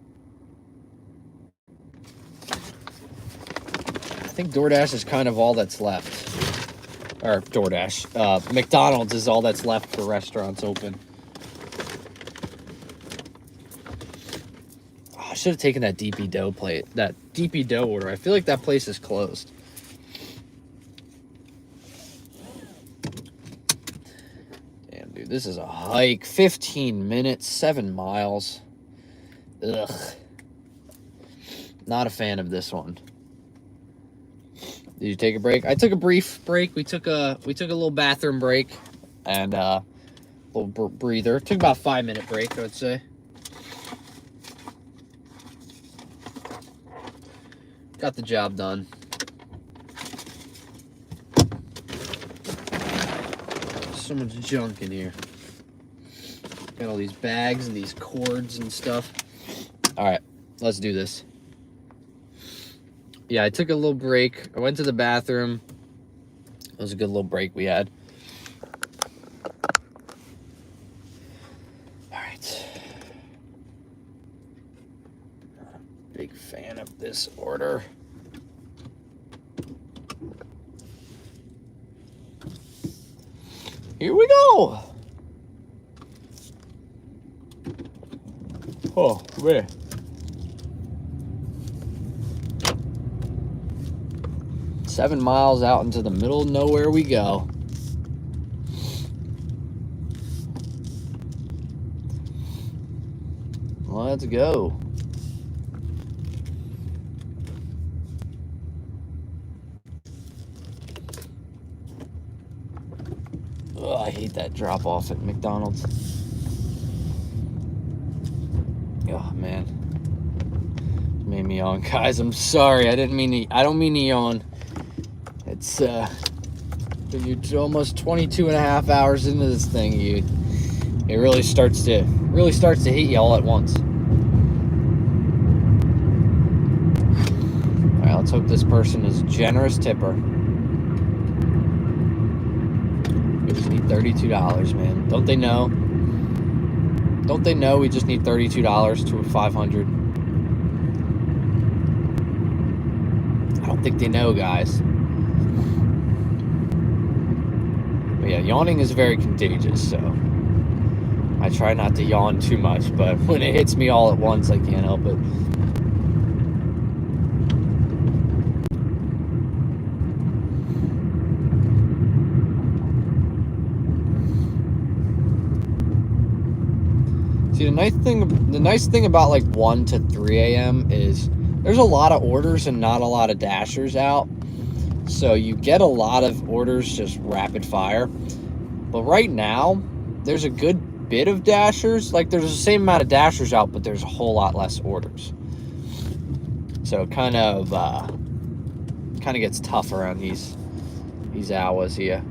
I think DoorDash is kind of all that's left. Or DoorDash. McDonald's is all that's left for restaurants open. Oh, I should have taken that DP Dough order. I feel like that place is closed. Damn, dude, this is a hike. 15 minutes, 7 miles. Ugh. Not a fan of this one. Did you take a break? I took a brief break. We took a little bathroom break and a little breather. Took about a 5-minute break, I would say. Got the job done. So much junk in here. Got all these bags and these cords and stuff. All right, let's do this. Yeah, I took a little break. I went to the bathroom. It was a good little break we had. All right. Not a big fan of this order. Here we go. Oh, where? Seven miles out into the middle of nowhere we go. Let's go. Oh, I hate that drop off at McDonald's. Oh man. Made me yawn. Guys, I'm sorry. I don't mean to yawn. It's when you're almost 22 and a half hours into this thing, it really starts to hit you all at once. All right, let's hope this person is a generous tipper. We just need $32, man. Don't they know? Don't they know we just need $32 to 500? I don't think they know, guys. But yeah, yawning is very contagious, so I try not to yawn too much, but when it hits me all at once, I can't help it. See, the nice thing about like 1 to 3 a.m. is there's a lot of orders and not a lot of dashers out. So you get a lot of orders just rapid fire. But right now, there's a good bit of dashers. Like there's the same amount of dashers out, but there's a whole lot less orders. So it kind of gets tough around these hours here.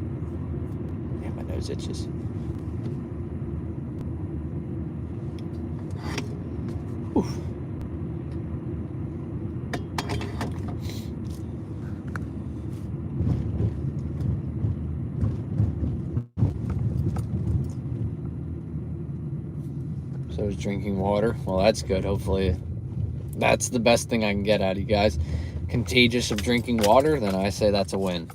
Yeah, my nose itches. Whew. So is drinking water. Well, that's good. Hopefully, that's the best thing I can get out of you guys. Contagious of drinking water, then I say that's a win.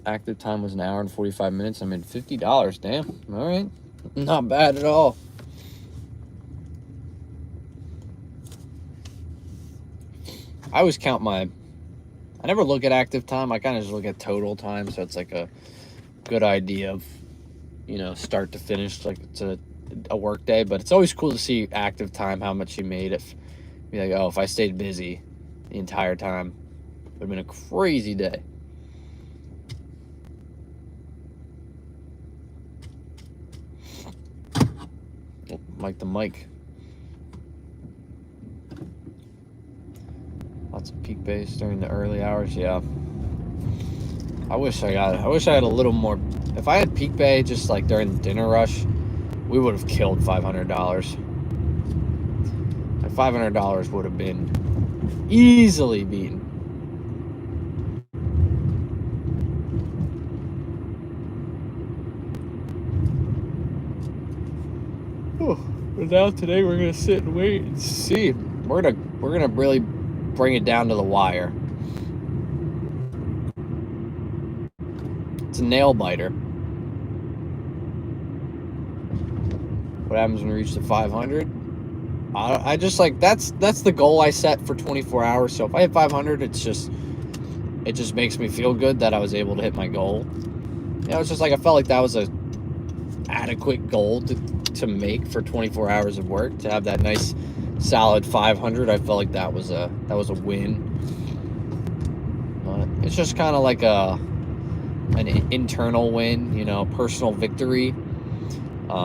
Active time was 1 hour and 45 minutes. I made $50. Damn. All right. Not bad at all. I always count I never look at active time. I kind of just look at total time. So it's like a good idea of, start to finish. Like it's a work day. But it's always cool to see active time, how much you made. Be like, oh, if I stayed busy the entire time, it would have been a crazy day. Oh, mic the mic. Lots of peak base during the early hours. Yeah. I wish I had a little more. If I had peak bay just like during the dinner rush, we would have killed $500. Like $500 would have been easily beaten. But now today we're gonna sit and wait and see. We're gonna really bring it down to the wire. It's a nail biter. What happens when we reach the 500? I just like that's the goal I set for 24 hours. So if I hit 500, it just makes me feel good that I was able to hit my goal. It's just like I felt like that was a adequate goal to make for 24 hours of work, to have that nice solid 500. I felt like that was a win. It's just kind of like an internal win, personal victory.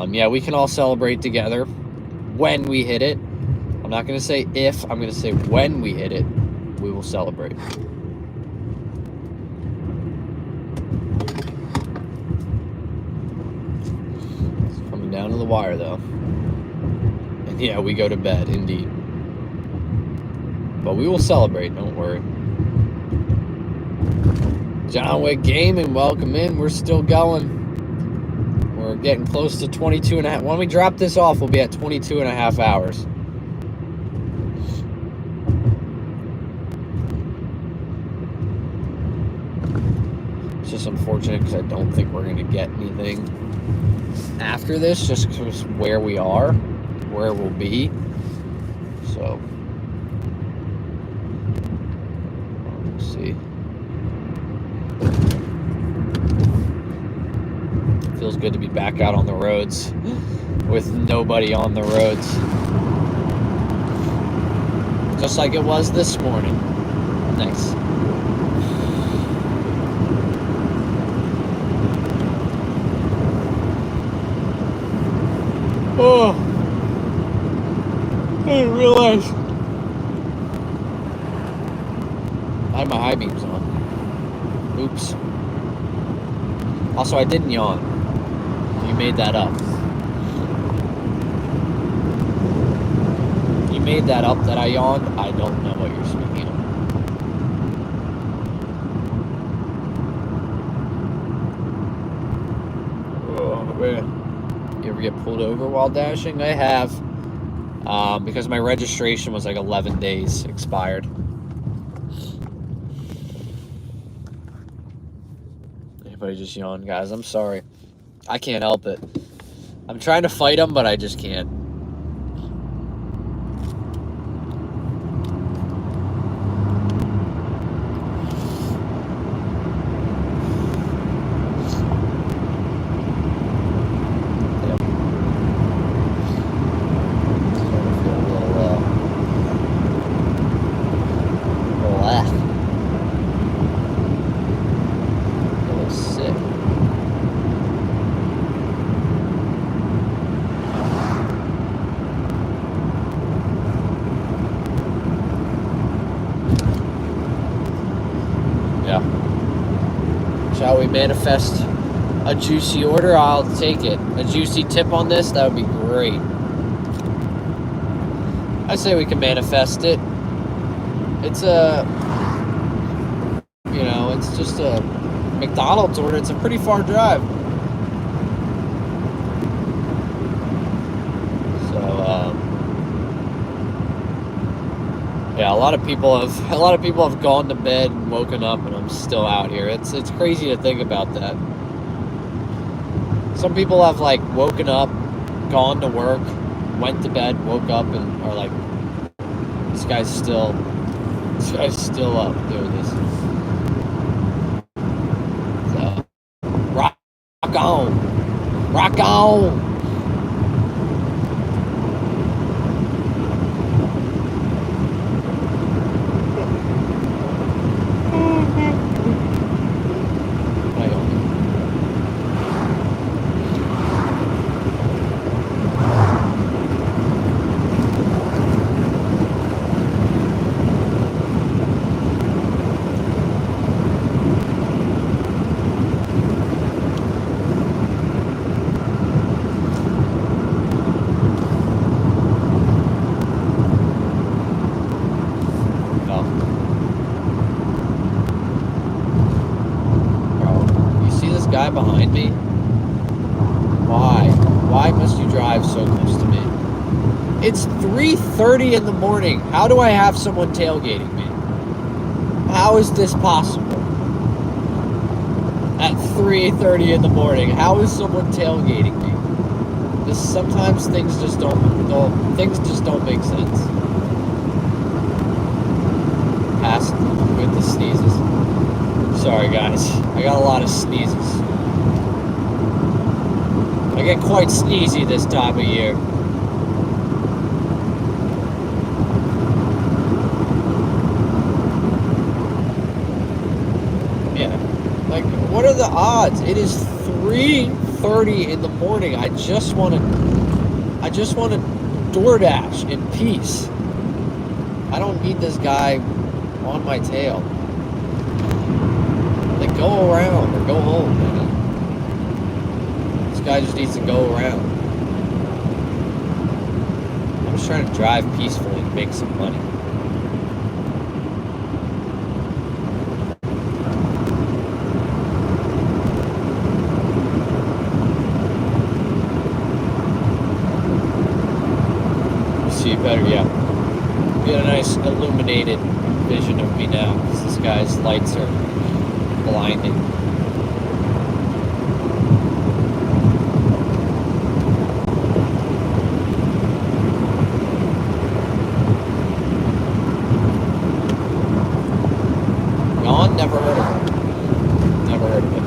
Yeah, we can all celebrate together when we hit it. I'm not going to say if, I'm going to say when we hit it, we will celebrate. It's coming down to the wire, though. And yeah, we go to bed, indeed. But we will celebrate, don't worry. John Wick Gaming, welcome in. We're still going. We're getting close to 22 and a half. When we drop this off, we'll be at 22 and a half hours. It's just unfortunate because I don't think we're going to get anything after this, just because where we are, where we'll be. So, let's see. Feels good to be back out on the roads with nobody on the roads. Just like it was this morning. Nice. Oh, I didn't realize I had my high beams on. Oops. Also, I didn't yawn. You made that up. You made that up that I yawned. I don't know what you're speaking of. You ever get pulled over while dashing? I have. Because my registration was like 11 days expired. Anybody just yawned, guys? I'm sorry. I can't help it. I'm trying to fight them, but I just can't. Shall we manifest a juicy order? I'll take it. A juicy tip on this? That would be great. I say we can manifest it. It's a, you know, it's just a McDonald's order. It's a pretty far drive. So, yeah, a lot of people have gone to bed and woken up, and I'm still out here. It's crazy to think about that. Some people have like woken up, gone to work, went to bed, woke up, and are like, this guy's still up doing this. So, rock on, rock on. Behind me? Why must you drive so close to me? It's 3:30 in the morning. How do I have someone tailgating me? How is this possible? At 3:30 in the morning, how is someone tailgating me? Just sometimes things just don't make sense. Past with the sneezes. Sorry guys, I got a lot of sneezes. I get quite sneezy this time of year. Yeah, like what are the odds? It is 3:30 in the morning. I just want to Doordash in peace. I don't need this guy on my tail. Like go around or go home, man. This guy just needs to go around. I'm just trying to drive peacefully and make some money. You see better, yeah. Get a nice illuminated vision of me now, because this guy's lights are blinding. Never heard of it. Never heard of it.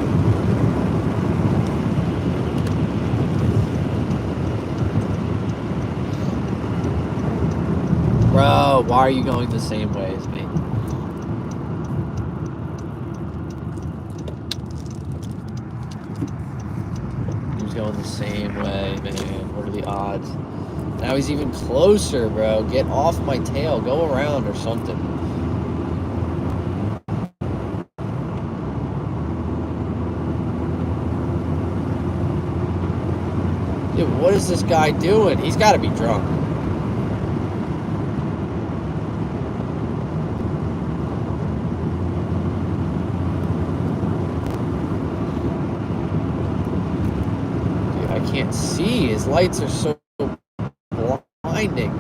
Bro, why are you going the same way as me? He's going the same way, man. What are the odds? Now he's even closer, bro. Get off my tail. Go around or something. Dude, what is this guy doing? He's got to be drunk. can't see. His lights are so blinding.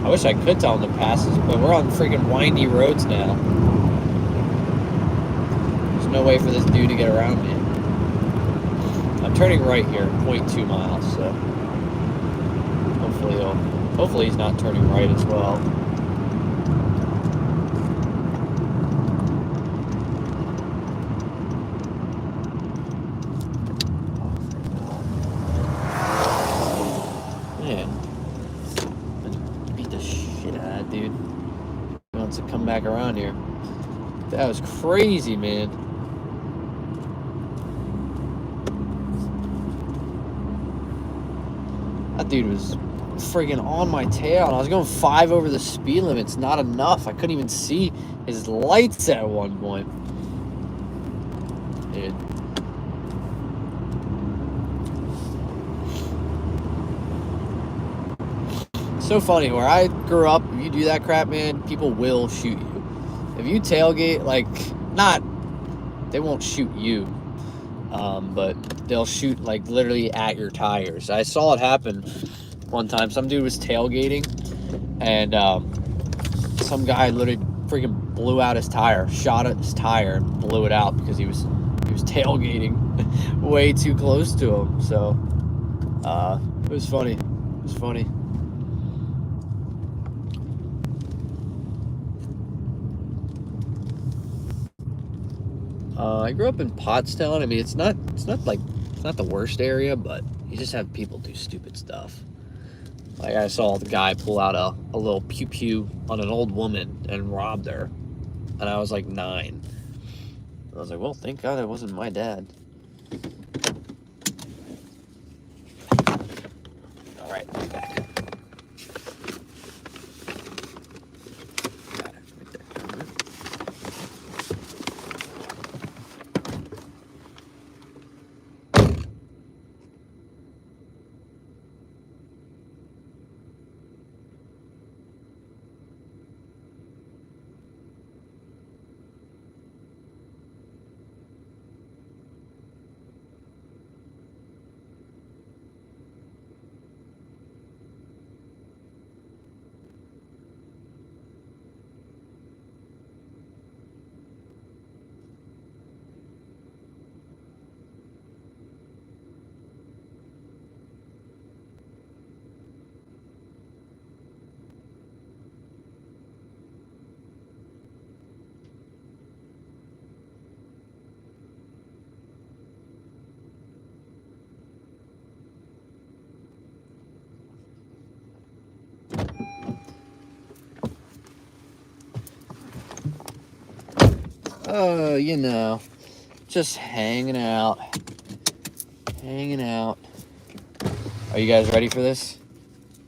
I wish I could tell him the passes, but we're on freaking windy roads now. There's no way for this dude to get around me. I'm turning right here, 0.2 miles, so hopefully he's not turning right as well. Man, beat the shit out of that dude. He wants to come back around here. That was crazy, man. That dude was friggin' on my tail, and I was going 5 over the speed limit. It's not enough. I couldn't even see his lights at one point. Dude. So funny, where I grew up, if you do that crap, man, people will shoot you. If you tailgate, like, they won't shoot you, but they'll shoot, like, literally at your tires. I saw it happen one time. Some dude was tailgating, and some guy literally freaking blew out his tire, shot at his tire, and blew it out because he was tailgating way too close to him. So, it was funny. It was funny. I grew up in Pottstown. I mean, it's not the worst area, but you just have people do stupid stuff. Like, I saw the guy pull out a little pew-pew on an old woman and robbed her. And I was like 9. I was like, well, thank God it wasn't my dad. All right, I'm back. Got it right there. Oh, you know, just hanging out. Hanging out. Are you guys ready for this?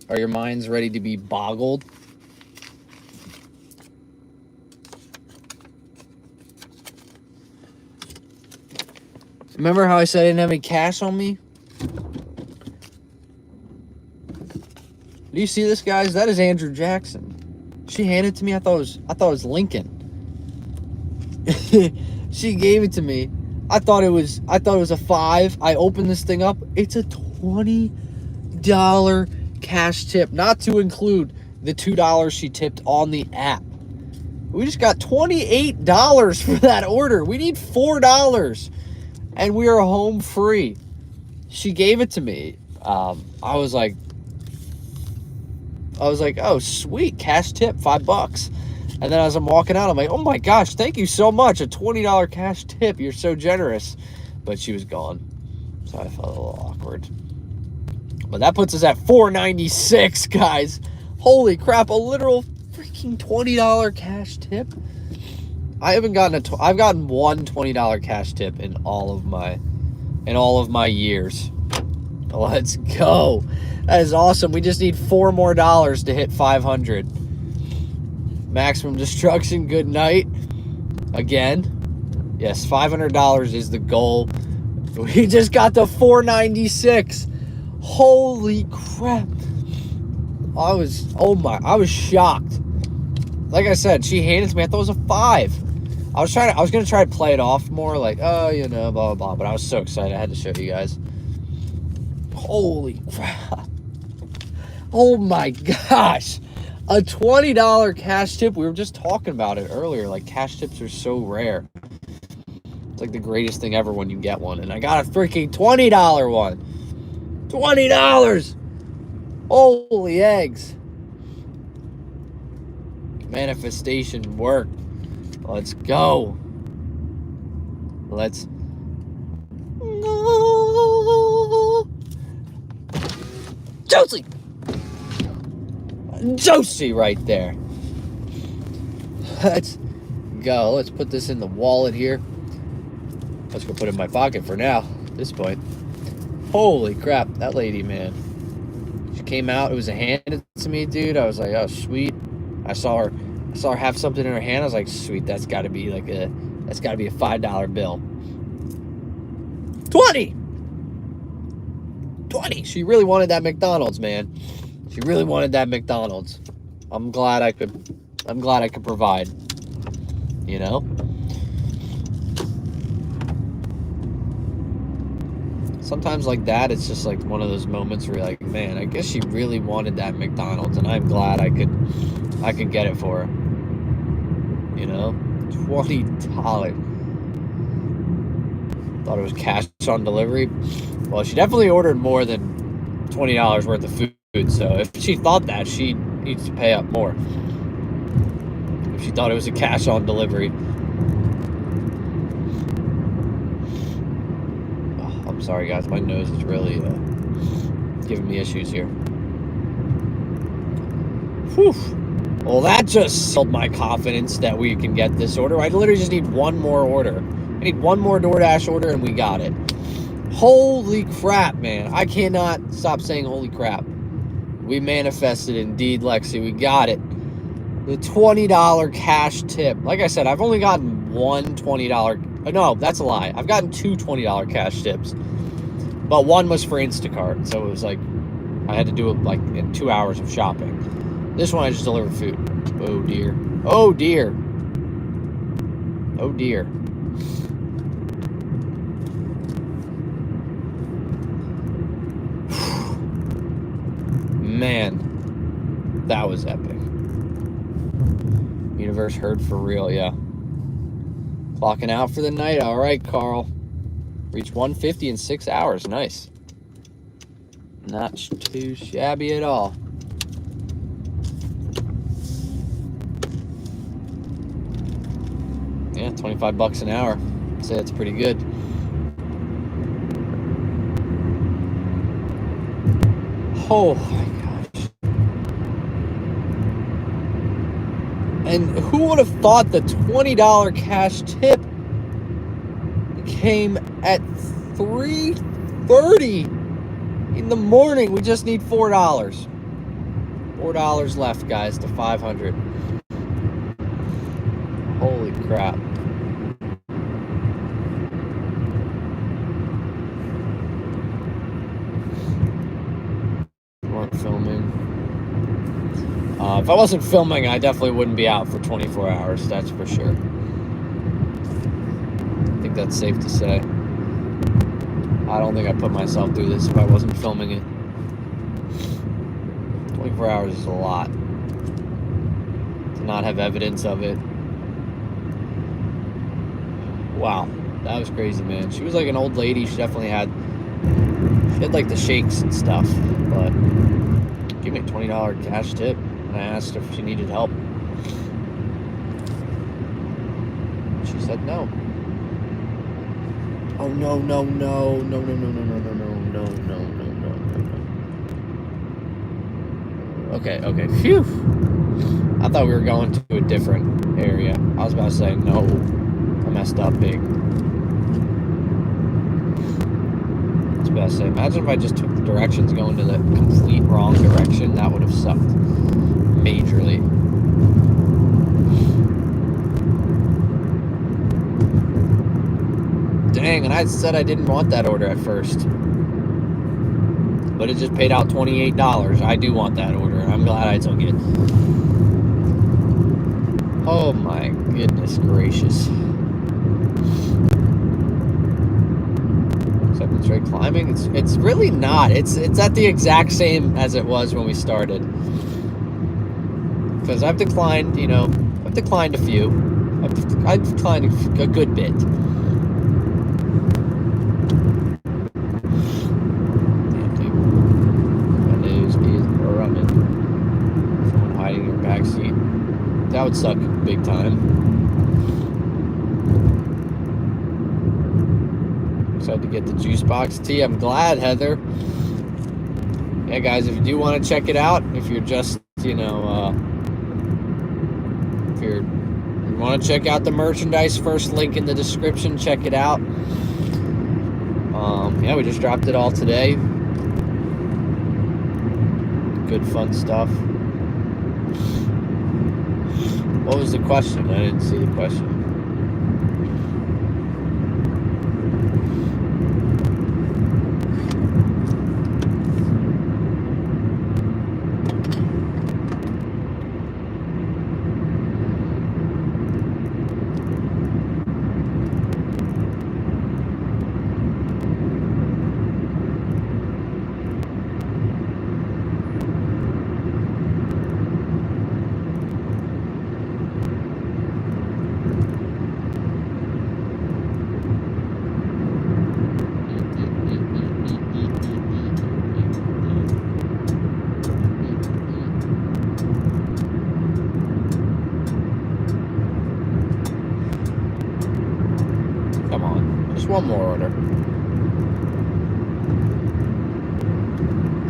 Are your minds ready to be boggled? Remember how I said I didn't have any cash on me? Do you see this, guys? That is Andrew Jackson. She handed it to me. I thought it was Lincoln. She gave it to me. I thought it was a 5. I opened this thing up. It's a $20 cash tip, not to include the $2 she tipped on the app. We just got $28 for that order. We need $4, and we are home free. She gave it to me. I was like, oh, sweet, cash tip, $5. And then as I'm walking out, I'm like, oh my gosh, thank you so much. A $20 cash tip. You're so generous. But she was gone. So I felt a little awkward. But that puts us at $4.96, guys. Holy crap, a literal freaking $20 cash tip. I've gotten one $20 cash tip in all of my years. Let's go. That is awesome. We just need $4 more to hit 500. Maximum destruction, good night. Again. Yes, $500 is the goal. We just got to $4.96. Holy crap. I was shocked. Like I said, she handed it to me. I thought it was a 5. I was gonna try to play it off more, like, oh, you know, blah, blah, blah. But I was so excited. I had to show you guys. Holy crap. Oh my gosh. A $20 cash tip. We were just talking about it earlier. Like, cash tips are so rare. It's like the greatest thing ever when you get one. And I got a freaking $20 one. $20. Holy eggs. Manifestation worked. Let's go. Let's go. Josie right there. Let's go. Let's put this in the wallet here. Let's go put it in my pocket for now, at this point. Holy crap, that lady, man. She came out, it was handed to me, dude. I was like, oh, sweet. I saw her have something in her hand. I was like, sweet, that's gotta be a $5 bill. 20! She really wanted that McDonald's, man. She really wanted that McDonald's. I'm glad I could provide. You know? Sometimes like that, it's just like one of those moments where you're like, man, I guess she really wanted that McDonald's, and I'm glad I could get it for her. You know? $20. Thought it was cash on delivery. Well, she definitely ordered more than $20 worth of food, so if she thought that, she needs to pay up more. If she thought it was a cash on delivery. Oh, I'm sorry, guys. My nose is really giving me issues here. Whew. Well, that just sold my confidence that we can get this order. I literally just need one more order. I need one more DoorDash order, and we got it. Holy crap, man. I cannot stop saying holy crap. We manifested indeed, Lexi. We got it. The $20 cash tip. Like I said, I've only gotten one $20. No, that's a lie. I've gotten two $20 cash tips. But one was for Instacart. So it was like, I had to do it like in 2 hours of shopping. This one I just delivered food. Oh, dear. Oh, dear. Oh, dear. Man, that was epic. Universe heard for real, yeah. Clocking out for the night. All right, Carl. Reached 150 in 6 hours. Nice. Not too shabby at all. Yeah, $25 an hour. I'd say that's pretty good. Oh my gosh. And who would have thought the $20 cash tip came at 3:30 in the morning? We just need $4. $4 left, guys, to 500. Holy crap. Weren't filming. If I wasn't filming, I definitely wouldn't be out for 24 hours, that's for sure. I think that's safe to say. I don't think I'd put myself through this if I wasn't filming it. 24 hours is a lot. To not have evidence of it. Wow, that was crazy, man. She was like an old lady. She definitely had like the shakes and stuff, but give me a $20 cash tip. And I asked her if she needed help. She said no. Oh, no, no, no, no, no, no, no, no, no, no, no, no, no, no, no. Okay, okay, phew. I thought we were going to a different area. I was about to say, no, I messed up big. I was about to say, imagine if I just took the directions going to the complete wrong direction. That would have sucked majorly. Dang, and I said I didn't want that order at first. but it just paid out $28. I do want that order. I'm glad I took it. Oh my goodness gracious. Acceptance rate climbing? It's really not. It's at the exact same as it was when we started. Because I've declined, you know, I've declined a few. I've declined a good bit. Damn, dude. My nose is running. Someone hiding in your backseat. That would suck big time. Excited to get the juice box tea. I'm glad, Heather. Yeah, guys, if you do want to check it out, if you're just, you know, if you want to check out the merchandise, first link in the description, check it out. Yeah, we just dropped it all today. Good fun stuff. What was the question? I didn't see the question. Come on, just one more order.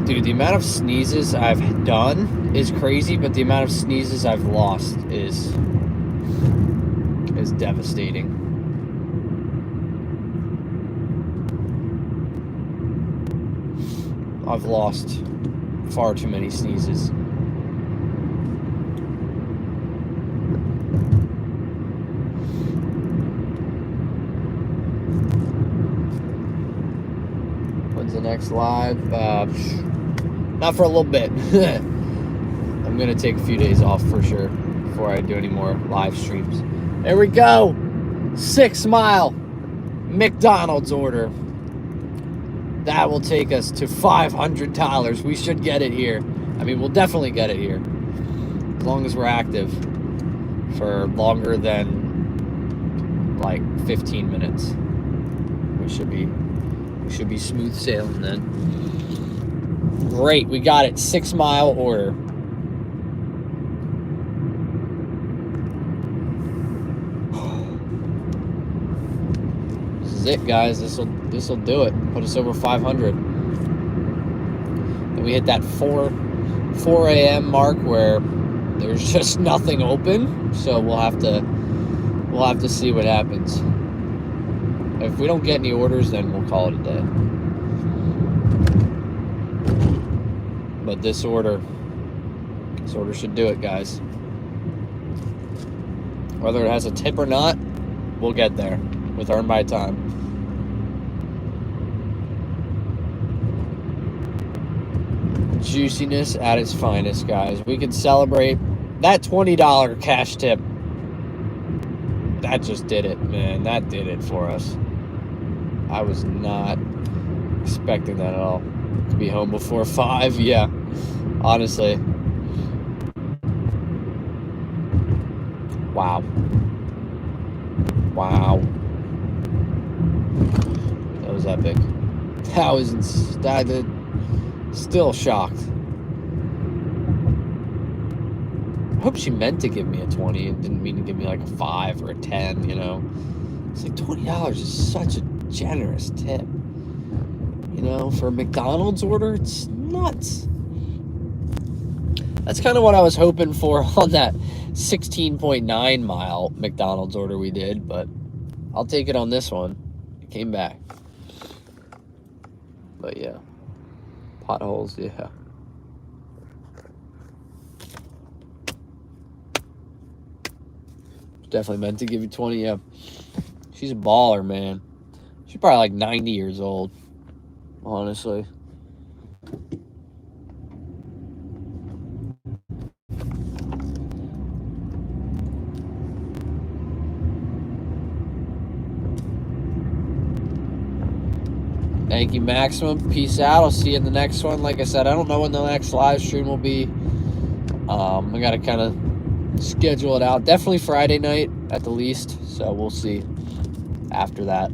Dude, the amount of sneezes I've done is crazy, but the amount of sneezes I've lost is devastating. I've lost far too many sneezes. When's the next live? Not for a little bit. I'm gonna take a few days off for sure before I do any more live streams. There we go. 6 Mile McDonald's order. That will take us to $500. We should get it here. I mean, we'll definitely get it here. As long as we're active for longer than like 15 minutes. We should be smooth sailing then. Great, we got it. 6 Mile order. This is it, guys. This'll do it. Put us over 500. And we hit that 4 a.m. mark where there's just nothing open. So we'll have to see what happens. If we don't get any orders, then we'll call it a day. But this order should do it, guys. Whether it has a tip or not, we'll get there with Earn My Time. Juiciness at its finest, guys. We can celebrate that $20 cash tip. That just did it, man. That did it for us. I was not expecting that at all. To be home before 5, yeah. Honestly. Wow. Wow. That was epic. That was still shocked. I hope she meant to give me a 20 and didn't mean to give me like a 5 or a 10, you know. It's like $20 is such a generous tip. You know, for a McDonald's order, it's nuts. That's kind of what I was hoping for on that 16.9 mile McDonald's order we did, but I'll take it on this one. It came back. But yeah. Potholes, yeah. Definitely meant to give you 20, yeah. She's a baller, man. She's probably like 90 years old, honestly. Thank you, Maximum. Peace out. I'll see you in the next one. Like I said, I don't know when the next live stream will be. I got to kind of schedule it out. Definitely Friday night at the least. So we'll see after that.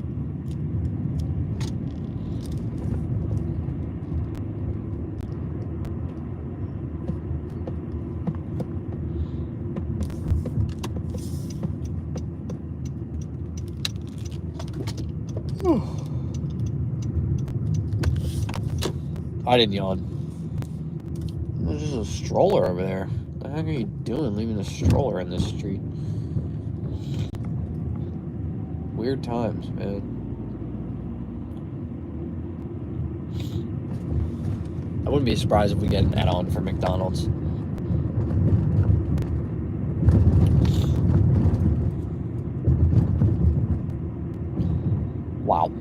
I didn't yawn. There's just a stroller over there. What the heck are you doing leaving a stroller in this street? Weird times, man. I wouldn't be surprised if we get an add-on for McDonald's. Wow.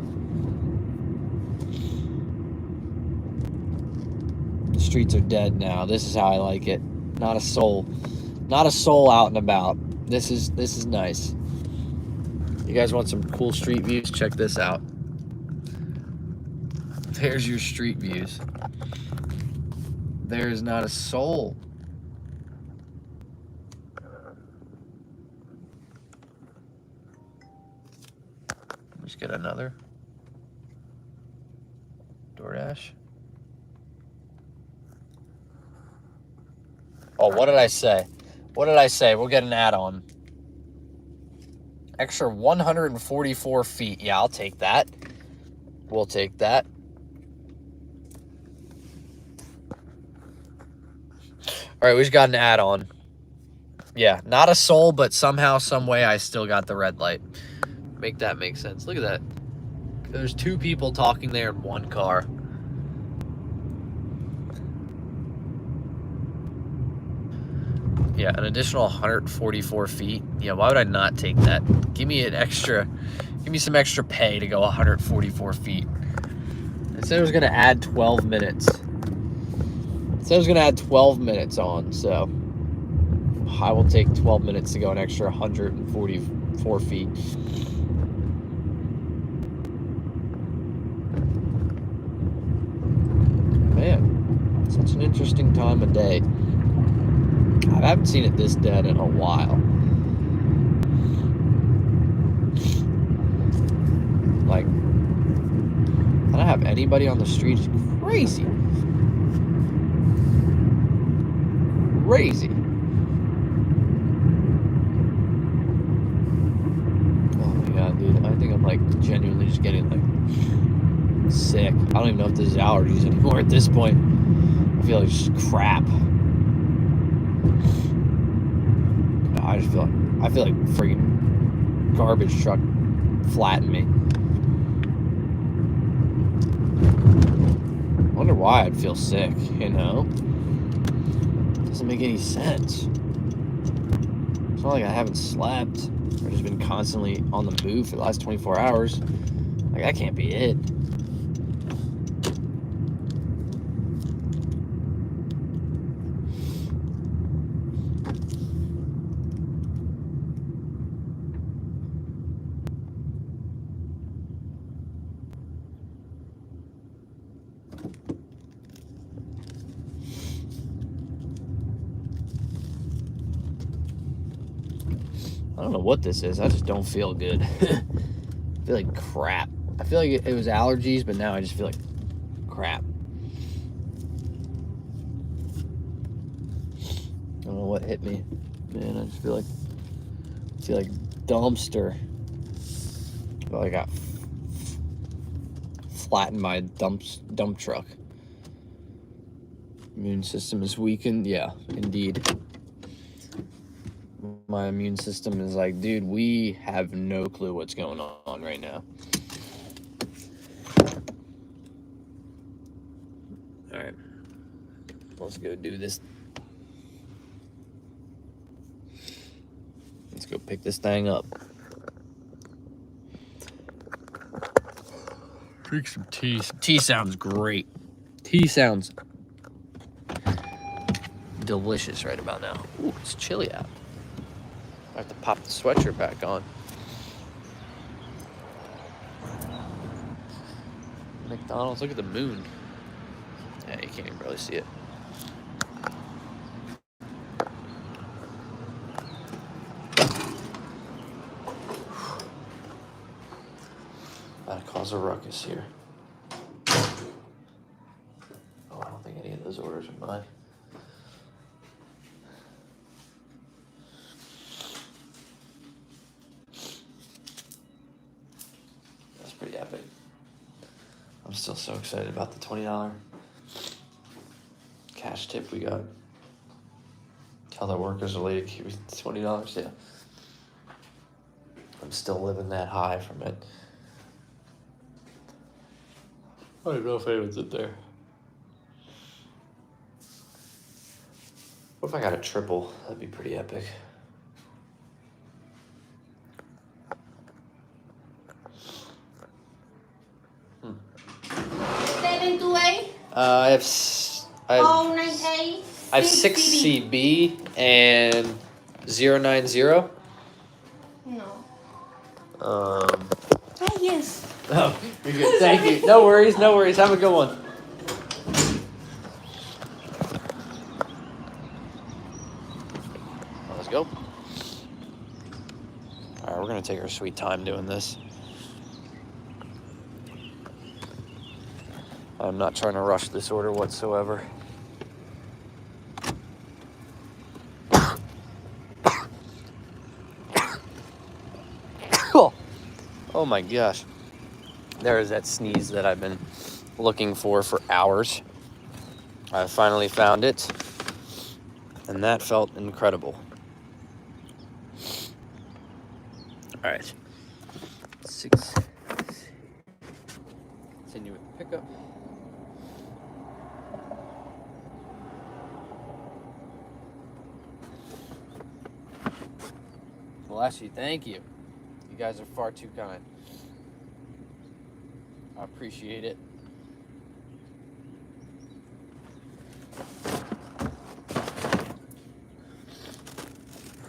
The streets are dead now. This is how I like it. Not a soul. Not a soul out and about. This is nice. You guys want some cool street views? Check this out. There's your street views. There's not a soul. Let's get another Doordash. Oh, what did I say? What did I say? We'll get an add-on. Extra 144 feet. Yeah, I'll take that. We'll take that. All right, we just got an add-on. Yeah, not a soul, but somehow, some way, I still got the red light. Make that make sense. Look at that. There's two people talking there in one car. Yeah, an additional 144 feet. Yeah, why would I not take that? Give me some extra pay to go 144 feet. It said it was going to add 12 minutes. It said it was going to add 12 minutes on, so I will take 12 minutes to go an extra 144 feet. Man, such an interesting time of day. I haven't seen it this dead in a while. Like, I don't have anybody on the street. It's crazy. Crazy. Oh my god, dude. I think I'm like genuinely just getting like sick. I don't even know if this is allergies anymore at this point. I feel like just crap. I feel like freaking garbage truck flattened me. I wonder why I'd feel sick, you know? Doesn't make any sense. It's not like I haven't slept or just been constantly on the move for the last 24 hours. Like, that can't be it. I don't know what this is. I just don't feel good. I feel like crap. I feel like it was allergies, but now I just feel like crap. I don't know what hit me. Man, I just feel like dumpster. I feel like I got flattened by a dump truck. Immune system is weakened. Yeah, indeed. My immune system is like, dude, we have no clue what's going on right now. All right, let's go do this. Let's go pick this thing up. Drink some tea. Tea sounds great. Tea sounds delicious right about now. Ooh, it's chilly out. I have to pop the sweatshirt back on. McDonald's, look at the moon. Yeah, you can't even barely see it. About to cause a ruckus here. Oh, I don't think any of those orders are mine. That's pretty epic. I'm still so excited about the $20 cash tip we got. Tell the workers are late, give me $20, yeah. I'm still living that high from it. I don't know if anyone's in there. What if I got a triple? That'd be pretty epic. Seven to eight. I have Oh, 9 I have 6 CB and 090. No. Oh, Yes. you're good. Thank you. No worries, no worries. Have a good one. Let's go. All right, we're gonna take our sweet time doing this. I'm not trying to rush this order whatsoever. Oh my gosh. There is that sneeze that I've been looking for hours. I finally found it, and that felt incredible. All right. 6. Continue with the pickup. Bless you. Thank you. You guys are far too kind. I appreciate it.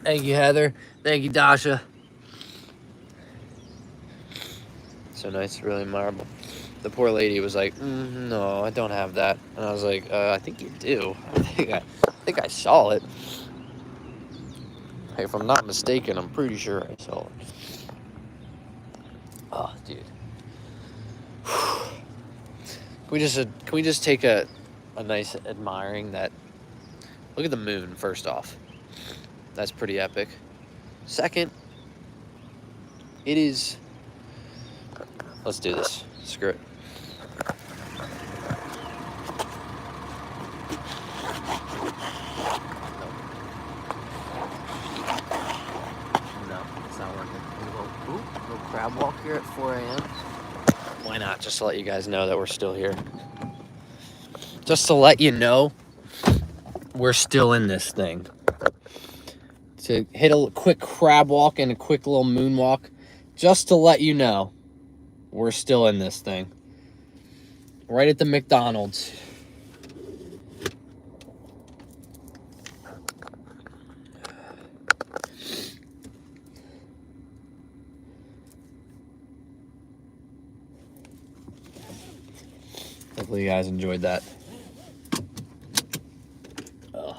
Thank you, Heather. Thank you, Dasha. So nice, really admirable. The poor lady was like, "No, I don't have that," and I was like, "I think you do. I think I saw it. If I'm not mistaken, I'm pretty sure I saw it." Oh, dude. Can we just take a nice admiring that? Look at the moon, first off. That's pretty epic. Second, it is... Let's do this. Screw it. No, it's not working. Little crab walk here at 4 a.m. Why not? Just to let you guys know that we're still here. Just to let you know we're still in this thing. To hit a quick crab walk and a quick little moon walk, just to let you know we're still in this thing. Right at the McDonald's. Hopefully you guys enjoyed that. Oh,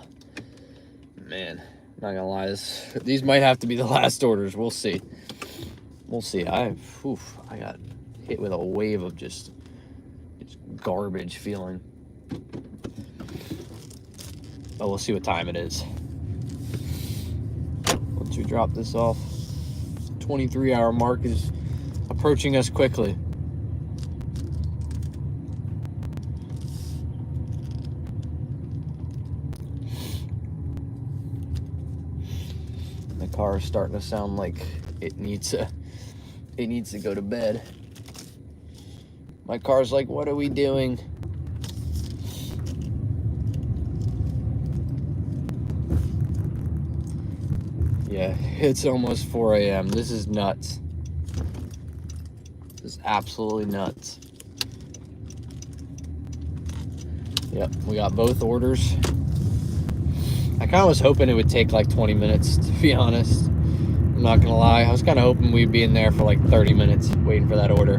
man, I'm not gonna lie, these might have to be the last orders. We'll see. We'll see. I got hit with a wave of just garbage feeling. But we'll see what time it is. Once we drop this off, 23-hour mark is approaching us quickly. The car is starting to sound like it needs to go to bed. My car's like, what are we doing? Yeah, it's almost 4 a.m. This is nuts. This is absolutely nuts. Yep, we got both orders. I kind of was hoping it would take like 20 minutes, to be honest. I'm not gonna lie. I was kind of hoping we'd be in there for like 30 minutes waiting for that order.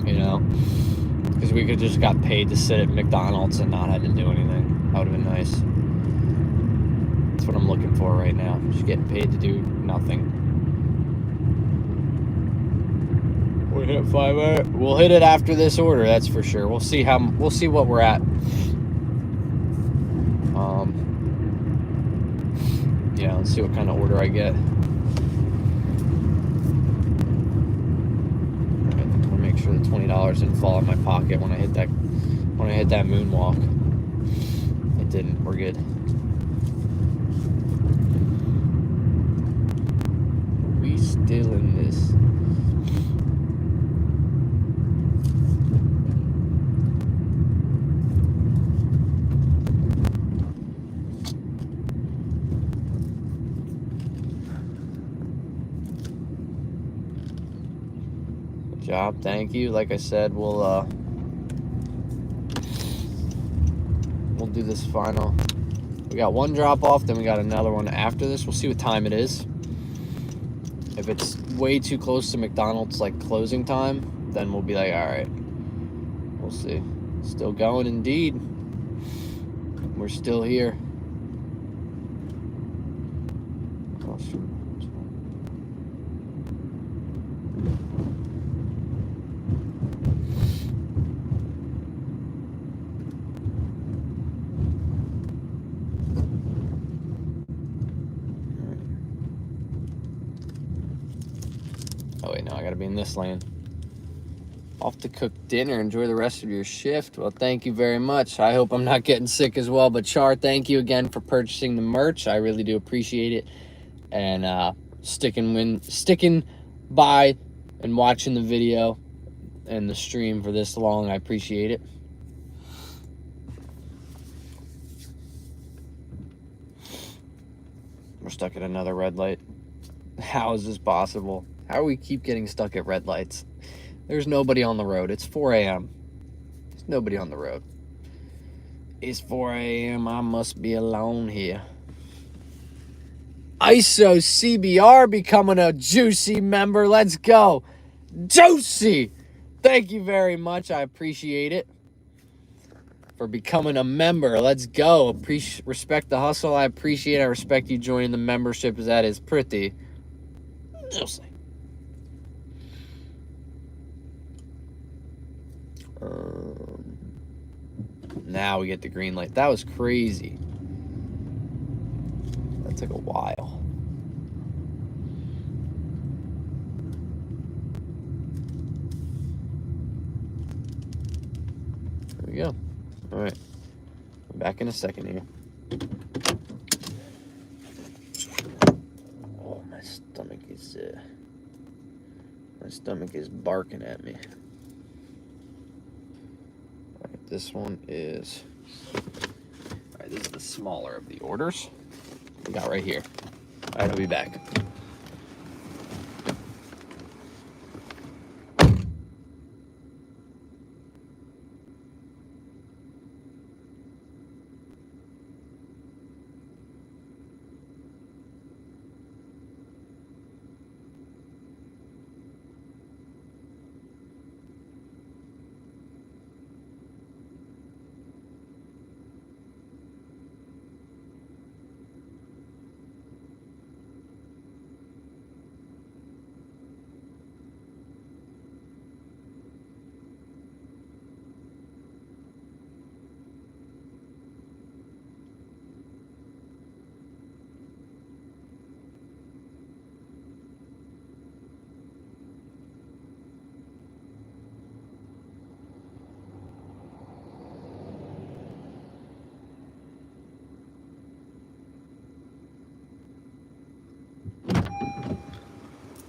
You know? Because we could just got paid to sit at McDonald's and not have to do anything. That would have been nice. That's what I'm looking for right now. Just getting paid to do nothing. We'll hit 5. We'll hit it after this order, that's for sure. We'll see what we're at. Yeah, let's see what kind of order I get. Alright, I want to make sure the $20 didn't fall in my pocket when I hit that moonwalk. It didn't. We're good. We still in this. Job, thank you. Like I said, we'll do this final. We got one drop off, then we got another one after this. We'll see what time it is. If it's way too close to McDonald's like closing time, then we'll be like, all right, we'll see. Still going indeed. We're still here. Oh wait, no, I gotta be in this lane. Off to cook dinner. Enjoy the rest of your shift. Well, thank you very much. I hope I'm not getting sick as well. But Char, thank you again for purchasing the merch. I really do appreciate it. And sticking by and watching the video and the stream for this long. I appreciate it. We're stuck at another red light. How is this possible? How do we keep getting stuck at red lights? There's nobody on the road. It's 4 a.m. There's nobody on the road. It's 4 a.m. I must be alone here. ISO CBR becoming a juicy member. Let's go. Juicy! Thank you very much. I appreciate it. For becoming a member. Let's go. Respect the hustle. I appreciate it. I respect you joining the membership, as that is pretty juicy. Now we get the green light. That was crazy. That took a while. There we go. All right. I'm back in a second here. Oh, my stomach is barking at me. This one is, all right, this is the smaller of the orders we got right here. All right, I'll be back.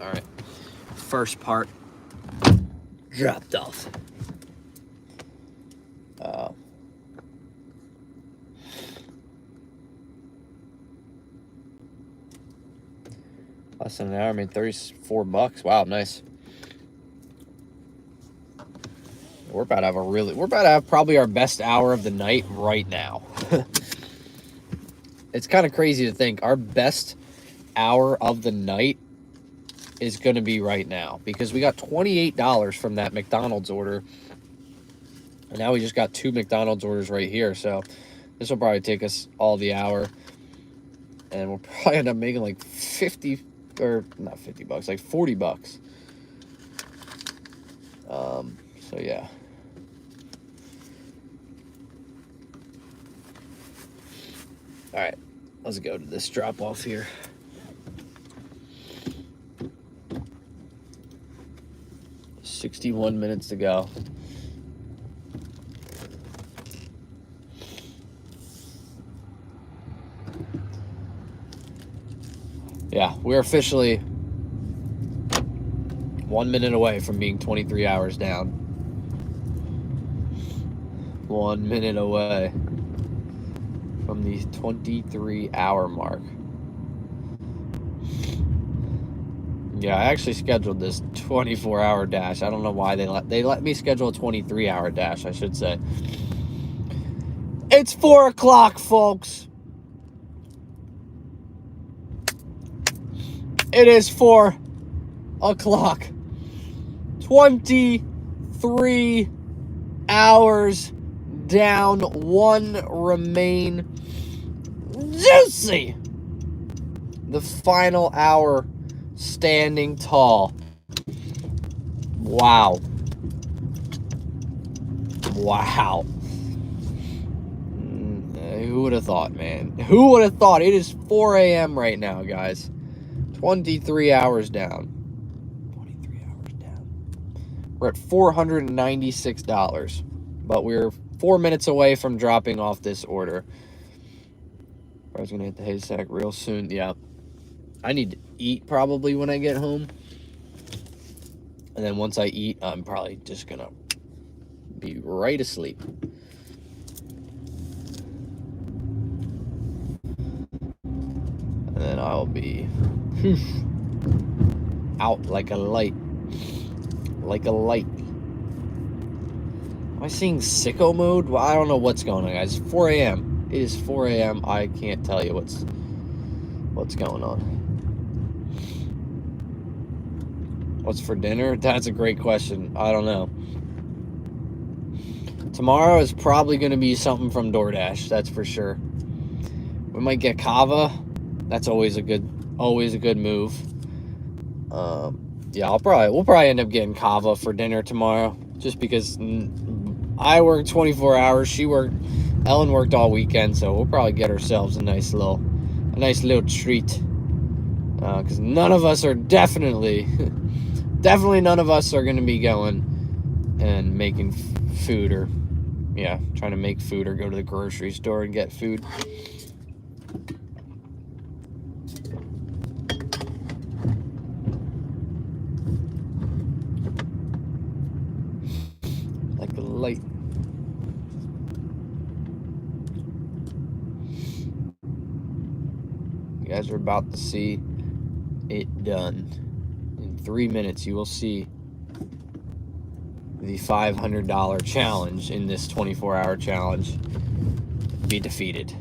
All right, first part dropped off. Less than an hour, made $34. Wow, nice. We're about to have probably our best hour of the night right now. It's kind of crazy to think our best hour of the night is going to be right now because we got $28 from that McDonald's order. And now we just got 2 McDonald's orders right here. So this will probably take us all the hour. And we'll probably end up making like 50 or not 50 bucks, like 40 bucks. So yeah. All right, let's go to this drop off here. $61 minutes to go. Yeah, we're officially 1 minute away from being 23 hours down. 1 minute away from the 23-hour mark. Yeah, I actually scheduled this 24-hour dash. I don't know why they let me schedule a 23-hour dash, I should say. It's 4 o'clock, folks. It is 4 o'clock. 23 hours down, 1 remain. Juicy! The final hour standing tall. Wow. Wow. Who would have thought, man? Who would have thought? It is 4 a.m. right now, guys. 23 hours down. 23 hours down. We're at $496. But we're 4 minutes away from dropping off this order. I was going to hit the haystack real soon. Yeah. I need to eat probably when I get home. And then once I eat, I'm probably just going to be right asleep. And then I'll be out like a light. Like a light. Am I seeing sicko mode? Well, I don't know what's going on, guys. It's 4 a.m. It is 4 a.m. I can't tell you what's going on. What's for dinner? That's a great question. I don't know. Tomorrow is probably going to be something from Doordash. That's for sure. We might get kava. That's always a good move. Yeah, we'll probably end up getting kava for dinner tomorrow, just because I worked 24 hours. Ellen worked all weekend, so we'll probably get ourselves a nice little treat. Because none of us are definitely none of us are going to be going and making food or, yeah, trying to make food or go to the grocery store and get food. Like a light. You guys are about to see it done. In 3 minutes, you will see the $500 challenge in this 24-hour challenge be defeated.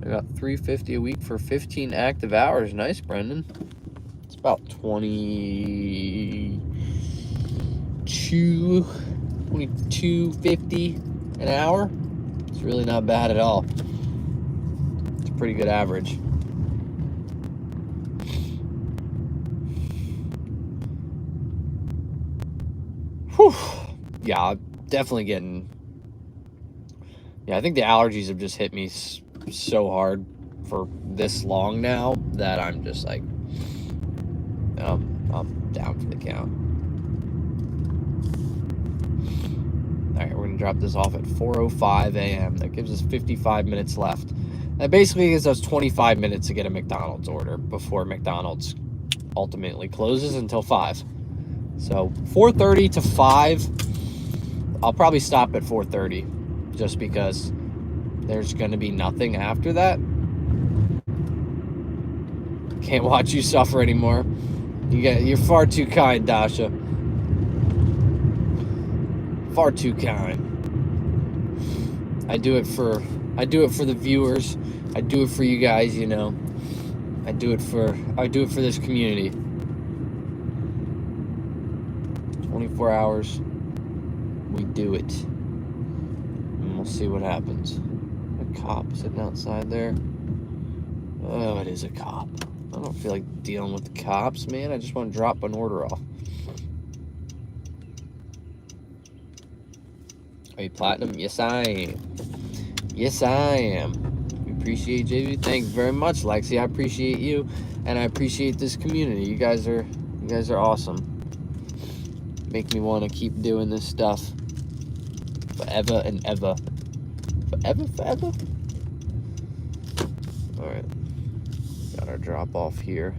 I got $350 a week for 15 active hours. Nice, Brendan. It's about $22.50 an hour. It's really not bad at all. It's a pretty good average. Whew. Yeah, definitely getting... Yeah, I think the allergies have just hit me so hard for this long now that I'm just like... I'm down for the count. Alright, we're going to drop this off at 4:05 a.m. That gives us 55 minutes left. That basically gives us 25 minutes to get a McDonald's order before McDonald's ultimately closes until 5. So 4:30 to 5. I'll probably stop at 4:30 just because there's gonna be nothing after that. Can't watch you suffer anymore. You're far too kind, Dasha. Far too kind. I do it for the viewers. I do it for you guys, you know. I do it for this community. 24 hours. We do it. And we'll see what happens. A cop sitting outside there. Oh, it is a cop. I don't feel like dealing with the cops, man. I just want to drop an order off. Are you platinum? Yes, I am. Yes, I am. We appreciate JV. Thanks very much, Lexi. I appreciate you, and I appreciate this community. You guys are awesome. Make me want to keep doing this stuff forever and ever. Forever. All right. Got our drop off here.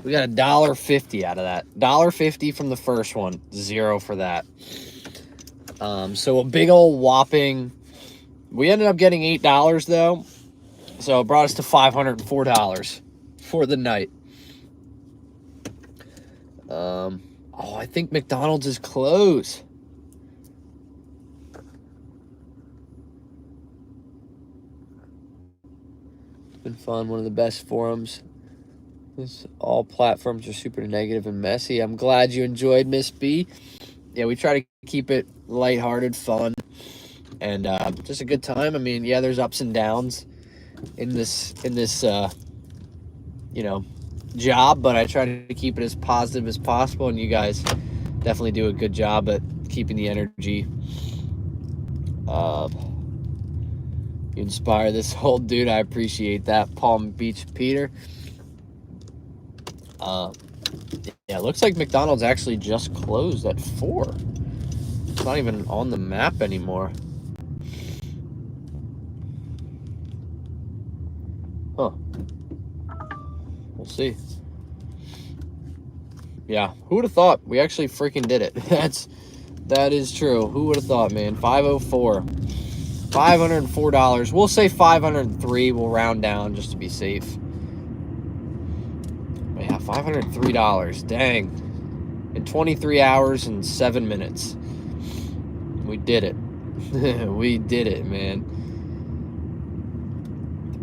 We got $1.50 out of that. $1.50 from the first one. 0 for that. So a big old whopping. We ended up getting $8 though. So it brought us to $504 for the night. Oh, I think McDonald's is closed. It's been fun. One of the best forums. All platforms are super negative and messy. I'm glad you enjoyed, Miss B. Yeah, we try to keep it lighthearted, fun, and just a good time. I mean, yeah, there's ups and downs in this job, but I try to keep it as positive as possible, and you guys definitely do a good job at keeping the energy. You inspire this whole dude. I appreciate that. Palm Beach Peter. Yeah, it looks like McDonald's actually just closed at 4. It's not even on the map anymore. Huh. We'll see. Yeah, who would have thought? We actually freaking did it. That is true. Who would have thought, man? 504. $504. We'll say 503. We'll round down just to be safe. Yeah, $503. Dang. In 23 hours and 7 minutes. We did it. We did it, man.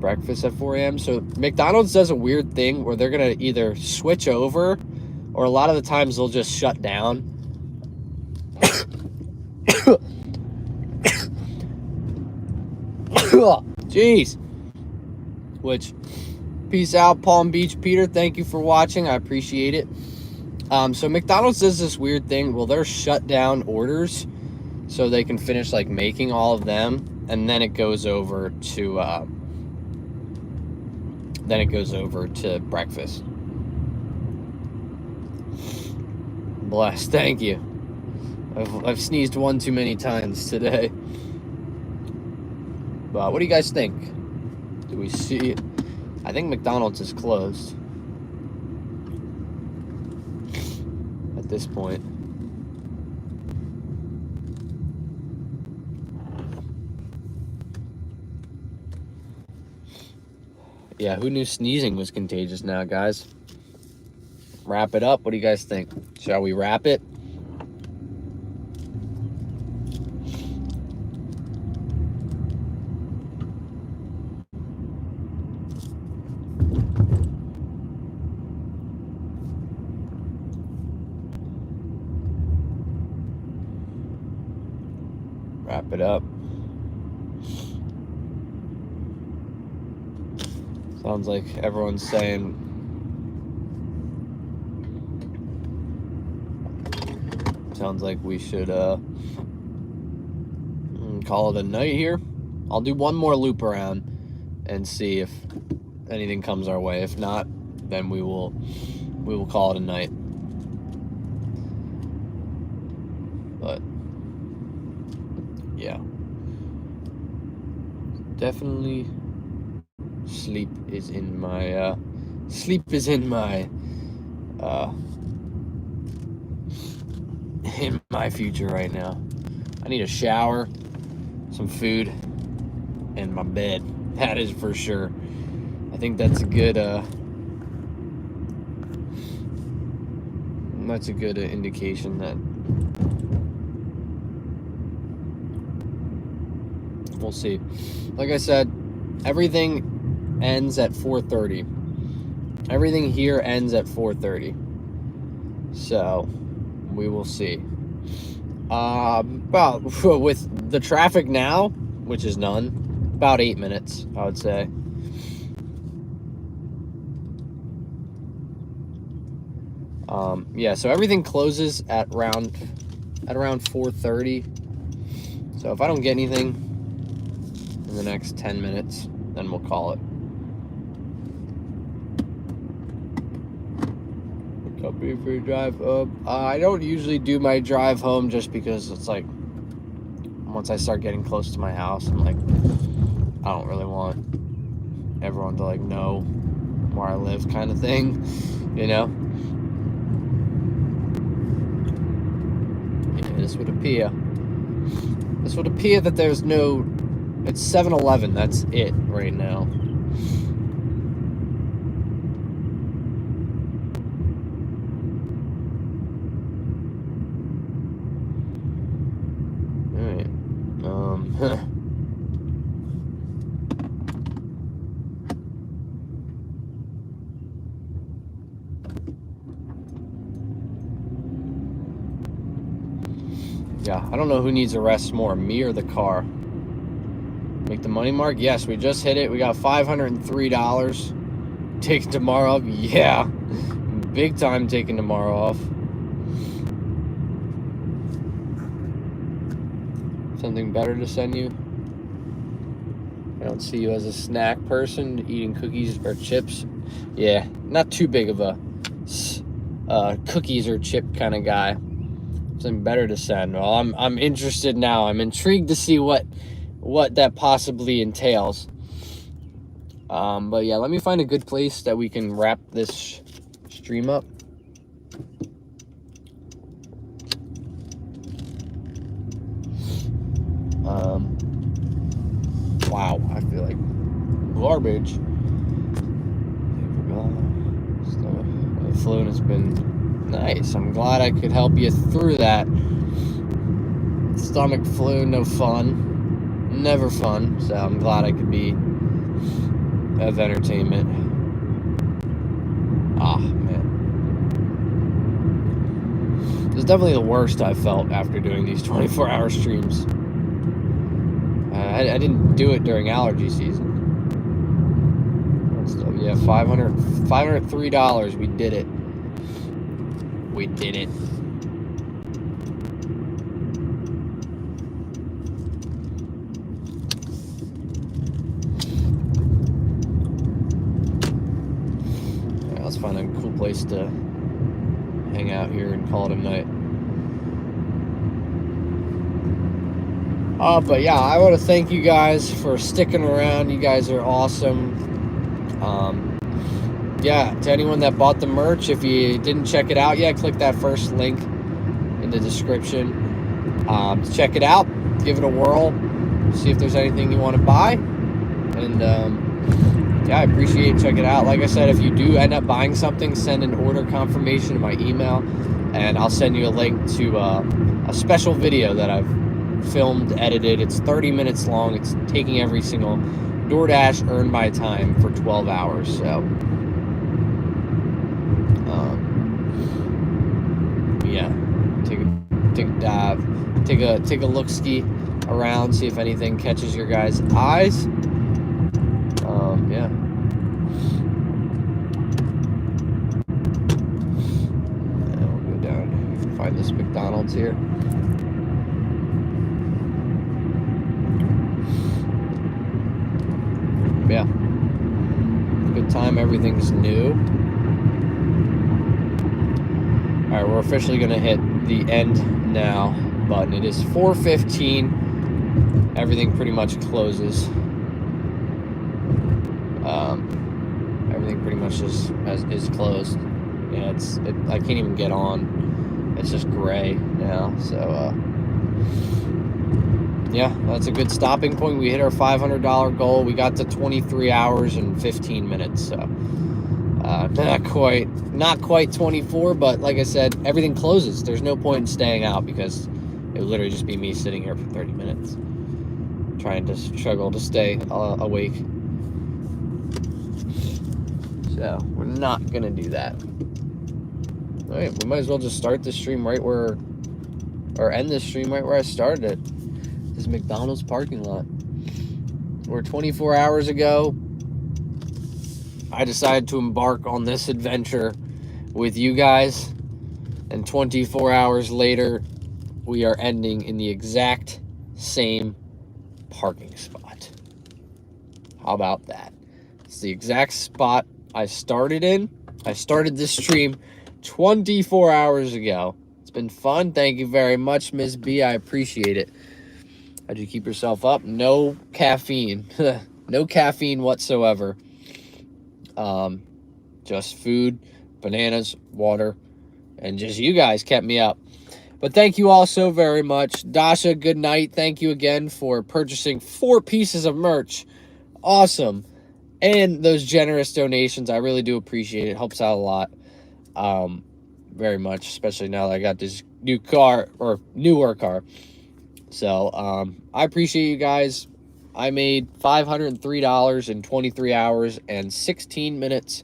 Breakfast at 4 a.m. So McDonald's does a weird thing where they're going to either switch over or a lot of the times they'll just shut down. Jeez. Which, peace out, Palm Beach Peter. Thank you for watching. I appreciate it. So McDonald's does this weird thing. Well, they're shut down orders so they can finish like making all of them, and then it goes over to breakfast. Bless. Thank you. I've sneezed one too many times today. But what do you guys think? Do we see? I think McDonald's is closed at this point. Yeah, who knew sneezing was contagious now, guys? Wrap it up. What do you guys think? Shall we wrap it? wrap it up. Sounds like everyone's saying sounds like we should call it a night here. I'll do one more loop around and see if anything comes our way. If not, then we will call it a night. But yeah, definitely sleep is in my in my future right now. I need a shower, some food, and my bed. That is for sure. I think that's a good indication that we'll see. Like I said, everything ends at 4:30. Everything here ends at 4:30. So we will see. About with the traffic now, which is none, about 8 minutes, I would say. Yeah, so everything closes at around 4:30. So if I don't get anything in the next 10 minutes, then we'll call it. Company free drive home. I don't usually do my drive home just because it's like once I start getting close to my house, I'm like, I don't really want everyone to like know where I live, kind of thing, you know. Yeah, this would appear. This would appear that there's no. It's 7-Eleven. That's it right now. Yeah, I don't know who needs a rest more, me or the car. Make the money mark? Yes, we just hit it. We got $503. Taking tomorrow off? Yeah, big time taking tomorrow off. Something better to send you? I don't see you as a snack person eating cookies or chips. Yeah, not too big of a cookies or chip kind of guy. Something better to send. Well, I'm interested now. I'm intrigued to see what that possibly entails. But yeah, let me find a good place that we can wrap this stream up. Wow, I feel like garbage. The flu has been nice. I'm glad I could help you through that. Stomach flu, no fun. Never fun. So I'm glad I could be of entertainment. Ah, man. This is definitely the worst I've felt after doing these 24-hour streams. I didn't do it during allergy season. So, yeah, $503. We did it. We did it. Yeah, let's find a cool place to hang out here and call it a night. But yeah, I want to thank you guys for sticking around. You guys are awesome. Yeah, to anyone that bought the merch, if you didn't check it out yet, click that first link in the description. Check it out, give it a whirl, see if there's anything you want to buy. And yeah, I appreciate it. Check it out. Like I said, if you do end up buying something, send an order confirmation to my email, and I'll send you a link to a special video that I've filmed, edited. It's 30 minutes long. It's taking every single DoorDash earned my time for 12 hours. So yeah, take a dive, take a look ski. around, see if anything catches your guys' eyes. Yeah. We'll go down, find this McDonald's here. Yeah. Good time, everything's new. Alright, we're officially gonna hit the end now button. It is 4:15. Everything pretty much closes. Everything pretty much is closed. Yeah, I can't even get on. It's just gray now. So yeah, that's a good stopping point. We hit our $500 goal. We got to 23 hours and 15 minutes. So not quite 24, but like I said, everything closes. There's no point in staying out because it would literally just be me sitting here for 30 minutes trying to struggle to stay awake. So we're not gonna do that. All right, we might as well just start this stream right where, or end this stream right where I started it. This McDonald's parking lot. Where 24 hours ago, I decided to embark on this adventure with you guys, and 24 hours later, we are ending in the exact same parking spot. How about that? It's the exact spot I started in. I started this stream 24 hours ago. It's been fun. Thank you very much, Ms. B. I appreciate it. How'd you keep yourself up? No caffeine. No caffeine whatsoever. Just food, bananas, water, and just you guys kept me up. But thank you all so very much. Dasha, good night. Thank you again for purchasing 4 pieces of merch. Awesome. And those generous donations. I really do appreciate it. It helps out a lot. Very much, especially now that I got this new car, or newer car. So, I appreciate you guys. I made $503 in 23 hours and 16 minutes.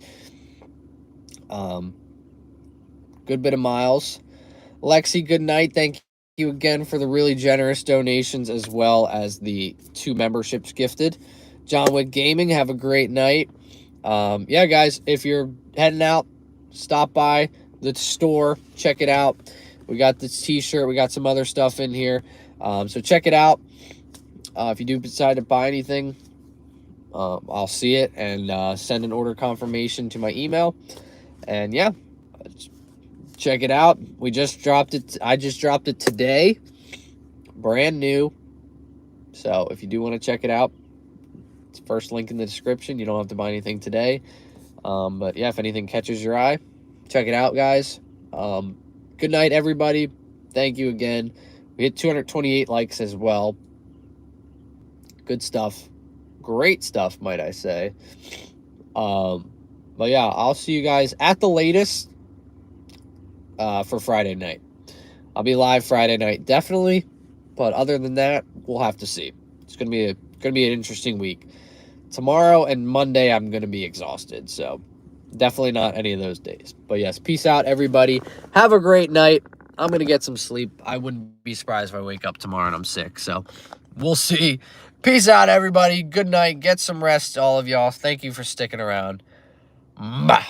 Good bit of miles. Lexi, good night. Thank you again for the really generous donations as well as the 2 memberships gifted. John Wick Gaming, have a great night. Yeah, guys, if you're heading out, stop by the store, check it out. We got this t-shirt, we got some other stuff in here. So check it out. If you do decide to buy anything, I'll see it and send an order confirmation to my email. And yeah, check it out. We just dropped it. I just dropped it today. Brand new. So if you do want to check it out, it's first link in the description. You don't have to buy anything today. But yeah, if anything catches your eye, check it out, guys. Good night, everybody. Thank you again. We hit 228 likes as well. Good stuff. Great stuff, might I say. But yeah, I'll see you guys at the latest for Friday night. I'll be live Friday night, definitely. But other than that, we'll have to see. It's gonna be an interesting week. Tomorrow and Monday, I'm gonna be exhausted, so definitely not any of those days. But yes, peace out, everybody. Have a great night. I'm gonna get some sleep. I wouldn't be surprised if I wake up tomorrow and I'm sick. So we'll see. Peace out, everybody. Good night. Get some rest, all of y'all. Thank you for sticking around. Bye.